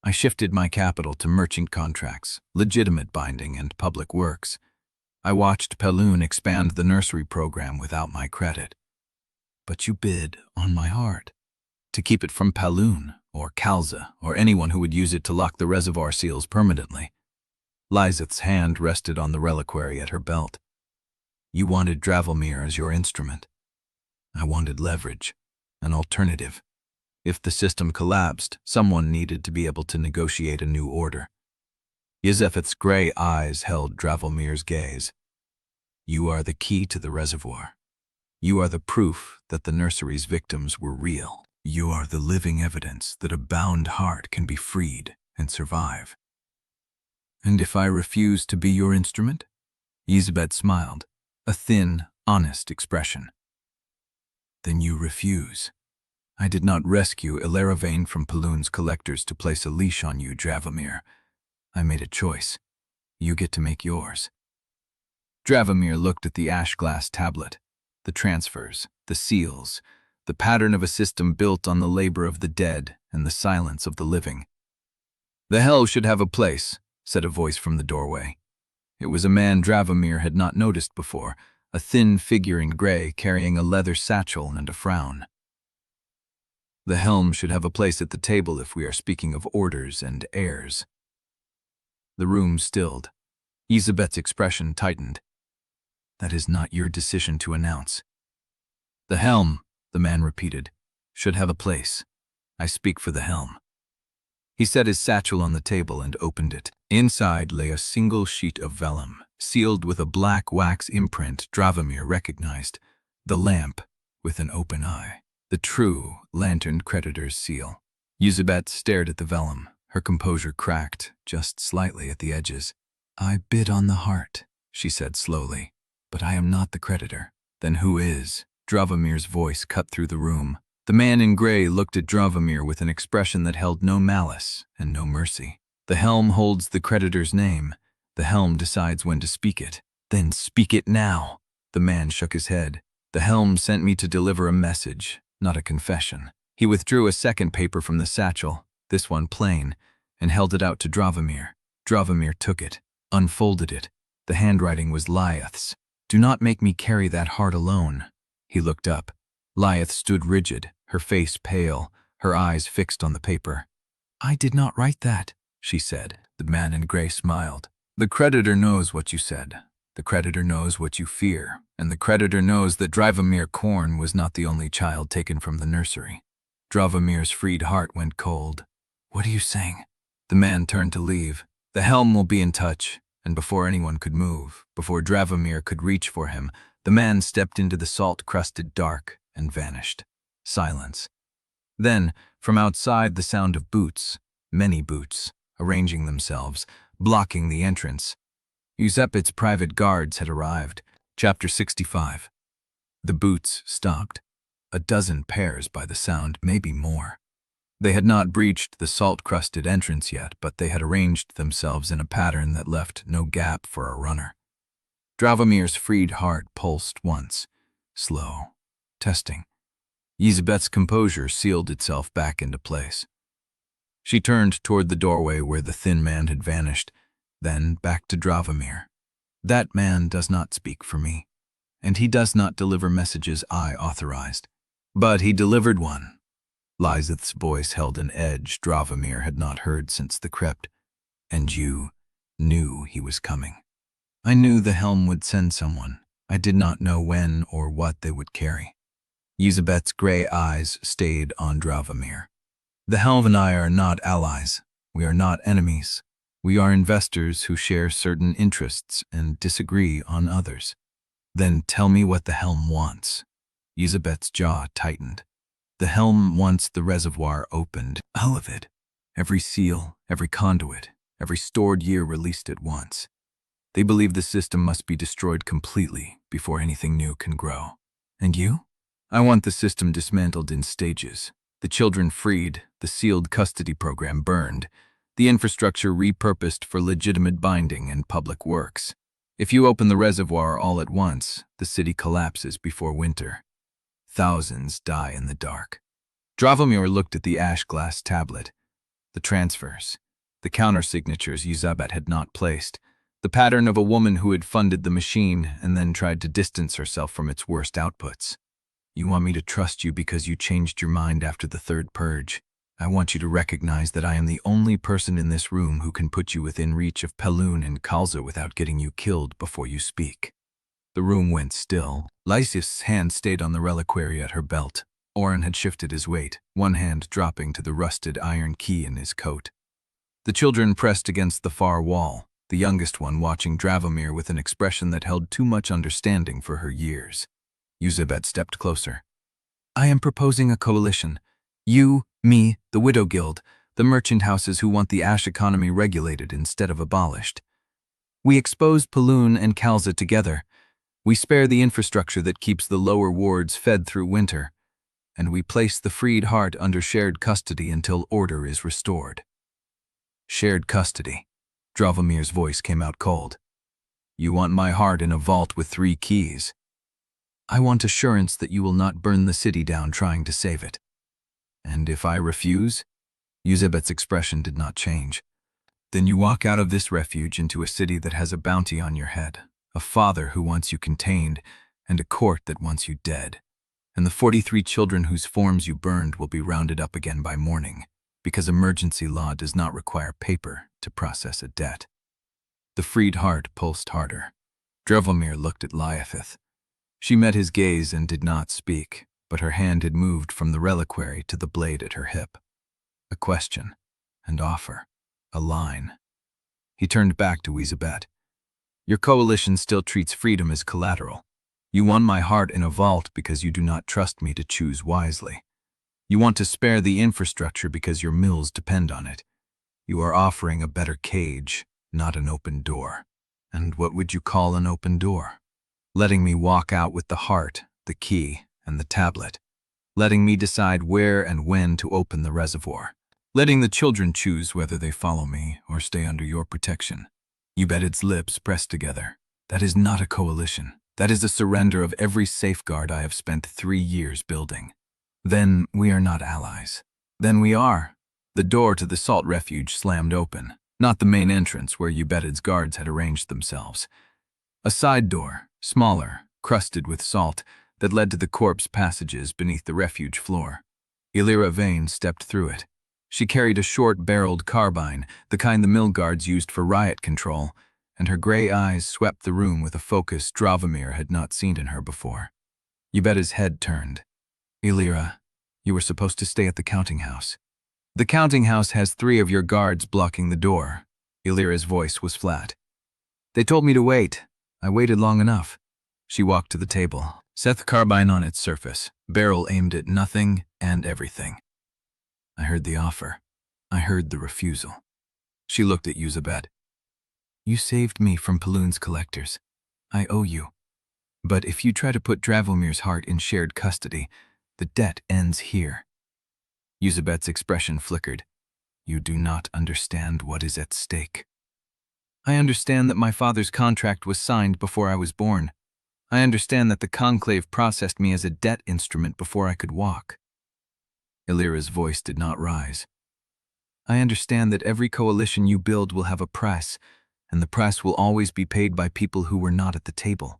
I shifted my capital to merchant contracts, legitimate binding, and public works. I watched Paloon expand the Nursery program without my credit. But you bid on my heart. To keep it from Paloon, or Kalza, or anyone who would use it to lock the reservoir seals permanently. Lieseth's hand rested on the reliquary at her belt. You wanted Dravomir as your instrument. I wanted leverage, an alternative. If the system collapsed, someone needed to be able to negotiate a new order. Yzebet's gray eyes held Dravomir's gaze. You are the key to the reservoir. You are the proof that the Nursery's victims were real. You are the living evidence that a bound heart can be freed and survive. And if I refuse to be your instrument? Yzebet smiled, a thin, honest expression. Then you refuse. I did not rescue Halibrand from Paloon's collectors to place a leash on you, Dravomir. I made a choice. You get to make yours. Dravomir looked at the ash glass tablet, the transfers, the seals, the pattern of a system built on the labor of the dead and the silence of the living. The hell should have a place, said a voice from the doorway. It was a man Dravomir had not noticed before, a thin figure in gray carrying a leather satchel and a frown. The helm should have a place at the table if we are speaking of orders and heirs. The room stilled. Yzebet's expression tightened. That is not your decision to announce. The helm, the man repeated, should have a place. I speak for the helm. He set his satchel on the table and opened it. Inside lay a single sheet of vellum, sealed with a black wax imprint Dravomir recognized. The lamp, with an open eye. The true lanterned creditor's seal. Elisabeth stared at the vellum, her composure cracked, just slightly at the edges. "I bid on the heart," she said slowly, "but I am not the creditor." "Then who is?" Dravomir's voice cut through the room. The man in gray looked at Dravomir with an expression that held no malice and no mercy. "The helm holds the creditor's name. The helm decides when to speak it. Then speak it now." The man shook his head. "The helm sent me to deliver a message, not a confession." He withdrew a second paper from the satchel, this one plain, and held it out to Dravomir. Dravomir took it, unfolded it. The handwriting was Lieseth's. "Do not make me carry that heart alone." He looked up. Lieseth stood rigid, her face pale, her eyes fixed on the paper. "I did not write that," she said. The man in gray smiled. "The creditor knows what you said. The creditor knows what you fear, and the creditor knows that Dravomir Quorne was not the only child taken from the nursery." Dravomir's freed heart went cold. "What are you saying?" The man turned to leave. "The helm will be in touch," and before anyone could move, before Dravomir could reach for him, the man stepped into the salt-crusted dark and vanished. Silence. Then, from outside, the sound of boots, many boots, arranging themselves, blocking the entrance. Elisabeth's private guards had arrived. Chapter 65. The boots stopped. A dozen pairs by the sound, maybe more. They had not breached the salt-crusted entrance yet, but they had arranged themselves in a pattern that left no gap for a runner. Dravomir's freed heart pulsed once, slow, testing. Elisabeth's composure sealed itself back into place. She turned toward the doorway where the thin man had vanished, then back to Dravomir. "That man does not speak for me, and he does not deliver messages I authorized. But he delivered one." Lieseth's voice held an edge Dravomir had not heard since the crypt. "And you knew he was coming." "I knew the helm would send someone. I did not know when or what they would carry." Elisabeth's gray eyes stayed on Dravomir. "The helm and I are not allies. We are not enemies. We are investors who share certain interests and disagree on others." "Then tell me what the helm wants." Elisabeth's jaw tightened. "The helm wants the reservoir opened, all of it. Every seal, every conduit, every stored year released at once. They believe the system must be destroyed completely before anything new can grow." "And you?" "I want the system dismantled in stages. The children freed, the sealed custody program burned, the infrastructure repurposed for legitimate binding and public works. If you open the reservoir all at once, the city collapses before winter. Thousands die in the dark." Dravomir looked at the ash glass tablet. The transfers, the countersignatures Elisabeth had not placed, the pattern of a woman who had funded the machine and then tried to distance herself from its worst outputs. "You want me to trust you because you changed your mind after the third purge. I want you to recognize that I am the only person in this room who can put you within reach of Pelun and Kalza without getting you killed before you speak." The room went still. Lieseth's hand stayed on the reliquary at her belt. Orrin had shifted his weight, one hand dropping to the rusted iron key in his coat. The children pressed against the far wall, the youngest one watching Dravomir with an expression that held too much understanding for her years. Elisabeth stepped closer. "I am proposing a coalition. You, me, the Widow Guild, the merchant houses who want the ash economy regulated instead of abolished. We expose Pelun and Kalza together. We spare the infrastructure that keeps the lower wards fed through winter, and we place the freed heart under shared custody until order is restored." "Shared custody." Dravomir's voice came out cold. "You want my heart in a vault with 3 keys. I want assurance that you will not burn the city down trying to save it." "And if I refuse?" Elisabeth's expression did not change. "Then you walk out of this refuge into a city that has a bounty on your head, a father who wants you contained, and a court that wants you dead. And the 43 children whose forms you burned will be rounded up again by morning, because emergency law does not require paper to process a debt." The freed heart pulsed harder. Dravomir looked at Lieseth. She met his gaze and did not speak, but her hand had moved from the reliquary to the blade at her hip. A question, and offer. A line. He turned back to Elizabeth. Your coalition still treats freedom as collateral. You won my heart in a vault because you do not trust me to choose wisely. You want to spare the infrastructure because your mills depend on it. You are offering a better cage, not an open door. And what would you call an open door? Letting me walk out with the heart, the key, and the tablet. Letting me decide where and when to open the reservoir. Letting the children choose whether they follow me or stay under your protection. Ubedid's lips pressed together. That is not a coalition. That is a surrender of every safeguard I have spent 3 years building. Then we are not allies. Then we are. The door to the salt refuge slammed open, not the main entrance where Ubedid's guards had arranged themselves. A side door, smaller, crusted with salt, that led to the corpse passages beneath the refuge floor. Elira Vane stepped through it. She carried a short-barreled carbine, the kind the mill guards used for riot control, and her gray eyes swept the room with a focus Dravomir had not seen in her before. Ubedid's head turned. Elira, you were supposed to stay at the counting house. The counting house has 3 of your guards blocking the door. Elira's voice was flat. They told me to wait. I waited long enough. She walked to the table, set the carbine on its surface, barrel aimed at nothing and everything. I heard the offer. I heard the refusal. She looked at Elizabeth. You saved me from Paloon's collectors. I owe you. But if you try to put Dravomir's heart in shared custody, the debt ends here. Elizabeth's expression flickered. You do not understand what is at stake. I understand that my father's contract was signed before I was born. I understand that the Conclave processed me as a debt instrument before I could walk. Elira's voice did not rise. I understand that every coalition you build will have a price, and the price will always be paid by people who were not at the table.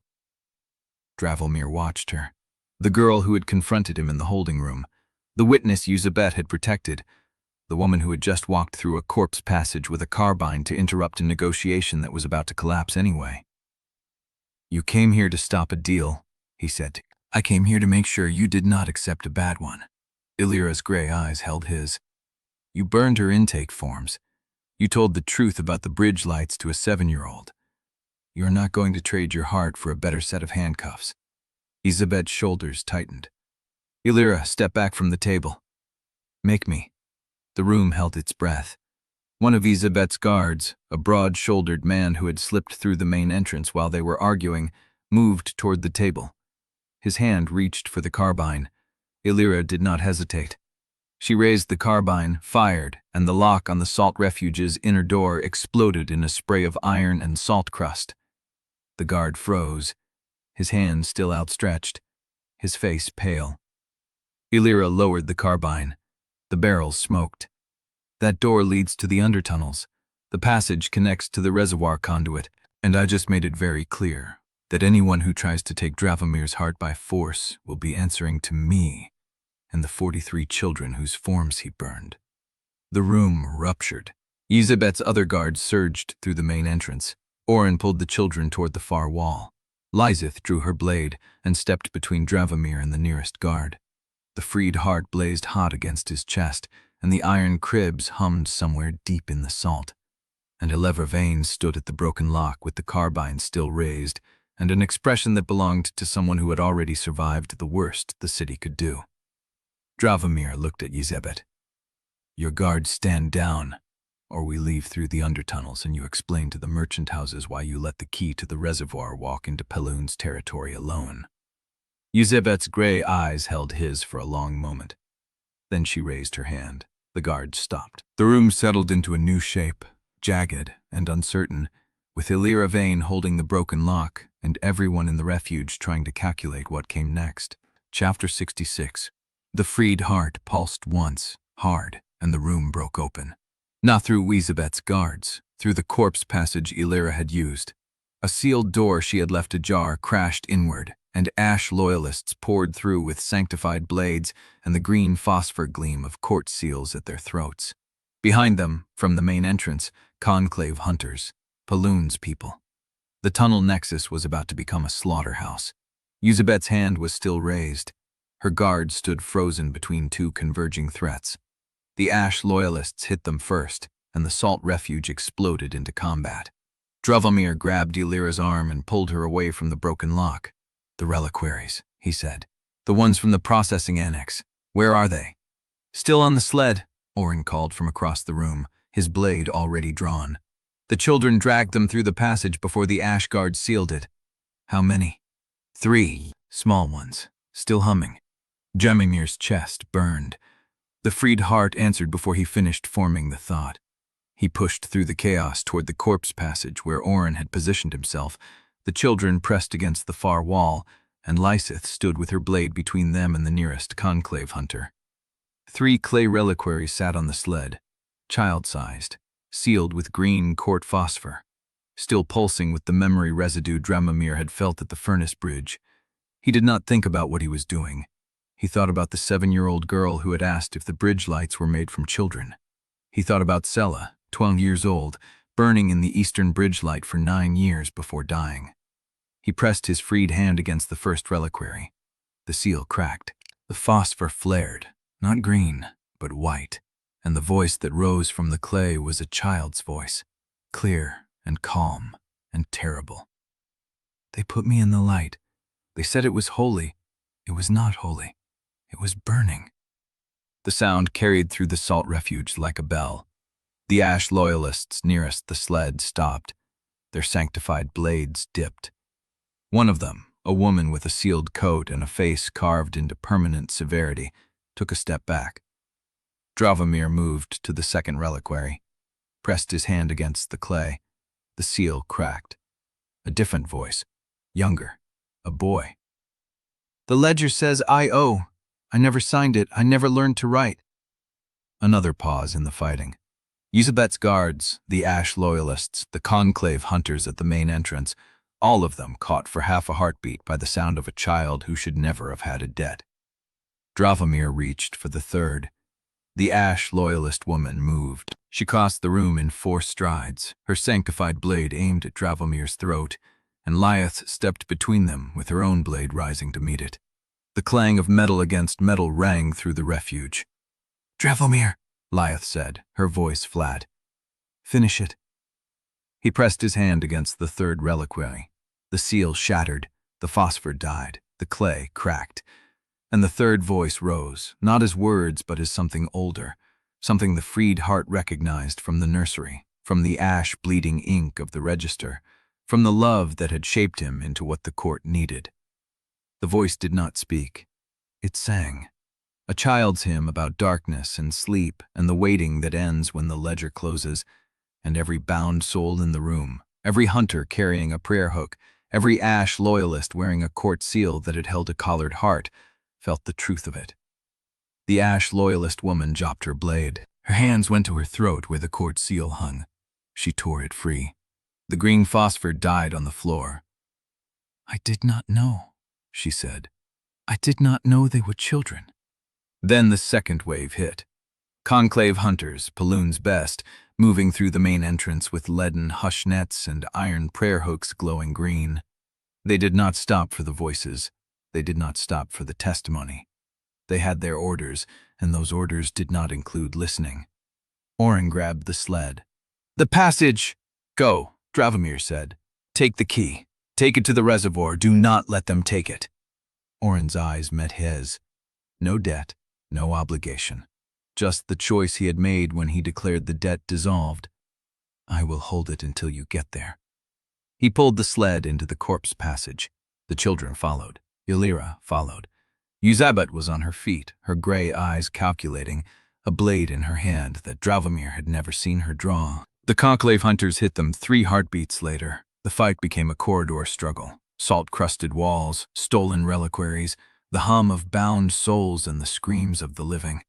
Dravomir watched her. The girl who had confronted him in the holding room, the witness Elizabeth had protected, the woman who had just walked through a corpse passage with a carbine to interrupt a negotiation that was about to collapse anyway. You came here to stop a deal, he said. I came here to make sure you did not accept a bad one. Elira's gray eyes held his. You burned her intake forms. You told the truth about the bridge lights to a 7-year-old. You are not going to trade your heart for a better set of handcuffs. Elizabeth's shoulders tightened. Elira stepped back from the table. Make me. The room held its breath. One of Elizabeth's guards, a broad-shouldered man who had slipped through the main entrance while they were arguing, moved toward the table. His hand reached for the carbine. Elira did not hesitate. She raised the carbine, fired, and the lock on the salt refuge's inner door exploded in a spray of iron and salt crust. The guard froze, his hand still outstretched, his face pale. Elira lowered the carbine. The barrel smoked. That door leads to the undertunnels. The passage connects to the reservoir conduit, and I just made it very clear that anyone who tries to take Dravomir's heart by force will be answering to me and the 43 children whose forms he burned. The room ruptured. Elizabeth's other guards surged through the main entrance. Orrin pulled the children toward the far wall. Lieseth drew her blade and stepped between Dravomir and the nearest guard. The freed heart blazed hot against his chest, and the iron cribs hummed somewhere deep in the salt. And Elira Vane stood at the broken lock with the carbine still raised, and an expression that belonged to someone who had already survived the worst the city could do. Dravomir looked at Elizabeth. Your guards stand down, or we leave through the undertunnels and you explain to the merchant houses why you let the key to the reservoir walk into Paloon's territory alone. Elizabeth's gray eyes held his for a long moment. Then she raised her hand. The guards stopped. The room settled into a new shape, jagged and uncertain, with Elira Vane holding the broken lock and everyone in the refuge trying to calculate what came next. Chapter 66. The freed heart pulsed once, hard, and the room broke open. Not through Elizabeth's guards, through the corpse passage Elira had used. A sealed door she had left ajar crashed inward, and Ash loyalists poured through with sanctified blades and the green phosphor gleam of court seals at their throats. Behind them, from the main entrance, Conclave hunters, Paloon's people. The tunnel nexus was about to become a slaughterhouse. Elizabeth's hand was still raised. Her guard stood frozen between two converging threats. The Ash loyalists hit them first, and the Salt Refuge exploded into combat. Dravomir grabbed Illyra's arm and pulled her away from the broken lock. "The reliquaries," he said. "The ones from the processing annex. Where are they?" "Still on the sled," Orrin called from across the room, his blade already drawn. "The children dragged them through the passage before the Ash guards sealed it." "How many?" "3, small ones, still humming." Dravomir's chest burned. The freed heart answered before he finished forming the thought. He pushed through the chaos toward the corpse passage where Orrin had positioned himself. The children pressed against the far wall, and Lieseth stood with her blade between them and the nearest conclave hunter. 3 clay reliquaries sat on the sled, child-sized, sealed with green court phosphor, still pulsing with the memory residue Dravomir had felt at the furnace bridge. He did not think about what he was doing. He thought about the 7-year-old girl who had asked if the bridge lights were made from children. He thought about Sella, 12 years old, burning in the eastern bridge light for 9 years before dying. He pressed his freed hand against the first reliquary. The seal cracked. The phosphor flared, not green, but white, and the voice that rose from the clay was a child's voice, clear and calm and terrible. "They put me in the light. They said it was holy. It was not holy. It was burning." The sound carried through the Salt Refuge like a bell. The Ash loyalists nearest the sled stopped. Their sanctified blades dipped. One of them, a woman with a sealed coat and a face carved into permanent severity, took a step back. Dravomir moved to the second reliquary, pressed his hand against the clay. The seal cracked. A different voice, younger, a boy. "The ledger says I.O. I never signed it. I never learned to write." Another pause in the fighting. Yusabet's guards, the Ash loyalists, the conclave hunters at the main entrance, all of them caught for half a heartbeat by the sound of a child who should never have had a debt. Dravomir reached for the third. The Ash loyalist woman moved. She crossed the room in 4 strides, her sanctified blade aimed at Dravomir's throat, and Lieseth stepped between them with her own blade rising to meet it. The clang of metal against metal rang through the refuge. "Dravomir," Lieseth said, her voice flat. "Finish it." He pressed his hand against the third reliquary. The seal shattered, the phosphor died, the clay cracked, and the third voice rose, not as words but as something older, something the freed heart recognized from the nursery, from the ash-bleeding ink of the register, from the love that had shaped him into what the court needed. The voice did not speak. It sang. A child's hymn about darkness and sleep and the waiting that ends when the ledger closes, and every bound soul in the room, every hunter carrying a prayer hook, every Ash loyalist wearing a court seal that had held a collared heart, felt the truth of it. The Ash loyalist woman dropped her blade. Her hands went to her throat where the court seal hung. She tore it free. The green phosphor died on the floor. "I did not know," she said. "I did not know they were children." Then the second wave hit. Conclave hunters, Paloon's best, moving through the main entrance with leaden hush nets and iron prayer hooks glowing green. They did not stop for the voices. They did not stop for the testimony. They had their orders, and those orders did not include listening. Orrin grabbed the sled. "The passage!" "Go," Dravomir said. "Take the key. Take it to the reservoir. Do not let them take it." Orrin's eyes met his. No debt, no obligation. Just the choice he had made when he declared the debt dissolved. "I will hold it until you get there." He pulled the sled into the corpse passage. The children followed. Illyra followed. Yusabet was on her feet, her gray eyes calculating, a blade in her hand that Dravomir had never seen her draw. The conclave hunters hit them 3 heartbeats later. The fight became a corridor struggle. Salt-crusted walls, stolen reliquaries, the hum of bound souls and the screams of the living.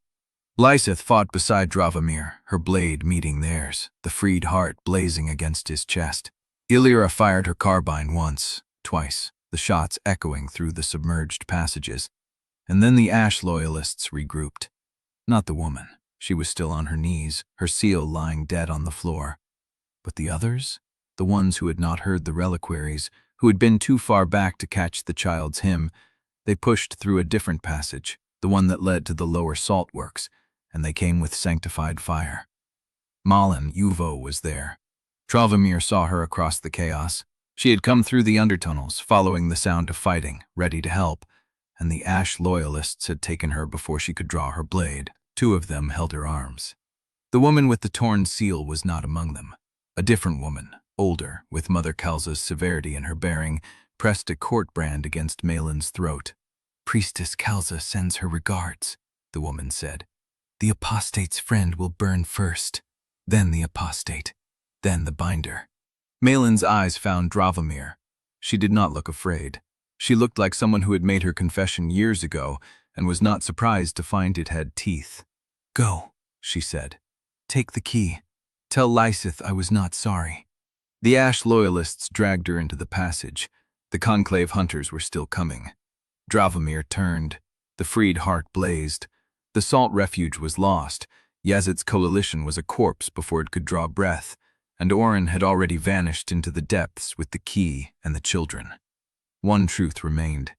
Lieseth fought beside Dravomir, her blade meeting theirs, the freed heart blazing against his chest. Illyra fired her carbine once, twice, the shots echoing through the submerged passages. And then the Ash loyalists regrouped. Not the woman. She was still on her knees, her seal lying dead on the floor. But the others? The ones who had not heard the reliquaries, who had been too far back to catch the child's hymn, they pushed through a different passage, the one that led to the lower salt works, and they came with sanctified fire. Malin Uvo was there. Dravomir saw her across the chaos. She had come through the undertunnels, following the sound of fighting, ready to help, and the Ash loyalists had taken her before she could draw her blade. 2 of them held her arms. The woman with the torn seal was not among them. A different woman, older, with Mother Kalza's severity in her bearing, pressed a court brand against Malin's throat. "Priestess Kalza sends her regards," the woman said. "The apostate's friend will burn first, then the apostate, then the binder." Malin's eyes found Dravomir. She did not look afraid. She looked like someone who had made her confession years ago and was not surprised to find it had teeth. "Go," she said. "Take the key. Tell Lieseth I was not sorry." The Ash loyalists dragged her into the passage. The Conclave hunters were still coming. Dravomir turned. The freed heart blazed. The Salt Refuge was lost. Yazid's coalition was a corpse before it could draw breath, and Orrin had already vanished into the depths with the key and the children. One truth remained.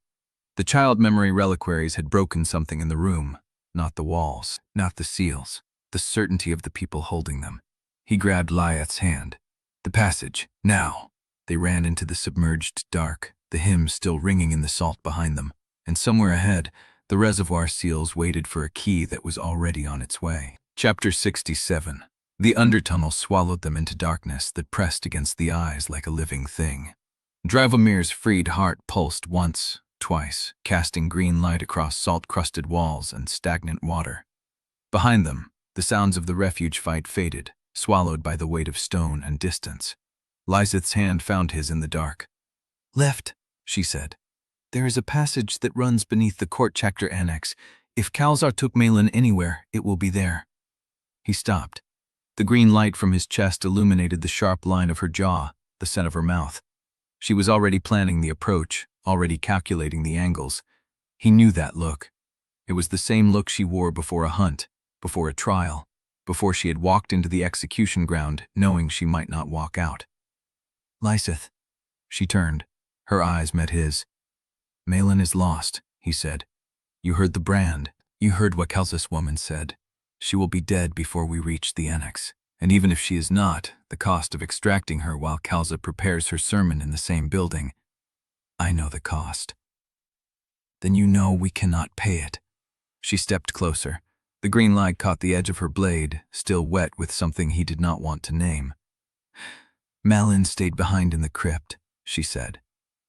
The child memory reliquaries had broken something in the room, not the walls, not the seals, the certainty of the people holding them. He grabbed Lieseth's hand. The passage, now. They ran into the submerged dark, the hymn still ringing in the salt behind them, and somewhere ahead, the reservoir seals waited for a key that was already on its way. Chapter 67. The undertunnel swallowed them into darkness that pressed against the eyes like a living thing. Dravomir's freed heart pulsed once, twice, casting green light across salt-crusted walls and stagnant water. Behind them, the sounds of the refuge fight faded, swallowed by the weight of stone and distance. Lieseth's hand found his in the dark. "Left," she said. "There is a passage that runs beneath the court chapter annex. If Kalzar took Malin anywhere, it will be there." He stopped. The green light from his chest illuminated the sharp line of her jaw, the set of her mouth. She was already planning the approach, already calculating the angles. He knew that look. It was the same look she wore before a hunt, before a trial, before she had walked into the execution ground, knowing she might not walk out. "Lieseth." She turned. Her eyes met his. "Malin is lost," he said. "You heard the brand. You heard what Kalza's woman said. She will be dead before we reach the annex. And even if she is not, the cost of extracting her while Kalza prepares her sermon in the same building, I know the cost." "Then you know we cannot pay it." She stepped closer. The green light caught the edge of her blade, still wet with something he did not want to name. "Malin stayed behind in the crypt," she said.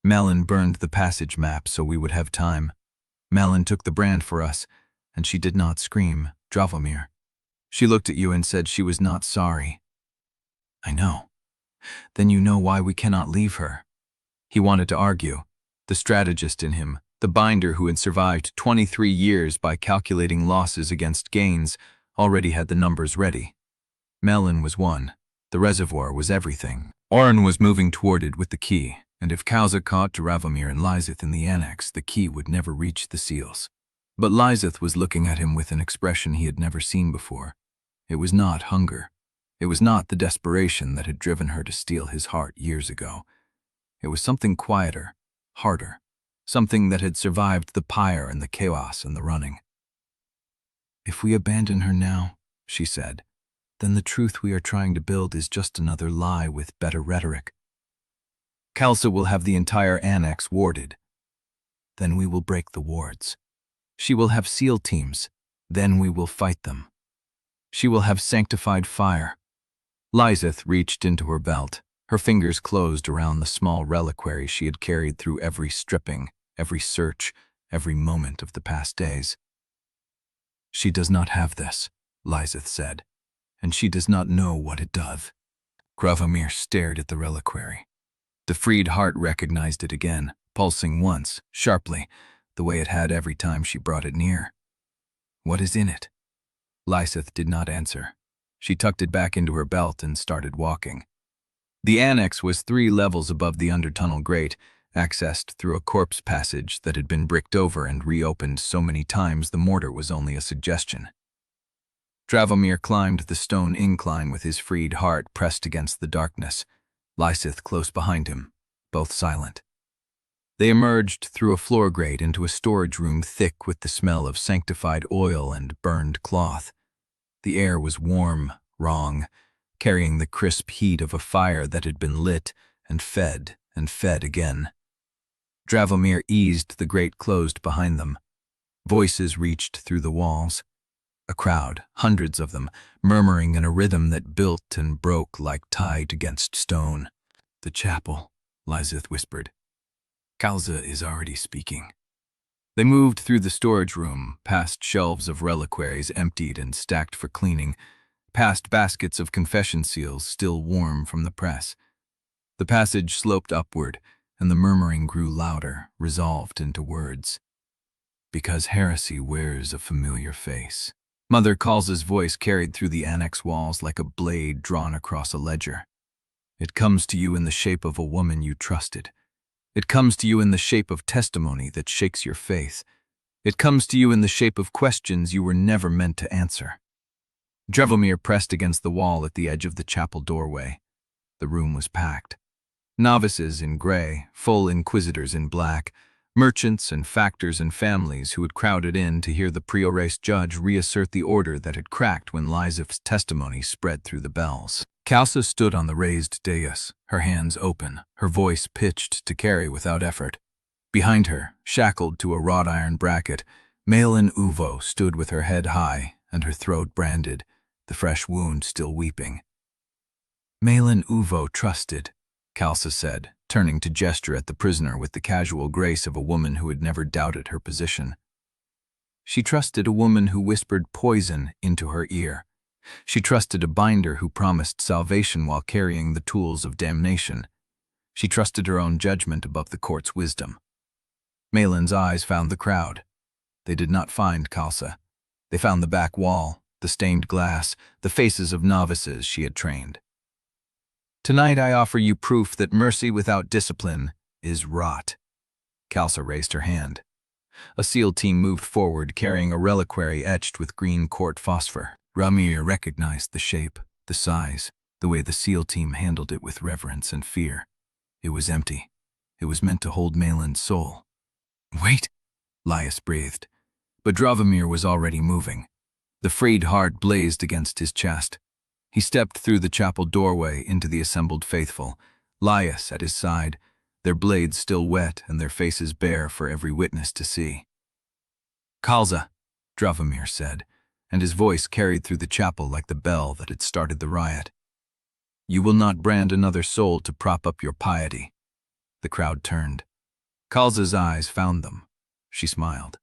"Malin burned the passage map so we would have time. Malin took the brand for us, and she did not scream, Dravomir. She looked at you and said she was not sorry." "I know." "Then you know why we cannot leave her." He wanted to argue. The strategist in him, the binder who had survived 23 years by calculating losses against gains, already had the numbers ready. Malin was one. The reservoir was everything. Orrin was moving toward it with the key, and if Kalza caught Dravomir and Lieseth in the annex, the key would never reach the seals. But Lieseth was looking at him with an expression he had never seen before. It was not hunger. It was not the desperation that had driven her to steal his heart years ago. It was something quieter, harder, something that had survived the pyre and the chaos and the running. "If we abandon her now," she said, "then the truth we are trying to build is just another lie with better rhetoric. Kalza will have the entire annex warded. Then we will break the wards. She will have SEAL teams. Then we will fight them. She will have sanctified fire." Lieseth reached into her belt. Her fingers closed around the small reliquary she had carried through every stripping, every search, every moment of the past days. "She does not have this," Lieseth said, "and she does not know what it does." Dravomir stared at the reliquary. The freed heart recognized it again, pulsing once, sharply, the way it had every time she brought it near. "What is in it?" Lieseth did not answer. She tucked it back into her belt and started walking. The annex was 3 levels above the undertunnel grate, accessed through a corpse passage that had been bricked over and reopened so many times the mortar was only a suggestion. Dravomir climbed the stone incline with his freed heart pressed against the darkness, Lieseth close behind him, both silent. They emerged through a floor grate into a storage room thick with the smell of sanctified oil and burned cloth. The air was warm, wrong, carrying the crisp heat of a fire that had been lit and fed again. Dravomir eased the grate closed behind them. Voices reached through the walls. A crowd, hundreds of them, murmuring in a rhythm that built and broke like tide against stone. "The chapel," Lieseth whispered. "Kalza is already speaking." They moved through the storage room, past shelves of reliquaries emptied and stacked for cleaning, past baskets of confession seals still warm from the press. The passage sloped upward, and the murmuring grew louder, resolved into words. "Because heresy wears a familiar face." Mother Kalza's voice carried through the annex walls like a blade drawn across a ledger. "It comes to you in the shape of a woman you trusted. It comes to you in the shape of testimony that shakes your faith. It comes to you in the shape of questions you were never meant to answer." Dravomir pressed against the wall at the edge of the chapel doorway. The room was packed. Novices in gray, full inquisitors in black, merchants and factors and families who had crowded in to hear the prioress judge reassert the order that had cracked when Lieseth's testimony spread through the bells. Kalza stood on the raised dais, her hands open, her voice pitched to carry without effort. Behind her, shackled to a wrought iron bracket, Malin Uvo stood with her head high and her throat branded, the fresh wound still weeping. "Malin Uvo trusted," Kalza said, turning to gesture at the prisoner with the casual grace of a woman who had never doubted her position. She trusted a woman who whispered poison into her ear. She trusted a binder who promised salvation while carrying the tools of damnation. She trusted her own judgment above the court's wisdom. Malin's eyes found the crowd. They did not find Kalza. They found the back wall, the stained glass, the faces of novices she had trained. "Tonight I offer you proof that mercy without discipline is rot." Kalza raised her hand. A SEAL team moved forward carrying a reliquary etched with green court phosphor. Dravomir recognized the shape, the size, the way the SEAL team handled it with reverence and fear. It was empty. It was meant to hold Malin's soul. "Wait," Lieseth breathed. But Dravomir was already moving. The frayed heart blazed against his chest. He stepped through the chapel doorway into the assembled faithful, Lieseth at his side, their blades still wet and their faces bare for every witness to see. "Kalza," Dravomir said, and his voice carried through the chapel like the bell that had started the riot. "You will not brand another soul to prop up your piety." The crowd turned. Kalza's eyes found them. She smiled.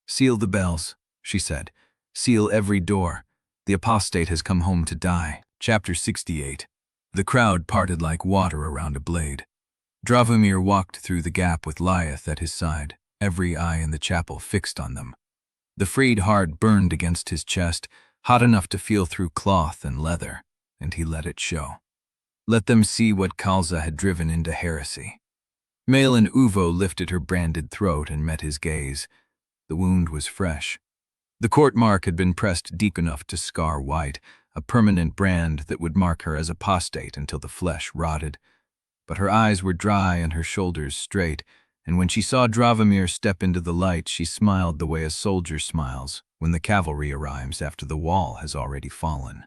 "Seal the bells," she said. "Seal every door. The apostate has come home to die." Chapter 68. The crowd parted like water around a blade. Dravomir walked through the gap with Lieseth at his side, every eye in the chapel fixed on them. The frayed heart burned against his chest, hot enough to feel through cloth and leather, and he let it show. Let them see what Kalza had driven into heresy. Malin Uvo lifted her branded throat and met his gaze. The wound was fresh. The court mark had been pressed deep enough to scar white, a permanent brand that would mark her as apostate until the flesh rotted. But her eyes were dry and her shoulders straight, and when she saw Dravomir step into the light, she smiled the way a soldier smiles when the cavalry arrives after the wall has already fallen.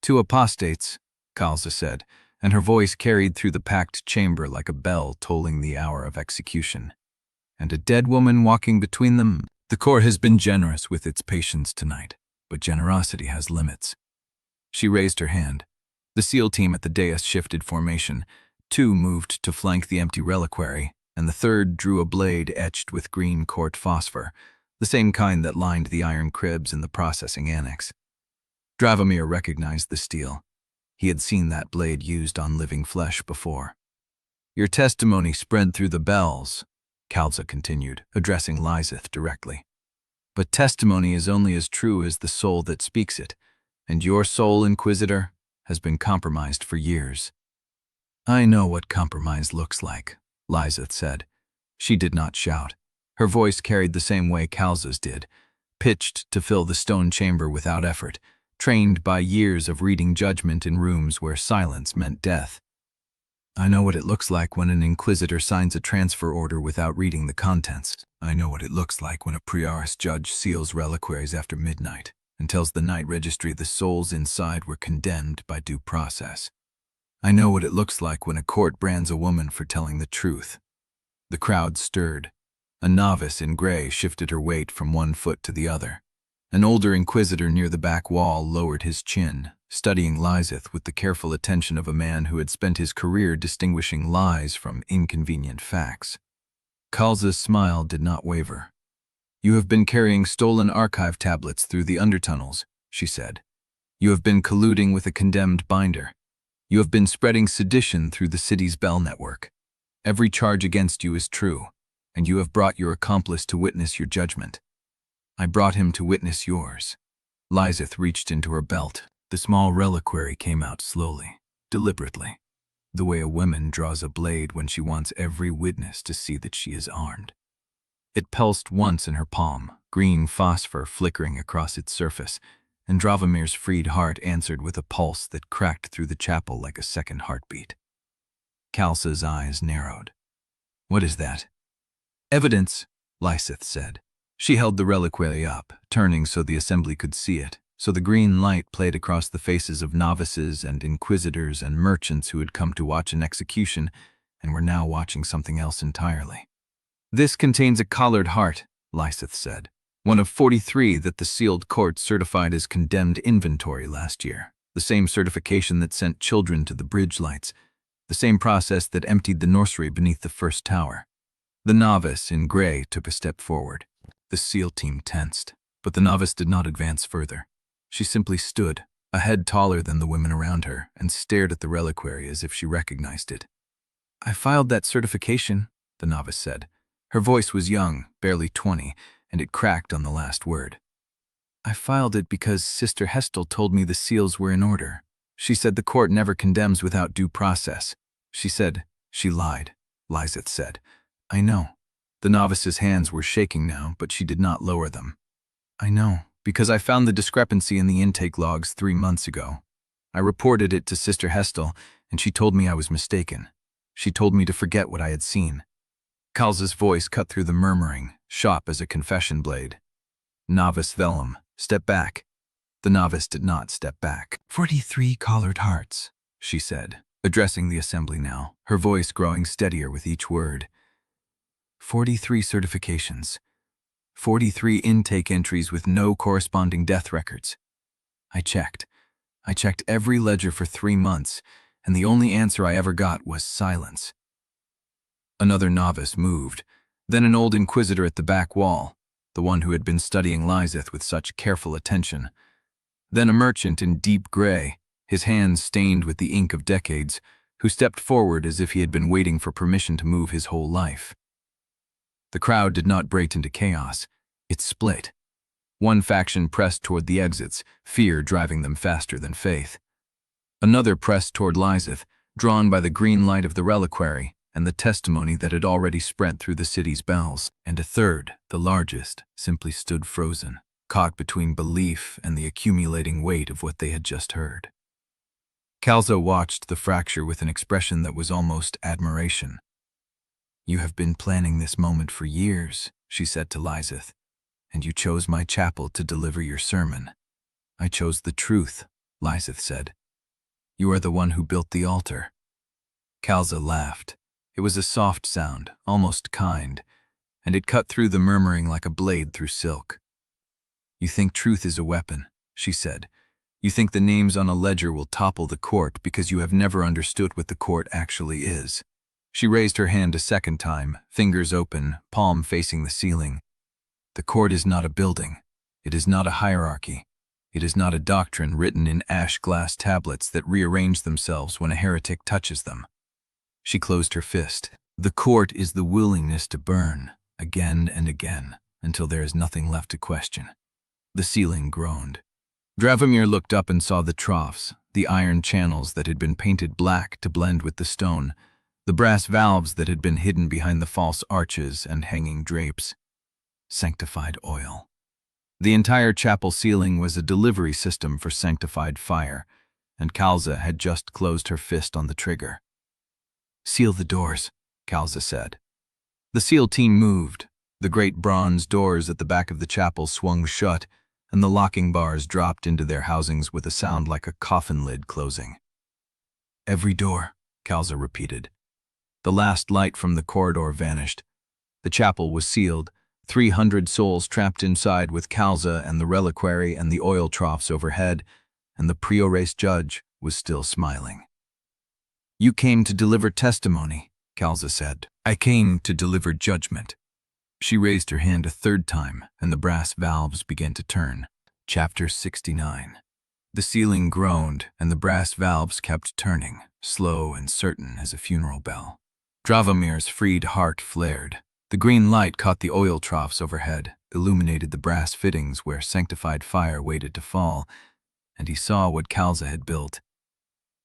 "Two apostates," Kalza said, and her voice carried through the packed chamber like a bell tolling the hour of execution. "And a dead woman walking between them. The court has been generous with its patience tonight, but generosity has limits." She raised her hand. The SEAL team at the dais shifted formation. Two moved to flank the empty reliquary, and the third drew a blade etched with green court phosphor, the same kind that lined the iron cribs in the processing annex. Dravomir recognized the steel. He had seen that blade used on living flesh before. "Your testimony spread through the bells," Kalza continued, addressing Lieseth directly. "But testimony is only as true as the soul that speaks it, and your soul, Inquisitor, has been compromised for years." "I know what compromise looks like," Lieseth said. She did not shout. Her voice carried the same way Kalza's did, pitched to fill the stone chamber without effort, trained by years of reading judgment in rooms where silence meant death. "I know what it looks like when an Inquisitor signs a transfer order without reading the contents. I know what it looks like when a prioress judge seals reliquaries after midnight. and tells the night registry the souls inside were condemned by due process. I know what it looks like when a court brands a woman for telling the truth. The crowd stirred. A novice in gray shifted her weight from one foot to the other. An older inquisitor near the back wall lowered his chin, studying Lieseth with the careful attention of a man who had spent his career distinguishing lies from inconvenient facts. Kalza's smile did not waver. "You have been carrying stolen archive tablets through the undertunnels," she said. "You have been colluding with a condemned binder. You have been spreading sedition through the city's bell network. Every charge against you is true, and you have brought your accomplice to witness your judgment." "I brought him to witness yours." Lieseth reached into her belt. The small reliquary came out slowly, deliberately, the way a woman draws a blade when she wants every witness to see that she is armed. It pulsed once in her palm, green phosphor flickering across its surface, and Dravomir's freed heart answered with a pulse that cracked through the chapel like a second heartbeat. Kalza's eyes narrowed. "What is that?" "Evidence," Lieseth said. She held the reliquary up, turning so the assembly could see it, so the green light played across the faces of novices and inquisitors and merchants who had come to watch an execution and were now watching something else entirely. "This contains a collared heart," Lieseth said, "one of 43 that the sealed court certified as condemned inventory last year, the same certification that sent children to the bridge lights, the same process that emptied the nursery beneath the first tower." The novice in gray took a step forward. The SEAL team tensed, but the novice did not advance further. She simply stood, a head taller than the women around her, and stared at the reliquary as if she recognized it. "I filed that certification," the novice said. Her voice was young, barely 20, and it cracked on the last word. "I filed it because Sister Hestel told me the seals were in order. She said the court never condemns without due process. She said she lied," Lieseth said. "I know." The novice's hands were shaking now, but she did not lower them. "I know, because I found the discrepancy in the intake logs 3 months ago. I reported it to Sister Hestel, and she told me I was mistaken. She told me to forget what I had seen." Kalza's voice cut through the murmuring, sharp as a confession blade. "Novice Vellum, step back." The novice did not step back. 43 collared hearts," she said, addressing the assembly now, her voice growing steadier with each word. 43 certifications. 43 intake entries with no corresponding death records. I checked every ledger for 3 months, and the only answer I ever got was silence." Another novice moved, then an old inquisitor at the back wall, the one who had been studying Lieseth with such careful attention. Then a merchant in deep gray, his hands stained with the ink of decades, who stepped forward as if he had been waiting for permission to move his whole life. The crowd did not break into chaos. It split. One faction pressed toward the exits, fear driving them faster than faith. Another pressed toward Lieseth, drawn by the green light of the reliquary and the testimony that had already spread through the city's bells. And a third, the largest, simply stood frozen, caught between belief and the accumulating weight of what they had just heard. Kalza watched the fracture with an expression that was almost admiration. "You have been planning this moment for years," she said to Lieseth, "and you chose my chapel to deliver your sermon." "I chose the truth," Lieseth said. "You are the one who built the altar." Kalza laughed. It was a soft sound, almost kind, and it cut through the murmuring like a blade through silk. "You think truth is a weapon," she said. "You think the names on a ledger will topple the court because you have never understood what the court actually is." She raised her hand a second time, fingers open, palm facing the ceiling. "The court is not a building. It is not a hierarchy. It is not a doctrine written in ash glass tablets that rearrange themselves when a heretic touches them." She closed her fist. "The court is the willingness to burn, again and again, until there is nothing left to question." The ceiling groaned. Dravomir looked up and saw the troughs, the iron channels that had been painted black to blend with the stone, the brass valves that had been hidden behind the false arches and hanging drapes. Sanctified oil. The entire chapel ceiling was a delivery system for sanctified fire, and Kalza had just closed her fist on the trigger. "Seal the doors," Kalza said. The SEAL team moved. The great bronze doors at the back of the chapel swung shut, and the locking bars dropped into their housings with a sound like a coffin lid closing. "Every door," Kalza repeated. The last light from the corridor vanished. The chapel was sealed, 300 souls trapped inside with Kalza and the Reliquary and the oil troughs overhead, and the Prioress judge was still smiling. "You came to deliver testimony," Kalza said. "I came to deliver judgment." She raised her hand a third time, and the brass valves began to turn. Chapter 69. The ceiling groaned, and the brass valves kept turning, slow and certain as a funeral bell. Dravomir's freed heart flared. The green light caught the oil troughs overhead, illuminated the brass fittings where sanctified fire waited to fall, and he saw what Kalza had built.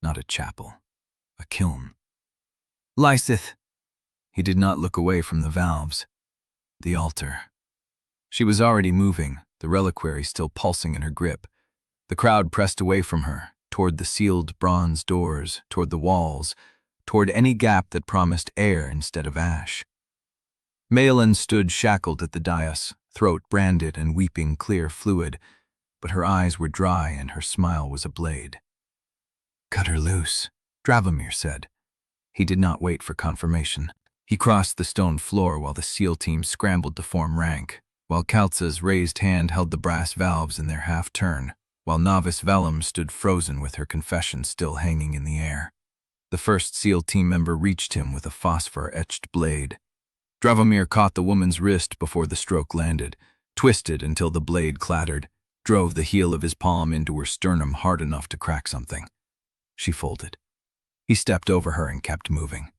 Not a chapel, a kiln. "Lieseth!" He did not look away from the valves. The altar. She was already moving, the reliquary still pulsing in her grip. The crowd pressed away from her, toward the sealed bronze doors, toward the walls, toward any gap that promised air instead of ash. Malin stood shackled at the dais, throat branded and weeping clear fluid, but her eyes were dry and her smile was a blade. "Cut her loose," Dravomir said. He did not wait for confirmation. He crossed the stone floor while the SEAL team scrambled to form rank, while Kalza's raised hand held the brass valves in their half-turn, while Novice Vellum stood frozen with her confession still hanging in the air. The first SEAL team member reached him with a phosphor-etched blade. Dravomir caught the woman's wrist before the stroke landed, twisted until the blade clattered, drove the heel of his palm into her sternum hard enough to crack something. She folded. He stepped over her and kept moving.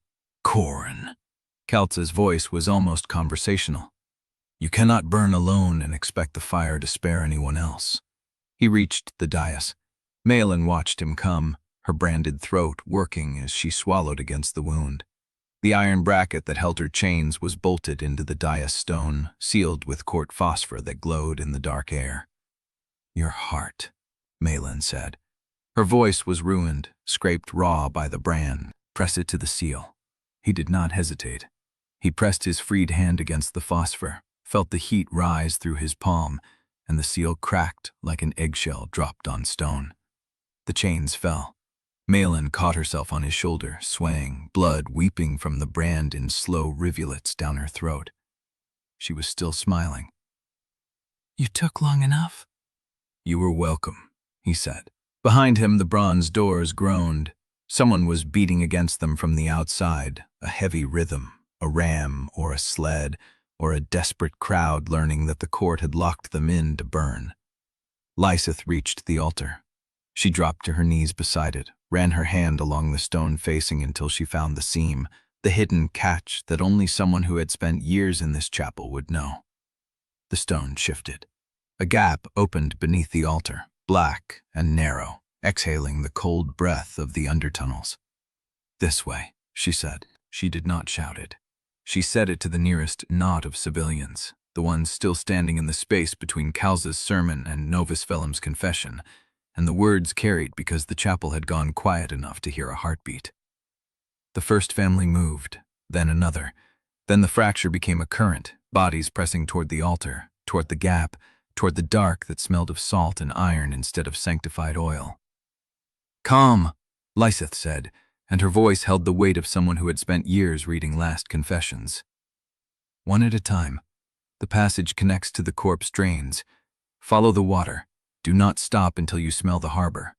"Quorne." Kalza's voice was almost conversational. "You cannot burn alone and expect the fire to spare anyone else." He reached the dais. Malin watched him come, her branded throat working as she swallowed against the wound. The iron bracket that held her chains was bolted into the dais stone, sealed with court phosphor that glowed in the dark air. "Your heart," Malin said. Her voice was ruined, scraped raw by the brand. "Press it to the seal." He did not hesitate. He pressed his freed hand against the phosphor, felt the heat rise through his palm, and the seal cracked like an eggshell dropped on stone. The chains fell. Malin caught herself on his shoulder, swaying, blood weeping from the brand in slow rivulets down her throat. She was still smiling. "You took long enough?" "You were welcome," he said. Behind him, the bronze doors groaned. Someone was beating against them from the outside, a heavy rhythm, a ram or a sled, or a desperate crowd learning that the court had locked them in to burn. Lieseth reached the altar. She dropped to her knees beside it, ran her hand along the stone facing until she found the seam, the hidden catch that only someone who had spent years in this chapel would know. The stone shifted. A gap opened beneath the altar, black and narrow, exhaling the cold breath of the undertunnels. "This way," she said. She did not shout it. She said it to the nearest knot of civilians, the ones still standing in the space between Kalza's sermon and Novice Vellum's confession, and the words carried because the chapel had gone quiet enough to hear a heartbeat. The first family moved, then another. Then the fracture became a current, bodies pressing toward the altar, toward the gap, toward the dark that smelled of salt and iron instead of sanctified oil. "Calm," Lieseth said, and her voice held the weight of someone who had spent years reading last confessions. "One at a time. The passage connects to the corpse drains. Follow the water. Do not stop until you smell the harbor."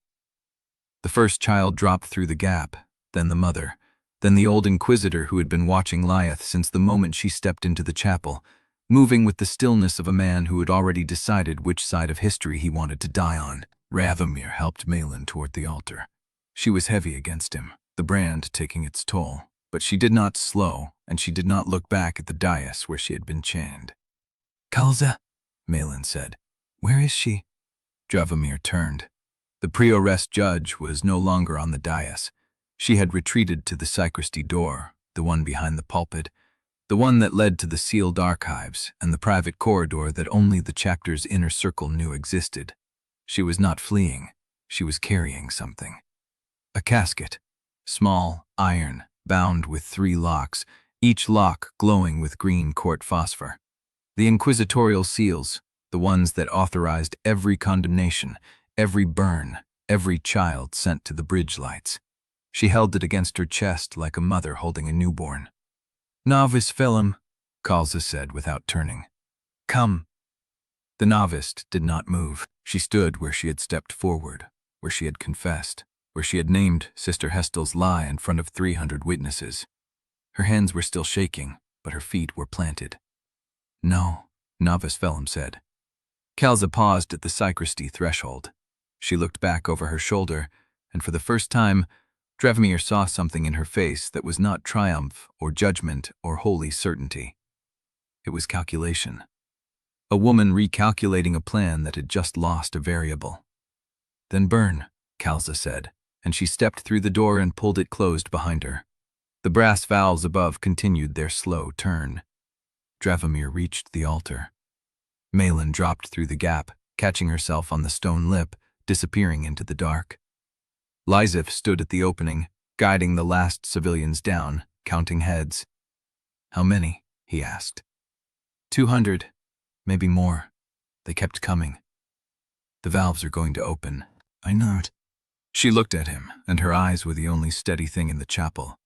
The first child dropped through the gap, then the mother, then the old Inquisitor who had been watching Lieseth since the moment she stepped into the chapel, moving with the stillness of a man who had already decided which side of history he wanted to die on. Dravomir helped Malin toward the altar. She was heavy against him, the brand taking its toll, but she did not slow, and she did not look back at the dais where she had been chained. "Kalza," Malin said. "Where is she?" Dravomir turned. The Prioress judge was no longer on the dais. She had retreated to the sacristy door, the one behind the pulpit, the one that led to the sealed archives and the private corridor that only the chapter's inner circle knew existed. She was not fleeing. She was carrying something. A casket, small, iron, bound with 3 locks, each lock glowing with green court phosphor. The inquisitorial seals, the ones that authorized every condemnation, every burn, every child sent to the bridge lights. She held it against her chest like a mother holding a newborn. "Novice Phelim," Kalza said without turning. "Come." The novice did not move. She stood where she had stepped forward, where she had confessed, where she had named Sister Hestel's lie in front of 300 witnesses. Her hands were still shaking, but her feet were planted. "No," Novice Phelim said. Kalza paused at the sacristy threshold. She looked back over her shoulder, and for the first time, Dravomir saw something in her face that was not triumph or judgment or holy certainty. It was calculation. A woman recalculating a plan that had just lost a variable. "Then burn," Kalza said, and she stepped through the door and pulled it closed behind her. The brass valves above continued their slow turn. Dravomir reached the altar. Malin dropped through the gap, catching herself on the stone lip, disappearing into the dark. Lieseth stood at the opening, guiding the last civilians down, counting heads. "How many?" he asked. 200, maybe more. They kept coming. "The valves are going to open. I know it." She looked at him, and her eyes were the only steady thing in the chapel.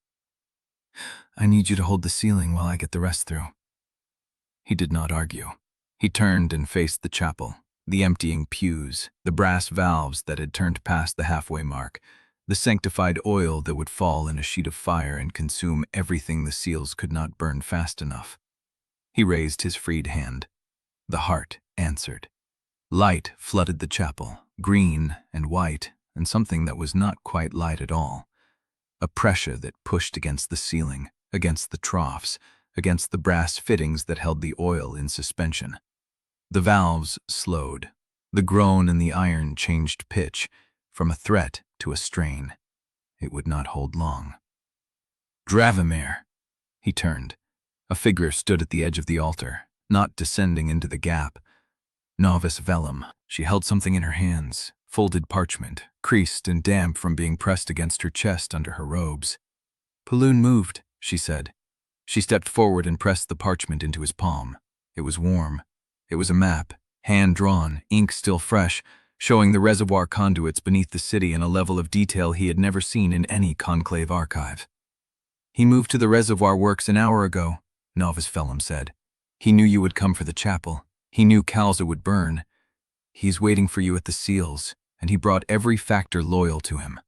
"I need you to hold the ceiling while I get the rest through." He did not argue. He turned and faced the chapel, the emptying pews, the brass valves that had turned past the halfway mark, the sanctified oil that would fall in a sheet of fire and consume everything the seals could not burn fast enough. He raised his freed hand. The heart answered. Light flooded the chapel, green and white, and something that was not quite light at all. A pressure that pushed against the ceiling, against the troughs, against the brass fittings that held the oil in suspension. The valves slowed. The groan in the iron changed pitch, from a threat to a strain. It would not hold long. "Dravomir!" He turned. A figure stood at the edge of the altar, not descending into the gap. Novice Phelim. She held something in her hands, folded parchment, creased and damp from being pressed against her chest under her robes. "Paloon moved," she said. She stepped forward and pressed the parchment into his palm. It was warm. It was a map, hand-drawn, ink still fresh, showing the reservoir conduits beneath the city in a level of detail he had never seen in any conclave archive. "He moved to the reservoir works an hour ago," Novice Phelim said. "He knew you would come for the chapel. He knew Kalza would burn. He's waiting for you at the seals, and he brought every factor loyal to him."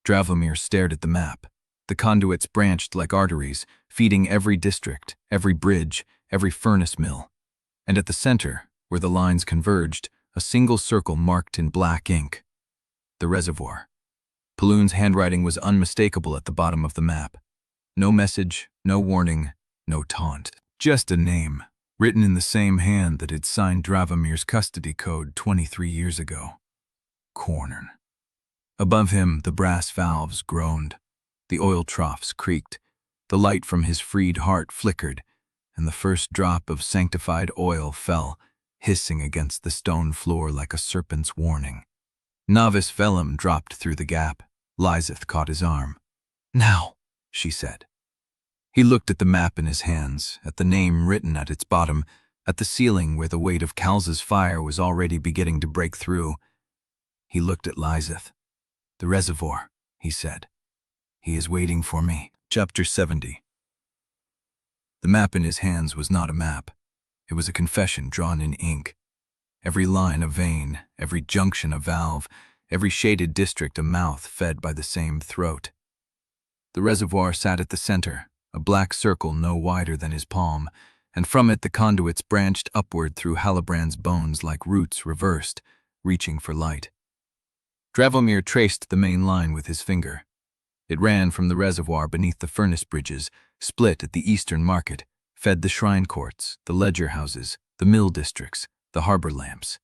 Dravomir stared at the map. The conduits branched like arteries, feeding every district, every bridge, every furnace mill. And at the center, where the lines converged, a single circle marked in black ink. The reservoir. Paloon's handwriting was unmistakable at the bottom of the map. No message, no warning, no taunt. Just a name, written in the same hand that had signed Dravomir's custody code 23 years ago. Quorne. Above him, the brass valves groaned. The oil troughs creaked. The light from his freed heart flickered, and the first drop of sanctified oil fell, hissing against the stone floor like a serpent's warning. Novice Phelim dropped through the gap. Lieseth caught his arm. "Now," she said. He looked at the map in his hands, at the name written at its bottom, at the ceiling where the weight of Kalza's fire was already beginning to break through. He looked at Lieseth. "The reservoir," he said. "He is waiting for me." Chapter 70. The map in his hands was not a map. It was a confession drawn in ink. Every line a vein, every junction a valve, every shaded district a mouth fed by the same throat. The reservoir sat at the center, a black circle no wider than his palm, and from it the conduits branched upward through Halibrand's bones like roots reversed, reaching for light. Dravomir traced the main line with his finger. It ran from the reservoir beneath the furnace bridges, split at the eastern market, fed the shrine courts, the ledger houses, the mill districts, the harbor lamps.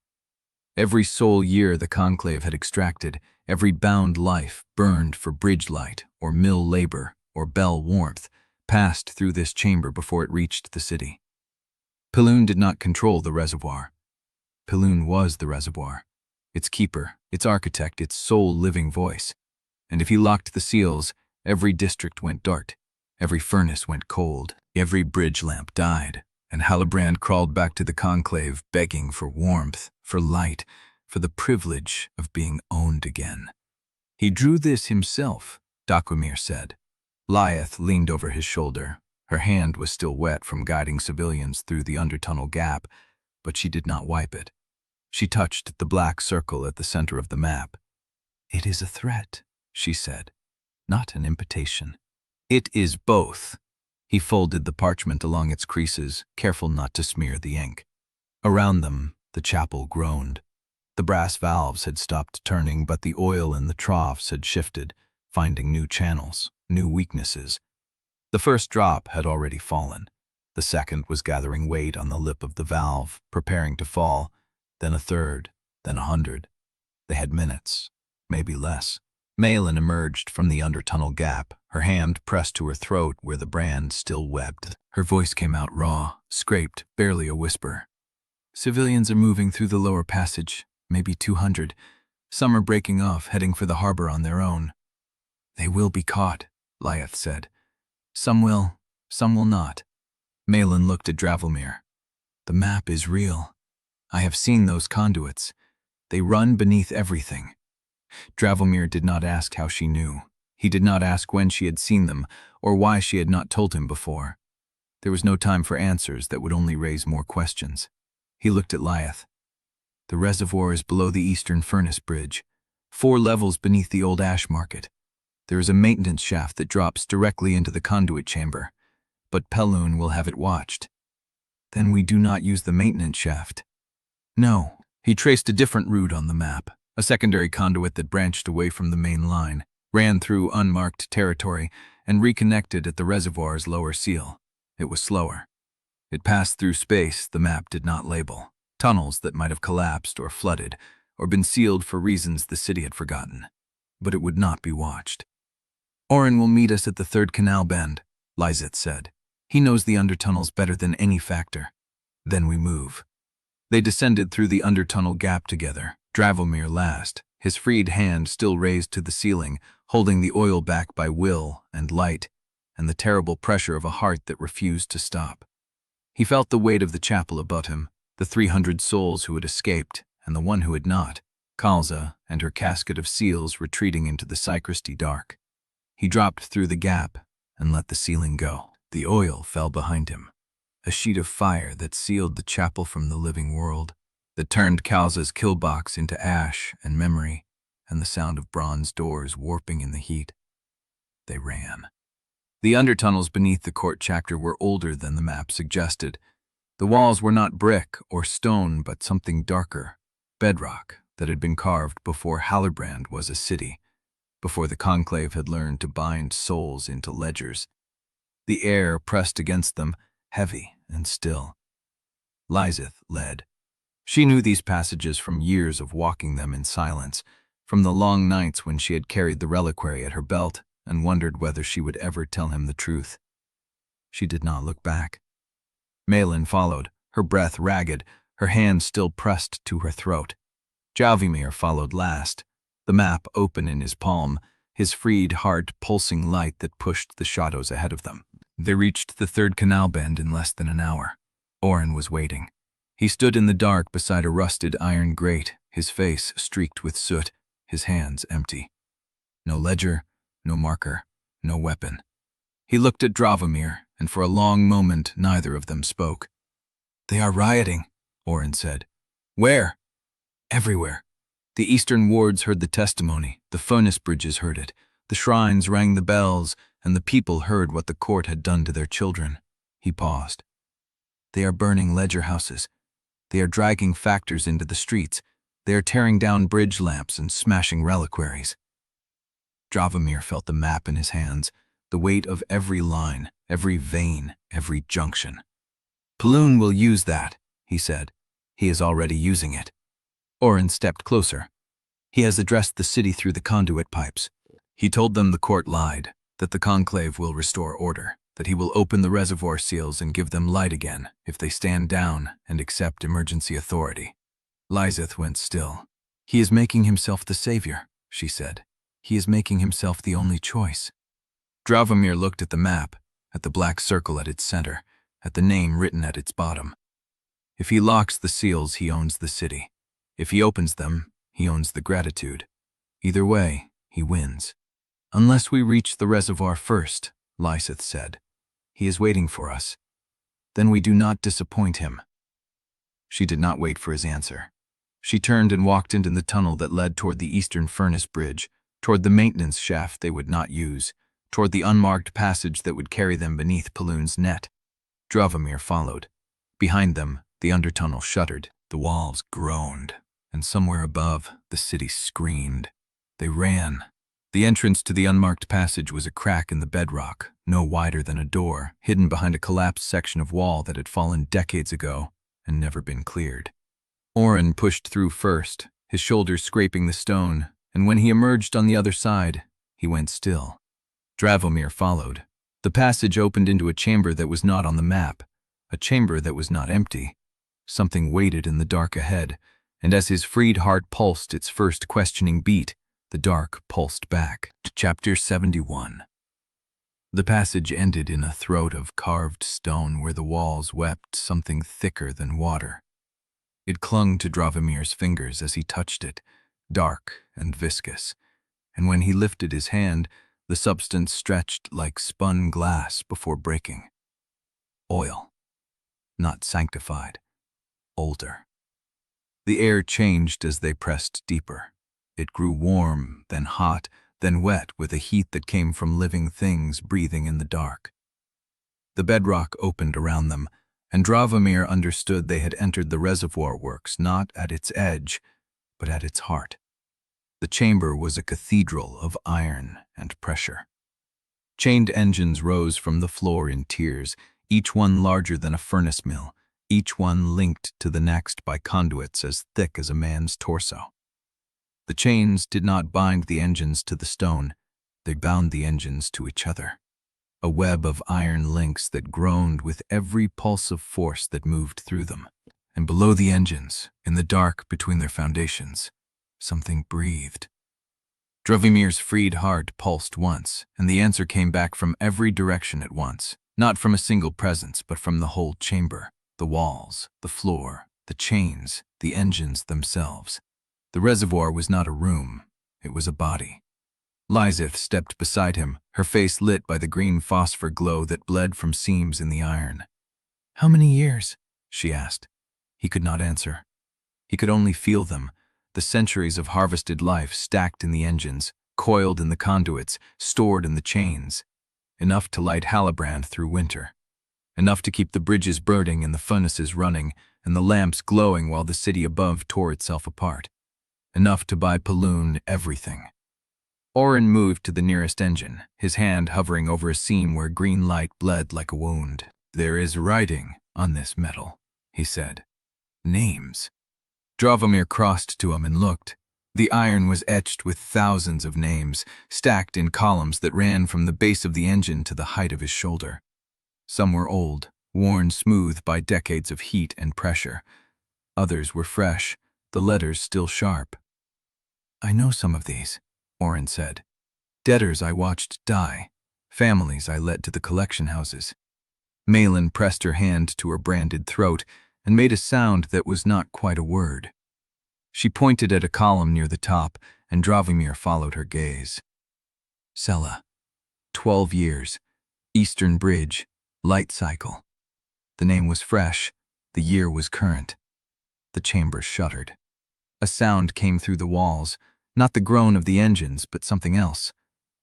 Every soul year the conclave had extracted, every bound life burned for bridge light or mill labor or bell warmth, passed through this chamber before it reached the city. Paloon did not control the reservoir. Paloon was the reservoir, its keeper, its architect, its sole living voice. And if he locked the seals, every district went dark, every furnace went cold, every bridge lamp died, and Halibrand crawled back to the conclave, begging for warmth, for light, for the privilege of being owned again. "He drew this himself," Dravomir said. Lieseth leaned over his shoulder. Her hand was still wet from guiding civilians through the undertunnel gap, but she did not wipe it. She touched the black circle at the center of the map. "It is a threat," she said, "not an invitation." "It is both." He folded the parchment along its creases, careful not to smear the ink. Around them, the chapel groaned. The brass valves had stopped turning, but the oil in the troughs had shifted, finding new channels, new weaknesses. The first drop had already fallen. The second was gathering weight on the lip of the valve, preparing to fall, then a third, then 100. They had minutes, maybe less. Malin emerged from the undertunnel gap, her hand pressed to her throat where the brand still webbed. Her voice came out raw, scraped, barely a whisper. "Civilians are moving through the lower passage, maybe 200. Some are breaking off, heading for the harbor on their own." "They will be caught," Lieseth said. Some will not." Malin looked at Dravomir. "The map is real. I have seen those conduits. They run beneath everything." Dravomir did not ask how she knew. He did not ask when she had seen them, or why she had not told him before. There was no time for answers that would only raise more questions. He looked at Lieseth. "The reservoir is below the eastern furnace bridge, 4 levels beneath the old ash market. There is a maintenance shaft that drops directly into the conduit chamber, but Pelun will have it watched." "Then we do not use the maintenance shaft." "No." He traced a different route on the map, a secondary conduit that branched away from the main line, ran through unmarked territory, and reconnected at the reservoir's lower seal. It was slower. It passed through space the map did not label, tunnels that might have collapsed or flooded, or been sealed for reasons the city had forgotten. But it would not be watched. "Orrin will meet us at the 3rd canal bend," Lieseth said. "He knows the undertunnels better than any factor. Then we move." They descended through the undertunnel gap together, Dravomir last, his freed hand still raised to the ceiling, holding the oil back by will and light, and the terrible pressure of a heart that refused to stop. He felt the weight of the chapel about him, the 300 souls who had escaped, and the one who had not, Kalza and her casket of seals retreating into the sacristy dark. He dropped through the gap and let the ceiling go. The oil fell behind him, a sheet of fire that sealed the chapel from the living world, that turned Kalza's killbox into ash and memory, and the sound of bronze doors warping in the heat. They ran. The undertunnels beneath the court chapter were older than the map suggested. The walls were not brick or stone, but something darker, bedrock that had been carved before Halibrand was a city, before the conclave had learned to bind souls into ledgers. The air pressed against them, heavy and still. Lieseth led. She knew these passages from years of walking them in silence, from the long nights when she had carried the reliquary at her belt and wondered whether she would ever tell him the truth. She did not look back. Malin followed, her breath ragged, her hand still pressed to her throat. Dravomir followed last, the map open in his palm, his freed heart pulsing light that pushed the shadows ahead of them. They reached the 3rd canal bend in less than an hour. Orrin was waiting. He stood in the dark beside a rusted iron grate, his face streaked with soot, his hands empty. No ledger, no marker, no weapon. He looked at Dravomir, and for a long moment neither of them spoke. "They are rioting," Orrin said. "Where?" "Everywhere." The eastern wards heard the testimony, the furnace bridges heard it, the shrines rang the bells, and the people heard what the court had done to their children. He paused. "They are burning ledger houses. They are dragging factors into the streets. They are tearing down bridge lamps and smashing reliquaries." Dravomir felt the map in his hands, the weight of every line, every vein, every junction. "Pelun will use that," he said. "He is already using it." Orrin stepped closer. "He has addressed the city through the conduit pipes. He told them the court lied, that the conclave will restore order, that he will open the reservoir seals and give them light again if they stand down and accept emergency authority." Lieseth went still. "He is making himself the savior," she said. "He is making himself the only choice." Dravomir looked at the map, at the black circle at its center, at the name written at its bottom. If he locks the seals, he owns the city. If he opens them, he owns the gratitude. Either way, he wins. Unless we reach the reservoir first, Lieseth said. He is waiting for us. Then we do not disappoint him. She did not wait for his answer. She turned and walked into the tunnel that led toward the eastern furnace bridge, toward the maintenance shaft they would not use, toward the unmarked passage that would carry them beneath Paloon's net. Dravomir followed. Behind them, the undertunnel shuddered, the walls groaned, and somewhere above, the city screamed. They ran. The entrance to the unmarked passage was a crack in the bedrock, no wider than a door, hidden behind a collapsed section of wall that had fallen decades ago and never been cleared. Orrin pushed through first, his shoulders scraping the stone, and when he emerged on the other side, he went still. Dravomir followed. The passage opened into a chamber that was not on the map, a chamber that was not empty. Something waited in the dark ahead, and as his freed heart pulsed its first questioning beat, the dark pulsed back. Chapter 71. The passage ended in a throat of carved stone where the walls wept something thicker than water. It clung to Dravomir's fingers as he touched it, dark and viscous, and when he lifted his hand, the substance stretched like spun glass before breaking. Oil. Not sanctified. Older. The air changed as they pressed deeper. It grew warm, then hot, then wet with a heat that came from living things breathing in the dark. The bedrock opened around them, and Dravomir understood they had entered the reservoir works not at its edge, but at its heart. The chamber was a cathedral of iron and pressure. Chained engines rose from the floor in tiers, each one larger than a furnace mill, each one linked to the next by conduits as thick as a man's torso. The chains did not bind the engines to the stone, they bound the engines to each other. A web of iron links that groaned with every pulse of force that moved through them. And below the engines, in the dark between their foundations, something breathed. Dravomir's freed heart pulsed once, and the answer came back from every direction at once, not from a single presence, but from the whole chamber, the walls, the floor, the chains, the engines themselves. The reservoir was not a room, it was a body. Lieseth stepped beside him, her face lit by the green phosphor glow that bled from seams in the iron. "How many years?" she asked. He could not answer. He could only feel them, the centuries of harvested life stacked in the engines, coiled in the conduits, stored in the chains. Enough to light Halibrand through winter. Enough to keep the bridges burning and the furnaces running, and the lamps glowing while the city above tore itself apart. Enough to buy Paloon everything. Orrin moved to the nearest engine, his hand hovering over a seam where green light bled like a wound. "There is writing on this metal," he said. "Names." Dravomir crossed to him and looked. The iron was etched with thousands of names, stacked in columns that ran from the base of the engine to the height of his shoulder. Some were old, worn smooth by decades of heat and pressure. Others were fresh, the letters still sharp. "I know some of these," Orrin said. "Debtors I watched die, families I led to the collection houses." Malin pressed her hand to her branded throat and made a sound that was not quite a word. She pointed at a column near the top, and Dravomir followed her gaze. "Sella. 12 years. Eastern Bridge. Light cycle." The name was fresh, the year was current. The chamber shuddered. A sound came through the walls, not the groan of the engines, but something else.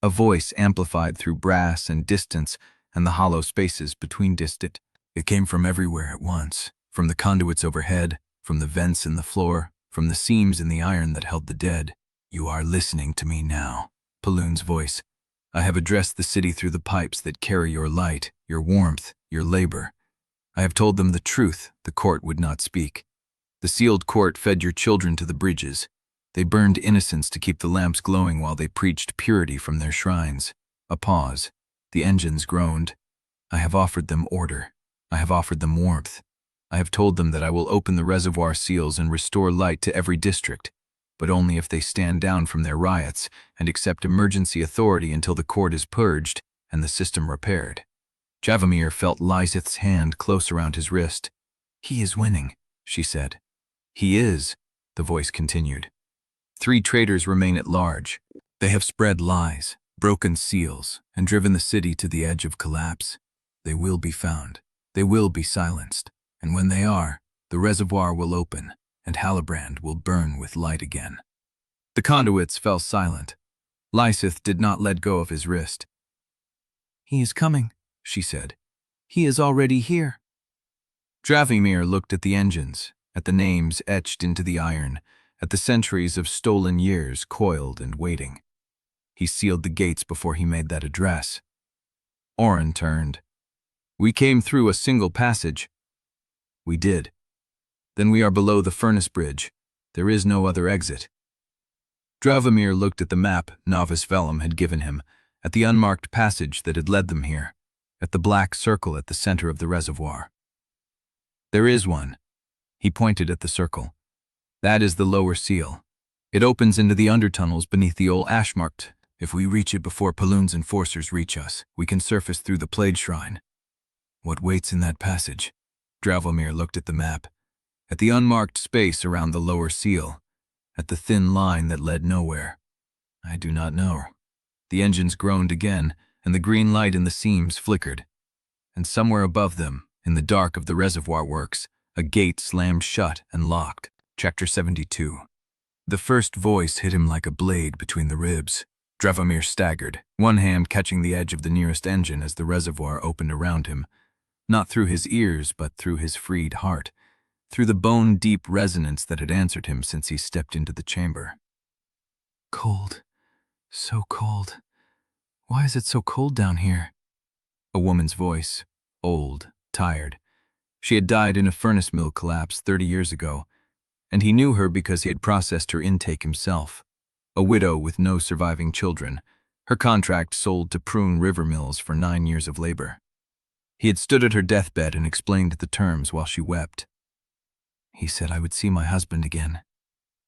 A voice amplified through brass and distance and the hollow spaces between distant. It came from everywhere at once, from the conduits overhead, from the vents in the floor, from the seams in the iron that held the dead. "You are listening to me now," Paloon's voice. "I have addressed the city through the pipes that carry your light, your warmth, your labor. I have told them the truth the court would not speak. The sealed court fed your children to the bridges. They burned innocence to keep the lamps glowing while they preached purity from their shrines." A pause. The engines groaned. "I have offered them order. I have offered them warmth. I have told them that I will open the reservoir seals and restore light to every district, but only if they stand down from their riots and accept emergency authority until the court is purged and the system repaired." Dravomir felt Lieseth's hand close around his wrist. "He is winning," she said. "He is," the voice continued. "3 traitors remain at large. They have spread lies, broken seals, and driven the city to the edge of collapse. They will be found. They will be silenced. And when they are, the reservoir will open, and Halibrand will burn with light again." The conduits fell silent. Lieseth did not let go of his wrist. "He is coming," she said. "He is already here." Dravomir looked at the engines, at the names etched into the iron, at the centuries of stolen years coiled and waiting. He sealed the gates before he made that address. Orrin turned. "We came through a single passage." "We did. Then we are below the furnace bridge. There is no other exit." Dravomir looked at the map Novice Vellum had given him, at the unmarked passage that had led them here, at the black circle at the center of the reservoir. "There is one." He pointed at the circle. "That is the lower seal. It opens into the undertunnels beneath the old Ashmarkt. If we reach it before Paloon's enforcers reach us, we can surface through the Plague Shrine." "What waits in that passage?" Dravomir looked at the map, at the unmarked space around the lower seal, at the thin line that led nowhere. "I do not know." The engines groaned again, and the green light in the seams flickered. And somewhere above them, in the dark of the reservoir works, a gate slammed shut and locked. Chapter 72. The first voice hit him like a blade between the ribs. Dravomir staggered, one hand catching the edge of the nearest engine as the reservoir opened around him, not through his ears but through his freed heart, through the bone-deep resonance that had answered him since he stepped into the chamber. "Cold. So cold. Why is it so cold down here?" A woman's voice, old, tired. She had died in a furnace mill collapse 30 years ago, and he knew her because he had processed her intake himself. A widow with no surviving children, her contract sold to Prune River Mills for 9 years of labor. He had stood at her deathbed and explained the terms while she wept. "He said I would see my husband again."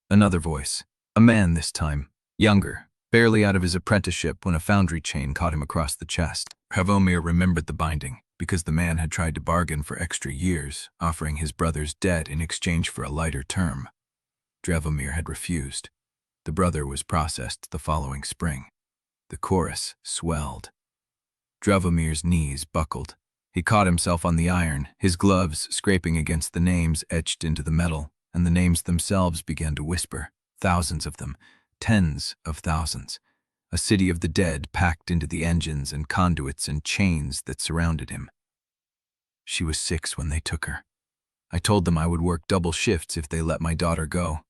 Another voice, a man this time, younger, barely out of his apprenticeship when a foundry chain caught him across the chest. Dravomir remembered the binding, because the man had tried to bargain for extra years, offering his brother's debt in exchange for a lighter term. Dravomir had refused. The brother was processed the following spring. The chorus swelled. Dravomir's knees buckled. He caught himself on the iron, his gloves scraping against the names etched into the metal, and the names themselves began to whisper, thousands of them, tens of thousands. A city of the dead packed into the engines and conduits and chains that surrounded him. "She was 6 when they took her. I told them I would work double shifts if they let my daughter go.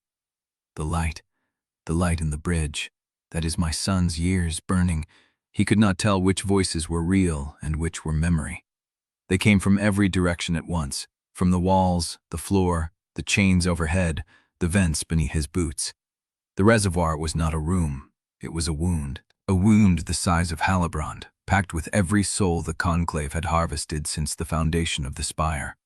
The light in the bridge, that is my son's years burning." He could not tell which voices were real and which were memory. They came from every direction at once, from the walls, the floor, the chains overhead, the vents beneath his boots. The reservoir was not a room, it was a wound the size of Halibrand, packed with every soul the Conclave had harvested since the foundation of the spire.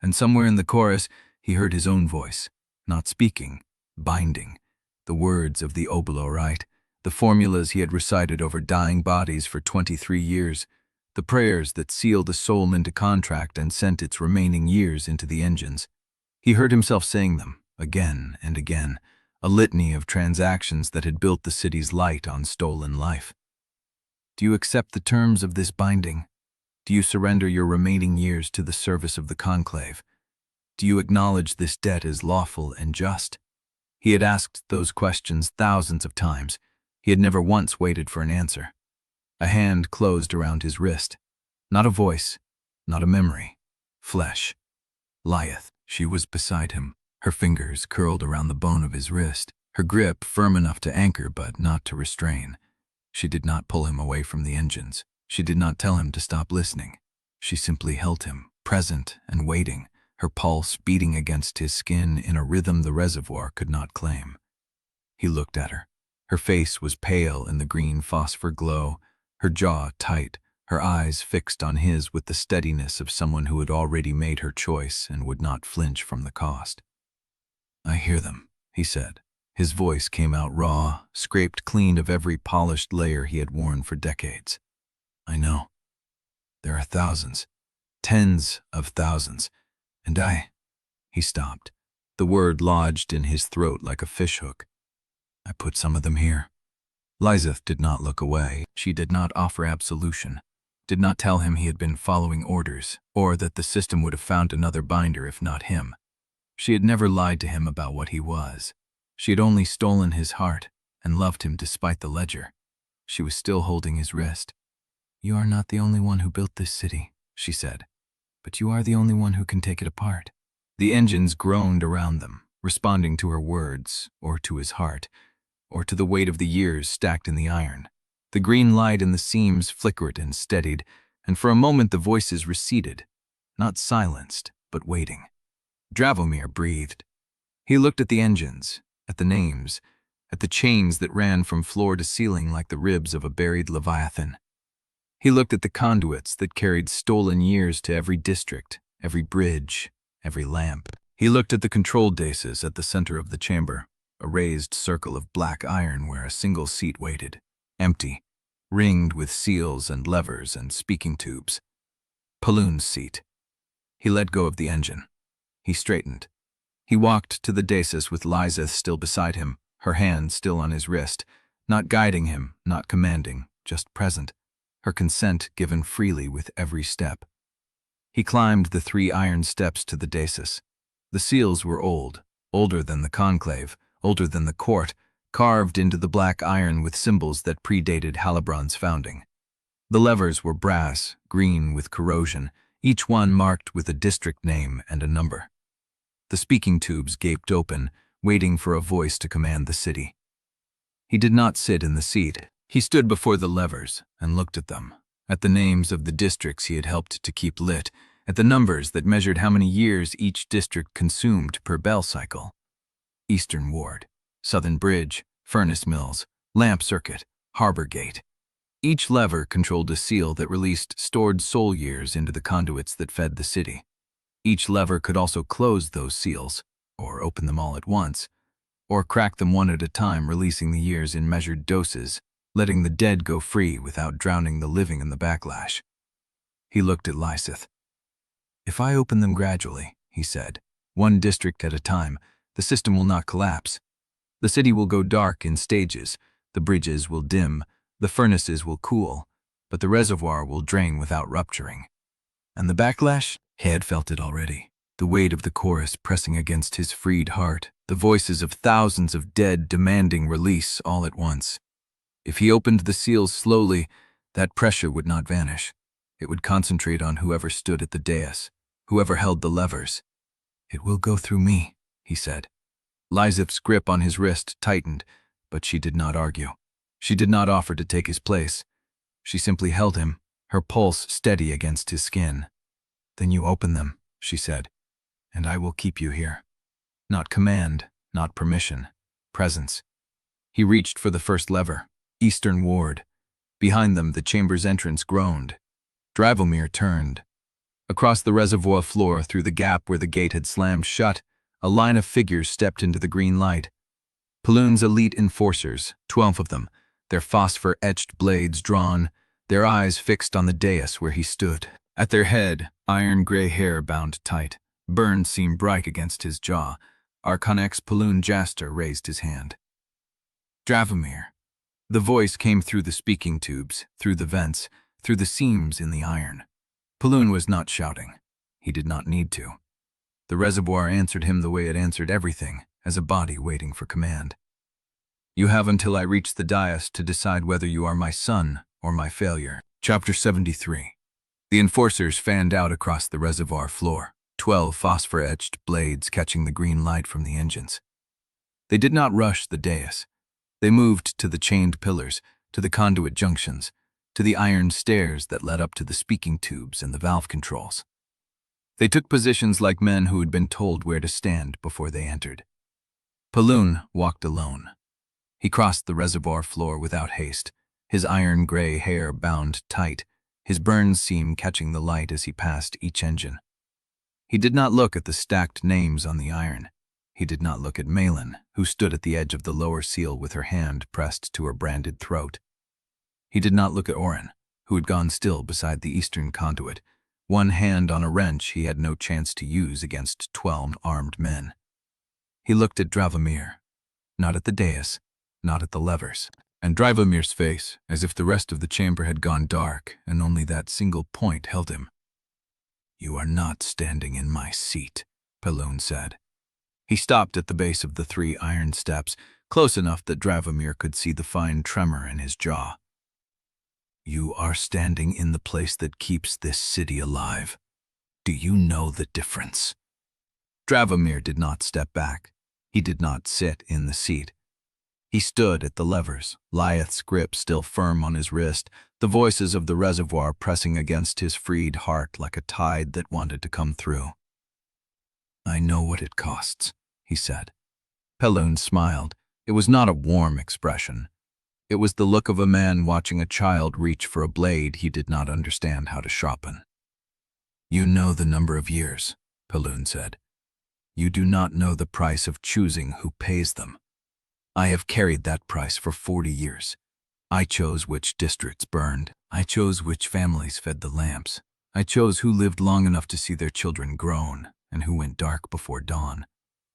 And somewhere in the chorus, he heard his own voice, not speaking, binding, the words of the Obols, the formulas he had recited over dying bodies for 23 years, the prayers that sealed a soul into contract and sent its remaining years into the engines. He heard himself saying them, again and again, a litany of transactions that had built the city's light on stolen life. "Do you accept the terms of this binding? Do you surrender your remaining years to the service of the Conclave? Do you acknowledge this debt as lawful and just?" He had asked those questions thousands of times. He had never once waited for an answer. A hand closed around his wrist. Not a voice, not a memory. Flesh. Lieseth. She was beside him, her fingers curled around the bone of his wrist, her grip firm enough to anchor but not to restrain. She did not pull him away from the engines. She did not tell him to stop listening. She simply held him, present and waiting, her pulse beating against his skin in a rhythm the reservoir could not claim. He looked at her. Her face was pale in the green phosphor glow, her jaw tight, her eyes fixed on his with the steadiness of someone who had already made her choice and would not flinch from the cost. "I hear them," he said. His voice came out raw, scraped clean of every polished layer he had worn for decades. "I know. There are thousands, tens of thousands, and He stopped. The word lodged in his throat like a fishhook. I put some of them here. Lieseth did not look away. She did not offer absolution, did not tell him he had been following orders, or that the system would have found another binder if not him. She had never lied to him about what he was. She had only stolen his heart and loved him despite the ledger. She was still holding his wrist. "You are not the only one who built this city," she said, "but you are the only one who can take it apart." The engines groaned around them, responding to her words, or to his heart, or to the weight of the years stacked in the iron. The green light in the seams flickered and steadied, and for a moment the voices receded, not silenced, but waiting. Dravomir breathed. He looked at the engines, at the names, at the chains that ran from floor to ceiling like the ribs of a buried leviathan. He looked at the conduits that carried stolen years to every district, every bridge, every lamp. He looked at the control daces at the center of the chamber, a raised circle of black iron where a single seat waited, empty, ringed with seals and levers and speaking tubes. Paloon's seat. He let go of the engine. He straightened. He walked to the dacis with Lieseth still beside him, her hand still on his wrist, not guiding him, not commanding, just present, her consent given freely with every step. He climbed the 3 iron steps to the dacis. The seals were old, older than the conclave, older than the court, carved into the black iron with symbols that predated Halibrand's founding. The levers were brass, green with corrosion, each one marked with a district name and a number. The speaking tubes gaped open, waiting for a voice to command the city. He did not sit in the seat. He stood before the levers and looked at them, at the names of the districts he had helped to keep lit, at the numbers that measured how many years each district consumed per bell cycle. Eastern Ward, Southern Bridge, Furnace Mills, Lamp Circuit, Harbor Gate. Each lever controlled a seal that released stored soul years into the conduits that fed the city. Each lever could also close those seals, or open them all at once, or crack them one at a time, releasing the years in measured doses, letting the dead go free without drowning the living in the backlash. He looked at Lieseth. "If I open them gradually," he said, "one district at a time, the system will not collapse. The city will go dark in stages, the bridges will dim, the furnaces will cool, but the reservoir will drain without rupturing. And the backlash? He had felt it already. The weight of the chorus pressing against his freed heart, the voices of thousands of dead demanding release all at once. If he opened the seals slowly, that pressure would not vanish. It would concentrate on whoever stood at the dais, whoever held the levers. "It will go through me," he said. Lieseth's grip on his wrist tightened, but she did not argue. She did not offer to take his place. She simply held him, her pulse steady against his skin. "Then you open them," she said, "and I will keep you here." Not command, not permission, presence. He reached for the first lever, Eastern Ward. Behind them, the chamber's entrance groaned. Dravomir turned. Across the reservoir floor, through the gap where the gate had slammed shut, a line of figures stepped into the green light. Paloon's elite enforcers, 12 of them, their phosphor-etched blades drawn, their eyes fixed on the dais where he stood. At their head, iron gray hair bound tight, burned seam bright against his jaw. Archonex Paloon Jaster raised his hand. "Dravomir." The voice came through the speaking tubes, through the vents, through the seams in the iron. Paloon was not shouting. He did not need to. The reservoir answered him the way it answered everything, as a body waiting for command. "You have until I reach the dais to decide whether you are my son or my failure." Chapter 73. The enforcers fanned out across the reservoir floor, 12 phosphor-etched blades catching the green light from the engines. They did not rush the dais. They moved to the chained pillars, to the conduit junctions, to the iron stairs that led up to the speaking tubes and the valve controls. They took positions like men who had been told where to stand before they entered. Paloon walked alone. He crossed the reservoir floor without haste, his iron gray hair bound tight, his burn seam catching the light as he passed each engine. He did not look at the stacked names on the iron. He did not look at Malin, who stood at the edge of the lower seal with her hand pressed to her branded throat. He did not look at Orrin, who had gone still beside the eastern conduit, one hand on a wrench he had no chance to use against 12 armed men. He looked at Dravomir, not at the dais, not at the levers, and Dravomir's face, as if the rest of the chamber had gone dark and only that single point held him. "You are not standing in my seat," Pelun said. He stopped at the base of the 3 iron steps, close enough that Dravomir could see the fine tremor in his jaw. "You are standing in the place that keeps this city alive. Do you know the difference?" Dravomir did not step back. He did not sit in the seat. He stood at the levers, Lieseth's grip still firm on his wrist, the voices of the reservoir pressing against his freed heart like a tide that wanted to come through. "I know what it costs," he said. Pelun smiled. It was not a warm expression. It was the look of a man watching a child reach for a blade he did not understand how to sharpen. "You know the number of years," Pelun said. "You do not know the price of choosing who pays them. I have carried that price for 40 years. I chose which districts burned. I chose which families fed the lamps. I chose who lived long enough to see their children grown and who went dark before dawn.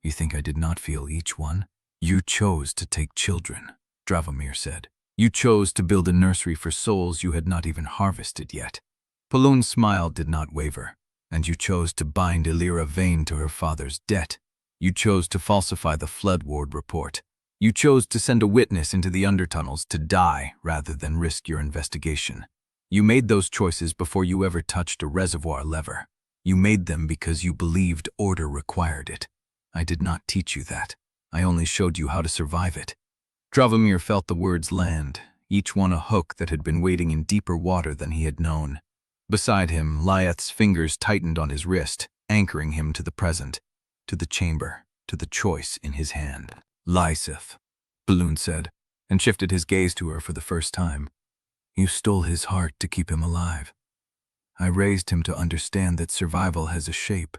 You think I did not feel each one? You chose to take children," Dravomir said. "You chose to build a nursery for souls you had not even harvested yet." Pelun's smile did not waver. "And you chose to bind Illyra Vane to her father's debt. You chose to falsify the flood ward report. You chose to send a witness into the undertunnels to die rather than risk your investigation. You made those choices before you ever touched a reservoir lever. You made them because you believed order required it. I did not teach you that. I only showed you how to survive it." Dravomir felt the words land, each one a hook that had been waiting in deeper water than he had known. Beside him, Lieseth's fingers tightened on his wrist, anchoring him to the present, to the chamber, to the choice in his hand. "Lieseth," Pelun said, and shifted his gaze to her for the first time. "You stole his heart to keep him alive. I raised him to understand that survival has a shape.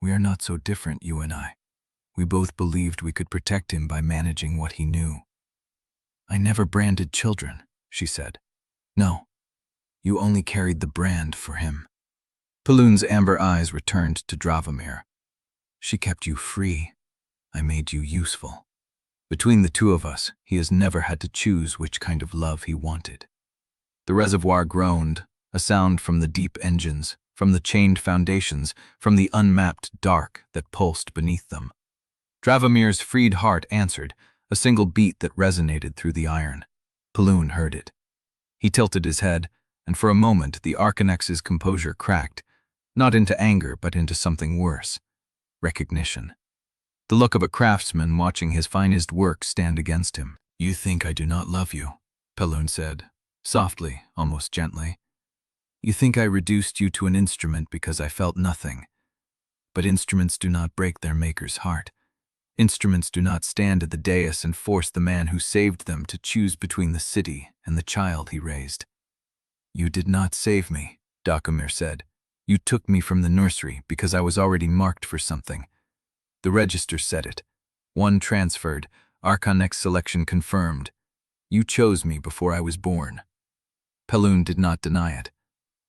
We are not so different, you and I. We both believed we could protect him by managing what he knew." "I never branded children," she said. "No, you only carried the brand for him." Pelun's amber eyes returned to Dravomir. "She kept you free. I made you useful. Between the two of us, he has never had to choose which kind of love he wanted." The reservoir groaned, a sound from the deep engines, from the chained foundations, from the unmapped dark that pulsed beneath them. Dravomir's freed heart answered, a single beat that resonated through the iron. Pelun heard it. He tilted his head, and for a moment the Archonex's composure cracked, not into anger but into something worse. Recognition. The look of a craftsman watching his finest work stand against him. "You think I do not love you," Pelun said, softly, almost gently. "You think I reduced you to an instrument because I felt nothing. But instruments do not break their maker's heart. Instruments do not stand at the dais and force the man who saved them to choose between the city and the child he raised." "You did not save me," Dravomir said. "You took me from the nursery because I was already marked for something. The register said it. 1 transferred, Archonex selection confirmed. You chose me before I was born." Pelun did not deny it.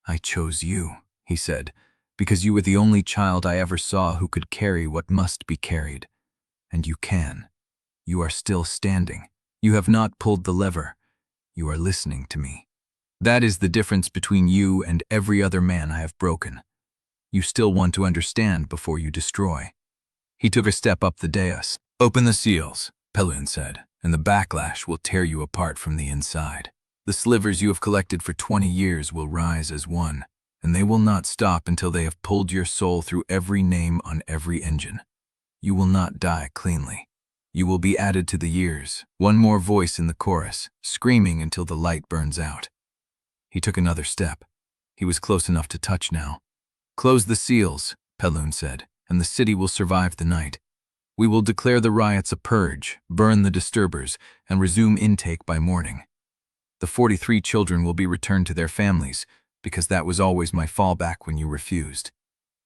"I chose you," he said, "because you were the only child I ever saw who could carry what must be carried. And you can. You are still standing. You have not pulled the lever. You are listening to me. That is the difference between you and every other man I have broken. You still want to understand before you destroy." He took a step up the dais. "Open the seals," Pelun said, "and the backlash will tear you apart from the inside. The slivers you have collected for 20 years will rise as one, and they will not stop until they have pulled your soul through every name on every engine. You will not die cleanly. You will be added to the years, one more voice in the chorus, screaming until the light burns out." He took another step. He was close enough to touch now. "Close the seals," Pelun said, "and the city will survive the night. We will declare the riots a purge, burn the disturbers, and resume intake by morning. The 43 children will be returned to their families, because that was always my fallback when you refused.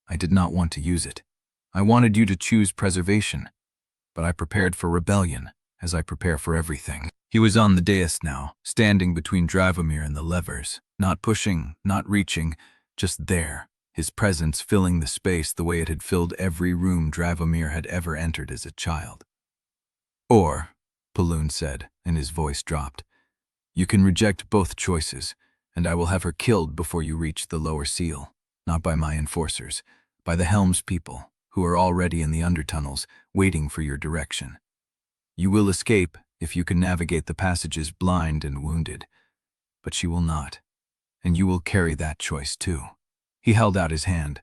I did not want to use it. I wanted you to choose preservation, but I prepared for rebellion, as I prepare for everything." He was on the dais now, standing between Dravomir and the levers, Not pushing, not reaching, just there, his presence filling the space the way it had filled every room Dravomir had ever entered as a child. Or, Paloon said, and his voice dropped, you can reject both choices, and I will have her killed before you reach the lower seal, not by my enforcers, by the Helm's people, who are already in the undertunnels, waiting for your direction. You will escape if you can navigate the passages blind and wounded, but she will not, and you will carry that choice too. He held out his hand.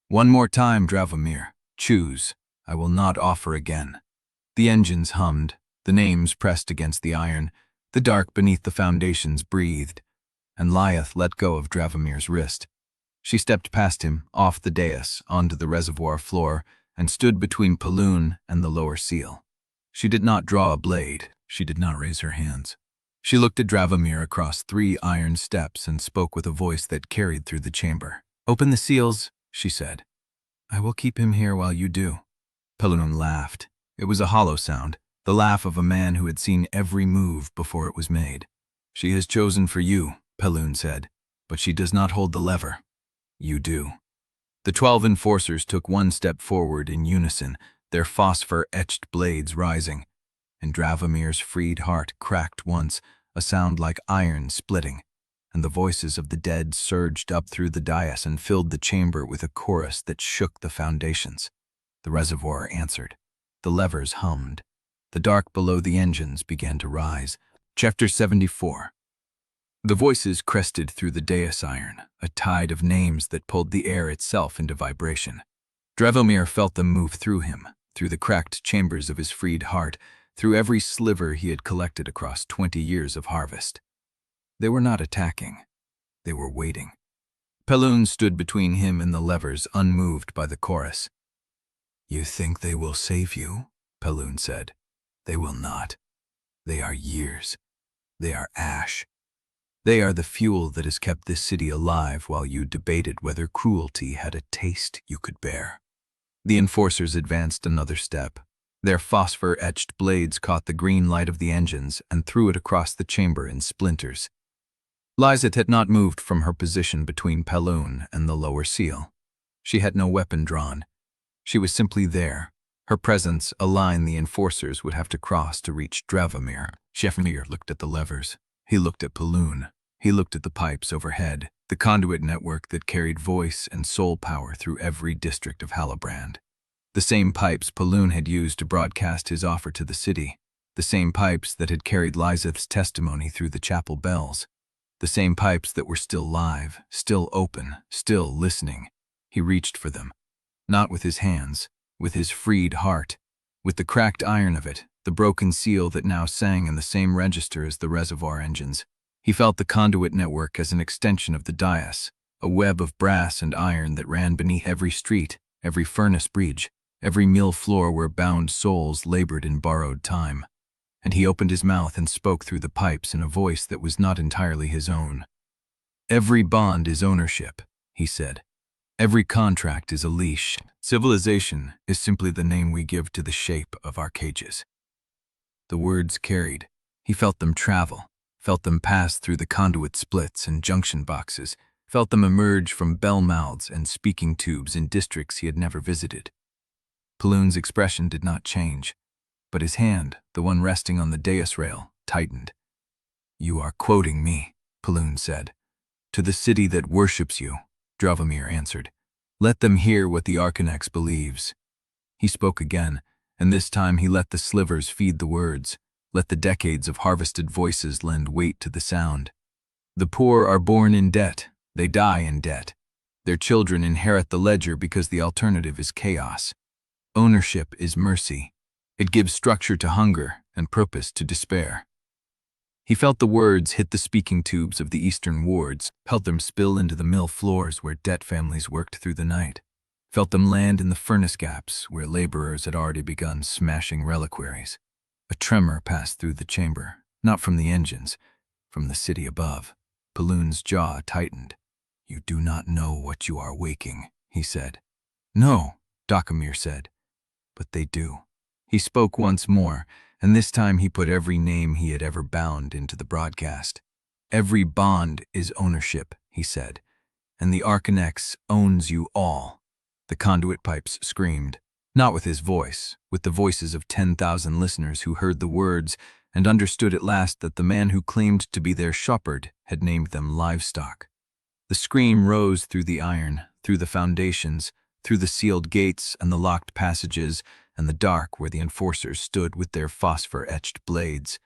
One more time, Dravomir. Choose. I will not offer again. The engines hummed, the names pressed against the iron, the dark beneath the foundations breathed, and Lieseth let go of Dravomir's wrist. She stepped past him, off the dais, onto the reservoir floor, and stood between Paloon and the lower seal. She did not draw a blade. She did not raise her hands. She looked at Dravomir across 3 iron steps and spoke with a voice that carried through the chamber. Open the seals, she said. I will keep him here while you do. Paloon laughed. It was a hollow sound, the laugh of a man who had seen every move before it was made. She has chosen for you, Paloon said, but she does not hold the lever. You do. The 12 enforcers took 1 step forward in unison, their phosphor-etched blades rising, and Dravomir's freed heart cracked once, a sound like iron splitting, and the voices of the dead surged up through the dais and filled the chamber with a chorus that shook the foundations. The reservoir answered. The levers hummed. The dark below the engines began to rise. Chapter 74. The voices crested through the dais iron, a tide of names that pulled the air itself into vibration. Dravomir felt them move through him, through the cracked chambers of his freed heart, through every sliver he had collected across 20 years of harvest. They were not attacking. They were waiting. Paloon stood between him and the levers, unmoved by the chorus. You think they will save you? Paloon said. They will not. They are years. They are ash. They are the fuel that has kept this city alive while you debated whether cruelty had a taste you could bear. The enforcers advanced another step. Their phosphor-etched blades caught the green light of the engines and threw it across the chamber in splinters. Lieseth had not moved from her position between Paloon and the lower seal. She had no weapon drawn. She was simply there. Her presence a line the enforcers would have to cross to reach Dravomir. Dravomir looked at the levers. He looked at Paloon. He looked at the pipes overhead, the conduit network that carried voice and soul power through every district of Halibrand. The same pipes Paloon had used to broadcast his offer to the city. The same pipes that had carried Lieseth's testimony through the chapel bells. The same pipes that were still live, still open, still listening. He reached for them. Not with his hands, with his freed heart, with the cracked iron of it, the broken seal that now sang in the same register as the reservoir engines. He felt the conduit network as an extension of the dais, a web of brass and iron that ran beneath every street, every furnace breach, every mill floor where bound souls labored in borrowed time. And he opened his mouth and spoke through the pipes in a voice that was not entirely his own. Every bond is ownership, he said. Every contract is a leash. Civilization is simply the name we give to the shape of our cages. The words carried. He felt them travel, felt them pass through the conduit splits and junction boxes, felt them emerge from bell mouths and speaking tubes in districts he had never visited. Paloon's expression did not change, but his hand, the one resting on the dais rail, tightened. You are quoting me, Paloon said. To the city that worships you, Dravomir answered. Let them hear what the Archonex believes. He spoke again, and this time he let the slivers feed the words, let the decades of harvested voices lend weight to the sound. The poor are born in debt, they die in debt. Their children inherit the ledger because the alternative is chaos. Ownership is mercy. It gives structure to hunger and purpose to despair. He felt the words hit the speaking tubes of the eastern wards, felt them spill into the mill floors where debt families worked through the night, felt them land in the furnace gaps where laborers had already begun smashing reliquaries. A tremor passed through the chamber, not from the engines, from the city above. Paloon's jaw tightened. You do not know what you are waking, he said. No, Dravomir said. But they do. He spoke once more, and this time he put every name he had ever bound into the broadcast. Every bond is ownership, he said, and the Archonex owns you all. The conduit pipes screamed, not with his voice, with the voices of 10,000 listeners who heard the words and understood at last that the man who claimed to be their shepherd had named them livestock. The scream rose through the iron, through the foundations, through the sealed gates and the locked passages and the dark where the enforcers stood with their phosphor-etched blades.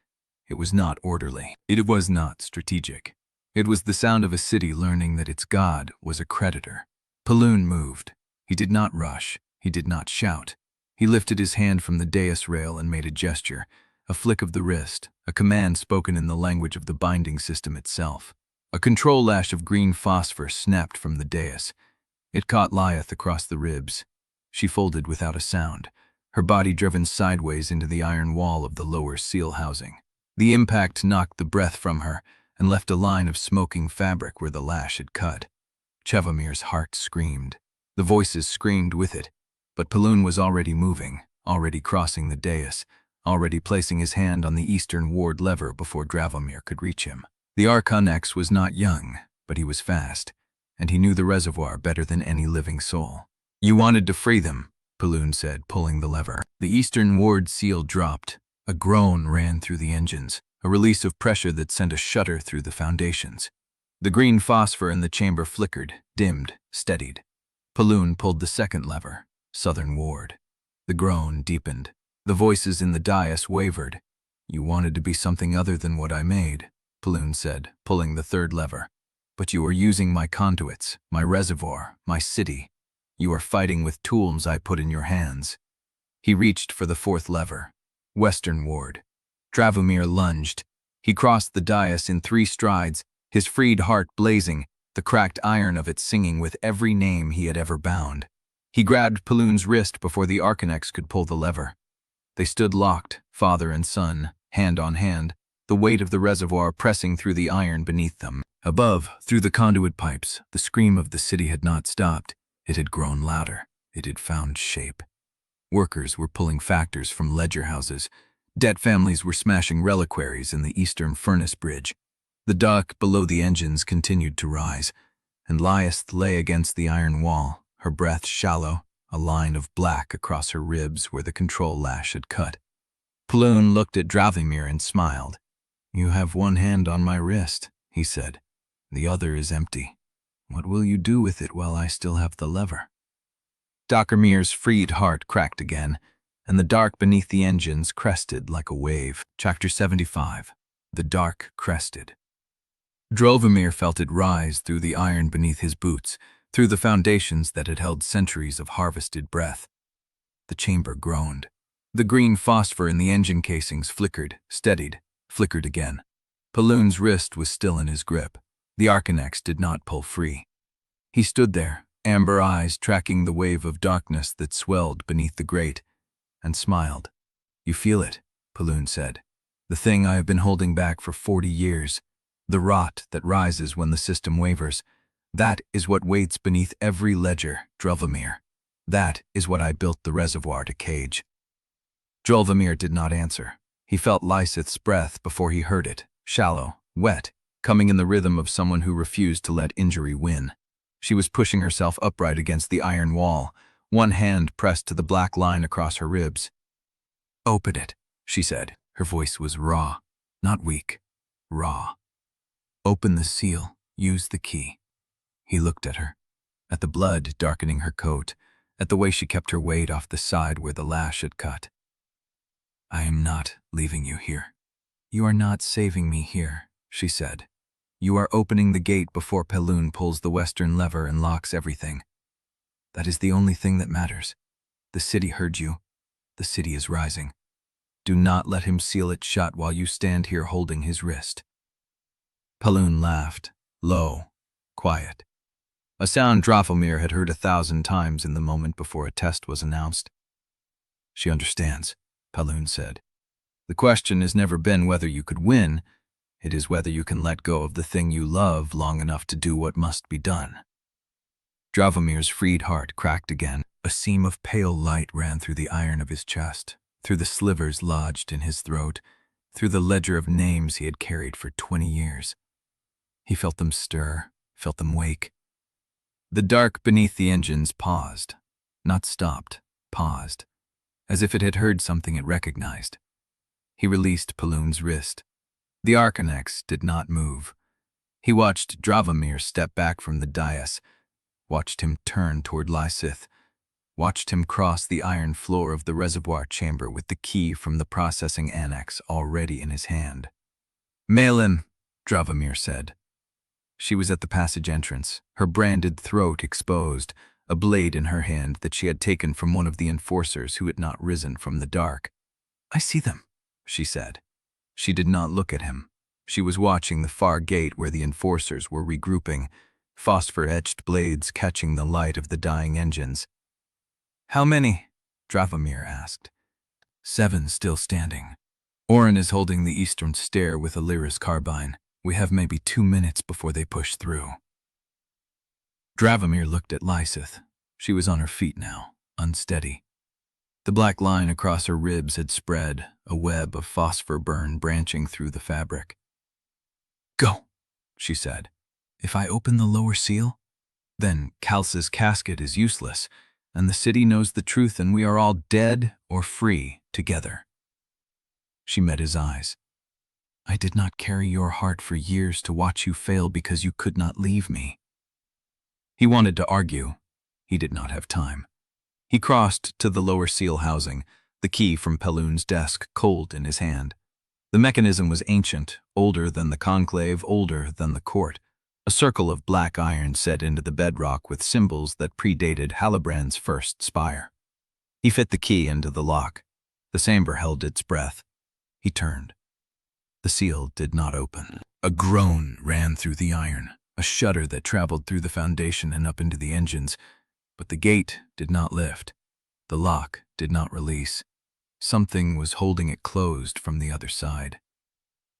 It was not orderly. It was not strategic. It was the sound of a city learning that its god was a creditor. Paloon moved. He did not rush. He did not shout. He lifted his hand from the dais rail and made a gesture, a flick of the wrist, a command spoken in the language of the binding system itself. A control lash of green phosphor snapped from the dais. It caught Lieseth across the ribs. She folded without a sound, her body driven sideways into the iron wall of the lower seal housing. The impact knocked the breath from her and left a line of smoking fabric where the lash had cut. Dravomir's heart screamed. The voices screamed with it, but Paloon was already moving, already crossing the dais, already placing his hand on the eastern ward lever before Dravomir could reach him. The Archonex was not young, but he was fast, and he knew the reservoir better than any living soul. "You wanted to free them," Paloon said, pulling the lever. The eastern ward seal dropped. A groan ran through the engines, a release of pressure that sent a shudder through the foundations. The green phosphor in the chamber flickered, dimmed, steadied. Paloon pulled the second lever, southern ward. The groan deepened. The voices in the dais wavered. "You wanted to be something other than what I made," Paloon said, pulling the third lever. "But you are using my conduits, my reservoir, my city. You are fighting with tools I put in your hands." He reached for the fourth lever. Western ward. Dravomir lunged. He crossed the dais in 3 strides, his freed heart blazing, the cracked iron of it singing with every name he had ever bound. He grabbed Paloon's wrist before the Archonex could pull the lever. They stood locked, father and son, hand on hand, the weight of the reservoir pressing through the iron beneath them. Above, through the conduit pipes, the scream of the city had not stopped. It had grown louder. It had found shape. Workers were pulling factors from ledger houses. Debt families were smashing reliquaries in the eastern furnace bridge. The dock below the engines continued to rise, and Lieseth lay against the iron wall, her breath shallow, a line of black across her ribs where the control lash had cut. Paloon looked at Dravomir and smiled. "You have one hand on my wrist," he said. "The other is empty. What will you do with it while I still have the lever?" Dravomir's freed heart cracked again, and the dark beneath the engines crested like a wave. Chapter 75. The dark crested. Dravomir felt it rise through the iron beneath his boots, through the foundations that had held centuries of harvested breath. The chamber groaned. The green phosphor in the engine casings flickered, steadied, flickered again. Paloon's wrist was still in his grip. The Archonex did not pull free. He stood there, amber eyes tracking the wave of darkness that swelled beneath the grate, and smiled. "You feel it," Paloon said. "The thing I have been holding back for 40 years. The rot that rises when the system wavers. That is what waits beneath every ledger, Dravomir. That is what I built the reservoir to cage." Dravomir did not answer. He felt Lieseth's breath before he heard it, shallow, wet, coming in the rhythm of someone who refused to let injury win. She was pushing herself upright against the iron wall, one hand pressed to the black line across her ribs. "Open it," she said. Her voice was raw, not weak, raw. "Open the seal, use the key." He looked at her, at the blood darkening her coat, at the way she kept her weight off the side where the lash had cut. "I am not leaving you here." "You are not saving me here," she said. "You are opening the gate before Paloon pulls the western lever and locks everything. That is the only thing that matters. The city heard you. The city is rising. Do not let him seal it shut while you stand here holding his wrist." Paloon laughed, low, quiet. A sound Dravomir had heard 1,000 times in the moment before a test was announced. "She understands," Paloon said. "The question has never been whether you could win. It is whether you can let go of the thing you love long enough to do what must be done." Dravomir's freed heart cracked again. A seam of pale light ran through the iron of his chest, through the slivers lodged in his throat, through the ledger of names he had carried for 20 years. He felt them stir, felt them wake. The dark beneath the engines paused, not stopped, paused, as if it had heard something it recognized. He released Paloon's wrist. The Archonex did not move. He watched Dravomir step back from the dais, watched him turn toward Lieseth, watched him cross the iron floor of the reservoir chamber with the key from the processing annex already in his hand. "Malin," Dravomir said. She was at the passage entrance, her branded throat exposed, a blade in her hand that she had taken from one of the enforcers who had not risen from the dark. "I see them," she said. She did not look at him. She was watching the far gate where the enforcers were regrouping, phosphor-etched blades catching the light of the dying engines. "How many?" Dravomir asked. "7 still standing. Orrin is holding the eastern stair with a Lyris carbine. We have maybe 2 minutes before they push through." Dravomir looked at Lieseth. She was on her feet now, unsteady. The black line across her ribs had spread, a web of phosphor burn branching through the fabric. "Go," she said. "If I open the lower seal, then Kalsa's casket is useless, and the city knows the truth, and we are all dead or free together." She met his eyes. "I did not carry your heart for years to watch you fail because you could not leave me." He wanted to argue. He did not have time. He crossed to the lower seal housing, the key from Paloon's desk cold in his hand. The mechanism was ancient, older than the conclave, older than the court. A circle of black iron set into the bedrock with symbols that predated Halibrand's first spire. He fit the key into the lock. The chamber held its breath. He turned. The seal did not open. A groan ran through the iron, a shudder that traveled through the foundation and up into the engines. But the gate did not lift. The lock did not release. Something was holding it closed from the other side.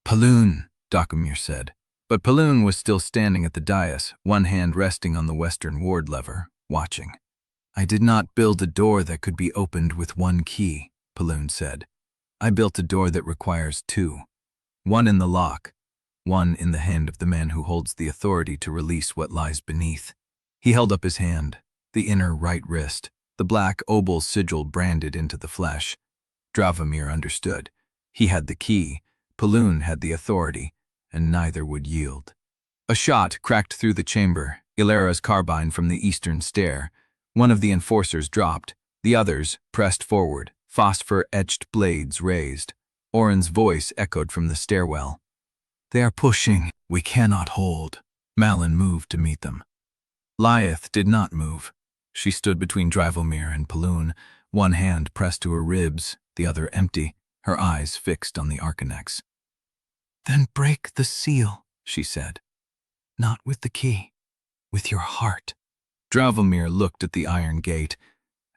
"Paloon," Dravomir said. But Paloon was still standing at the dais, one hand resting on the western ward lever, watching. "I did not build a door that could be opened with one key," Paloon said. "I built a door that requires 2. One in the lock, one in the hand of the man who holds the authority to release what lies beneath." He held up his hand, the inner right wrist, the black Obols sigil branded into the flesh. Dravomir understood. He had the key, Paloon had the authority, and neither would yield. A shot cracked through the chamber, Illyra's carbine from the eastern stair. One of the enforcers dropped, the others pressed forward, phosphor-etched blades raised. Orrin's voice echoed from the stairwell. "They are pushing. We cannot hold." Malin moved to meet them. Lieseth did not move. She stood between Dravomir and Paloon, one hand pressed to her ribs, the other empty, her eyes fixed on the Archonex. "Then break the seal," she said. "Not with the key, with your heart." Dravomir looked at the iron gate,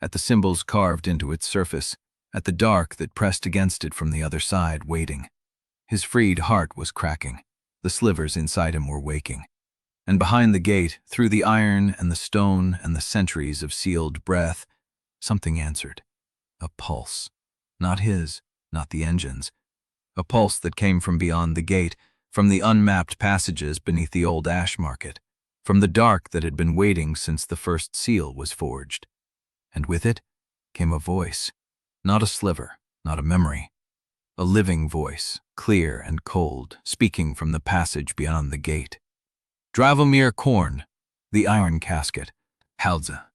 at the symbols carved into its surface, at the dark that pressed against it from the other side, waiting. His freed heart was cracking. The slivers inside him were waking. And behind the gate, through the iron and the stone and the centuries of sealed breath, something answered. A pulse. Not his, not the engine's. A pulse that came from beyond the gate, from the unmapped passages beneath the old ash market, from the dark that had been waiting since the first seal was forged. And with it came a voice. Not a sliver, not a memory. A living voice, clear and cold, speaking from the passage beyond the gate. "Dravomir Quorne, the iron casket, Halza."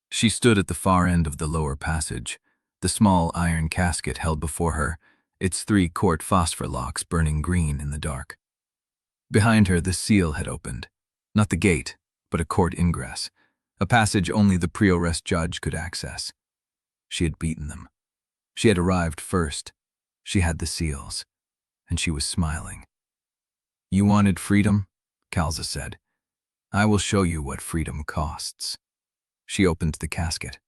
She stood at the far end of the lower passage, the small iron casket held before her, its 3-quart phosphor locks burning green in the dark. Behind her, the seal had opened. Not the gate, but a court ingress, a passage only the pre-arrest judge could access. She had beaten them. She had arrived first. She had the seals, and she was smiling. "You wanted freedom?" Kalsa said. "I will show you what freedom costs." She opened the casket.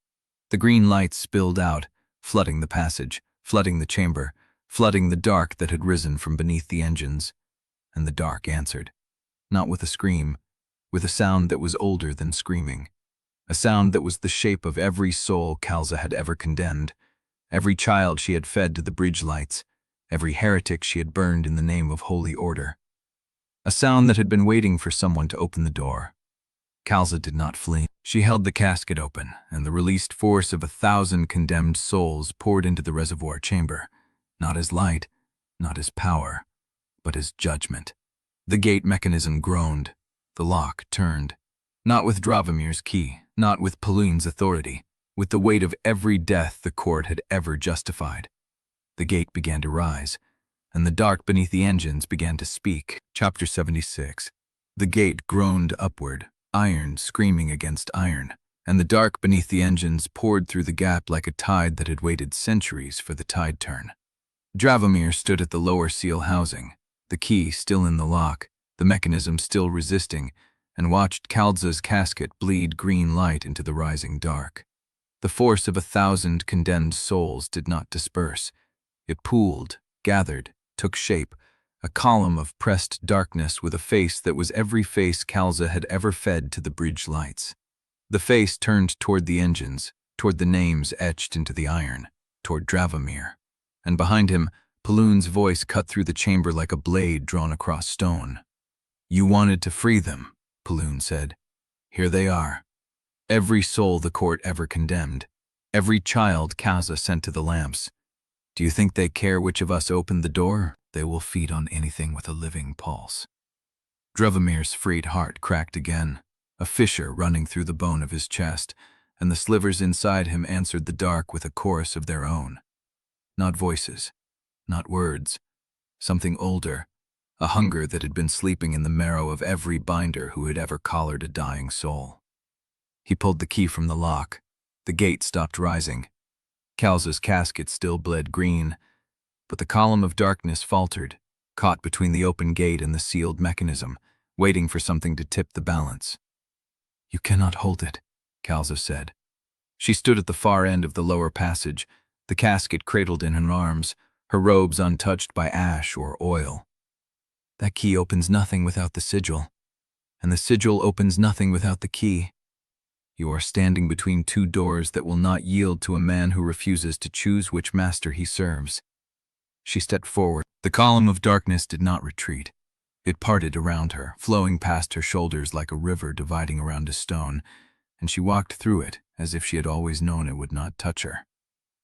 The green light spilled out, flooding the passage, flooding the chamber, flooding the dark that had risen from beneath the engines. And the dark answered, not with a scream, with a sound that was older than screaming, a sound that was the shape of every soul Kalsa had ever condemned, every child she had fed to the bridge lights, every heretic she had burned in the name of holy order. a sound that had been waiting for someone to open the door. Kalza did not flee. She held the casket open, and the released force of 1,000 condemned souls poured into the reservoir chamber, not as light, not as power, but as judgment. The gate mechanism groaned. The lock turned. Not with Dravomir's key, not with Paloon's authority, with the weight of every death the court had ever justified. The gate began to rise, and the dark beneath the engines began to speak. Chapter 76. The gate groaned upward, iron screaming against iron, and the dark beneath the engines poured through the gap like a tide that had waited centuries for the tide turn. Dravomir stood at the lower seal housing, the key still in the lock, the mechanism still resisting, and watched Kalza's casket bleed green light into the rising dark. The force of 1,000 condemned souls did not disperse. It pooled, gathered, took shape, a column of pressed darkness with a face that was every face Kalza had ever fed to the bridge lights. The face turned toward the engines, toward the names etched into the iron, toward Dravomir. And behind him, Paloon's voice cut through the chamber like a blade drawn across stone. "You wanted to free them," Paloon said. "Here they are. Every soul the court ever condemned. Every child Kalza sent to the lamps. Do you think they care which of us opened the door? They will feed on anything with a living pulse." Dravomir's freed heart cracked again, a fissure running through the bone of his chest, and the slivers inside him answered the dark with a chorus of their own. Not voices, not words, something older, a hunger that had been sleeping in the marrow of every binder who had ever collared a dying soul. He pulled the key from the lock. The gate stopped rising. Kalza's casket still bled green, but the column of darkness faltered, caught between the open gate and the sealed mechanism, waiting for something to tip the balance. "You cannot hold it," Kalza said. She stood at the far end of the lower passage, the casket cradled in her arms, her robes untouched by ash or oil. "That key opens nothing without the sigil, and the sigil opens nothing without the key. You are standing between two doors that will not yield to a man who refuses to choose which master he serves." She stepped forward. The column of darkness did not retreat. It parted around her, flowing past her shoulders like a river dividing around a stone, and she walked through it as if she had always known it would not touch her.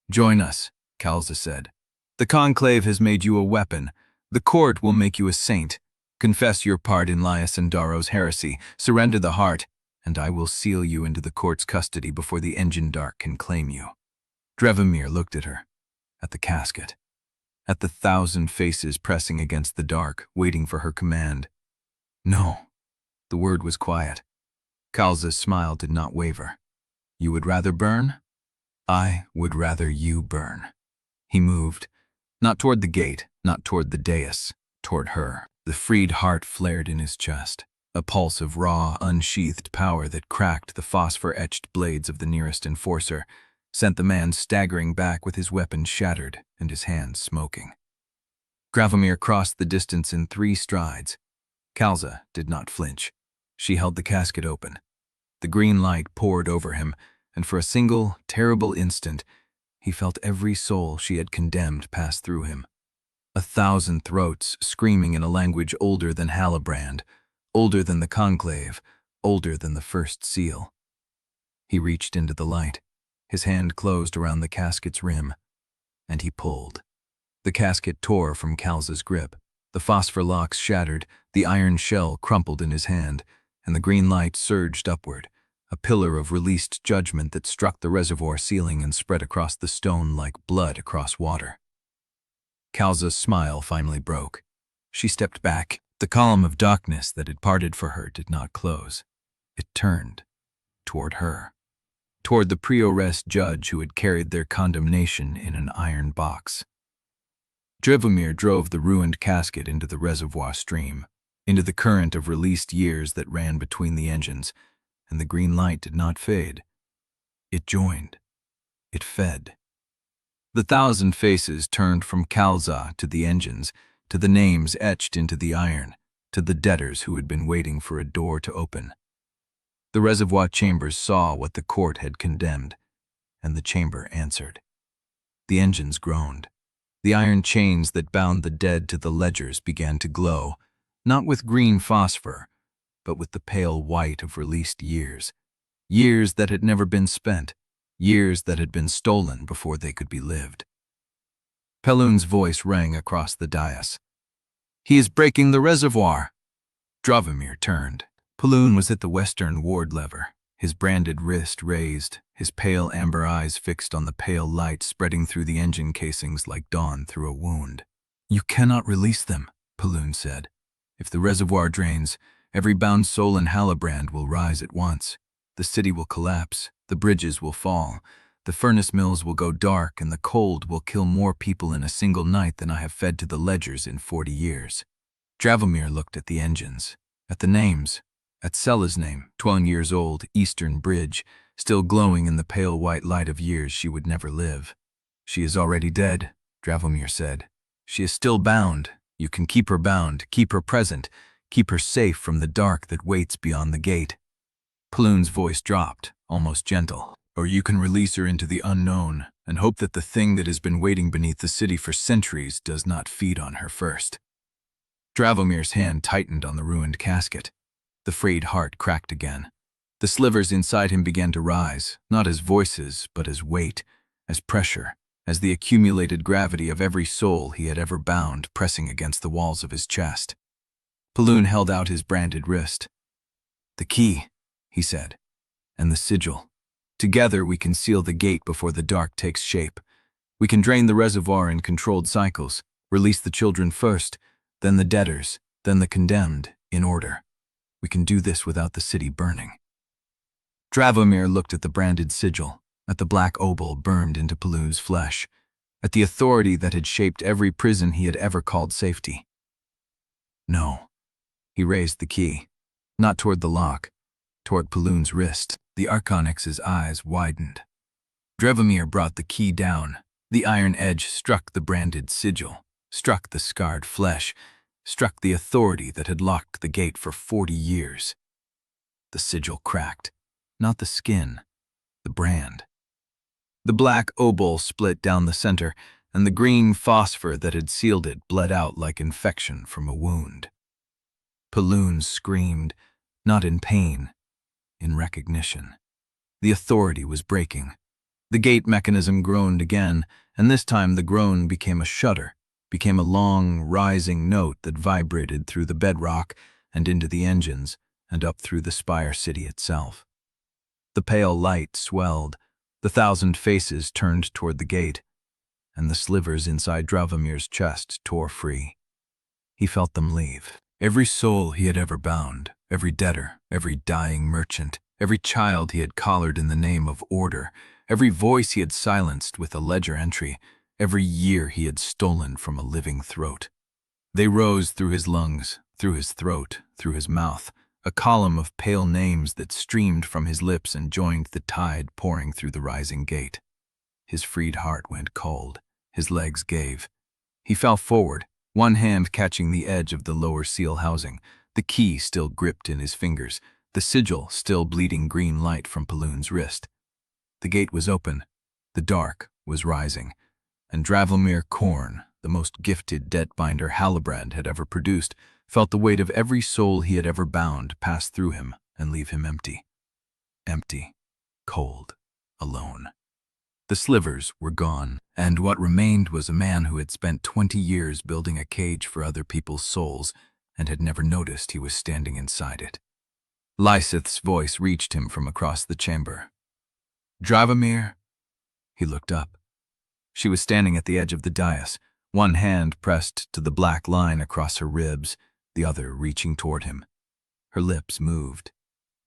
"Join us," Kalza said. "The Conclave has made you a weapon. The court will make you a saint. Confess your part in Lieseth Andarro's heresy. Surrender the heart, and I will seal you into the court's custody before the engine dark can claim you." Dravomir looked at her, at the casket, at the 1,000 faces pressing against the dark, waiting for her command. "No." The word was quiet. Kalza's smile did not waver. "You would rather burn?" "I would rather you burn." He moved, not toward the gate, not toward the dais, toward her. The freed heart flared in his chest, a pulse of raw, unsheathed power that cracked the phosphor-etched blades of the nearest enforcer, sent the man staggering back with his weapon shattered and his hands smoking. Dravomir crossed the distance in 3 strides. Kalza did not flinch. She held the casket open. The green light poured over him, and for a single, terrible instant, he felt every soul she had condemned pass through him. 1,000 throats screaming in a language older than Halibrand, older than the Conclave, older than the first seal. He reached into the light. His hand closed around the casket's rim, and he pulled. The casket tore from Kalza's grip. The phosphor locks shattered, the iron shell crumpled in his hand, and the green light surged upward, a pillar of released judgment that struck the reservoir ceiling and spread across the stone like blood across water. Kalza's smile finally broke. She stepped back. The column of darkness that had parted for her did not close. It turned toward her, toward the pre-arrest judge who had carried their condemnation in an iron box. Dravomir drove the ruined casket into the reservoir stream, into the current of released years that ran between the engines, and the green light did not fade. It joined. It fed. The 1,000 faces turned from Kalza to the engines, to the names etched into the iron, to the debtors who had been waiting for a door to open. The reservoir chambers saw what the court had condemned, and the chamber answered. The engines groaned. The iron chains that bound the dead to the ledgers began to glow. not with green phosphor, but with the pale white of released years. Years that had never been spent, years that had been stolen before they could be lived. Peloon's voice rang across the dais. "He is breaking the reservoir." Dravomir turned. Peloon was at the western ward lever, his branded wrist raised, his pale amber eyes fixed on the pale light spreading through the engine casings like dawn through a wound. "You cannot release them," Peloon said. "If the reservoir drains, every bound soul in Halibrand will rise at once. The city will collapse, the bridges will fall, the furnace mills will go dark, and the cold will kill more people in a single night than I have fed to the ledgers in 40 years. Dravomir looked at the engines, at the names, at Sella's name, 12 years old, Eastern Bridge, still glowing in the pale white light of years she would never live. "She is already dead," Dravomir said. "She is still bound. You can keep her bound, keep her present, keep her safe from the dark that waits beyond the gate." Peloon's voice dropped, almost gentle. "Or you can release her into the unknown and hope that the thing that has been waiting beneath the city for centuries does not feed on her first." Dravomir's hand tightened on the ruined casket. The frayed heart cracked again. The slivers inside him began to rise, not as voices, but as weight, as pressure, as the accumulated gravity of every soul he had ever bound pressing against the walls of his chest. Peloon held out his branded wrist. "The key," he said, "and the sigil. Together we can seal the gate before the dark takes shape. We can drain the reservoir in controlled cycles, release the children first, then the debtors, then the condemned, in order. We can do this without the city burning." Dravomir looked at the branded sigil, at the black obol burned into Peloon's flesh, at the authority that had shaped every prison he had ever called safety. "No." He raised the key, not toward the lock, toward Peloon's wrist. The Archonex's eyes widened. Dravomir brought the key down. The iron edge struck the branded sigil, struck the scarred flesh, struck the authority that had locked the gate for 40 years. The sigil cracked, not the skin, the brand. The black obol split down the center, and the green phosphor that had sealed it bled out like infection from a wound. Peloon screamed, not in pain, in recognition. The authority was breaking. The gate mechanism groaned again, and this time the groan became a shudder, became a long, rising note that vibrated through the bedrock and into the engines and up through the spire city itself. The pale light swelled, the 1,000 faces turned toward the gate, and the slivers inside Dravomir's chest tore free. He felt them leave. Every soul he had ever bound, every debtor, every dying merchant, every child he had collared in the name of order, every voice he had silenced with a ledger entry, every year he had stolen from a living throat. They rose through his lungs, through his throat, through his mouth, a column of pale names that streamed from his lips and joined the tide pouring through the rising gate. His freed heart went cold. His legs gave. He fell forward, one hand catching the edge of the lower seal housing, the key still gripped in his fingers, the sigil still bleeding green light from Peloon's wrist. The gate was open, the dark was rising, and Dravomir Quorne, the most gifted debt-binder Halibrand had ever produced, felt the weight of every soul he had ever bound pass through him and leave him empty. Empty, cold, alone. The slivers were gone, and what remained was a man who had spent 20 years building a cage for other people's souls and had never noticed he was standing inside it. Lieseth's voice reached him from across the chamber. "Dravomir?" He looked up. She was standing at the edge of the dais, one hand pressed to the black line across her ribs, the other reaching toward him. Her lips moved.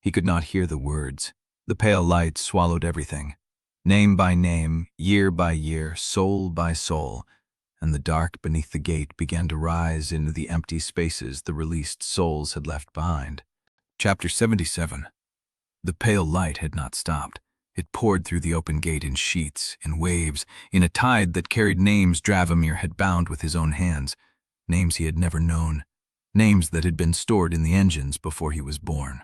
He could not hear the words. The pale light swallowed everything. Name by name, year by year, soul by soul, and the dark beneath the gate began to rise into the empty spaces the released souls had left behind. Chapter 77. The pale light had not stopped. It poured through the open gate in sheets, in waves, in a tide that carried names Dravomir had bound with his own hands, names he had never known, names that had been stored in the engines before he was born.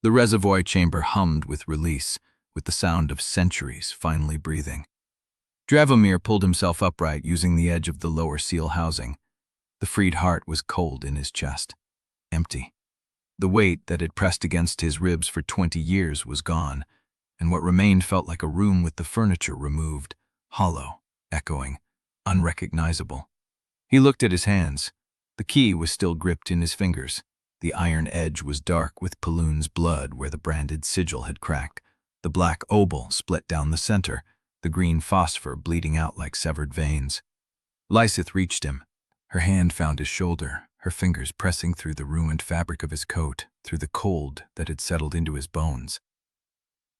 The reservoir chamber hummed with release, with the sound of centuries finally breathing. Dravomir pulled himself upright using the edge of the lower seal housing. The freed heart was cold in his chest. empty. The weight that had pressed against his ribs for 20 years was gone, and what remained felt like a room with the furniture removed, hollow, echoing, unrecognizable. He looked at his hands. The key was still gripped in his fingers. The iron edge was dark with Paloon's blood where the branded sigil had cracked. The black obol split down the center, the green phosphor bleeding out like severed veins. Lieseth reached him. Her hand found his shoulder, her fingers pressing through the ruined fabric of his coat, through the cold that had settled into his bones.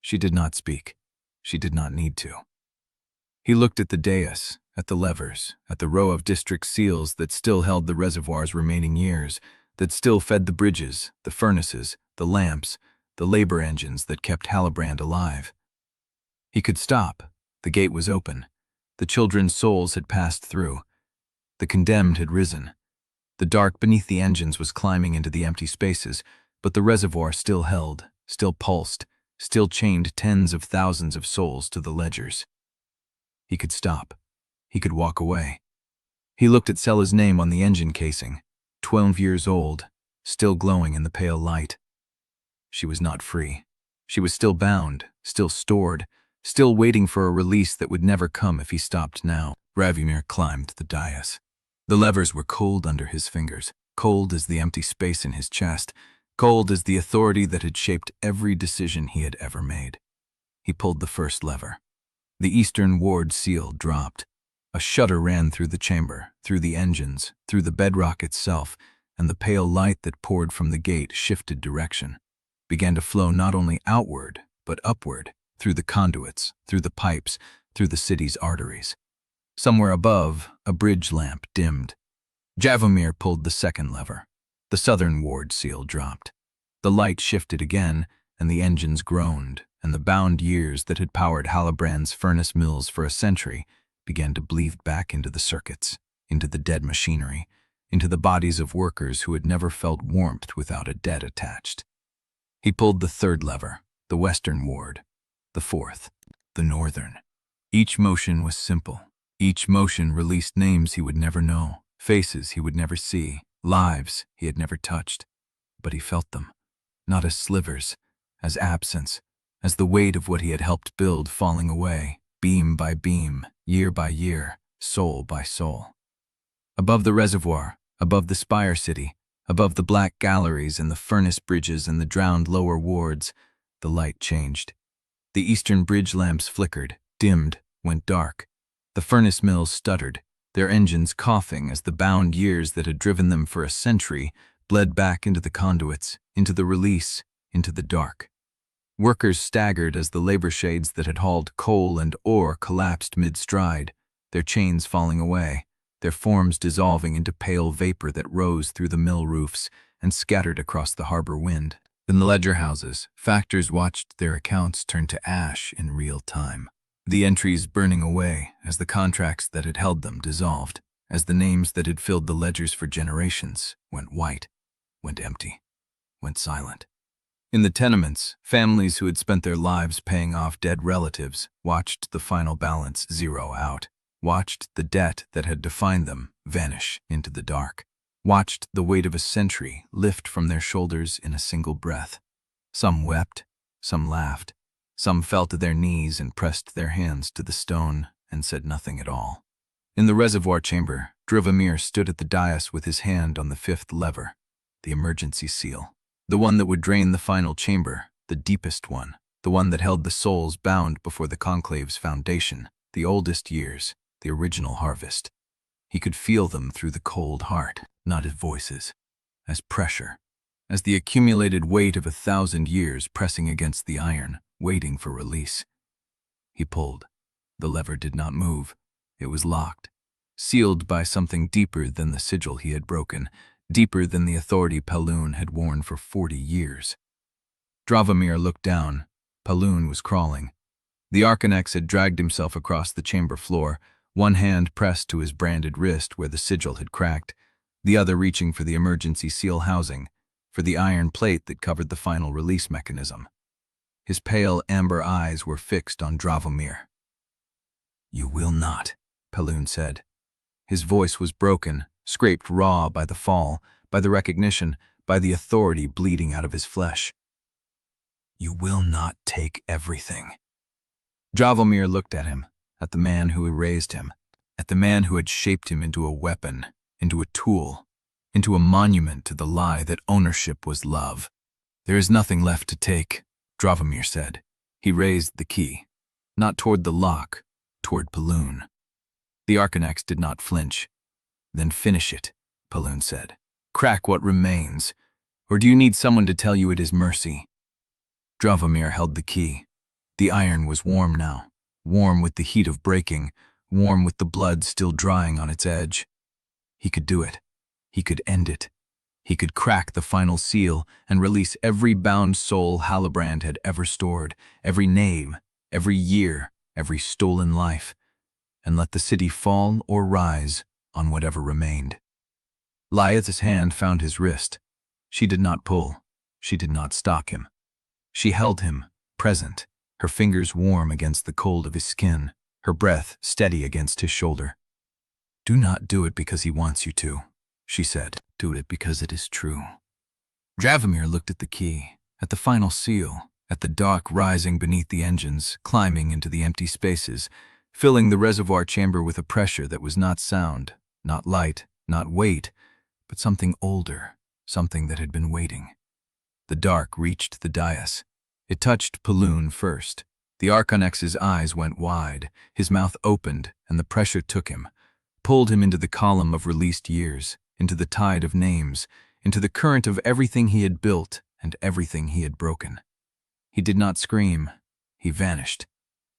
She did not speak. She did not need to. He looked at the dais, at the levers, at the row of district seals that still held the reservoir's remaining years, that still fed the bridges, the furnaces, the lamps, the labor engines that kept Halibrand alive. He could stop. The gate was open. The children's souls had passed through. The condemned had risen. The dark beneath the engines was climbing into the empty spaces, but the reservoir still held, still pulsed, still chained tens of thousands of souls to the ledgers. He could stop. He could walk away. He looked at Sella's name on the engine casing, 12 years old, still glowing in the pale light. She was not free. She was still bound, still stored, still waiting for a release that would never come if he stopped now. Dravomir climbed the dais. The levers were cold under his fingers, cold as the empty space in his chest, cold as the authority that had shaped every decision he had ever made. He pulled the first lever. The eastern ward seal dropped. A shudder ran through the chamber, through the engines, through the bedrock itself, and the pale light that poured from the gate shifted direction, began to flow not only outward, but upward, through the conduits, through the pipes, through the city's arteries. Somewhere above, a bridge lamp dimmed. Dravomir pulled the second lever. The southern ward seal dropped. The light shifted again, and the engines groaned, and the bound years that had powered Halibrand's furnace mills for a century began to bleed back into the circuits, into the dead machinery, into the bodies of workers who had never felt warmth without a debt attached. He pulled the third lever, the western ward, the fourth, the northern. Each motion was simple. Each motion released names he would never know, faces he would never see, lives he had never touched. But he felt them, not as slivers, as absence, as the weight of what he had helped build falling away, beam by beam, year by year, soul by soul. Above the reservoir, above the spire city, above the black galleries and the furnace bridges and the drowned lower wards, the light changed. The eastern bridge lamps flickered, dimmed, went dark. The furnace mills stuttered, their engines coughing as the bound years that had driven them for a century bled back into the conduits, into the release, into the dark. Workers staggered as the labor shades that had hauled coal and ore collapsed mid-stride, their chains falling away, their forms dissolving into pale vapor that rose through the mill roofs and scattered across the harbor wind. In the ledger houses, factors watched their accounts turn to ash in real time. The entries burning away as the contracts that had held them dissolved, as the names that had filled the ledgers for generations went white, went empty, went silent. In the tenements, families who had spent their lives paying off dead relatives watched the final balance zero out, watched the debt that had defined them vanish into the dark, watched the weight of a century lift from their shoulders in a single breath. Some wept, some laughed. Some fell to their knees and pressed their hands to the stone and said nothing at all. In the reservoir chamber, Dravomir stood at the dais with his hand on the fifth lever, the emergency seal, the one that would drain the final chamber, the deepest one, the one that held the souls bound before the conclave's foundation, the oldest years, the original harvest. He could feel them through the cold heart, not as voices, as pressure, as the accumulated weight of 1,000 years pressing against the iron, waiting for release. He pulled. The lever did not move. It was locked, sealed by something deeper than the sigil he had broken, deeper than the authority Paloon had worn for 40 years. Dravomir looked down. Paloon was crawling. The Archonex had dragged himself across the chamber floor, one hand pressed to his branded wrist where the sigil had cracked, the other reaching for the emergency seal housing, for the iron plate that covered the final release mechanism. His pale amber eyes were fixed on Dravomir. "You will not," Paloon said. His voice was broken, scraped raw by the fall, by the recognition, by the authority bleeding out of his flesh. "You will not take everything." Dravomir looked at him, at the man who had raised him, at the man who had shaped him into a weapon, into a tool, into a monument to the lie that ownership was love. "There is nothing left to take," Dravomir said. He raised the key, not toward the lock, toward Paloon. The Archonex did not flinch. "Then finish it," Paloon said. "Crack what remains. Or do you need someone to tell you it is mercy?" Dravomir held the key. The iron was warm now, warm with the heat of breaking, warm with the blood still drying on its edge. He could do it. He could end it. He could crack the final seal and release every bound soul Halibrand had ever stored, every name, every year, every stolen life, and let the city fall or rise on whatever remained. Lieseth's hand found his wrist. She did not pull. She did not stalk him. She held him, present, her fingers warm against the cold of his skin, her breath steady against his shoulder. "Do not do it because he wants you to," she said. "Do it because it is true." Dravomir looked at the key, at the final seal, at the dark rising beneath the engines, climbing into the empty spaces, filling the reservoir chamber with a pressure that was not sound, not light, not weight, but something older, something that had been waiting. The dark reached the dais. It touched Paloon first. The Archonex's eyes went wide, his mouth opened, and the pressure took him, pulled him into the column of released years, into the tide of names, into the current of everything he had built and everything he had broken. He did not scream. He vanished,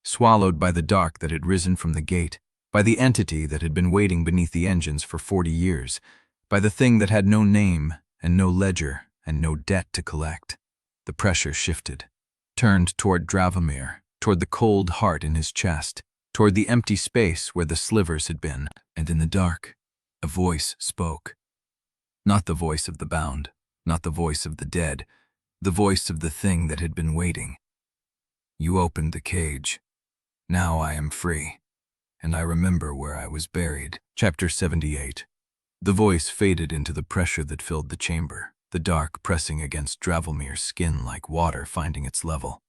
swallowed by the dark that had risen from the gate, by the entity that had been waiting beneath the engines for 40 years, by the thing that had no name and no ledger and no debt to collect. The pressure shifted, turned toward Dravomir, toward the cold heart in his chest, toward the empty space where the slivers had been, and in the dark, a voice spoke. Not the voice of the bound, not the voice of the dead, the voice of the thing that had been waiting. "You opened the cage. Now I am free, and I remember where I was buried." Chapter 78. The voice faded into the pressure that filled the chamber, the dark pressing against Dravomir's skin like water finding its level.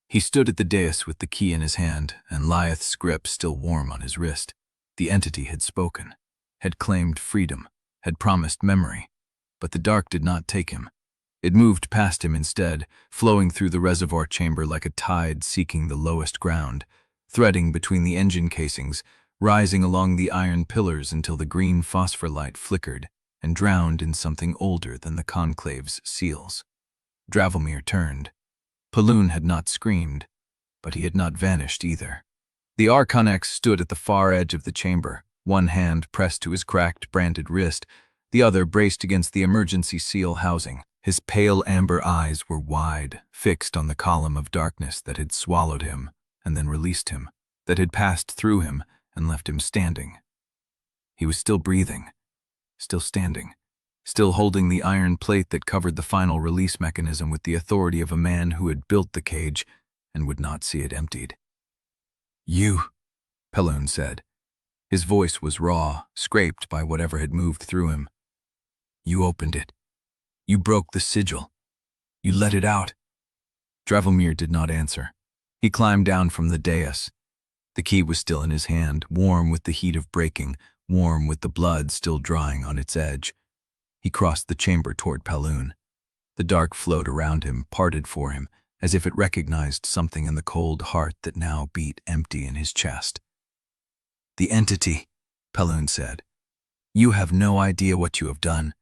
He stood at the dais with the key in his hand and Lieseth's grip still warm on his wrist. The entity had spoken, had claimed freedom, had promised memory, but the dark did not take him. It moved past him instead, flowing through the reservoir chamber like a tide seeking the lowest ground, threading between the engine casings, rising along the iron pillars until the green phosphor light flickered and drowned in something older than the Conclave's seals. Dravomir turned. Paloon had not screamed, but he had not vanished either. The Archonex stood at the far edge of the chamber, one hand pressed to his cracked, branded wrist, the other braced against the emergency seal housing. His pale amber eyes were wide, fixed on the column of darkness that had swallowed him and then released him, that had passed through him and left him standing. He was still breathing, still standing, still holding the iron plate that covered the final release mechanism with the authority of a man who had built the cage and would not see it emptied. "You," Paloon said. His voice was raw, scraped by whatever had moved through him. "You opened it. You broke the sigil. You let it out." Dravomir did not answer. He climbed down from the dais. The key was still in his hand, warm with the heat of breaking, warm with the blood still drying on its edge. He crossed the chamber toward Paloon. The dark flowed around him, parted for him, as if it recognized something in the cold heart that now beat empty in his chest. "The entity," Paloon said. "You have no idea what you have done.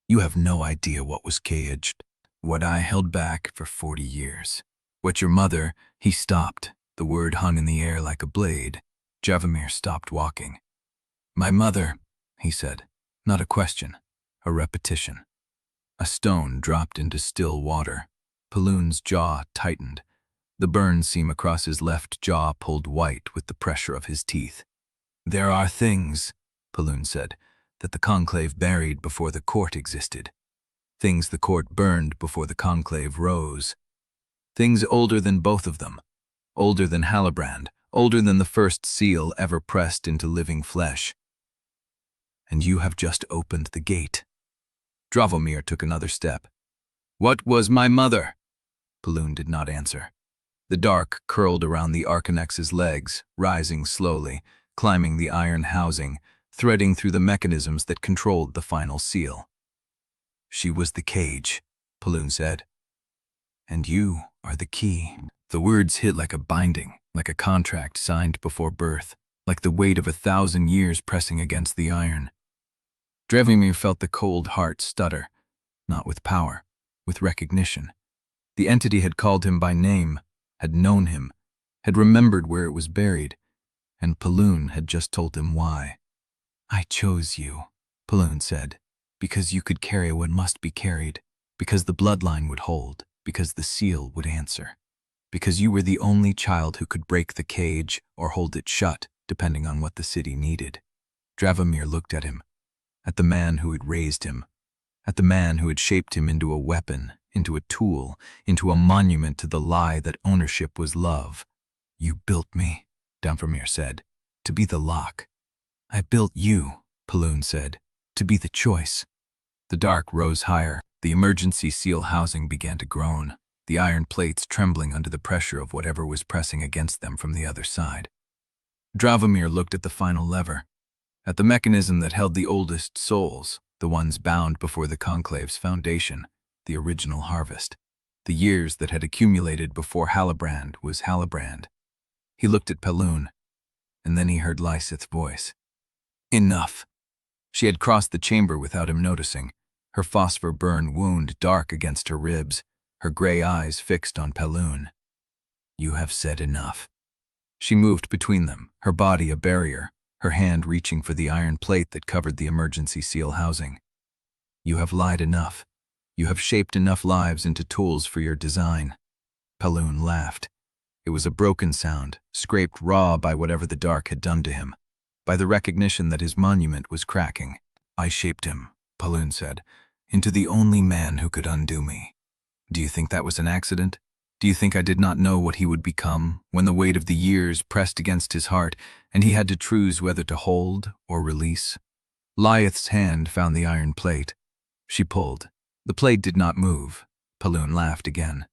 You have no idea what was caged, what I held back for 40 years. What your mother—" He stopped. The word hung in the air like a blade. Dravomir stopped walking. "My mother," he said. Not a question, a repetition. A stone dropped into still water. Paloon's jaw tightened. The burn seam across his left jaw pulled white with the pressure of his teeth. "There are things," Paloon said, "that the Conclave buried before the court existed. Things the court burned before the Conclave rose. Things older than both of them, older than Halibrand, older than the first seal ever pressed into living flesh. And you have just opened the gate." Dravomir took another step. "What was my mother?" Paloon did not answer. The dark curled around the Archonex's legs, rising slowly, climbing the iron housing, threading through the mechanisms that controlled the final seal. "She was the cage," Paloon said. "And you are the key." The words hit like a binding, like a contract signed before birth, like the weight of 1,000 years pressing against the iron. Dravomir felt the cold heart stutter, not with power, with recognition. The entity had called him by name, had known him, had remembered where it was buried, and Paloon had just told him why. "I chose you," Paloon said, "because you could carry what must be carried, because the bloodline would hold, because the seal would answer, because you were the only child who could break the cage or hold it shut, depending on what the city needed." Dravomir looked at him, at the man who had raised him, at the man who had shaped him into a weapon, into a tool, into a monument to the lie that ownership was love. "You built me," Dravomir said, "to be the lock." "I built you," Paloon said, "to be the choice." The dark rose higher. The emergency seal housing began to groan, the iron plates trembling under the pressure of whatever was pressing against them from the other side. Dravomir looked at the final lever, at the mechanism that held the oldest souls, the ones bound before the Conclave's foundation, the original harvest, the years that had accumulated before Halibrand was Halibrand. He looked at Paloon, and then he heard Lieseth's voice. "Enough." She had crossed the chamber without him noticing, her phosphor burn wound dark against her ribs, her gray eyes fixed on Paloon. "You have said enough." She moved between them, her body a barrier, her hand reaching for the iron plate that covered the emergency seal housing. "You have lied enough. You have shaped enough lives into tools for your design." Paloon laughed. It was a broken sound, scraped raw by whatever the dark had done to him, by the recognition that his monument was cracking. "I shaped him," Paloon said, "into the only man who could undo me. Do you think that was an accident? Do you think I did not know what he would become when the weight of the years pressed against his heart and he had to choose whether to hold or release?" Lieseth's hand found the iron plate. She pulled. The plate did not move. Paloon laughed again.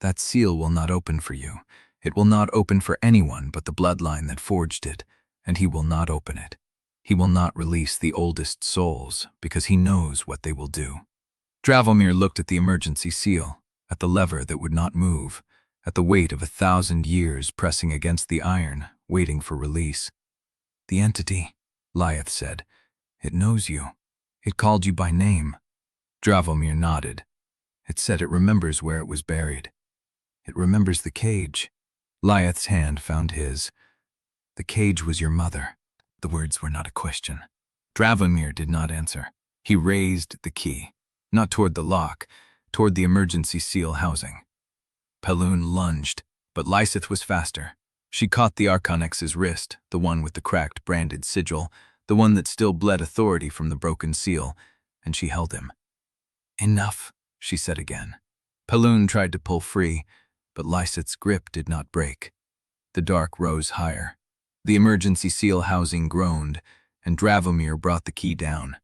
"That seal will not open for you. It will not open for anyone but the bloodline that forged it, and he will not open it. He will not release the oldest souls, because he knows what they will do." Dravomir looked at the emergency seal, at the lever that would not move, at the weight of 1,000 years pressing against the iron, waiting for release. "The entity," Lieseth said, "it knows you. It called you by name." Dravomir nodded. "It said it remembers where it was buried. It remembers the cage." Lieseth's hand found his. "The cage was your mother." The words were not a question. Dravomir did not answer. He raised the key, not toward the lock, toward the emergency seal housing. Paloon lunged, but Lieseth was faster. She caught the Archonex's wrist, the one with the cracked branded sigil, the one that still bled authority from the broken seal, and she held him. "Enough," she said again. Paloon tried to pull free, but Lieseth's grip did not break. The dark rose higher. The emergency seal housing groaned, and Dravomir brought the key down.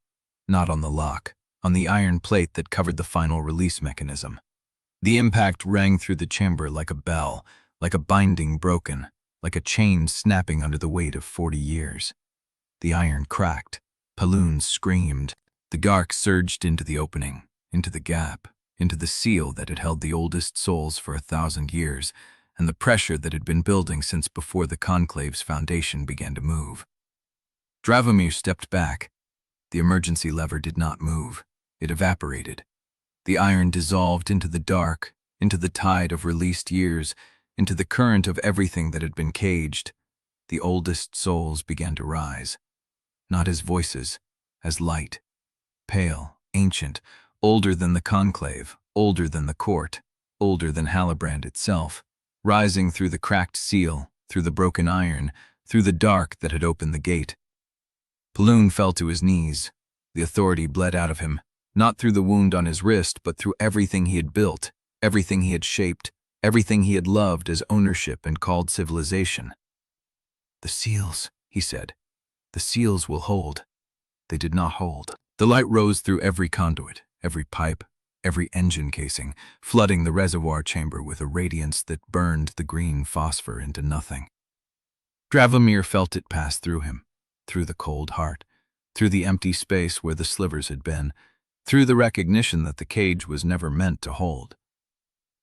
Not on the lock, on the iron plate that covered the final release mechanism. The impact rang through the chamber like a bell, like a binding broken, like a chain snapping under the weight of 40 years. The iron cracked. Paloon screamed. The dark surged into the opening, into the gap, into the seal that had held the oldest souls for 1,000 years, and the pressure that had been building since before the Conclave's foundation began to move. Dravomir stepped back. The emergency lever did not move. It evaporated. The iron dissolved into the dark, into the tide of released years, into the current of everything that had been caged. The oldest souls began to rise. Not as voices, as light. Pale, ancient, older than the Conclave, older than the court, older than Halibrand itself, rising through the cracked seal, through the broken iron, through the dark that had opened the gate. Paloon fell to his knees. The authority bled out of him, not through the wound on his wrist, but through everything he had built, everything he had shaped, everything he had loved as ownership and called civilization. "The seals," he said. "The seals will hold." They did not hold. The light rose through every conduit, every pipe, every engine casing, flooding the reservoir chamber with a radiance that burned the green phosphor into nothing. Dravomir felt it pass through him, through the cold heart, through the empty space where the slivers had been, through the recognition that the cage was never meant to hold.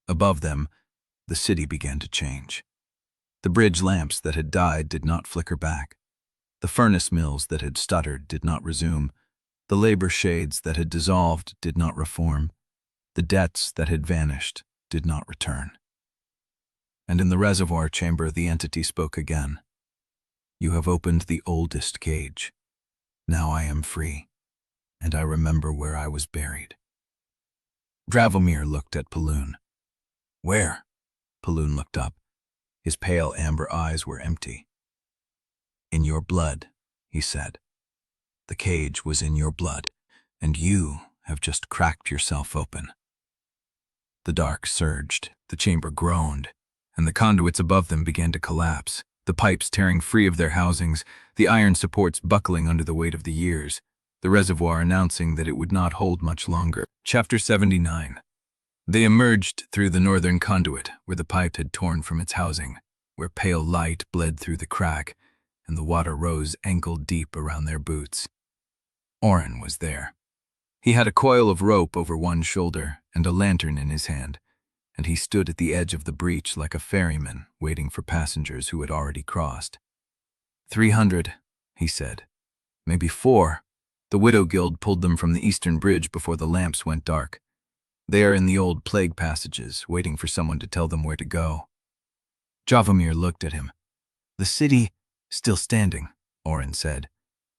Above them, the city began to change. The bridge lamps that had died did not flicker back. The furnace mills that had stuttered did not resume. The labor shades that had dissolved did not reform. The debts that had vanished did not return. And in the reservoir chamber the entity spoke again. You have opened the oldest cage. Now I am free, and I remember where I was buried. Dravomir looked at Paloon. Where? Paloon looked up. His pale amber eyes were empty. In your blood, he said. The cage was in your blood, and you have just cracked yourself open. The dark surged, the chamber groaned, and the conduits above them began to collapse, the pipes tearing free of their housings, the iron supports buckling under the weight of the years, the reservoir announcing that it would not hold much longer. Chapter 79. They emerged through the northern conduit, where the pipe had torn from its housing, where pale light bled through the crack, and the water rose ankle-deep around their boots. Orrin was there. He had a coil of rope over one shoulder and a lantern in his hand, and he stood at the edge of the breach like a ferryman waiting for passengers who had already crossed. 300, he said. Maybe 4. The Widow Guild pulled them from the eastern bridge before the lamps went dark. They are in the old plague passages, waiting for someone to tell them where to go. Dravomir looked at him. The city, still standing, Orrin said.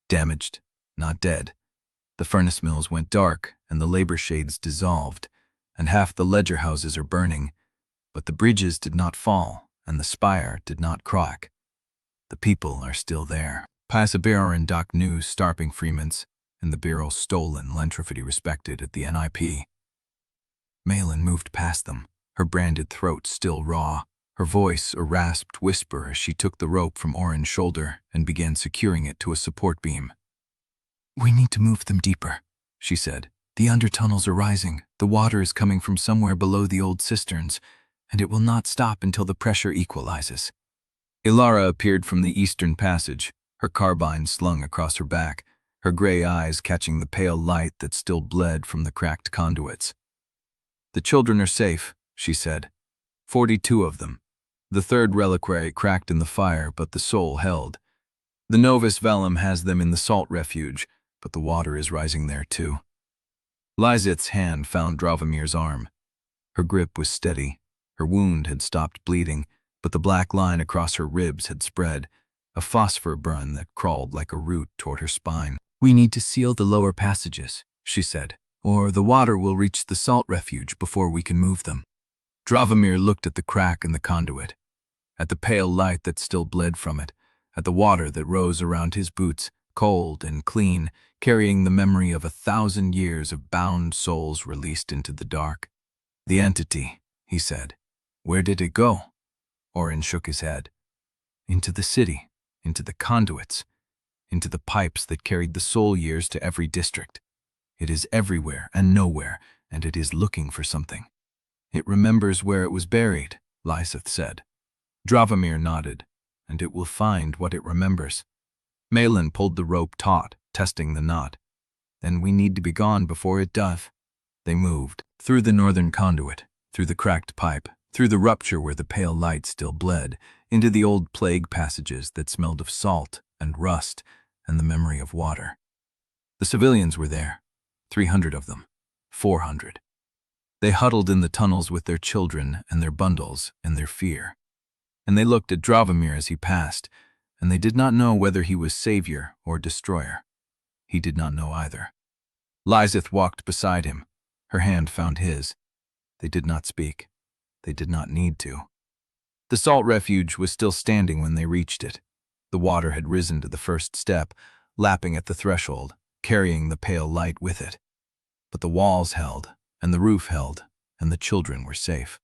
Damaged, not dead. The furnace mills went dark, and the labor shades dissolved, and half the ledger houses are burning, but the bridges did not fall, and the spire did not crack. The people are still there. Passabear and Doc News starping Freemans, and the Bureau stolen Lentrifity respected at the NIP. Malin moved past them, her branded throat still raw, her voice a rasped whisper as she took the rope from Orrin's shoulder and began securing it to a support beam. We need to move them deeper, she said. The undertunnels are rising, the water is coming from somewhere below the old cisterns, and it will not stop until the pressure equalizes. Ilara appeared from the eastern passage, her carbine slung across her back, her gray eyes catching the pale light that still bled from the cracked conduits. The children are safe, she said. 42 of them. The third reliquary cracked in the fire, but the soul held. The Novus Vellum has them in the salt refuge, but the water is rising there too. Lieseth's hand found Dravomir's arm. Her grip was steady. Her wound had stopped bleeding, but the black line across her ribs had spread, a phosphor burn that crawled like a root toward her spine. We need to seal the lower passages, she said, or the water will reach the salt refuge before we can move them. Dravomir looked at the crack in the conduit, at the pale light that still bled from it, at the water that rose around his boots, cold and clean, carrying the memory of 1,000 years of bound souls released into the dark. The entity, he said. Where did it go? Orrin shook his head. Into the city, into the conduits, into the pipes that carried the soul years to every district. It is everywhere and nowhere, and it is looking for something. It remembers where it was buried, Lieseth said. Dravomir nodded, and it will find what it remembers. Malin pulled the rope taut, testing the knot. Then we need to be gone before it does. They moved, through the northern conduit, through the cracked pipe, through the rupture where the pale light still bled, into the old plague passages that smelled of salt and rust and the memory of water. The civilians were there, 300 of them, 400. They huddled in the tunnels with their children and their bundles and their fear. And they looked at Dravomir as he passed, and they did not know whether he was savior or destroyer. He did not know either. Lieseth walked beside him. Her hand found his. They did not speak. They did not need to. The salt refuge was still standing when they reached it. The water had risen to the first step, lapping at the threshold, carrying the pale light with it. But the walls held, and the roof held, and the children were safe.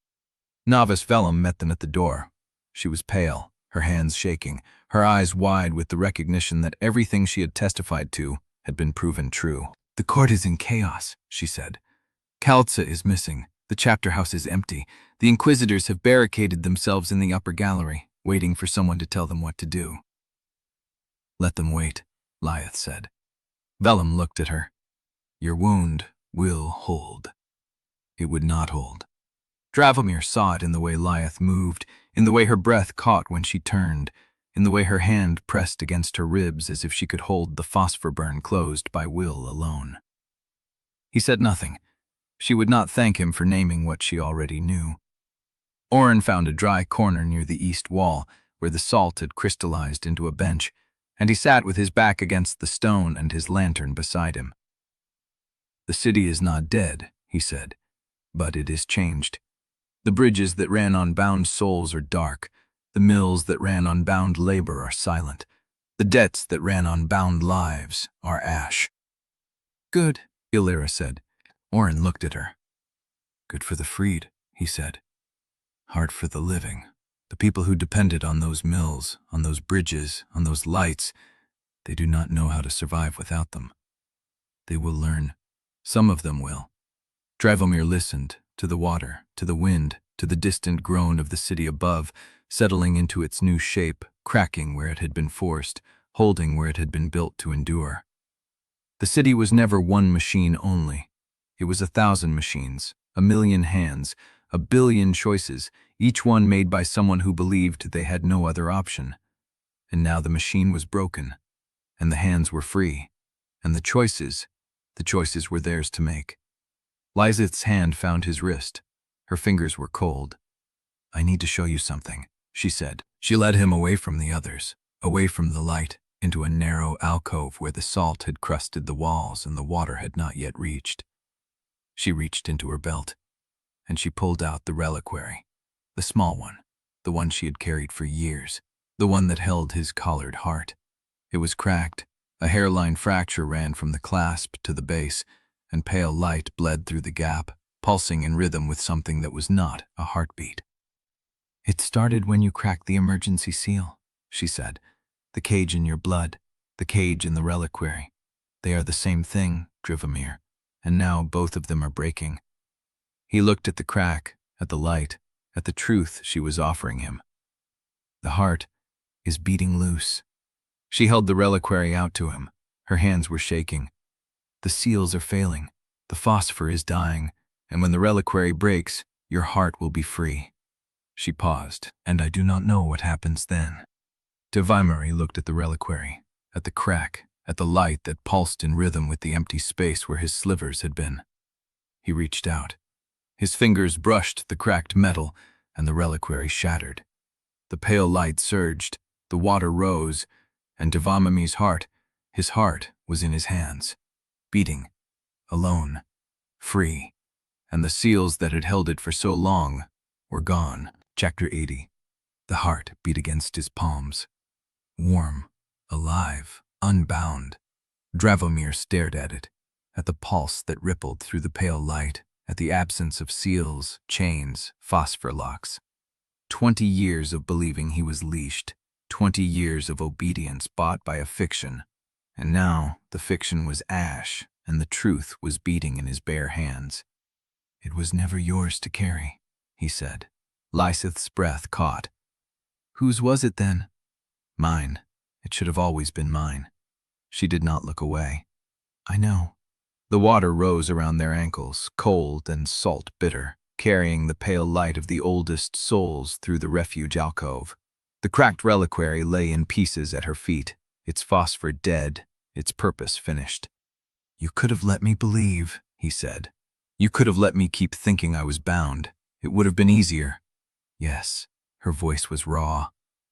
Novus Vellum met them at the door. She was pale, her hands shaking, her eyes wide with the recognition that everything she had testified to had been proven true. The court is in chaos, she said. Kaltza is missing. The chapter house is empty. The Inquisitors have barricaded themselves in the upper gallery, waiting for someone to tell them what to do. Let them wait, Lieseth said. Vellum looked at her. Your wound will hold. It would not hold. Dravomir saw it in the way Lieseth moved, in the way her breath caught when she turned, in the way her hand pressed against her ribs as if she could hold the phosphor burn closed by will alone. He said nothing. She would not thank him for naming what she already knew. Orrin found a dry corner near the east wall, where the salt had crystallized into a bench, and he sat with his back against the stone and his lantern beside him. The city is not dead, he said, but it is changed. The bridges that ran on bound souls are dark. The mills that ran on bound labor are silent. The debts that ran on bound lives are ash. Good, Illyra said. Orrin looked at her. Good for the freed, he said. Hard for the living. The people who depended on those mills, on those bridges, on those lights, they do not know how to survive without them. They will learn. Some of them will. Dravomir listened to the water, to the wind, to the distant groan of the city above, settling into its new shape, cracking where it had been forced, holding where it had been built to endure. The city was never one machine only. It was 1,000 machines, 1,000,000 hands, 1,000,000,000 choices, each one made by someone who believed they had no other option. And now the machine was broken, and the hands were free, and the choices were theirs to make. Lieseth's hand found his wrist. Her fingers were cold. I need to show you something, she said. She led him away from the others, away from the light, into a narrow alcove where the salt had crusted the walls and the water had not yet reached. She reached into her belt, and she pulled out the reliquary, the small one, the one she had carried for years, the one that held his collared heart. It was cracked. A hairline fracture ran from the clasp to the base, and pale light bled through the gap, pulsing in rhythm with something that was not a heartbeat. It started when you cracked the emergency seal, she said. The cage in your blood, the cage in the reliquary. They are the same thing, Dravomir, and now both of them are breaking. He looked at the crack, at the light, at the truth she was offering him. The heart is beating loose. She held the reliquary out to him. Her hands were shaking. The seals are failing. The phosphor is dying. And when the reliquary breaks, your heart will be free. She paused, and I do not know what happens then. Dravomir looked at the reliquary, at the crack, at the light that pulsed in rhythm with the empty space where his slivers had been. He reached out. His fingers brushed the cracked metal, and the reliquary shattered. The pale light surged, the water rose, and Dravomir's heart, his heart was in his hands, beating, alone, free, and the seals that had held it for so long were gone. Chapter 80. The heart beat against his palms. Warm, alive, unbound. Dravomir stared at it, at the pulse that rippled through the pale light, at the absence of seals, chains, phosphor locks. 20 years of believing he was leashed, 20 years of obedience bought by a fiction, and now the fiction was ash, and the truth was beating in his bare hands. It was never yours to carry, he said. Lieseth's breath caught. Whose was it then? Mine. It should have always been mine. She did not look away. I know. The water rose around their ankles, cold and salt bitter, carrying the pale light of the oldest souls through the refuge alcove. The cracked reliquary lay in pieces at her feet, its phosphor dead, its purpose finished. You could have let me believe, he said. You could have let me keep thinking I was bound. It would have been easier. Yes, her voice was raw.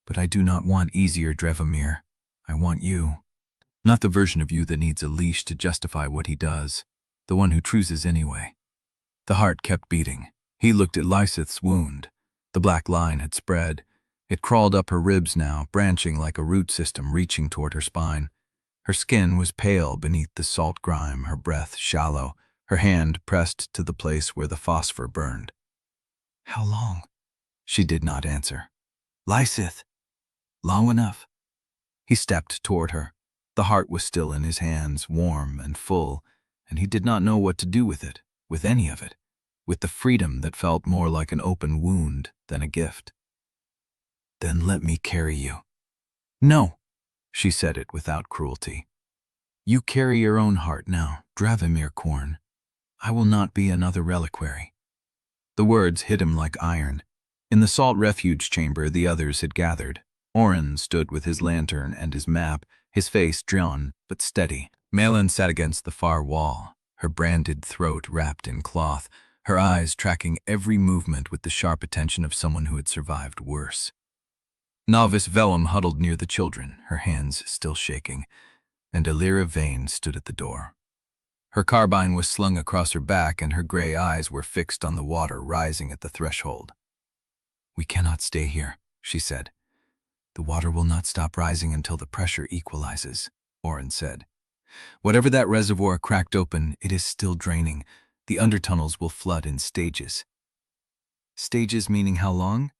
But I do not want easier, Dravomir. I want you. Not the version of you that needs a leash to justify what he does. The one who chooses anyway. The heart kept beating. He looked at Lieseth's wound. The black line had spread. It crawled up her ribs now, branching like a root system reaching toward her spine. Her skin was pale beneath the salt grime, her breath shallow, her hand pressed to the place where the phosphor burned. How long? She did not answer. Lieseth! Long enough. He stepped toward her. The heart was still in his hands, warm and full, and he did not know what to do with it. with any of it, with the freedom that felt more like an open wound than a gift. "Then let me carry you." "No," she said it without cruelty. "You carry your own heart now, Dravomir Quorne. I will not be another reliquary." The words hit him like iron. In the salt refuge chamber the others had gathered. Orrin stood with his lantern and his map, his face drawn but steady. Malin sat against the far wall, her branded throat wrapped in cloth, her eyes tracking every movement with the sharp attention of someone who had survived worse. Novice Vellum huddled near the children, her hands still shaking, and Elira Vane stood at the door. Her carbine was slung across her back and her gray eyes were fixed on the water rising at the threshold. "We cannot stay here," she said. "The water will not stop rising until the pressure equalizes," Orrin said. "Whatever that reservoir cracked open, it is still draining. The undertunnels will flood in stages." "Stages meaning how long?"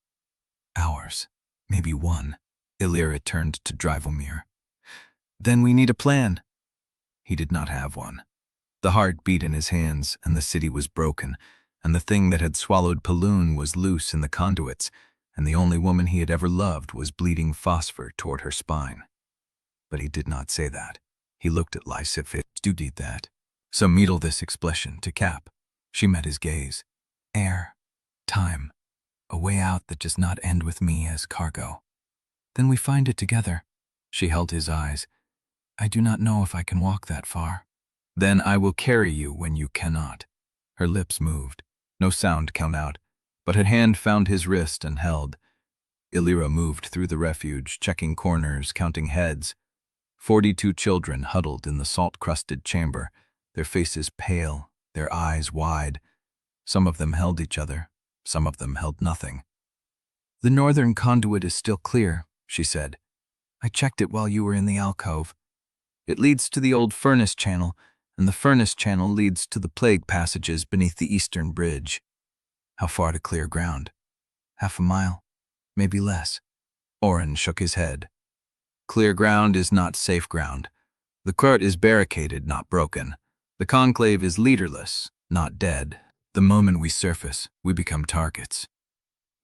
"Hours. Maybe one." Elira turned to Dravomir. "Then we need a plan." He did not have one. The heart beat in his hands, and the city was broken, and the thing that had swallowed Paloon was loose in the conduits, and the only woman he had ever loved was bleeding phosphor toward her spine. But he did not say that. He looked at Lieseth. "You did that." So meedle this expression to Cap. She met his gaze. "Air. Time. A way out that does not end with me as cargo." "Then we find it together." She held his eyes. "I do not know if I can walk that far." "Then I will carry you when you cannot." Her lips moved. No sound came out, but her hand found his wrist and held. Elira moved through the refuge, checking corners, counting heads. 42 children huddled in the salt-crusted chamber, their faces pale, their eyes wide. Some of them held each other, some of them held nothing. "The northern conduit is still clear," she said. "I checked it while you were in the alcove. It leads to the old furnace channel, and the furnace channel leads to the plague passages beneath the eastern bridge." "How far to clear ground?" "Half a mile, maybe less." Orrin shook his head. "Clear ground is not safe ground. The court is barricaded, not broken. The conclave is leaderless, not dead. The moment we surface, we become targets."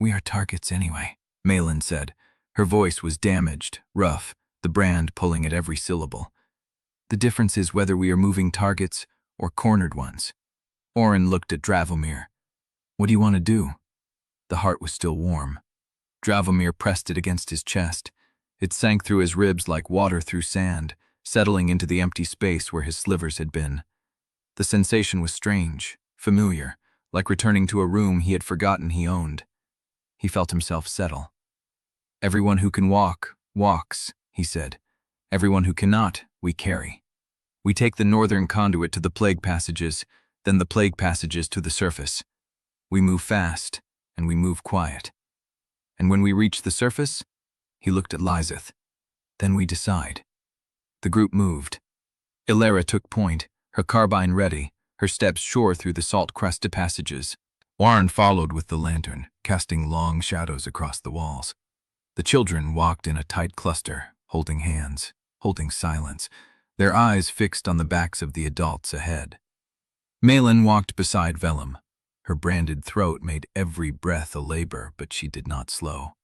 "We are targets anyway," Malin said. Her voice was damaged, rough, the brand pulling at every syllable. "The difference is whether we are moving targets or cornered ones." Orrin looked at Dravomir. "What do you want to do?" The heart was still warm. Dravomir pressed it against his chest. It sank through his ribs like water through sand, settling into the empty space where his slivers had been. The sensation was strange, familiar, like returning to a room he had forgotten he owned. He felt himself settle. "Everyone who can walk, walks," he said. "Everyone who cannot, we carry. We take the northern conduit to the plague passages, then the plague passages to the surface. We move fast, and we move quiet. And when we reach the surface," he looked at Lieseth, "then we decide." The group moved. Elira took point, her carbine ready, her steps sure through the salt-crusted passages. Orrin followed with the lantern, casting long shadows across the walls. The children walked in a tight cluster, holding hands, holding silence, their eyes fixed on the backs of the adults ahead. Malin walked beside Vellum. Her branded throat made every breath a labor, but she did not slow.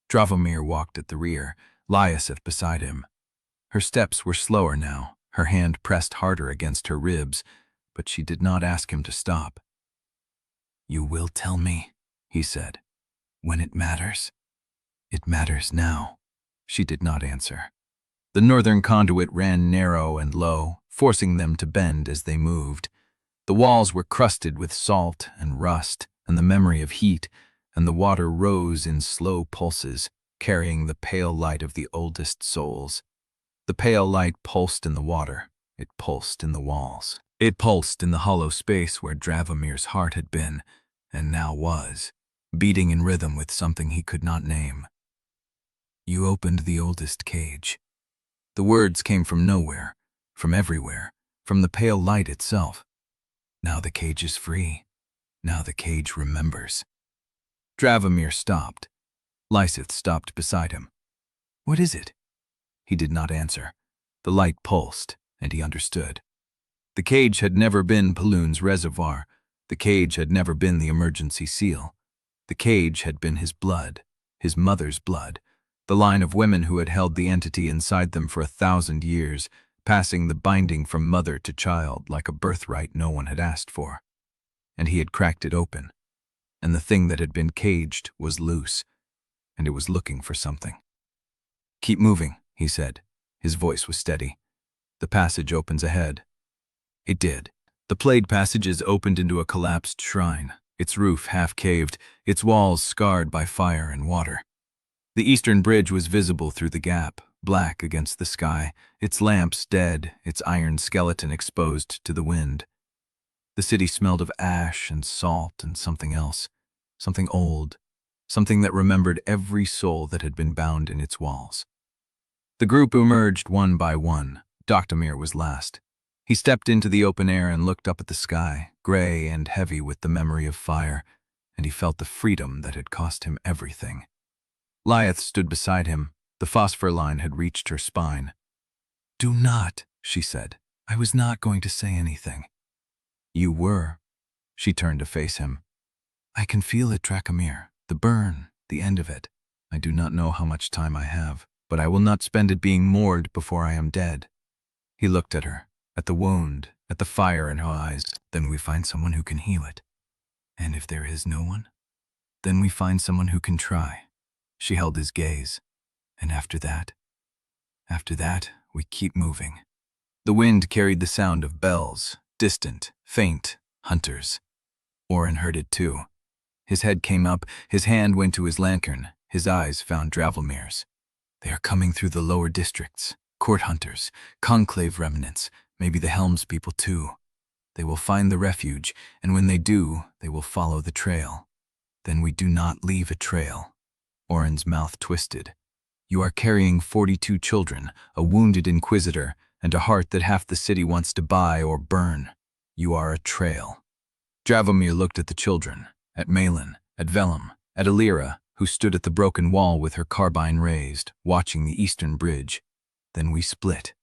Dravomir walked at the rear, Lieseth beside him. Her steps were slower now, her hand pressed harder against her ribs, but she did not ask him to stop. "You will tell me," he said, "when it matters." "It matters now." She did not answer. The northern conduit ran narrow and low, forcing them to bend as they moved. The walls were crusted with salt and rust and the memory of heat, and the water rose in slow pulses, carrying the pale light of the oldest souls. The pale light pulsed in the water. It pulsed in the walls. It pulsed in the hollow space where Dravomir's heart had been, and now was, beating in rhythm with something he could not name. "You opened the oldest cage." The words came from nowhere, from everywhere, from the pale light itself. "Now the cage is free. Now the cage remembers." Dravomir stopped. Lieseth stopped beside him. "What is it?" He did not answer. The light pulsed, and he understood. The cage had never been Paloon's reservoir. The cage had never been the emergency seal. The cage had been his blood, his mother's blood, the line of women who had held the entity inside them for 1,000 years, passing the binding from mother to child like a birthright no one had asked for. And he had cracked it open, and the thing that had been caged was loose, and it was looking for something. "Keep moving," he said. His voice was steady. "The passage opens ahead." It did. The plaid passages opened into a collapsed shrine, its roof half-caved, its walls scarred by fire and water. The eastern bridge was visible through the gap, black against the sky, its lamps dead, its iron skeleton exposed to the wind. The city smelled of ash and salt and something else, something old, something that remembered every soul that had been bound in its walls. The group emerged one by one. Dravomir was last. He stepped into the open air and looked up at the sky, gray and heavy with the memory of fire, and he felt the freedom that had cost him everything. Lieseth stood beside him. The phosphor line had reached her spine. "Do not," she said. "I was not going to say anything." "You were." She turned to face him. "I can feel it, Dravomir. The burn, the end of it. I do not know how much time I have, but I will not spend it being moored before I am dead." He looked at her, at the wound, at the fire in her eyes. "Then we find someone who can heal it. And if there is no one, then we find someone who can try." She held his gaze. "And after that, we keep moving." The wind carried the sound of bells, distant, faint, hunters. Orrin heard it too. His head came up, his hand went to his lantern, his eyes found Dravomir's. "They are coming through the lower districts. Court hunters, conclave remnants, maybe the Helm's people too. They will find the refuge, and when they do, they will follow the trail. Then we do not leave a trail." Orrin's mouth twisted. "You are carrying 42 children, a wounded Inquisitor, and a heart that half the city wants to buy or burn. You are a trail." Dravomir looked at the children, at Malin, at Vellum, at Illyra, who stood at the broken wall with her carbine raised, watching the eastern bridge. "Then we split."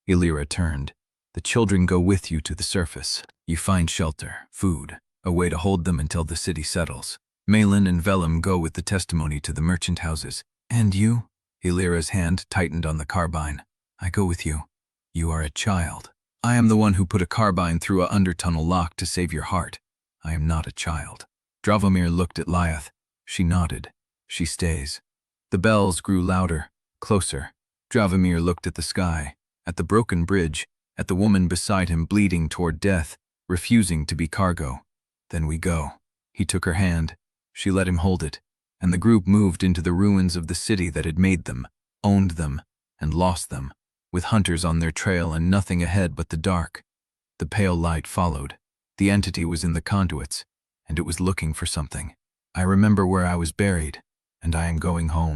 Illyra turned. "The children go with you to the surface. You find shelter, food, a way to hold them until the city settles. Malin and Vellum go with the testimony to the merchant houses. And you?" Illyra's hand tightened on the carbine. "I go with you. You are a child. I am the one who put a carbine through a undertunnel lock to save your heart. I am not a child." Dravomir looked at Lieseth. She nodded. "She stays." The bells grew louder, closer. Dravomir looked at the sky, at the broken bridge, at the woman beside him bleeding toward death, refusing to be cargo. "Then we go." He took her hand. She let him hold it, and the group moved into the ruins of the city that had made them, owned them, and lost them, with hunters on their trail and nothing ahead but the dark. The pale light followed. The entity was in the conduits, and it was looking for something. "I remember where I was buried, and I am going home."